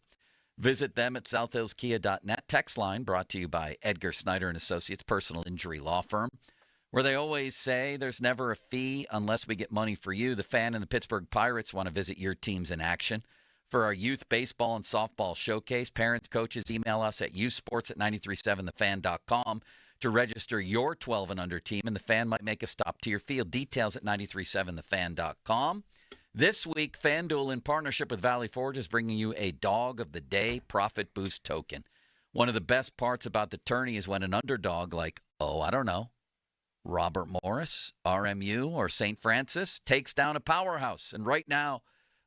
Visit them at southhillskia.net. Text line brought to you by Edgar Snyder and Associates, personal injury law firm, where they always say there's never a fee unless we get money for you. The Fan and the Pittsburgh Pirates want to visit your teams in action. For our youth baseball and softball showcase, parents, coaches, email us at youthsports@937thefan.com to register your 12 and under team, and the Fan might make a stop to your field. Details at 937thefan.com. This week, FanDuel, in partnership with Valley Forge, is bringing you a Dog of the Day Profit Boost token. One of the best parts about the tourney is when an underdog like, Robert Morris, RMU, or St. Francis takes down a powerhouse. And right now,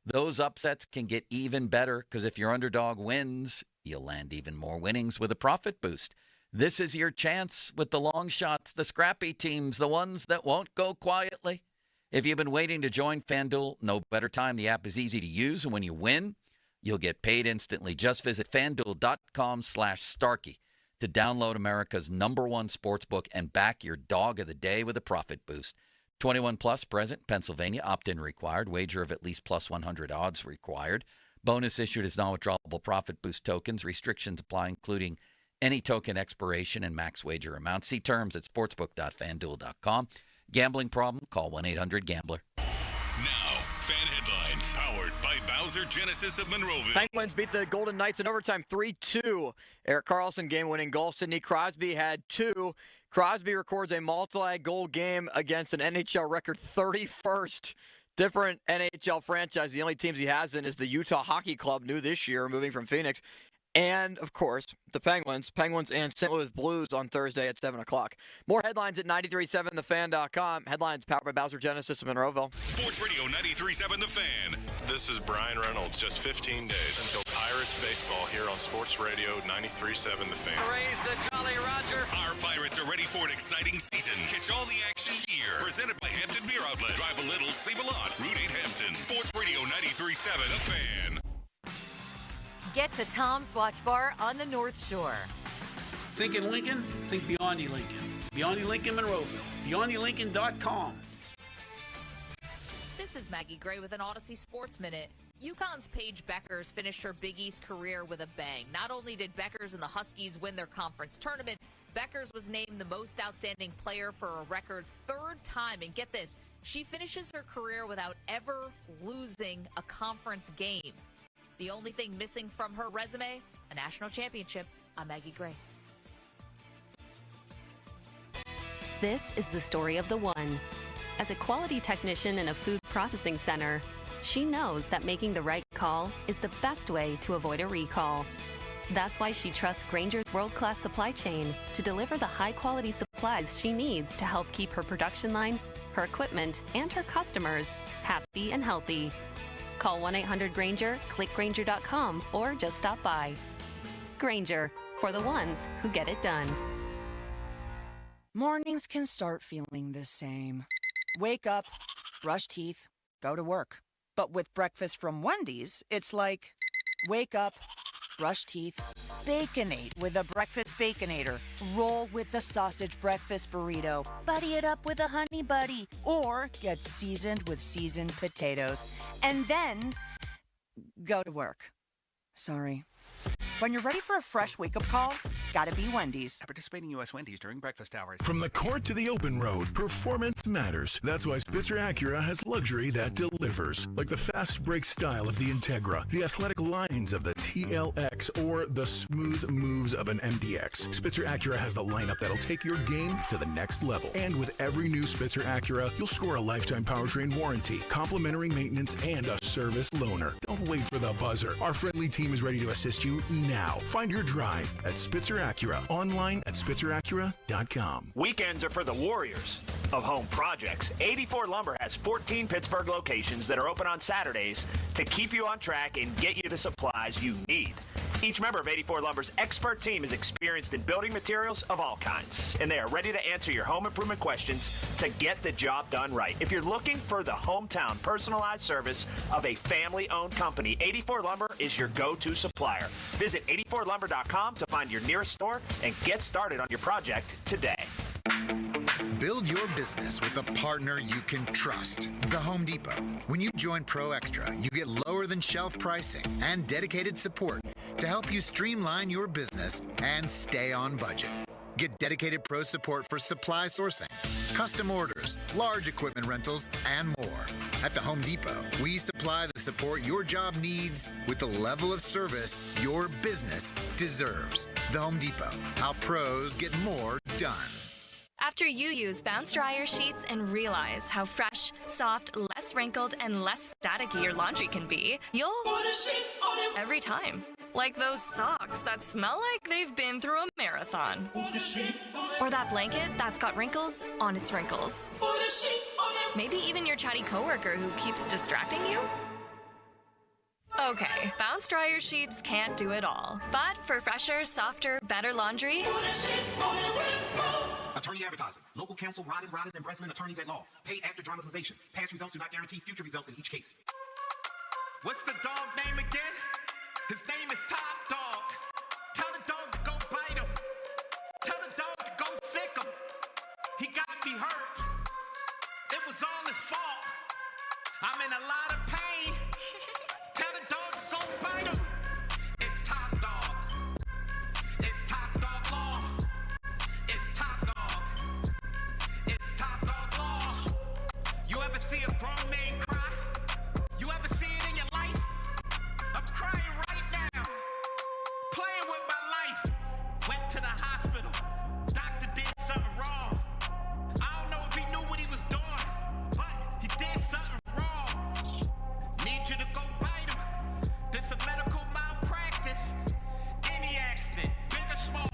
those upsets can get even better because if your underdog wins, you'll land even more winnings with a profit boost. This is your chance with the long shots, the scrappy teams, the ones that won't go quietly. If you've been waiting to join FanDuel, no better time. The app is easy to use, and when you win, you'll get paid instantly. Just visit FanDuel.com/Starkey to download America's #1 sportsbook and back your Dog of the Day with a profit boost. 21 plus, present, Pennsylvania, opt-in required. Wager of at least plus 100 odds required. Bonus issued as non-withdrawable profit boost tokens. Restrictions apply, including any token expiration and max wager amount. See terms at sportsbook.fanduel.com. Gambling problem? Call 1-800-GAMBLER. Now, fan headlines powered by Bowser Genesis of Monroeville. Penguins beat the Golden Knights in overtime 3-2. Eric Carlson game-winning goal. Sidney Crosby had 2. Crosby records a multi-goal game against an NHL record 31st. Different NHL franchise. The only teams he has in is the Utah Hockey Club, new this year, moving from Phoenix. And, of course, the Penguins and St. Louis Blues on Thursday at 7 o'clock. More headlines at 937thefan.com. Headlines powered by Bowser Genesis of Monroeville. Sports Radio 93.7 The Fan. This is Brian Reynolds. Just 15 days until Pirates baseball here on Sports Radio 93.7 The Fan. Raise the Jolly Roger. Our Pirates are ready for an exciting season. Catch all the action here. Presented by Hampton Beer Outlet. Drive a little, save a lot. Route 8 Hampton. Sports Radio 93.7 The Fan. Get to Tom's Watch Bar on the North Shore. Thinking Lincoln? Think Beyondy Lincoln. Beyondy Lincoln Monroeville. BeyondyLincoln.com. This is Maggie Gray with an Odyssey Sports Minute. UConn's Paige Beckers finished her Big East career with a bang. Not only did Beckers and the Huskies win their conference tournament, Beckers was named the most outstanding player for a record 3rd time. And get this, she finishes her career without ever losing a conference game. The only thing missing from her resume, a national championship. I'm Maggie Gray. This is the story of the one. As a quality technician in a food processing center, she knows that making the right call is the best way to avoid a recall. That's why she trusts Granger's world-class supply chain to deliver the high-quality supplies she needs to help keep her production line, her equipment, and her customers happy and healthy. Call 1-800-GRANGER, click Granger.com, or just stop by. Granger, for the ones who get it done. Mornings can start feeling the same. Wake up, brush teeth, go to work. But with breakfast from Wendy's, it's like, wake up, brush teeth, Baconate with a breakfast Baconator. Roll with the sausage breakfast burrito. Buddy it up with a honey buddy. Or get seasoned with seasoned potatoes. And then go to work. Sorry. When you're ready for a fresh wake-up call, gotta be Wendy's. At participating U.S. Wendy's during breakfast hours. From the court to the open road, performance matters. That's why Spitzer Acura has luxury that delivers. Like the fast brake style of the Integra, the athletic lines of the TLX, or the smooth moves of an MDX. Spitzer Acura has the lineup that'll take your game to the next level. And with every new Spitzer Acura, you'll score a lifetime powertrain warranty, complimentary maintenance, and a service loaner. Don't wait for the buzzer. Our friendly team is ready to assist you now. Find your drive at Spitzer Acura. Online at SpitzerAcura.com. Weekends are for the warriors of home projects. 84 Lumber has 14 Pittsburgh locations that are open on Saturdays to keep you on track and get you the supplies you need. Each member of 84 Lumber's expert team is experienced in building materials of all kinds, and they are ready to answer your home improvement questions to get the job done right. If you're looking for the hometown personalized service of a family-owned company, 84 Lumber is your go-to supplier. Visit 84lumber.com to find your nearest store and get started on your project today. Build your business with a partner you can trust. The Home Depot. When you join Pro Extra, you get lower than shelf pricing and dedicated support to help you streamline your business and stay on budget. Get dedicated pro support for supply sourcing, custom orders, large equipment rentals, and more. At the Home Depot, we supply the support your job needs with the level of service your business deserves. The Home Depot. How pros get more done. After you use Bounce Dryer Sheets and realize how fresh, soft, less wrinkled, and less staticky your laundry can be, you'll put a sheet on it every time. Like those socks that smell like they've been through a marathon. Put a sheet on it. Or that blanket that's got wrinkles on its wrinkles. Put a sheet on it. Maybe even your chatty coworker who keeps distracting you. Okay, Bounce Dryer Sheets can't do it all. But for fresher, softer, better laundry... Put a sheet on it with Bounce. Attorney advertising. Local counsel Rodden, and Breslin attorneys at law. Paid after dramatization. Past results do not guarantee future results in each case. What's the dog name again? His name is Top Dog. Tell the dog to go bite him. Tell the dog to go sick him. He got me hurt. It was all his fault. I'm in a lot of pain. Tell the dog to go bite him. It's Top Dog. It's Top Dog Law. It's Top Dog. It's Top Dog Law. You ever see a grown man cry? You ever see it in your life? I'm crying right now. Playing with my life. Went to the hospital. Doctor did something wrong. I don't know if he knew what he was doing, but he did something wrong. Need you to go bite him. This a medical malpractice. Any accident, big or small.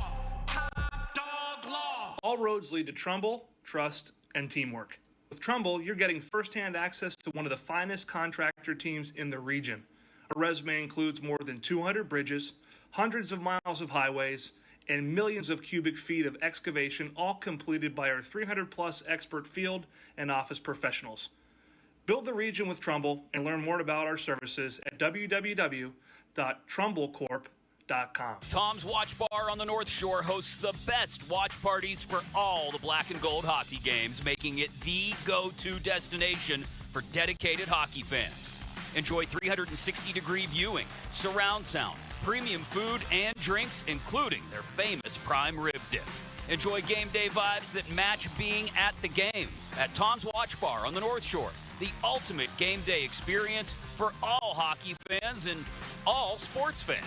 Top Dog Law. All roads lead to Trumbull, trust, and teamwork. With Trumbull, you're getting first-hand access to one of the finest contractor teams in the region. A resume includes more than 200 bridges, hundreds of miles of highways, and millions of cubic feet of excavation, all completed by our 300-plus expert field and office professionals. Build the region with Trumbull and learn more about our services at www.trumblecorp.com. Tom's Watch Bar on the North Shore hosts the best watch parties for all the black and gold hockey games, making it the go-to destination for dedicated hockey fans. Enjoy 360-degree viewing, surround sound, premium food and drinks, including their famous prime rib dip. Enjoy game day vibes that match being at the game at Tom's Watch Bar on the North Shore, the ultimate game day experience for all hockey fans and all sports fans.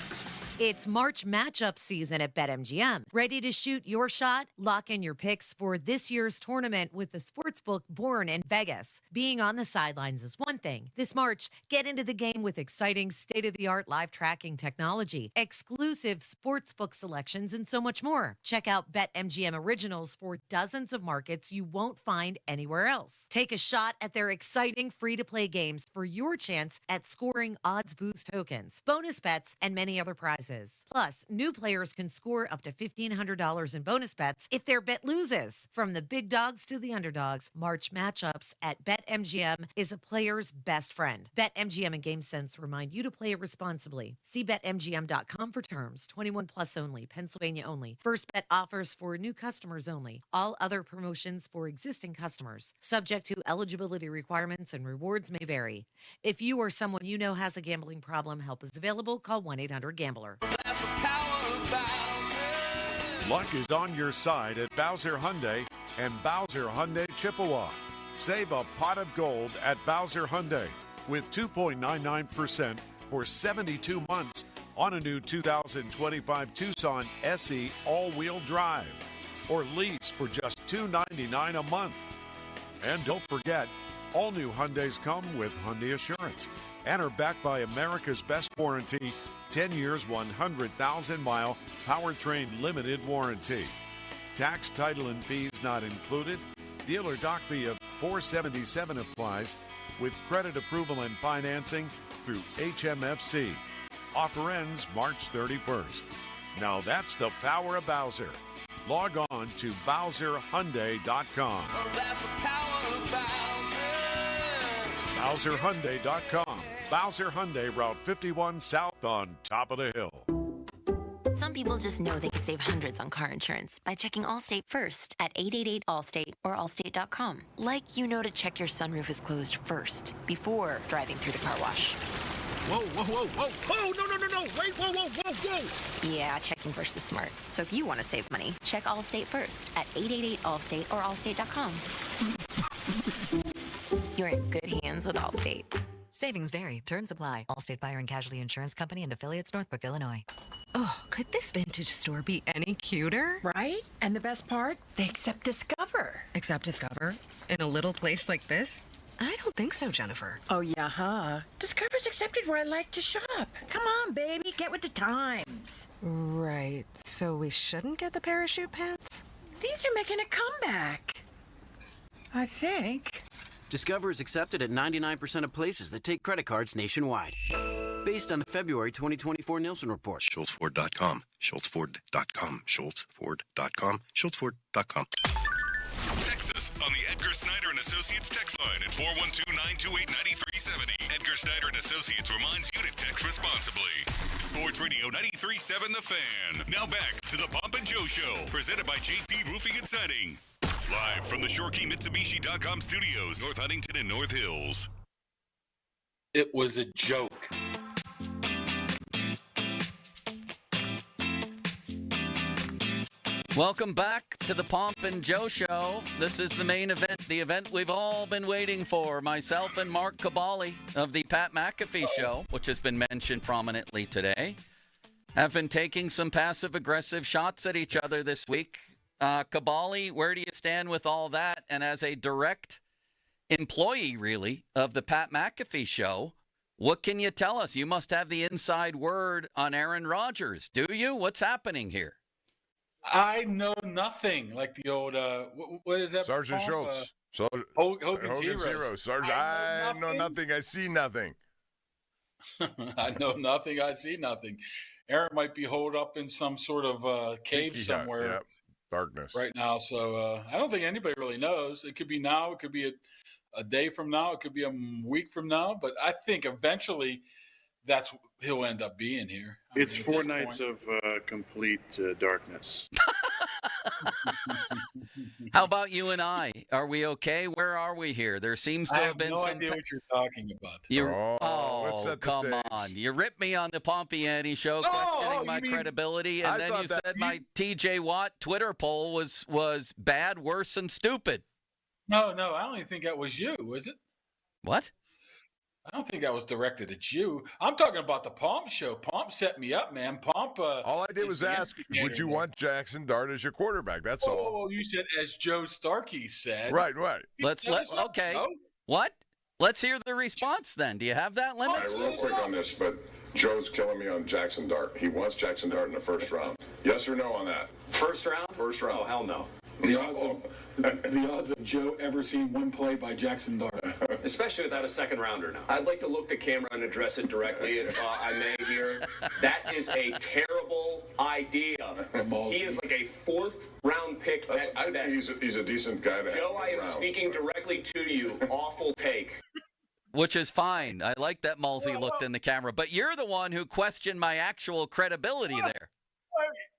It's March matchup season at BetMGM. Ready to shoot your shot? Lock in your picks for this year's tournament with the sportsbook born in Vegas. Being on the sidelines is one thing. This March, get into the game with exciting state-of-the-art live tracking technology, exclusive sportsbook selections, and so much more. Check out BetMGM Originals for dozens of markets you won't find anywhere else. Take a shot at their exciting free-to-play games for your chance at scoring odds boost tokens, bonus bets, and many other prizes. Plus, new players can score up to $1,500 in bonus bets if their bet loses. From the big dogs to the underdogs, March matchups at BetMGM is a player's best friend. BetMGM and GameSense remind you to play responsibly. See BetMGM.com for terms. 21 plus only. Pennsylvania only. First bet offers for new customers only. All other promotions for existing customers. Subject to eligibility requirements and rewards may vary. If you or someone you know has a gambling problem, help is available. Call 1-800-GAMBLER. Luck is on your side at Bowser Hyundai and Bowser Hyundai Chippewa. Save a pot of gold at Bowser Hyundai with 2.99% for 72 months on a new 2025 Tucson SE all-wheel drive, or lease for just $299 a month. And don't forget, all new Hyundais come with Hyundai Assurance and are backed by America's best warranty, 10 years, 100,000-mile powertrain limited warranty. Tax, title, and fees not included. Dealer doc fee of $477 applies with credit approval and financing through HMFC. Offer ends March 31st. Now that's the power of Bowser. Log on to BowserHyundai.com. Well, that's the power of Bowser. BowserHyundai.com. Bowser Hyundai, Route 51 South on top of the hill. Some people just know they could save hundreds on car insurance by checking Allstate first at 888-ALLSTATE or allstate.com. Like you know to check your sunroof is closed first before driving through the car wash. Whoa, whoa, whoa, whoa, whoa, no, wait, whoa, whoa, whoa, whoa. Yeah, checking first is smart. So if you want to save money, check Allstate first at 888-ALLSTATE or allstate.com. You're in good hands with Allstate. Savings vary. Terms apply. Allstate Fire and Casualty Insurance Company and affiliates, Northbrook, Illinois. Oh, could this vintage store be any cuter? Right? And the best part? They accept Discover. Accept Discover? In a little place like this? I don't think so, Jennifer. Oh, yeah, huh? Discover's accepted where I like to shop. Come on, baby, get with the times. Right. So we shouldn't get the parachute pants? These are making a comeback. I think. Discover is accepted at 99% of places that take credit cards nationwide. Based on the February 2024 Nielsen report. SchultzFord.com. SchultzFord.com. SchultzFord.com. SchultzFord.com. Text us on the Edgar Snyder and Associates text line at 412-928-9370. Edgar Snyder and Associates reminds you to text responsibly. Sports Radio 93.7 The Fan. Now back to the Pomp and Joe Show, presented by JP Roofing and Siding. Live from the ShoreKeyMitsubishi.com studios, North Huntington and North Hills. It was a joke. Welcome back to the Pomp and Joe Show. This is the main event, the event we've all been waiting for. Myself and Mark Cabali of the Pat McAfee Show, which has been mentioned prominently today, have been taking some passive-aggressive shots at each other this week. Cabali, where do you stand with all that? And as a direct employee, really, of the Pat McAfee Show, what can you tell us? You must have the inside word on Aaron Rodgers. Do you? What's happening here? I know nothing. Like the old, what is that? Sergeant Paul? Schultz. Hogan's Heroes. Sergeant, I know nothing. I see nothing. I know nothing. I see nothing. Aaron might be holed up in some sort of cave somewhere. Yeah. Darkness. Right now. So I don't think anybody really knows. It could be now. It could be a day from now. It could be a week from now. But I think eventually he'll end up being here. It's 4 nights of complete darkness. How about you and I? Are we okay? Where are we here? There seems to have been no some... idea what you're talking about. Come on. You ripped me on the Pompiani Show, questioning my credibility, and then you said my TJ Watt Twitter poll was bad, worse, and stupid. No, I don't even think that was you, was it? What? I don't think that was directed at you. I'm talking about the Pomp Show. Pomp set me up, man. Pomp. All I did was ask, would you want Jackson Dart as your quarterback? That's all. Oh, you said, as Joe Starkey said. Right. Okay. What? Let's hear the response then. Do you have that limit? All right, real quick on this, but Joe's killing me on Jackson Dart. He wants Jackson Dart in the first round. Yes or no on that? First round? First round. Oh, hell no. The odds of Joe ever seeing one play by Jackson Dart. Especially without a second rounder now. I'd like to look the camera and address it directly, if I may here. That is a terrible idea. He is like a fourth round pick. I think he's a decent guy to have. Joe, I am speaking directly to you. Awful take. Which is fine. I like that Mosy looked in the camera. But you're the one who questioned my actual credibility there.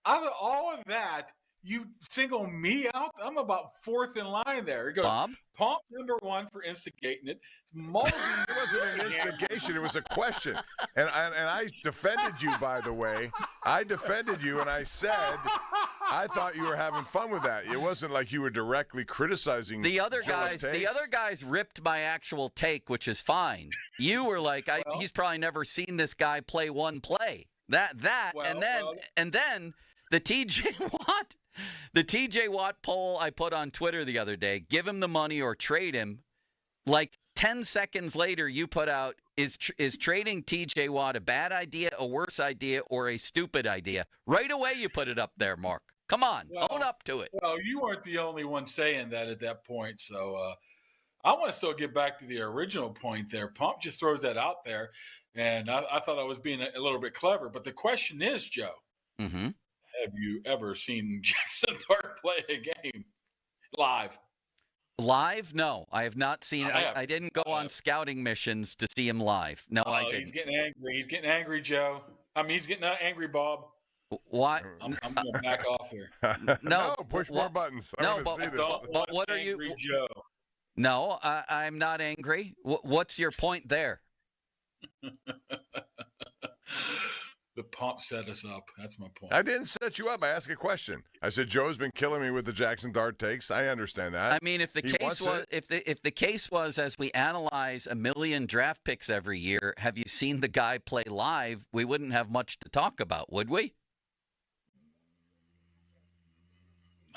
Out of all of that, you single me out? I'm about fourth in line there. It goes, Bob? Pomp number 1 for instigating it. Mosy It wasn't an instigation. It was a question. And I defended you, by the way. I defended you, and I said I thought you were having fun with that. It wasn't like you were directly criticizing the other Joe's guys. takes. The other guys ripped my actual take, which is fine. You were like, he's probably never seen this guy play one play. And then the TJ Watt poll I put on Twitter the other day, give him the money or trade him. Like 10 seconds later, you put out, is trading TJ Watt a bad idea, a worse idea, or a stupid idea? Right away you put it up there, Mark. Come on, own up to it. Well, you weren't the only one saying that at that point, so I want to still get back to the original point there. Pump just throws that out there, and I thought I was being a little bit clever. But the question is, Joe, Mm-hmm. have you ever seen Jackson Dart play a game live? Live? No, I have not seen it. I didn't go on scouting missions to see him live. No, I didn't. He's getting angry. He's getting angry, Joe. I mean, he's getting angry, Bob. Why? I'm going to back off here. No, push more buttons. I no, want to see this. But what are you? Joe. No, I'm not angry. What's your point there? The pump set us up. That's my point. I didn't set you up. I asked a question. I said Joe's been killing me with the Jackson Dart takes. I understand that. I mean, if the case was as we analyze 1 million draft picks every year, have you seen the guy play live? We wouldn't have much to talk about, would we?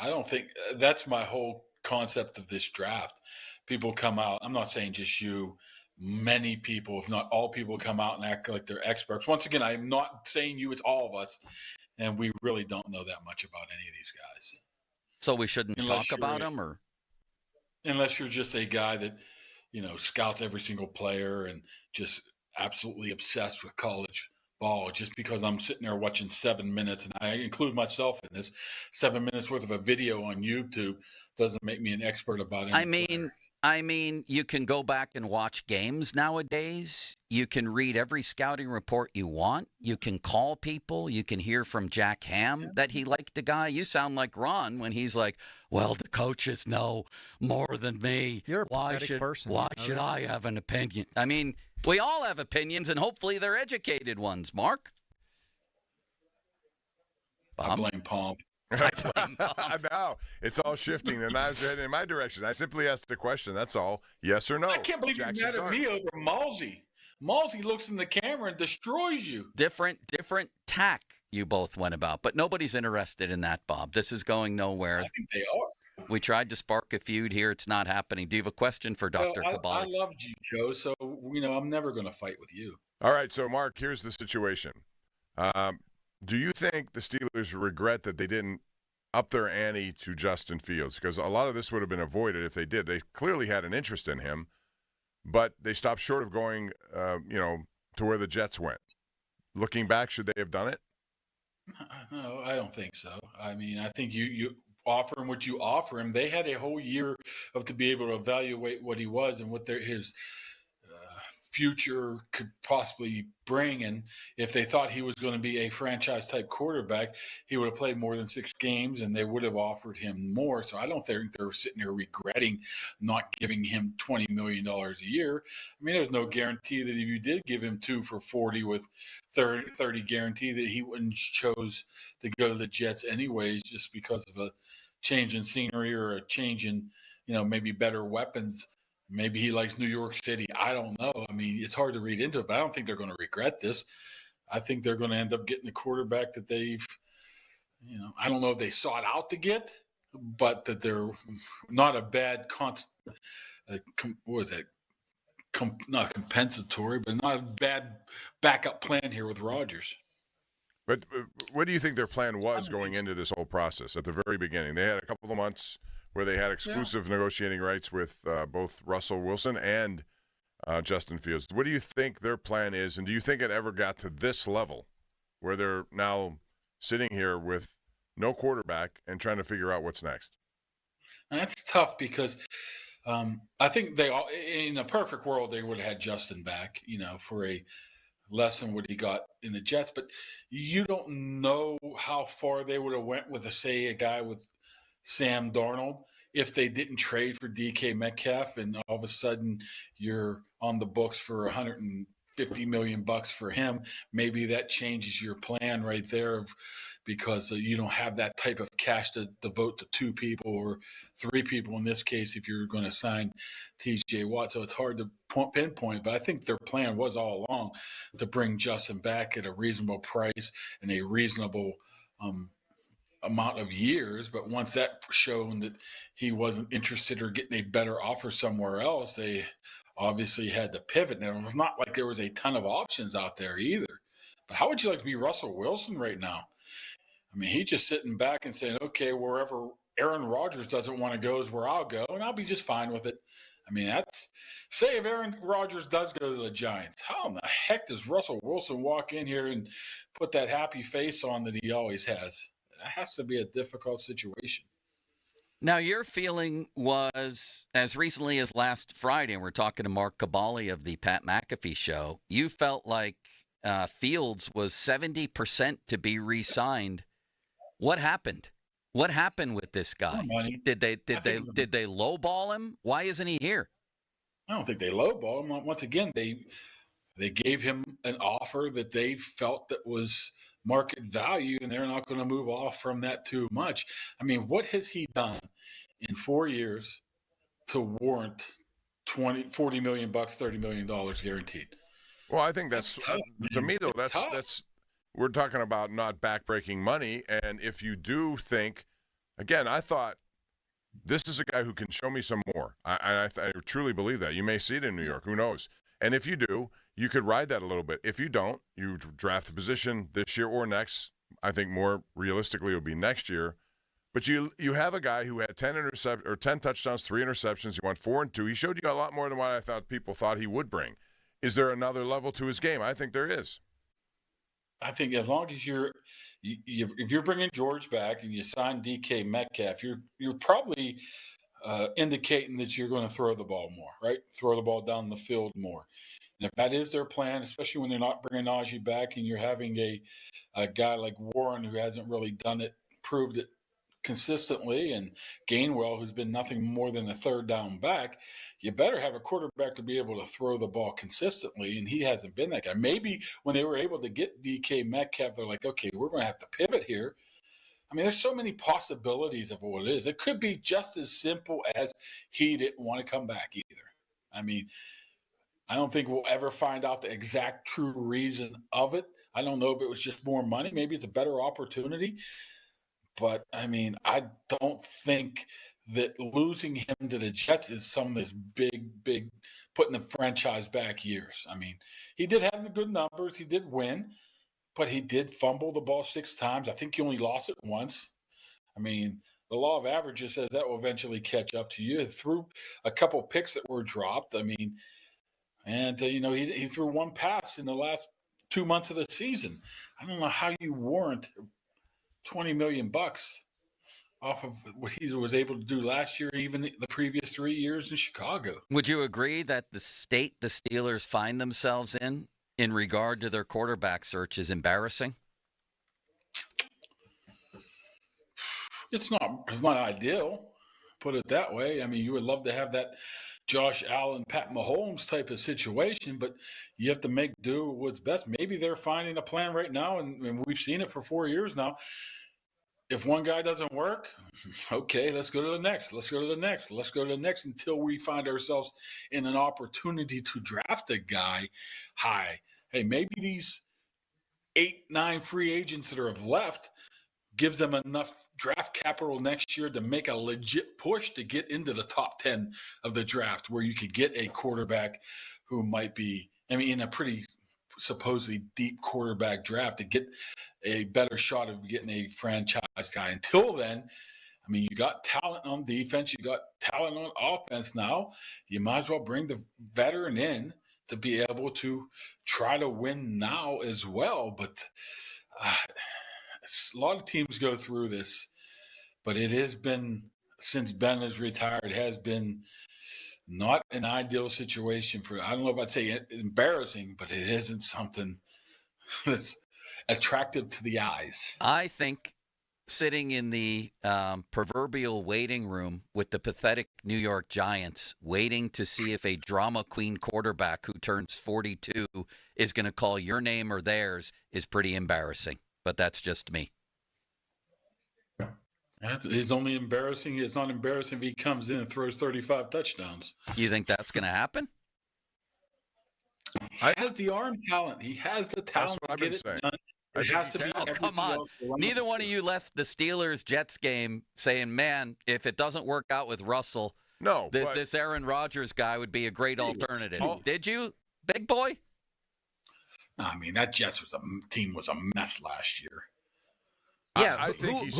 I don't think that's my whole concept of this draft. People come out. I'm not saying just you. Many people, if not all people, come out and act like they're experts. Once again, I'm not saying you, it's all of us. And we really don't know that much about any of these guys. So we shouldn't talk about them? Or unless you're just a guy that, scouts every single player and just absolutely obsessed with college ball. Just because I'm sitting there watching 7 minutes, and I include myself in this, 7 minutes worth of a video on YouTube doesn't make me an expert about any I mean, you can go back and watch games nowadays. You can read every scouting report you want. You can call people. You can hear from Jack Ham that he liked the guy. You sound like Ron when he's like, well, the coaches know more than me. You're a pathetic person. Why should I have an opinion? I mean, we all have opinions, and hopefully they're educated ones, Mark. I blame Pomp. Now it's all shifting. The knives are heading in my direction. I simply asked the question. That's all. Yes or no? I can't believe you're mad at me over Mosy. Mosy looks in the camera and destroys you. Different tack you both went about, but nobody's interested in that, Bob. This is going nowhere. I think they are. We tried to spark a feud here. It's not happening. Do you have a question for Dr. Kabali? I loved you, Joe, so, I'm never going to fight with you. All right, so, Mark, here's the situation. Do you think the Steelers regret that they didn't up their ante to Justin Fields? Because a lot of this would have been avoided if they did. They clearly had an interest in him, but they stopped short of going, to where the Jets went. Looking back, should they have done it? No, I don't think so. I mean, I think you offer him what you offer him. They had a whole year to be able to evaluate what he was and what his future could possibly bring. And if they thought he was going to be a franchise type quarterback, he would have played more than 6 games and they would have offered him more. So I don't think they're sitting there regretting not giving him $20 million a year. I mean, there's no guarantee that if you did give him 2 for $40 with 30 guarantee that he wouldn't chose to go to the Jets anyways, just because of a change in scenery or a change in, maybe better weapons. Maybe he likes New York City. I don't know. I mean, it's hard to read into it, but I don't think they're going to regret this. I think they're going to end up getting the quarterback that they've, I don't know if they sought out to get, but that they're not a bad, not compensatory, but not a bad backup plan here with Rodgers. But what do you think their plan was going into this whole process at the very beginning? They had a couple of months where they had exclusive negotiating rights with both Russell Wilson and Justin Fields. What do you think their plan is, and do you think it ever got to this level where they're now sitting here with no quarterback and trying to figure out what's next? And that's tough because I think in a perfect world, they would have had Justin back, for a less than what he got in the Jets. But you don't know how far they would have went with, a guy with Sam Darnold if they didn't trade for DK Metcalf, and all of a sudden you're on the books for $150 million for him. Maybe that changes your plan right there, because you don't have that type of cash to devote to 2 people or 3 people in this case if you're going to sign TJ Watt. So it's hard to pinpoint, but I think their plan was all along to bring Justin back at a reasonable price and a reasonable amount of years. But once that shown that he wasn't interested or getting a better offer somewhere else, they obviously had to pivot. Now, it was not like there was a ton of options out there either. But how would you like to be Russell Wilson right now? I mean, he's just sitting back and saying, okay, wherever Aaron Rodgers doesn't want to go is where I'll go, and I'll be just fine with it. I mean, say if Aaron Rodgers does go to the Giants, how in the heck does Russell Wilson walk in here and put that happy face on that he always has? It has to be a difficult situation. Now, your feeling was, as recently as last Friday, and we're talking to Mark Cabali of the Pat McAfee show, you felt like Fields was 70% to be re-signed. What happened? What happened with this guy? Did they lowball him? Why isn't he here? I don't think they lowball him. Once again, they gave him an offer that they felt that was market value, and they're not going to move off from that too much. I mean, what has he done in 4 years to warrant $40 million, $30 million guaranteed? Well, I think that's tough, to me though. It's That's we're talking about not backbreaking money, and if you do think, again, I thought this is a guy who can show me some more. I truly believe that. You may see it in New York. Who knows? And if you do, you could ride that a little bit. If you don't, you draft a position this year or next. I think more realistically it would be next year. But you have a guy who had 10 touchdowns, 3 interceptions. He went 4-2. He showed you a lot more than what I thought people thought he would bring. Is there another level to his game? I think there is. I think as long as if you're bringing George back and you sign DK Metcalf, you're probably indicating that you're going to throw the ball more, right? Throw the ball down the field more. And if that is their plan, especially when they're not bringing Najee back and you're having a guy like Warren who hasn't really done it, proved it consistently, and Gainwell, who's been nothing more than a third down back, you better have a quarterback to be able to throw the ball consistently, and he hasn't been that guy. Maybe when they were able to get DK Metcalf, they're like, okay, we're going to have to pivot here. I mean, there's so many possibilities of what it is. It could be just as simple as he didn't want to come back either. I mean, I don't think we'll ever find out the exact true reason of it. I don't know if it was just more money. Maybe it's a better opportunity. But, I mean, I don't think that losing him to the Jets is some of this big, putting the franchise back years. I mean, he did have the good numbers. He did win, but he did fumble the ball 6 times. I think he only lost it once. I mean, the law of averages says that will eventually catch up to you. He threw a couple picks that were dropped. I mean, and, he threw 1 pass in the last 2 months of the season. I don't know how you warrant $20 million off of what he was able to do last year, even the previous 3 years in Chicago. Would you agree that the state the Steelers find themselves in regard to their quarterback search is embarrassing? It's not ideal, put it that way. I mean, you would love to have that Josh Allen, Pat Mahomes type of situation, but you have to make do with what's best. Maybe they're finding a plan right now, and we've seen it for 4 years now. If one guy doesn't work, okay, let's go to the next. Let's go to the next. Let's go to the next until we find ourselves in an opportunity to draft a guy high. Hey, maybe these 8-9 free agents that are left gives them enough draft capital next year to make a legit push to get into the top 10 of the draft, where you could get a quarterback who might be, in a pretty supposedly deep quarterback draft, to get a better shot of getting a franchise guy. Until then, you got talent on defense, you got talent on offense now. You might as well bring the veteran in to be able to try to win now as well. But a lot of teams go through this, but it has been, since Ben has retired, it has been not an ideal situation for, I don't know if I'd say embarrassing, but it isn't something that's attractive to the eyes. I think sitting in the proverbial waiting room with the pathetic New York Giants, waiting to see if a drama queen quarterback who turns 42 is going to call your name or theirs, is pretty embarrassing. But that's just me. It's only embarrassing. It's not embarrassing if he comes in and throws 35 touchdowns. You think that's going to happen? He has the arm talent. He has the talent to get it done. It has to be. Oh, come on. Neither one of you left the Steelers-Jets game saying, man, if it doesn't work out with Russell, this Aaron Rodgers guy would be a great alternative. Did you, big boy? That Jets team was a mess last year. Yeah, I think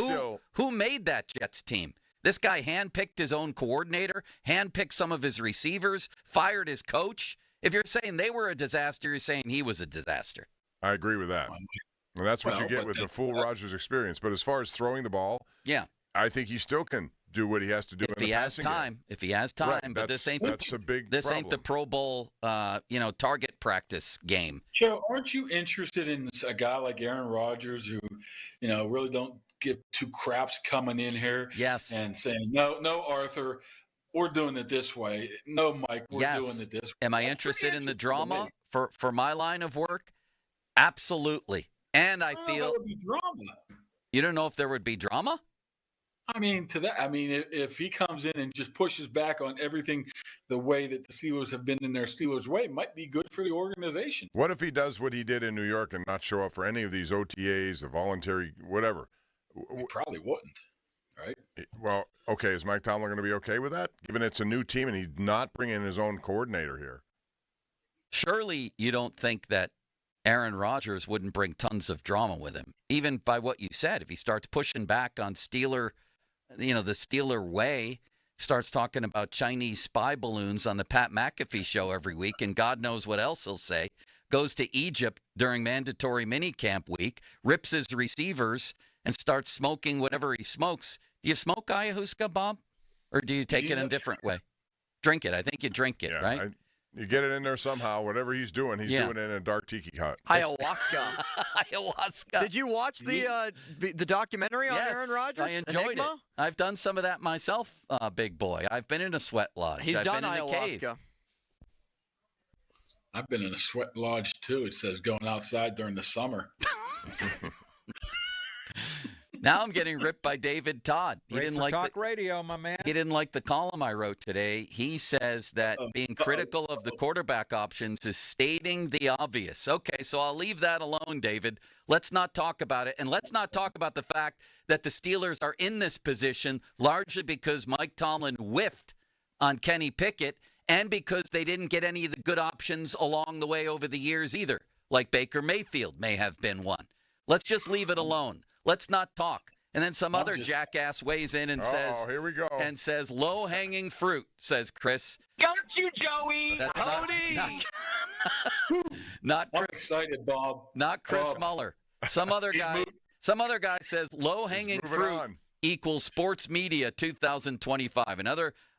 who made that Jets team? This guy handpicked his own coordinator, handpicked some of his receivers, fired his coach. If you're saying they were a disaster, you're saying he was a disaster. I agree with that. And that's what you get with the full Rodgers experience. But as far as throwing the ball, yeah, I think he still can do what he has to do if in he the has passing time. game. If he has time, Right, but this ain't that's a big this problem. ain't the Pro Bowl, target practice game. Joe, aren't you interested in a guy like Aaron Rodgers who, really don't give two craps coming in here? Yes. And saying, no, Arthur, we're doing it this way. No, Mike, we're doing it this way. Am I interested in the drama for my line of work? Absolutely. And I feel there would be drama. You don't know if there would be drama? If he comes in and just pushes back on everything the way that the Steelers have been in their Steelers way, it might be good for the organization. What if he does what he did in New York and not show up for any of these OTAs, the voluntary, whatever? He probably wouldn't, right? Well, okay, is Mike Tomlin going to be okay with that, given it's a new team and he's not bringing his own coordinator here? Surely you don't think that Aaron Rodgers wouldn't bring tons of drama with him, even by what you said. If he starts pushing back on the Steeler way, starts talking about Chinese spy balloons on the Pat McAfee show every week, and God knows what else he'll say, goes to Egypt during mandatory minicamp week, rips his receivers, and starts smoking whatever he smokes. Do you smoke ayahuasca, Bob? Or do you take it in a different way? Drink it. I think you drink it, right? You get it in there somehow. Whatever he's doing it in a dark tiki hut. Ayahuasca. Ayahuasca. Did you watch the documentary on Aaron Rodgers? I enjoyed it. I've done some of that myself, big boy. I've been in a sweat lodge. He's done been in ayahuasca. A cave. I've been in a sweat lodge too. It says going outside during the summer. Now I'm getting ripped by David Todd. He didn't like talk radio, my man. He didn't like the column I wrote today. He says that being critical of the quarterback options is stating the obvious. Okay, so I'll leave that alone, David. Let's not talk about it. And let's not talk about the fact that the Steelers are in this position largely because Mike Tomlin whiffed on Kenny Pickett and because they didn't get any of the good options along the way over the years either, like Baker Mayfield may have been one. Let's just leave it alone. Let's not talk. And then some other jackass weighs in and says, here we go. And says, low-hanging fruit, says Chris. Got you, Joey. That's Howdy. I'm excited, Bob. Not Chris Muller. Some other guy says low-hanging fruit equals sports media 2025.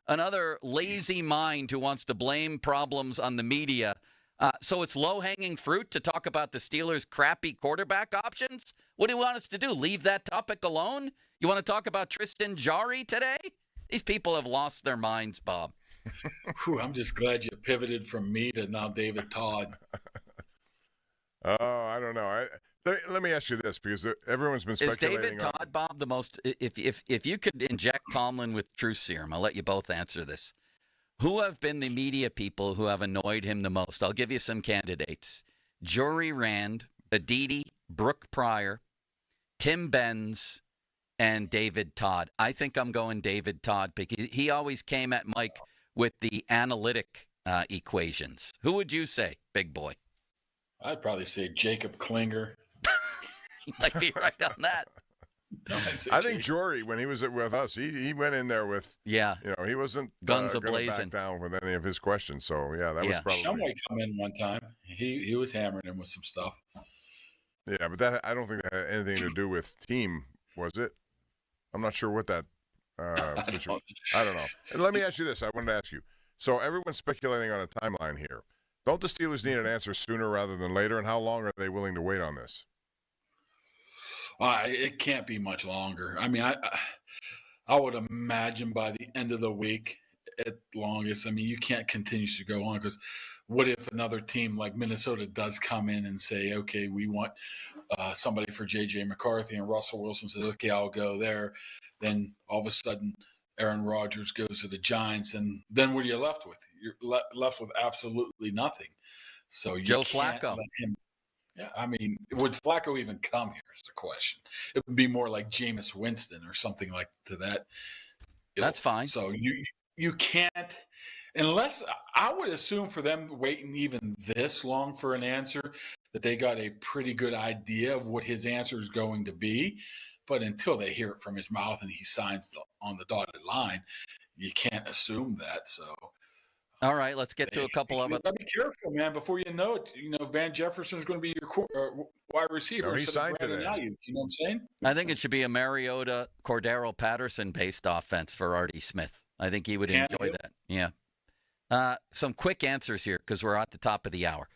Another lazy mind who wants to blame problems on the media. So it's low-hanging fruit to talk about the Steelers' crappy quarterback options? What do you want us to do, leave that topic alone? You want to talk about Tristan Jari today? These people have lost their minds, Bob. I'm just glad you pivoted from me to now David Todd. Oh, I don't know. Let me ask you this, because everyone's been speculating. Is David Todd, Bob, the most – if you could inject Tomlin with truth serum, I'll let you both answer this. Who have been the media people who have annoyed him the most? I'll give you some candidates. Jory Rand, Aditi, Brooke Pryor, Tim Benz, and David Todd. I think I'm going David Todd because he always came at Mike with the analytic equations. Who would you say, big boy? I'd probably say Jacob Klinger. You might be right on that. I think Jory, when he was with us, he went in there with he wasn't guns gonna a-blazing back down with any of his questions. So that was probably. Shumway come in one time. He was hammering him with some stuff. Yeah, but that I don't think that had anything to do with team, was it? I'm not sure what that situation. I don't know. And let me ask you this. I wanted to ask you. So everyone's speculating on a timeline here. Don't the Steelers need an answer sooner rather than later? And how long are they willing to wait on this? It can't be much longer. I mean, I would imagine by the end of the week at longest. I mean, you can't continue to go on because what if another team like Minnesota does come in and say, okay, we want somebody for J.J. McCarthy, and Russell Wilson says, okay, I'll go there. Then all of a sudden Aaron Rodgers goes to the Giants, and then what are you left with? You're left with absolutely nothing. So you Joe can't Flacco. let him. Yeah, I mean, would Flacco even come here is the question. It would be more like Jameis Winston or something like to that. That's fine. So you can't, unless I would assume for them waiting even this long for an answer that they got a pretty good idea of what his answer is going to be, But until they hear it from his mouth and he signs on the dotted line, you can't assume that. So, all right, let's get to a couple of them. Be careful, man. Before you know it, Van Jefferson's going to be your wide receiver. No, he signed today. You know what I'm saying? I think it should be a Mariota, Cordero Patterson-based offense for Artie Smith. I think he would enjoy that. Yeah. Some quick answers here because we're at the top of the hour.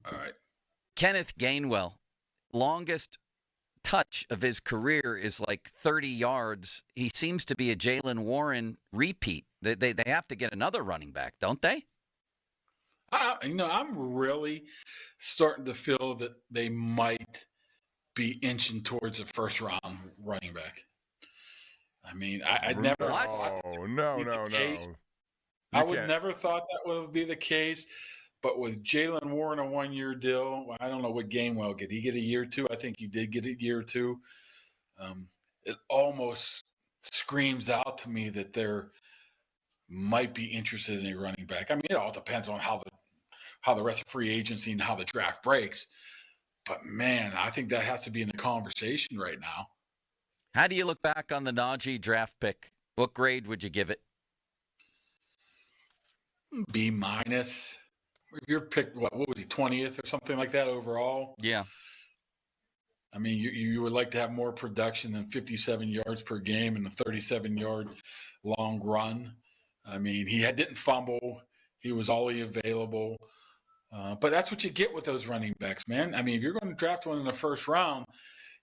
All right. Kenneth Gainwell, longest touch of his career is like 30 yards. He seems to be a Jaylen Warren repeat. They have to get another running back, don't they? I'm really starting to feel that they might be inching towards a first-round running back. I mean, I never thought that would be the case. I would never thought that would be the case. But with Jaylen Warren a 1-year deal, I don't know what Gainwell get. Did he get a year or two? I think he did get a year or two. It almost screams out to me that they're might be interested in a running back. I mean, it all depends on how the rest of free agency and how the draft breaks. But, man, I think that has to be in the conversation right now. How do you look back on the Najee draft pick? What grade would you give it? B-. If you're picked, what was he, 20th or something like that overall? Yeah. I mean, you would like to have more production than 57 yards per game and a 37-yard long run. I mean, he didn't fumble. He was always available. But that's what you get with those running backs, man. I mean, if you're going to draft one in the first round,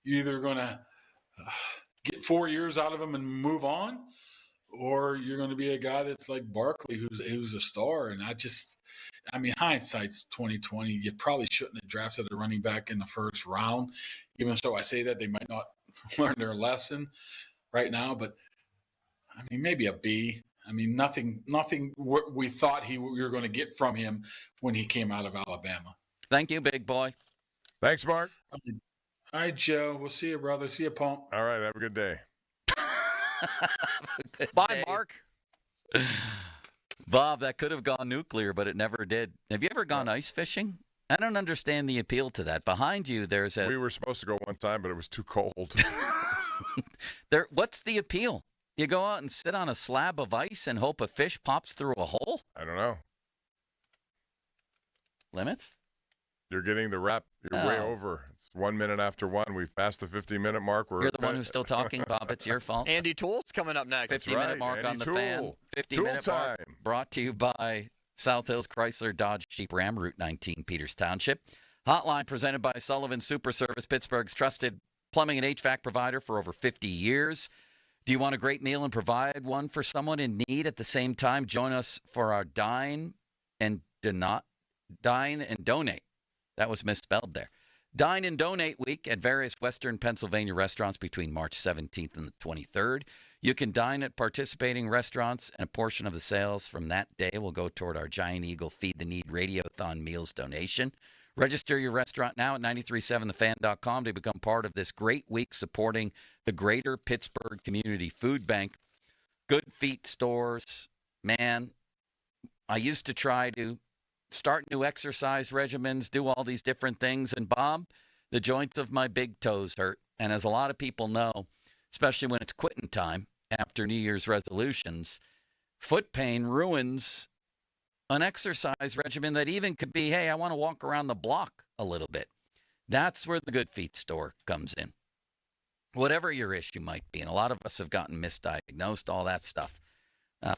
you're either going to get 4 years out of him and move on, or you're going to be a guy that's like Barkley, who's a star. And I mean, hindsight's 2020. You probably shouldn't have drafted a running back in the first round. Even so, I say that they might not learn their lesson right now. But I mean, maybe a B. I mean, nothing we thought we were going to get from him when he came out of Alabama. Thank you, big boy. Thanks, Mark. All right, Joe. We'll see you, brother. See you, Pump. All right. Have a good day. Bye, Mark. Bob, that could have gone nuclear, but it never did. Have you ever gone ice fishing? I don't understand the appeal to that. Behind you, there's a... We were supposed to go one time, but it was too cold. What's the appeal? You go out and sit on a slab of ice and hope a fish pops through a hole? I don't know. Limits? You're getting the wrap. You're way over. It's 1 minute after 1. We've passed the 50-minute mark. You're the one who's still talking, Bob. It's your fault. Andy Toole's coming up next. 50-minute mark Andy on the Toole. fan. 50-minute mark brought to you by South Hills Chrysler Dodge Jeep Ram, Route 19, Peters Township. Hotline presented by Sullivan Super Service, Pittsburgh's trusted plumbing and HVAC provider for over 50 years. Do you want a great meal and provide one for someone in need at the same time? Join us for our Dine and Donate. That was misspelled there. Dine and Donate Week at various Western Pennsylvania restaurants between March 17th and the 23rd. You can dine at participating restaurants, and a portion of the sales from that day will go toward our Giant Eagle Feed the Need Radiothon Meals donation. Register your restaurant now at 937thefan.com to become part of this great week supporting the Greater Pittsburgh Community Food Bank. Good Feet stores. Man, I used to try to start new exercise regimens, do all these different things. And, Bob, the joints of my big toes hurt. And as a lot of people know, especially when it's quitting time after New Year's resolutions, foot pain ruins an exercise regimen that even could be, hey, I want to walk around the block a little bit. That's where the Good Feet store comes in. Whatever your issue might be, and a lot of us have gotten misdiagnosed, all that stuff.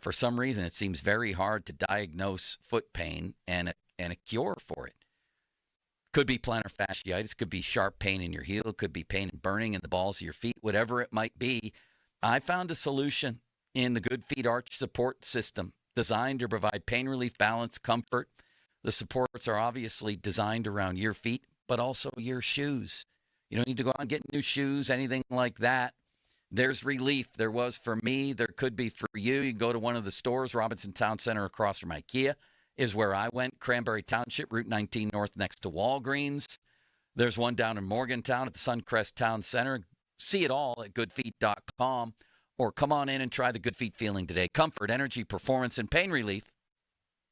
For some reason, it seems very hard to diagnose foot pain and a cure for it. Could be plantar fasciitis, could be sharp pain in your heel, could be pain and burning in the balls of your feet, whatever it might be. I found a solution in the Good Feet Arch Support System, designed to provide pain relief, balance, comfort. The supports are obviously designed around your feet, but also your shoes. You don't need to go out and get new shoes, anything like that. There's relief. There was for me. There could be for you. You can go to one of the stores. Robinson Town Center across from IKEA is where I went. Cranberry Township, Route 19 North next to Walgreens. There's one down in Morgantown at the Suncrest Town Center. See it all at goodfeet.com. Or come on in and try the Good Feet feeling today. Comfort, energy, performance, and pain relief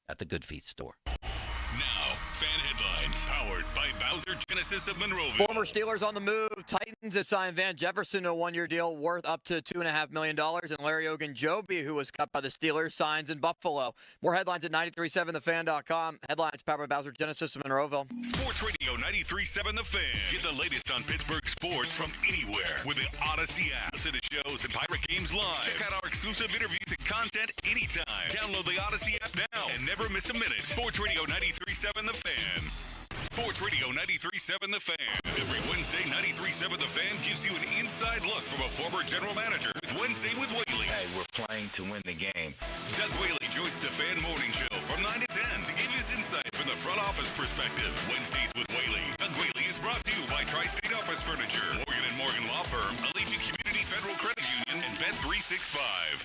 at the Good Feet store. Now, fan headlines powered by Bowser Bowser Genesis of Monroeville. Former Steelers on the move. Titans have signed Van Jefferson to a one-year deal worth up to $2.5 million. And Larry Ogunjobi, who was cut by the Steelers, signs in Buffalo. More headlines at 937thefan.com. Headlines powered by Bowser Genesis of Monroeville. Sports Radio 93.7 The Fan. Get the latest on Pittsburgh sports from anywhere with the Odyssey app. Listen to shows and Pirate Games live. Check out our exclusive interviews and content anytime. Download the Odyssey app now and never miss a minute. Sports Radio 93.7 The Fan. Sports Radio 93.7 The Fan. Every Wednesday, 93.7 The Fan gives you an inside look from a former general manager with Wednesday with Whaley. Hey, we're playing to win the game. Doug Whaley joins the Fan Morning Show from 9 to 10 to give his insight from the front office perspective. Wednesdays with Whaley. Doug Whaley is brought to you by Tri-State Office Furniture, Morgan & Morgan Law Firm, Allegiant Community Federal Credit Union, and Bet365.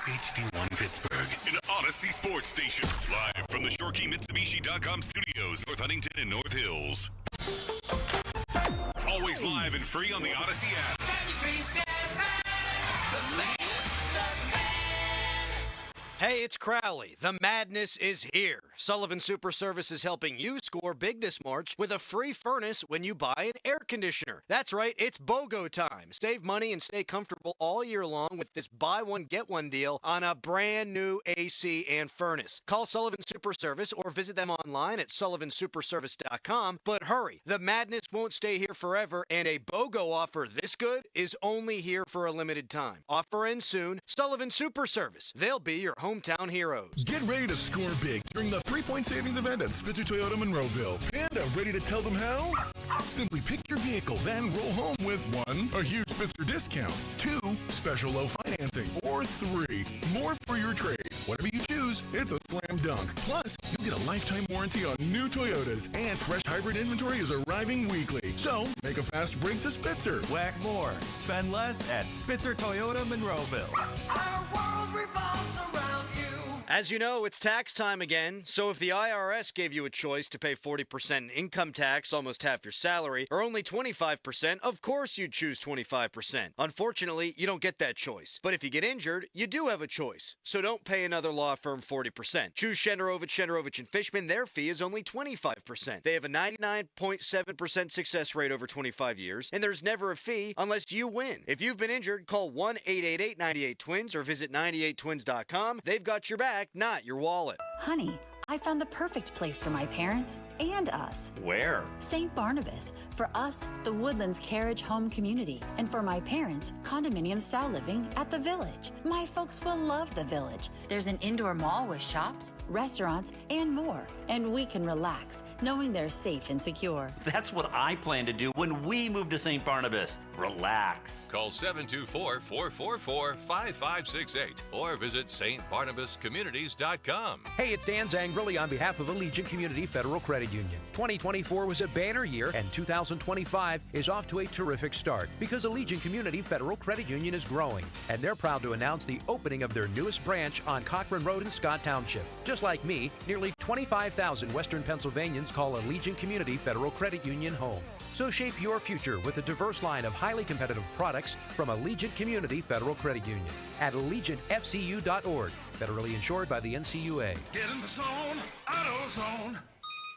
HD1 Pittsburgh, an Odyssey sports station. Live from the ShoreKeyMitsubishi.com studios, North Huntington and North Hills. Always live and free on the Odyssey app. 93.7 The Fan. Hey, it's Crowley. The madness is here. Sullivan Super Service is helping you score big this March with a free furnace when you buy an air conditioner. That's right, it's BOGO time. Save money and stay comfortable all year long with this buy one, get one deal on a brand new AC and furnace. Call Sullivan Super Service or visit them online at sullivansuperservice.com. But hurry, the madness won't stay here forever, and a BOGO offer this good is only here for a limited time. Offer ends soon. Sullivan Super Service. They'll be your hometown heroes. Get ready to score big during the 3-point savings event at Spitzer Toyota Monroeville. And ready to tell them how? Simply pick your vehicle, then roll home with 1, a huge Spitzer discount, 2, special low financing, or 3, more for your trade. Whatever you choose, it's a slam dunk. Plus, you'll get a lifetime warranty on new Toyotas, and fresh hybrid inventory is arriving weekly. So, make a fast break to Spitzer. Whack more. Spend less at Spitzer Toyota Monroeville. Our world revolves around you. As you know, it's tax time again, so if the IRS gave you a choice to pay 40% in income tax, almost half your salary, or only 25%, of course you'd choose 25%. Unfortunately, you don't get that choice. But if you get injured, you do have a choice. So don't pay another law firm 40%. Choose Shenderovich & Fishman. Their fee is only 25%. They have a 99.7% success rate over 25 years, and there's never a fee unless you win. If you've been injured, call 1-888-98-TWINS or visit 98twins.com. They've got your back, not your wallet. Honey, I found the perfect place for my parents and us. Where? St. Barnabas. For us, the Woodlands Carriage Home Community. And for my parents, condominium-style living at the Village. My folks will love the Village. There's an indoor mall with shops, restaurants, and more. And we can relax, knowing they're safe and secure. That's what I plan to do when we move to St. Barnabas. Relax. Call 724-444-5568 or visit stbarnabascommunities.com. Hey, it's Dan Zangrilli on behalf of Allegiant Community Federal Credit Union. 2024 was a banner year, and 2025 is off to a terrific start because Allegiant Community Federal Credit Union is growing, and they're proud to announce the opening of their newest branch on Cochran Road in Scott Township. Just like me, nearly 25,000 Western Pennsylvanians call Allegiant Community Federal Credit Union home. So shape your future with a diverse line of highly competitive products from Allegiant Community Federal Credit Union at AllegiantFCU.org. Federally insured by the NCUA. Get in the zone, AutoZone.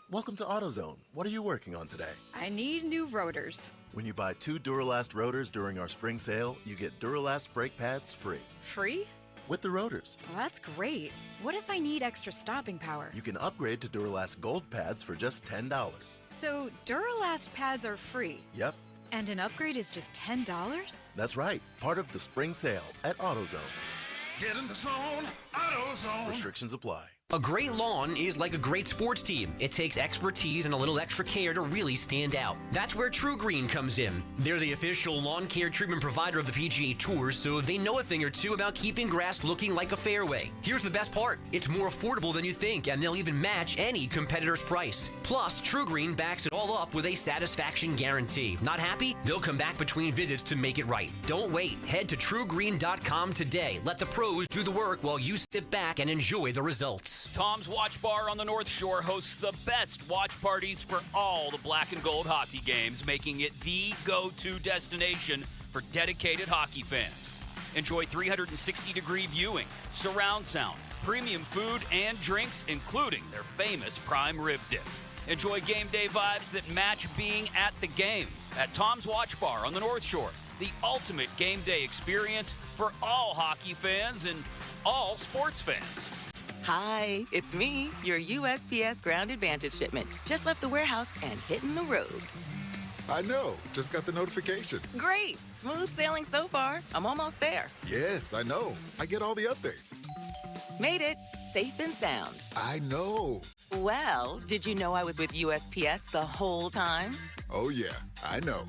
Welcome to AutoZone. What are you working on today? I need new rotors. When you buy 2 Duralast rotors during our spring sale, you get Duralast brake pads free. Free? With the rotors. Well, that's great. What if I need extra stopping power? You can upgrade to Duralast Gold pads for just $10. So Duralast pads are free? Yep. And an upgrade is just $10? That's right. Part of the spring sale at AutoZone. Get in the zone, AutoZone. Restrictions apply. A great lawn is like a great sports team. It takes expertise and a little extra care to really stand out. That's where True Green comes in. They're the official lawn care treatment provider of the PGA Tour, so they know a thing or two about keeping grass looking like a fairway. Here's the best part. It's more affordable than you think, and they'll even match any competitor's price. Plus, True Green backs it all up with a satisfaction guarantee. Not happy? They'll come back between visits to make it right. Don't wait. Head to TrueGreen.com today. Let the pros do the work while you sit back and enjoy the results. Tom's Watch Bar on the North Shore hosts the best watch parties for all the black and gold hockey games, making it the go-to destination for dedicated hockey fans. Enjoy 360-degree viewing, surround sound, premium food and drinks, including their famous prime rib dip. Enjoy game day vibes that match being at the game at Tom's Watch Bar on the North Shore. The ultimate game day experience for all hockey fans and all sports fans. Hi, it's me, your USPS Ground Advantage shipment. Just left the warehouse and hitting the road. I know. Just got the notification. Great. Smooth sailing so far. I'm almost there. Yes, I know. I get all the updates. Made it. Safe and sound. I know. Well, did you know I was with USPS the whole time? Oh, yeah. I know.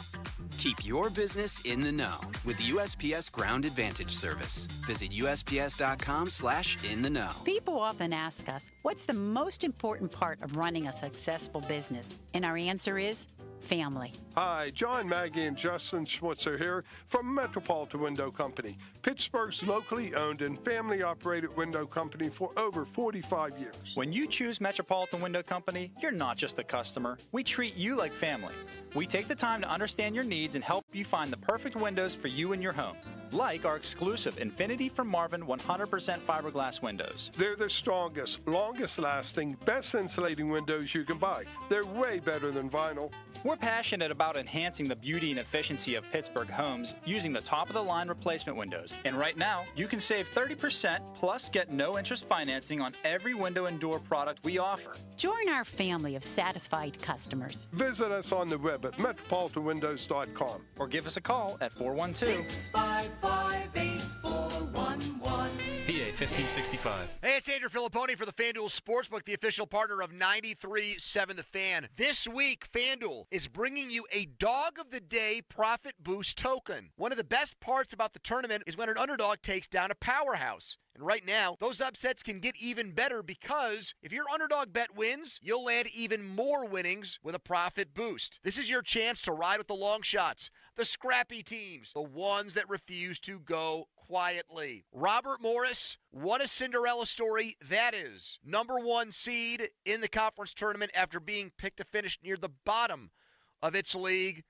Keep your business in the know with the USPS Ground Advantage service. Visit USPS.com/in-the-know. People often ask us, what's the most important part of running a successful business? And our answer is family. Hi, John, Maggie, and Justin Schmutzer here from Metropolitan Window Company, Pittsburgh's locally owned and family-operated window company for over 45 years. When you choose Metropolitan Window Company, you're not just a customer. We treat you like family. We take the time to understand your needs and help you find the perfect windows for you and your home. Like our exclusive Infinity from Marvin 100% fiberglass windows. They're the strongest, longest-lasting, best insulating windows you can buy. They're way better than vinyl. We're passionate about enhancing the beauty and efficiency of Pittsburgh homes using the top-of-the-line replacement windows. And right now, you can save 30% plus get no-interest financing on every window and door product we offer. Join our family of satisfied customers. Visit us on the web at metropolitanwindows.com. Or give us a call at 412-655-8411. PA 1565. Hey, it's Andrew Filipponi for the FanDuel Sportsbook, the official partner of 93.7 The Fan. This week, FanDuel is bringing you a Dog of the Day Profit Boost token. One of the best parts about the tournament is when an underdog takes down a powerhouse. And right now, those upsets can get even better because if your underdog bet wins, you'll land even more winnings with a profit boost. This is your chance to ride with the long shots, the scrappy teams, the ones that refuse to go quietly. Robert Morris, what a Cinderella story that is. Number 1 seed in the conference tournament after being picked to finish near the bottom of its league.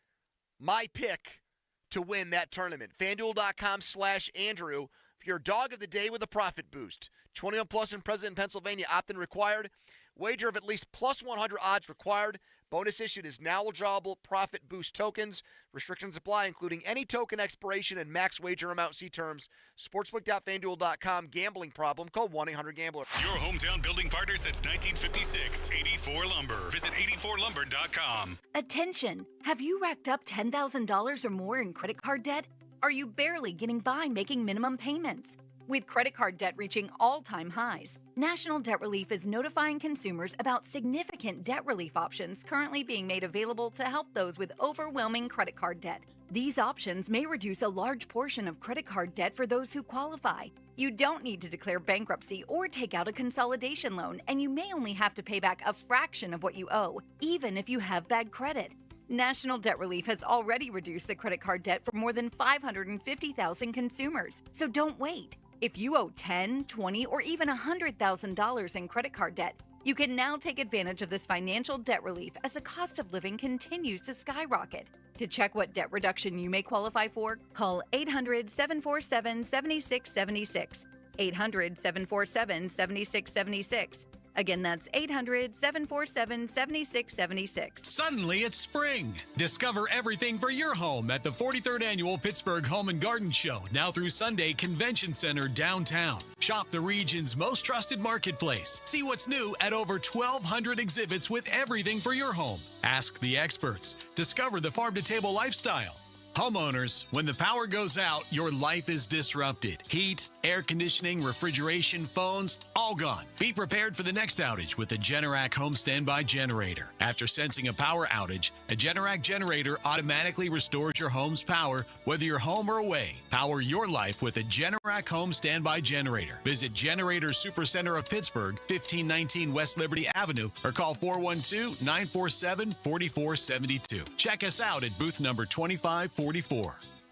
My pick to win that tournament. FanDuel.com/Andrew. For your dog of the day with a profit boost. 21 plus and present in Pennsylvania. Opt-in required. Wager of at least plus 100 odds required. Bonus issued is now withdrawable profit boost tokens. Restrictions apply, including any token expiration and max wager amount. See terms. Sportsbook.fanduel.com. Gambling problem. Call 1-800-GAMBLER. Your hometown building partner since 1956. 84 Lumber. Visit 84lumber.com. Attention! Have you racked up $10,000 or more in credit card debt? Are you barely getting by making minimum payments? With credit card debt reaching all-time highs, National Debt Relief is notifying consumers about significant debt relief options currently being made available to help those with overwhelming credit card debt. These options may reduce a large portion of credit card debt for those who qualify. You don't need to declare bankruptcy or take out a consolidation loan, and you may only have to pay back a fraction of what you owe, even if you have bad credit. National Debt Relief has already reduced the credit card debt for more than 550,000 consumers. So don't wait. If you owe $10,000, $20,000, or even $100,000 in credit card debt, you can now take advantage of this financial debt relief as the cost of living continues to skyrocket. To check what debt reduction you may qualify for, call 800-747-7676. 800-747-7676. Again, that's 800-747-7676. Suddenly it's spring. Discover everything for your home at the 43rd Annual Pittsburgh Home and Garden Show, now through Sunday, Convention Center downtown. Shop the region's most trusted marketplace. See what's new at over 1,200 exhibits with everything for your home. Ask the experts. Discover the farm-to-table lifestyle. Homeowners, when the power goes out, your life is disrupted. Heat, air conditioning, refrigeration, phones, all gone. Be prepared for the next outage with a Generac Home Standby Generator. After sensing a power outage, a Generac generator automatically restores your home's power, whether you're home or away. Power your life with a Generac Home Standby Generator. Visit Generator Supercenter of Pittsburgh, 1519 West Liberty Avenue, or call 412-947-4472. Check us out at booth number 2544.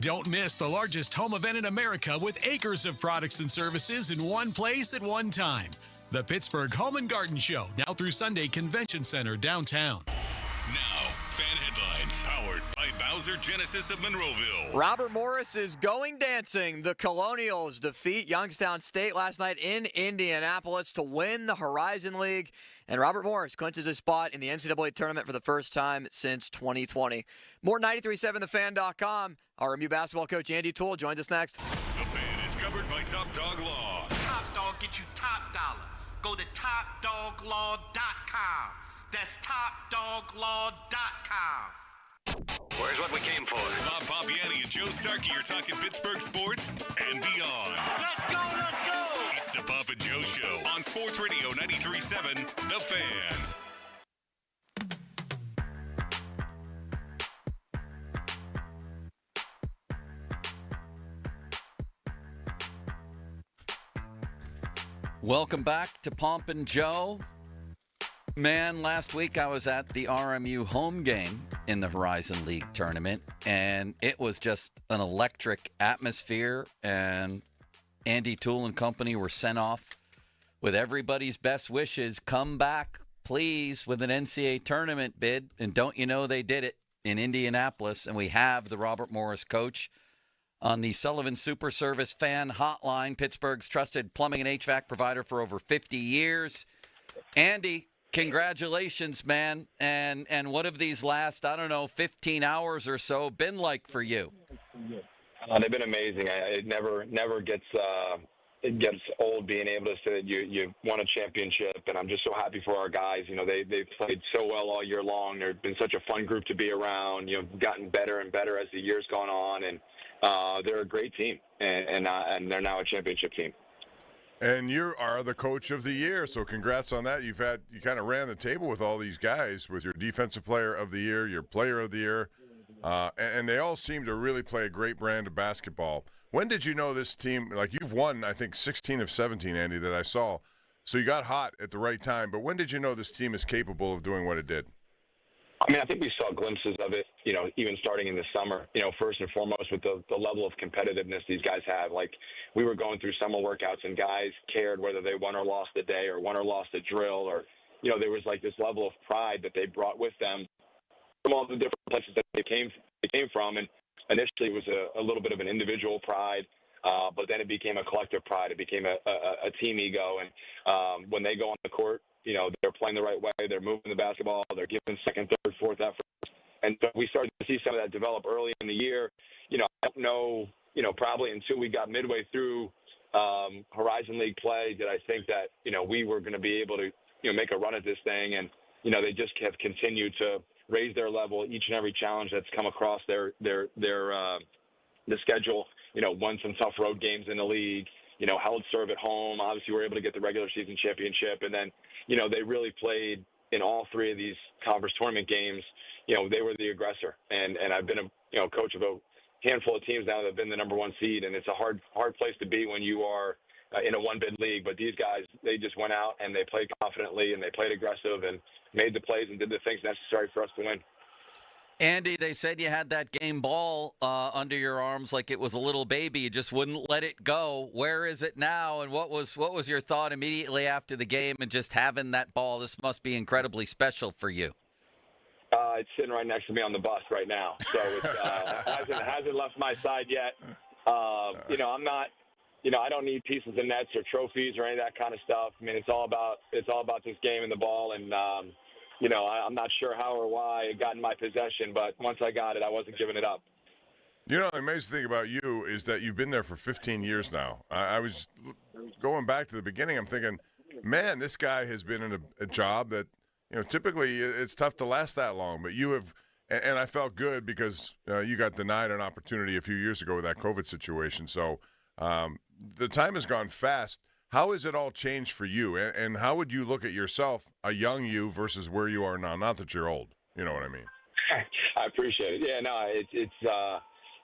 Don't miss the largest home event in America with acres of products and services in one place at one time. The Pittsburgh Home and Garden Show, now through Sunday, Convention Center downtown. Now, fan headlines powered powered by Bowser Genesis of Monroeville. Robert Morris is going dancing. The Colonials defeat Youngstown State last night in Indianapolis to win the Horizon League. And Robert Morris clinches his spot in the NCAA tournament for the first time since 2020. More 93.7thefan.com. Our RMU basketball coach Andy Toole joins us next. The Fan is covered by Top Dog Law. Top Dog get you top dollar. Go to topdoglaw.com. That's topdoglaw.com. Where's what we came for? Bob Papiani and Joe Starkey are talking Pittsburgh sports and beyond. Let's go, let's go! It's the Bob and Joe Show on Sports Radio 93.7, The Fan. Welcome back to Pomp and Joe. Man, last week I was at the RMU home game in the Horizon League tournament, and it was just an electric atmosphere, and Andy Toole and company were sent off with everybody's best wishes. Come back, please, with an NCAA tournament bid, and don't you know they did it in Indianapolis, and we have the Robert Morris coach on the Sullivan Super Service Fan Hotline, Pittsburgh's trusted plumbing and HVAC provider for over 50 years. Andy, congratulations, man. And what have these last, 15 hours or so been like for you? They've been amazing. It never gets it gets old being able to say that you won a championship, and I'm just so happy for our guys. You know, they've played so well all year long. They've been such a fun group to be around. You know, gotten better and better as the year's gone on, and they're a great team, and they're now a championship team. And you are the coach of the year, so congrats on that. You kind of ran the table with all these guys with your defensive player of the year, your player of the year, and they all seem to really play a great brand of basketball. When did you know this team, like you've won, I think, 16 of 17, Andy, that I saw, so you got hot at the right time, but when did you know this team is capable of doing what it did? I mean, I think we saw glimpses of it, you know, even starting in the summer, you know, first and foremost with the level of competitiveness these guys have. Like, we were going through summer workouts and guys cared whether they won or lost a day or won or lost a drill, or, you know, there was like this level of pride that they brought with them from all the different places that they came from. And initially it was a little bit of an individual pride, but then it became a collective pride. It became a team ego. And when they go on the court, you know, they're playing the right way. They're moving the basketball. They're giving second, third, fourth effort. And so we started to see some of that develop early in the year. You know, I don't know, you know, probably until we got midway through Horizon League play did I think that, you know, we were going to be able to, you know, make a run at this thing. And, you know, they just have continued to raise their level each and every challenge that's come across the schedule. You know, won some tough road games in the league. You know, held serve at home. Obviously, we were able to get the regular season championship. And then, you know, they really played in all three of these conference tournament games. You know, they were the aggressor. And I've been a coach of a handful of teams now that have been the number one seed. And it's a hard place to be when you are in a one-bid league. But these guys, they just went out and they played confidently and they played aggressive and made the plays and did the things necessary for us to win. Andy, they said you had that game ball under your arms like it was a little baby. You just wouldn't let it go. Where is it now? And what was your thought immediately after the game and just having that ball? This must be incredibly special for you. It's sitting right next to me on the bus right now, so it hasn't left my side yet. You know, I'm not. You know, I don't need pieces of nets or trophies or any of that kind of stuff. I mean, it's all about this game and the ball, and you know, I'm not sure how or why it got in my possession, but once I got it, I wasn't giving it up. You know, the amazing thing about you is that you've been there for 15 years now. I was going back to the beginning. I'm thinking, man, this guy has been in a job that, you know, typically it's tough to last that long. But you have, and I felt good because you got denied an opportunity a few years ago with that COVID situation. So the time has gone fast. How has it all changed for you? And how would you look at yourself, a young you, versus where you are now? Not that you're old. You know what I mean? I appreciate it. Yeah, no, it's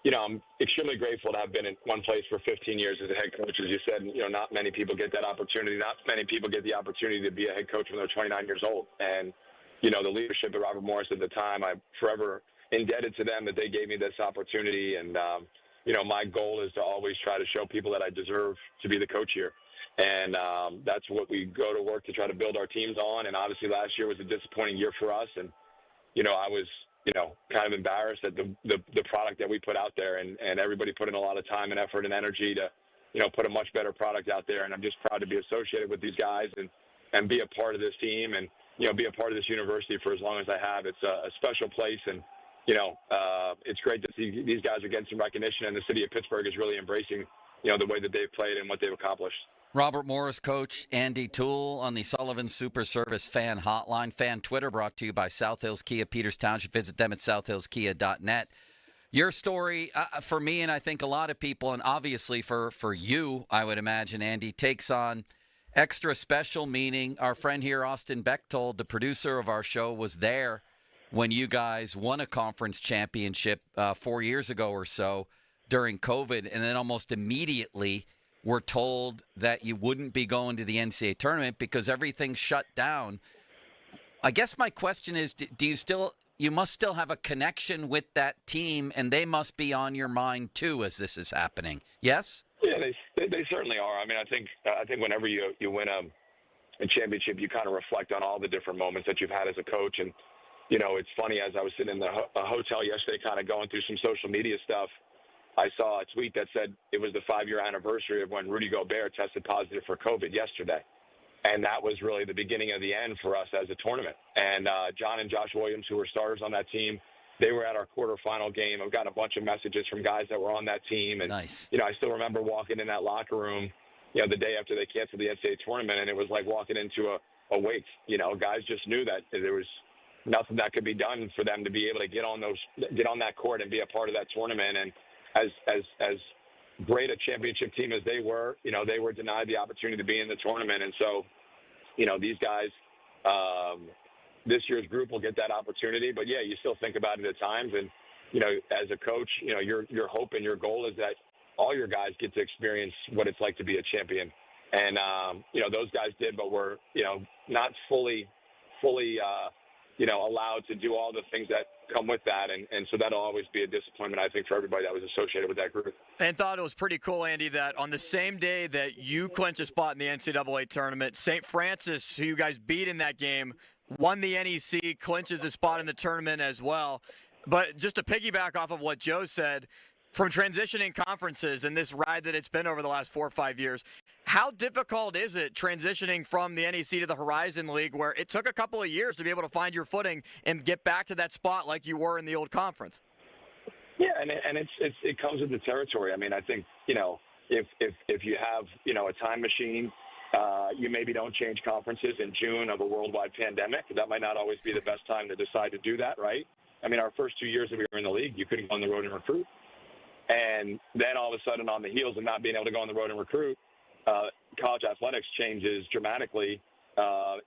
you know, I'm extremely grateful to have been in one place for 15 years as a head coach. As you said, you know, not many people get that opportunity. Not many people get the opportunity to be a head coach when they're 29 years old. And, you know, the leadership of Robert Morris at the time, I'm forever indebted to them that they gave me this opportunity. And, you know, my goal is to always try to show people that I deserve to be the coach here. And that's what we go to work to try to build our teams on. And obviously last year was a disappointing year for us. And, you know, I was kind of embarrassed at the product that we put out there, and everybody put in a lot of time and effort and energy to, put a much better product out there. And I'm just proud to be associated with these guys and be a part of this team and, be a part of this university for as long as I have. It's a special place, and, it's great to see these guys are getting some recognition, and the city of Pittsburgh is really embracing, the way that they've played and what they've accomplished. Robert Morris, Coach Andy Toole on the Sullivan Super Service Fan Hotline. Fan Twitter brought to you by South Hills Kia, Peters Township. Visit them at southhillskia.net. Your story, for me and I think a lot of people, and obviously for you, I would imagine, Andy, takes on extra special meaning. Our friend here, Austin Bechtold, the producer of our show, was there when you guys won a conference championship 4 years ago or so during COVID, and then almost immediately were told that you wouldn't be going to the NCAA tournament because everything shut down. I guess my question is, you must still have a connection with that team, and they must be on your mind too as this is happening. Yes? Yeah, they certainly are. I mean, I think whenever you win a championship, you kind of reflect on all the different moments that you've had as a coach. And, it's funny, as I was sitting in a hotel yesterday kind of going through some social media stuff, I saw a tweet that said it was the 5-year anniversary of when Rudy Gobert tested positive for COVID yesterday. And that was really the beginning of the end for us as a tournament. And John and Josh Williams, who were starters on that team, they were at our quarterfinal game. I've got a bunch of messages from guys that were on that team. And, nice. I still remember walking in that locker room, the day after they canceled the NCAA tournament, and it was like walking into a wake. Guys just knew that there was nothing that could be done for them to be able to get on that court and be a part of that tournament. And as great a championship team as they were, they were denied the opportunity to be in the tournament. And so, these guys, this year's group will get that opportunity. But yeah, you still think about it at times. And, as a coach, your hope and your goal is that all your guys get to experience what it's like to be a champion. And, those guys did, but were, not fully, allowed to do all the things that come with that. And so that'll always be a disappointment, I think, for everybody that was associated with that group. And thought it was pretty cool, Andy, that on the same day that you clinched a spot in the NCAA tournament, St. Francis, who you guys beat in that game, won the NEC, clinches a spot in the tournament as well. But just to piggyback off of what Joe said, from transitioning conferences and this ride that it's been over the last 4 or 5 years, how difficult is it transitioning from the NEC to the Horizon League, where it took a couple of years to be able to find your footing and get back to that spot like you were in the old conference? Yeah, and it comes with the territory. I mean, I think, if you have, a time machine, you maybe don't change conferences in June of a worldwide pandemic. That might not always be the best time to decide to do that, right? I mean, our first 2 years that we were in the league, you couldn't go on the road and recruit. And then all of a sudden, on the heels of not being able to go on the road and recruit, college athletics changes dramatically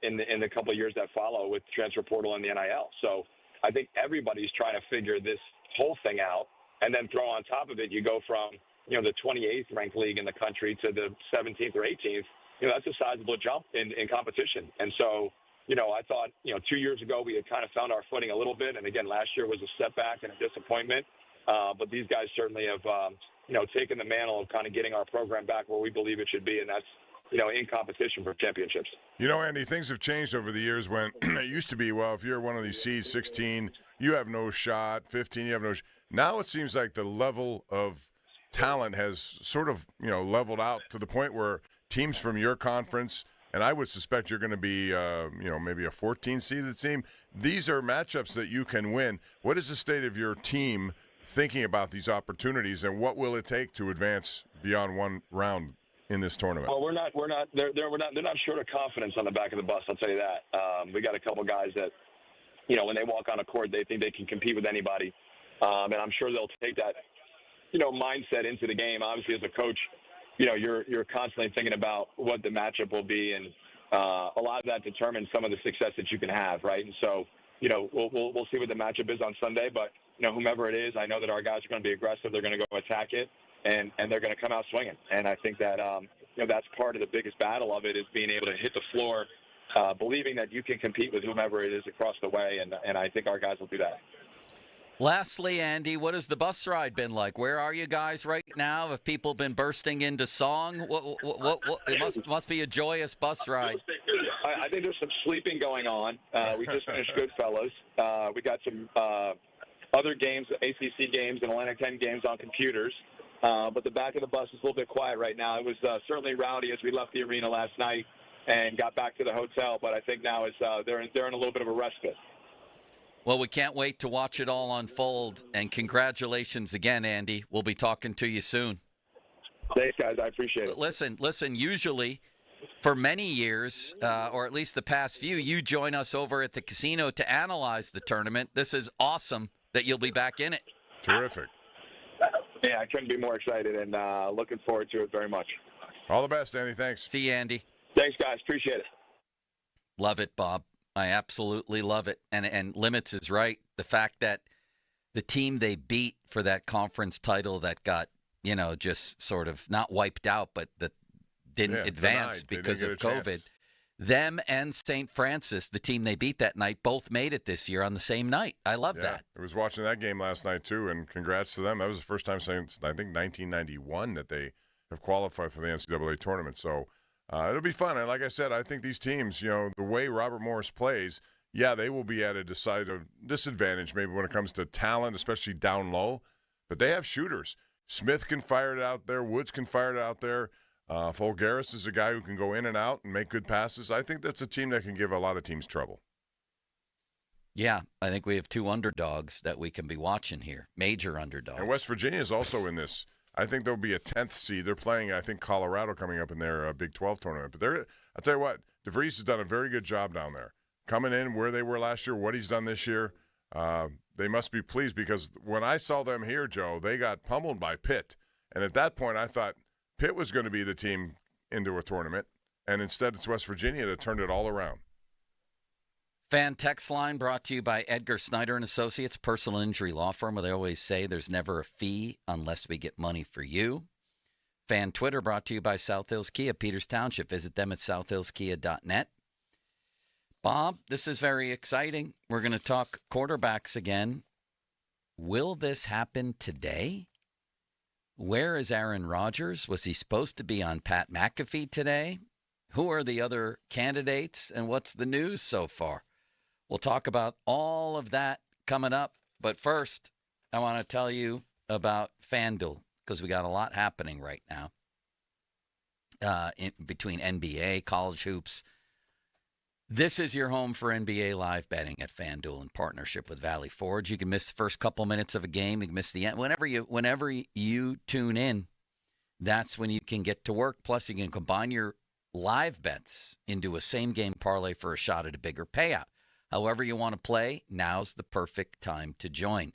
in the couple of years that follow with the transfer portal and the NIL. So I think everybody's trying to figure this whole thing out, and then throw on top of it, you go from the 28th ranked league in the country to the 17th or 18th. That's a sizable jump in competition. And so I thought 2 years ago we had kind of found our footing a little bit, and again last year was a setback and a disappointment. But these guys certainly have, taken the mantle of kind of getting our program back where we believe it should be, and that's, in competition for championships. Andy, things have changed over the years when it used to be, well, if you're one of these seeds, 16, you have no shot, 15, you have no shot. Now it seems like the level of talent has sort of, leveled out to the point where teams from your conference, and I would suspect you're going to be, maybe a 14-seeded team. These are matchups that you can win. What is the state of your team thinking about these opportunities, and what will it take to advance beyond one round in this tournament? Well, they're not short of confidence on the back of the bus, I'll tell you that. We got a couple guys that, when they walk on a court, they think they can compete with anybody. And I'm sure they'll take that, mindset into the game. Obviously, as a coach, you're constantly thinking about what the matchup will be, and a lot of that determines some of the success that you can have, right? And so, we'll see what the matchup is on Sunday, but whomever it is, I know that our guys are going to be aggressive. They're going to go attack it, and they're going to come out swinging. And I think that, that's part of the biggest battle of it, is being able to hit the floor, believing that you can compete with whomever it is across the way. And I think our guys will do that. Lastly, Andy, what has the bus ride been like? Where are you guys right now? Have people been bursting into song? It must be a joyous bus ride. I think there's some sleeping going on. We just finished Goodfellas. We got some other games, ACC games and Atlantic 10 games on computers. But the back of the bus is a little bit quiet right now. It was certainly rowdy as we left the arena last night and got back to the hotel. But I think now they're in a little bit of a respite. Well, we can't wait to watch it all unfold. And congratulations again, Andy. We'll be talking to you soon. Thanks, guys. I appreciate it. Listen, usually for many years, or at least the past few, you join us over at the casino to analyze the tournament. This is awesome that you'll be back in it. Terrific. Yeah, I couldn't be more excited and looking forward to it very much. All the best, Andy. Thanks. See you, Andy. Thanks, guys. Appreciate it. Love it, Bob. I absolutely love it. And Limits is right. The fact that the team they beat for that conference title that got, just sort of not wiped out, but that didn't advance because of COVID. Chance. Them and St. Francis, the team they beat that night, both made it this year on the same night. I love that. I was watching that game last night, too, and congrats to them. That was the first time since, I think, 1991 that they have qualified for the NCAA tournament. So it'll be fun. And like I said, I think these teams, the way Robert Morris plays, they will be at a disadvantage maybe when it comes to talent, especially down low. But they have shooters. Smith can fire it out there. Woods can fire it out there. Folgaris is a guy who can go in and out and make good passes. I think that's a team that can give a lot of teams trouble. Yeah, I think we have two underdogs that we can be watching here, major underdogs. And West Virginia is also in this. I think there'll be a 10th seed. They're playing, I think, Colorado coming up in their Big 12 tournament. But I'll tell you what, DeVries has done a very good job down there. Coming in where they were last year, what he's done this year, they must be pleased because when I saw them here, Joe, they got pummeled by Pitt. And at that point, I thought Pitt was going to be the team into a tournament, and instead it's West Virginia that turned it all around. Fan text line brought to you by Edgar Snyder and Associates, personal injury law firm, where they always say there's never a fee unless we get money for you. Fan Twitter brought to you by South Hills Kia, Peters Township. Visit them at southhillskia.net. Bob, this is very exciting. We're going to talk quarterbacks again. Will this happen today? Where is Aaron Rodgers? Was he supposed to be on Pat McAfee today? Who are the other candidates, and what's the news so far? We'll talk about all of that coming up. But first, I want to tell you about FanDuel, because we got a lot happening right now between NBA, college hoops. This is your home for NBA live betting at FanDuel in partnership with Valley Forge. You can miss the first couple minutes of a game. You can miss the end. Whenever you tune in, that's when you can get to work. Plus, you can combine your live bets into a same-game parlay for a shot at a bigger payout. However you want to play, now's the perfect time to join.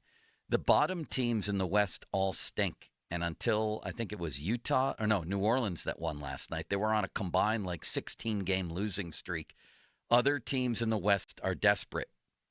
The bottom teams in the West all stink. And until, I think it was New Orleans that won last night, they were on a combined 16-game losing streak. Other teams in the West are desperate.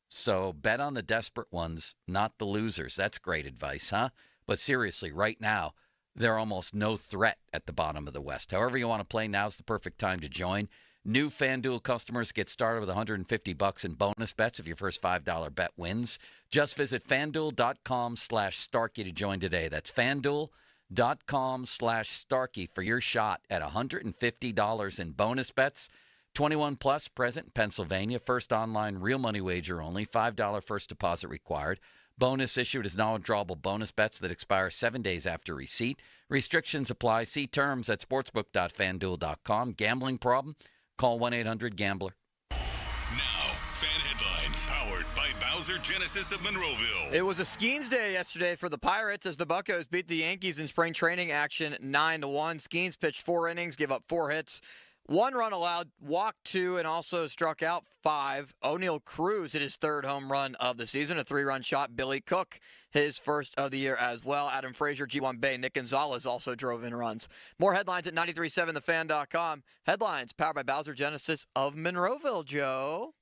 So bet on the desperate ones, not the losers. That's great advice, huh? But seriously, right now, they're almost no threat at the bottom of the West. However you want to play, now's the perfect time to join. New FanDuel customers get started with $150 in bonus bets if your first $5 bet wins. Just visit FanDuel.com/Starkey to join today. That's FanDuel.com/Starkey for your shot at $150 in bonus bets. 21 plus, present in Pennsylvania. First online real money wager only. $5 first deposit required. Bonus issued as non-withdrawable bonus bets that expire 7 days after receipt. Restrictions apply. See terms at sportsbook.fanduel.com. Gambling problem? Call 1-800-GAMBLER. Now, fan headlines powered by Bowser Genesis of Monroeville. It was a Skeens day yesterday for the Pirates as the Buccos beat the Yankees in spring training action 9-1. Skeens pitched 4 innings, gave up 4 hits. 1 run allowed, walked 2, and also struck out 5. O'Neal Cruz hit his 3rd home run of the season, a 3-run shot. Billy Cook, his 1st of the year as well. Adam Frazier, G1 Bay, Nick Gonzalez also drove in runs. More headlines at 937thefan.com. Headlines powered by Bowser Genesis of Monroeville, Joe.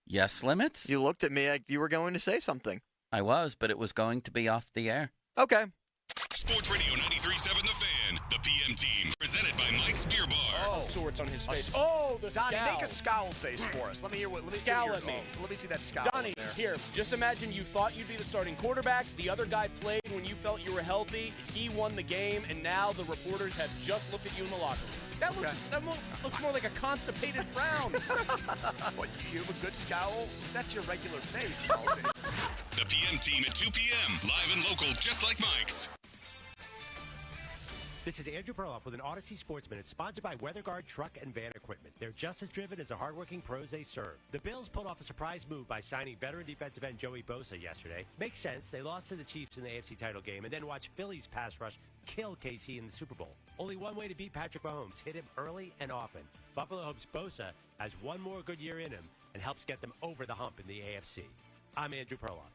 Yes, Limits? You looked at me like you were going to say something. I was, but it was going to be off the air. Okay. Sports Radio 93.7 The Fan, the PM team, presented by Mike's Beer Bar. Oh, swords on his face. Oh, the Donnie, scowl. make a scowl face for us. Let me hear what. Let me Scowl see at me. Let me see that scowl. Donnie, there. here. Just imagine you thought you'd be the starting quarterback. The other guy played when you felt you were healthy. He won the game, and now the reporters have just looked at you in the locker room. That looks more like a constipated frown. What, you have a good scowl? That's your regular face, Mosy. The PM team at 2 p.m. Live and local, just like Mike's. This is Andrew Perloff with an Odyssey Sports Minute, sponsored by WeatherGuard Truck and Van Equipment. They're just as driven as the hardworking pros they serve. The Bills pulled off a surprise move by signing veteran defensive end Joey Bosa yesterday. Makes sense. They lost to the Chiefs in the AFC title game and then watched Philly's pass rush kill KC in the Super Bowl. Only one way to beat Patrick Mahomes: hit him early and often. Buffalo hopes Bosa has one more good year in him and helps get them over the hump in the AFC. I'm Andrew Perloff.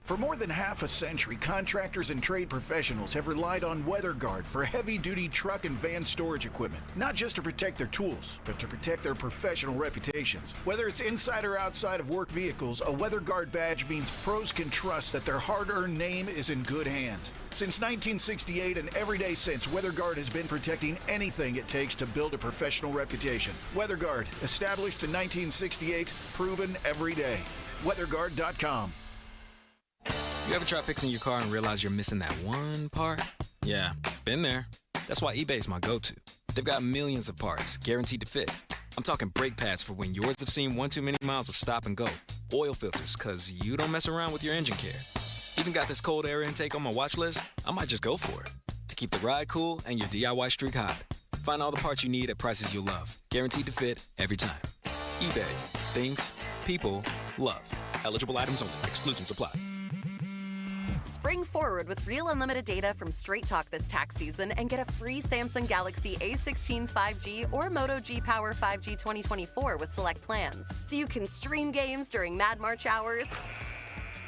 For more than half a century, contractors and trade professionals have relied on WeatherGuard for heavy-duty truck and van storage equipment, not just to protect their tools, but to protect their professional reputations. Whether it's inside or outside of work vehicles, a WeatherGuard badge means pros can trust that their hard-earned name is in good hands. Since 1968 and every day since, WeatherGuard has been protecting anything it takes to build a professional reputation. WeatherGuard, established in 1968, proven every day. WeatherGuard.com. You ever try fixing your car and realize you're missing that one part? Yeah, been there. That's why eBay's my go-to. They've got millions of parts, guaranteed to fit. I'm talking brake pads for when yours have seen one too many miles of stop and go. Oil filters, because you don't mess around with your engine care. Even got this cold air intake on my watch list. I might just go for it. To keep the ride cool and your DIY streak hot. Find all the parts you need at prices you'll love. Guaranteed to fit every time. eBay. Things people love. Eligible items only. Exclusions apply. Spring forward with real unlimited data from Straight Talk this tax season and get a free Samsung Galaxy A16 5G or Moto G Power 5G 2024 with select plans. So you can stream games during Mad March hours,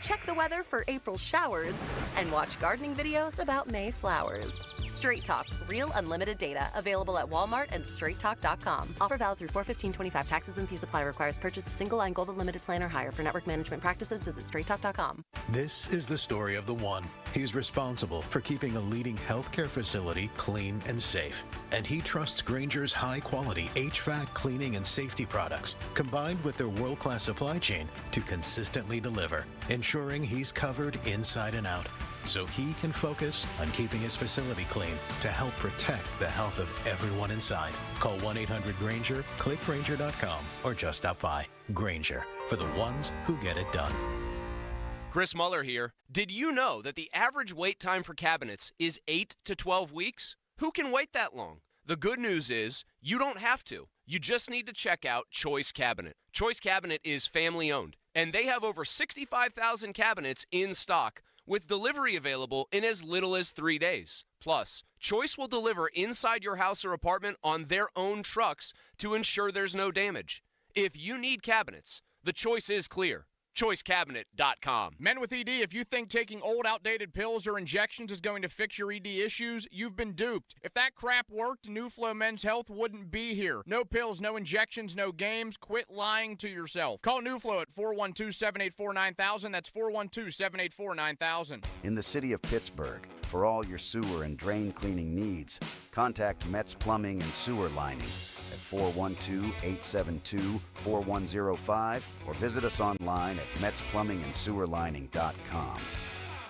check the weather for April showers, and watch gardening videos about May flowers. Straight Talk, real unlimited data. Available at Walmart and StraightTalk.com. Offer valid through 4/15/25. Taxes and fees apply. Requires purchase of single line gold unlimited plan or higher. For network management practices, visit StraightTalk.com. This is the story of the one. He's responsible for keeping a leading healthcare facility clean and safe. And he trusts Granger's high-quality HVAC cleaning and safety products, combined with their world-class supply chain, to consistently deliver, ensuring he's covered inside and out, so he can focus on keeping his facility clean to help protect the health of everyone inside. Call 1-800-GRANGER, click Granger.com, or just stop by. Granger, for the ones who get it done. Chris Muller here. Did you know that the average wait time for cabinets is 8 to 12 weeks? Who can wait that long? The good news is you don't have to. You just need to check out Choice Cabinet. Choice Cabinet is family-owned, and they have over 65,000 cabinets in stock, with delivery available in as little as 3 days. Plus, Choice will deliver inside your house or apartment on their own trucks to ensure there's no damage. If you need cabinets, the choice is clear. ChoiceCabinet.com. Men with ED, if you think taking old, outdated pills or injections is going to fix your ED issues, you've been duped. If that crap worked, New Flow Men's Health wouldn't be here. No pills, no injections, no games. Quit lying to yourself. Call New Flow at 412-784-9000. That's 412-784-9000. In the city of Pittsburgh, for all your sewer and drain cleaning needs, contact Metz Plumbing and Sewer Lining at 412-872-4105 or visit us online at metzplumbingandsewerlining.com.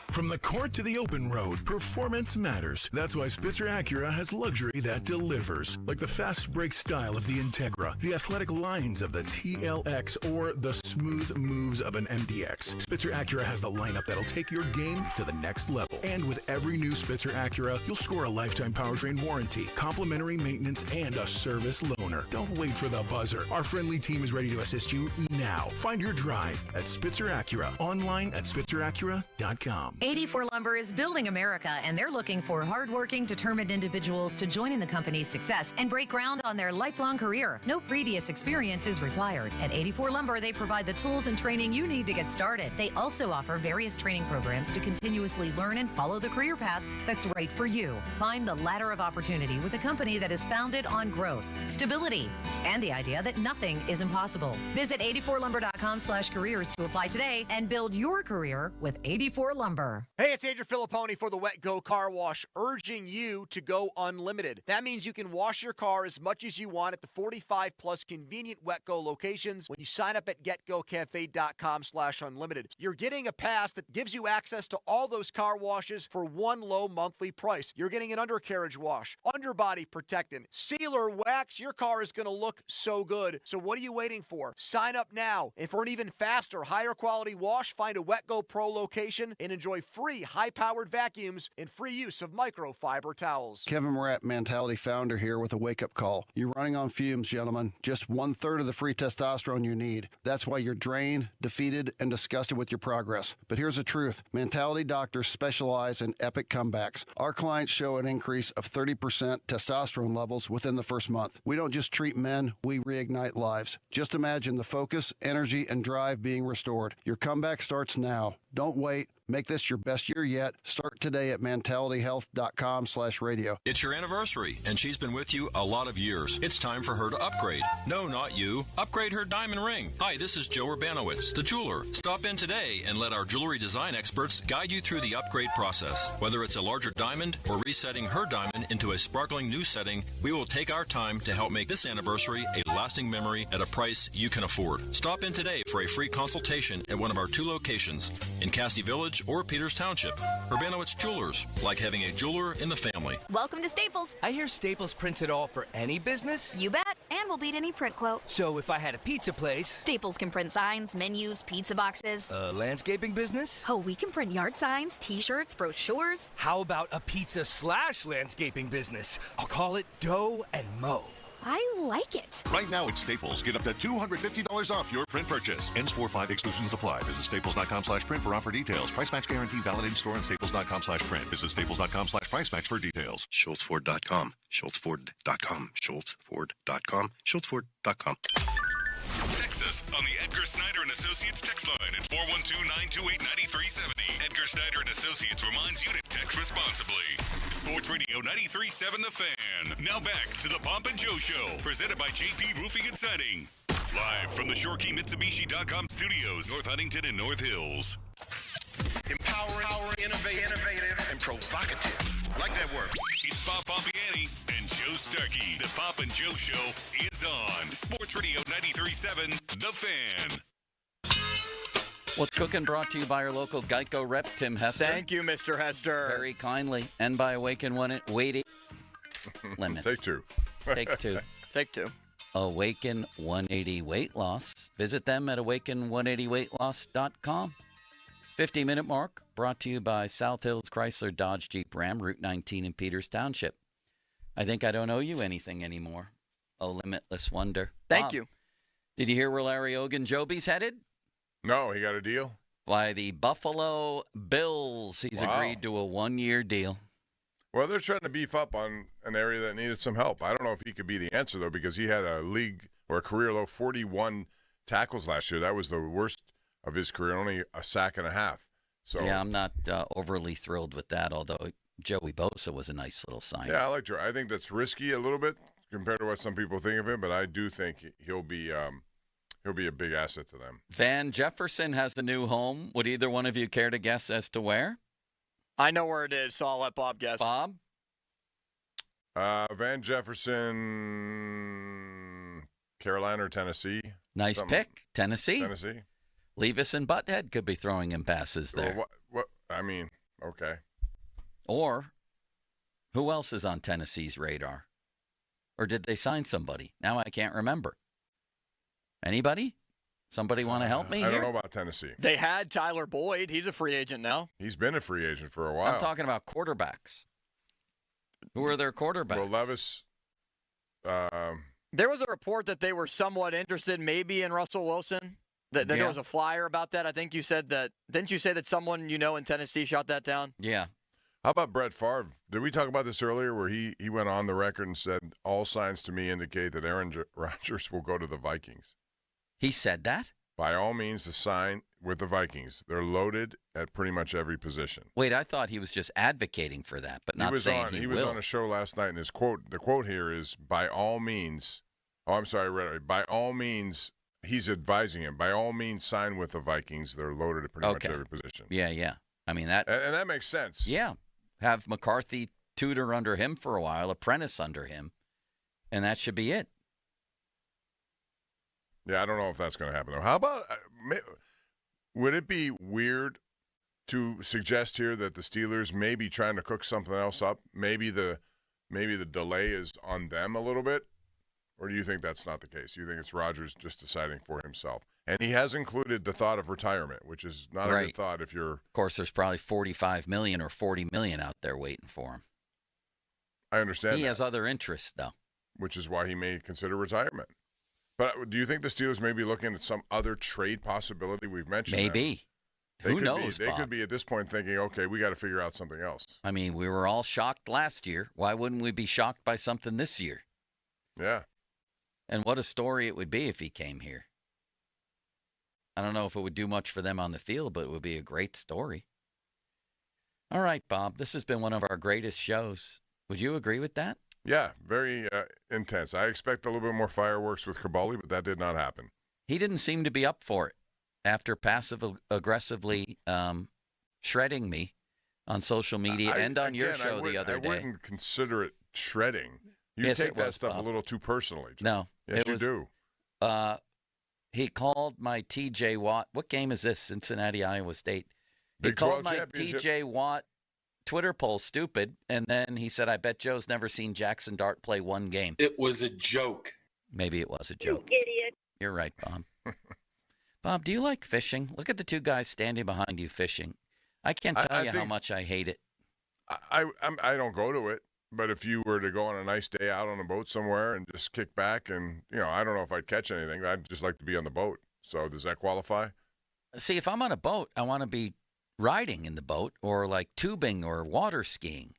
From the court to the open road, performance matters. That's why Spitzer Acura has luxury that delivers. Like the fast brake style of the Integra, the athletic lines of the TLX, or the smooth moves of an MDX. Spitzer Acura has the lineup that'll take your game to the next level. And with every new Spitzer Acura, you'll score a lifetime powertrain warranty, complimentary maintenance, and a service loaner. Don't wait for the buzzer. Our friendly team is ready to assist you now. Find your drive at Spitzer Acura. Online at spitzeracura.com. 84 Lumber is building America, and they're looking for hardworking, determined individuals to join in the company's success and break ground on their lifelong career. No previous experience is required. At 84 Lumber, they provide the tools and training you need to get started. They also offer various training programs to continuously learn and follow the career path that's right for you. Climb the ladder of opportunity with a company that is founded on growth, stability, and the idea that nothing is impossible. Visit 84lumber.com/careers to apply today and build your career with 84 Lumber. member. Hey, it's Andrew Filipponi for the Wet Go Car Wash, urging you to go unlimited. That means you can wash your car as much as you want at the 45-plus convenient Wet Go locations when you sign up at getgocafe.com/unlimited. You're getting a pass that gives you access to all those car washes for one low monthly price. You're getting an undercarriage wash, underbody protectant, sealer wax. Your car is going to look so good. So what are you waiting for? Sign up now. And for an even faster, higher quality wash, find a Wet Go Pro location and enjoy free high-powered vacuums and free use of microfiber towels. Kevin Morat, Mentality founder here with a wake-up call. You're running on fumes, gentlemen. Just 1/3 of the free testosterone you need. That's why you're drained, defeated, and disgusted with your progress. But here's the truth. Mentality doctors specialize in epic comebacks. Our clients show an increase of 30% testosterone levels within the first month. We don't just treat men, we reignite lives. Just imagine the focus, energy, and drive being restored. Your comeback starts now. Don't wait. Make this your best year yet. Start today at mentalityhealth.com/radio. It's your anniversary, and she's been with you a lot of years. It's time for her to upgrade. No, not you. Upgrade her diamond ring. Hi, this is Joe Urbanowitz, the jeweler. Stop in today and let our jewelry design experts guide you through the upgrade process. Whether it's a larger diamond or resetting her diamond into a sparkling new setting, we will take our time to help make this anniversary a lasting memory at a price you can afford. Stop in today for a free consultation at one of our 2 locations in Castee Village or Peters Township. Urbanowitz Jewelers, like having a jeweler in the family. Welcome to Staples. I hear Staples prints it all for any business. You bet, and we'll beat any print quote. So if I had a pizza place... Staples can print signs, menus, pizza boxes. A landscaping business? Oh, we can print yard signs, t-shirts, brochures. How about a pizza/landscaping business? I'll call it Dough and Mo. I like it. Right now at Staples, get up to $250 off your print purchase. Ends 4/5 exclusions apply. Visit staples.com/print for offer details. Price match guarantee valid in store and staples.com/print. Visit staples.com/price match for details. SchultzFord.com. SchultzFord.com. SchultzFord.com. SchultzFord.com. Text us on the Edgar Snyder and Associates text line at 412-928-9370. Edgar Snyder and Associates reminds you to text responsibly. Sports Radio 93.7 The Fan. Now back to the Pomp and Joe Show, presented by JP Roofing and Siding. Live from the ShoreKeyMitsubishi.com studios, North Huntington and North Hills. Empowering, innovative, and provocative. Like that word. It's Bob Pompiani and Joe Starkey. The Pomp and Joe Show is on Sports Radio 93.7 The Fan. What's Cooking brought to you by our local Geico rep, Tim Hester. Thank you, Mr. Hester. Very kindly. And by Awaken Waiting Limits. Take 2. Take 2. Take 2. Awaken 180 Weight Loss. Visit them at awaken180weightloss.com. 50-minute mark brought to you by South Hills Chrysler Dodge Jeep Ram, Route 19 in Peters Township. I think I don't owe you anything anymore. Oh, limitless wonder. Thank Bob, you. Did you hear where Larry Ogunjobi's headed? No, he got a deal? By the Buffalo Bills. He's agreed to a 1-year deal. Well, they're trying to beef up on an area that needed some help. I don't know if he could be the answer, though, because he had a league or a career low 41 tackles last year. That was the worst of his career, only a sack and a half. So yeah, I'm not overly thrilled with that, although Joey Bosa was a nice little sign. Yeah, I like Joey. I think that's risky a little bit compared to what some people think of him, but I do think he'll be a big asset to them. Van Jefferson has a new home. Would either one of you care to guess as to where? I know where it is, so I'll let Bob guess. Bob? Van Jefferson, Carolina or Tennessee. Nice pick. Tennessee. Tennessee. Levis and Butthead could be throwing him passes there. Well, what? I mean, okay. Or who else is on Tennessee's radar? Or did they sign somebody? Now I can't remember. Anybody? Somebody want to help me I here? don't know about Tennessee. They had Tyler Boyd. He's a free agent now. He's been a free agent for a while. I'm talking about quarterbacks. Who are their quarterbacks? Well, Levis. There was a report that they were somewhat interested maybe in Russell Wilson. That there was a flyer about that. I think you said that. Didn't you say that someone you know in Tennessee shot that down? Yeah. How about Brett Favre? Did we talk about this earlier where he went on the record and said, all signs to me indicate that Aaron Rodgers will go to the Vikings? He said that? By all means, to sign with the Vikings. They're loaded at pretty much every position. Wait, I thought he was just advocating for that, but not saying he will. He was on a show last night, and his quote, the quote here is, by all means, by all means, he's advising him, by all means, sign with the Vikings. They're loaded at pretty much every position. Yeah. I mean, that and that makes sense. Yeah. Have McCarthy tutor under him for a while, apprentice under him, and that should be it. Yeah, I don't know if that's going to happen, though. How about, would it be weird to suggest here that the Steelers may be trying to cook something else up? Maybe the delay is on them a little bit? Or do you think that's not the case? You think it's Rodgers just deciding for himself? And he has included the thought of retirement, which is not a good thought if you're... Of course, there's probably $45 million or $40 million out there waiting for him. I understand He has other interests, though. Which is why he may consider retirement. But do you think the Steelers may be looking at some other trade possibility? We've mentioned Maybe. Who knows, They could be at this point thinking, okay, we got to figure out something else. I mean, we were all shocked last year. Why wouldn't we be shocked by something this year? Yeah. And what a story it would be if he came here. I don't know if it would do much for them on the field, but it would be a great story. All right, Bob, this has been one of our greatest shows. Would you agree with that? Yeah, very intense. I expect a little bit more fireworks with Cabali, but that did not happen. He didn't seem to be up for it after passive-aggressively shredding me on social media and on your show the other day. I wouldn't consider it shredding. You take that stuff a little too personally. No. Yes, you do. He called my T.J. Watt. What game is this? Cincinnati, Iowa State. He Big called 12 my championship. T.J. Watt Twitter poll stupid, and then he said, I bet Joe's never seen Jackson Dart play one game. It was a joke. Maybe it was a joke. You idiot. You're right, Bob. Bob, do you like fishing? Look at the two guys standing behind you fishing. I can't tell you how much I hate it. I don't go to it, but if you were to go on a nice day out on a boat somewhere and just kick back and, I don't know if I'd catch anything. I'd just like to be on the boat. So does that qualify? See, if I'm on a boat, I want to be riding in the boat or like tubing or water skiing.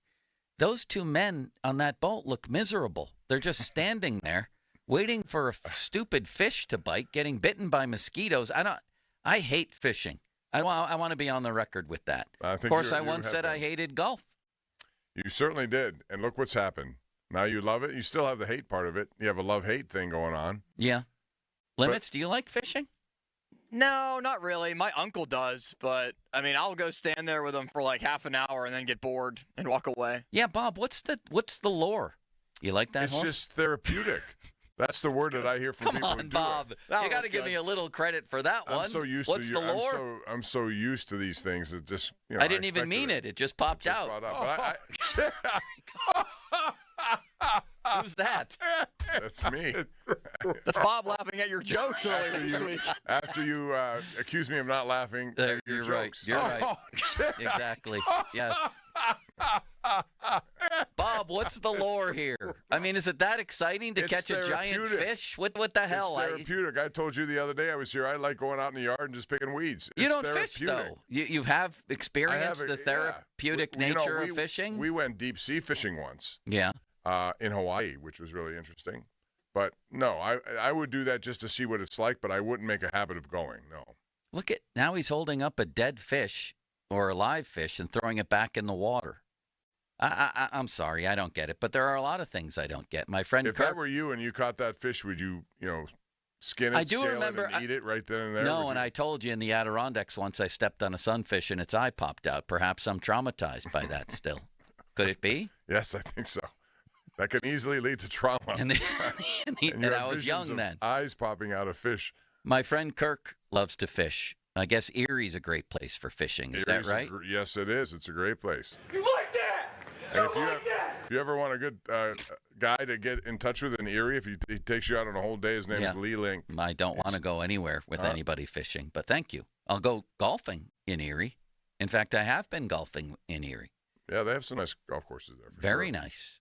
Those two men on that boat look miserable. They're just standing there waiting for a stupid fish to bite, getting bitten by mosquitoes. I hate fishing. I want to be on the record with that. Of course, I once said I hated golf. You certainly did. And look what's happened. Now you love it. You still have the hate part of it. You have a love-hate thing going on. Yeah. Limits, do you like fishing? No, not really. My uncle does, but I mean, I'll go stand there with him for like half an hour and then get bored and walk away. Yeah, Bob, what's the lore? You like that? It's just therapeutic. That's the word that I hear from people who do Bob. You got to give me a little credit for that one. I'm so used What's to the lore? I'm so used to these things that just I didn't even mean it. It just popped out. Who's that? That's me. That's Bob laughing at your jokes earlier this week. After you accuse me of not laughing at your jokes. You're right. Exactly. Yes. Bob, what's the lore here? I mean, is it that exciting to catch a giant fish? What the hell? It's therapeutic. I told you the other day I was here. I like going out in the yard and just picking weeds. You don't fish, though. You have experienced the therapeutic nature of fishing? We went deep sea fishing once. Yeah. In Hawaii, which was really interesting. But no, I would do that just to see what it's like, but I wouldn't make a habit of going, no. Look at, now he's holding up a dead fish or a live fish and throwing it back in the water. I'm sorry, I don't get it. But there are a lot of things I don't get. My friend If that were you and you caught that fish, would you, skin it, scale it, and eat it right then and there? No, and I told you in the Adirondacks once I stepped on a sunfish and its eye popped out. Perhaps I'm traumatized by that still. Could it be? Yes, I think so. That can easily lead to trauma. And I was young then. Eyes popping out of fish. My friend Kirk loves to fish. I guess Erie's a great place for fishing. Is that right? Yes, it is. It's a great place. You like that? If you ever want a good guy to get in touch with in Erie, if he takes you out on a whole day, his name is Lee Link. I don't want to go anywhere with anybody fishing, but thank you. I'll go golfing in Erie. In fact, I have been golfing in Erie. Yeah, they have some nice golf courses there. Very nice.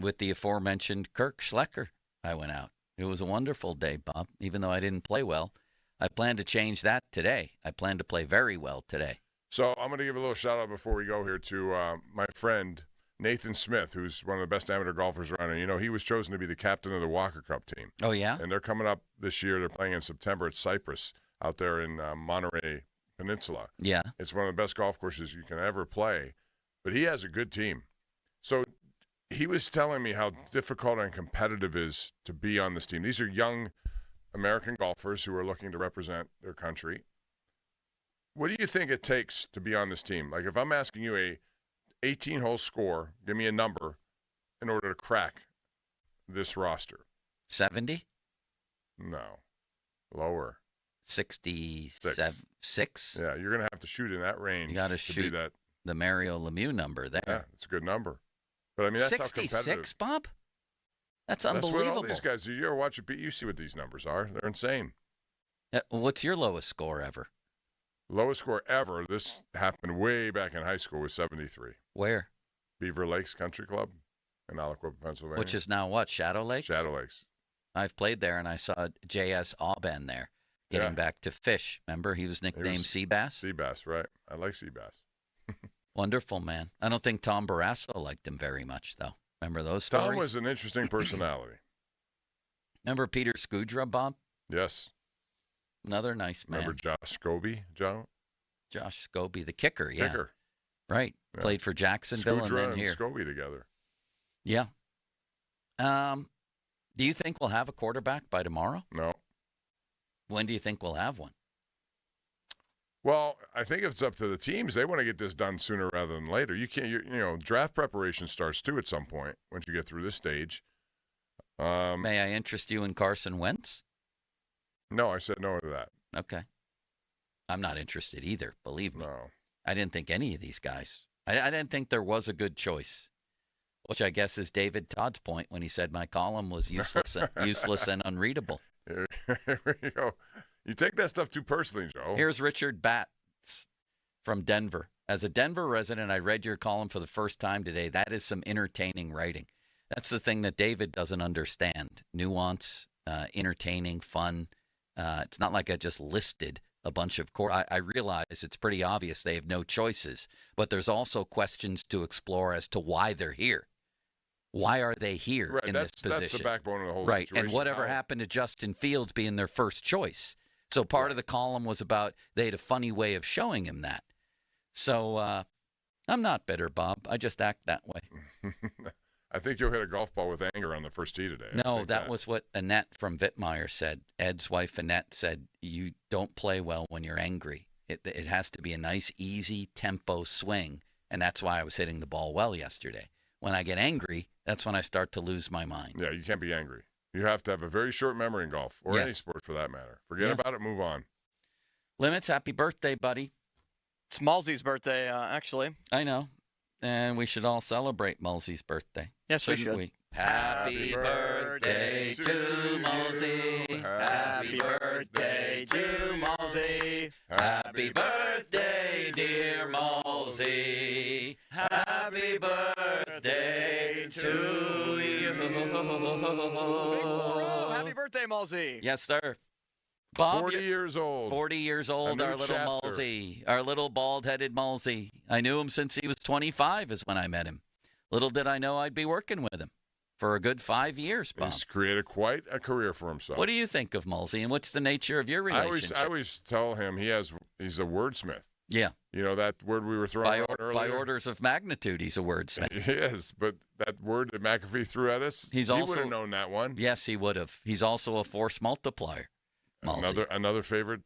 With the aforementioned Kirk Schlecker, I went out. It was a wonderful day, Bob, even though I didn't play well. I plan to change that today. I plan to play very well today. So I'm going to give a little shout-out before we go here to my friend Nathan Smith, who's one of the best amateur golfers around. And, he was chosen to be the captain of the Walker Cup team. Oh, yeah? And they're coming up this year. They're playing in September at Cypress out there in Monterey Peninsula. Yeah. It's one of the best golf courses you can ever play. But he has a good team. So he was telling me how difficult and competitive it is to be on this team. These are young American golfers who are looking to represent their country. What do you think it takes to be on this team? Like, if I'm asking you a 18-hole score, give me a number in order to crack this roster. 70? No. Lower. 67? 6? Yeah, you're going to have to shoot in that range. You got to shoot that. The Mario Lemieux number there. Yeah, it's a good number. But, I mean, that's 66, how competitive. Bob? That's unbelievable. That's what all these guys do. You ever watch it? You see what these numbers are. They're insane. What's your lowest score ever? Lowest score ever, this happened way back in high school, was 73. Where? Beaver Lakes Country Club in Aliquippa, Pennsylvania. Which is now what, Shadow Lakes? Shadow Lakes. I've played there, and I saw J.S. Auben there getting back to fish. Remember, he was nicknamed Seabass? Seabass, right. I like Seabass. Wonderful, man. I don't think Tom Barrasso liked him very much, though. Remember those stories? Tom was an interesting personality. Remember Peter Scudra, Bob? Yes. Another nice man. Remember Josh Scobie, Joe? Josh Scobie, the kicker, yeah. Kicker. Right. Yeah. Played for Jacksonville Scudra and then here. Scobie together. Yeah. Do you think we'll have a quarterback by tomorrow? No. When do you think we'll have one? Well, I think it's up to the teams. They want to get this done sooner rather than later. You can't, you know, draft preparation starts too at some point once you get through this stage. May I interest you in Carson Wentz? No, I said no to that. Okay. I'm not interested either, believe me. No. I didn't think any of these guys. I didn't think there was a good choice, which I guess is David Todd's point when he said my column was useless and unreadable. Here you go. You take that stuff too personally, Joe. Here's Richard Batts from Denver. As a Denver resident, I read your column for the first time today. That is some entertaining writing. That's the thing that David doesn't understand. Nuance, entertaining, fun. It's not like I just listed a bunch of I realize it's pretty obvious they have no choices, but there's also questions to explore as to why they're here. Why are they here in this position? That's the backbone of the whole right, situation. and whatever happened to Justin Fields being their first choice. So part of the column was about they had a funny way of showing him that. So I'm not bitter, Bob. I just act that way. I think you'll hit a golf ball with anger on the first tee today. No, that was what Annette from Vittmeyer said. Ed's wife, Annette, said, you don't play well when you're angry. It has to be a nice, easy tempo swing, and that's why I was hitting the ball well yesterday. When I get angry, that's when I start to lose my mind. Yeah, you can't be angry. You have to have a very short memory in golf, or any sport for that matter. Forget about it, move on. Limits, happy birthday, buddy. It's Malsey's birthday, actually. I know. And we should all celebrate Malsey's birthday. Yes, we should. Happy birthday to Mosy. Happy birthday to Mosy. Happy birthday, dear Mosy. Happy birthday to you. Happy birthday, Mosy. Yes, sir. Bob, 40 years old. 40 years old, our little Malsey. Our little bald-headed Malsey. I knew him since he was 25 is when I met him. Little did I know I'd be working with him for a good 5 years, Bob. He's created quite a career for himself. What do you think of Malsey, and what's the nature of your relationship? I always tell him he's a wordsmith. Yeah. You know, that word we were throwing out earlier? By orders of magnitude, he's a wordsmith. Yes, but that word that McAfee threw at us, he would have known that one. Yes, he would have. He's also a force multiplier. Another favorite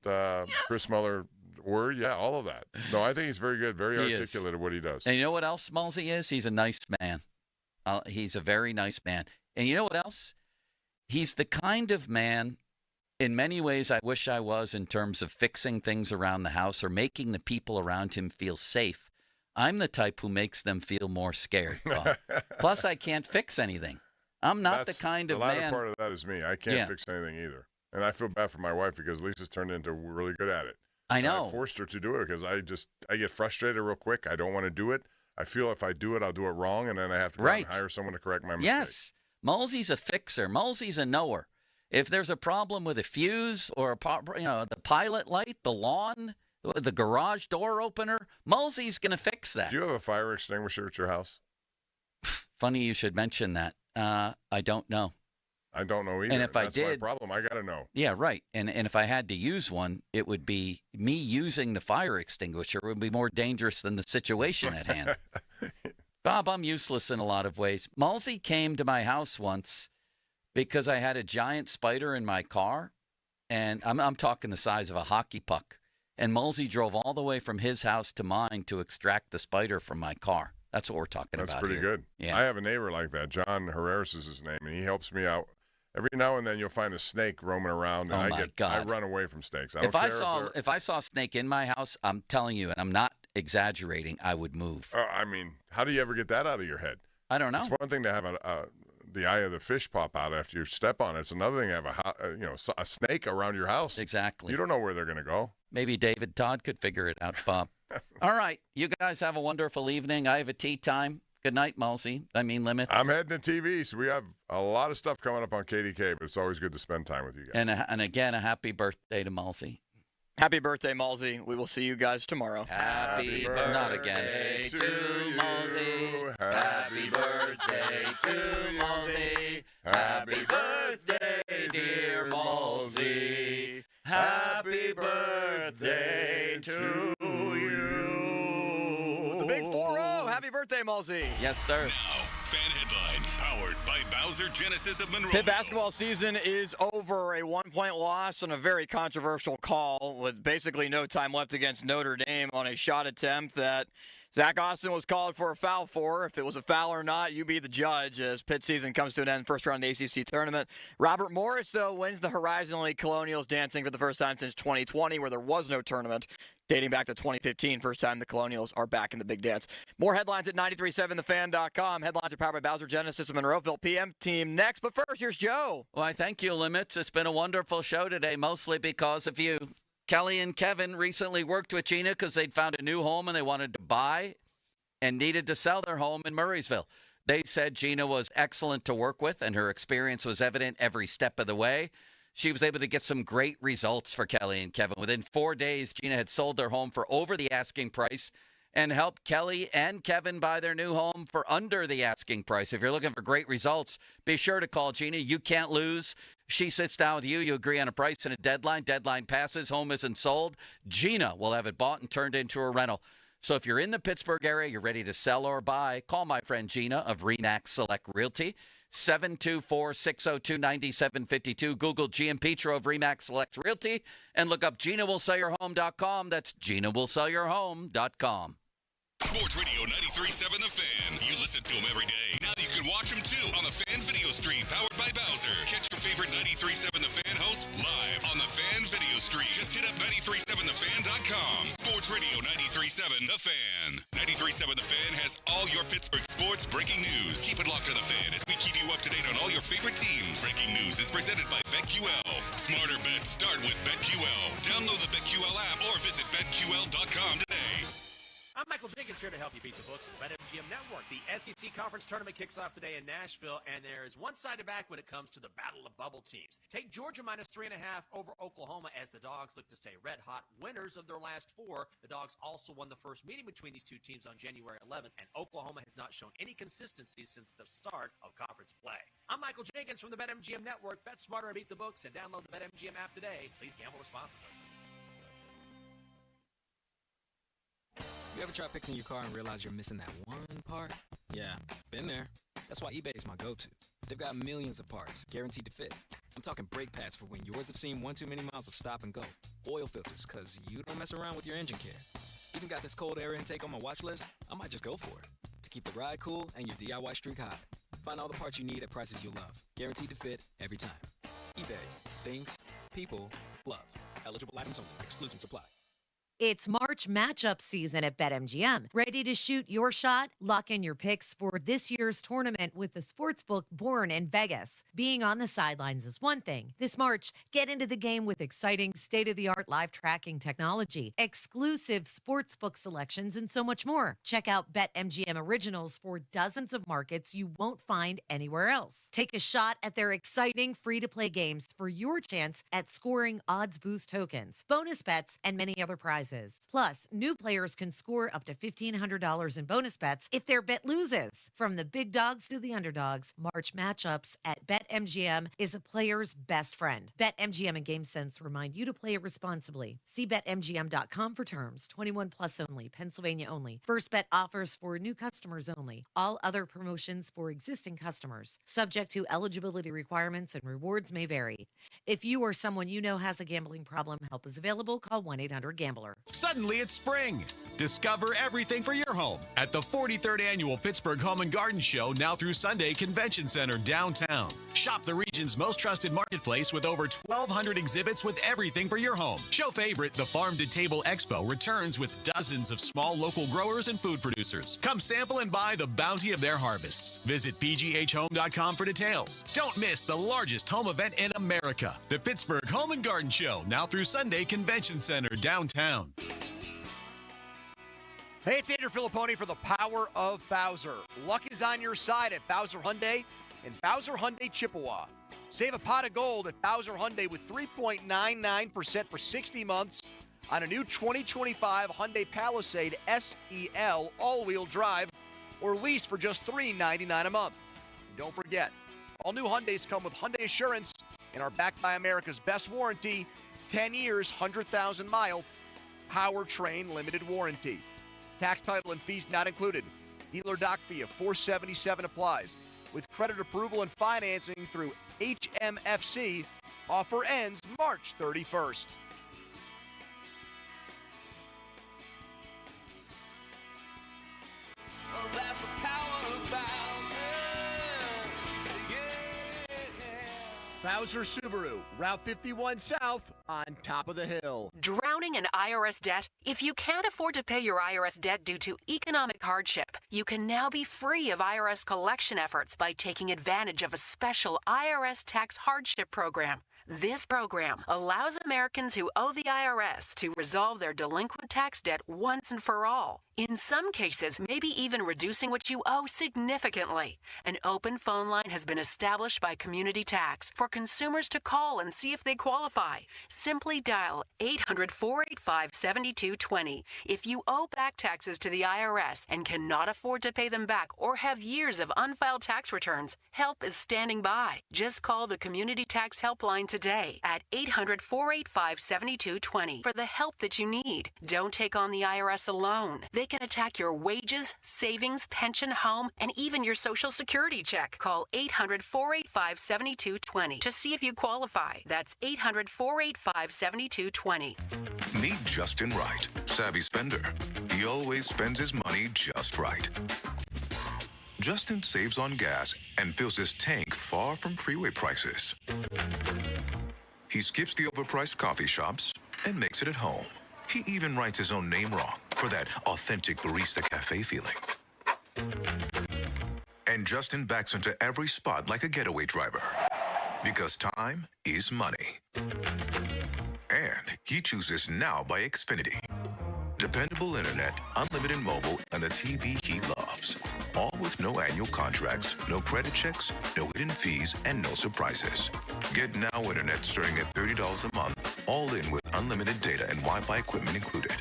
Chris Muller word. Yeah, all of that. No, I think he's very good, very articulate at what he does. And you know what else Malsey is? He's a nice man. He's a very nice man. And you know what else? He's the kind of man, in many ways, I wish I was in terms of fixing things around the house or making the people around him feel safe. I'm the type who makes them feel more scared, Bob. Plus, I can't fix anything. I'm not the kind of man. The latter part of that is me. I can't fix anything either. And I feel bad for my wife because Lisa's turned into really good at it. I know. And I forced her to do it because I get frustrated real quick. I don't want to do it. I feel if I do it, I'll do it wrong, and then I have to go out and hire someone to correct my mistake. Yes. Malsey's a fixer. Malsey's a knower. If there's a problem with a fuse or the pilot light, the lawn, the garage door opener, Malsey's going to fix that. Do you have a fire extinguisher at your house? Funny you should mention that. I don't know. I don't know either. And if That's I did, my problem. I got to know. Yeah, right. And if I had to use one, it would be me using the fire extinguisher would be more dangerous than the situation at hand. Bob, I'm useless in a lot of ways. Malsey came to my house once because I had a giant spider in my car, and I'm talking the size of a hockey puck. And Mosy drove all the way from his house to mine to extract the spider from my car. That's what we're talking about. That's pretty here. good. Yeah. I have a neighbor like that. John Herreras is his name, and he helps me out. Every now and then you'll find a snake roaming around, and I run away from snakes. If I saw a snake in my house, I'm telling you, and I'm not exaggerating, I would move. I mean, how do you ever get that out of your head? I don't know. It's one thing to have the eye of the fish pop out after you step on it. It's another thing to have a snake around your house. Exactly. You don't know where they're going to go. Maybe David Todd could figure it out, Bob. All right. You guys have a wonderful evening. I have a tea time. Good night, Mosy. Limits. I'm heading to TV, so we have a lot of stuff coming up on KDK, but it's always good to spend time with you guys. And again, a happy birthday to Mosy. Happy birthday, Mosy. We will see you guys tomorrow. Happy birthday Not again. to Mosy. Happy birthday to Mosy. Happy birthday, dear Mosy. Happy birthday to you. The big 4-0. Happy birthday, Mosy. Yes, sir. Now, fan headlines powered by Bowser Genesis of Monroe. Pitt basketball season is over. A 1-point loss on a very controversial call with basically no time left against Notre Dame on a shot attempt that Zach Austin was called for a foul for. If it was a foul or not, you be the judge as Pitt season comes to an end. First round of the ACC tournament. Robert Morris, though, wins the Horizon League Colonials dancing for the first time since 2020, where there was no tournament. Dating back to 2015, first time the Colonials are back in the big dance. More headlines at 937thefan.com. Headlines are powered by Bowser Genesis of Monroeville. PM team next. But first, here's Joe. Well, I thank you, Limits. It's been a wonderful show today, mostly because of you. Kelly and Kevin recently worked with Gina because they'd found a new home and they wanted to buy and needed to sell their home in Murraysville. They said Gina was excellent to work with, and her experience was evident every step of the way. She was able to get some great results for Kelly and Kevin. Within 4 days, Gina had sold their home for over the asking price and helped Kelly and Kevin buy their new home for under the asking price. If you're looking for great results, be sure to call Gina. You can't lose. She sits down with you. You agree on a price and a deadline. Deadline passes. Home isn't sold. Gina will have it bought and turned into a rental. So if you're in the Pittsburgh area, you're ready to sell or buy, call my friend Gina of RE/MAX Select Realty. 724-602-9752. Google Gian Petro of RE/MAX Select Realty and look up GinaWillSellYourHome.com. That's GinaWillSellYourHome.com. Sports Radio 93.7 The Fan. You listen to them every day. Now you can watch them too on the Fan Video Stream powered by Bowser. Catch your favorite 93.7 The Fan hosts live on the Fan Video Stream. Just hit up 937thefan.com. Sports Radio 93.7 The Fan. 93.7 The Fan has all your Pittsburgh sports breaking news. Keep it locked to The Fan as we keep you up to date on all your favorite teams. Breaking news is presented by BetQL. Smarter bets start with BetQL. Download the BetQL app or visit BetQL.com today. I'm Michael Jenkins here to help you beat the books with BetMGM Network. The SEC Conference Tournament kicks off today in Nashville, and there is one-sided back when it comes to the battle of bubble teams. Take Georgia minus 3.5 over Oklahoma as the Dogs look to stay red-hot winners of their last four. The Dogs also won the first meeting between these two teams on January 11th, and Oklahoma has not shown any consistency since the start of conference play. I'm Michael Jenkins from the BetMGM Network. Bet smarter and beat the books, and download the BetMGM app today. Please gamble responsibly. You ever try fixing your car and realize you're missing that one part? Yeah, been there. That's why eBay is my go-to. They've got millions of parts, guaranteed to fit. I'm talking brake pads for when yours have seen one too many miles of stop and go. Oil filters, because you don't mess around with your engine care. Even got this cold air intake on my watch list. I might just go for it. To keep the ride cool and your DIY streak hot. Find all the parts you need at prices you love. Guaranteed to fit every time. eBay. Things, people, love. Eligible items only. Exclusions apply. It's March matchup season at BetMGM. Ready to shoot your shot? Lock in your picks for this year's tournament with the sportsbook born in Vegas. Being on the sidelines is one thing. This March, get into the game with exciting state-of-the-art live tracking technology, exclusive sportsbook selections, and so much more. Check out BetMGM Originals for dozens of markets you won't find anywhere else. Take a shot at their exciting free-to-play games for your chance at scoring odds boost tokens, bonus bets, and many other prizes. prizes. Plus, new players can score up to $1,500 in bonus bets if their bet loses. From the big dogs to the underdogs, March matchups at BetMGM is a player's best friend. BetMGM and GameSense remind you to play responsibly. See BetMGM.com for terms. 21 plus only. Pennsylvania only. First bet offers for new customers only. All other promotions for existing customers. Subject to eligibility requirements and rewards may vary. If you or someone you know has a gambling problem, help is available. Call 1-800-GAMBLER. Suddenly it's spring. Discover everything for your home at the 43rd Annual Pittsburgh Home and Garden Show now through Sunday, Convention Center downtown. Shop the region's most trusted marketplace with over 1,200 exhibits with everything for your home. Show favorite, the Farm to Table Expo, returns with dozens of small local growers and food producers. Come sample and buy the bounty of their harvests. Visit pghhome.com for details. Don't miss the largest home event in America, the Pittsburgh Home and Garden Show, now through Sunday, Convention Center downtown. Hey, it's Andrew Filipponi for the Power of Bowser. Luck is on your side at Bowser Hyundai and Bowser Hyundai Chippewa. Save a pot of gold at Bowser Hyundai with 3.99% for 60 months on a new 2025 Hyundai Palisade SEL all-wheel drive or lease for just $399 a month. And don't forget, all new Hyundais come with Hyundai Assurance and are backed by America's best warranty, 10 years, 100,000-mile powertrain limited warranty. Tax, title, and fees not included. Dealer doc fee of $477 applies. With credit approval and financing through HMFC, offer ends March 31st. Well, that's the power of Bowser. Bowser Subaru, Route 51 South, on top of the hill. Drowning in IRS debt? If you can't afford to pay your IRS debt due to economic hardship, you can now be free of IRS collection efforts by taking advantage of a special IRS tax hardship program. This program allows Americans who owe the IRS to resolve their delinquent tax debt once and for all. In some cases, maybe even reducing what you owe significantly. An open phone line has been established by Community Tax for consumers to call and see if they qualify. Simply dial 800-485-7220. If you owe back taxes to the IRS and cannot afford to pay them back or have years of unfiled tax returns, help is standing by. Just call the Community Tax Helpline today at 800-485-7220 for the help that you need. Don't take on the IRS alone. They can attack your wages, savings, pension, home, and even your Social Security check. Call 800-485-7220 to see if you qualify. That's 800-485-7220. Meet Justin Wright, savvy spender. He always spends his money just right. Justin saves on gas and fills his tank far from freeway prices. He skips the overpriced coffee shops and makes it at home. He even writes his own name wrong for that authentic barista cafe feeling. And Justin backs into every spot like a getaway driver. Because time is money. And he chooses Now by Xfinity. Dependable internet, unlimited mobile, and the TV he loves. All with no annual contracts, no credit checks, no hidden fees, and no surprises. Get Now internet starting at $30 a month, all in with unlimited data and Wi-Fi equipment included.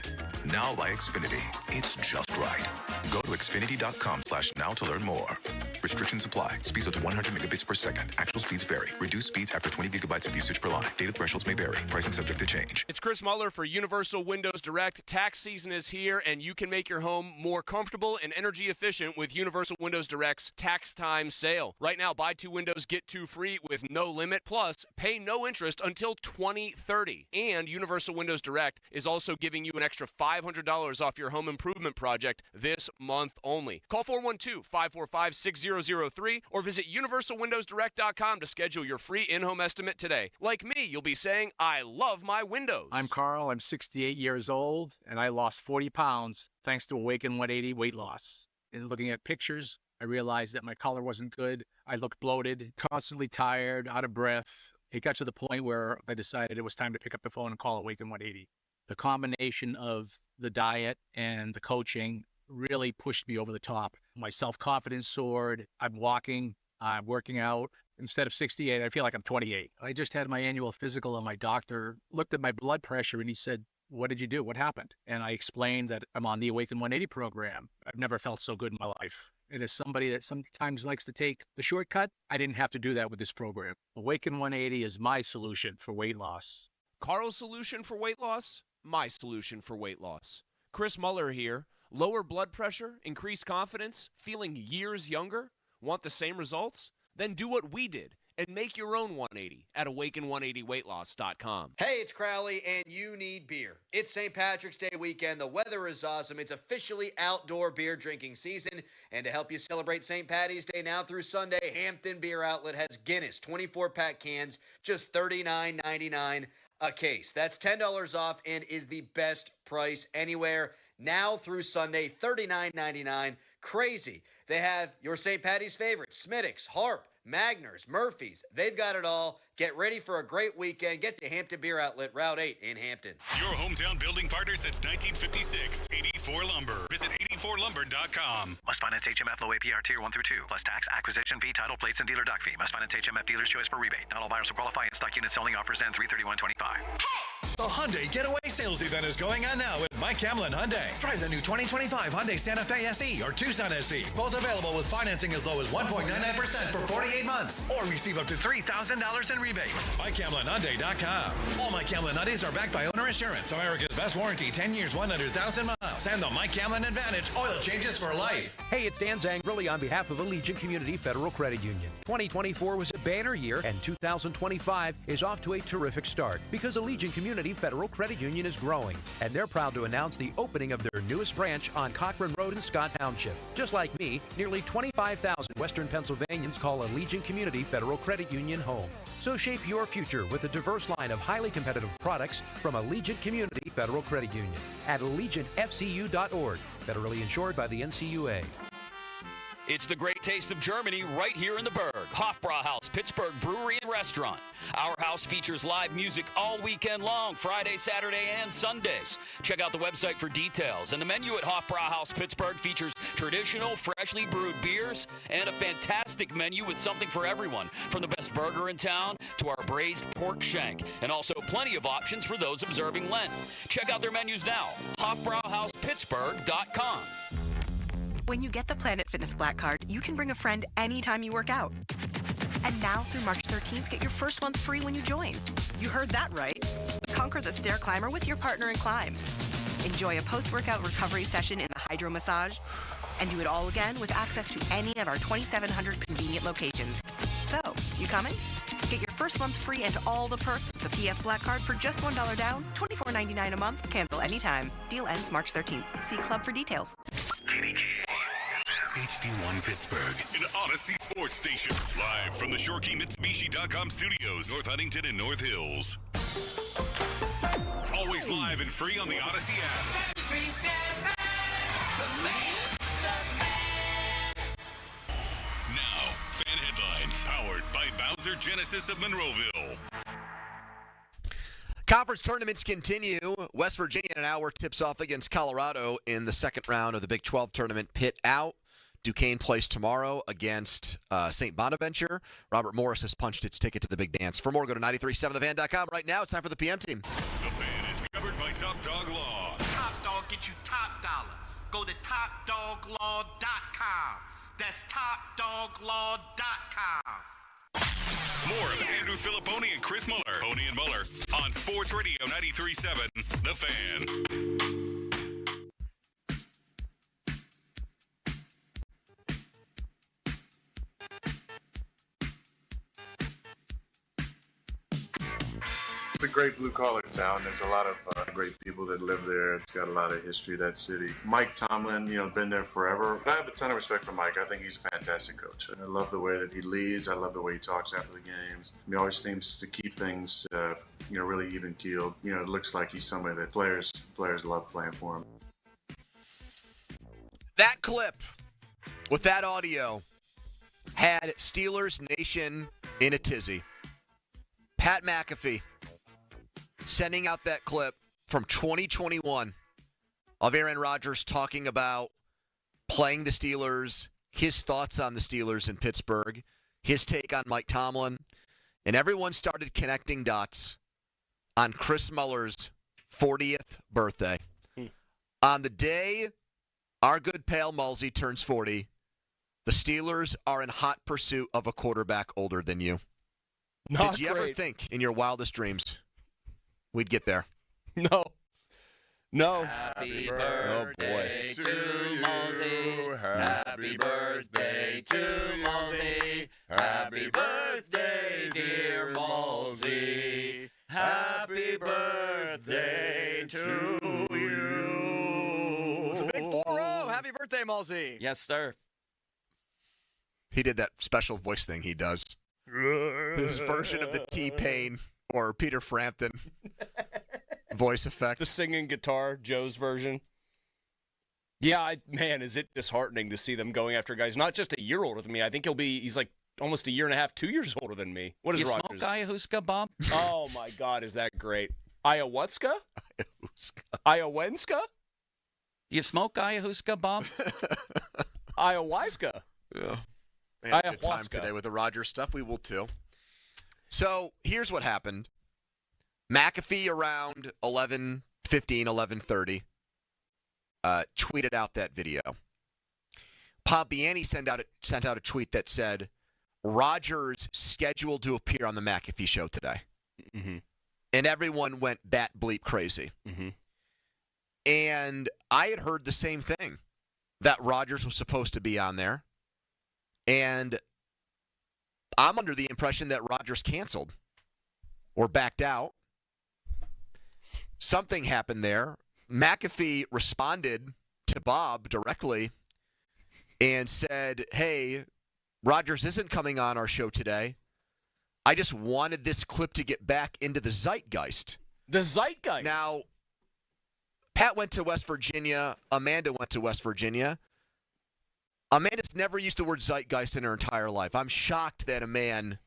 Now by Xfinity. It's just right. Go to Xfinity.com/now to learn more. Restrictions apply. Speeds up to 100 megabits per second. Actual speeds vary. Reduced speeds after 20 gigabytes of usage per line. Data thresholds may vary. Pricing subject to change. It's Chris Muller for Universal Windows Direct. Tax season is here, and you can make your home more comfortable and energy efficient with Universal Windows Direct's Tax Time Sale. Right now, buy 2 windows, get 2 free with no limit. Plus, pay no interest until 2030. And Universal Windows Direct is also giving you an extra $500 off your home improvement project this month only. Call 412-545-6003 or visit universalwindowsdirect.com to schedule your free in-home estimate today. Like me, you'll be saying, I love my windows. I'm Carl. I'm 68 years old, and I lost 40 pounds thanks to Awaken 180 weight loss. In looking at pictures, I realized that my color wasn't good. I looked bloated, constantly tired, out of breath. It got to the point where I decided it was time to pick up the phone and call Awaken 180. The combination of the diet and the coaching really pushed me over the top. My self-confidence soared. I'm walking, I'm working out. Instead of 68, I feel like I'm 28. I just had my annual physical, and my doctor looked at my blood pressure and he said, what did you do? What happened? And I explained that I'm on the Awaken 180 program. I've never felt so good in my life. And as somebody that sometimes likes to take the shortcut, I didn't have to do that with this program. Awaken 180 is my solution for weight loss. Carl's solution for weight loss? My solution for weight loss. Chris Muller here. Lower blood pressure, increased confidence, feeling years younger? Want the same results? Then do what we did and make your own 180 at awaken180weightloss.com. Hey, it's Crowley, and you need beer. It's St. Patrick's Day weekend. The weather is awesome. It's officially outdoor beer drinking season. And to help you celebrate St. Patty's Day now through Sunday, Hampton Beer Outlet has Guinness 24-pack cans, just $39.99 a case. That's $10 off and is the best price anywhere. Now through Sunday, $39.99. Crazy. They have your St. Patty's favorites, Smittix, Harp, Magners, Murphy's. They've got it all. Get ready for a great weekend. Get to Hampton Beer Outlet, Route 8 in Hampton. Your hometown building partner since 1956. 84 Lumber. Visit 84lumber.com. Must finance HMF low APR tier 1 through 2, plus tax, acquisition fee, title plates, and dealer dock fee. Must finance HMF dealer's choice for rebate. Not all buyers will qualify. In stock units only. Offers end 3/31/25. The Hyundai Getaway Sales Event is going on now at Mike Hamlin Hyundai. Drive the new 2025 Hyundai Santa Fe SE or Tucson SE. Both available with financing as low as 1.99% for 48 months. Or receive up to $3,000 in rebates. MikeHamlinHyundai.com. All Mike Hamlin Hyundais are backed by owner insurance. America's best warranty, 10 years, 100,000 miles. And the Mike Hamlin Advantage, oil changes for life. Hey, it's Dan Zangrilli on behalf of Allegiant Community Federal Credit Union. 2024 was a banner year, and 2025 is off to a terrific start because Allegiant Community Federal Credit Union is growing, and they're proud to announce the opening of their newest branch on Cochran Road in Scott Township. Just like me, nearly 25,000 Western Pennsylvanians call Allegiant Community Federal Credit Union home. So shape your future with a diverse line of highly competitive products from Allegiant Community Federal Credit Union at AllegiantFCU.org, federally insured by the NCUA. It's the great taste of Germany right here in the Berg. Hofbrauhaus, Pittsburgh Brewery and Restaurant. Our house features live music all weekend long, Friday, Saturday, and Sundays. Check out the website for details. And the menu at Hofbrauhaus Pittsburgh features traditional, freshly brewed beers and a fantastic menu with something for everyone, from the best burger in town to our braised pork shank. And also plenty of options for those observing Lent. Check out their menus now, HofbrauhausPittsburgh.com. When you get the Planet Fitness Black Card, you can bring a friend anytime you work out. And now through March 13th, get your first month free when you join. You heard that right. Conquer the stair climber with your partner in climb. Enjoy a post-workout recovery session in the hydro massage. And do it all again with access to any of our 2,700 convenient locations. So, you coming? Get your first month free and all the perks with the PF Black Card for just $1 down, $24.99 a month. Cancel anytime. Deal ends March 13th. See Club for details. HD1 Pittsburgh, an Odyssey sports station. Live from the ShoreKeyMitsubishi.com studios, North Huntington and North Hills. Always live and free on the Odyssey app. Now, fan headlines powered by Bowser Genesis of Monroeville. Conference tournaments continue. West Virginia in an hour tips off against Colorado in the second round of the Big 12 tournament. Pitt out. Duquesne plays tomorrow against St. Bonaventure. Robert Morris has punched its ticket to the big dance. For more, go to 937theFan.com. Right now, it's time for the PM team. The Fan is covered by Top Dog Law. Top Dog get you top dollar. Go to TopDogLaw.com. That's TopDogLaw.com. More of Andrew Filipponi and Chris Muller. Pony and Muller on Sports Radio 93.7 The Fan. It's a great blue-collar town. There's a lot of great people that live there. It's got a lot of history, that city. Mike Tomlin, been there forever. I have a ton of respect for Mike. I think he's a fantastic coach. I love the way that he leads. I love the way he talks after the games. He always seems to keep things, really even-keeled. It looks like he's somebody that players love playing for him. That clip with that audio had Steelers Nation in a tizzy. Pat McAfee sending out that clip from 2021 of Aaron Rodgers talking about playing the Steelers, his thoughts on the Steelers in Pittsburgh, his take on Mike Tomlin, and everyone started connecting dots on Chris Muller's 40th birthday. On the day our good pal Mosy turns 40, the Steelers are in hot pursuit of a quarterback older than you. Not Did you great. ever think in your wildest dreams we'd get there? No. Happy birthday to Mosy. Happy birthday to Mosy. Happy birthday, dear Mosy. Happy birthday to you. Big 4-0. Happy birthday, Mosy. Yes, sir. He did that special voice thing he does. His version of the T-Pain or Peter Frampton voice effect. The singing guitar, Joe's version. Yeah, man, is it disheartening to see them going after guys not just a year older than me. I think he's like almost a year and a half, 2 years older than me. What is you Rodgers? smoke ayahuasca, Bob? Oh, my God, is that great. Ayahuasca? Ayahuasca? Do you smoke ayahuasca, Bob? Ayahuasca. Yeah. We had a good time today with the Rodgers stuff. We will too. So here's what happened. McAfee around 11:15, 11:30 tweeted out that video. Pompiani sent out a tweet that said, Rodgers scheduled to appear on the McAfee show today. Mm-hmm. And everyone went bat bleep crazy. Mm-hmm. And I had heard the same thing, that Rodgers was supposed to be on there. And I'm under the impression that Rodgers canceled or backed out. Something happened there. McAfee responded to Bob directly and said, hey, Rodgers isn't coming on our show today. I just wanted this clip to get back into the zeitgeist. The zeitgeist? Now, Pat went to West Virginia. Amanda went to West Virginia. Amanda's never used the word zeitgeist in her entire life. I'm shocked that a man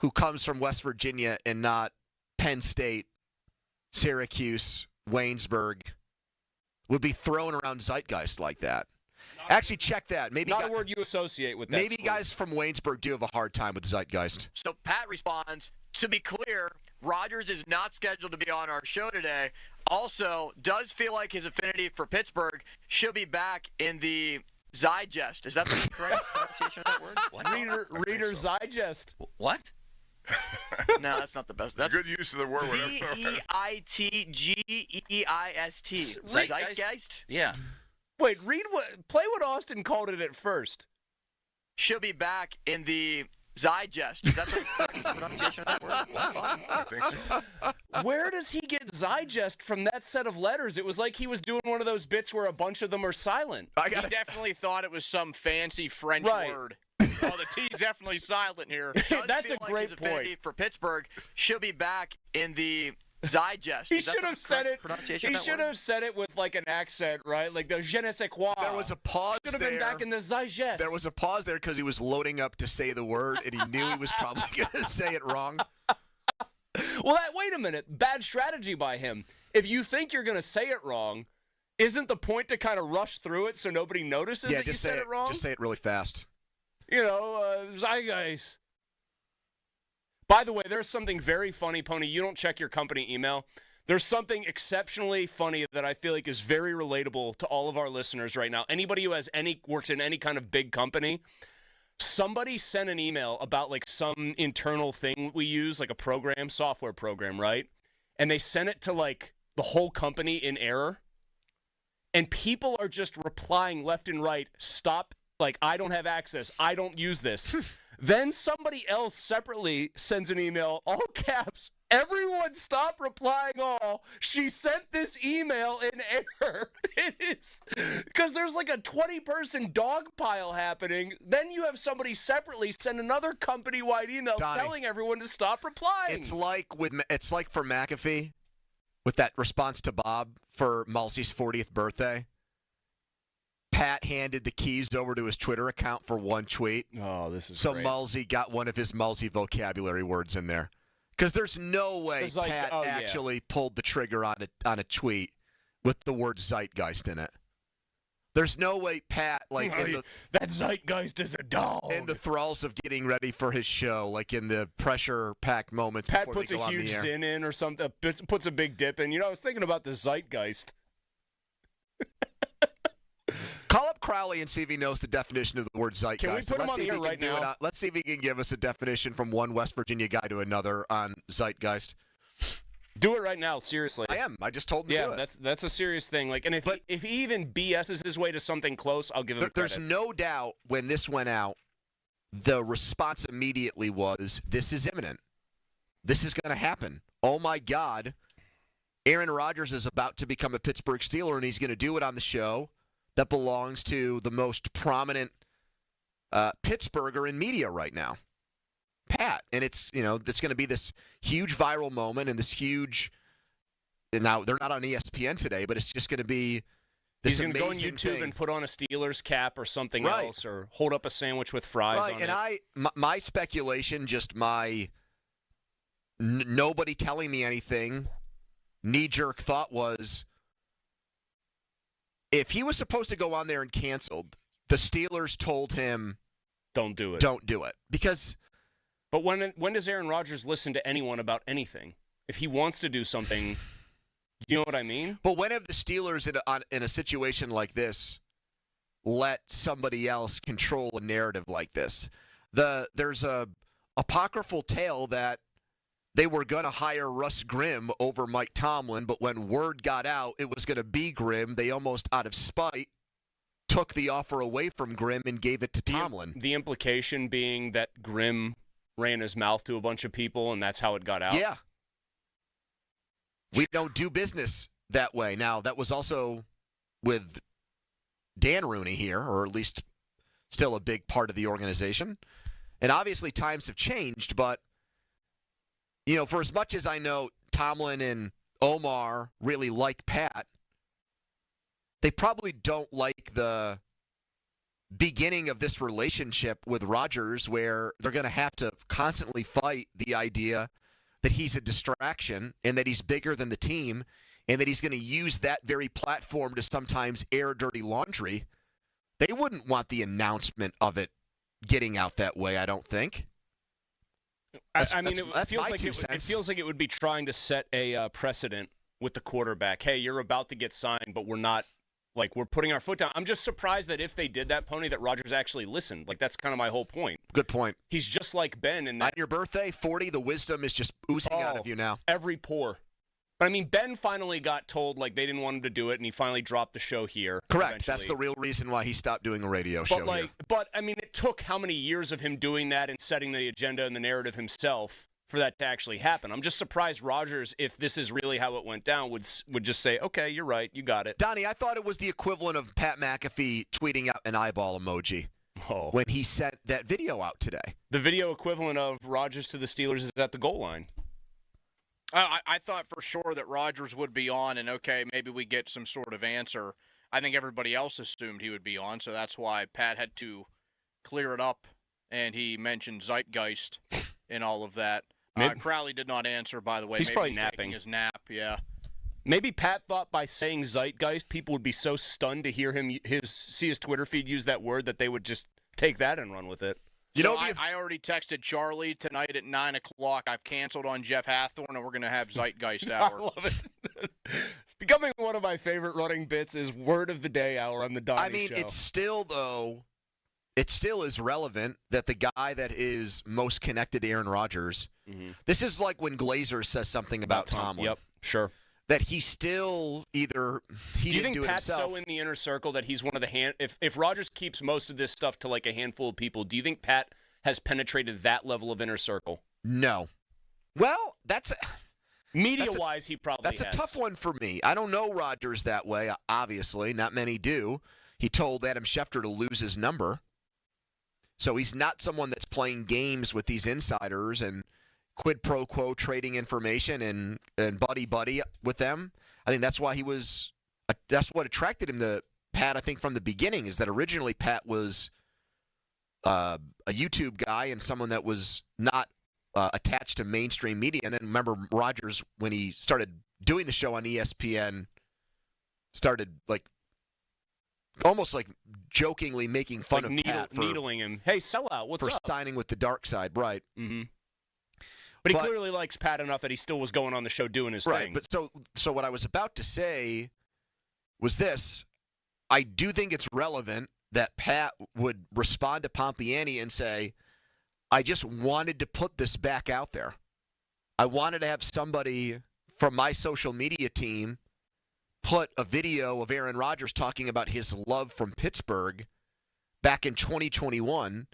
who comes from West Virginia and not Penn State, Syracuse, Waynesburg, would be thrown around zeitgeist like that. Actually, check that. Maybe not a word you associate with that. Maybe guys from Waynesburg do have a hard time with zeitgeist. So Pat responds, to be clear, Rodgers is not scheduled to be on our show today. Also, does feel like his affinity for Pittsburgh should be back in the Zygest. Is that the correct pronunciation of that word? Reader's Digest. What? No, that's not the best. That's good use of the word. Zeitgeist. Zeitgeist? Yeah. Wait, play what Austin called it at first. Should be back in the Zygest. Is that the correct pronunciation of that word? I think so. Where does he get Zygest from that set of letters? It was like he was doing one of those bits where a bunch of them are silent. He definitely thought it was some fancy French word. Oh, the T's definitely silent here. That's a great his point. affinity for Pittsburgh should be back in the Zygest. He should have said it. He should have said it with like an accent, right? Like the je ne sais quoi. There was a pause Should have there. been back in the Zygest. There was a pause there because he was loading up to say the word, and he knew he was probably going to say it wrong. Well, wait a minute. Bad strategy by him. If you think you're going to say it wrong, isn't the point to kind of rush through it so nobody notices that you said it wrong? Just say it really fast. You know, Zeitgeist. By the way, there's something very funny, Pony. You don't check your company email. There's something exceptionally funny that I feel like is very relatable to all of our listeners right now. Anybody who works in any kind of big company, somebody sent an email about like some internal thing we use, like a software program, right? And they sent it to like the whole company in error. And people are just replying left and right, stop, like, I don't have access, I don't use this. Then somebody else separately sends an email, all caps, everyone stop replying all. She sent this email in error. It is, because there's like a 20-person dog pile happening. Then you have somebody separately send another company-wide email telling everyone to stop replying. It's like for McAfee with that response to Bob for Mosy's 40th birthday. Pat handed the keys over to his Twitter account for one tweet. Oh, this is so great. Mosy got one of his Mosy vocabulary words in there. Because there's no way Pat actually pulled the trigger on a tweet with the word zeitgeist in it. There's no way Pat, that zeitgeist is a dog. In the thralls of getting ready for his show, like in the pressure-packed moments Pat before puts they go a on the huge air. sin in or something, puts a big dip in. I was thinking about the zeitgeist. Call up Crowley and see if he knows the definition of the word zeitgeist. Can we put him on the air right now? Let's see if he can give us a definition from one West Virginia guy to another on zeitgeist. Do it right now, seriously. I am. I just told him to do it. Yeah, that's a serious thing. And if he even BS's his way to something close, I'll give him credit. There's no doubt when this went out, the response immediately was, this is imminent. This is going to happen. Oh, my God. Aaron Rodgers is about to become a Pittsburgh Steeler, and he's going to do it on the show that belongs to the most prominent Pittsburgher in media right now, Pat. And it's going to be this huge viral moment and this huge – and now they're not on ESPN today, but it's just going to be this amazing thing. He's going to go on YouTube and put on a Steelers cap or something else, or hold up a sandwich with fries on it. And my speculation, just my nobody telling me anything, knee-jerk thought was – if he was supposed to go on there and canceled, the Steelers told him, "Don't do it. Don't do it." Because, but when does Aaron Rodgers listen to anyone about anything? If he wants to do something, you know what I mean? But when have the Steelers in a situation like this let somebody else control a narrative like this? There's a apocryphal tale that they were going to hire Russ Grimm over Mike Tomlin, but when word got out it was going to be Grimm, they almost out of spite took the offer away from Grimm and gave it to Tomlin. The implication being that Grimm ran his mouth to a bunch of people, and that's how it got out? Yeah. We don't do business that way. Now, that was also with Dan Rooney here, or at least still a big part of the organization. And obviously times have changed, but for as much as I know Tomlin and Omar really like Pat, they probably don't like the beginning of this relationship with Rodgers, where they're going to have to constantly fight the idea that he's a distraction and that he's bigger than the team and that he's going to use that very platform to sometimes air dirty laundry. They wouldn't want the announcement of it getting out that way, I don't think. It feels like it would be trying to set a precedent with the quarterback. Hey, you're about to get signed, but we're not, we're putting our foot down. I'm just surprised that if they did that, Pony, that Rodgers actually listened. That's kind of my whole point. Good point. He's just like Ben. On your birthday, 40, the wisdom is just oozing out of you now. Every pore. But, Ben finally got told, they didn't want him to do it, and he finally dropped the show here. Correct. Eventually. That's the real reason why he stopped doing a radio show here. But, it took how many years of him doing that and setting the agenda and the narrative himself for that to actually happen. I'm just surprised Rodgers, if this is really how it went down, would just say, okay, you're right, you got it. Donnie, I thought it was the equivalent of Pat McAfee tweeting out an eyeball emoji when he sent that video out today. The video equivalent of Rodgers to the Steelers is at the goal line. I thought for sure that Rodgers would be on, and okay, maybe we get some sort of answer. I think everybody else assumed he would be on, so that's why Pat had to clear it up, and he mentioned zeitgeist and all of that. Crowley did not answer, by the way. He's maybe probably napping. Taking his nap, yeah. Maybe Pat thought by saying zeitgeist, people would be so stunned to hear him see his Twitter feed use that word that they would just take that and run with it. I already texted Charlie tonight at 9 o'clock. I've canceled on Jeff Hathorne, and we're going to have Zeitgeist Hour. I love it. Becoming one of my favorite running bits is Word of the Day Hour on the Donnie Show. It's still, though, it still is relevant that the guy that is most connected to Aaron Rodgers, this is like when Glazer says something about Tomlin. Yep, sure. That he still either he didn't do it himself. Do you think Pat's so in the inner circle that he's one of the if Rodgers keeps most of this stuff to a handful of people, do you think Pat has penetrated that level of inner circle? No. Well, media-wise, he probably has. That's a tough one for me. I don't know Rodgers that way, obviously. Not many do. He told Adam Schefter to lose his number. So he's not someone that's playing games with these insiders and quid pro quo trading information and buddy with them. I think that's why that's what attracted him to Pat, I think, from the beginning, is that originally Pat was a YouTube guy and someone that was not attached to mainstream media. And then remember Rodgers, when he started doing the show on ESPN, started almost like jokingly making fun like of Pat for needling him. Hey, sellout, what's for up? signing with the dark side, right? Mm-hmm. But he clearly likes Pat enough that he still was going on the show doing his thing. But so what I was about to say was this. I do think it's relevant that Pat would respond to Pompiani and say, I just wanted to put this back out there. I wanted to have somebody from my social media team put a video of Aaron Rodgers talking about his love from Pittsburgh back in 2021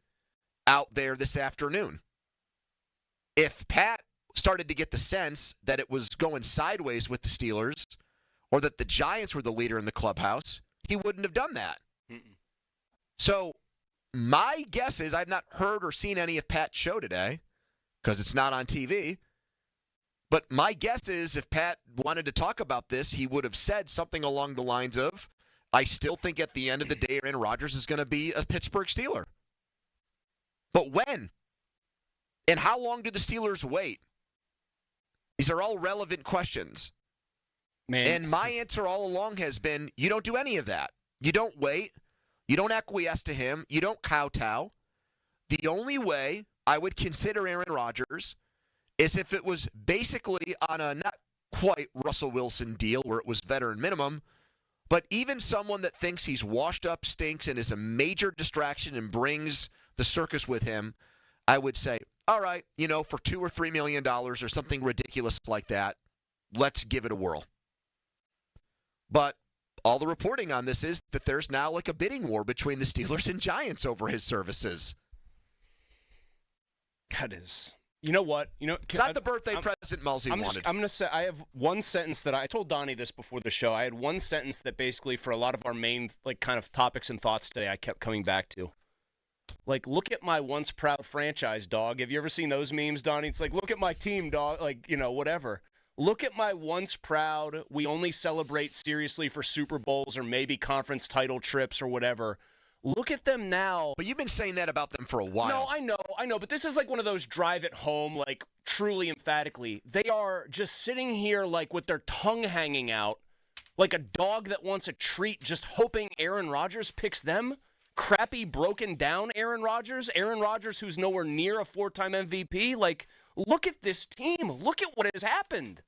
out there this afternoon. If Pat started to get the sense that it was going sideways with the Steelers or that the Giants were the leader in the clubhouse, he wouldn't have done that. Mm-mm. So my guess is I've not heard or seen any of Pat's show today because it's not on TV. But my guess is if Pat wanted to talk about this, he would have said something along the lines of, I still think at the end of the day, Aaron Rodgers is going to be a Pittsburgh Steeler. But when? And how long do the Steelers wait? These are all relevant questions. Man. And my answer all along has been, you don't do any of that. You don't wait. You don't acquiesce to him. You don't kowtow. The only way I would consider Aaron Rodgers is if it was basically on a not quite Russell Wilson deal where it was veteran minimum, but even someone that thinks he's washed up, stinks, and is a major distraction and brings the circus with him, I would say, all right, for $2 or $3 million or something ridiculous like that, let's give it a whirl. But all the reporting on this is that there's now like a bidding war between the Steelers and Giants over his services. That is... You know what? It's not the birthday present Mosy wanted. I'm going to say I have one sentence that I told Donnie this before the show. I had one sentence that basically for a lot of our main kind of topics and thoughts today I kept coming back to. Look at my once proud franchise, dog. Have you ever seen those memes, Donnie? It's like, look at my team, dog. Whatever. Look at my once proud, we only celebrate seriously for Super Bowls or maybe conference title trips or whatever. Look at them now. But you've been saying that about them for a while. No, I know. But this is like one of those drive it home, truly emphatically. They are just sitting here with their tongue hanging out, like a dog that wants a treat, just hoping Aaron Rodgers picks them. Crappy, broken down Aaron Rodgers who's nowhere near a 4-time MVP. Look at this team. Look at what has happened.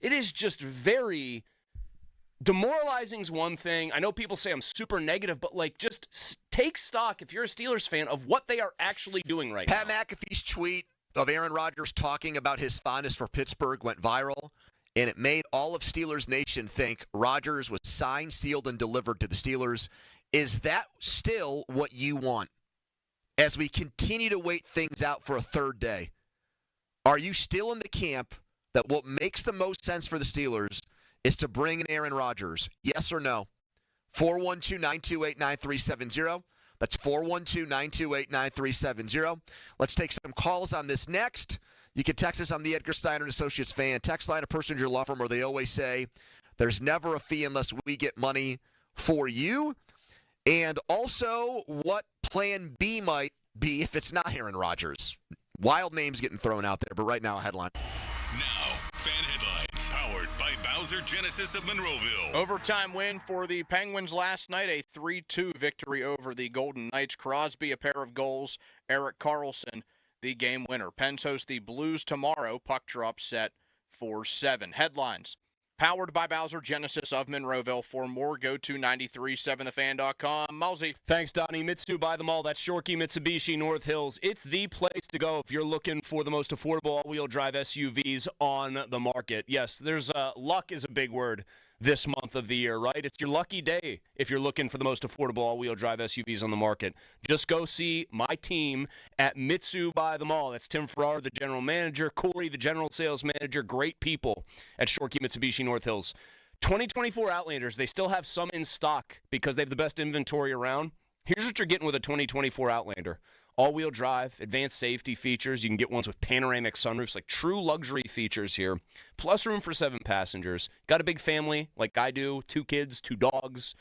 It is just very... Demoralizing is one thing. I know people say I'm super negative, but just take stock, if you're a Steelers fan, of what they are actually doing right now. Pat McAfee's tweet of Aaron Rodgers talking about his fondness for Pittsburgh went viral, and it made all of Steelers Nation think Rodgers was signed, sealed, and delivered to the Steelers. Is that still what you want? As we continue to wait things out for a third day, are you still in the camp that what makes the most sense for the Steelers is to bring in Aaron Rodgers? Yes or no? 412-928-9370. That's 412-928-9370. Let's take some calls on this next. You can text us on the Edgar Steiner & Associates fan text line, a person in your law firm, where they always say there's never a fee unless we get money for you. And also what plan B might be if it's not Aaron Rodgers. Wild names getting thrown out there, but right now a headline. Now, fan headlines powered by Bowser Genesis of Monroeville. Overtime win for the Penguins last night, a 3-2 victory over the Golden Knights. Crosby, a pair of goals. Erik Karlsson, the game winner. Pens host the Blues tomorrow. Puck drop set for 7. Headlines powered by Bowser Genesis of Monroeville. For more, go to 937thefan.com. Mosy. Thanks, Donnie. Mitsu by the Mall. That's Shorkey, Mitsubishi, North Hills. It's the place to go if you're looking for the most affordable all-wheel drive SUVs on the market. Yes, there's luck is a big word this month of the year, right? It's your lucky day if you're looking for the most affordable all-wheel drive SUVs on the market. Just go see my team at Mitsu by the Mall. That's Tim Farrar, the general manager, Corey, the general sales manager. Great people at Shorkey, Mitsubishi, North Hills. 2024 Outlanders, they still have some in stock because they have the best inventory around. Here's what you're getting with a 2024 Outlander. All-wheel drive, advanced safety features. You can get ones with panoramic sunroofs, true luxury features here. Plus room for 7 passengers. Got a big family like I do, 2 kids, 2 dogs.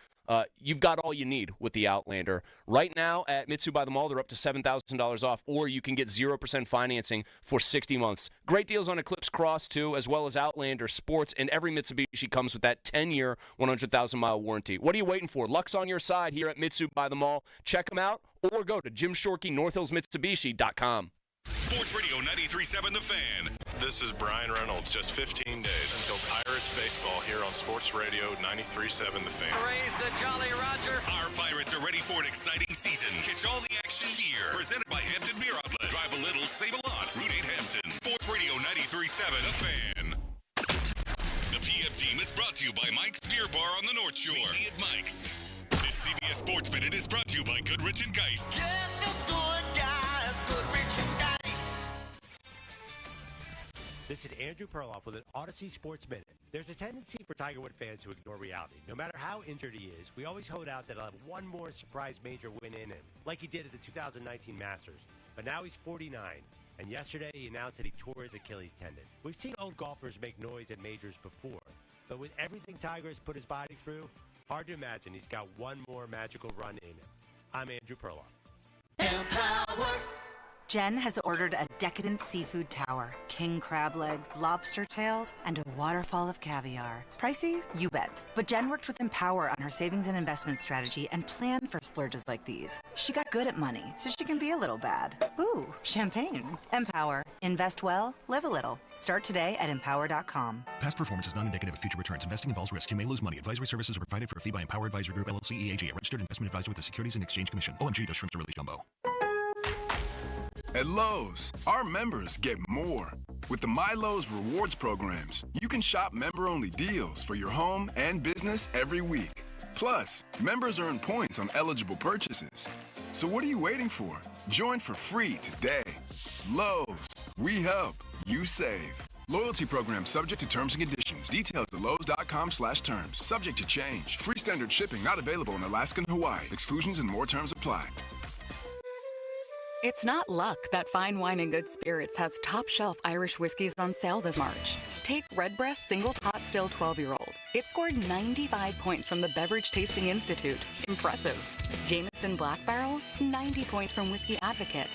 you've got all you need with the Outlander. Right now at Mitsu by the Mall, they're up to $7,000 off, or you can get 0% financing for 60 months. Great deals on Eclipse Cross, too, as well as Outlander Sports, and every Mitsubishi comes with that 10-year, 100,000-mile warranty. What are you waiting for? Luck's on your side here at Mitsu by the Mall. Check them out, or go to Jim Shorkey, NorthHillsMitsubishi.com. Sports Radio 93.7 The Fan. This is Brian Reynolds. Just 15 days until Pirates baseball here on Sports Radio 93.7 The Fan. Raise the Jolly Roger. Our Pirates are ready for an exciting season. Catch all the action here. Presented by Hampton Beer Outlet. Drive a little, save a lot. Route 8 Hampton. Sports Radio 93.7 The Fan. The PM team is brought to you by Mike's Beer Bar on the North Shore. Meet me at Mike's. This CBS Sports Minute is brought to you by Goodrich & Geist. Get the good guys, Goodrich & Geist. This is Andrew Perloff with an Odyssey Sports Minute. There's a tendency for Tiger Woods fans to ignore reality. No matter how injured he is, we always hold out that he'll have one more surprise major win in him, like he did at the 2019 Masters. But now he's 49, and yesterday he announced that he tore his Achilles tendon. We've seen old golfers make noise at majors before, but with everything Tiger has put his body through, hard to imagine he's got one more magical run in him. I'm Andrew Perloff. Empower. Jen has ordered a decadent seafood tower, king crab legs, lobster tails, and a waterfall of caviar. Pricey? You bet. But Jen worked with Empower on her savings and investment strategy and planned for splurges like these. She got good at money, so she can be a little bad. Ooh, champagne. Empower. Invest well, live a little. Start today at empower.com. Past performance is not indicative of future returns. Investing involves risk. You may lose money. Advisory services are provided for a fee by Empower Advisory Group, LLC, EAG, a registered investment advisor with the Securities and Exchange Commission. OMG, those shrimps are really jumbo. At Lowe's, our members get more. With the My Lowe's Rewards programs, you can shop member-only deals for your home and business every week. Plus, members earn points on eligible purchases. So what are you waiting for? Join for free today. Lowe's, we help, you save. Loyalty program subject to terms and conditions. Details at lowes.com/terms. Subject to change. Free standard shipping not available in Alaska and Hawaii. Exclusions and more terms apply. It's not luck that Fine Wine and Good Spirits has top-shelf Irish whiskeys on sale this March. Take Redbreast Single Pot Still 12-year-old. It scored 95 points from the Beverage Tasting Institute. Impressive. Jameson Black Barrel, 90 points from Whiskey Advocate.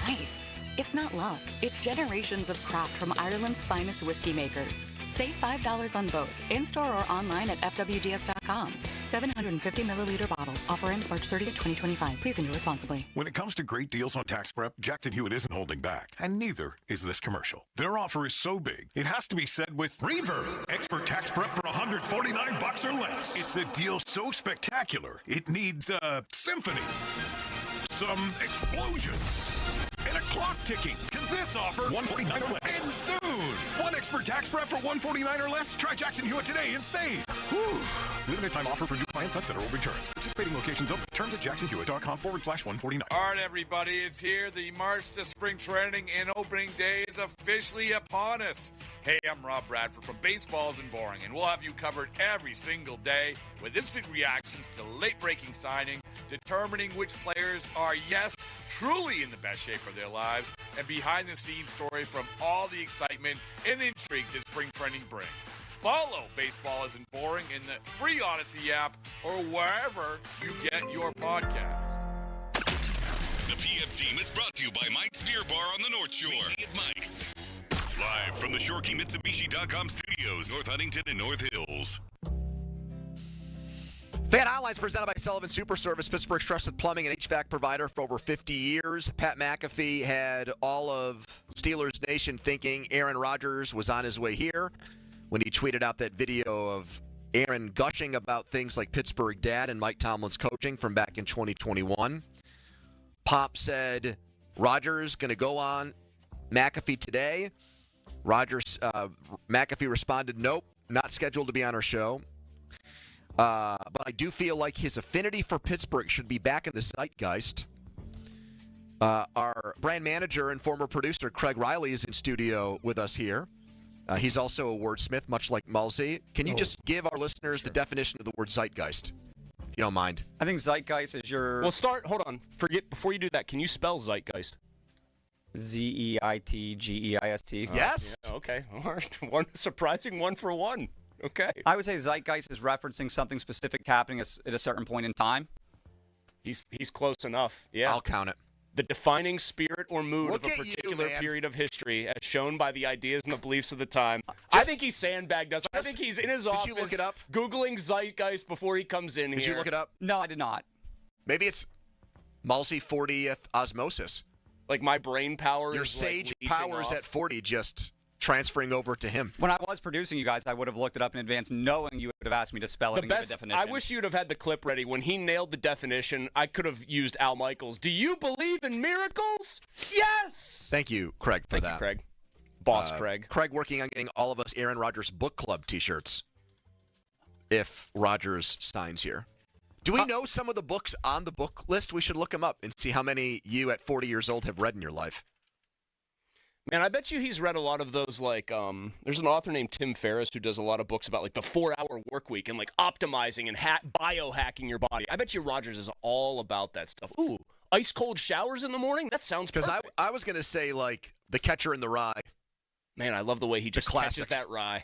Nice. It's not luck. It's generations of craft from Ireland's finest whiskey makers. Save $5 on both, in-store or online at FWGS.com. 750 milliliter bottles. Offer ends March 30th, 2025. Please enjoy responsibly. When it comes to great deals on tax prep, Jackson Hewitt isn't holding back, and neither is this commercial. Their offer is so big, it has to be said with Reverb. Expert tax prep for $149 or less. It's a deal so spectacular, it needs a symphony. Some explosions. And a clock ticking, because this offer, $149 or less, ends soon. One expert tax prep for $149 or less. Try Jackson Hewitt today and save. Whew. Limited time offer for new clients on federal returns. Participating locations open. Terms at jacksonhewitt.com/149. All right, everybody, it's here. The March to Spring Training and Opening Day is officially upon us. Hey, I'm Rob Bradford from Baseballs and Boring, and we'll have you covered every single day with instant reactions to late-breaking signings, determining which players are, yes, truly in the best shape of their lives, and behind-the-scenes stories from all the excitement and intrigue that spring training brings. Follow Baseball Isn't Boring in the free Odyssey app or wherever you get your podcasts. The PM team is brought to you by Mike's Beer Bar on the North Shore. Meet me at Mike's. Live from the ShorkeyMitsubishi.com studios, North Huntington and North Hills. Fan Hotlines presented by Sullivan Super Service, Pittsburgh's trusted plumbing and HVAC provider for over 50 years. Pat McAfee had all of Steelers Nation thinking Aaron Rodgers was on his way here when he tweeted out that video of Aaron gushing about things like Pittsburgh dad and Mike Tomlin's coaching from back in 2021. Pop said Rodgers going to go on McAfee today. McAfee responded, nope, not scheduled to be on our show. But I do feel like his affinity for Pittsburgh should be back in the zeitgeist. Our brand manager and former producer, Craig Riley, is in studio with us here. He's also a wordsmith, much like Mosy. Can you just give our listeners the definition of the word zeitgeist, if you don't mind? I think zeitgeist is your... Well, hold on. Before you do that, can you spell zeitgeist? Zeitgeist. Yes. Yeah, okay. All right. One surprising one for one. Okay. I would say zeitgeist is referencing something specific happening at a certain point in time. He's close enough. Yeah. I'll count it. The defining spirit or mood Look of a at you, particular man. period of history as shown by the ideas and the beliefs of the time. I think he sandbagged us. I think he's in his office you look it up? Googling zeitgeist before he comes in Did here. you look it up? No, I did not. Maybe it's Mosy 40th osmosis. Like my brain power Your is sage leeching powers off. at 40 just transferring over to him. When I was producing you guys, I would have looked it up in advance, knowing you would have asked me to spell it The and give a best. definition. I wish you'd have had the clip ready. When he nailed the definition, I could have used Al Michaels. Do you believe in miracles? Yes! Thank you, Craig, for Thank that. you, Craig. Boss Craig. Craig working on getting all of us Aaron Rodgers Book Club t-shirts if Rodgers signs here. Do we know some of the books on the book list? We should look them up and see how many you at 40 years old have read in your life. Man, I bet you he's read a lot of those, like, there's an author named Tim Ferriss who does a lot of books about, like, the 4-hour work week and, like, optimizing and biohacking your body. I bet you Rodgers is all about that stuff. Ooh, ice-cold showers in the morning? That sounds perfect. Because I was going to say, like, The Catcher in the Rye. Man, I love the way he just catches that rye.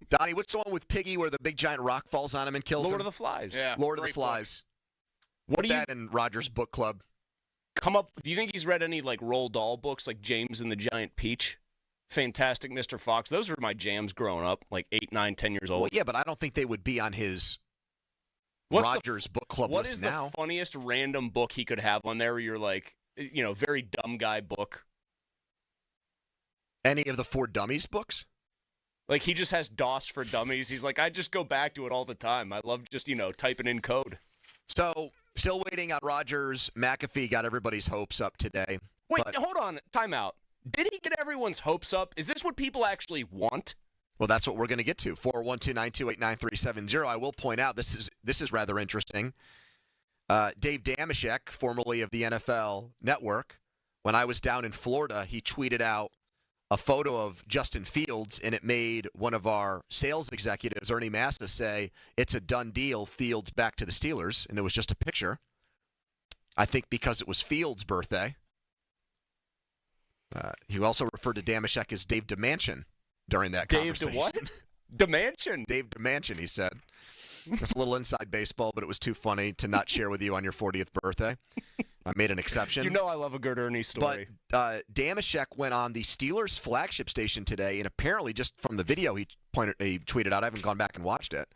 Donnie, what's the one with Piggy where the big giant rock falls on him and kills him? Lord of the Flies. Yeah, Lord of the Flies. What do you... that in Rodgers Book Club. Do you think he's read any, like, Roald Dahl books, like James and the Giant Peach? Fantastic Mr. Fox. Those were my jams growing up, like 8, 9, 10 years old. Well, yeah, but I don't think they would be on his Rodgers Book Club what list is now. the funniest random book he could have on there where you're like, you know, very dumb guy book? Any of the For Dummies books? Like, he just has DOS for Dummies. He's like, I just go back to it all the time. I love just, you know, typing in code. So, still waiting on Rodgers. McAfee got everybody's hopes up today. Wait, hold on. Time out. Did he get everyone's hopes up? Is this what people actually want? Well, that's what we're going to get to. 412-928-9370. I will point out, this is rather interesting. Dave Damashek, formerly of the NFL Network, when I was down in Florida, he tweeted out a photo of Justin Fields, and it made one of our sales executives, Ernie Massa, say, it's a done deal, Fields back to the Steelers, and it was just a picture. I think because it was Fields' birthday. He also referred to Damashek as Dave DeMansion during that conversation. Dave what? DeMansion. Dave DeMansion, he said. It's a little inside baseball, but it was too funny to not share with you on your 40th birthday. I made an exception. You know I love a good Ernie story. But Damashek went on the Steelers flagship station today, and apparently just from the video he tweeted out, I haven't gone back and watched it,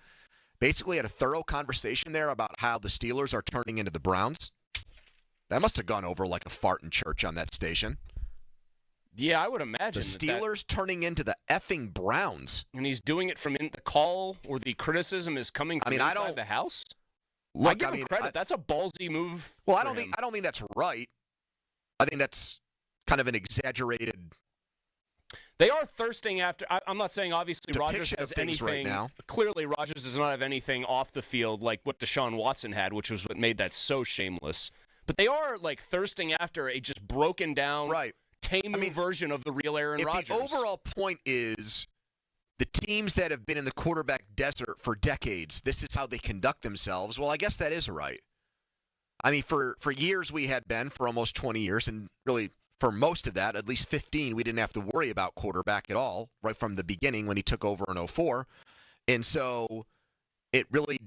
basically had a thorough conversation there about how the Steelers are turning into the Browns. That must have gone over like a fart in church on that station. Yeah, I would imagine. The Steelers turning into the effing Browns. And he's doing it from the call or the criticism is coming from inside the house? Look, I give him credit. That's a ballsy move. Well, I don't think that's right. I think that's kind of an exaggerated. They are thirsting after. I'm not saying obviously Rodgers has anything. Right now. Clearly, Rodgers does not have anything off the field like what Deshaun Watson had, which was what made that so shameless. But they are like thirsting after a just broken down, tame version of the real Aaron Rodgers. The overall point is the teams that have been in the quarterback desert for decades, this is how they conduct themselves. Well, I guess that is right. I mean, for years we had been, for almost 20 years, and really for most of that, at least 15, we didn't have to worry about quarterback at all, right from the beginning when he took over in 2004. And so it really,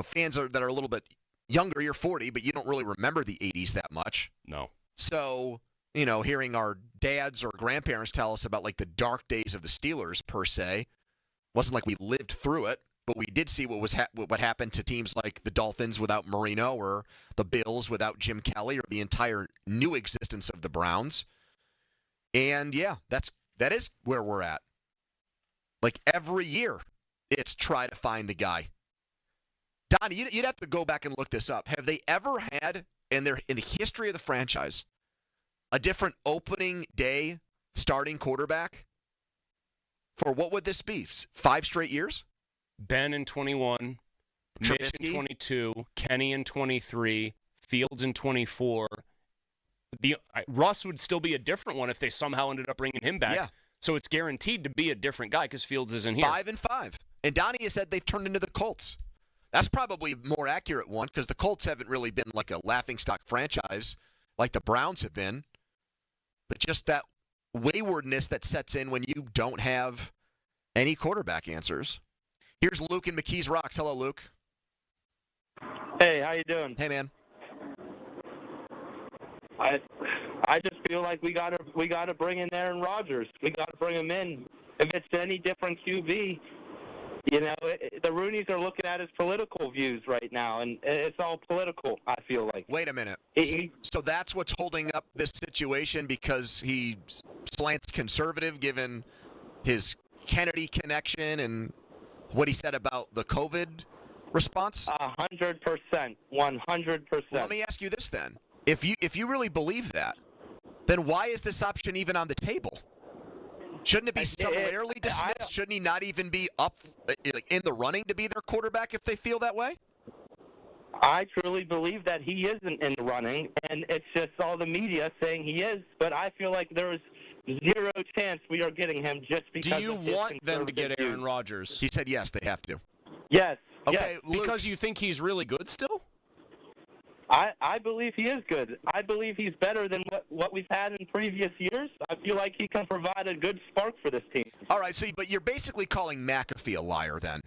fans that are a little bit younger, you're 40, but you don't really remember the 80s that much. No. So, hearing our dads or grandparents tell us about like the dark days of the Steelers per se, wasn't like we lived through it, but we did see what happened to teams like the Dolphins without Marino, or the Bills without Jim Kelly, or the entire new existence of the Browns. And yeah, that is where we're at. Like every year, it's try to find the guy. Donnie, you'd have to go back and look this up. Have they ever had in the history of the franchise a different opening day starting quarterback? For what would this be? 5 straight years? Ben in 21, Mitch in 22, Kenny in 23, Fields in 24. Russ would still be a different one if they somehow ended up bringing him back. Yeah. So it's guaranteed to be a different guy because Fields isn't here. 5-5. And Donnie has said they've turned into the Colts. That's probably a more accurate one because the Colts haven't really been like a laughingstock franchise like the Browns have been. But just that waywardness that sets in when you don't have Any quarterback answers. Here's Luke in McKees Rocks. Hello, Luke. Hey, how you doing? Hey, man. I just feel like we gotta bring in Aaron Rodgers. We gotta bring him in. If it's any different QB, you know, the Roonies are looking at his political views right now, and it's all political, I feel like. Wait a minute. So that's what's holding up this situation because he slants conservative given his Kennedy connection and what he said about the COVID response? 100%. 100%. Let me ask you this then. If you really believe that, then why is this option even on the table? Shouldn't it be summarily dismissed? Shouldn't he not even be up in the running to be their quarterback if they feel that way? I truly believe that he isn't in the running, and it's just all the media saying he is. But I feel like there is zero chance we are getting him just because. Do you want them to get Aaron Rodgers? He said yes, they have to. Yes. Okay, yes. Because you think he's really good still? I believe he is good. I believe he's better than what we've had in previous years. I feel like he can provide a good spark for this team. All right, but you're basically calling McAfee a liar then.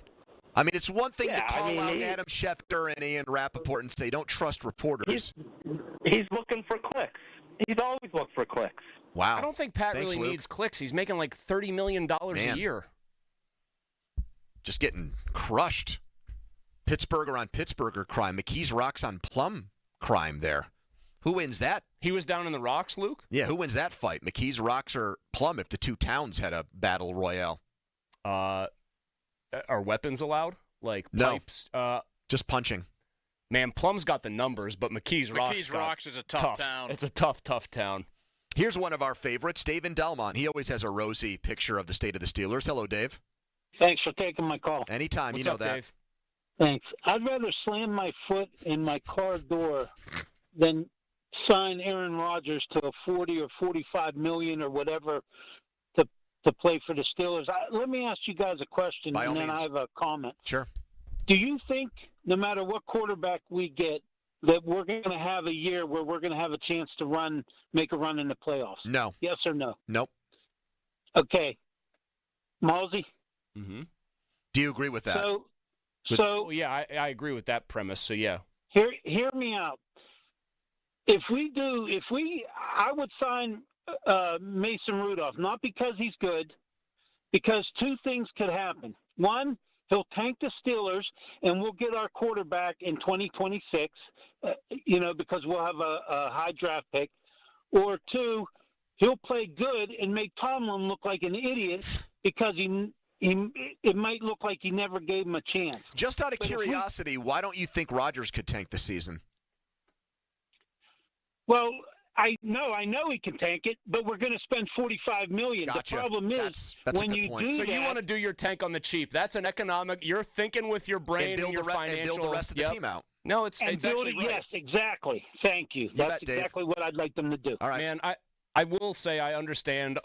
I mean, it's one thing to call out Adam Schefter and Ian Rappaport and say, don't trust reporters. He's looking for clicks. He's always looked for clicks. Wow. I don't think Pat really needs clicks. He's making like $30 million a year. Just getting crushed. Pittsburgh on Pittsburgher crime. McKees Rocks on Plum crime there. Who wins that? He was down in the Rocks, Luke? Yeah, who wins that fight? McKees Rocks or Plum if the two towns had a battle royale? Are weapons allowed? Like no. Pipes? Just punching. Man, Plum's got the numbers, but McKees Rocks is a tough town. It's a tough town. Here's one of our favorites, Dave in Delmont. He always has a rosy picture of the state of the Steelers. Hello, Dave. Thanks for taking my call. Anytime. What's you know up, that. Dave? Thanks. I'd rather slam my foot in my car door than sign Aaron Rodgers to a 40 or 45 million or whatever to play for the Steelers. Let me ask you guys a question, and then I have a comment. Sure. Do you think no matter what quarterback we get, that we're going to have a year where we're going to have a chance to make a run in the playoffs? No. Yes or no? Nope. Okay. Mosy? Mm-hmm. Do you agree with that? So yeah, I agree with that premise. So yeah. Hear me out. I would sign Mason Rudolph, not because he's good, because two things could happen. One, he'll tank the Steelers, and we'll get our quarterback in 2026, because we'll have a high draft pick. Or two, he'll play good and make Tomlin look like an idiot because it might look like he never gave him a chance. Just out of curiosity, why don't you think Rodgers could tank the season? Well, I know he can tank it, but we're going to spend $45 million. Gotcha. The problem is that's when a good you point. do So that, you want to do your tank on the cheap. That's an economic. You're thinking with your brain and your financial. And build the rest of the team out. No, it's actually right. Yes, exactly. Thank you. That's exactly what I'd like them to do. All right. Man, I will say I understand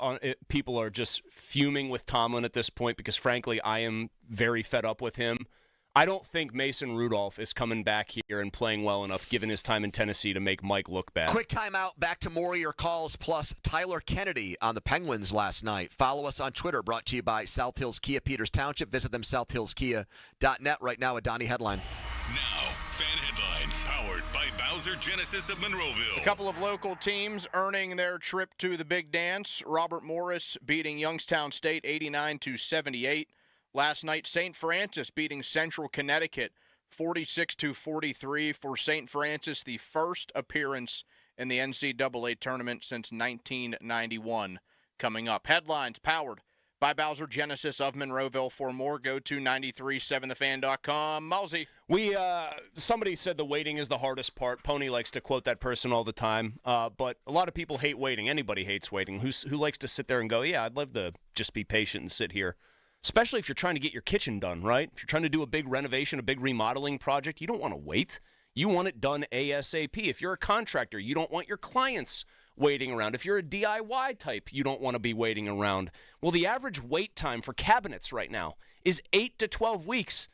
people are just fuming with Tomlin at this point because, frankly, I am very fed up with him. I don't think Mason Rudolph is coming back here and playing well enough, given his time in Tennessee, to make Mike look bad. Quick timeout. Back to more of your calls, plus Tyler Kennedy on the Penguins last night. Follow us on Twitter, brought to you by South Hills Kia Peters Township. Visit them, southhillskia.net. Right now, a Donnie headline. Now, fan headlines, powered by Bowser Genesis of Monroeville. A couple of local teams earning their trip to the big dance. Robert Morris beating Youngstown State 89-78. Last night, St. Francis beating Central Connecticut 46-43 for St. Francis, the first appearance in the NCAA tournament since 1991 coming up. Headlines powered by Bowser Genesis of Monroeville. For more, go to 937thefan.com. Mosy. Somebody said the waiting is the hardest part. Pony likes to quote that person all the time. But a lot of people hate waiting. Anybody hates waiting. Who likes to sit there and go, yeah, I'd love to just be patient and sit here. Especially if you're trying to get your kitchen done, right? If you're trying to do a big renovation, a big remodeling project, you don't want to wait. You want it done ASAP. If you're a contractor, you don't want your clients waiting around. If you're a DIY type, you don't want to be waiting around. Well, the average wait time for cabinets right now is 8 to 12 weeks.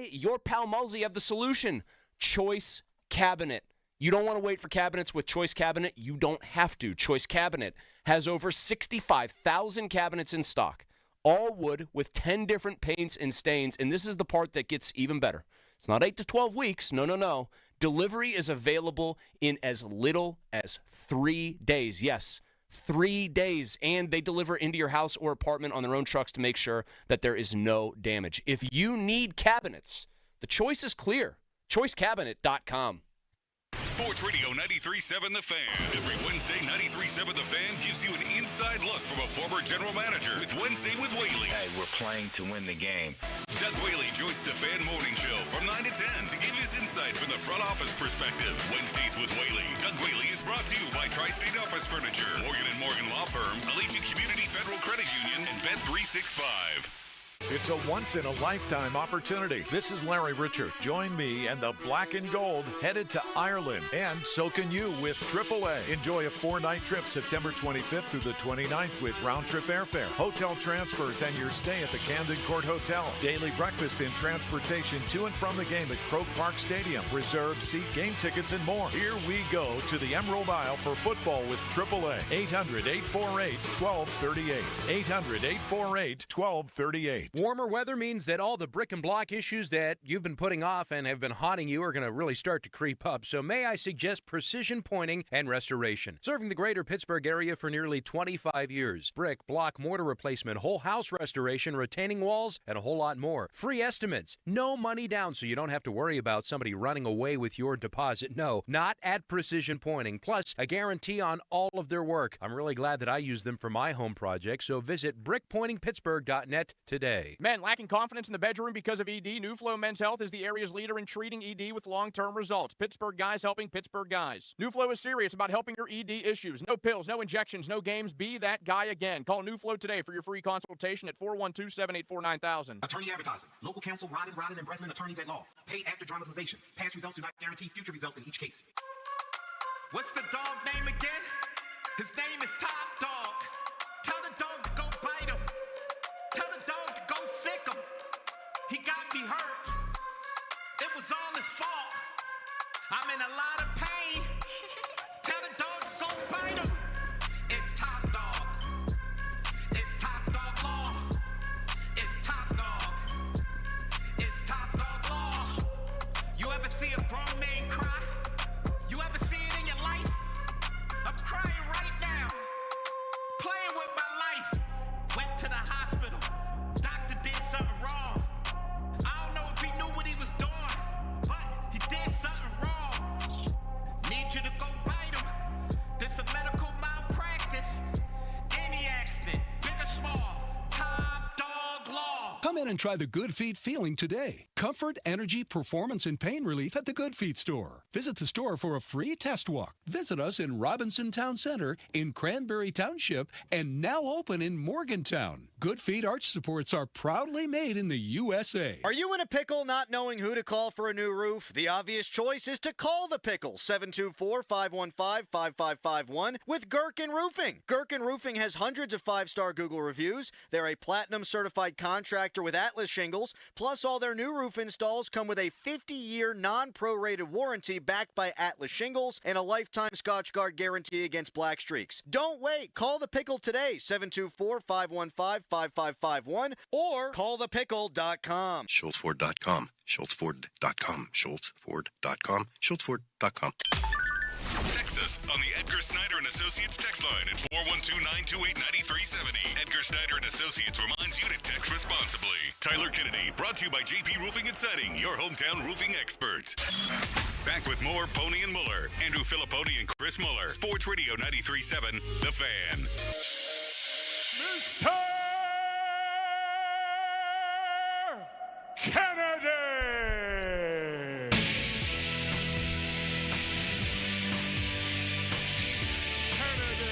Your pal Mosy, have the solution. Choice Cabinet. You don't want to wait for cabinets with Choice Cabinet? You don't have to. Choice Cabinet has over 65,000 cabinets in stock. All wood with 10 different paints and stains, and this is the part that gets even better. It's not 8 to 12 weeks. No. Delivery is available in as little as 3 days. Yes, 3 days. And they deliver into your house or apartment on their own trucks to make sure that there is no damage. If you need cabinets, the choice is clear. ChoiceCabinet.com. Sports Radio 93.7 The Fan. Every Wednesday, 93.7 The Fan gives you an inside look from a former general manager with Wednesday with Whaley. Hey, we're playing to win the game. Doug Whaley joins the Fan Morning Show from 9 to 10 to give his insight from the front office perspective. Wednesdays with Whaley. Doug Whaley is brought to you by Tri-State Office Furniture, Morgan & Morgan Law Firm, Allegiant Community Federal Credit Union, and Bet365. It's a once-in-a-lifetime opportunity. This is Larry Richard. Join me and the Black and Gold headed to Ireland, and so can you with AAA. Enjoy a 4-night trip September 25th through the 29th with round-trip airfare, hotel transfers, and your stay at the Camden Court Hotel. Daily breakfast and transportation to and from the game at Croke Park Stadium. Reserve seat, game tickets, and more. Here we go to the Emerald Isle for football with AAA. 800-848-1238. 800-848-1238. Warmer weather means that all the brick and block issues that you've been putting off and have been haunting you are going to really start to creep up. So may I suggest precision pointing and restoration. Serving the greater Pittsburgh area for nearly 25 years. Brick, block, mortar replacement, whole house restoration, retaining walls, and a whole lot more. Free estimates. No money down, so you don't have to worry about somebody running away with your deposit. No, not at Precision Pointing. Plus, a guarantee on all of their work. I'm really glad that I use them for my home project, so visit brickpointingpittsburgh.net today. Men lacking confidence in the bedroom because of ED, New Flow Men's Health is the area's leader in treating ED with long-term results. Pittsburgh guys helping Pittsburgh guys. New Flow is serious about helping your ED issues. No pills, no injections, no games. Be that guy again. Call New Flow today for your free consultation at 412-784-9000. Attorney advertising. Local counsel Rodden and Bresman attorneys at law. Paid after dramatization. Past results do not guarantee future results in each case. What's the dog name again? His name is Top Dog. Tell the dog to go bite him. Tell the dog to go sick him. He got me hurt. It was all his fault. I'm in a lot of pain. Tell the dog to go bite him. It's Top Dog. It's Top Dog Law. It's Top Dog. It's Top Dog Law. You ever see a grown man cry? You ever see it in your life? I'm crying right now. Playing with my life. Went to the hospital. Doctor did something wrong. I don't know if he knew what he was doing, but he did something wrong. Need you to go bite him. This a medical malpractice. Any accident, big or small. Top Dog Law. Come in and try the Good Feet feeling today. Comfort, energy, performance, and pain relief at the Good Feet store. Visit the store for a free test walk. Visit us in Robinson Town Center, in Cranberry Township, and now open in Morgantown. Good Feet arch supports are proudly made in the USA. Are you in a pickle not knowing who to call for a new roof? The obvious choice is to call the pickle, 724-515-5551 with Gherkin Roofing. Gherkin Roofing has hundreds of 5-star Google reviews. They're a platinum certified contractor with Atlas shingles, plus all their new roof installs come with a 50-year non-prorated warranty backed by Atlas shingles and a lifetime Scotch Guard guarantee against black streaks. Don't wait. Call the pickle today, 724-515-5551 or callthepickle.com. SchultzFord.com. SchultzFord.com. SchultzFord.com. SchultzFord.com. Text us on the Edgar Snyder and Associates text line at 412-928-9370. Edgar Snyder and Associates reminds you to text responsibly. Tyler Kennedy, brought to you by JP Roofing and Siding, your hometown roofing experts. Back with more Pony and Muller. Andrew Filipponi and Chris Muller. Sports Radio 93.7 The Fan. Mr. Kennedy!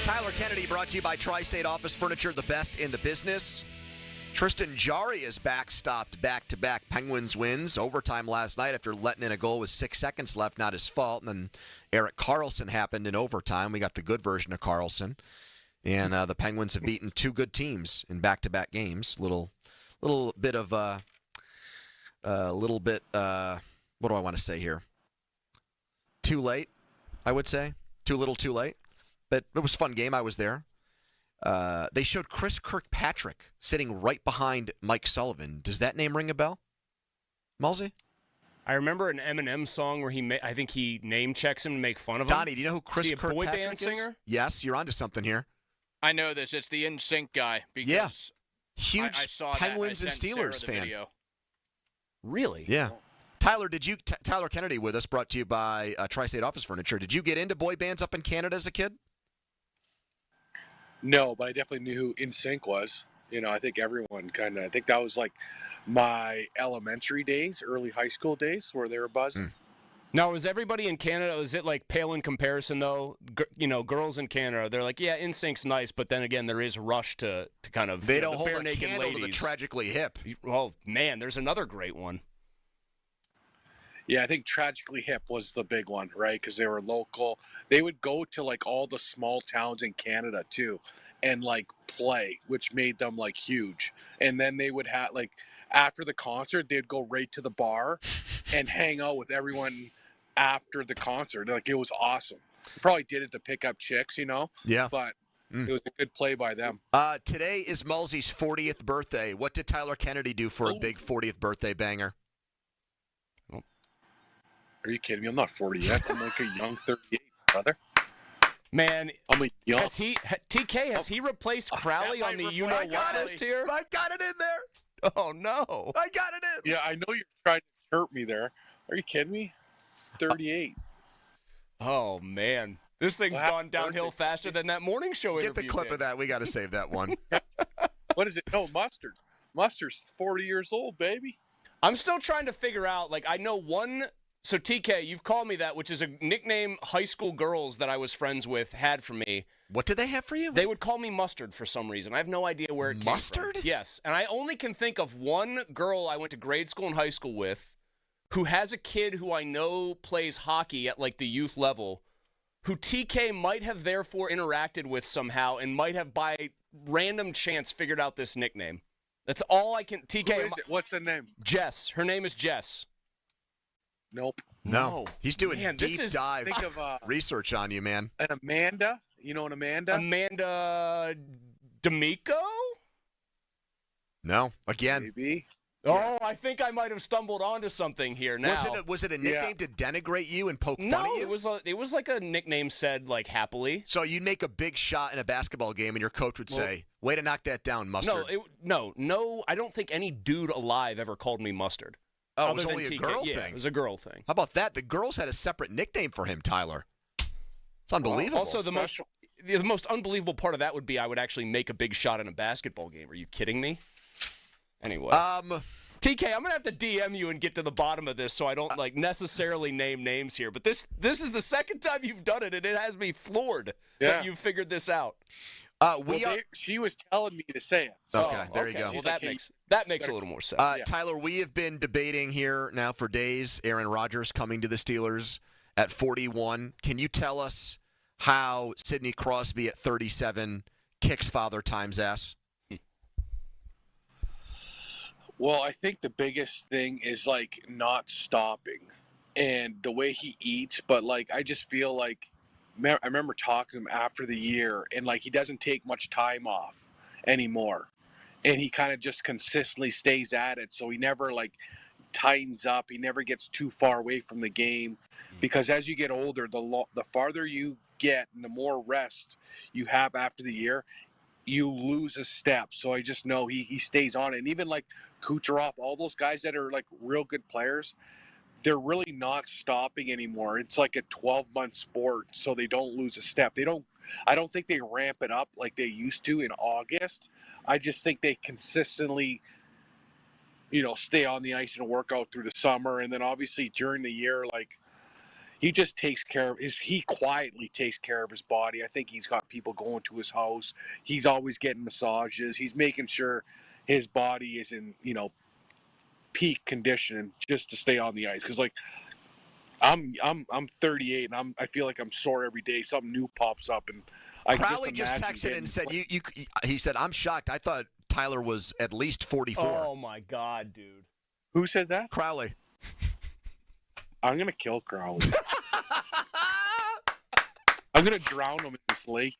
Tyler Kennedy brought to you by Tri-State Office Furniture, the best in the business. Tristan Jarry is backstopped back-to-back Penguins wins. Overtime last night after letting in a goal with 6 seconds left, not his fault. And then Erik Karlsson happened in overtime. We got the good version of Karlsson. And the Penguins have beaten two good teams in back-to-back games. Little bit of what do I want to say here? Too late, I would say. Too little, too late. But it was a fun game. I was there. They showed Chris Kirkpatrick sitting right behind Mike Sullivan. Does that name ring a bell, Mosy? I remember an Eminem song where I think he name checks him to make fun of him. Donnie, do you know who Chris Kirkpatrick boy band is? singer? Yes, you're onto something here. I know this. It's the NSYNC guy. Because Yeah. I Huge saw Penguins that. and Steelers fan. Video. Really? Yeah. Tyler, Tyler Kennedy with us, brought to you by Tri-State Office Furniture. Did you get into boy bands up in Canada as a kid? No, but I definitely knew who NSYNC was. I think everyone I think that was like my elementary days, early high school days where they were buzzing. Now, is everybody in Canada, is it like pale in comparison, though? Girls in Canada, they're like, yeah, NSYNC's nice, but then again, there is Rush to kind of... They don't the hold a bare-naked candle ladies. to the Tragically Hip. Well, man, there's another great one. Yeah, I think Tragically Hip was the big one, right? Because they were local. They would go to, like, all the small towns in Canada, too, and, like, play, which made them, like, huge. And then they would have, like, after the concert, they'd go right to the bar and hang out with everyone after the concert. Like, it was awesome. Probably did it to pick up chicks, Yeah. But it was a good play by them. Today is Mosy's 40th birthday. What did Tyler Kennedy do for a big 40th birthday banger? Are you kidding me? I'm not 40 yet. I'm like a young 38, brother. Man, I'm a young. Has he replaced Crowley on the you-know-what list here? I got it in there. Oh, no. I got it in. Yeah, I know you're trying to hurt me there. Are you kidding me? 38. Oh, man. This thing's gone downhill faster than that morning show interview. Get the clip of that. We got to save that one. What is it? No, Mustard. Mustard's 40 years old, baby. I'm still trying to figure out, I know one... So, TK, you've called me that, which is a nickname high school girls that I was friends with had for me. What did they have for you? They would call me Mustard for some reason. I have no idea where it came Mustard? from. Yes, and I only can think of one girl I went to grade school and high school with who has a kid who I know plays hockey at, the youth level, who TK might have therefore interacted with somehow and might have, by random chance, figured out this nickname. That's all I can... TK, Who is it? What's the name? Jess. Her name is Jess. Nope. No. He's doing deep dive Think of, research on you, man. an Amanda. You know an Amanda? Amanda D'Amico? No. Again. Maybe. Oh, I think I might have stumbled onto something here now. Was it a nickname to denigrate you and poke fun at you? It was like a nickname said happily. So you'd make a big shot in a basketball game and your coach would say, way to knock that down, Mustard. No, I don't think any dude alive ever called me Mustard. Oh, it was only a girl thing? Yeah, it was a girl thing. How about that? The girls had a separate nickname for him, Tyler. It's unbelievable. Also, the most unbelievable part of that would be I would actually make a big shot in a basketball game. Are you kidding me? Anyway. TK, I'm going to have to DM you and get to the bottom of this so I don't necessarily name names here. But this is the second time you've done it, and it has me floored that you've figured this out. She was telling me to say it. So. Okay, there you go. Well, that makes a little more sense. Tyler, we have been debating here now for days Aaron Rodgers coming to the Steelers at 41. Can you tell us how Sidney Crosby at 37 kicks Father Time's ass? Well, I think the biggest thing is not stopping and the way he eats. But I just feel I remember talking to him after the year, and he doesn't take much time off anymore, and he kind of just consistently stays at it. So he never tightens up. He never gets too far away from the game, because as you get older, the farther you get and the more rest you have after the year, you lose a step. So I just know he stays on it. And even Kucherov, all those guys that are real good players, they're really not stopping anymore. It's like a 12-month sport, so they don't lose a step. I don't think they ramp it up like they used to in August. I just think they consistently, stay on the ice and work out through the summer. And then obviously during the year, he just takes care of he quietly takes care of his body. I think he's got people going to his house. He's always getting massages. He's making sure his body is in, peak condition just to stay on the ice. Because I'm 38 and I feel like I'm sore every day. Something new pops up, and Crowley just texted and said he said, I'm shocked. I thought Tyler was at least 44. Oh my God, dude. Who said that? Crowley. I'm gonna kill Crowley. I'm gonna drown him in this lake.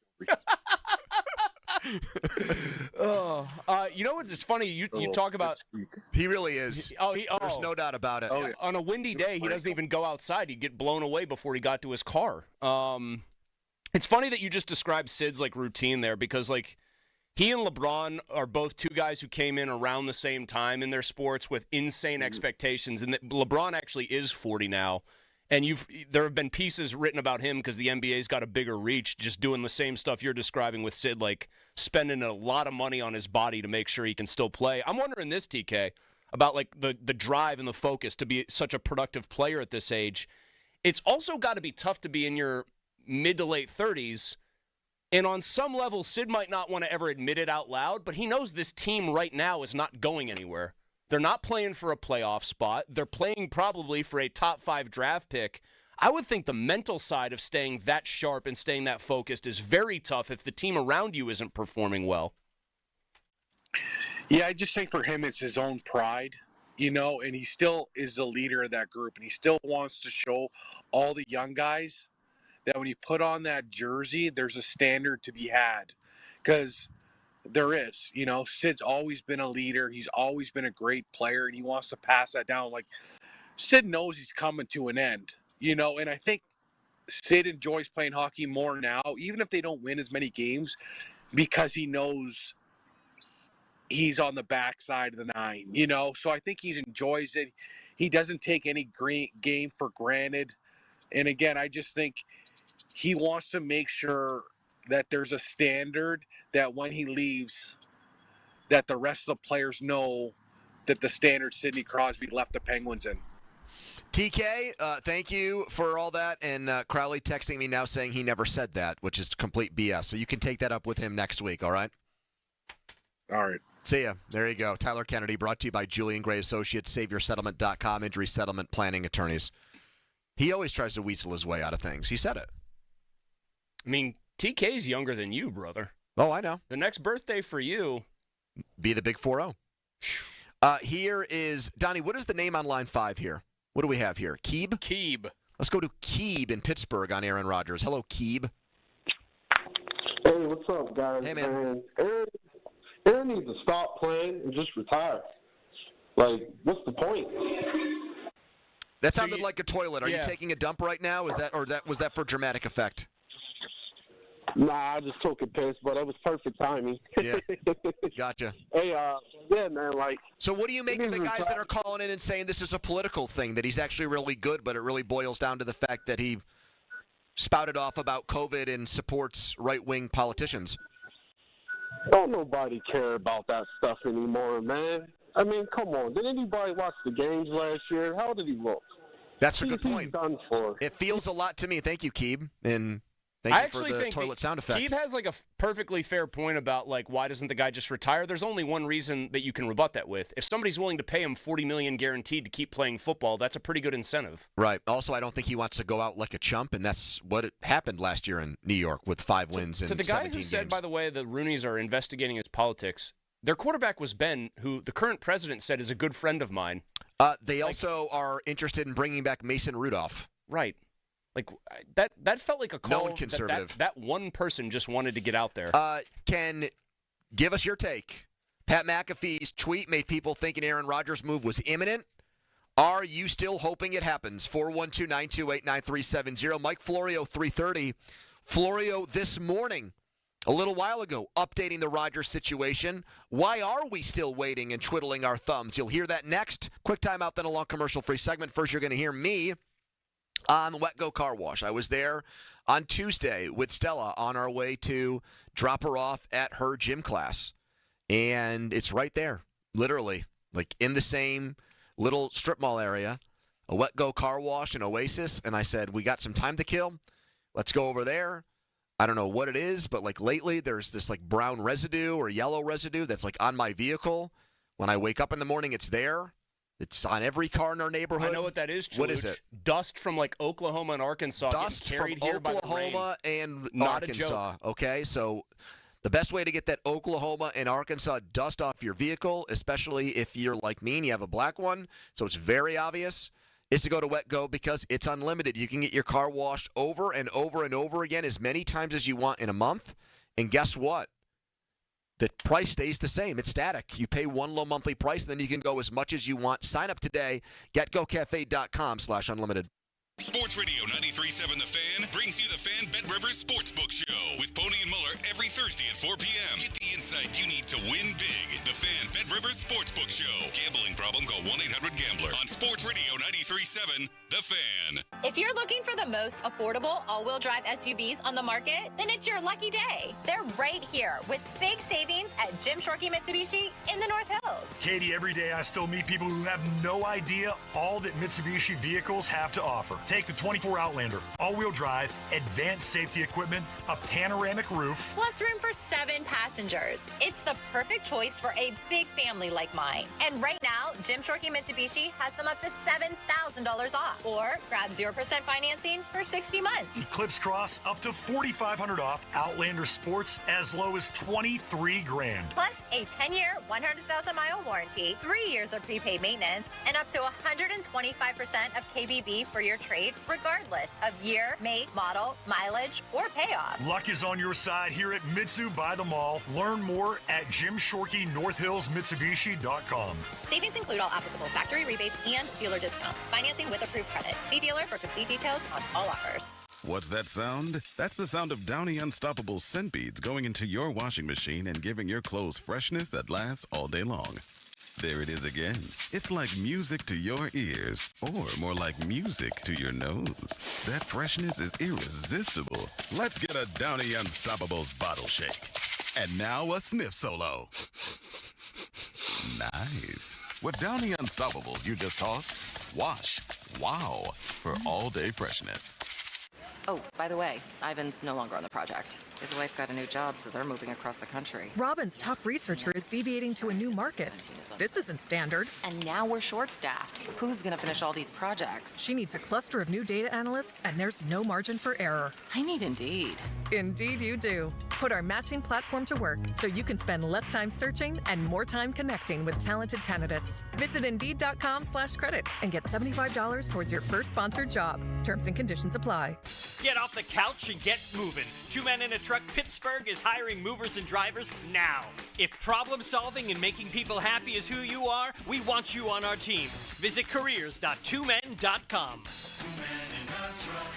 You know what's funny? You talk about. He really is. There's no doubt about it. On a windy day, he doesn't even go outside. He'd get blown away before he got to his car. It's funny that you just described Sid's routine there because he and LeBron are both two guys who came in around the same time in their sports with insane expectations, and that LeBron actually is 40 now. And there have been pieces written about him because the NBA's got a bigger reach, just doing the same stuff you're describing with Sid, spending a lot of money on his body to make sure he can still play. I'm wondering this, TK, about the drive and the focus to be such a productive player at this age. It's also got to be tough to be in your mid to late 30s. And on some level, Sid might not want to ever admit it out loud, but he knows this team right now is not going anywhere. They're not playing for a playoff spot. They're playing probably for a top 5 draft pick. I would think the mental side of staying that sharp and staying that focused is very tough if the team around you isn't performing well. Yeah, I just think for him it's his own pride, and he still is the leader of that group, and he still wants to show all the young guys that when you put on that jersey, there's a standard to be had. Because there is. Sid's always been a leader. He's always been a great player, and he wants to pass that down. Sid knows he's coming to an end, and I think Sid enjoys playing hockey more now, even if they don't win as many games, because he knows he's on the backside of the 9, So I think he enjoys it. He doesn't take any game for granted. And again, I just think he wants to make sure that there's a standard that when he leaves, that the rest of the players know that the standard Sidney Crosby left the Penguins in. TK, thank you for all that. And Crowley texting me now saying he never said that, which is complete BS. So you can take that up with him next week, all right? All right. See ya. There you go. Tyler Kennedy, brought to you by Julian Gray Associates, SaveYourSettlement.com, injury settlement planning attorneys. He always tries to weasel his way out of things. He said it. I mean, TK's younger than you, brother. Oh, I know. The next birthday for you. Be the big 4-0. Here is, Donnie, what is the name on line 5 here? What do we have here? Keeb? Keeb. Let's go to Keeb in Pittsburgh on Aaron Rodgers. Hello, Keeb. Hey, what's up, guys? Hey, man. Aaron needs to stop playing and just retire. What's the point? That sounded like a toilet. Are you taking a dump right now? Was that for dramatic effect? Nah, I just took a piss, but it was perfect timing. Yeah, gotcha. Hey, yeah, man, So what do you make of the guys that are calling in and saying this is a political thing, that he's actually really good, but it really boils down to the fact that he spouted off about COVID and supports right-wing politicians? Don't nobody care about that stuff anymore, man. I mean, come on. Did anybody watch the games last year? How did he look? That's a good point. He's done for. It feels a lot to me. Thank you, Keeb. And thank you for the toilet sound effect. Keeb has a perfectly fair point about why doesn't the guy just retire? There's only one reason that you can rebut that with. If somebody's willing to pay him $40 million guaranteed to keep playing football, that's a pretty good incentive. Right. Also, I don't think he wants to go out like a chump, and that's what happened last year in New York with 5 wins in 17 games. To the guy who said, by the way, the Roonies are investigating his politics, their quarterback was Ben, who the current president said is a good friend of mine. They also are interested in bringing back Mason Rudolph. Right. That felt like a call. Known conservative. That one person just wanted to get out there. Ken, give us your take. Pat McAfee's tweet made people think an Aaron Rodgers move was imminent. Are you still hoping it happens? 412-928-9370. Mike Florio, 330. Florio this morning, a little while ago, updating the Rodgers situation. Why are we still waiting and twiddling our thumbs? You'll hear that next. Quick timeout, then a long commercial-free segment. First, you're going to hear me on the Wet Go Car Wash. I was there on Tuesday with Stella on our way to drop her off at her gym class. And it's right there, literally, in the same little strip mall area, a Wet Go Car Wash and Oasis. And I said, we got some time to kill. Let's go over there. I don't know what it is, but lately there's this brown residue or yellow residue that's on my vehicle. When I wake up in the morning, it's there. It's on every car in our neighborhood. I know what that is, Chulich. What is it? Dust from Oklahoma and Arkansas. Dust carried from here Oklahoma by the rain. and Not Arkansas. Okay, so the best way to get that Oklahoma and Arkansas dust off your vehicle, especially if you're like me and you have a black one, so it's very obvious, is to go to Wet Go because it's unlimited. You can get your car washed over and over and over again as many times as you want in a month. And guess what? The price stays the same. It's static. You pay one low monthly price, and then you can go as much as you want. Sign up today. GetGoCafe.com/unlimited. Sports Radio 93.7 The Fan brings you the Fan Bet Rivers Sportsbook Show with Pony and Muller every Thursday at 4 p.m. Get the insight you need to win big. The Fan Bet Rivers Sportsbook Show. Gambling problem? Call 1-800-GAMBLER. On Sports Radio 93.7 The Fan. If you're looking for the most affordable all-wheel drive SUVs on the market, then it's your lucky day. They're right here with big savings at Jim Shorkey Mitsubishi in the North Hills. Katie, every day I still meet people who have no idea all that Mitsubishi vehicles have to offer. Take the 24 Outlander, all-wheel drive, advanced safety equipment, a panoramic roof. Plus room for 7 passengers. It's the perfect choice for a big family like mine. And right now, Jim Shorkey Mitsubishi has them up to $7,000 off. Or grab 0% financing for 60 months. Eclipse Cross up to $4,500 off. Outlander Sports as low as $23,000. Plus a 10-year, 100,000-mile warranty, 3 years of prepaid maintenance, and up to 125% of KBB for your trade, regardless of year, make, model, mileage, or payoff. Luck is on your side here at Mitsu by the Mall. Learn more at JimShorkeyNorthHillsMitsubishi.com. Savings include all applicable factory rebates and dealer discounts. Financing with approved credit. See dealer for complete details on all offers. What's that sound? That's the sound of Downy Unstoppable scent beads going into your washing machine and giving your clothes freshness that lasts all day long. There it is again. It's like music to your ears, or more like music to your nose. That freshness is irresistible. Let's get a Downy Unstoppables bottle shake. And now a sniff solo. Nice. With Downy Unstoppables, you just toss, wash, wow, for all-day freshness. Oh, by the way, Ivan's no longer on the project. His wife got a new job, so they're moving across the country. Robin's top researcher is deviating to a new market. This isn't standard. And now we're short-staffed. Who's going to finish all these projects? She needs a cluster of new data analysts, and there's no margin for error. I need Indeed. Indeed you do. Put our matching platform to work so you can spend less time searching and more time connecting with talented candidates. Visit Indeed.com/credit and get $75 towards your first sponsored job. Terms and conditions apply. Get off the couch and get moving. 2 Men in a Truck Pittsburgh is hiring movers and drivers now. If problem solving and making people happy is who you are, we want you on our team. Visit careers.2men.com.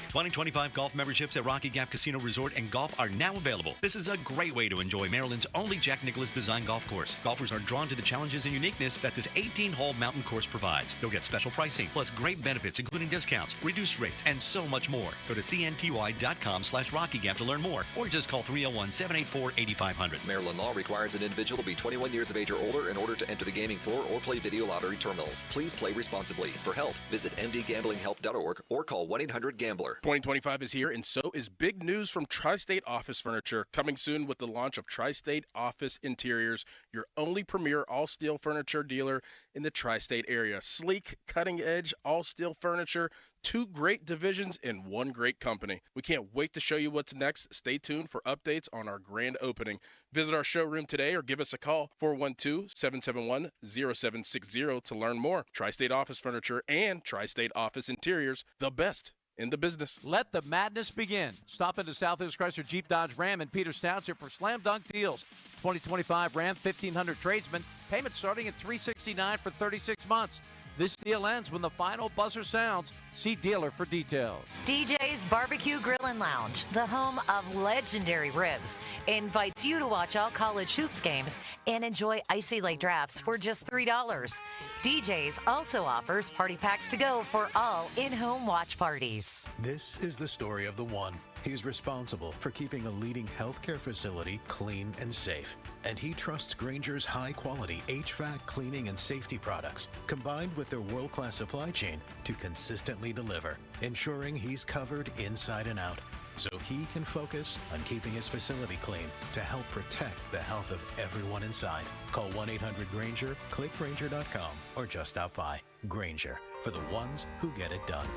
2025 golf memberships at Rocky Gap Casino Resort and Golf are now available. This is a great way to enjoy Maryland's only Jack Nicklaus design golf course. Golfers are drawn to the challenges and uniqueness that this 18-hole mountain course provides. You'll get special pricing, plus great benefits including discounts, reduced rates, and so much more. Go to cnty.com/RockyGap to learn more, or just call 301-784-8500. Maryland law requires an individual to be 21 years of age or older in order to enter the gaming floor or play video lottery terminals. Please play responsibly. For help, visit mdgamblinghelp.org or call 1-800-GAMBLER. 2025 is here, and so is big news from Tri-State Office Furniture, coming soon with the launch of Tri-State Office Interiors, your only premier all-steel furniture dealer in the Tri-State area. Sleek, cutting-edge, all-steel furniture, 2 great divisions and 1 great company. We can't wait to show you what's next. Stay tuned for updates on our grand opening. Visit our showroom today or give us a call, 412-771-0760 to learn more. Tri-State Office Furniture and Tri-State Office Interiors, the best in the business. Let the madness begin. Stop into Southeast Chrysler Jeep Dodge Ram in Peters Township for slam dunk deals. 2025 Ram 1500 Tradesman, payment starting at $369 for 36 months. This deal ends when the final buzzer sounds. See dealer for details. DJ's Barbecue Grill and Lounge, the home of legendary ribs, invites you to watch all college hoops games and enjoy icy lake drafts for just $3. DJ's also offers party packs to go for all in-home watch parties. This is the story of the one. He's responsible for keeping a leading healthcare facility clean and safe. And he trusts Granger's high-quality HVAC cleaning and safety products, combined with their world-class supply chain, to consistently deliver, ensuring he's covered inside and out, so he can focus on keeping his facility clean to help protect the health of everyone inside. Call 1-800-GRANGER, click Granger.com, or just stop by. Granger, for the ones who get it done.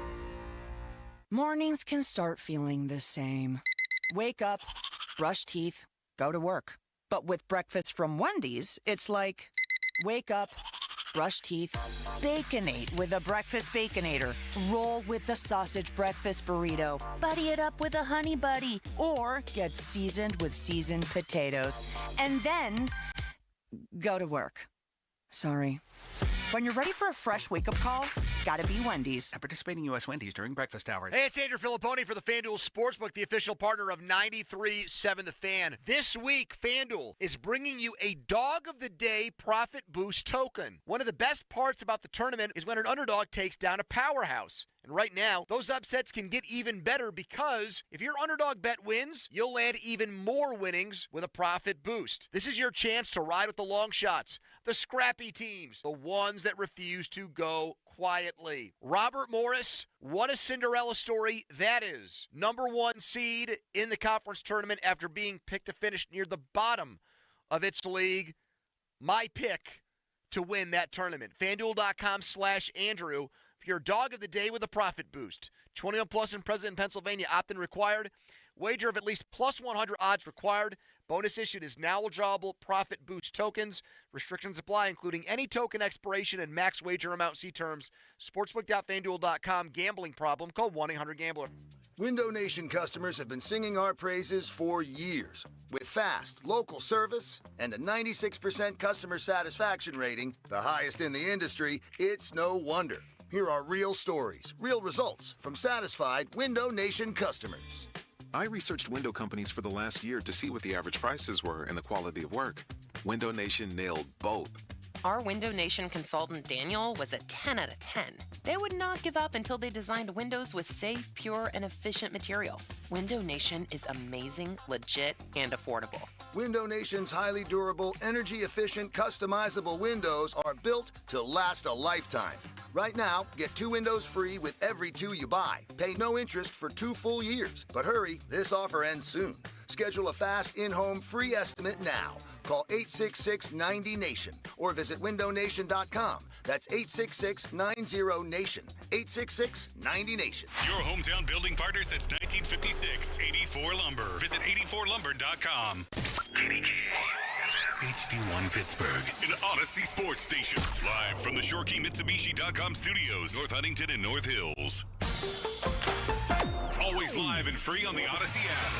Mornings can start feeling the same. Wake up, brush teeth, go to work. But with breakfast from Wendy's, it's like, wake up, brush teeth, Baconate with a breakfast Baconator. Roll with the sausage breakfast burrito. Buddy it up with a Honey Buddy. Or get seasoned with seasoned potatoes. And then go to work. Sorry. When you're ready for a fresh wake-up call, gotta be Wendy's. At participating U.S. Wendy's during breakfast hours. Hey, it's Andrew Filipponi for the FanDuel Sportsbook, the official partner of 93.7 The Fan. This week, FanDuel is bringing you a Dog of the Day Profit Boost token. One of the best parts about the tournament is when an underdog takes down a powerhouse. And right now, those upsets can get even better because if your underdog bet wins, you'll land even more winnings with a profit boost. This is your chance to ride with the long shots, the scrappy teams, the ones that refuse to go quietly. Robert Morris, what a Cinderella story that is. Number 1 seed in the conference tournament after being picked to finish near the bottom of its league. My pick to win that tournament. FanDuel.com/Andrew. Your Dog of the Day with a profit boost. 21 plus and present in Pennsylvania. Opt-in required. Wager of at least plus 100 odds required. Bonus issued is now withdrawable profit boost tokens. Restrictions apply, including any token expiration and max wager amount. See terms. Sportsbook.fanduel.com. Gambling problem. Call 1-800-GAMBLER. Window Nation customers have been singing our praises for years. With fast, local service and a 96% customer satisfaction rating, the highest in the industry, it's no wonder. Here are real stories, real results from satisfied Window Nation customers. I researched window companies for the last year to see what the average prices were and the quality of work. Window Nation nailed both. Our Window Nation consultant, Daniel, was a 10 out of 10. They would not give up until they designed windows with safe, pure, and efficient material. Window Nation is amazing, legit, and affordable. Window Nation's highly durable, energy-efficient, customizable windows are built to last a lifetime. Right now, get 2 windows free with every 2 you buy. Pay no interest for 2 full years. But hurry, this offer ends soon. Schedule a fast in-home free estimate now. Call 866-90-NATION or visit windownation.com. That's 866-90-NATION. 866-90-NATION. Your hometown building partner since 1956. 84 Lumber. Visit 84lumber.com. HD1 Pittsburgh, an Odyssey sports station. Live from the ShoreKeyMitsubishi.com studios, North Huntington and North Hills. Always live and free on the Odyssey app.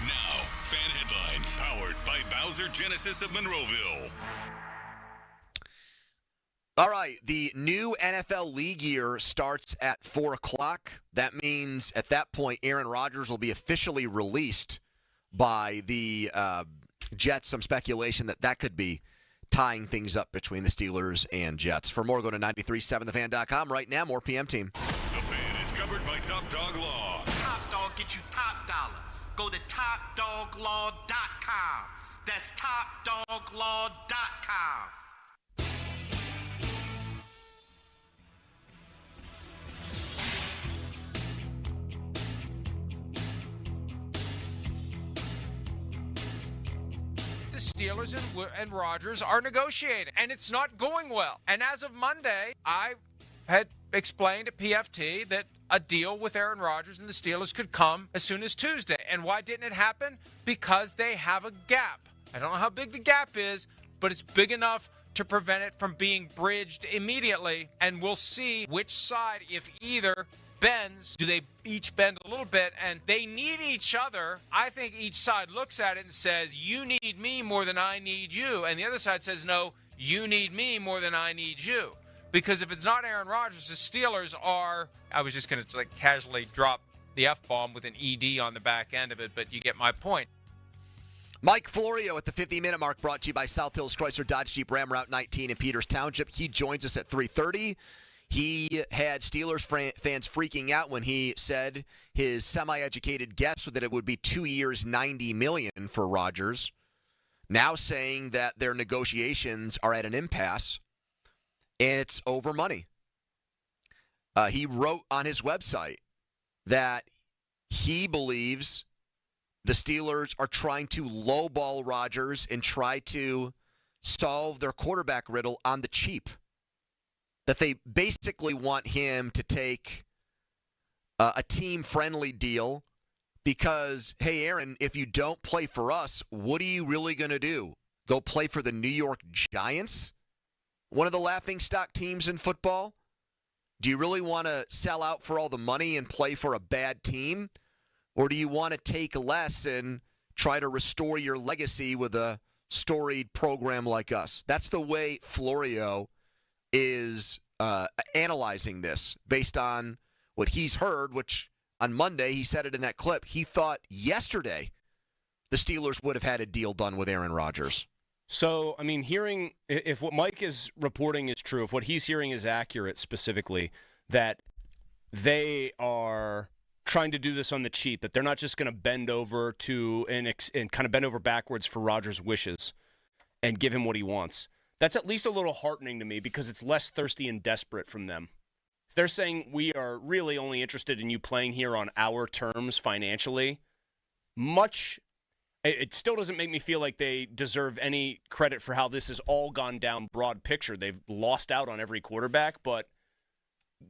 Now, fan headlines powered by Bowser Genesis of Monroeville. All right, the new NFL league year starts at 4 o'clock. That means at that point, Aaron Rodgers will be officially released by the Jets. Some speculation that could be tying things up between the Steelers and Jets. For more, go to 937thefan.com. Right now, more PM Team. The Fan is covered by Top Dog Law. Top Dog get you top dollar. Go to topdoglaw.com. That's topdoglaw.com. The Steelers and Rodgers are negotiating, and it's not going well. And as of Monday, I had explained at PFT that a deal with Aaron Rodgers and the Steelers could come as soon as Tuesday. And why didn't it happen? Because they have a gap. I don't know how big the gap is, but it's big enough to prevent it from being bridged immediately. And we'll see which side, if either bends, do they each bend a little bit, and they need each other. I think each side looks at it and says, you need me more than I need you. And the other side says, no, you need me more than I need you. Because if it's not Aaron Rodgers, the Steelers are, I was just going to casually drop the F-bomb with an ED on the back end of it, but you get my point. Mike Florio at the 50-minute mark, brought to you by South Hills Chrysler Dodge Jeep Ram Route 19 in Peters Township. He joins us at 3:30. He had Steelers fans freaking out when he said his semi-educated guess that it would be 2 years, $90 million for Rodgers. Now saying that their negotiations are at an impasse, and it's over money. He wrote on his website that he believes the Steelers are trying to lowball Rodgers and try to solve their quarterback riddle on the cheap. That they basically want him to take a team-friendly deal, because, hey, Aaron, if you don't play for us, what are you really going to do? Go play for the New York Giants? One of the laughingstock teams in football? Do you really want to sell out for all the money and play for a bad team? Or do you want to take less and try to restore your legacy with a storied program like us? That's the way Florio is analyzing this based on what he's heard, which on Monday he said it in that clip. He thought yesterday the Steelers would have had a deal done with Aaron Rodgers. So, I mean, hearing, if what Mike is reporting is true, if what he's hearing is accurate specifically, that they are trying to do this on the cheap, that they're not just going to bend over to and kind of bend over backwards for Rodgers' wishes and give him what he wants. That's at least a little heartening to me because it's less thirsty and desperate from them. If they're saying we are really only interested in you playing here on our terms financially, it still doesn't make me feel like they deserve any credit for how this has all gone down broad picture. They've lost out on every quarterback, but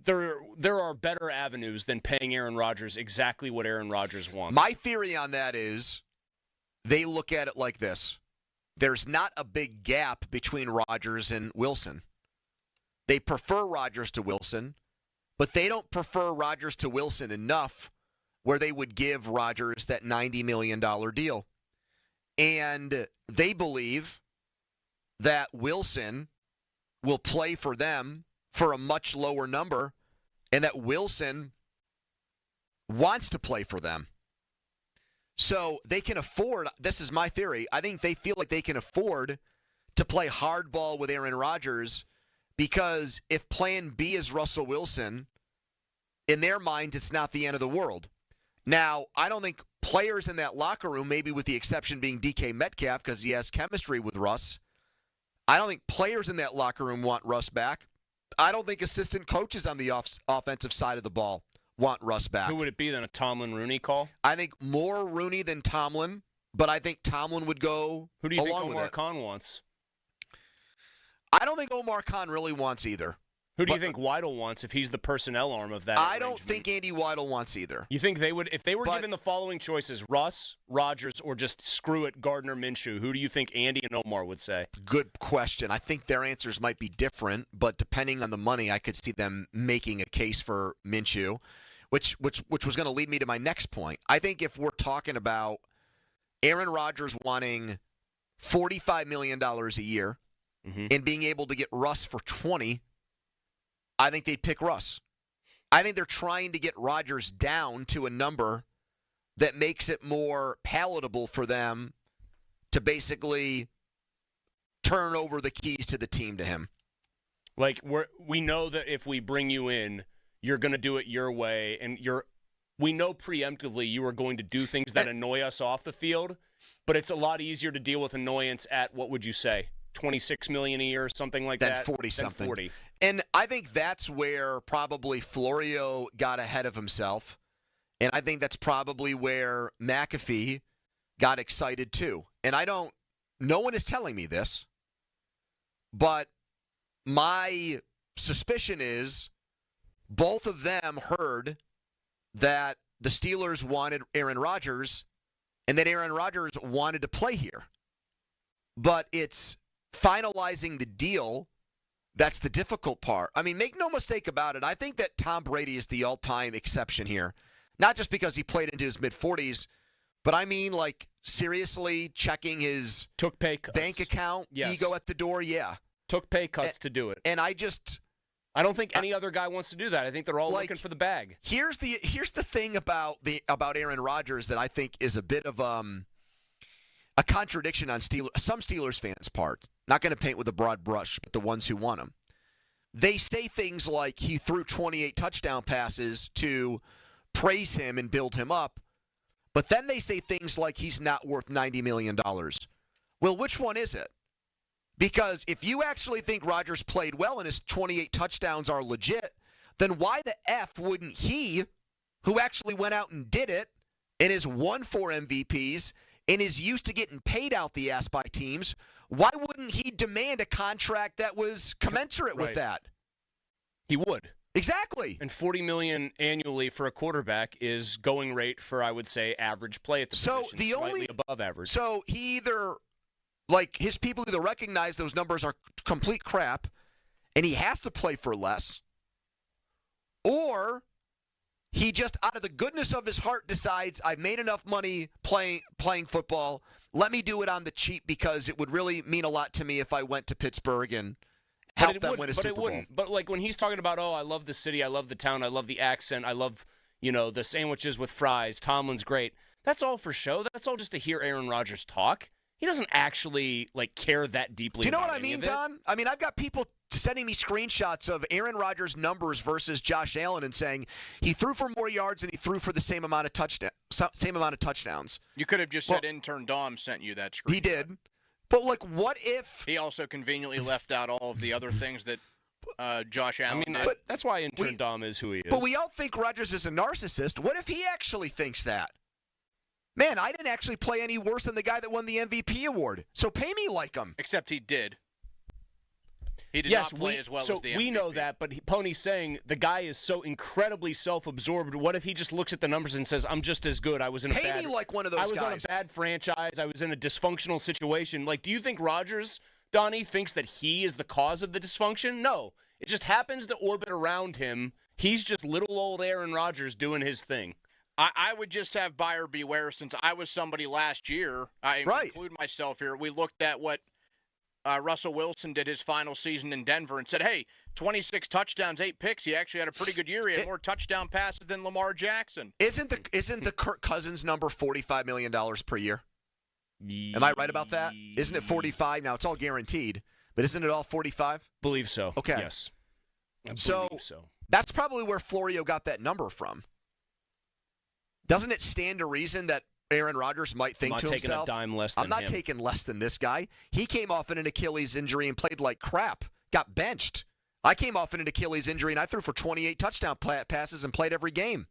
there are better avenues than paying Aaron Rodgers exactly what Aaron Rodgers wants. My theory on that is they look at it like this. There's not a big gap between Rodgers and Wilson. They prefer Rodgers to Wilson, but they don't prefer Rodgers to Wilson enough where they would give Rodgers that $90 million deal. And they believe that Wilson will play for them for a much lower number and that Wilson wants to play for them. So they can afford, this is my theory, I think they feel like they can afford to play hardball with Aaron Rodgers because if plan B is Russell Wilson, in their minds it's not the end of the world. Now, I don't think players in that locker room, maybe with the exception being DK Metcalf because he has chemistry with Russ, I don't think players in that locker room want Russ back. I don't think assistant coaches on the offensive side of the ball want Russ back. Who would it be then, a Tomlin-Rooney call? I think more Rooney than Tomlin, but I think Tomlin would go Who do you think along with Omar it. Khan wants? I don't think Omar Khan really wants either. Who do you think Weidel wants if he's the personnel arm of that I don't think Andy Weidel wants either. You think they would, if they were given the following choices, Russ, Rodgers, or just screw it, Gardner Minshew, who do you think Andy and Omar would say? Good question. I think their answers might be different, but depending on the money, I could see them making a case for Minshew, which was going to lead me to my next point. I think if we're talking about Aaron Rodgers wanting $45 million a year and being able to get Russ for $20, I think they'd pick Russ. I think they're trying to get Rodgers down to a number that makes it more palatable for them to basically turn over the keys to the team to him. Like, we know that if we bring you in, you're going to do it your way, and we know preemptively you are going to do things that annoy us off the field, but it's a lot easier to deal with annoyance at, what would you say, $26 million a year or something like that? 40-something. 40. And I think that's where probably Florio got ahead of himself. And I think that's probably where McAfee got excited too. And no one is telling me this, but my suspicion is both of them heard that the Steelers wanted Aaron Rodgers and that Aaron Rodgers wanted to play here. But it's finalizing the deal that's the difficult part. I mean, make no mistake about it. I think that Tom Brady is the all-time exception here. Not just because he played into his mid-40s, but I mean, like, seriously checking his took pay cuts. Bank account, ego at the door, yeah. Took pay cuts to do it. And I don't think any other guy wants to do that. I think they're all looking for the bag. Here's the thing about Aaron Rodgers that I think is a bit of a contradiction on some Steelers fans' part. Not going to paint with a broad brush, but the ones who want him. They say things like he threw 28 touchdown passes to praise him and build him up, but then they say things like he's not worth $90 million. Well, which one is it? Because if you actually think Rodgers played well and his 28 touchdowns are legit, then why the F wouldn't he, who actually went out and did it and has won 4 MVPs and is used to getting paid out the ass by teams, why wouldn't he demand a contract that was commensurate with that? He would. Exactly. And $40 million annually for a quarterback is going rate for, I would say, average play at the position, slightly above average. So he either, his people either recognize those numbers are complete crap, and he has to play for less, or he just, out of the goodness of his heart, decides I've made enough money playing football. Let me do it on the cheap because it would really mean a lot to me if I went to Pittsburgh and help them win a Super Bowl. But when he's talking about, I love the city, I love the town, I love the accent, I love, the sandwiches with fries, Tomlin's great. That's all for show. That's all just to hear Aaron Rodgers talk. He doesn't actually care that deeply. Do you know about what I mean, any of it. Don? I mean, I've got people sending me screenshots of Aaron Rodgers' numbers versus Josh Allen and saying he threw for more yards and he threw for the same amount of touchdowns. You could have just said intern Dom sent you that screenshot. He did. But, what if... He also conveniently left out all of the other things that Josh Allen did. But that's why intern Dom is who he is. But we all think Rodgers is a narcissist. What if he actually thinks that? Man, I didn't actually play any worse than the guy that won the MVP award. So pay me like him. Except he did. He did not play as well as the MVP. So we know that, but Pony's saying the guy is so incredibly self-absorbed. What if he just looks at the numbers and says, I'm just as good. I was in Pay me like one of those guys. I was on a bad franchise. I was in a dysfunctional situation. Do you think Rodgers, Donnie, thinks that he is the cause of the dysfunction? No. It just happens to orbit around him. He's just little old Aaron Rodgers doing his thing. I would just have buyer beware since I was somebody last year. I include myself here. We looked at what Russell Wilson did his final season in Denver and said, hey, 26 touchdowns, 8 picks. He actually had a pretty good year. He had more touchdown passes than Lamar Jackson. Isn't the Kirk Cousins number $45 million per year? Am I right about that? Isn't it 45? Now, it's all guaranteed, but isn't it all 45? Believe so. Okay. Yes. So that's probably where Florio got that number from. Doesn't it stand to reason that Aaron Rodgers might think to himself, I'm not taking less than this guy. He came off an Achilles injury and played like crap, got benched. I came off an Achilles injury and I threw for 28 touchdown passes and played every game.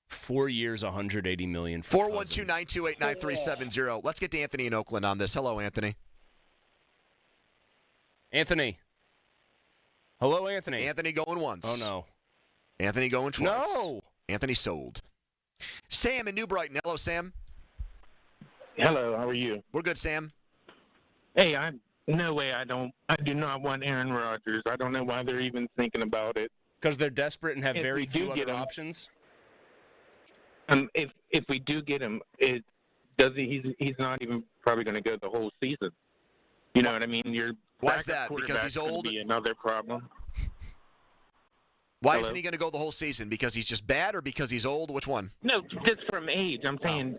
4 years, $180 million. 412-928-9370. Let's get to Anthony in Oakland on this. Hello, Anthony. Anthony. Hello, Anthony. Anthony going once. Oh, no. Anthony going twice. No. Anthony sold. Sam in New Brighton. Hello, Sam. Hello, how are you? We're good, Sam. Hey, I do not want Aaron Rodgers. I don't know why they're even thinking about it. Because they're desperate and have very few other options? If we do get him, he's not even probably going to go the whole season. You know what I mean? Why is that? Because he's old? Be another problem. Why isn't he going to go the whole season? Because he's just bad or because he's old? Which one? No, just from age. I'm saying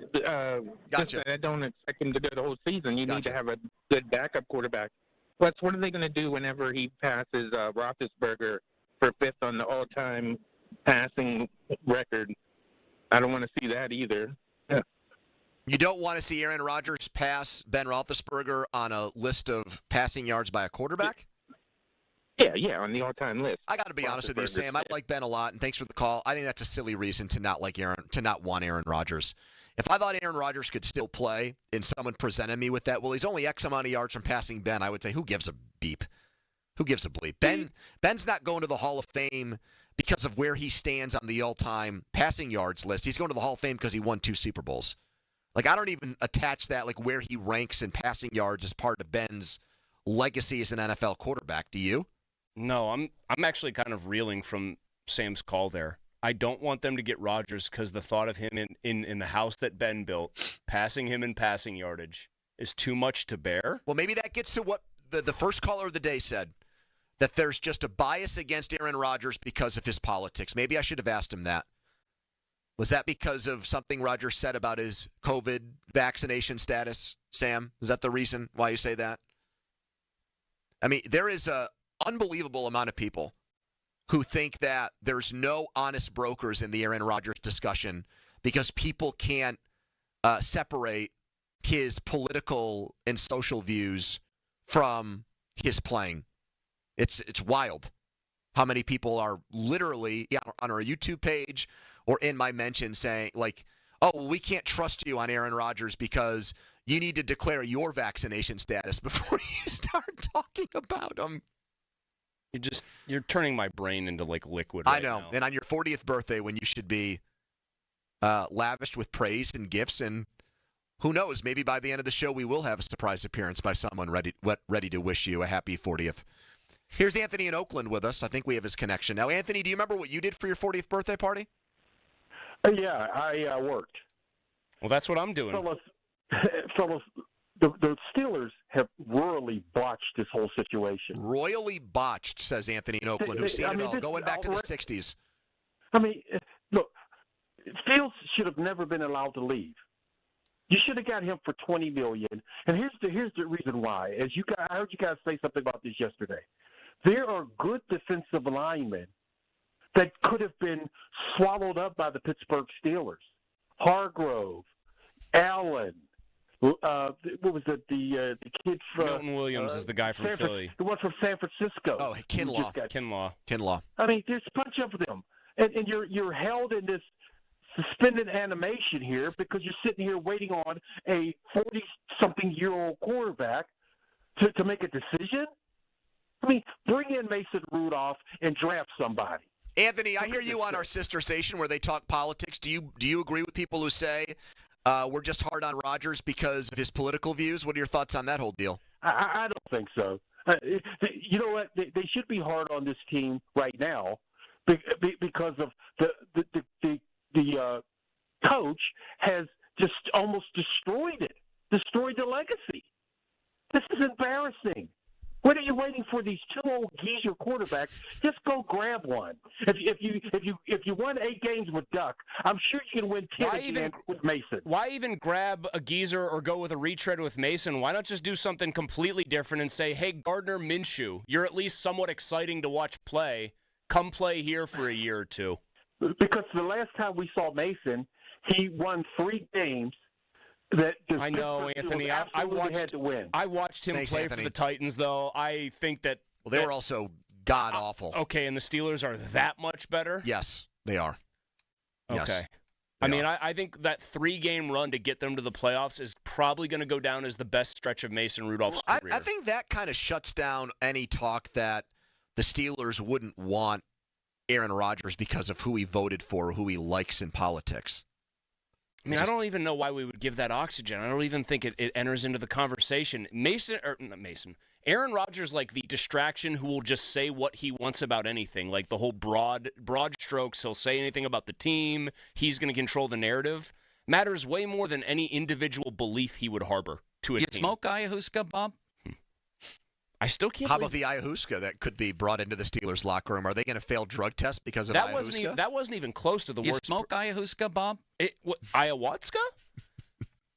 Gotcha. I don't expect him to go the whole season. You need to have a good backup quarterback. Plus, what are they going to do whenever he passes Roethlisberger for 5th on the all-time passing record? I don't want to see that either. Yeah. You don't want to see Aaron Rodgers pass Ben Roethlisberger on a list of passing yards by a quarterback? Yeah, on the all-time list. I got to be honest with you, Sam. I like Ben a lot, and thanks for the call. I think that's a silly reason to not want Aaron Rodgers. If I thought Aaron Rodgers could still play, and someone presented me with that, well, he's only X amount of yards from passing Ben, I would say, who gives a beep? Who gives a bleep? Ben's not going to the Hall of Fame because of where he stands on the all-time passing yards list. He's going to the Hall of Fame because he won 2 Super Bowls. I don't even attach that, where he ranks in passing yards as part of Ben's legacy as an NFL quarterback. Do you? No, I'm actually kind of reeling from Sam's call there. I don't want them to get Rodgers because the thought of him in the house that Ben built, passing him in passing yardage, is too much to bear. Well, maybe that gets to what the first caller of the day said, that there's just a bias against Aaron Rodgers because of his politics. Maybe I should have asked him that. Was that because of something Rodgers said about his COVID vaccination status, Sam? Is that the reason why you say that? I mean, there is a unbelievable amount of people who think that there's no honest brokers in the Aaron Rodgers discussion because people can't separate his political and social views from his playing. It's wild how many people are literally on our YouTube page or in my mention saying, oh, well, we can't trust you on Aaron Rodgers because you need to declare your vaccination status before you start talking about him. You're turning my brain into like liquid. I know. And on your 40th birthday, when you should be lavished with praise and gifts, and who knows, maybe by the end of the show we will have a surprise appearance by someone ready to wish you a happy 40th. Here's Anthony in Oakland with us. I think we have his connection. Now, Anthony, do you remember what you did for your 40th birthday party? Yeah, I worked. Well, that's what I'm doing. Fellas, the Steelers have royally botched this whole situation. Royally botched, says Anthony in Oakland, who's seen it all, going back to the 60s. I mean, look, Fields should have never been allowed to leave. You should have got him for $20 million. And here's the reason why. I heard you guys say something about this yesterday. There are good defensive linemen that could have been swallowed up by the Pittsburgh Steelers. Hargrove, Allen. What was it? The kid from Milton Williams is the guy from Philly. The one from San Francisco. Oh, Kinlaw. I mean, there's a bunch of them, and you're held in this suspended animation here because you're sitting here waiting on a 40-something-year-old quarterback to make a decision. I mean, bring in Mason Rudolph and draft somebody. Anthony, I hear you on our sister station where they talk politics. Do you agree with people who say we're just hard on Rodgers because of his political views? What are your thoughts on that whole deal? I don't think so. You know what? They should be hard on this team right now because of the coach has just almost destroyed the legacy. This is embarrassing. What are you waiting for? These two old geezer quarterbacks? Just go grab one. If you won 8 games with Duck, I'm sure you can win 10 again with Mason. Why even grab a geezer or go with a retread with Mason? Why not just do something completely different and say, hey, Gardner Minshew, you're at least somewhat exciting to watch play. Come play here for a year or two. Because the last time we saw Mason, he won 3 games. I know, Anthony. I watched him play for the Titans, though. I think that they were also god awful. Okay, and the Steelers are that much better? Yes, they are. Okay. Yes, I think that 3-game run to get them to the playoffs is probably going to go down as the best stretch of Mason Rudolph's career. I think that kind of shuts down any talk that the Steelers wouldn't want Aaron Rodgers because of who he voted for or who he likes in politics. I mean, I don't even know why we would give that oxygen. I don't even think it enters into the conversation. Aaron Rodgers, like the distraction who will just say what he wants about anything, like the whole broad strokes. He'll say anything about the team. He's going to control the narrative. Matters way more than any individual belief he would harbor to a team. You smoke ayahuasca, Bob? I still can't. How about the ayahuasca that could be brought into the Steelers locker room? Are they going to fail drug tests because of ayahuasca? That wasn't even close to the worst. You smoke ayahuasca, Bob? Ayahuasca?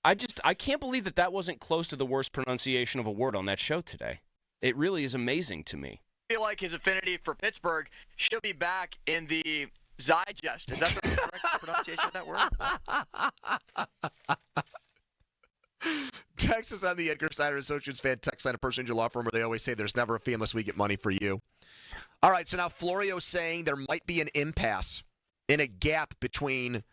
I can't believe that wasn't close to the worst pronunciation of a word on that show today. It really is amazing to me. I feel like his affinity for Pittsburgh should be back in the Zygest. Is that the correct pronunciation of that word? Text us on the Edgar Snyder Associates fan text line, a person in your law firm where they always say there's never a fee unless we get money for you. All right, so now Florio's saying there might be an impasse in a gap between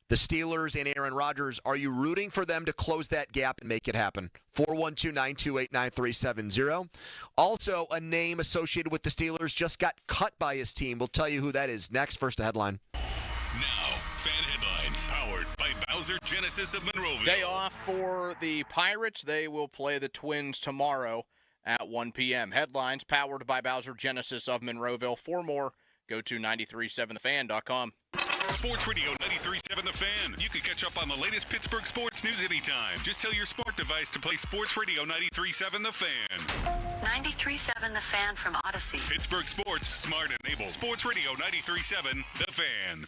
the Steelers and Aaron Rodgers. Are you rooting for them to close that gap and make it happen? 412-928-9370. Also, a name associated with the Steelers just got cut by his team. We'll tell you who that is next. First, a headline. Now, fan headlines powered by Bowser Genesis of Monroeville. Day off for the Pirates. They will play the Twins tomorrow at 1 p.m. Headlines powered by Bowser Genesis of Monroeville. For more, go to 937thefan.com. Sports Radio 93.7 The Fan. You can catch up on the latest Pittsburgh sports news anytime. Just tell your smart device to play Sports Radio 93.7 The Fan. 93.7 The Fan from Odyssey. Pittsburgh sports, smart and able. Sports Radio 93.7 The Fan.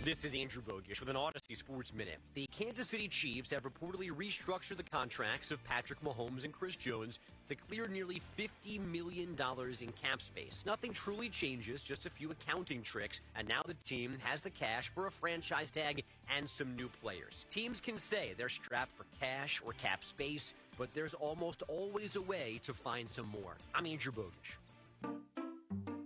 This is Andrew Bogish with an Odyssey Sports Minute. The Kansas City Chiefs have reportedly restructured the contracts of Patrick Mahomes and Chris Jones to clear nearly $50 million in cap space. Nothing truly changes, just a few accounting tricks, and now the team has the cash for a franchise tag and some new players. Teams can say they're strapped for cash or cap space, but there's almost always a way to find some more. I'm Andrew Bogish.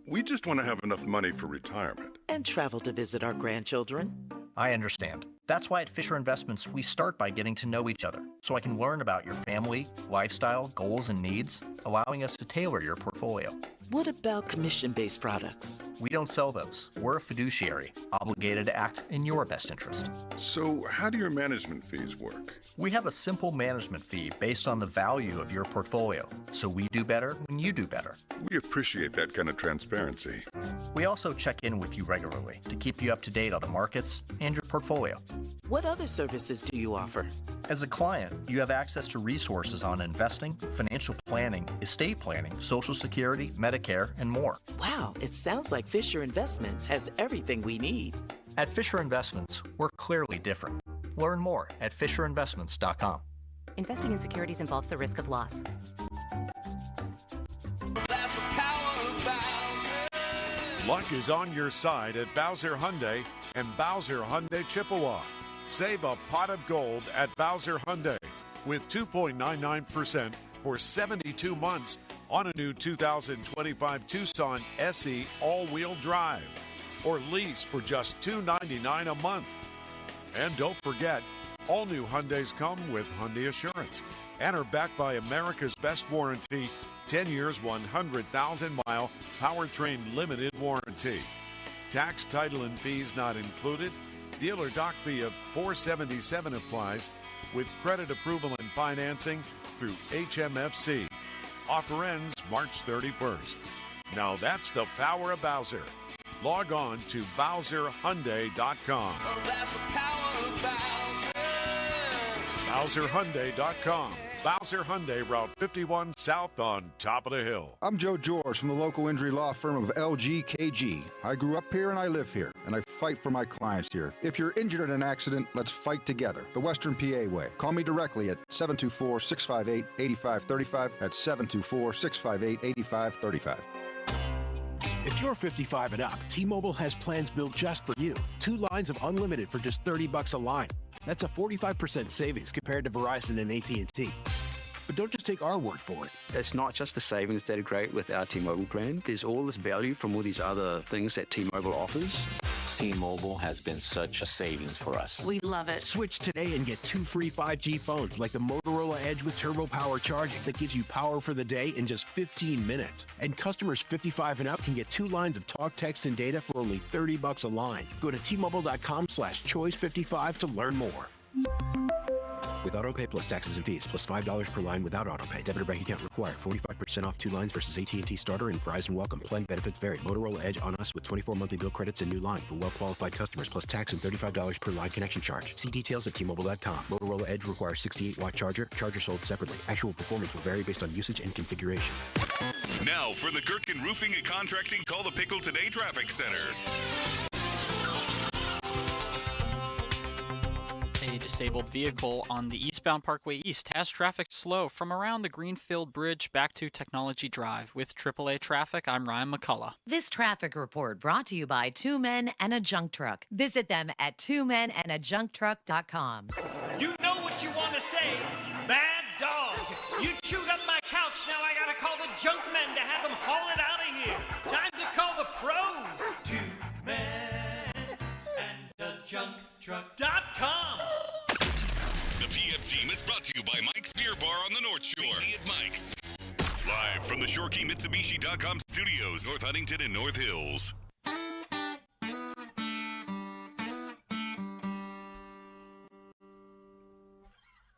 We just want to have enough money for retirement. And travel to visit our grandchildren. I understand. That's why at Fisher Investments, we start by getting to know each other, so I can learn about your family, lifestyle, goals, and needs, allowing us to tailor your portfolio. What about commission-based products? We don't sell those. We're a fiduciary, obligated to act in your best interest. So how do your management fees work? We have a simple management fee based on the value of your portfolio, so we do better when you do better. We appreciate that kind of transparency. We also check in with you regularly to keep you up to date on the markets and your portfolio. What other services do you offer? As a client, you have access to resources on investing, financial planning, estate planning, Social Security, Medicare, and more. Wow, it sounds like Fisher Investments has everything we need. At Fisher Investments, we're clearly different. Learn more at FisherInvestments.com. Investing in securities involves the risk of loss. Luck is on your side at Bowser Hyundai and Bowser Hyundai Chippewa. Save a pot of gold at Bowser Hyundai with 2.99% for 72 months on a new 2025 Tucson SE all-wheel drive, or lease for just $299 a month. And don't forget, all new Hyundais come with Hyundai Assurance and are backed by America's best warranty, 10 years, 100,000-mile powertrain limited warranty. Tax, title, and fees not included. Dealer doc fee of $477 applies with credit approval and financing through HMFC. Offer ends March 31st. Now that's the power of Bowser. Log on to BowserHyundai.com. Oh, that's the power of Bowser. BowserHyundai.com. Bowser Hyundai, Route 51 South on top of the hill. I'm Joe George from the local injury law firm of LGKG. I grew up here and I live here, and I fight for my clients here. If you're injured in an accident, let's fight together. The Western PA way. Call me directly at 724-658-8535. That's 724-658-8535. If you're 55 and up, T-Mobile has plans built just for you. 2 lines of unlimited for just $30 a line. That's a 45% savings compared to Verizon and AT&T. But don't just take our word for it. It's not just the savings that are great with our T-Mobile plan. There's all this value from all these other things that T-Mobile offers. T-Mobile has been such a savings for us. We love it. Switch today and get 2 free 5G phones like the Motorola Edge with turbo power charging that gives you power for the day in just 15 minutes. And customers 55 and up can get 2 lines of talk, text, and data for only $30 a line. Go to T-Mobile.com/choice55 to learn more. With AutoPay plus taxes and fees, plus $5 per line without AutoPay. Debit or bank account required. 45% off 2 lines versus AT&T Starter and Verizon Welcome. Plan benefits vary. Motorola Edge on us with 24 monthly bill credits and new line for well-qualified customers, plus tax and $35 per line connection charge. See details at T-Mobile.com. Motorola Edge requires 68-watt charger. Charger sold separately. Actual performance will vary based on usage and configuration. Now for the Gherkin Roofing and Contracting, call the Pickle Today Traffic Center. A disabled vehicle on the eastbound Parkway East has traffic slow from around the Greenfield Bridge back to Technology Drive. With AAA Traffic, I'm Ryan McCullough. This traffic report brought to you by 2 Men and a Junk Truck. Visit them at 2menandajuncktruck.com. You know what you want to say. Bad dog. You chewed up my couch. Now I gotta call the junk men to have them haul it out of here. Time to call the pros. 2 Men and a junktruck.com. The PM team is brought to you by Mike's Beer Bar on the North Shore. Meet me at Mike's. Live from the ShoreKeyMitsubishi.com studios, North Huntington and North Hills.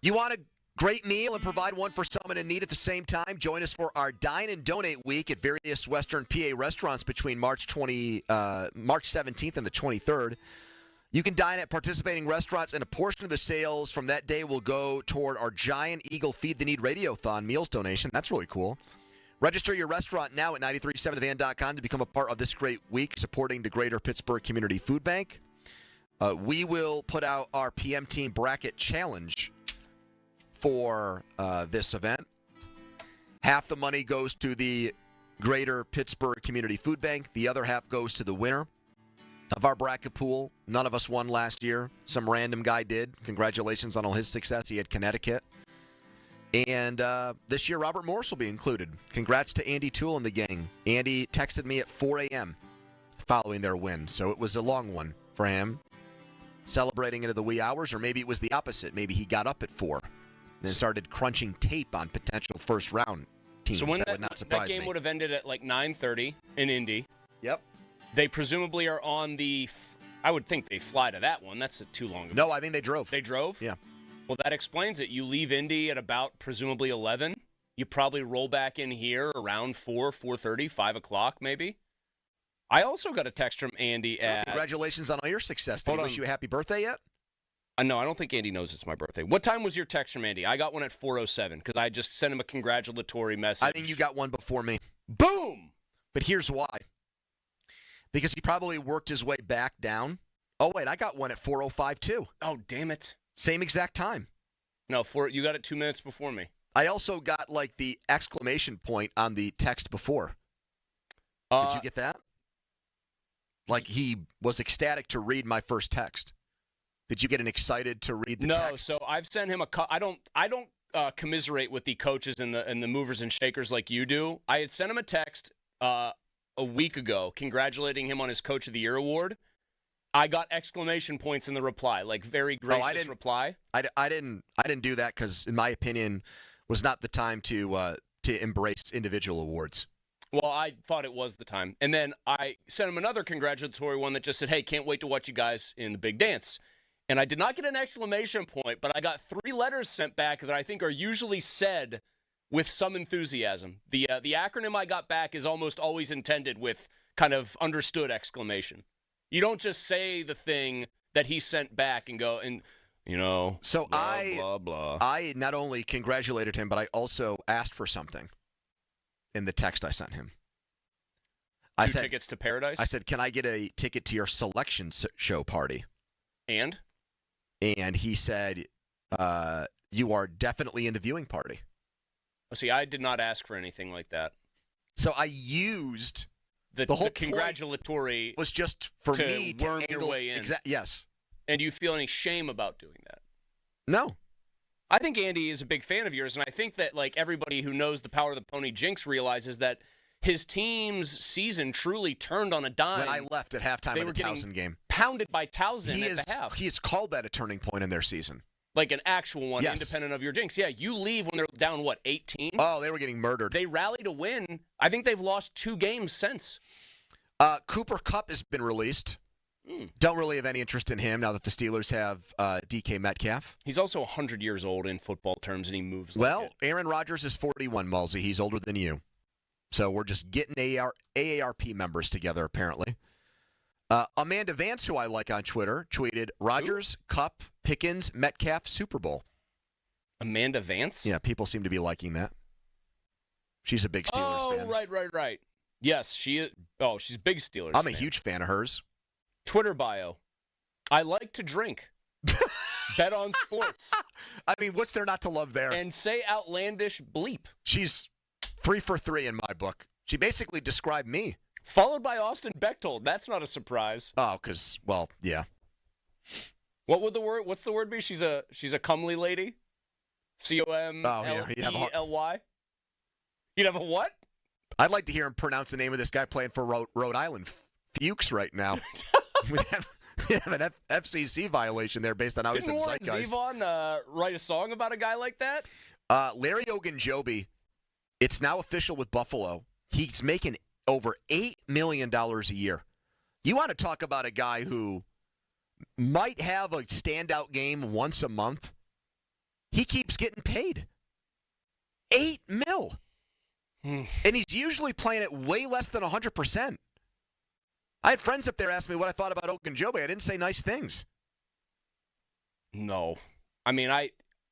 You want a great meal and provide one for someone in need at the same time? Join us for our Dine and Donate Week at various Western PA restaurants between March 17th and the 23rd. You can dine at participating restaurants, and a portion of the sales from that day will go toward our Giant Eagle Feed the Need Radiothon meals donation. That's really cool. Register your restaurant now at 937thevan.com to become a part of this great week supporting the Greater Pittsburgh Community Food Bank. We will put out our PM Team Bracket Challenge for this event. Half the money goes to the Greater Pittsburgh Community Food Bank. The other half goes to the winner of our bracket pool. None of us won last year. Some random guy did. Congratulations on all his success. He had Connecticut. And this year, Robert Morris will be included. Congrats to Andy Toole and the gang. Andy texted me at 4 a.m. following their win, so it was a long one for him. Celebrating into the wee hours, or maybe it was the opposite. Maybe he got up at 4 and started crunching tape on potential first-round teams. So when that would not surprise that game me. would have ended at like 9:30 in Indy. Yep. They presumably are on the. I would think they fly to that one. That's too long. No, I think they drove. They drove? Yeah. Well, that explains it. You leave Indy at about presumably 11. You probably roll back in here around 4:30, 5 o'clock maybe. I also got a text from Andy at. Congratulations on all your success. Did he wish you a happy birthday yet? No, I don't think Andy knows it's my birthday. What time was your text from Andy? I got one at 4:07 because I just sent him a congratulatory message. I think you got one before me. Boom! But here's why. Because he probably worked his way back down. Oh, wait, I got one at 4:05 too. Oh, damn it. Same exact time. No, you got it 2 minutes before me. I also got like the exclamation point on the text before. Did you get that? Like he was ecstatic to read my first text. Did you get an excited to read the text? No, so I've sent him I don't commiserate with the coaches and the movers and shakers like you do. I had sent him a text a week ago congratulating him on his Coach of the Year award. I got exclamation points in the reply, like very gracious reply. I didn't do that because, in my opinion, was not the time to embrace individual awards. Well, I thought it was the time. And then I sent him another congratulatory one that just said, hey, can't wait to watch you guys in the big dance. And I did not get an exclamation point, but I got 3 letters sent back that I think are usually said with some enthusiasm. The acronym I got back is almost always intended with kind of understood exclamation. You don't just say the thing that he sent back and go and, So blah, blah. I not only congratulated him, but I also asked for something in the text I sent him. I said tickets to Paradise? I said, can I get a ticket to your selection show party? And he said, you are definitely in the viewing party. See, I did not ask for anything like that. So I used the whole congratulatory was just for me to worm your way in. Yes. And do you feel any shame about doing that? No. I think Andy is a big fan of yours, and I think that like everybody who knows the power of the Pony Jinx realizes that his team's season truly turned on a dime. When I left at halftime of the Towson game. Pounded by Towson at the half. He has called that a turning point in their season. Like an actual one, yes. Independent of your jinx. Yeah, you leave when they're down, 18? Oh, they were getting murdered. They rally to win. I think they've lost 2 games since. Cooper Kupp has been released. Don't really have any interest in him now that the Steelers have DK Metcalf. He's also 100 years old in football terms, and he moves well, like it. Aaron Rodgers is 41, Mosy. He's older than you. So we're just getting AARP members together, apparently. Amanda Vance, who I like on Twitter, tweeted, Rodgers, Kupp, Pickens, Metcalf, Super Bowl. Amanda Vance? Yeah, people seem to be liking that. She's a big Steelers fan. Oh, right. Yes, she is. Oh, she's a big Steelers I'm fan. a huge fan of hers. Twitter bio. I like to drink. Bet on sports. I mean, what's there not to love there? And say outlandish bleep. She's 3 for 3 in my book. She basically described me. Followed by Austin Bechtold. That's not a surprise. Oh, because, well, yeah. What's the word be? She's a comely lady? C-O-M-L-E-L-Y? You'd have a what? I'd like to hear him pronounce the name of this guy playing for Rhode Island. Fuchs right now. we have an FCC violation there based on how he's in Zeitgeist. Didn't Warren Zevon write a song about a guy like that? Larry Ogunjobi, it's now official with Buffalo. He's making over $8 million a year. You want to talk about a guy who might have a standout game once a month? He keeps getting paid. $8 million. And he's usually playing at way less than 100%. I had friends up there ask me what I thought about Ogunjobi. I didn't say nice things. No. I mean,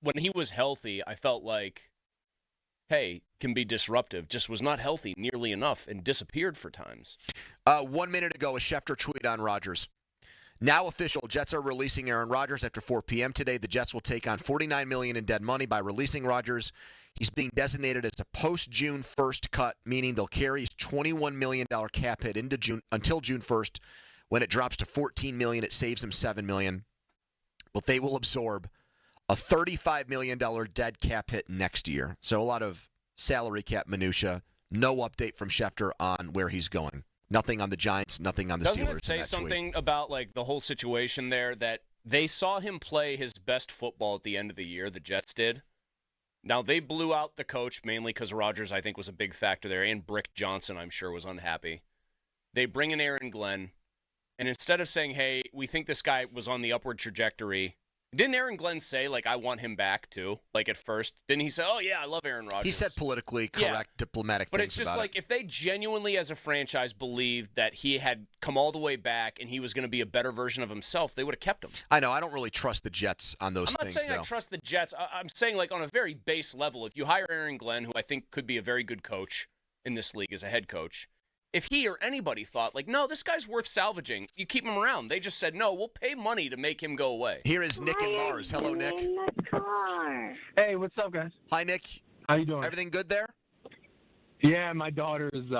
when he was healthy, I felt like, hey, can be disruptive. Just was not healthy nearly enough and disappeared for times. 1 minute ago, a Schefter tweet on Rodgers. Now official, Jets are releasing Aaron Rodgers after 4 p.m. today. The Jets will take on $49 million in dead money by releasing Rodgers. He's being designated as a post-June 1st cut, meaning they'll carry his $21 million cap hit until June 1st. When it drops to $14 million, it saves him $7 million. But they will absorb a $35 million dead cap hit next year. So a lot of salary cap minutia. No update from Schefter on where he's going. Nothing on the Giants, nothing on the Steelers. Doesn't it say something about like the whole situation there that they saw him play his best football at the end of the year, the Jets did? Now, they blew out the coach mainly because Rodgers, I think, was a big factor there, and Brick Johnson, I'm sure, was unhappy. They bring in Aaron Glenn, and instead of saying, hey, we think this guy was on the upward trajectory, didn't Aaron Glenn say, like, I want him back, too? Like, at first? Didn't he say, oh, yeah, I love Aaron Rodgers? He said politically correct, diplomatic but things it's just about like, if they genuinely, as a franchise, believed that he had come all the way back and he was going to be a better version of himself, they would have kept him. I know. I don't really trust the Jets on those things, I'm not saying I trust the Jets. I'm saying, like, on a very base level, if you hire Aaron Glenn, who I think could be a very good coach in this league as a head coach, if he or anybody thought, like, no, this guy's worth salvaging, you keep him around. They just said, no, we'll pay money to make him go away. Here is Nick and Mars. Hello, Nick. Hey, what's up, guys? Hi, Nick. How you doing? Everything good there? Yeah, my daughter is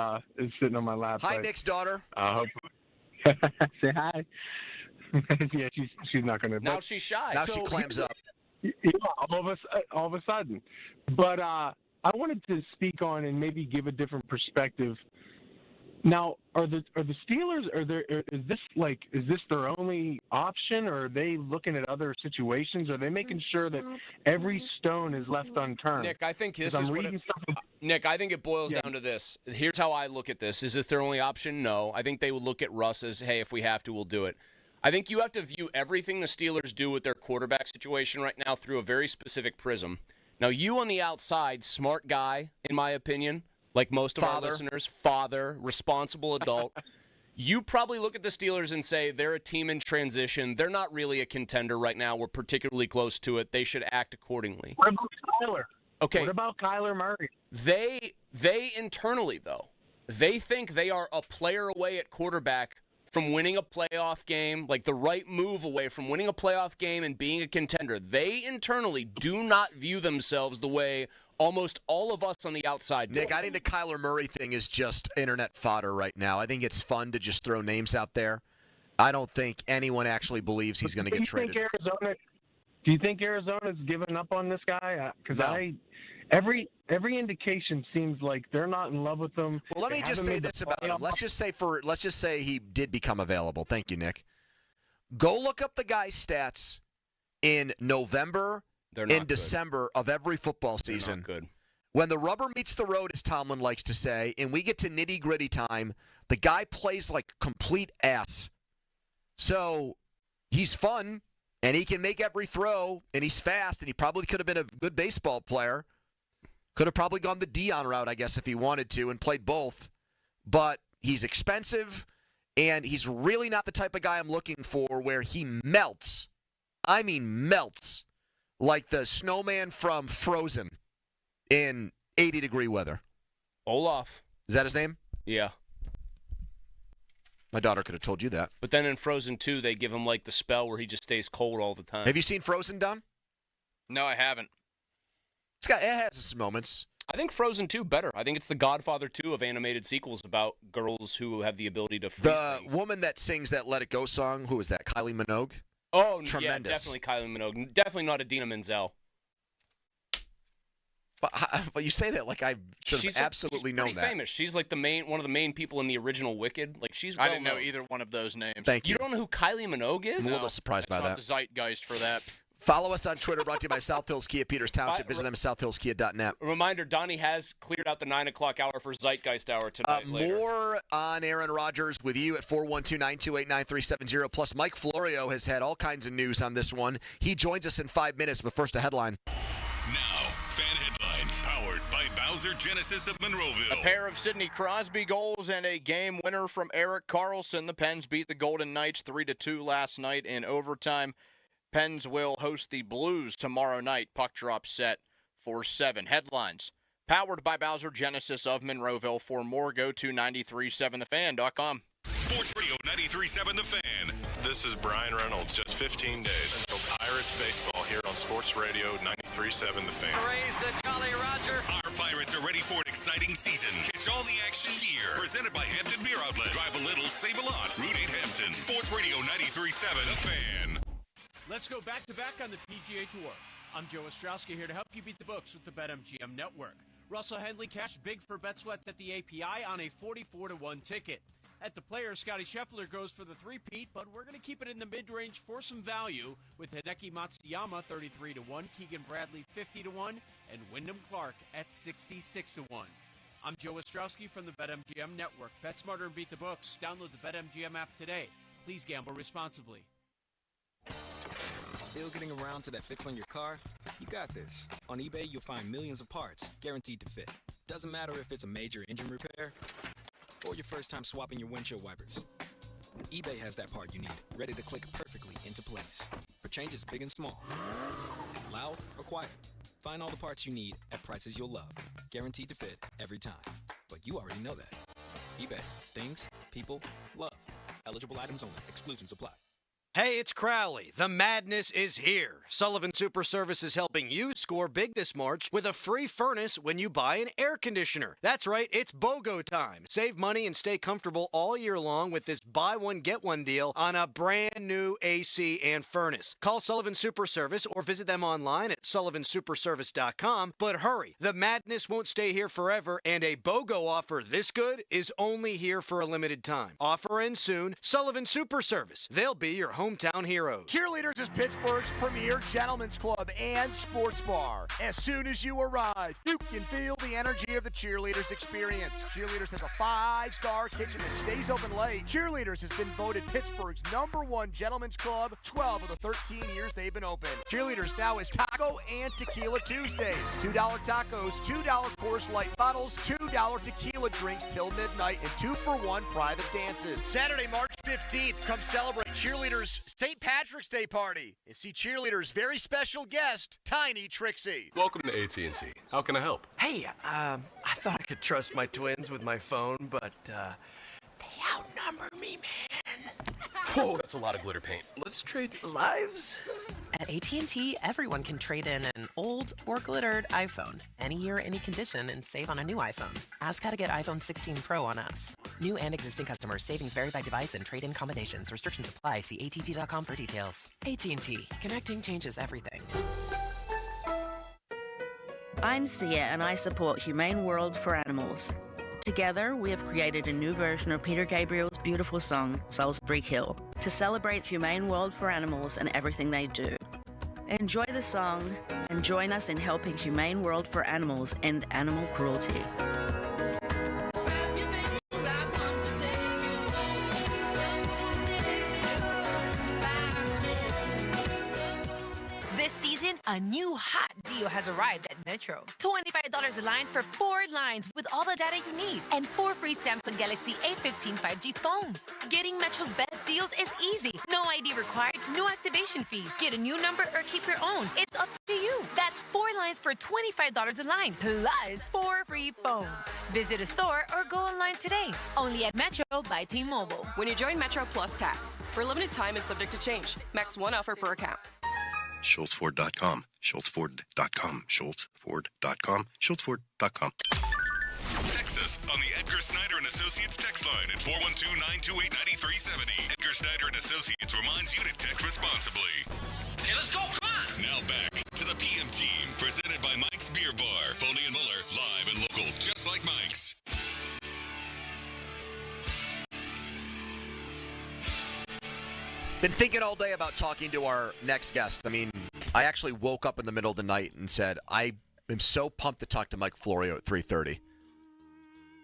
sitting on my lap. Hi, Nick's daughter. Say hi. Yeah, she's not going to. Now she's shy. Now she clams up. Yeah, all of a sudden. But I wanted to speak on and maybe give a different perspective. Now, are the Steelers, is this their only option, or are they looking at other situations? Are they making sure that every stone is left unturned? Nick, I think Nick, I think it boils down to this. Here's how I look at this. Is this their only option? No. I think they would look at Russ as, hey, if we have to, we'll do it. I think you have to view everything the Steelers do with their quarterback situation right now through a very specific prism. Now, you on the outside, smart guy, in my opinion, like most of our listeners, father, responsible adult, you probably look at the Steelers and say they're a team in transition. They're not really a contender right now. We're particularly close to it. They should act accordingly. What about Kyler? Okay. What about Kyler Murray? They internally, though, they think they are a player away at quarterback from winning a playoff game, like the right move away from winning a playoff game and being a contender. They internally do not view themselves the way almost all of us on the outside do. Nick, I think the Kyler Murray thing is just internet fodder right now. I think it's fun to just throw names out there. I don't think anyone actually believes he's going to get traded. Do you think Arizona's given up on this guy? Because every indication seems like they're not in love with him. Well, let me just say this about him. Let's just say he did become available. Thank you, Nick. Go look up the guy's stats in November and December of every football season. Not good. When the rubber meets the road, as Tomlin likes to say, and we get to nitty-gritty time, the guy plays like complete ass. So he's fun, and he can make every throw, and he's fast, and he probably could have been a good baseball player. Could have probably gone the Dion route, I guess, if he wanted to, and played both. But he's expensive, and he's really not the type of guy I'm looking for where he melts. I mean melts. Like the snowman from Frozen in 80-degree weather. Olaf. Is that his name? Yeah. My daughter could have told you that. But then in Frozen 2, they give him like the spell where he just stays cold all the time. Have you seen Frozen, Don? No, I haven't. It has its moments. I think Frozen 2 better. I think it's the Godfather 2 of animated sequels about girls who have the ability to freeze things. The woman that sings that Let It Go song, who is that, Kylie Minogue? Oh, tremendous. Yeah, definitely Kylie Minogue. Definitely not Idina Menzel. But you say that like I should have absolutely known that. She's pretty famous. She's like one of the main people in the original Wicked. Like she's. I didn't know either one of those names. Thank you. You don't know who Kylie Minogue is? I'm a little bit surprised by that. Not the zeitgeist for that. Follow us on Twitter, brought to you by South Hills Kia, Peters Township. Visit them at southhillskia.net. A reminder, Donnie has cleared out the 9 o'clock hour for Zeitgeist Hour tonight. More on Aaron Rodgers with you at 412-928-9370. Plus, Mike Florio has had all kinds of news on this one. He joins us in 5 minutes, but first a headline. Now, fan headlines powered by Bowser Genesis of Monroeville. A pair of Sidney Crosby goals and a game winner from Eric Carlson. The Pens beat the Golden Knights 3-2 last night in overtime. Pens will host the Blues tomorrow night. Puck drop set for 7. Headlines powered by Bowser Genesis of Monroeville. For more, go to 937thefan.com. Sports Radio 93.7 The Fan. This is Brian Reynolds. Just 15 days until Pirates baseball here on Sports Radio 93.7 The Fan. Praise the Jolly Roger. Our Pirates are ready for an exciting season. Catch all the action here. Presented by Hampton Beer Outlet. Drive a little, save a lot. Route 8 Hampton. Sports Radio 93.7 The Fan. Let's go back-to-back on the PGA Tour. I'm Joe Ostrowski here to help you beat the books with the BetMGM Network. Russell Henley cashed big for bet sweats at the API on a 44-1 ticket. At the Players, Scotty Scheffler goes for the three-peat, but we're going to keep it in the mid-range for some value with Hideki Matsuyama 33-1, Keegan Bradley 50-1, and Wyndham Clark at 66-1. I'm Joe Ostrowski from the BetMGM Network. Bet smarter and beat the books. Download the BetMGM app today. Please gamble responsibly. Still getting around to that fix on your car? You got this. On eBay, you'll find millions of parts, guaranteed to fit. Doesn't matter if it's a major engine repair or your first time swapping your windshield wipers. eBay has that part you need, ready to click perfectly into place. For changes big and small, loud or quiet. Find all the parts you need at prices you'll love. Guaranteed to fit every time. But you already know that. eBay. Things, people, love. Eligible items only. Exclusions apply. Hey, it's Crowley. The madness is here. Sullivan Super Service is helping you score big this March with a free furnace when you buy an air conditioner. That's right, it's BOGO time. Save money and stay comfortable all year long with this buy one, get one deal on a brand new AC and furnace. Call Sullivan Super Service or visit them online at sullivansuperservice.com. But hurry, the madness won't stay here forever, and a BOGO offer this good is only here for a limited time. Offer ends soon. Sullivan Super Service. They'll be your hometown heroes. Cheerleaders is Pittsburgh's premier gentlemen's club and sports bar. As soon as you arrive, you can feel the energy of the Cheerleaders experience. Cheerleaders has a 5-star kitchen that stays open late. Cheerleaders has been voted Pittsburgh's #1 gentlemen's club 12 of the 13 years they've been open. Cheerleaders now is Taco and Tequila Tuesdays. $2 tacos, $2 Coors Light bottles, $2 tequila drinks till midnight, and 2-for-1 private dances. Saturday, March 15th, come celebrate Cheerleaders St. Patrick's Day party and see Cheerleaders' very special guest, Tiny Trixie. Welcome to AT&T. How can I help? Hey, I thought I could trust my twins with my phone, but they outnumber me, man. Whoa, that's a lot of glitter paint. Let's trade lives. At AT&T, everyone can trade in an old or glittered iPhone, any year, any condition, and save on a new iPhone. Ask how to get iPhone 16 Pro on us. New and existing customers. Savings vary by device and trade-in combinations. Restrictions apply. See att.com for details. AT&T. Connecting changes everything. I'm Sia, and I support Humane World for Animals. Together, we have created a new version of Peter Gabriel's beautiful song, Salisbury Hill, to celebrate Humane World for Animals and everything they do. Enjoy the song and join us in helping Humane World for Animals end animal cruelty. This season, a new hot deal has arrived at Metro. $25 a line for 4 lines with all the data you need and 4 free Samsung Galaxy A15 5G phones. Getting Metro's best deals is easy. No ID required, no activation fees. Get a new number or keep your own. It's up to you. That's 4 lines for $25 a line, plus 4 free phones. Visit a store or go online today. Only at Metro by T-Mobile. When you join Metro Plus Tax, for a limited time and subject to change. Max 1 offer per account. SchultzFord.com, SchultzFord.com, SchultzFord.com, SchultzFord.com. Text us on the Edgar Snyder and Associates text line at 412-928-9370. Edgar Snyder and Associates reminds you to text responsibly. Okay, let's go. Come on. Now back to the PM Team, presented by Mike's Beer Bar. Foley and Muller, live and local, just like Mike's. Been thinking all day about talking to our next guest. I mean, I actually woke up in the middle of the night and said, I am so pumped to talk to Mike Florio at 3:30.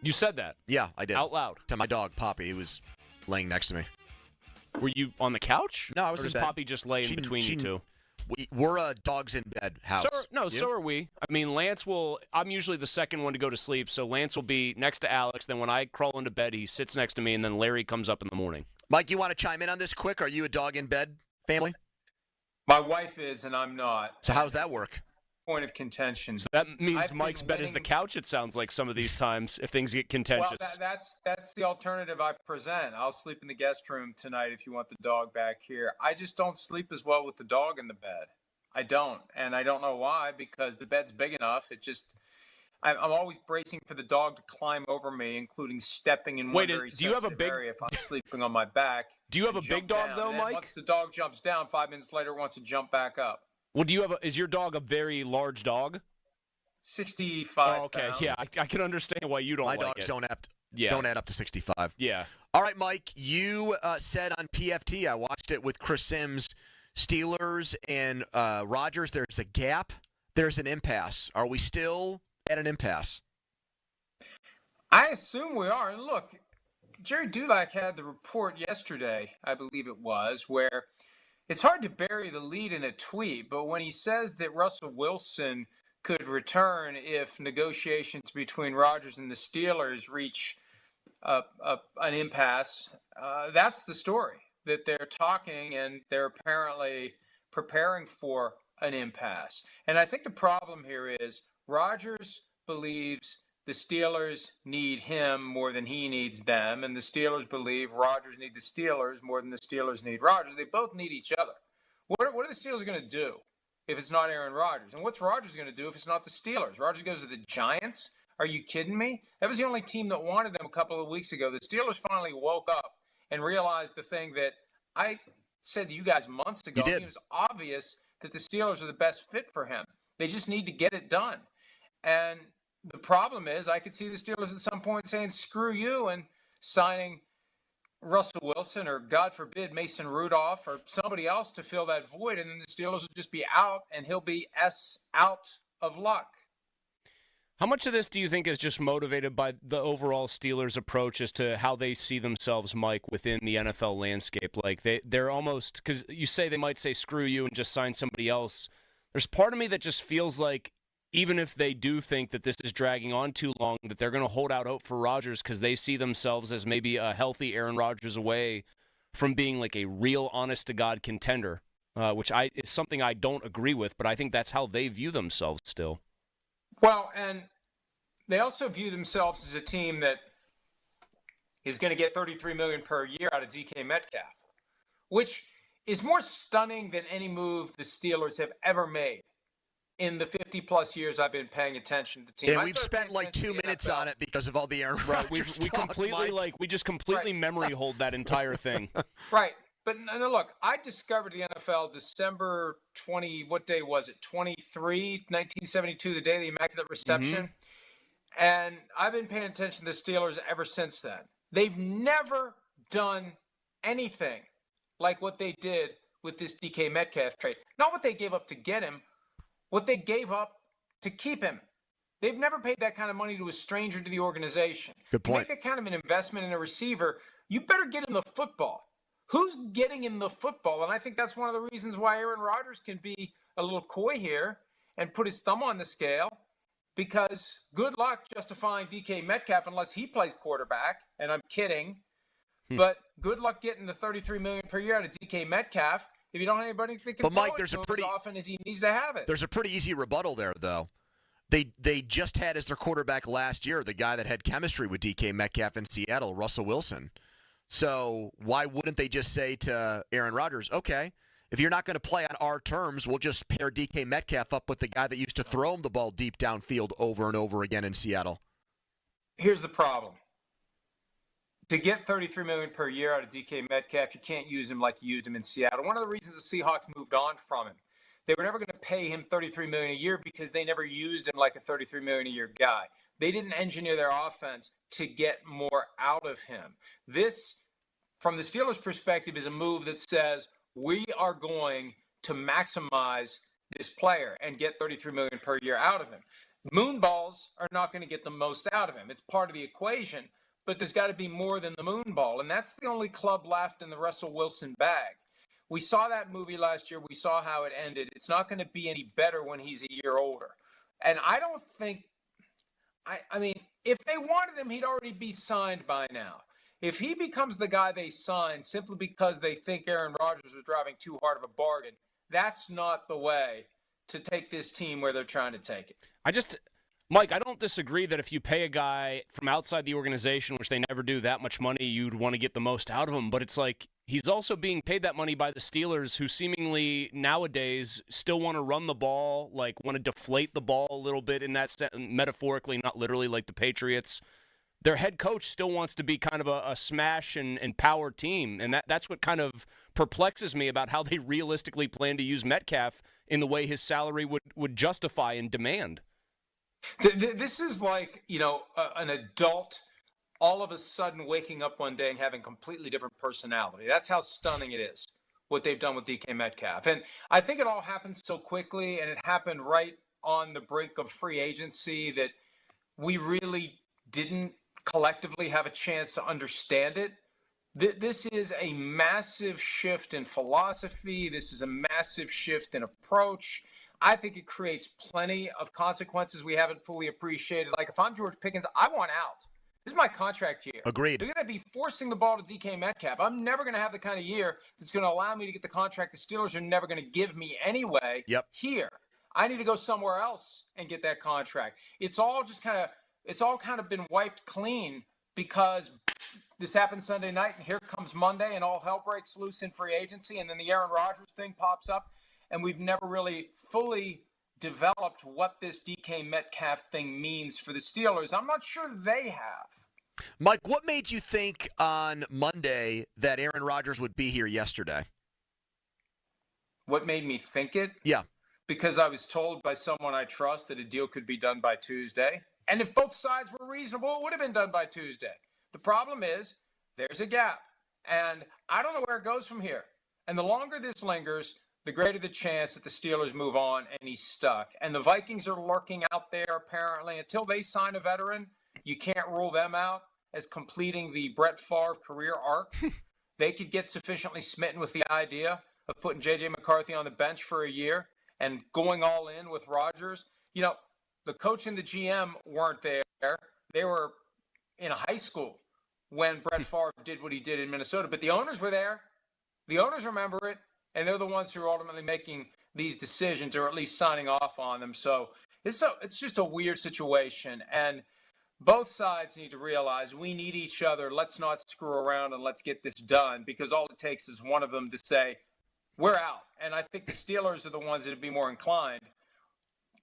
You said that? Yeah, I did. Out loud? To my dog, Poppy, who was laying next to me. Were you on the couch? No, I was or in does bed. Poppy just lay in between you two? We're a dogs in bed house. So are we. I mean, I'm usually the second one to go to sleep, so Lance will be next to Alex. Then when I crawl into bed, he sits next to me, and then Larry comes up in the morning. Mike, you want to chime in on this quick? Are you a dog in bed family? My wife is, and I'm not. So how's that work? Point of contention. So that means Mike's bed is the couch, it sounds like, some of these times, if things get contentious. Well, that's the alternative I present. I'll sleep in the guest room tonight if you want the dog back here. I just don't sleep as well with the dog in the bed. I don't, and I don't know why, because the bed's big enough. I'm always bracing for the dog to climb over me, including stepping in one very sensitive area if I'm sleeping on my back. Do you have a big dog, though, Mike? Once the dog jumps down, 5 minutes later, it wants to jump back up. Well, is your dog a very large dog? 65 okay, pounds. yeah, I can understand why you don't like it. My dogs don't Yeah. Don't add up to 65. Yeah. All right, Mike, you said on PFT, I watched it with Chris Sims, Steelers and Rodgers, there's a gap, there's an impasse. Are we still at an impasse? I assume we are. And look, Jerry Dulac had the report yesterday, I believe it was, where it's hard to bury the lead in a tweet, but when he says that Russell Wilson could return if negotiations between Rodgers and the Steelers reach an impasse, that's the story, that they're talking and they're apparently preparing for an impasse. And I think the problem here is Rodgers believes the Steelers need him more than he needs them, and the Steelers believe Rodgers need the Steelers more than the Steelers need Rodgers. They both need each other. What are the Steelers going to do if it's not Aaron Rodgers? And what's Rodgers going to do if it's not the Steelers? Rodgers goes to the Giants? Are you kidding me? That was the only team that wanted him a couple of weeks ago. The Steelers finally woke up and realized the thing that I said to you guys months ago. It was obvious that the Steelers are the best fit for him. They just need to get it done. And the problem is I could see the Steelers at some point saying, screw you, and signing Russell Wilson or, God forbid, Mason Rudolph or somebody else to fill that void, and then the Steelers will just be out, and he'll be out of luck. How much of this do you think is just motivated by the overall Steelers' approach as to how they see themselves, Mike, within the NFL landscape? Like they're almost, because you say they might say screw you and just sign somebody else. There's part of me that just feels like even if they do think that this is dragging on too long, that they're going to hold out hope for Rodgers because they see themselves as maybe a healthy Aaron Rodgers away from being like a real honest-to-God contender, which is something I don't agree with, but I think that's how they view themselves still. Well, and they also view themselves as a team that is going to get $33 million per year out of DK Metcalf, which is more stunning than any move the Steelers have ever made in the 50-plus years I've been paying attention to the team. And we've spent like 2 minutes on it because of all the Aaron Rodgers we talk, completely Mike. we just completely memory hold that entire thing. Right. But no, look, I discovered the NFL December 20, what day was it? 23, 1972, the day of the Immaculate Reception. Mm-hmm. And I've been paying attention to the Steelers ever since then. They've never done anything like what they did with this DK Metcalf trade. Not what they gave up to get him, what they gave up to keep him. They've never paid that kind of money to a stranger to the organization. Good point. To make that kind of an investment in a receiver, you better get him the football. Who's getting him the football? And I think that's one of the reasons why Aaron Rodgers can be a little coy here and put his thumb on the scale, because good luck justifying DK Metcalf unless he plays quarterback, and I'm kidding. But good luck getting the $33 million per year out of DK Metcalf if you don't have anybody that can throw it to him as often as he needs to have it. There's a pretty easy rebuttal there, though. They just had as their quarterback last year the guy that had chemistry with DK Metcalf in Seattle, Russell Wilson. So why wouldn't they just say to Aaron Rodgers, okay, if you're not going to play on our terms, we'll just pair DK Metcalf up with the guy that used to throw him the ball deep downfield over and over again in Seattle? Here's the problem. To get $33 million per year out of DK Metcalf, you can't use him like you used him in Seattle. One of the reasons the Seahawks moved on from him, they were never going to pay him $33 million a year because they never used him like a $33 million a year guy. They didn't engineer their offense to get more out of him. This, from the Steelers' perspective, is a move that says we are going to maximize this player and get $33 million per year out of him. Moonballs are not going to get the most out of him. It's part of the equation. But there's got to be more than the moon ball, and that's the only club left in the Russell Wilson bag. We saw that movie last year. We saw how it ended. It's not going to be any better when he's a year older. And I don't think – I mean, if they wanted him, he'd already be signed by now. If he becomes the guy they sign simply because they think Aaron Rodgers was driving too hard of a bargain, that's not the way to take this team where they're trying to take it. Mike, I don't disagree that if you pay a guy from outside the organization, which they never do, that much money, you'd want to get the most out of him. But it's like he's also being paid that money by the Steelers, who seemingly nowadays still want to run the ball, like want to deflate the ball a little bit in that sense, metaphorically, not literally, like the Patriots. Their head coach still wants to be kind of a smash and power team. And that's what kind of perplexes me about how they realistically plan to use Metcalf in the way his salary would justify and demand. This is like, an adult all of a sudden waking up one day and having completely different personality. That's how stunning it is, what they've done with DK Metcalf. And I think it all happened so quickly, and it happened right on the brink of free agency that we really didn't collectively have a chance to understand it. This is a massive shift in philosophy. This is a massive shift in approach. I think it creates plenty of consequences we haven't fully appreciated. Like, if I'm George Pickens, I want out. This is my contract year. Agreed. They're going to be forcing the ball to DK Metcalf. I'm never going to have the kind of year that's going to allow me to get the contract the Steelers are never going to give me anyway. Here. I need to go somewhere else and get that contract. It's all kind of been wiped clean because this happened Sunday night, and here comes Monday, and all hell breaks loose in free agency, and then the Aaron Rodgers thing pops up, and we've never really fully developed what this DK Metcalf thing means for the Steelers. I'm not sure they have. Mike, what made you think on Monday that Aaron Rodgers would be here yesterday? What made me think it? Yeah. Because I was told by someone I trust that a deal could be done by Tuesday. And if both sides were reasonable, it would have been done by Tuesday. The problem is there's a gap, and I don't know where it goes from here. And the longer this lingers, the greater the chance that the Steelers move on and he's stuck. And the Vikings are lurking out there, apparently. Until they sign a veteran, you can't rule them out as completing the Brett Favre career arc. They could get sufficiently smitten with the idea of putting J.J. McCarthy on the bench for a year and going all in with Rodgers. You know, the coach and the GM weren't there. They were in high school when Brett Favre did what he did in Minnesota. But the owners were there. The owners remember it, and they're the ones who are ultimately making these decisions or at least signing off on them. So it's just a weird situation. And both sides need to realize we need each other. Let's not screw around and let's get this done, because all it takes is one of them to say, we're out. And I think the Steelers are the ones that would be more inclined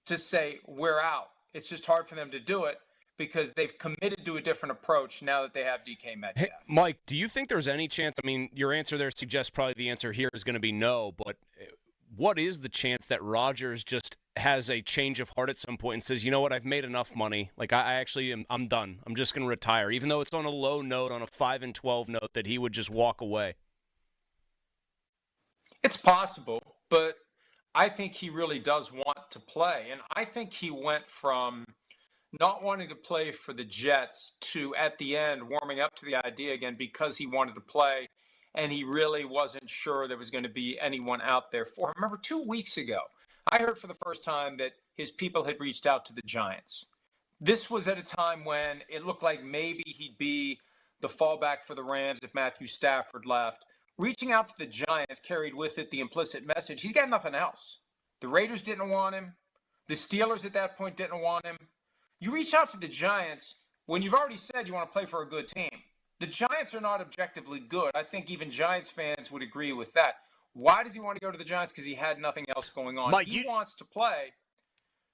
to say, we're out. It's just hard for them to do it because they've committed to a different approach now that they have DK Metcalf. Hey, Mike, do you think there's any chance? I mean, your answer there suggests probably the answer here is going to be no, but what is the chance that Rodgers just has a change of heart at some point and says, you know what, I've made enough money. Like, I'm done. I'm just going to retire, even though it's on a low note, on a 5-12 note, that he would just walk away? It's possible, but I think he really does want to play. And I think he went from not wanting to play for the Jets to, at the end, warming up to the idea again because he wanted to play, and he really wasn't sure there was going to be anyone out there for him. Remember, 2 weeks ago, I heard for the first time that his people had reached out to the Giants. This was at a time when it looked like maybe he'd be the fallback for the Rams if Matthew Stafford left. Reaching out to the Giants carried with it the implicit message he's got nothing else. The Raiders didn't want him. The Steelers at that point didn't want him. You reach out to the Giants when you've already said you want to play for a good team. The Giants are not objectively good. I think even Giants fans would agree with that. Why does he want to go to the Giants? Because he had nothing else going on. Mike, he wants to play.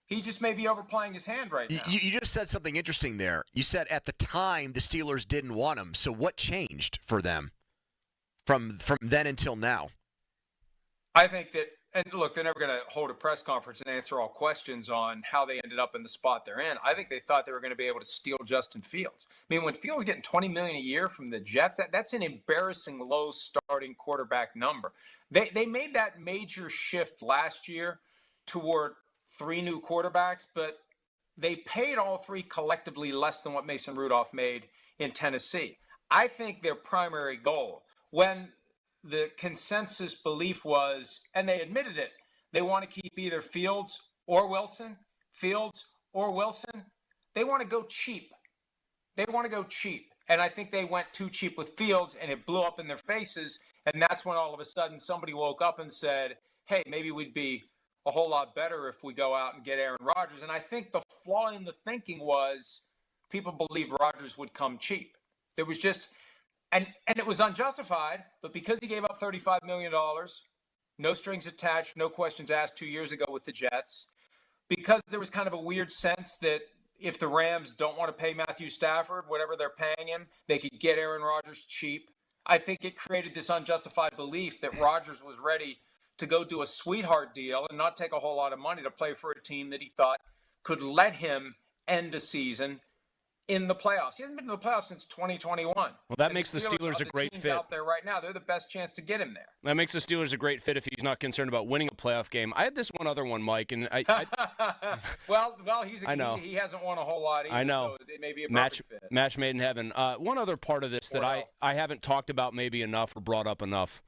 He just may be overplaying his hand right now. You just said something interesting there. You said at the time the Steelers didn't want him. So what changed for them from then until now? I think that, and look, they're never going to hold a press conference and answer all questions on how they ended up in the spot they're in. I think they thought they were going to be able to steal Justin Fields. I mean, when Fields is getting $20 million a year from the Jets, that's an embarrassing low starting quarterback number. They made that major shift last year toward 3 new quarterbacks, but they paid all 3 collectively less than what Mason Rudolph made in Tennessee. I think their primary goal, when the consensus belief was, and they admitted it, they want to keep either Fields or Wilson. They want to go cheap. And I think they went too cheap with Fields, and it blew up in their faces. And that's when all of a sudden somebody woke up and said, hey, maybe we'd be a whole lot better if we go out and get Aaron Rodgers. And I think the flaw in the thinking was people believed Rodgers would come cheap. There was just, and it was unjustified, but because he gave up $35 million, no strings attached, no questions asked 2 years ago with the Jets, because there was kind of a weird sense that if the Rams don't want to pay Matthew Stafford, whatever they're paying him, they could get Aaron Rodgers cheap. I think it created this unjustified belief that Rodgers was ready to go do a sweetheart deal and not take a whole lot of money to play for a team that he thought could let him end a season in the playoffs. He hasn't been in the playoffs since 2021. Well, that makes the Steelers a great fit. Out there right now, they're the best chance to get him there. That makes the Steelers a great fit if he's not concerned about winning a playoff game. I had this one other one, Mike, and well, he hasn't won a whole lot either. I know. So it may be a perfect fit. Match made in heaven. One other part of this that I haven't talked about maybe enough or brought up enough.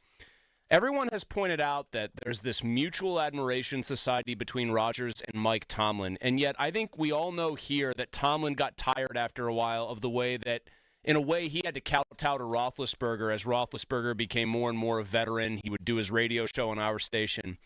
Everyone has pointed out that there's this mutual admiration society between Rodgers and Mike Tomlin, and yet I think we all know here that Tomlin got tired after a while of the way that, in a way, he had to kowtow to Roethlisberger as Roethlisberger became more and more a veteran. He would do his radio show on our station.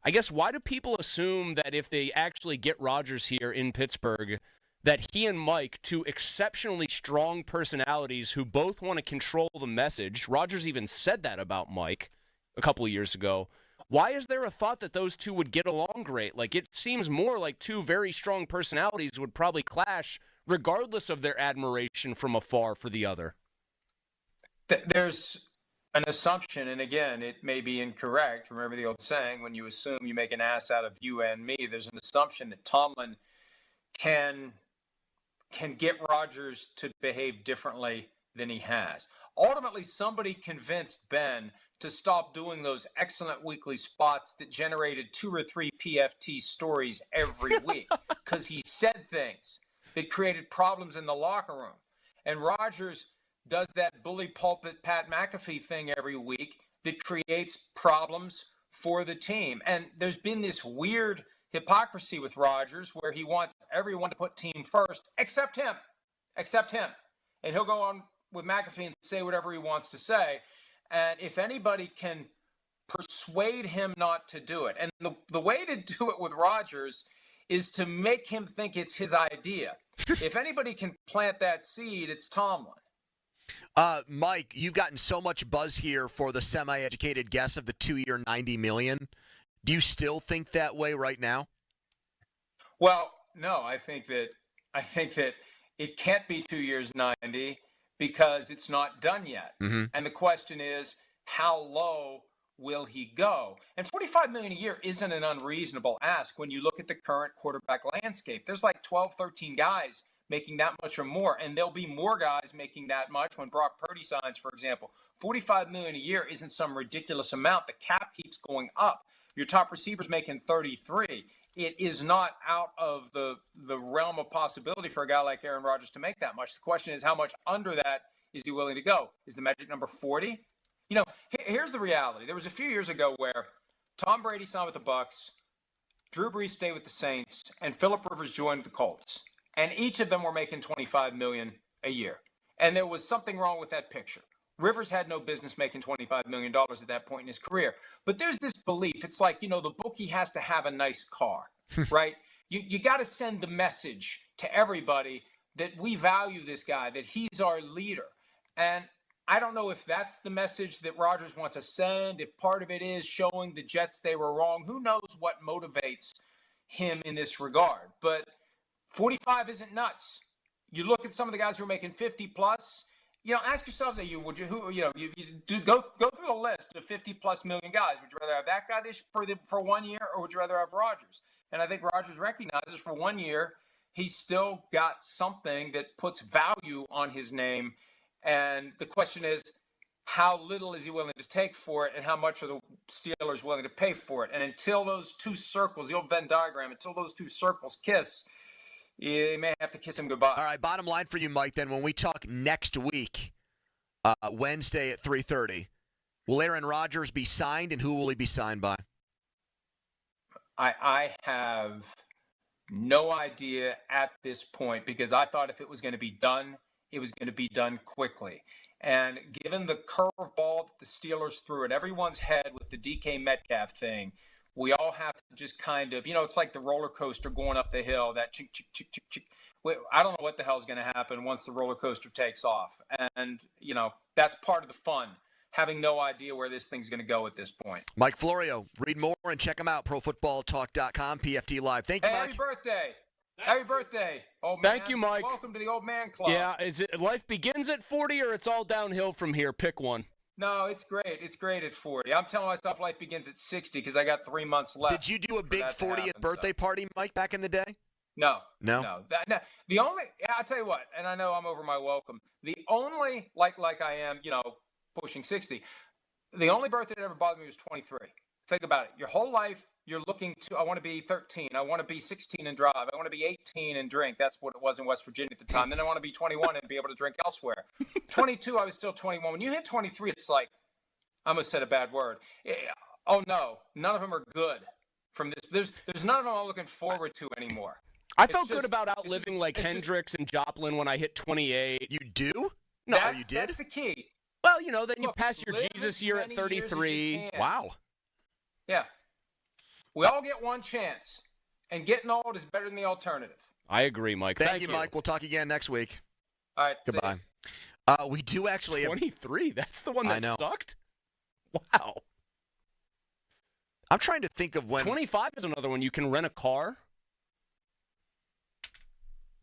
I guess, why do people assume that if they actually get Rodgers here in Pittsburgh, that he and Mike, two exceptionally strong personalities who both want to control the message, Rodgers even said that about Mike a couple of years ago, why is there a thought that those two would get along great? Like, it seems more like two very strong personalities would probably clash regardless of their admiration from afar for the other. There's an assumption, and again, it may be incorrect. Remember the old saying, when you assume you make an ass out of you and me. There's an assumption that Tomlin can get Rodgers to behave differently than he has. Ultimately, somebody convinced Ben to stop doing those excellent weekly spots that generated 2 or 3 PFT stories every week because he said things that created problems in the locker room. And Rodgers does that bully pulpit Pat McAfee thing every week that creates problems for the team. And there's been this weird hypocrisy with Rodgers where he wants everyone to put team first except him. And he'll go on with McAfee and say whatever he wants to say. And if anybody can persuade him not to do it, and the way to do it with Rodgers is to make him think it's his idea. If anybody can plant that seed, it's Tomlin. Mike, you've gotten so much buzz here for the semi-educated guess of the 2-year $90 million. Do you still think that way right now? Well, no, I think that it can't be 2 years 90 because it's not done yet. Mm-hmm. And the question is, how low will he go? And $45 million a year isn't an unreasonable ask when you look at the current quarterback landscape. There's like 12, 13 guys making that much or more, and there'll be more guys making that much when Brock Purdy signs, for example. $45 million a year isn't some ridiculous amount. The cap keeps going up. Your top receiver's making 33. It is not out of the realm of possibility for a guy like Aaron Rodgers to make that much. The question is, how much under that is he willing to go? Is the magic number 40? You know, here's the reality. There was a few years ago where Tom Brady signed with the Bucs, Drew Brees stayed with the Saints, and Phillip Rivers joined the Colts. And each of them were making $25 million a year. And there was something wrong with that picture. Rivers had no business making $25 million at that point in his career. But there's this belief. It's like, you know, the bookie has to have a nice car, right? You got to send the message to everybody that we value this guy, that he's our leader. And I don't know if that's the message that Rodgers wants to send, if part of it is showing the Jets they were wrong. Who knows what motivates him in this regard? But 45 isn't nuts. You look at some of the guys who are making 50 plus. You know, ask yourselves, you go through the list of 50 plus million guys. Would you rather have that guy for 1 year, or would you rather have Rodgers? And I think Rodgers recognizes for 1 year, he's still got something that puts value on his name. And the question is, how little is he willing to take for it, and how much are the Steelers willing to pay for it? And until those two circles, the old Venn diagram, until those two circles kiss, you may have to kiss him goodbye. All right, bottom line for you, Mike, then when we talk next week, Wednesday at 3:30, will Aaron Rodgers be signed, and who will he be signed by? I have no idea at this point, because I thought if it was going to be done, it was going to be done quickly. And given the curveball that the Steelers threw at everyone's head with the DK Metcalf thing, we all have to just kind of, it's like the roller coaster going up the hill, that chick, chick, chick, chick, chick. I don't know what the hell is going to happen once the roller coaster takes off. And, that's part of the fun, having no idea where this thing's going to go at this point. Mike Florio, read more and check him out, profootballtalk.com, PFT Live. Thank you, Mike. Happy birthday. Happy birthday, old man. Thank you, Mike. Welcome to the old man club. Yeah, is it life begins at 40 or it's all downhill from here? Pick one. No, it's great. It's great at 40. I'm telling myself life begins at 60 because I got 3 months left. Did you do a big 40th birthday party, Mike, back in the day? No. No? No. The only, I'll tell you what, and I know I'm over my welcome. The only, like I am, pushing 60, the only birthday that ever bothered me was 23. Think about it. Your whole life, you're looking to, I want to be 13. I want to be 16 and drive. I want to be 18 and drink. That's what it was in West Virginia at the time. Then I want to be 21 and be able to drink elsewhere. 22, I was still 21. When you hit 23, it's like, I almost said a bad word. Oh, no. None of them are good from this. There's none of them I'm looking forward to anymore. I felt good about outliving like Hendrix and Joplin when I hit 28. You do? No, you did? That's the key. Well, then you pass your Jesus year at 33. Wow. Yeah. We all get one chance, and getting old is better than the alternative. I agree, Mike. Thank you, Mike. We'll talk again next week. All right. Goodbye. We do actually have 23. That's the one that sucked? Wow. I'm trying to think of when 25 is another one. You can rent a car.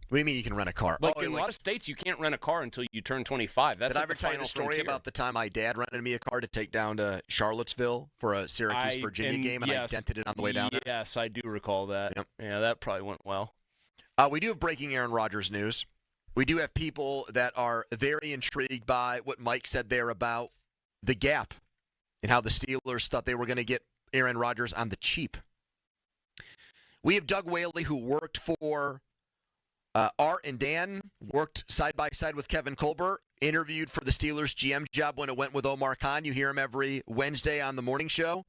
What do you mean you can rent a car? In a lot of states, you can't rent a car until you turn 25. That's Did I ever tell you the story about the time my dad rented me a car to take down to Charlottesville for a Syracuse-Virginia game, and I dented it on the way down there? Yes, I do recall that. Yep. Yeah, that probably went well. We do have breaking Aaron Rodgers news. We do have people that are very intrigued by what Mike said there about the gap and how the Steelers thought they were going to get Aaron Rodgers on the cheap. We have Doug Whaley, who worked for Art and Dan, worked side by side with Kevin Colbert, interviewed for the Steelers GM job when it went with Omar Khan. You hear him every Wednesday on the morning show.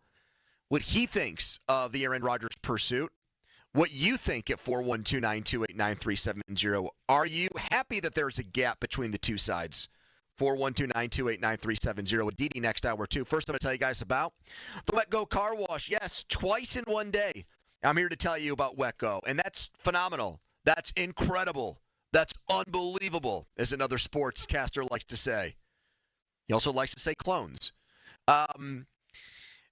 What he thinks of the Aaron Rodgers pursuit. What you think at 412-928-9370. Are you happy that there's a gap between the two sides? 412-928-9370 with Didi next hour, too. First, I'm going to tell you guys about the Wet Go Car Wash. Yes, twice in one day. I'm here to tell you about Wet Go, and that's phenomenal. That's incredible. That's unbelievable, as another sportscaster likes to say. He also likes to say clones. Now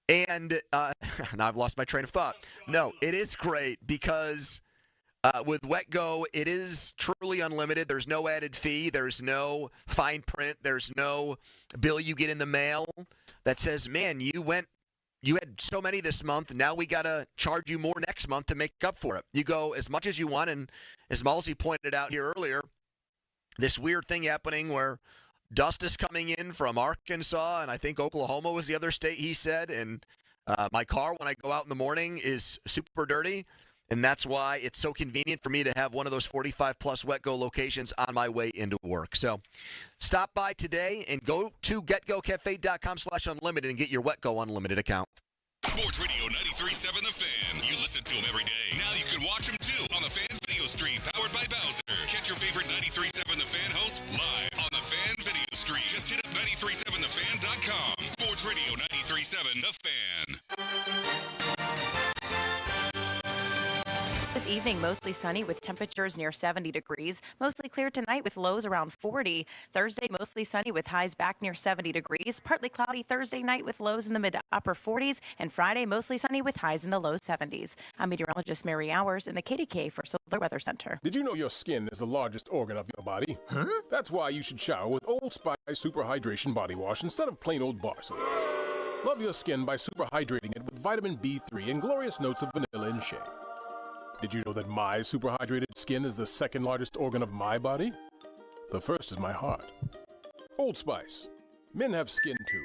I've lost my train of thought. No, it is great because with Wet Go, it is truly unlimited. There's no added fee. There's no fine print. There's no bill you get in the mail that says, man, you had so many this month, now we got to charge you more next month to make up for it. You go as much as you want, and as Mosy pointed out here earlier, this weird thing happening where dust is coming in from Arkansas, and I think Oklahoma was the other state he said, and my car, when I go out in the morning, is super dirty, and that's why it's so convenient for me to have one of those 45-plus Wet Go locations on my way into work. So stop by today and go to getgocafe.com/unlimited and get your Wet Go Unlimited account. Sports Radio 93.7 The Fan. You listen to them every day. Now you can watch them, too, on the Fan video stream powered by Bowser. Catch your favorite 93.7 The Fan hosts live on the Fan video stream. Just hit up 937thefan.com. Sports Radio 93.7 The Fan. This evening, mostly sunny with temperatures near 70 degrees. Mostly clear tonight with lows around 40. Thursday, mostly sunny with highs back near 70 degrees. Partly cloudy Thursday night with lows in the mid to upper 40s. And Friday, mostly sunny with highs in the low 70s. I'm meteorologist Mary Hours in the KDK for Solar Weather Center. Did you know your skin is the largest organ of your body? Huh? That's why you should shower with Old Spice Super Hydration Body Wash instead of plain old bar soap. Love your skin by super hydrating it with vitamin B3 and glorious notes of vanilla and shea. Did you know that my superhydrated skin is the second largest organ of my body? The first is my heart. Old Spice. Men have skin too.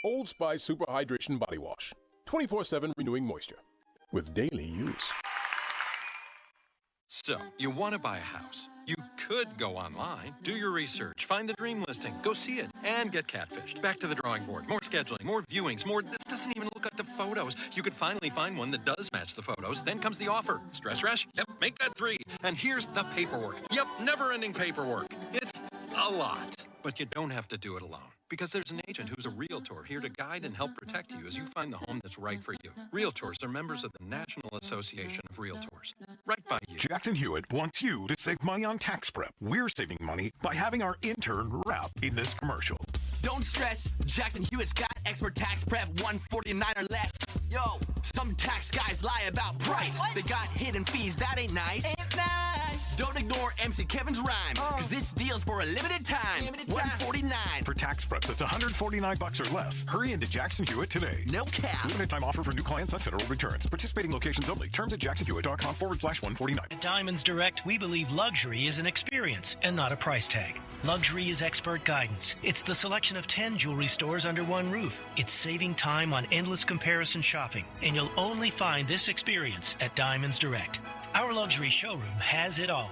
Old Spice Super Hydration Body Wash. 24/7 renewing moisture. With daily use. So, you want to buy a house. You could go online, do your research, find the dream listing, go see it, and get catfished. Back to the drawing board. More scheduling, more viewings, more... This doesn't even look like the photos. You could finally find one that does match the photos. Then comes the offer. Stress rush? Yep, make that 3. And here's the paperwork. Yep, never-ending paperwork. It's a lot. But you don't have to do it alone. Because there's an agent who's a realtor here to guide and help protect you as you find the home that's right for you. Realtors are members of the National Association of Realtors. Right by you. Jackson Hewitt wants you to save money on tax prep. We're saving money by having our intern rap in this commercial. Don't stress, Jackson Hewitt's got expert tax prep, $149 or less. Yo, some tax guys lie about price. They got hidden fees, that ain't nice. Ain't nice. Don't ignore MC see Kevin's rhyme. Cause this deal's for a limited time. $149. For tax prep that's $149 or less. Hurry into Jackson Hewitt today. No cap. Limited time offer for new clients on federal returns. Participating locations only. Terms at jacksonhewitt.com/149. At Diamonds Direct, we believe luxury is an experience and not a price tag. Luxury is expert guidance. It's the selection of 10 jewelry stores under one roof. It's saving time on endless comparison shopping, and you'll only find this experience at Diamonds Direct. Our luxury showroom has it all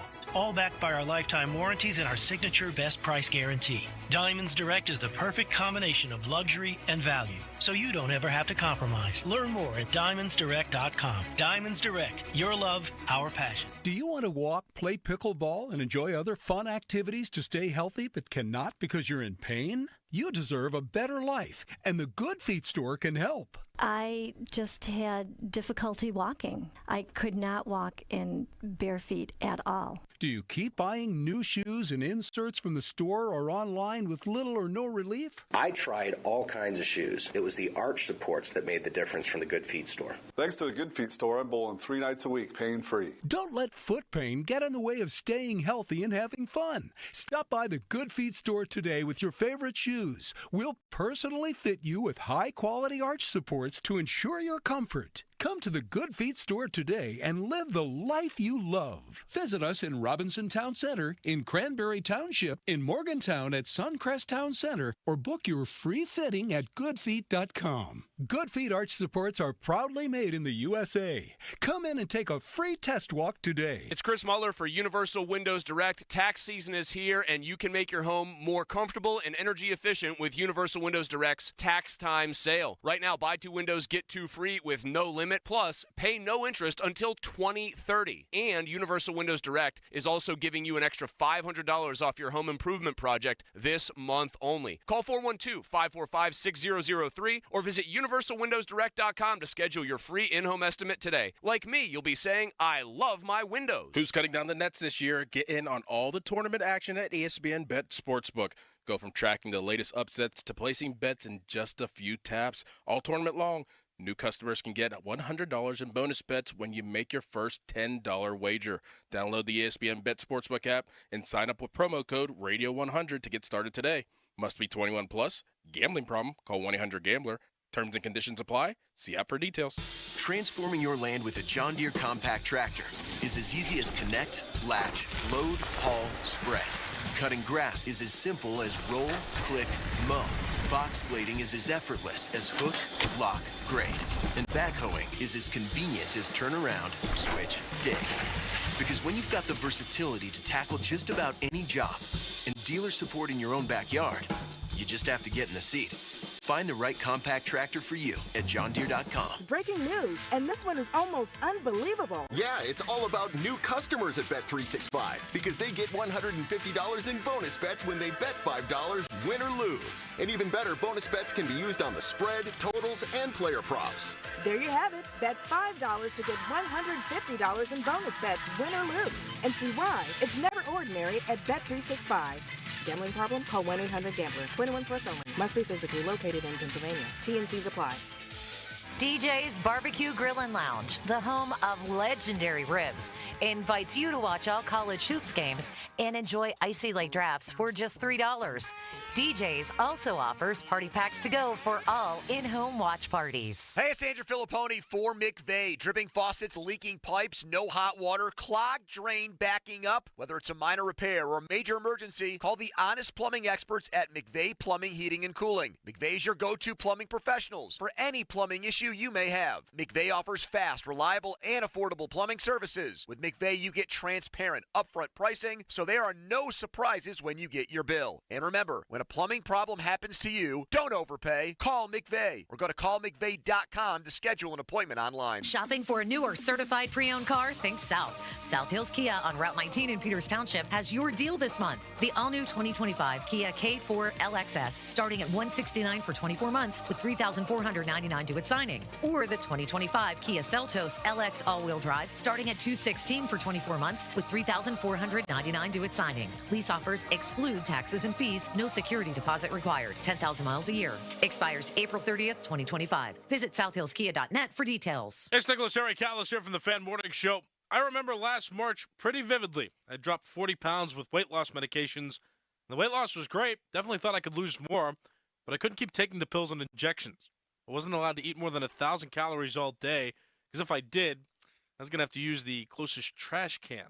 backed by our lifetime warranties and our signature best price guarantee. Diamonds Direct is the perfect combination of luxury and value, so you don't ever have to compromise. Learn more at diamondsdirect.com. Diamonds Direct, your love, our passion. Do you want to walk, play pickleball, and enjoy other fun activities to stay healthy but cannot because you're in pain? You deserve a better life, and the Good Feet store can help. I just had difficulty walking. I could not walk in bare feet at all. Do you keep buying new shoes and inserts from the store or online with little or no relief? I tried all kinds of shoes. It was the arch supports that made the difference from the Good Feet store. Thanks to the Good Feet store, I'm bowling 3 nights a week, pain-free. Don't let foot pain get in the way of staying healthy and having fun. Stop by the Good Feet store today with your favorite shoes. We'll personally fit you with high-quality arch supports to ensure your comfort. Come to the Good Feet store today and live the life you love. Visit us in Robinson Town Center, in Cranberry Township, in Morgantown at Suncrest Town Center, or book your free fitting at goodfeet.com. Good Feet arch supports are proudly made in the USA. Come in and take a free test walk today. It's Chris Muller for Universal Windows Direct. Tax season is here, and you can make your home more comfortable and energy efficient with Universal Windows Direct's Tax Time Sale. Right now, buy 2 windows, get 2 free with no limit. Plus, pay no interest until 2030. And Universal Windows Direct is also giving you an extra $500 off your home improvement project this month only. Call 412-545-6003 or visit universalwindowsdirect.com to schedule your free in-home estimate today. Like me, you'll be saying, I love my windows. Who's cutting down the nets this year? Get in on all the tournament action at ESPN Bet Sportsbook. Go from tracking the latest upsets to placing bets in just a few taps, all tournament long. New customers can get $100 in bonus bets when you make your first $10 wager. Download the ESPN Bet Sportsbook app and sign up with promo code Radio100 to get started today. Must be 21 plus. Gambling problem? Call 1-800-GAMBLER. Terms and conditions apply. See app for details. Transforming your land with a John Deere compact tractor is as easy as connect, latch, load, haul, spread. Cutting grass is as simple as roll, click, mow. Box blading is as effortless as hook, lock, grade. And backhoeing is as convenient as turn around, switch, dig. Because when you've got the versatility to tackle just about any job and dealer support in your own backyard, you just have to get in the seat. Find the right compact tractor for you at johndeere.com. Breaking news, and this one is almost unbelievable. Yeah, it's all about new customers at Bet365 because they get $150 in bonus bets when they bet $5, win or lose. And even better, bonus bets can be used on the spread, totals, and player props. There you have it. Bet $5 to get $150 in bonus bets, win or lose. And see why it's never ordinary at Bet365. Gambling problem? Call 1-800-GAMBLER. 21 plus only. Must be physically located in Pennsylvania. T&Cs apply. DJ's Barbecue Grill and Lounge, the home of legendary ribs, invites you to watch all college hoops games and enjoy icy lake drafts for just $3. DJ's also offers party packs to go for all in-home watch parties. Hey, it's Andrew Filipponi for McVeigh. Dripping faucets, leaking pipes, no hot water, clogged drain backing up. Whether it's a minor repair or a major emergency, call the honest plumbing experts at McVeigh Plumbing, Heating, and Cooling. McVeigh's your go-to plumbing professionals for any plumbing issue you may have. McVeigh offers fast, reliable, and affordable plumbing services. With McVeigh, you get transparent, upfront pricing, so there are no surprises when you get your bill. And remember, when a plumbing problem happens to you, don't overpay. Call McVeigh or go to callmcveigh.com to schedule an appointment online. Shopping for a new or certified pre-owned car? Think South. South Hills Kia on Route 19 in Peters Township has your deal this month. The all-new 2025 Kia K4 LXS starting at $169 for 24 months with $3,499 due at signing. Or the 2025 Kia Seltos LX all-wheel drive starting at $216 for 24 months with $3,499 due at signing. Lease offers exclude taxes and fees. No security deposit required. 10,000 miles a year. Expires April 30th, 2025. Visit southhillskia.net for details. It's Nicholas Harry Callis here from the Fan Morning Show. I remember last March pretty vividly. I dropped 40 pounds with weight loss medications. The weight loss was great. Definitely thought I could lose more, but I couldn't keep taking the pills and injections. I wasn't allowed to eat more than 1,000 calories all day, because if I did, I was going to have to use the closest trash can.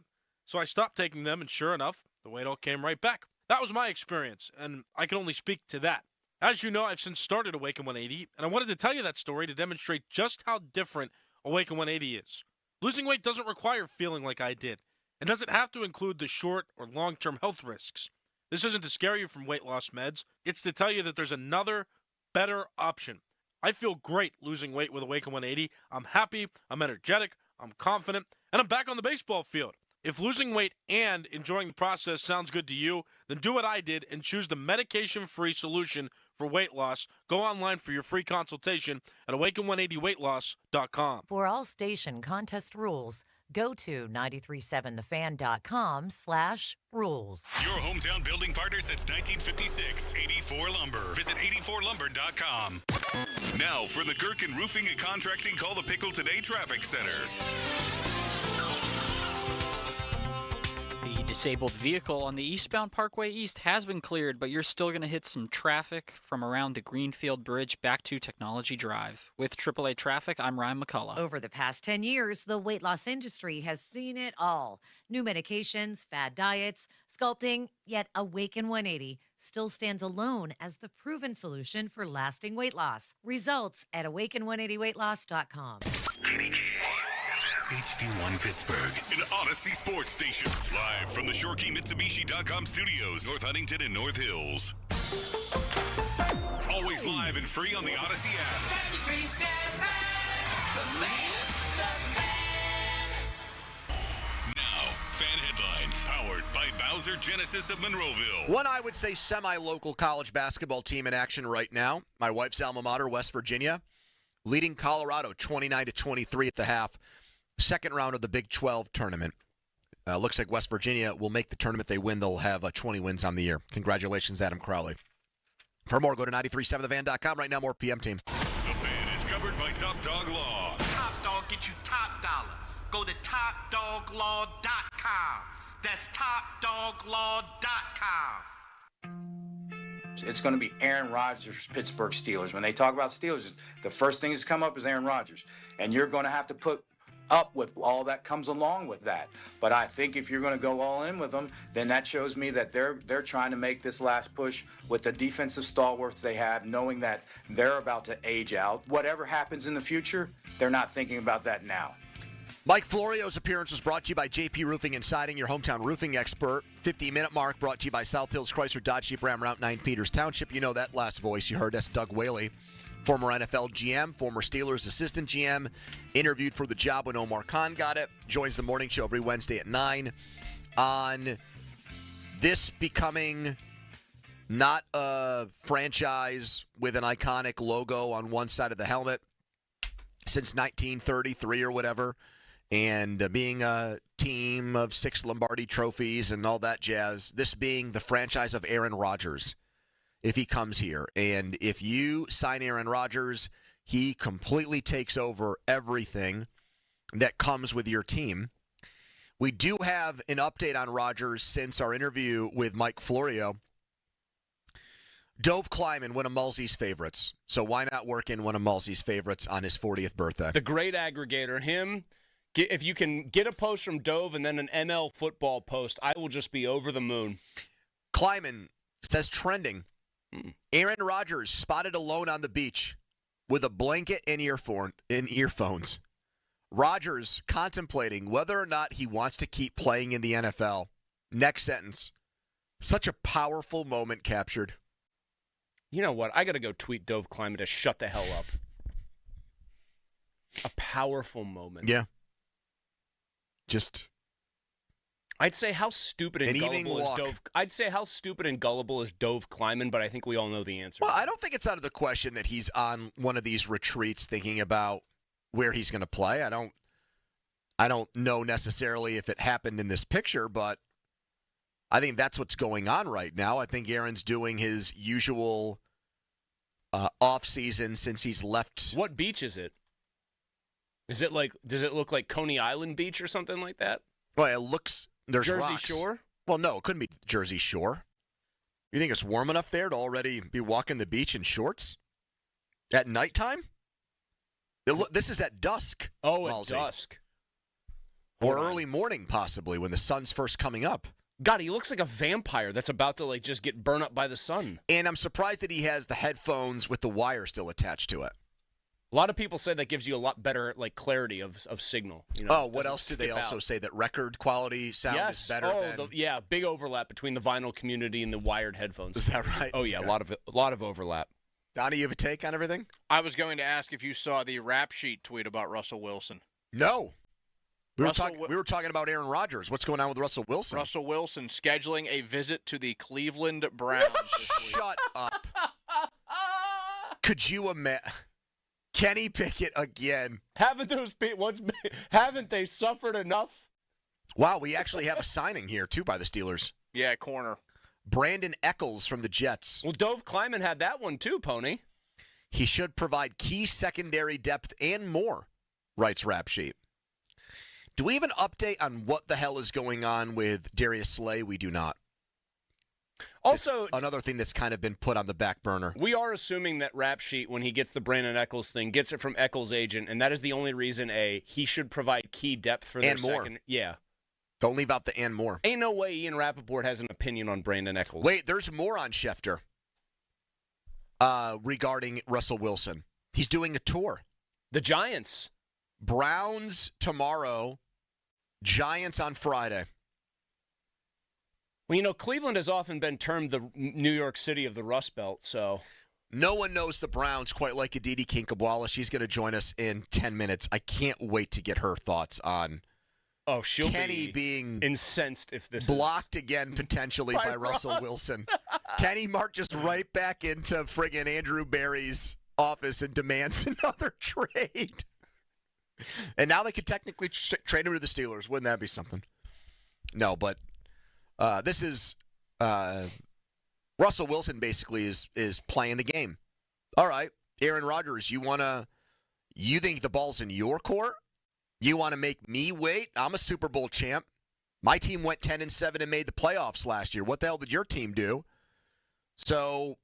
So I stopped taking them, and sure enough, the weight all came right back. That was my experience, and I can only speak to that. As you know, I've since started Awaken 180, and I wanted to tell you that story to demonstrate just how different Awaken 180 is. Losing weight doesn't require feeling like I did, and doesn't have to include the short or long-term health risks. This isn't to scare you from weight loss meds. It's to tell you that there's another, better option. I feel great losing weight with Awaken 180. I'm happy, I'm energetic, I'm confident, and I'm back on the baseball field. If losing weight and enjoying the process sounds good to you, then do what I did and choose the medication-free solution for weight loss. Go online for your free consultation at awaken180weightloss.com. For all station contest rules, go to 937thefan.com/rules. Your hometown building partner since 1956, 84 Lumber. Visit 84lumber.com. Now for the Gherkin Roofing and Contracting Call the Pickle Today Traffic Center. The disabled vehicle on the eastbound Parkway East has been cleared, but you're still going to hit some traffic from around the Greenfield Bridge back to Technology Drive. With AAA Traffic, I'm Ryan McCullough. Over the past 10 years, the weight loss industry has seen it all. New medications, fad diets, sculpting, yet Awaken 180 still stands alone as the proven solution for lasting weight loss. Results at awaken180weightloss.com. HD1 Pittsburgh, an Odyssey sports station. Live from the ShoreKeyMitsubishi.com studios, North Huntington and North Hills. Always live and free on the Odyssey app. Now, fan headlines powered by Bowser Genesis of Monroeville. One, I would say, semi-local college basketball team in action right now. My wife's alma mater, West Virginia, leading Colorado 29-23 at the half. Second round of the Big 12 tournament. Looks like West Virginia will make the tournament. They win, they'll have 20 wins on the year. Congratulations, Adam Crowley. For more, go to 937thefan.com. Right now, more PM Team. The Fan is covered by Top Dog Law. Top Dog get you top dollar. Go to topdoglaw.com. That's topdoglaw.com. It's going to be Aaron Rodgers, Pittsburgh Steelers. When they talk about Steelers, the first thing that's come up is Aaron Rodgers. And you're going to have to put up with all that comes along with that. But I think if you're going to go all in with them, then that shows me that they're trying to make this last push with the defensive stalwarts they have, knowing that they're about to age out. Whatever happens in the future, they're not thinking about that now. Mike Florio's appearance was brought to you by JP Roofing and Siding, your hometown roofing expert. 50-minute mark brought to you by South Hills Chrysler Dodge Jeep Ram Route 9 Peters Township. You know that last voice you heard, that's Doug Whaley. Former NFL GM, former Steelers assistant GM, interviewed for the job when Omar Khan got it. Joins the morning show every Wednesday at 9. On this becoming not a franchise with an iconic logo on one side of the helmet since 1933 or whatever, and being a team of 6 Lombardi trophies and all that jazz, this being the franchise of Aaron Rodgers. If he comes here, and if you sign Aaron Rodgers, he completely takes over everything that comes with your team. We do have an update on Rodgers since our interview with Mike Florio. Dove Kleiman, one of Mulsey's favorites. So why not work in one of Mulsey's favorites on his 40th birthday? The great aggregator. Him, if you can get a post from Dove and then an ML football post, I will just be over the moon. Kleiman says trending. Aaron Rodgers spotted alone on the beach with a blanket and earphones. Rodgers contemplating whether or not he wants to keep playing in the NFL. Next sentence. Such a powerful moment captured. You know what? I got to go tweet Dove Kleiman to shut the hell up. A powerful moment. Yeah. Just... I'd say how stupid and gullible is Dove. I'd say how stupid and gullible is Dove Kleiman, but I think we all know the answer. Well, I don't think it's out of the question that he's on one of these retreats thinking about where he's going to play. I don't know necessarily if it happened in this picture, but I think that's what's going on right now. I think Aaron's doing his usual off season since he's left. What beach is it? Does it look like Coney Island Beach or something like that? Well, it looks there's Jersey rocks. Shore? Well, no, it couldn't be Jersey Shore. You think it's warm enough there to already be walking the beach in shorts at nighttime? This is at dusk. Oh, Mosy. at dusk. Or early morning, possibly, when the sun's first coming up. God, he looks like a vampire that's about to just get burned up by the sun. And I'm surprised that he has the headphones with the wire still attached to it. A lot of people say that gives you a lot better clarity of signal. What else do they also say? That record quality sound is better than... big overlap between the vinyl community and the wired headphones. Is that right? Oh, yeah, Okay. a lot of overlap. Donnie, you have a take on everything? I was going to ask if you saw the rap sheet tweet about Russell Wilson. No. We were talking about Aaron Rodgers. What's going on with Russell Wilson? Russell Wilson scheduling a visit to the Cleveland Browns this week. Shut up. Could you imagine? Kenny Pickett again. Haven't they suffered enough? Wow, we actually have a signing here, too, by the Steelers. Yeah, corner. Brandon Eccles from the Jets. Well, Dove Kleiman had that one, too, Pony. He should provide key secondary depth and more, writes Rap Sheet. Do we have an update on what the hell is going on with Darius Slay? We do not. Also, it's another thing that's kind of been put on the back burner. We are assuming that Rap Sheet, when he gets the Brandon Eccles thing, gets it from Eccles' agent, and that is the only reason, he should provide key depth for their and more. second. Yeah. Don't leave out the and more. Ain't no way Ian Rappaport has an opinion on Brandon Eccles. Wait, there's more on Schefter regarding Russell Wilson. He's doing a tour. The Giants. Browns tomorrow, Giants on Friday. Well, Cleveland has often been termed the New York City of the Rust Belt, so. No one knows the Browns quite like Aditi Kinkabwala. She's going to join us in 10 minutes. I can't wait to get her thoughts on she'll Kenny be being incensed if this blocked again potentially by Russell Wilson. Kenny marches right back into friggin' Andrew Barry's office and demands another trade. And now they could technically trade him to the Steelers. Wouldn't that be something? No, but this is Russell Wilson basically is playing the game. All right, Aaron Rodgers, you think the ball's in your court? You want to make me wait? I'm a Super Bowl champ. My team went 10-7 and made the playoffs last year. What the hell did your team do? So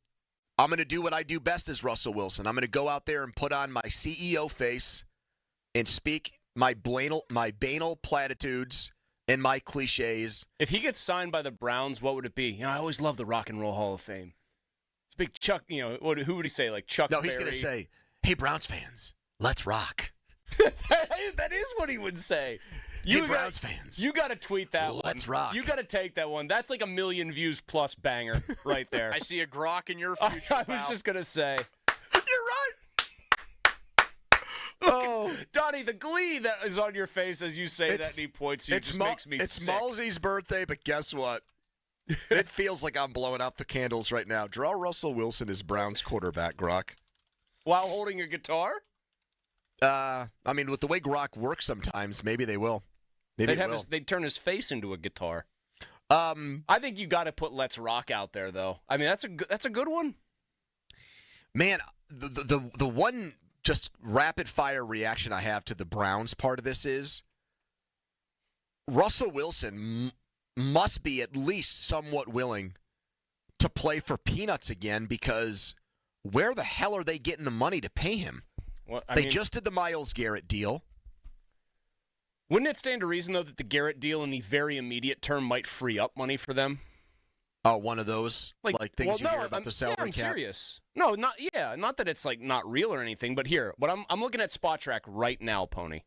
I'm going to do what I do best as Russell Wilson. I'm going to go out there and put on my CEO face and speak my banal platitudes and my cliches. If he gets signed by the Browns, what would it be? I always love the Rock and Roll Hall of Fame. It's big Chuck, who would he say? Like Chuck Berry? No, he's going to say, hey, Browns fans, let's rock. That is what he would say. Hey, Browns fans. You got to tweet that one. Let's rock. You got to take that one. That's like a 1 million views plus banger right there. I see a grok in your future, I was just going to say. You're right. Oh, Donnie, the glee that is on your face as you say that and he points you just makes me sick. It's Mosy's birthday, but guess what? It feels like I'm blowing out the candles right now. Draw Russell Wilson as Browns quarterback, Grok. While holding a guitar? With the way Grok works sometimes, maybe they will. They'd turn his face into a guitar. I think you got to put "Let's Rock" out there, though. I mean, that's a good one. Man, the one just rapid fire reaction I have to the Browns part of this is Russell Wilson must be at least somewhat willing to play for peanuts again, because where the hell are they getting the money to pay him? Well, they just did the Myles Garrett deal. Wouldn't it stand to reason, though, that the Garrett deal in the very immediate term might free up money for them? Oh, one of those like things you hear about the salary cap? I'm serious. No, not that it's not real or anything, but here, but I'm looking at Spot Track right now, Pony.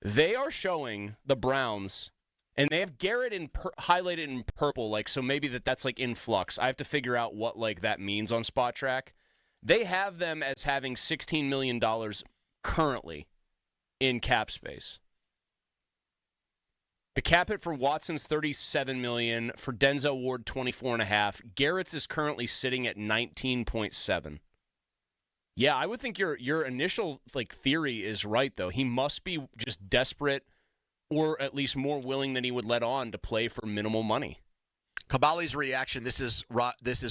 They are showing the Browns, and they have Garrett highlighted in purple, so maybe that's in flux. I have to figure out what that means on Spot Track. They have them as having $16 million currently in cap space. The cap hit for Watson's $37 million, for Denzel Ward $24.5. Garrett's is currently sitting at $19.7. Yeah, I would think your initial theory is right, though. He must be just desperate, or at least more willing than he would let on to play for minimal money. Kabali's reaction. This is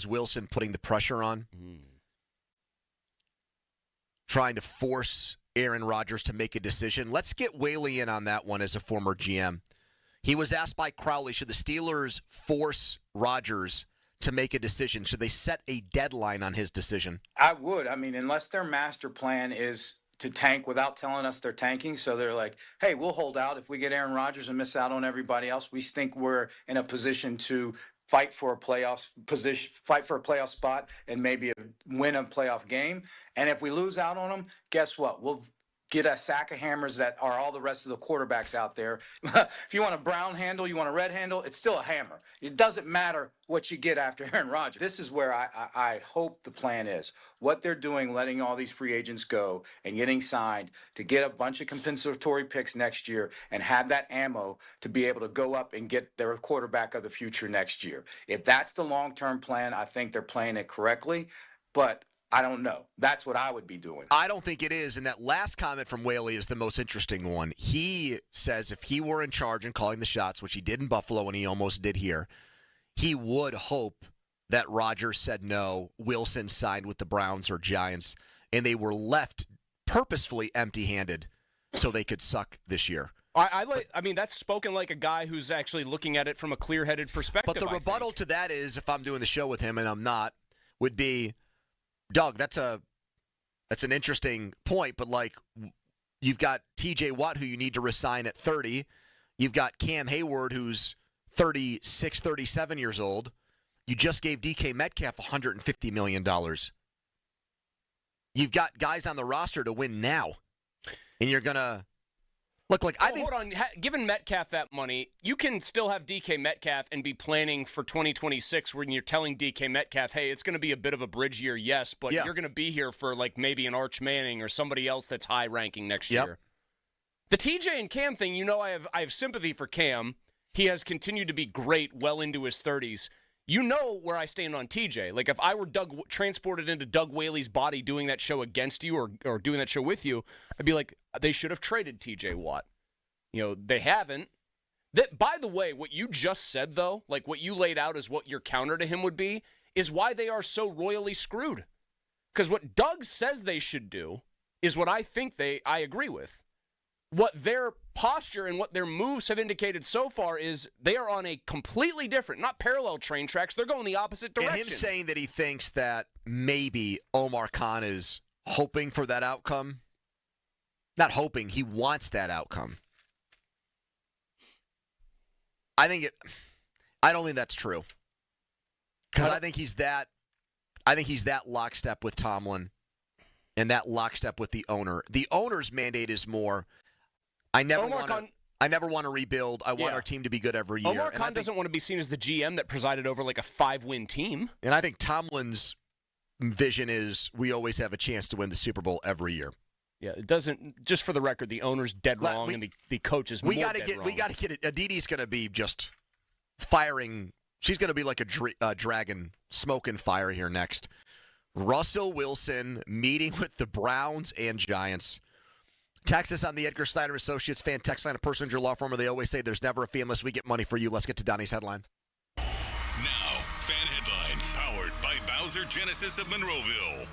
Wilson putting the pressure on. Trying to force Aaron Rodgers to make a decision. Let's get Whaley in on that one as a former GM. He was asked by Crowley, should the Steelers force Rodgers to make a decision? Should they set a deadline on his decision? I would. I mean, unless their master plan is to tank without telling us they're tanking. So they're like, hey, we'll hold out. If we get Aaron Rodgers and miss out on everybody else, we think we're in a position to fight for a playoff position, fight for a playoff spot, and maybe win a playoff game. And if we lose out on them, guess what? We'll get a sack of hammers that are all the rest of the quarterbacks out there. If you want a brown handle, you want a red handle, it's still a hammer. It doesn't matter what you get after Aaron Rodgers. This is where I hope the plan is. What they're doing, letting all these free agents go and getting signed to get a bunch of compensatory picks next year and have that ammo to be able to go up and get their quarterback of the future next year. If that's the long-term plan, I think they're playing it correctly. But I don't know. That's what I would be doing. I don't think it is. And that last comment from Whaley is the most interesting one. He says if he were in charge and calling the shots, which he did in Buffalo and he almost did here, he would hope that Rodgers said no, Wilson signed with the Browns or Giants, and they were left purposefully empty-handed so they could suck this year. I mean, that's spoken like a guy who's actually looking at it from a clear-headed perspective. But the rebuttal to that is, if I'm doing the show with him and I'm not, would be, Doug, that's an interesting point, but like you've got TJ Watt who you need to resign at 30. You've got Cam Hayward who's 36, 37 years old. You just gave DK Metcalf $150 million. You've got guys on the roster to win now. And you're going to look like hold on. Given Metcalf that money, you can still have DK Metcalf and be planning for 2026 when you're telling DK Metcalf, hey, it's going to be a bit of a bridge year, yes, but you're going to be here for like maybe an Arch Manning or somebody else that's high ranking next year. The TJ and Cam thing, I have sympathy for Cam. He has continued to be great well into his 30s. You know where I stand on TJ. Like if I were transported into Doug Whaley's body doing that show against you or doing that show with you, I'd be like, they should have traded TJ Watt. They haven't. That, by the way, what you just said, though, like what you laid out as what your counter to him would be, is why they are so royally screwed. Because what Doug says they should do is what I think I agree with. What their posture and what their moves have indicated so far is they are on a completely different, not parallel train tracks. They're going the opposite direction. And him saying that he thinks that maybe Omar Khan is hoping for that outcome. Not hoping, he wants that outcome. I don't think that's true. Because I think he's that lockstep with Tomlin and that lockstep with the owner. The owner's mandate is more, I never want to rebuild. I want our team to be good every year. Omar Khan doesn't want to be seen as the GM that presided over like a 5-win team. And I think Tomlin's vision is we always have a chance to win the Super Bowl every year. Yeah, it doesn't. Just for the record, the owner's dead wrong, and the coach is more dead wrong. We got to get it. Aditi's going to be just firing. She's going to be like a dragon smoking fire here next. Russell Wilson meeting with the Browns and Giants. Text us on the Edgar Snyder Associates fan text line, a person in your law firm where they always say there's never a fee unless we get money for you. Let's get to Donnie's headline. Now, fan headlines powered by Bowser Genesis of Monroeville.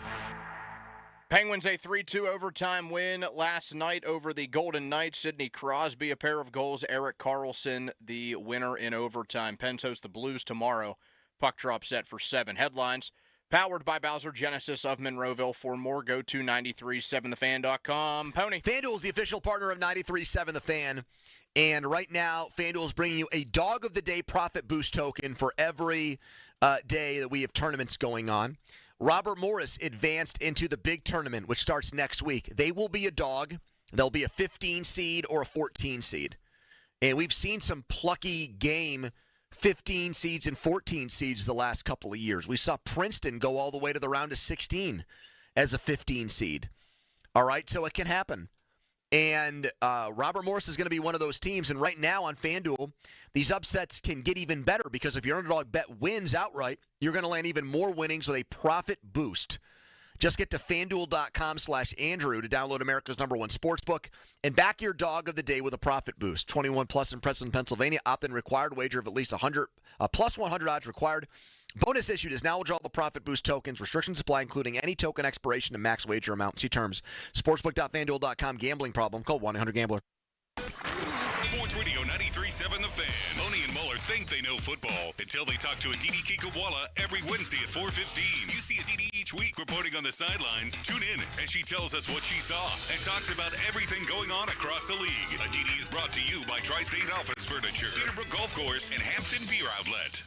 Penguins a 3-2 overtime win last night over the Golden Knights. Sidney Crosby, a pair of goals. Erik Karlsson, the winner in overtime. Pens host the Blues tomorrow. Puck drop set for 7. Headlines powered by Bowser Genesis of Monroeville. For more, go to 937thefan.com. Pony. FanDuel is the official partner of 93.7 The Fan. And right now, FanDuel is bringing you a Dog of the Day profit boost token for every day that we have tournaments going on. Robert Morris advanced into the big tournament, which starts next week. They will be a dog. They'll be a 15 seed or a 14 seed. And we've seen some plucky game 15 seeds and 14 seeds the last couple of years. We saw Princeton go all the way to the round of 16 as a 15 seed. All right, so it can happen. And Robert Morris is going to be one of those teams. And right now on FanDuel, these upsets can get even better because if your underdog bet wins outright, you're going to land even more winnings with a profit boost. Just get to FanDuel.com/Andrew to download America's #1 sportsbook and back your dog of the day with a profit boost. 21 plus in Preston, Pennsylvania. Opt-in required. Wager of at least 100 plus 100 odds required. Bonus issued is now withdrawable profit boost tokens. Restrictions apply, including any token expiration and max wager amount. See terms. Sportsbook.FanDuel.com. Gambling problem. Call 1-800-GAMBLER. Sports Radio 93.7 The Fan. Boney and Muller think they know football until they talk to Aditi Kikawala every Wednesday at 4:15. You see Aditi each week reporting on the sidelines. Tune in as she tells us what she saw and talks about everything going on across the league. Aditi is brought to you by Tri-State Office Furniture, Cedarbrook Golf Course, and Hampton Beer Outlet.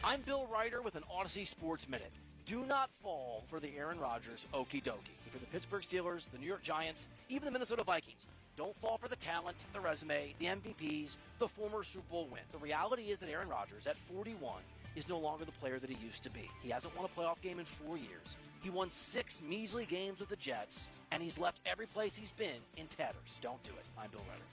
I'm Bill Ryder with an Odyssey Sports Minute. Do not fall for the Aaron Rodgers okie dokie. For the Pittsburgh Steelers, the New York Giants, even the Minnesota Vikings. Don't fall for the talent, the resume, the MVPs, the former Super Bowl win. The reality is that Aaron Rodgers, at 41, is no longer the player that he used to be. He hasn't won a playoff game in 4 years. He won 6 measly games with the Jets, and he's left every place he's been in tatters. Don't do it. I'm Bill Ryder.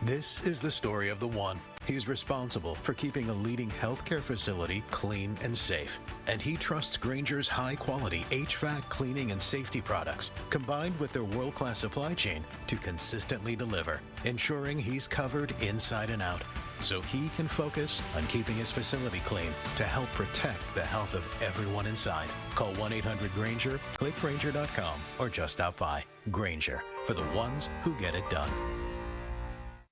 This is the story of the one. He's responsible for keeping a leading healthcare facility clean and safe. And he trusts Granger's high-quality HVAC cleaning and safety products, combined with their world-class supply chain, to consistently deliver, ensuring he's covered inside and out, so he can focus on keeping his facility clean to help protect the health of everyone inside. Call 1-800-GRANGER, click Granger.com, or just stop by. Granger, for the ones who get it done.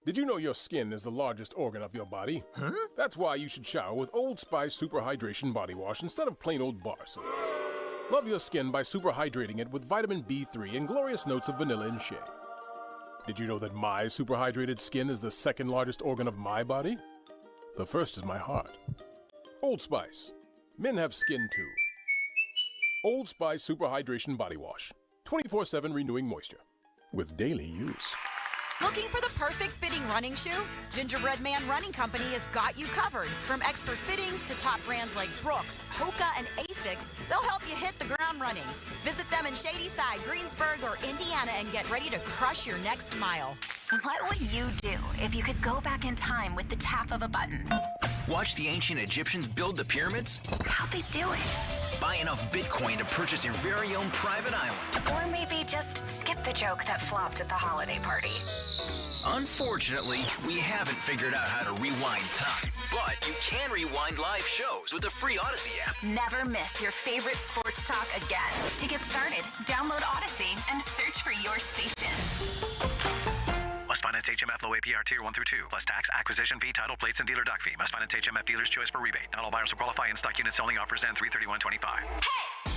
Did you know your skin is the largest organ of your body? Huh? That's why you should shower with Old Spice Super Hydration Body Wash instead of plain old bar soap. Love your skin by super hydrating it with vitamin B3 and glorious notes of vanilla and shea. Did you know that my super hydrated skin is the second largest organ of my body? The first is my heart. Old Spice. Men have skin too. Old Spice Super Hydration Body Wash. 24/7 renewing moisture. With daily use. Looking for the perfect fitting running shoe? Gingerbread Man Running Company has got you covered. From expert fittings to top brands like Brooks, Hoka, and Asics, they'll help you hit the ground running. Visit them in Shadyside, Greensburg, or Indiana and get ready to crush your next mile. What would you do if you could go back in time with the tap of a button? Watch the ancient Egyptians build the pyramids? How'd they do it? Buy enough Bitcoin to purchase your very own private island. Or maybe just skip the joke that flopped at the holiday party. Unfortunately, we haven't figured out how to rewind time. But you can rewind live shows with the free Odyssey app. Never miss your favorite sports talk again. To get started, download Odyssey and search for your station. Must finance HMF low APR tier 1 through 2, plus tax, acquisition fee, title, plates, and dealer dock fee. Must finance HMF dealer's choice for rebate. Not all buyers will qualify. In stock units only. Offers end 3/31/25.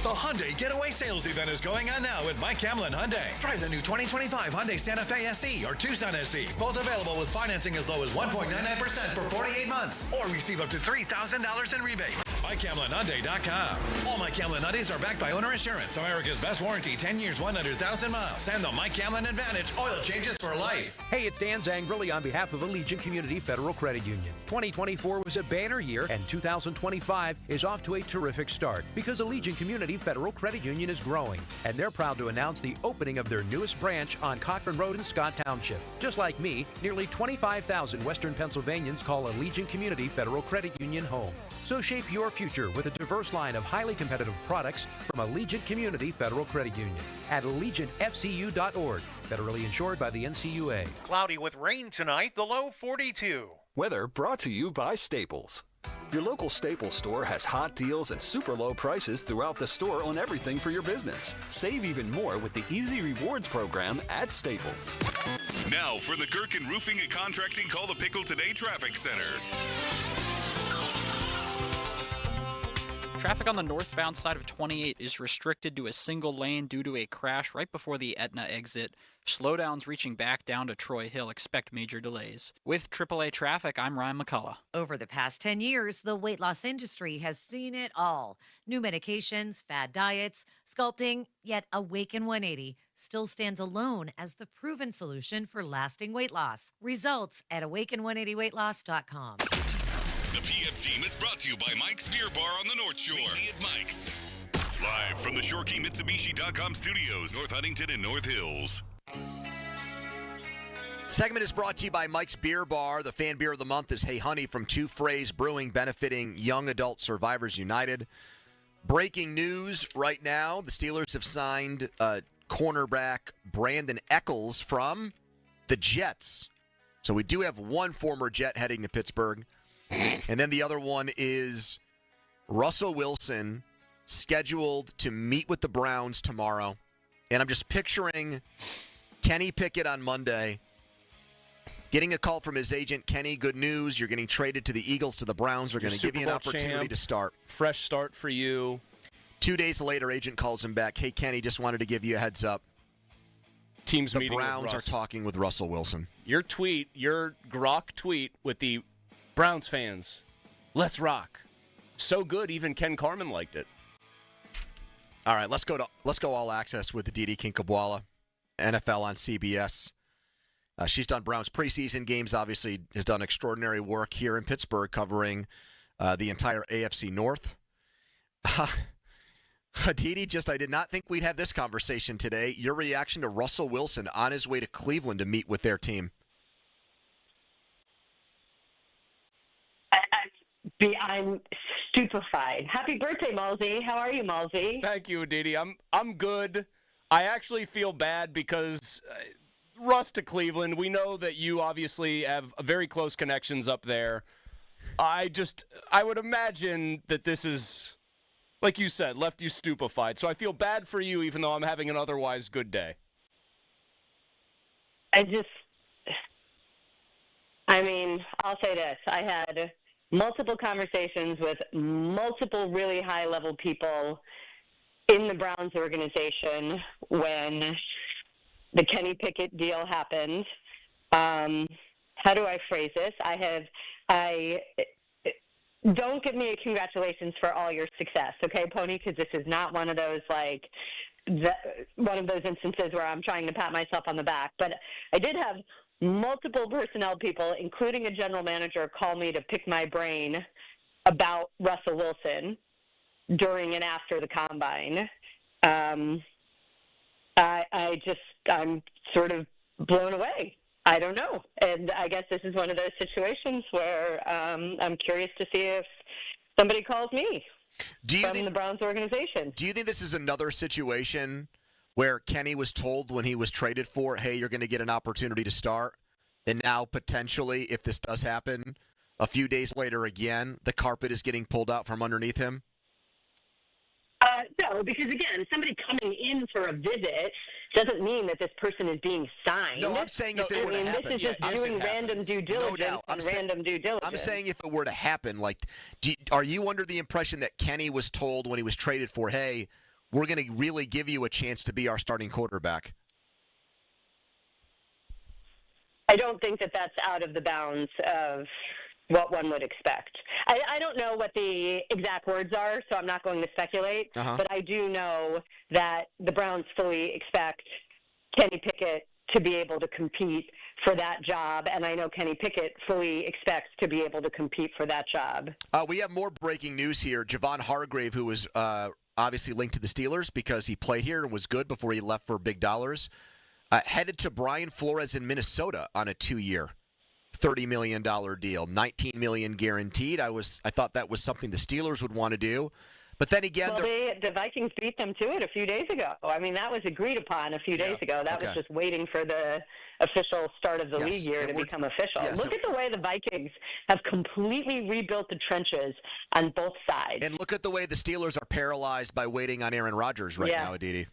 The Hyundai Getaway Sales Event is going on now at Mike Hamlin Hyundai. Try the new 2025 Hyundai Santa Fe SE or Tucson SE. Both available with financing as low as 1.99% for 48 months. Or receive up to $3,000 in rebates. MikeHamlinHyundai.com. All Mike Hamlin Hyundais are backed by owner insurance. America's best warranty, 10 years, 100,000 miles. And the Mike Hamlin Advantage, oil changes for life. Hey, it's Dan Zangrili on behalf of Allegiant Community Federal Credit Union. 2024 was a banner year, and 2025 is off to a terrific start because Allegiant Community Federal Credit Union is growing, and they're proud to announce the opening of their newest branch on Cochran Road in Scott Township. Just like me, nearly 25,000 Western Pennsylvanians call Allegiant Community Federal Credit Union home. So shape your future with a diverse line of highly competitive products from Allegiant Community Federal Credit Union at AllegiantFCU.org. Federally insured by the NCUA. Cloudy with rain tonight, the low 42. Weather brought to you by Staples. Your local Staples store has hot deals and super low prices throughout the store on everything for your business. Save even more with the Easy Rewards program at Staples. Now for the Gherkin Roofing and Contracting Call the Pickle Today Traffic Center. Traffic on the northbound side of 28 is restricted to a single lane due to a crash right before the Etna exit. Slowdowns reaching back down to Troy Hill. Expect major delays. With AAA Traffic, I'm Ryan McCullough. Over the past 10 years, the weight loss industry has seen it all. New medications, fad diets, sculpting, yet Awaken 180 still stands alone as the proven solution for lasting weight loss. Results at awaken180weightloss.com. The PM team is brought to you by Mike's Beer Bar on the North Shore. Meet me at Mike's. Live from the ShoreKeyMitsubishi.com studios, North Huntington and North Hills. Segment is brought to you by Mike's Beer Bar. The fan beer of the month is Hey Honey from Two Phrase Brewing, benefiting Young Adult Survivors United. Breaking news right now. The Steelers have signed cornerback Brandon Eccles from the Jets. So we do have one former Jet heading to Pittsburgh. And then the other one is Russell Wilson scheduled to meet with the Browns tomorrow. And I'm just picturing Kenny Pickett on Monday getting a call from his agent. Kenny, good news. You're getting traded to the Eagles, to the Browns. They're going to give you an opportunity to start. Fresh start for you. 2 days later, agent calls him back. Hey, Kenny, just wanted to give you a heads up. Team's the meeting Browns with are Russ. talking with Russell Wilson. Your Grok tweet with the Browns fans. Let's rock. So good, even Ken Carman liked it. All right, let's go all access with Didi Kinkabwala, NFL on CBS. She's done Browns preseason games, obviously has done extraordinary work here in Pittsburgh covering the entire AFC North. Didi, I did not think we'd have this conversation today. Your reaction to Russell Wilson on his way to Cleveland to meet with their team. I'm stupefied. Happy birthday, Mosy. How are you, Mosy? Thank you, Didi. I'm good. I actually feel bad because Russ to Cleveland, we know that you obviously have very close connections up there. I would imagine that this is, like you said, left you stupefied. So I feel bad for you, even though I'm having an otherwise good day. I'll say this. I had multiple conversations with multiple really high-level people in the Browns organization when the Kenny Pickett deal happened. How do I phrase this? Don't give me a congratulations for all your success, okay, Pony? Because this is not one of those one of those instances where I'm trying to pat myself on the back. But I did have multiple personnel people, including a general manager, call me to pick my brain about Russell Wilson during and after the combine. I'm sort of blown away. I don't know. And I guess this is one of those situations where I'm curious to see if somebody calls me from the Browns organization. Do you think this is another situation where Kenny was told when he was traded for, hey, you're going to get an opportunity to start, and now potentially, if this does happen, a few days later again, the carpet is getting pulled out from underneath him? No, because, again, somebody coming in for a visit doesn't mean that this person is being signed. No, I'm saying if it were to happen. This is just doing random due diligence random due diligence. I'm saying if it were to happen, are you under the impression that Kenny was told when he was traded for, hey, we're going to really give you a chance to be our starting quarterback? I don't think that that's out of the bounds of what one would expect. I don't know what the exact words are, so I'm not going to speculate. But I do know that the Browns fully expect Kenny Pickett to be able to compete for that job, and I know Kenny Pickett fully expects to be able to compete for that job. We have more breaking news here. Javon Hargrave, who was obviously linked to the Steelers because he played here and was good before he left for big dollars, headed to Brian Flores in Minnesota on a 2-year, $30 million deal, $19 million guaranteed. I thought that was something the Steelers would want to do. But then again, the Vikings beat them to it a few days ago. I mean, that was agreed upon a few days ago. That was just waiting for the official start of the league year to become official. Look at the way the Vikings have completely rebuilt the trenches on both sides. And look at the way the Steelers are paralyzed by waiting on Aaron Rodgers right now, Aditi.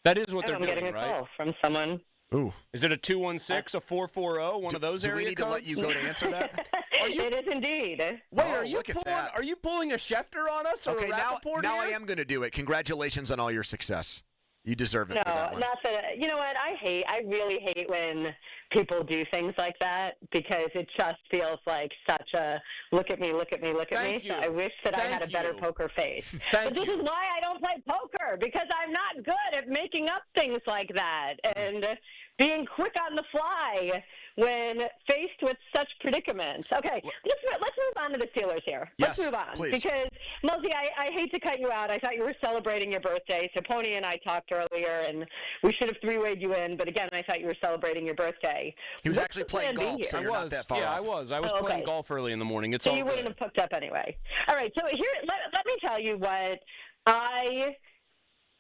That is what they're doing, right? I'm getting a call from someone. Ooh. Is it a 216, a 440, one of those area codes? Do we need codes? to let you go to answer that? It is indeed. Wait, are you pulling a Schefter on us? Okay, or a now I am going to do it. Congratulations on all your success. You deserve it for that one. Not that. You know what? I really hate when people do things like that because it just feels like such a look at me, look at me, look at me. So I wish that I had a better poker face. But this is why I don't play poker, because I'm not good at making up things like that and being quick on the fly when faced with such predicaments. Okay, let's move on to the Steelers here. Let's move on. Please. Because, Mosy, I hate to cut you out. I thought you were celebrating your birthday. So Pony and I talked earlier, and we should have three-wayed you in. But, again, I thought you were celebrating your birthday. He was actually playing golf, so you're not that far off. I was. I was playing golf early in the morning. It's so all you good. wouldn't have hooked up anyway. All right, so here, let me tell you what I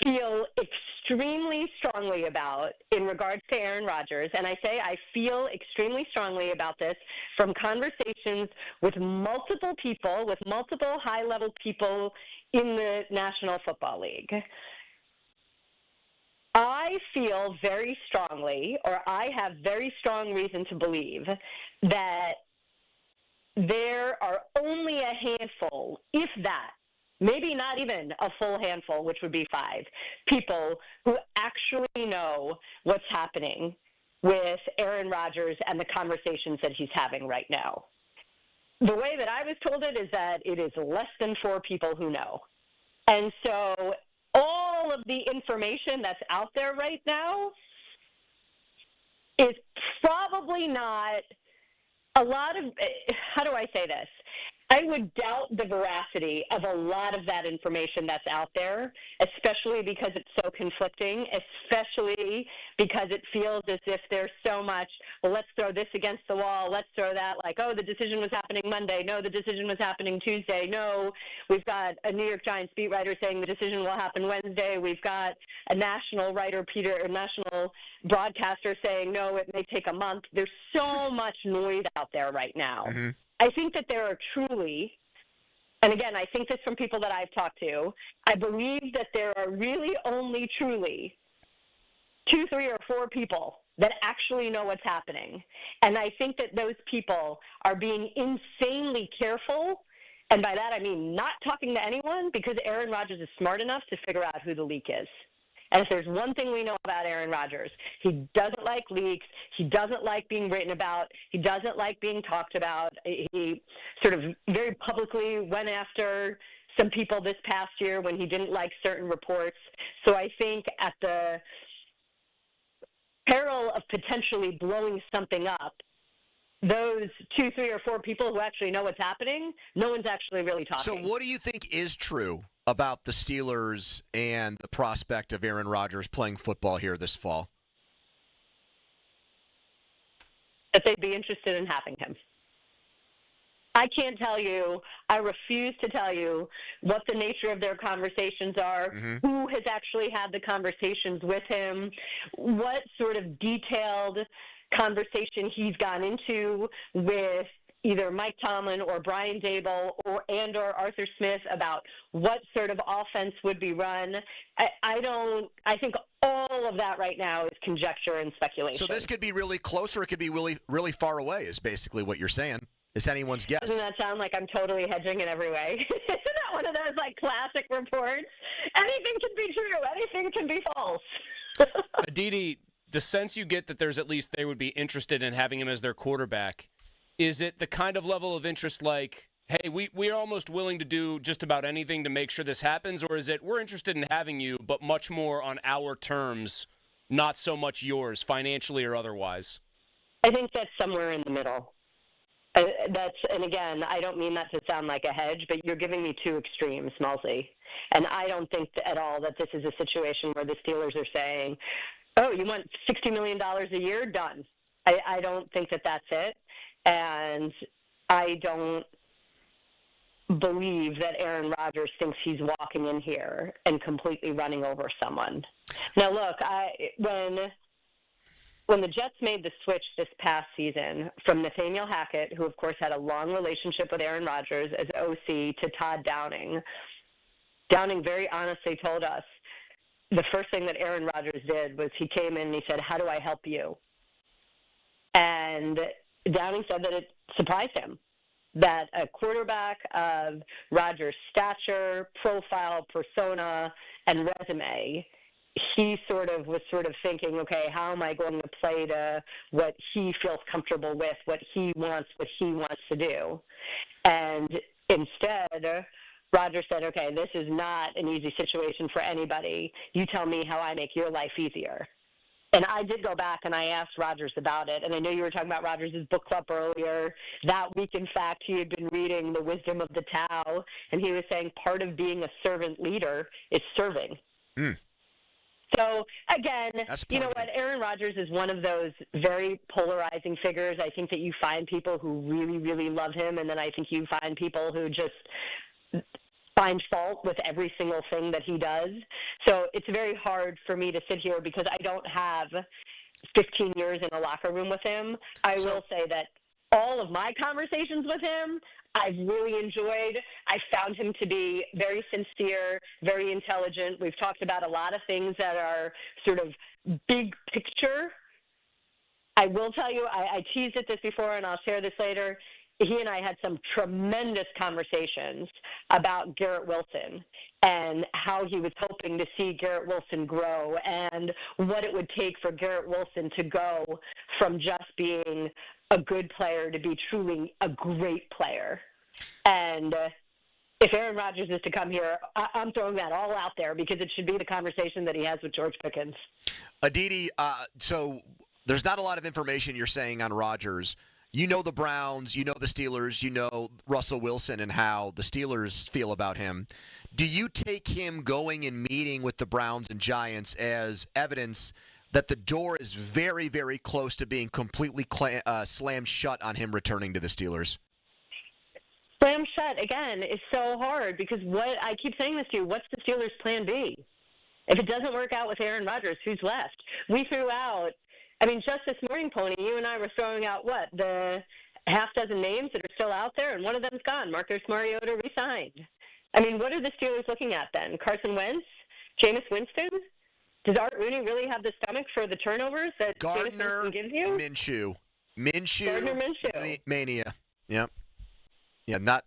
feel extremely strongly about in regards to Aaron Rodgers, and I say I feel extremely strongly about this from conversations with multiple people, with multiple high-level people in the National Football League. I feel very strongly, or I have very strong reason to believe, that there are only a handful, if that, maybe not even a full handful, which would be 5, people who actually know what's happening with Aaron Rodgers and the conversations that he's having right now. The way that I was told it is that it is less than 4 people who know. And so all of the information that's out there right now is probably not a lot of, how do I say this? I would doubt the veracity of a lot of that information that's out there, especially because it's so conflicting, especially because it feels as if there's so much, well, let's throw this against the wall, let's throw that, like, oh, the decision was happening Monday, no, the decision was happening Tuesday, no, we've got a New York Giants beat writer saying the decision will happen Wednesday, we've got a national writer, a national broadcaster saying, no, it may take a month. There's so much noise out there right now. Mm-hmm. I think that there are truly, and again, I think this from people that I've talked to, I believe that there are really only truly 2, 3, or 4 people that actually know what's happening. And I think that those people are being insanely careful, and by that I mean not talking to anyone, because Aaron Rodgers is smart enough to figure out who the leak is. And if there's one thing we know about Aaron Rodgers, he doesn't like leaks. He doesn't like being written about. He doesn't like being talked about. He sort of very publicly went after some people this past year when he didn't like certain reports. So I think at the peril of potentially blowing something up, those 2, 3, or 4 people who actually know what's happening, no one's actually really talking. So what do you think is true about the Steelers and the prospect of Aaron Rodgers playing football here this fall? That they'd be interested in having him. I can't tell you, I refuse to tell you what the nature of their conversations are, who has actually had the conversations with him, what sort of detailed conversation he's gone into with either Mike Tomlin or Brian Daboll or Arthur Smith about what sort of offense would be run. I think all of that right now is conjecture and speculation. So this could be really close or it could be really, really far away is basically what you're saying. It's anyone's guess. Doesn't that sound like I'm totally hedging in every way? Isn't that one of those like classic reports? Anything can be true. Anything can be false. Aditi, the sense you get that there's at least they would be interested in having him as their quarterback, is it the kind of level of interest like, hey, we're almost willing to do just about anything to make sure this happens, or is it we're interested in having you, but much more on our terms, not so much yours, financially or otherwise? I think that's somewhere in the middle. And again, I don't mean that to sound like a hedge, but you're giving me 2 extremes, Mosy. And I don't think at all that this is a situation where the Steelers are saying, oh, you want $60 million a year? Done. I don't think that that's it. And I don't believe that Aaron Rodgers thinks he's walking in here and completely running over someone. Now, look, when the Jets made the switch this past season from Nathaniel Hackett, who, of course, had a long relationship with Aaron Rodgers as OC, to Todd Downing, Downing very honestly told us the first thing that Aaron Rodgers did was he came in and he said, how do I help you? And Downing said that it surprised him that a quarterback of Rodgers' stature, profile, persona, and resume, he was thinking, okay, how am I going to play to what he feels comfortable with, what he wants to do? And instead, Rodgers said, okay, this is not an easy situation for anybody. You tell me how I make your life easier. And I did go back and I asked Rodgers about it. And I know you were talking about Rodgers' book club earlier. That week, in fact, he had been reading The Wisdom of the Tao, and he was saying part of being a servant leader is serving. So, again, you know what? Aaron Rodgers is one of those very polarizing figures. I think that you find people who really, really love him, and then I think you find people who just find fault with every single thing that he does. So it's very hard for me to sit here because I don't have 15 years in a locker room with him. I will say that all of my conversations with him, I've really enjoyed. I found him to be very sincere, very intelligent. We've talked about a lot of things that are sort of big picture. I will tell you, I teased at this before, and I'll share this later. He and I had some tremendous conversations about Garrett Wilson and how he was hoping to see Garrett Wilson grow and what it would take for Garrett Wilson to go from just being a good player to be truly a great player. And if Aaron Rodgers is to come here, I'm throwing that all out there because it should be the conversation that he has with George Pickens. Aditi, so there's not a lot of information you're saying on Rodgers. You know the Browns, you know the Steelers, you know Russell Wilson and how the Steelers feel about him. Do you take him going and meeting with the Browns and Giants as evidence that the door is very, very close to being completely slammed shut on him returning to the Steelers? Slam shut, again, is so hard because what I keep saying this to you, what's the Steelers' plan B? If it doesn't work out with Aaron Rodgers, who's left? We threw out, just this morning, Pony, you and I were throwing out, the half dozen names that are still out there, and one of them's gone. Marcus Mariota resigned. What are the Steelers looking at then? Carson Wentz? Jameis Winston? Does Art Rooney really have the stomach for the turnovers that Jameis Winston gives you? Minshew. Gardner Minshew. Mania. Yep. Yeah, not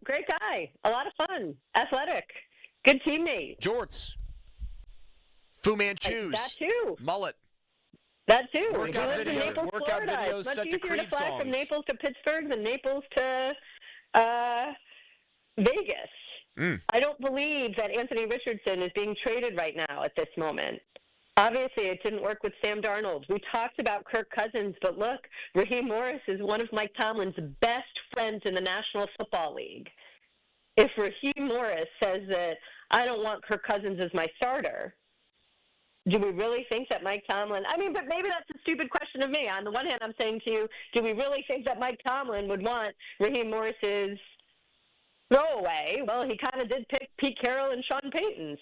great guy. A lot of fun. Athletic. Good teammate. Jorts. Fu Manchu's. That too. Mullet. That too. Workout videos It's much set to easier Creed to fly songs. from Naples to Pittsburgh than Naples to Vegas. I don't believe that Anthony Richardson is being traded right now at this moment. Obviously, it didn't work with Sam Darnold. We talked about Kirk Cousins, but look, Raheem Morris is one of Mike Tomlin's best friends in the National Football League. If Raheem Morris says that I don't want Kirk Cousins as my starter, do we really think that Mike Tomlin – but maybe that's a stupid question of me. On the one hand, I'm saying to you, do we really think that Mike Tomlin would want Raheem Morris's throwaway? Well, he kind of did pick Pete Carroll and Sean Payton's.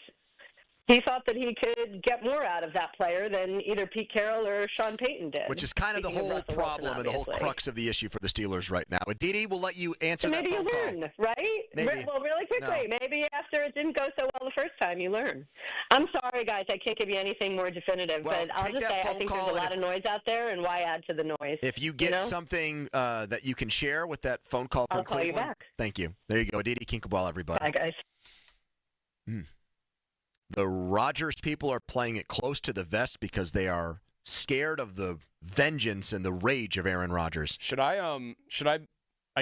He thought that he could get more out of that player than either Pete Carroll or Sean Payton did. Which is kind of the whole problem and the whole crux of the issue for the Steelers right now. Aditi, we'll let you answer that phone call. Maybe you learn, right? Maybe. Well, really quickly, maybe after it didn't go so well the first time, you learn. I'm sorry, guys, I can't give you anything more definitive, but I'll just say I think there's a lot of noise out there, and why add to the noise? If you get something that you can share with that phone call from Cleveland, I'll call you back. Thank you. There you go. Aditi Kinkabwala, everybody. Bye, guys. The Rodgers people are playing it close to the vest because they are scared of the vengeance and the rage of Aaron Rodgers. I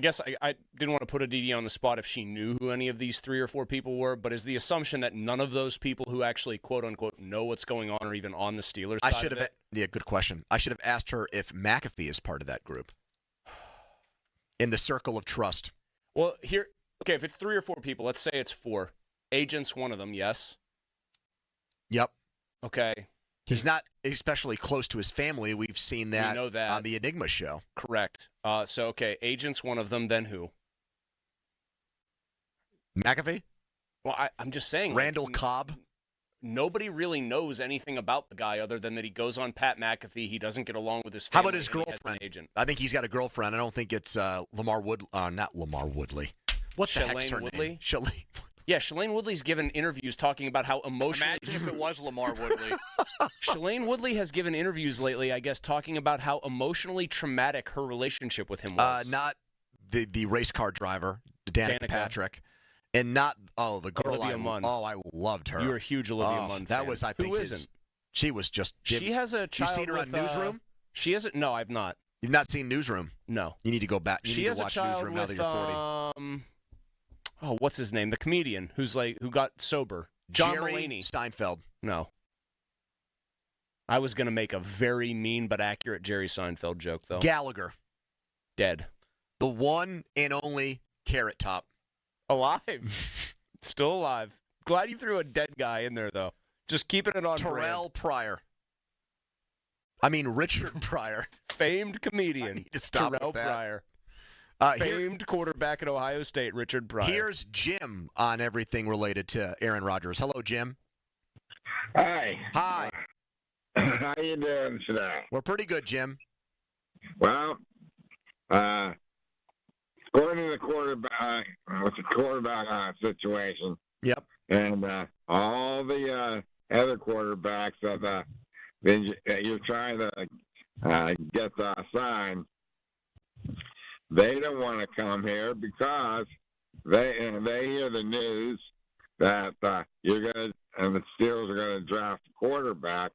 guess I didn't want to put Aditi on the spot if she knew who any of these 3 or 4 people were, but is the assumption that none of those people who actually, quote-unquote, know what's going on are even on the Steelers side of it? Yeah, good question. I should have asked her if McAfee is part of that group. In the circle of trust. Well, if it's 3 or 4 people, let's say it's 4. Agent's one of them, yes? Yep. Okay. He's not especially close to his family. We've seen that, on the Enigma show. Correct. Agent's one of them, then who? McAfee? Well, I'm just saying. Randall Cobb? Nobody really knows anything about the guy other than that he goes on Pat McAfee. He doesn't get along with his family. How about his girlfriend? Agent. I think he's got a girlfriend. I don't think it's not Lamar Woodley. What the heck's her name? Shailene. Yeah, Shailene Woodley's given interviews talking about how emotionally... Imagine if it was Lamar Woodley. Shailene Woodley has given interviews lately, I guess, talking about how emotionally traumatic her relationship with him was. Not the race car driver, Danica Patrick, and not the girl Olivia Munn. I loved her. You were a huge Olivia Munn fan. That was, I think, who isn't? She was just. She has a child. You seen her on Newsroom? She hasn't. No, I've not. You've not seen Newsroom? No. You need to go back. She need to watch Newsroom now that you're 40. What's his name? The comedian who got sober. John Jerry Mulaney. Steinfeld. No. I was going to make a very mean but accurate Jerry Seinfeld joke, though. Gallagher. Dead. The one and only Carrot Top. Alive. Still alive. Glad you threw a dead guy in there, though. Just keeping it on Terrell brand. Pryor. Richard Pryor. Famed comedian. I need to stop Terrell with that. Pryor. Famed quarterback at Ohio State, Richard Pryor. Here's Jim on everything related to Aaron Rodgers. Hello, Jim. Hi. Hi. How you doing today? We're pretty good, Jim. Well, according to the quarterback, with the quarterback situation. Yep. And all the other quarterbacks that you're trying to get signed, they don't want to come here because they hear the news that the Steelers are going to draft a quarterback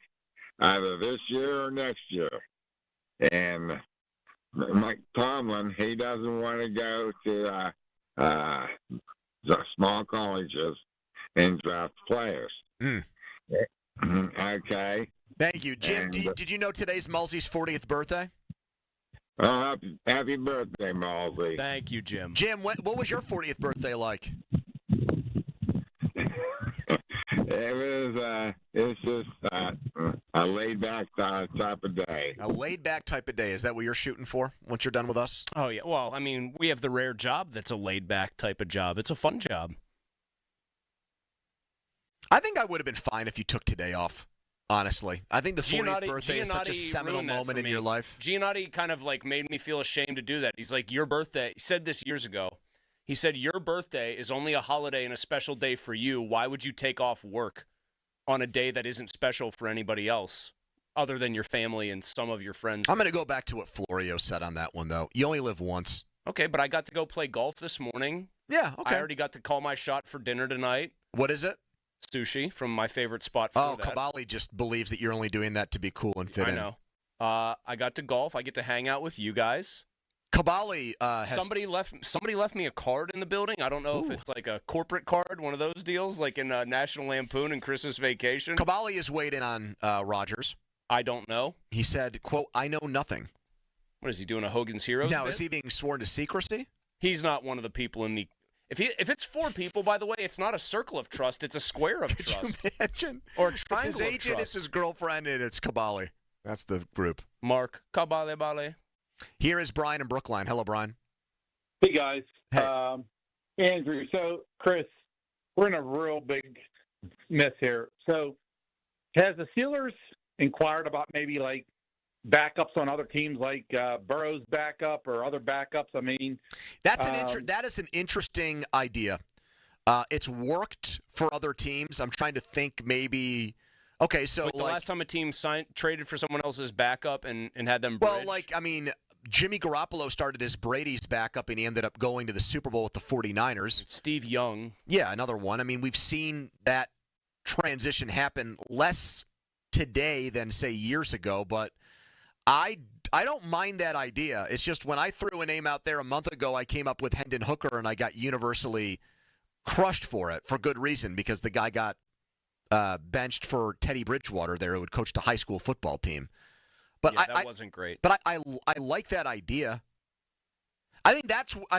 either this year or next year. And Mike Tomlin, he doesn't want to go to the small colleges and draft players. Okay. Thank you. Jim, did you know today's Mosy's 40th birthday? Oh, happy birthday, Mosy. Thank you, Jim. Jim, what was your 40th birthday like? It's just a laid-back type of day. A laid-back type of day. Is that what you're shooting for once you're done with us? Oh, yeah. Well, we have the rare job that's a laid-back type of job. It's a fun job. I think I would have been fine if you took today off, honestly. I think the 40th birthday is such a seminal moment in your life. Giannotti kind of made me feel ashamed to do that. He's like, your birthday, he said this years ago. He said, your birthday is only a holiday and a special day for you. Why would you take off work on a day that isn't special for anybody else other than your family and some of your friends? I'm going to go back to what Florio said on that one, though. You only live once. Okay, but I got to go play golf this morning. Yeah, okay. I already got to call my shot for dinner tonight. What is it? Sushi from my favorite spot for that. Cavalli just believes that you're only doing that to be cool and fit in. I know. I got to golf. I get to hang out with you guys. Cavalli somebody left me a card in the building. I don't know if it's like a corporate card, one of those deals, like in National Lampoon and Christmas Vacation. Cavalli has weighed in on Rodgers. I don't know. He said, quote, "I know nothing." What is he doing, a Hogan's Heroes Now, bit? is he being sworn to secrecy? He's not one of the people in the... If it's four people, by the way, it's not a circle of trust. It's a square of trust. Could you imagine? Or a It's triangle his of agent, trust. it's his girlfriend, and it's Cavalli. That's the group. Mark Cavalli. Here is Brian in Brookline. Hello, Brian. Hey, guys. Hey. Andrew, so, Chris, we're in a real big mess here. So, has the Steelers inquired about maybe, backups on other teams, like Burrow's backup or other backups? That is an interesting idea. It's worked for other teams. I'm trying to think maybe... Okay, so the last time a team traded for someone else's backup and had them bridge? Well, Jimmy Garoppolo started as Brady's backup, and he ended up going to the Super Bowl with the 49ers. Steve Young. Yeah, another one. We've seen that transition happen less today than, say, years ago, but I don't mind that idea. It's just when I threw a name out there a month ago, I came up with Hendon Hooker, and I got universally crushed for it for good reason because the guy got benched for Teddy Bridgewater there, who had coached a high school football team. But yeah, that wasn't great. But I like that idea. I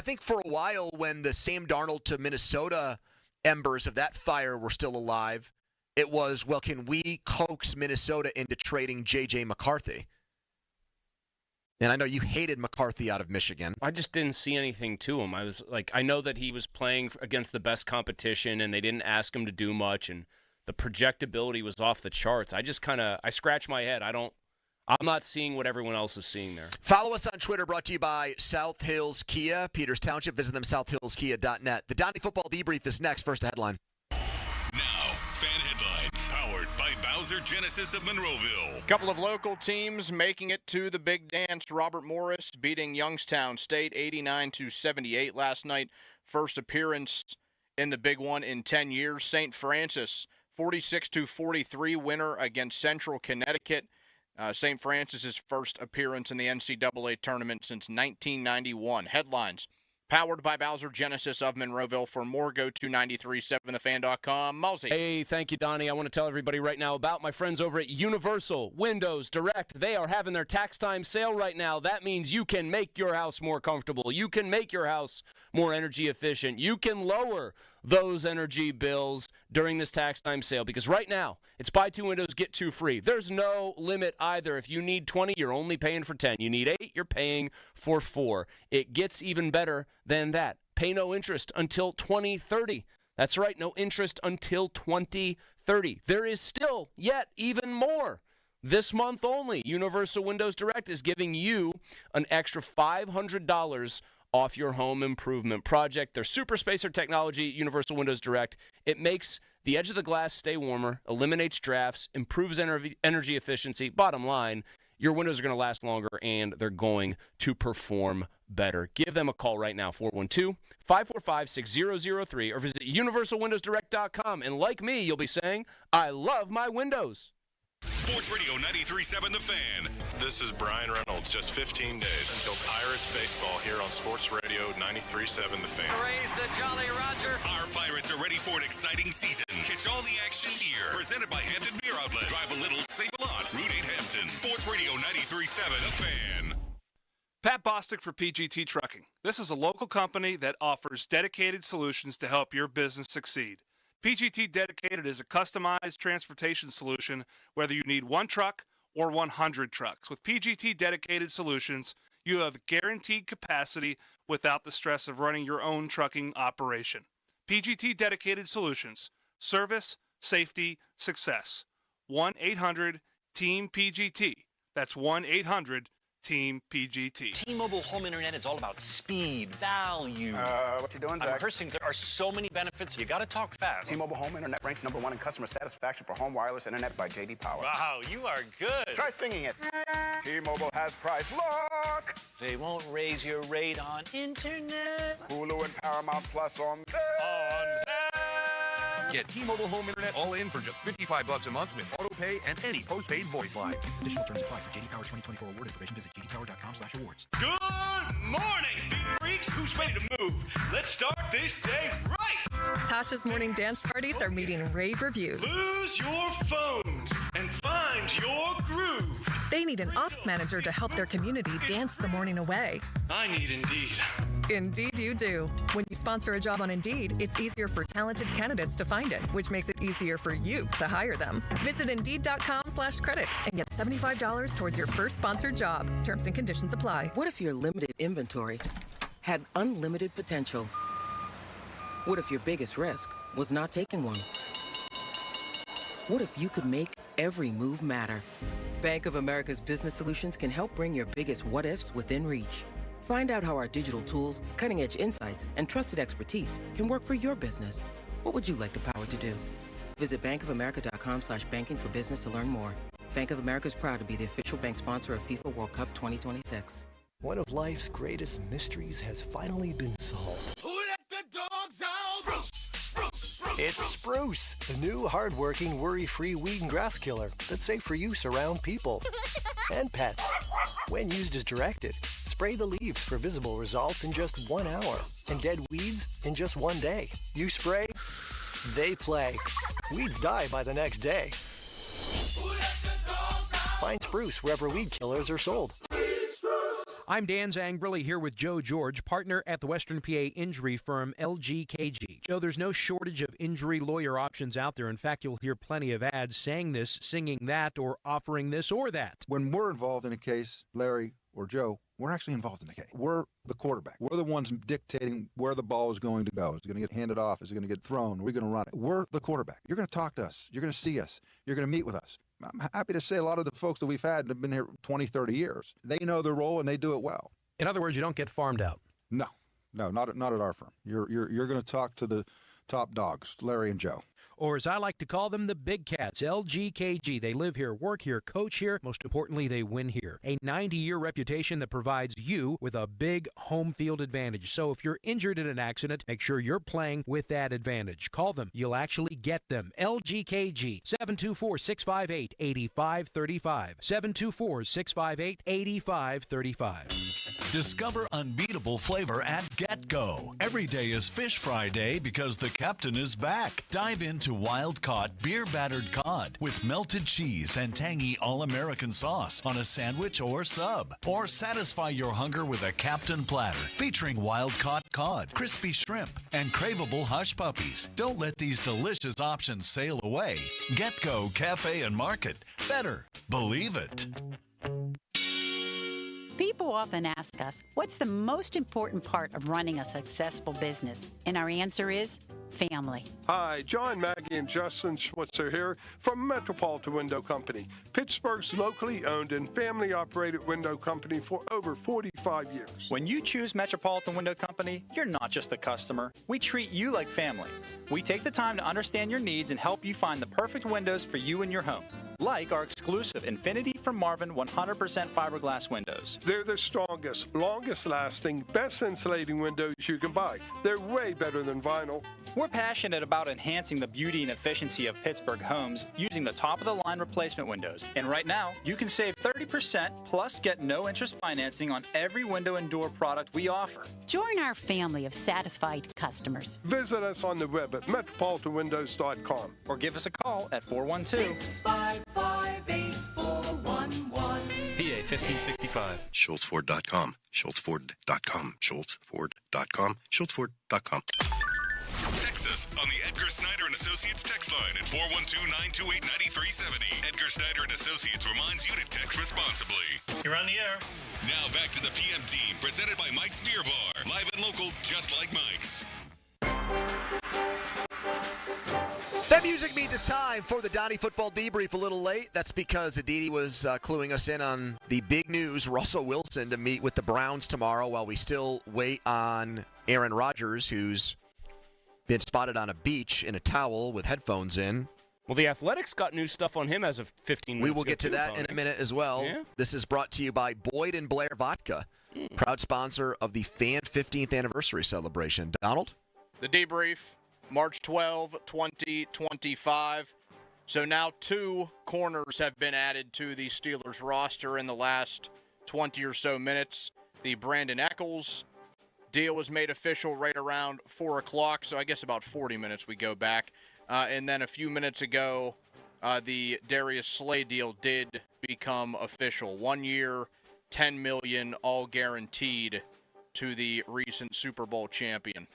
think for a while when the Sam Darnold to Minnesota embers of that fire were still alive, it was, well, can we coax Minnesota into trading J.J. McCarthy? And I know you hated McCarthy out of Michigan. I just didn't see anything to him. I know that he was playing against the best competition, and they didn't ask him to do much, and the projectability was off the charts. I just I scratch my head. I'm not seeing what everyone else is seeing there. Follow us on Twitter, brought to you by South Hills Kia, Peters Township. Visit them, southhillskia.net. The Donnie Football Debrief is next. First, the headline. Now, fan headlines, powered by Bowser Genesis of Monroeville. A couple of local teams making it to the big dance. Robert Morris beating Youngstown State 89-78 last night. First appearance in the big one in 10 years. St. Francis 46-43 winner against Central Connecticut. St. Francis's first appearance in the NCAA tournament since 1991. Headlines. Powered by Bowser Genesis of Monroeville. For more, go to 937thefan.com. Mosy. Hey, thank you, Donnie. I want to tell everybody right now about my friends over at Universal Windows Direct. They are having their tax time sale right now. That means you can make your house more comfortable. You can make your house more energy efficient. You can lower those energy bills during this tax time sale, because right now it's buy 2 windows, get 2 free. There's no limit either. If you need 20, you're only paying for 10. You need 8, you're paying for 4. It gets even better than that. Pay no interest until 2030. That's right, no interest until 2030. There is still yet even more. This month only, Universal Windows Direct is giving you an extra $500 off your home improvement project. Their Super Spacer technology, Universal Windows Direct, it makes the edge of the glass stay warmer, eliminates drafts, improves energy efficiency. Bottom line, your windows are going to last longer and they're going to perform better. Give them a call right now, 412-545-6003, or visit universalwindowsdirect.com. And like me, you'll be saying, I love my windows. Sports Radio 93.7 The Fan. This is Brian Reynolds. Just 15 days until Pirates baseball here on Sports Radio 93.7 The Fan. Raise the Jolly Roger. Our Pirates are ready for an exciting season. Catch all the action here. Presented by Hampton Beer Outlet. Drive a little, save a lot. Route 8 Hampton. Sports Radio 93.7 The Fan. Pat Bostic for PGT Trucking. This is a local company that offers dedicated solutions to help your business succeed. PGT Dedicated is a customized transportation solution, whether you need 1 truck or 100 trucks. With PGT Dedicated Solutions, you have guaranteed capacity without the stress of running your own trucking operation. PGT Dedicated Solutions. Service, safety, success. 1-800-TEAM-PGT. That's 1-800-TEAM PGT. T-Mobile home internet is all about speed, value. What you doing, Zach? I'm rehearsing. There are so many benefits. You got to talk fast. T-Mobile home internet ranks #1 in customer satisfaction for home wireless internet by J.D. Power. Wow, you are good. Try singing it. T-Mobile has price lock. They won't raise your rate on internet. Hulu and Paramount Plus on there. Get T-Mobile home internet all in for just $55 a month with auto pay and any postpaid voice line. Additional terms apply. For JD Power 2024 award information, visit jdpower.com/awards. Good morning, big freaks. Who's ready to move? Let's start this day right. Tasha's morning dance parties are meeting rave reviews. Lose your phones and find your groove. They need an ops manager to help their community dance the morning away. I need Indeed. Indeed you do. When you sponsor a job on Indeed, it's easier for talented candidates to find it, which makes it easier for you to hire them. Visit Indeed.com/credit and get $75 towards your first sponsored job. Terms and conditions apply. What if your limited inventory had unlimited potential? What if your biggest risk was not taking one? What if you could make every move matter? Bank of America's Business Solutions can help bring your biggest what-ifs within reach. Find out how our digital tools, cutting-edge insights, and trusted expertise can work for your business. What would you like the power to do? Visit bankofamerica.com/banking for business to learn more. Bank of America is proud to be the official bank sponsor of FIFA World Cup 2026. One of life's greatest mysteries has finally been solved. Who let the dogs out? Spruce, spruce, spruce. It's Spruce, the new hard-working, worry-free weed and grass killer that's safe for use around people and pets. When used as directed, spray the leaves for visible results in just 1 hour and dead weeds in just 1 day. You spray, they play. Weeds die by the next day. Find Spruce wherever weed killers are sold. I'm Dan Zangbrilli here with Joe George, partner at the Western PA injury firm LGKG. Joe, there's no shortage of injury lawyer options out there. In fact, you'll hear plenty of ads saying this, singing that, or offering this or that. When we're involved in a case, Larry or Joe, we're actually involved in the case. We're the quarterback. We're the ones dictating where the ball is going to go. Is it going to get handed off? Is it going to get thrown? Are we going to run it? We're the quarterback. You're going to talk to us. You're going to see us. You're going to meet with us. I'm happy to say a lot of the folks that we've had have been here 20, 30 years. They know their role and they do it well. In other words, you don't get farmed out. No, not at our firm. You're going to talk to the top dogs, Larry and Joe. Or as I like to call them, the big cats, LGKG. They live here, work here, coach here. Most importantly, they win here. A 90-year reputation that provides you with a big home field advantage. So if you're injured in an accident, make sure you're playing with that advantage. Call them. You'll actually get them. LGKG, 724-658-8535. 724-658-8535. Discover unbeatable flavor at Get-Go. Every day is Fish Fry Day because the captain is back. Dive into wild-caught, beer-battered cod with melted cheese and tangy all-American sauce on a sandwich or sub. Or satisfy your hunger with a Captain Platter featuring wild-caught cod, crispy shrimp, and craveable hush puppies. Don't let these delicious options sail away. Get-Go Cafe and Market. Better. Believe it. People often ask us, what's the most important part of running a successful business? And our answer is family. Hi, John, Maggie, and Justin Schwitzer here from Metropolitan Window Company, Pittsburgh's locally owned and family-operated window company for over 45 years. When you choose Metropolitan Window Company, you're not just a customer. We treat you like family. We take the time to understand your needs and help you find the perfect windows for you and your home. Like our exclusive Infinity from Marvin 100% fiberglass windows. They're the strongest, longest lasting, best insulating windows you can buy. They're way better than vinyl. We're passionate about enhancing the beauty and efficiency of Pittsburgh homes using the top-of-the-line replacement windows. And right now, you can save 30% plus get no interest financing on every window and door product we offer. Join our family of satisfied customers. Visit us on the web at metropolitanwindows.com. Or give us a call at 412-655-8411. PA 1565. SchultzFord.com. SchultzFord.com. SchultzFord.com. SchultzFord.com. Text us on the Edgar Snyder and Associates text line at 412-928-9370. Edgar Snyder and Associates reminds you to text responsibly. You're on the air. Now back to the PM team, presented by Mike's Beer Bar. Live and local, just like Mike's. That music means it's time for the Donnie Football Debrief. A little late. That's because Aditi was cluing us in on the big news. Russell Wilson to meet with the Browns tomorrow while we still wait on Aaron Rodgers, who's been spotted on a beach in a towel with headphones in. Well, the Athletics got new stuff on him as of 15 minutes ago. We will get to that in a minute as well. Yeah. This is brought to you by Boyd & Blair Vodka, proud sponsor of the Fan 15th Anniversary Celebration. Donald? The debrief, March 12, 2025. So now 2 corners have been added to the Steelers roster in the last 20 or so minutes. The Brandon Eccles deal was made official right around 4 o'clock, so I guess about 40 minutes we go back. And then a few minutes ago, the Darius Slay deal did become official. 1 year, $10 million, all guaranteed to the recent Super Bowl champion.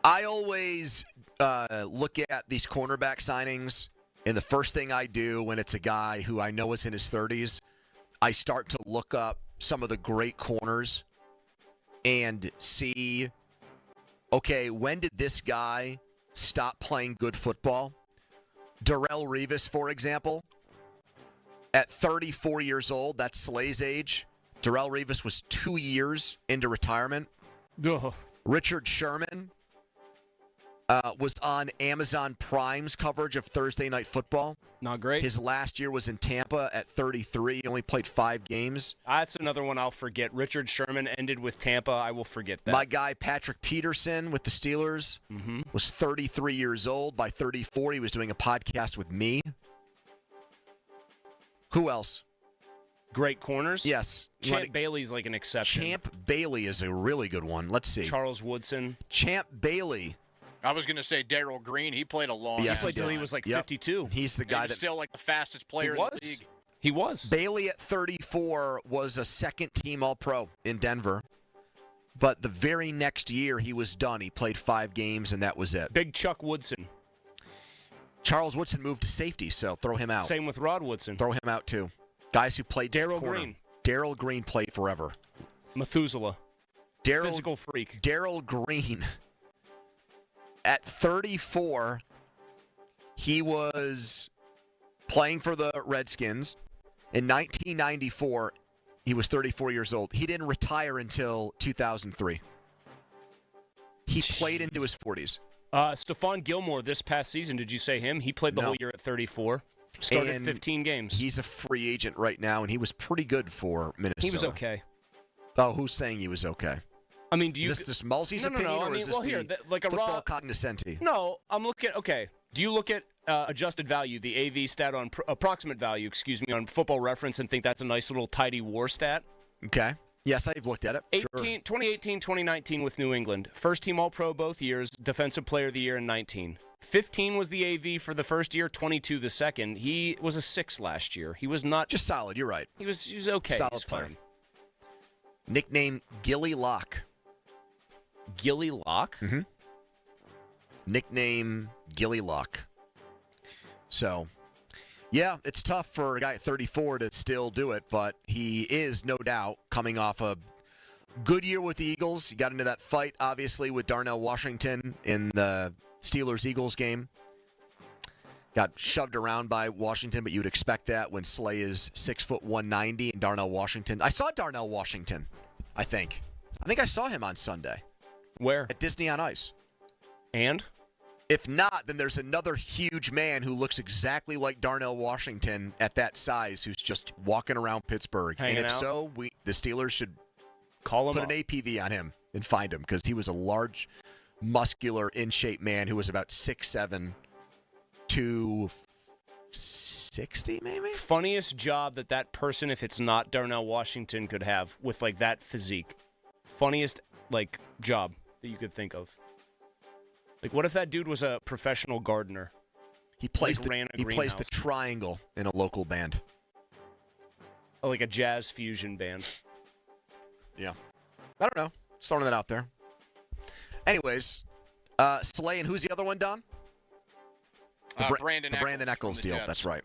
I always look at these cornerback signings, and the first thing I do when it's a guy who I know is in his 30s, I start to look up some of the great corners and see, okay, when did this guy stop playing good football? Darrelle Revis, for example, at 34 years old, that's Slay's age. Darrelle Revis was 2 years into retirement. Ugh. Richard Sherman was on Amazon Prime's coverage of Thursday Night Football. Not great. His last year was in Tampa at 33. He only played 5 games. That's another one I'll forget. Richard Sherman ended with Tampa. I will forget that. My guy Patrick Peterson with the Steelers was 33 years old. By 34, he was doing a podcast with me. Who else? Great corners? Yes. Champ Bailey's like an exception. Champ Bailey is a really good one. Let's see. Charles Woodson. Champ Bailey. I was going to say Darrell Green. He played a long Yes, time. he Till he was like 52. He's the guy He's that still like the fastest player in the league. He was. Bailey at 34 was a second-team All-Pro in Denver. But the very next year, he was done. He played 5 games, and that was it. Big Chuck Woodson. Charles Woodson moved to safety, so throw him out. Same with Rod Woodson. Throw him out, too. Guys who played Darrell corner. Green. Darrell Green played forever. Methuselah. Physical freak. Darrell Green. At 34, he was playing for the Redskins. In 1994, he was 34 years old. He didn't retire until 2003. He played into his 40s. Stephon Gilmore this past season, did you say him? He played the whole year at 34. Started 15 games. He's a free agent right now, and he was pretty good for Minnesota. He was okay. Oh, who's saying he was okay? I mean, do you... Is this Mosey's opinion, or is this like a football raw cognoscenti? No, I'm looking at... Okay, do you look at adjusted value, the AV stat approximate value, on Football Reference, and think that's a nice little tidy war stat? Okay. Yes, I've looked at it. 2018, 2019 with New England. First team All-Pro both years, Defensive Player of the Year in 19. 15 was the AV for the first year, 22 the second. He was a 6 last year. He was not... Just solid, you're right. He was okay. Solid player. Fine. Nickname Gilly Lock. Gilly Lock? Mm-hmm. Nickname Gilly Lock. So, yeah, it's tough for a guy at 34 to still do it, but he is, no doubt, coming off a good year with the Eagles. He got into that fight, obviously, with Darnell Washington in the Steelers-Eagles game. Got shoved around by Washington, but you would expect that when Slay is 6'1", 190, and Darnell Washington. I saw Darnell Washington, I think. I think I saw him on Sunday. Where? At Disney on Ice. And? If not, then there's another huge man who looks exactly like Darnell Washington at that size who's just walking around Pittsburgh. Hanging and if out? so, the Steelers should call him put up. an APV on him and find him because he was a large, muscular, in-shape man who was about 6'7", 260 maybe? Funniest job that person, if it's not Darnell Washington, could have with, like, that physique. Funniest, like, job that you could think of. Like, what if that dude was a professional gardener? He plays the triangle in a local band. Oh, like a jazz fusion band. Yeah. I don't know. Just throwing that out there. Anyways, Slay, and who's the other one, Don? Brandon Eccles. Brandon Eccles deal. Jets. That's right.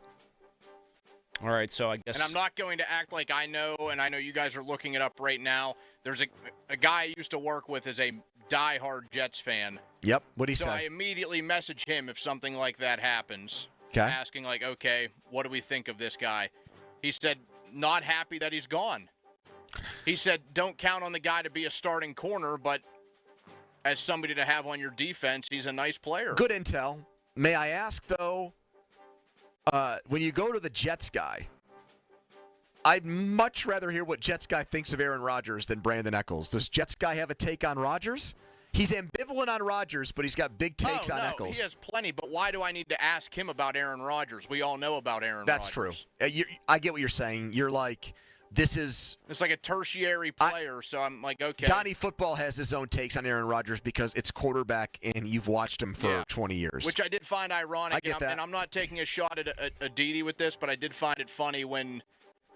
All right, so I guess... And I'm not going to act like I know, and I know you guys are looking it up right now. There's a guy I used to work with is a diehard Jets fan. Yep. What'd he say? So I immediately message him if something like that happens. Okay. Asking, like, okay, what do we think of this guy? He said, not happy that he's gone. He said, don't count on the guy to be a starting corner, but as somebody to have on your defense, he's a nice player. Good intel. May I ask, though, when you go to the Jets guy, I'd much rather hear what Jets guy thinks of Aaron Rodgers than Brandon Eccles. Does Jets guy have a take on Rodgers? He's ambivalent on Rodgers, but he's got big takes on Eccles. He has plenty, but why do I need to ask him about Aaron Rodgers? We all know about Aaron That's Rodgers. true. I get what you're saying. You're like, this is... It's like a tertiary player, so I'm like, okay. Donnie Football has his own takes on Aaron Rodgers because it's quarterback, and you've watched him for 20 years. Which I did find ironic. I get that. And I'm not taking a shot at Aditi with this, but I did find it funny when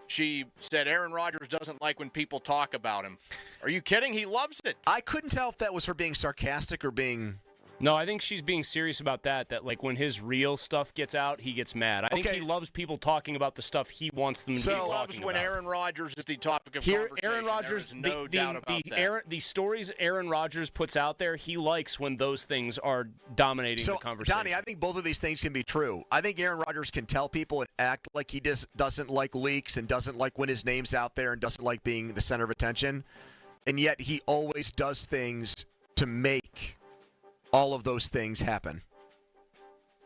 she said Aaron Rodgers doesn't like when people talk about him. Are you kidding? He loves it. I couldn't tell if that was her being sarcastic or being... No, I think she's being serious about that like, when his real stuff gets out, he gets mad. I think he loves people talking about the stuff he wants them to be talking about. He loves when Aaron Rodgers is the topic of conversation. Aaron Rodgers, no doubt about that. The stories Aaron Rodgers puts out there, he likes when those things are dominating the conversation. Donnie, I think both of these things can be true. I think Aaron Rodgers can tell people and act like he doesn't like leaks and doesn't like when his name's out there and doesn't like being the center of attention. And yet he always does things to make all of those things happen.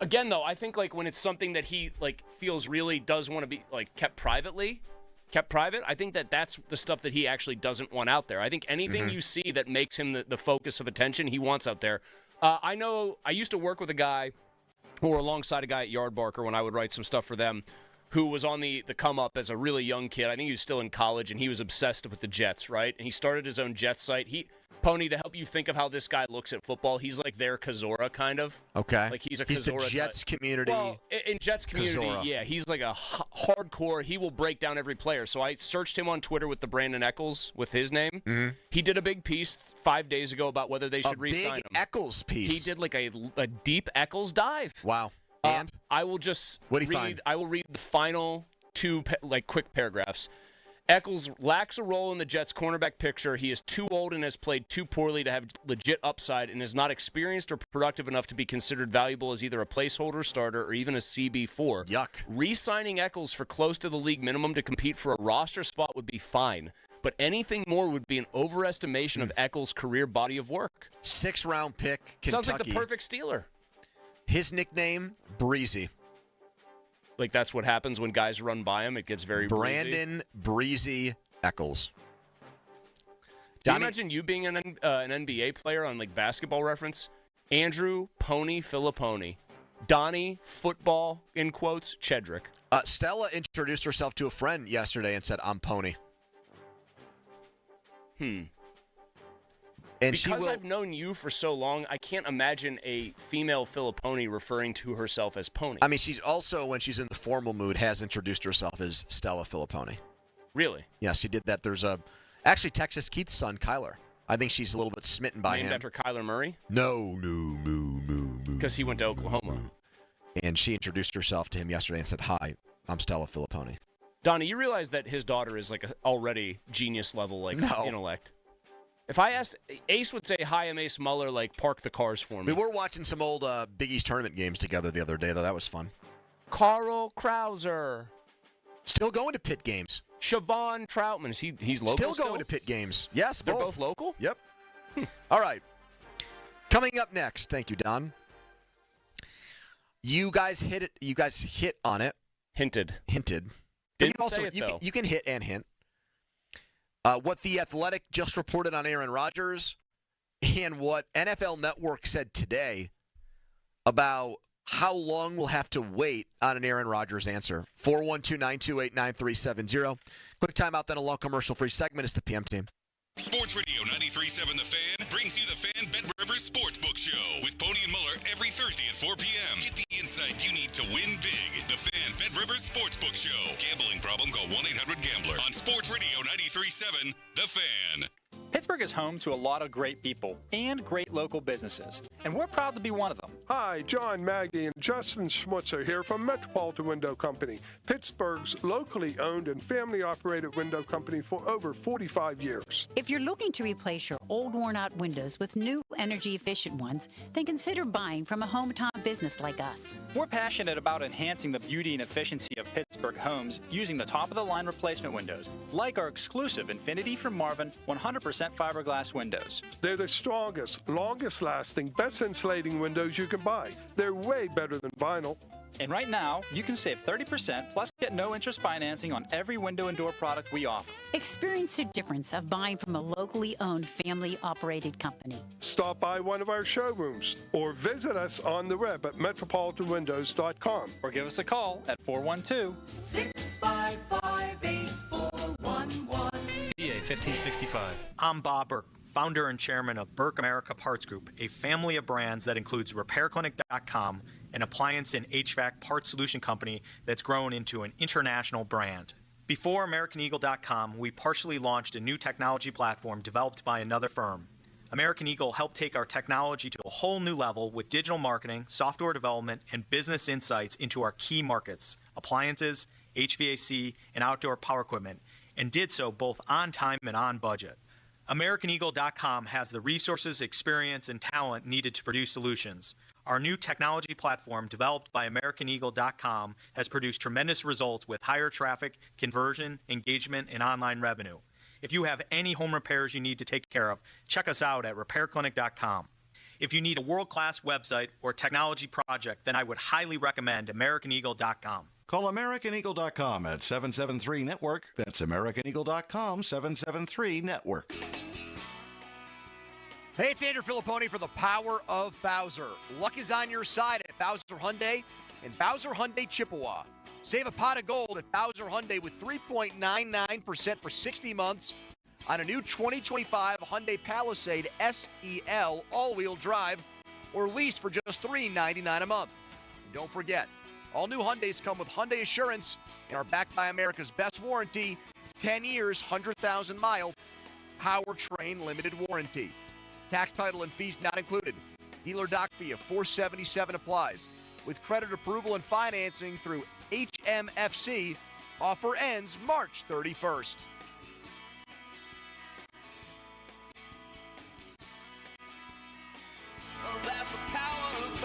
Again, though, I think like when it's something that he like feels really does want to be like kept private, I think that's the stuff that he actually doesn't want out there. I think anything you see that makes him the focus of attention, he wants out there. I know I used to work with a guy or alongside a guy at Yardbarker when I would write some stuff for them who was on the come up as a really young kid. I think he was still in college, and he was obsessed with the Jets, right? And he started his own Jets site. Pony, to help you think of how this guy looks at football, he's like their Kazora, kind of. Okay. Like he's a Kazora the Jets community. Well, in Jets community, Kazora. yeah, he's like a hardcore. He will break down every player. So I searched him on Twitter with the Brandon Eccles with his name. Mm-hmm. He did a big piece 5 days ago about whether they should re-sign him. A big Eccles piece. He did like a deep Eccles dive. Wow. And I will just what did he find? I will read the final two quick paragraphs. Eccles lacks a role in the Jets' cornerback picture. He is too old and has played too poorly to have legit upside and is not experienced or productive enough to be considered valuable as either a placeholder starter or even a CB4. Yuck. Re-signing Eccles for close to the league minimum to compete for a roster spot would be fine, but anything more would be an overestimation of Eccles' career body of work. 6th-round pick, Kentucky. Sounds like the perfect Steeler. His nickname, Breezy. Like that's what happens when guys run by him. It gets very Brandon Breezy Eccles. Can you imagine you being an NBA player on like Basketball Reference? Andrew Pony Filipponi. Donnie Football, in quotes, Chedrick. Stella introduced herself to a friend yesterday and said, I'm Pony. And because I've known you for so long, I can't imagine a female Filipponi referring to herself as Pony. I mean, she's also, when she's in the formal mood, has introduced herself as Stella Filipponi. Really? Yeah, she did that. There's actually Texas Keith's son, Kyler. I think she's a little bit smitten by him. Named after Kyler Murray? No. Because he went to Oklahoma. And she introduced herself to him yesterday and said, "Hi, I'm Stella Filipponi." Donnie, you realize that his daughter is like already genius level intellect. If I asked, Ace would say, "Hi, I'm Ace Muller, park the cars for me." We were watching some old Big East tournament games together the other day, though. That was fun. Carl Krauser. Still going to Pitt games. Siobhan Troutman. He's local still going to Pitt games. Yes, they're both local? Yep. All right. Coming up next, thank you, Don. You guys hit it. You guys hit on it. Hinted. Didn't say it, though. You can hit and hint. What The Athletic just reported on Aaron Rodgers and what NFL Network said today about how long we'll have to wait on an Aaron Rodgers answer. 412-928-9370. Quick timeout, then a long commercial-free segment. It's the PM team. Sports Radio 93.7 The Fan brings you the Fan Bet Rivers Sportsbook Show with Pony and Muller every Thursday at 4 p.m. Get the insight you need to win big. The Fan Bet Rivers Sportsbook Show. Gambling problem? Call 1-800-GAMBLER. On Sports Radio 93.7 The Fan. Pittsburgh is home to a lot of great people and great local businesses, and we're proud to be one of them. Hi, John, Maggie, and Justin Schmutzer here from Metropolitan Window Company, Pittsburgh's locally owned and family-operated window company for over 45 years. If you're looking to replace your old worn-out windows with new energy-efficient ones, then consider buying from a hometown business like us. We're passionate about enhancing the beauty and efficiency of Pittsburgh homes using the top-of-the-line replacement windows, like our exclusive Infinity from Marvin 100% fiberglass windows. They're the strongest, longest-lasting, best insulating windows you can buy. They're way better than vinyl. And right now, you can save 30% plus get no interest financing on every window and door product we offer. Experience the difference of buying from a locally owned, family-operated company. Stop by one of our showrooms or visit us on the web at metropolitanwindows.com. Or give us a call at 412-655-8411. PA 1565. I'm Bob Burke, founder and chairman of Burke America Parts Group, a family of brands that includes RepairClinic.com, an appliance and HVAC parts solution company that's grown into an international brand. Before AmericanEagle.com, we partially launched a new technology platform developed by another firm. American Eagle helped take our technology to a whole new level with digital marketing, software development, and business insights into our key markets, appliances, HVAC, and outdoor power equipment, and did so both on time and on budget. AmericanEagle.com has the resources, experience, and talent needed to produce solutions. Our new technology platform, developed by AmericanEagle.com, has produced tremendous results with higher traffic, conversion, engagement, and online revenue. If you have any home repairs you need to take care of, check us out at RepairClinic.com. If you need a world-class website or technology project, then I would highly recommend AmericanEagle.com. Call AmericanEagle.com at 773-NETWORK. That's AmericanEagle.com, 773-NETWORK. Hey, it's Andrew Filipponi for the power of Bowser. Luck is on your side at Bowser Hyundai and Bowser Hyundai Chippewa. Save a pot of gold at Bowser Hyundai with 3.99% for 60 months on a new 2025 Hyundai Palisade SEL all-wheel drive or lease for just $399 a month. And don't forget, all new Hyundais come with Hyundai Assurance and are backed by America's best warranty, 10 years, 100,000-mile powertrain limited warranty. Tax, title, and fees not included. Dealer doc fee of $477 applies. With credit approval and financing through HMFC, offer ends March 31st. Oh, that's the power of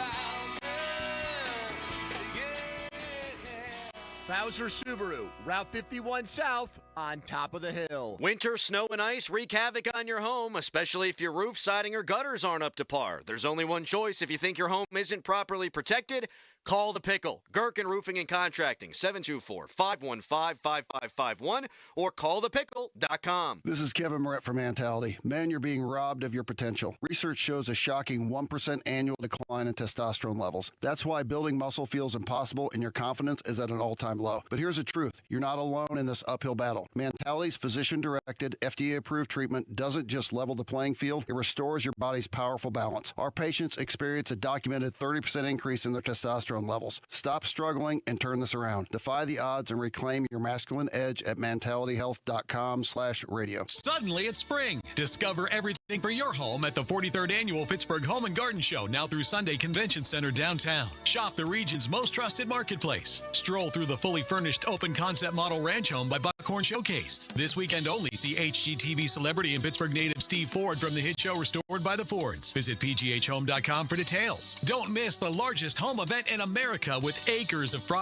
Bowser Subaru, Route 51 South, on top of the hill. Winter, snow, and ice wreak havoc on your home, especially if your roof, siding, or gutters aren't up to par. There's only one choice. If you think your home isn't properly protected, call The Pickle. Gherkin Roofing and Contracting, 724-515-5551, or callthepickle.com. This is Kevin Moret from Mentality. Men, you're being robbed of your potential. Research shows a shocking 1% annual decline in testosterone levels. That's why building muscle feels impossible and your confidence is at an all-time low. But here's the truth. You're not alone in this uphill battle. well. Mentality's physician-directed, FDA-approved treatment doesn't just level the playing field, it restores your body's powerful balance. Our patients experience a documented 30% increase in their testosterone levels. Stop struggling and turn this around. Defy the odds and reclaim your masculine edge at mentalityhealth.com/radio. Suddenly it's spring. Discover everything for your home at the 43rd Annual Pittsburgh Home and Garden Show, now through Sunday Convention Center downtown. Shop the region's most trusted marketplace. Stroll through the fully furnished open concept model ranch home by Buckhorn Showcase. This weekend only, see HGTV celebrity and Pittsburgh native Steve Ford from the hit show Restored by the Fords. Visit pghhome.com for details. Don't miss the largest home event in America with acres of product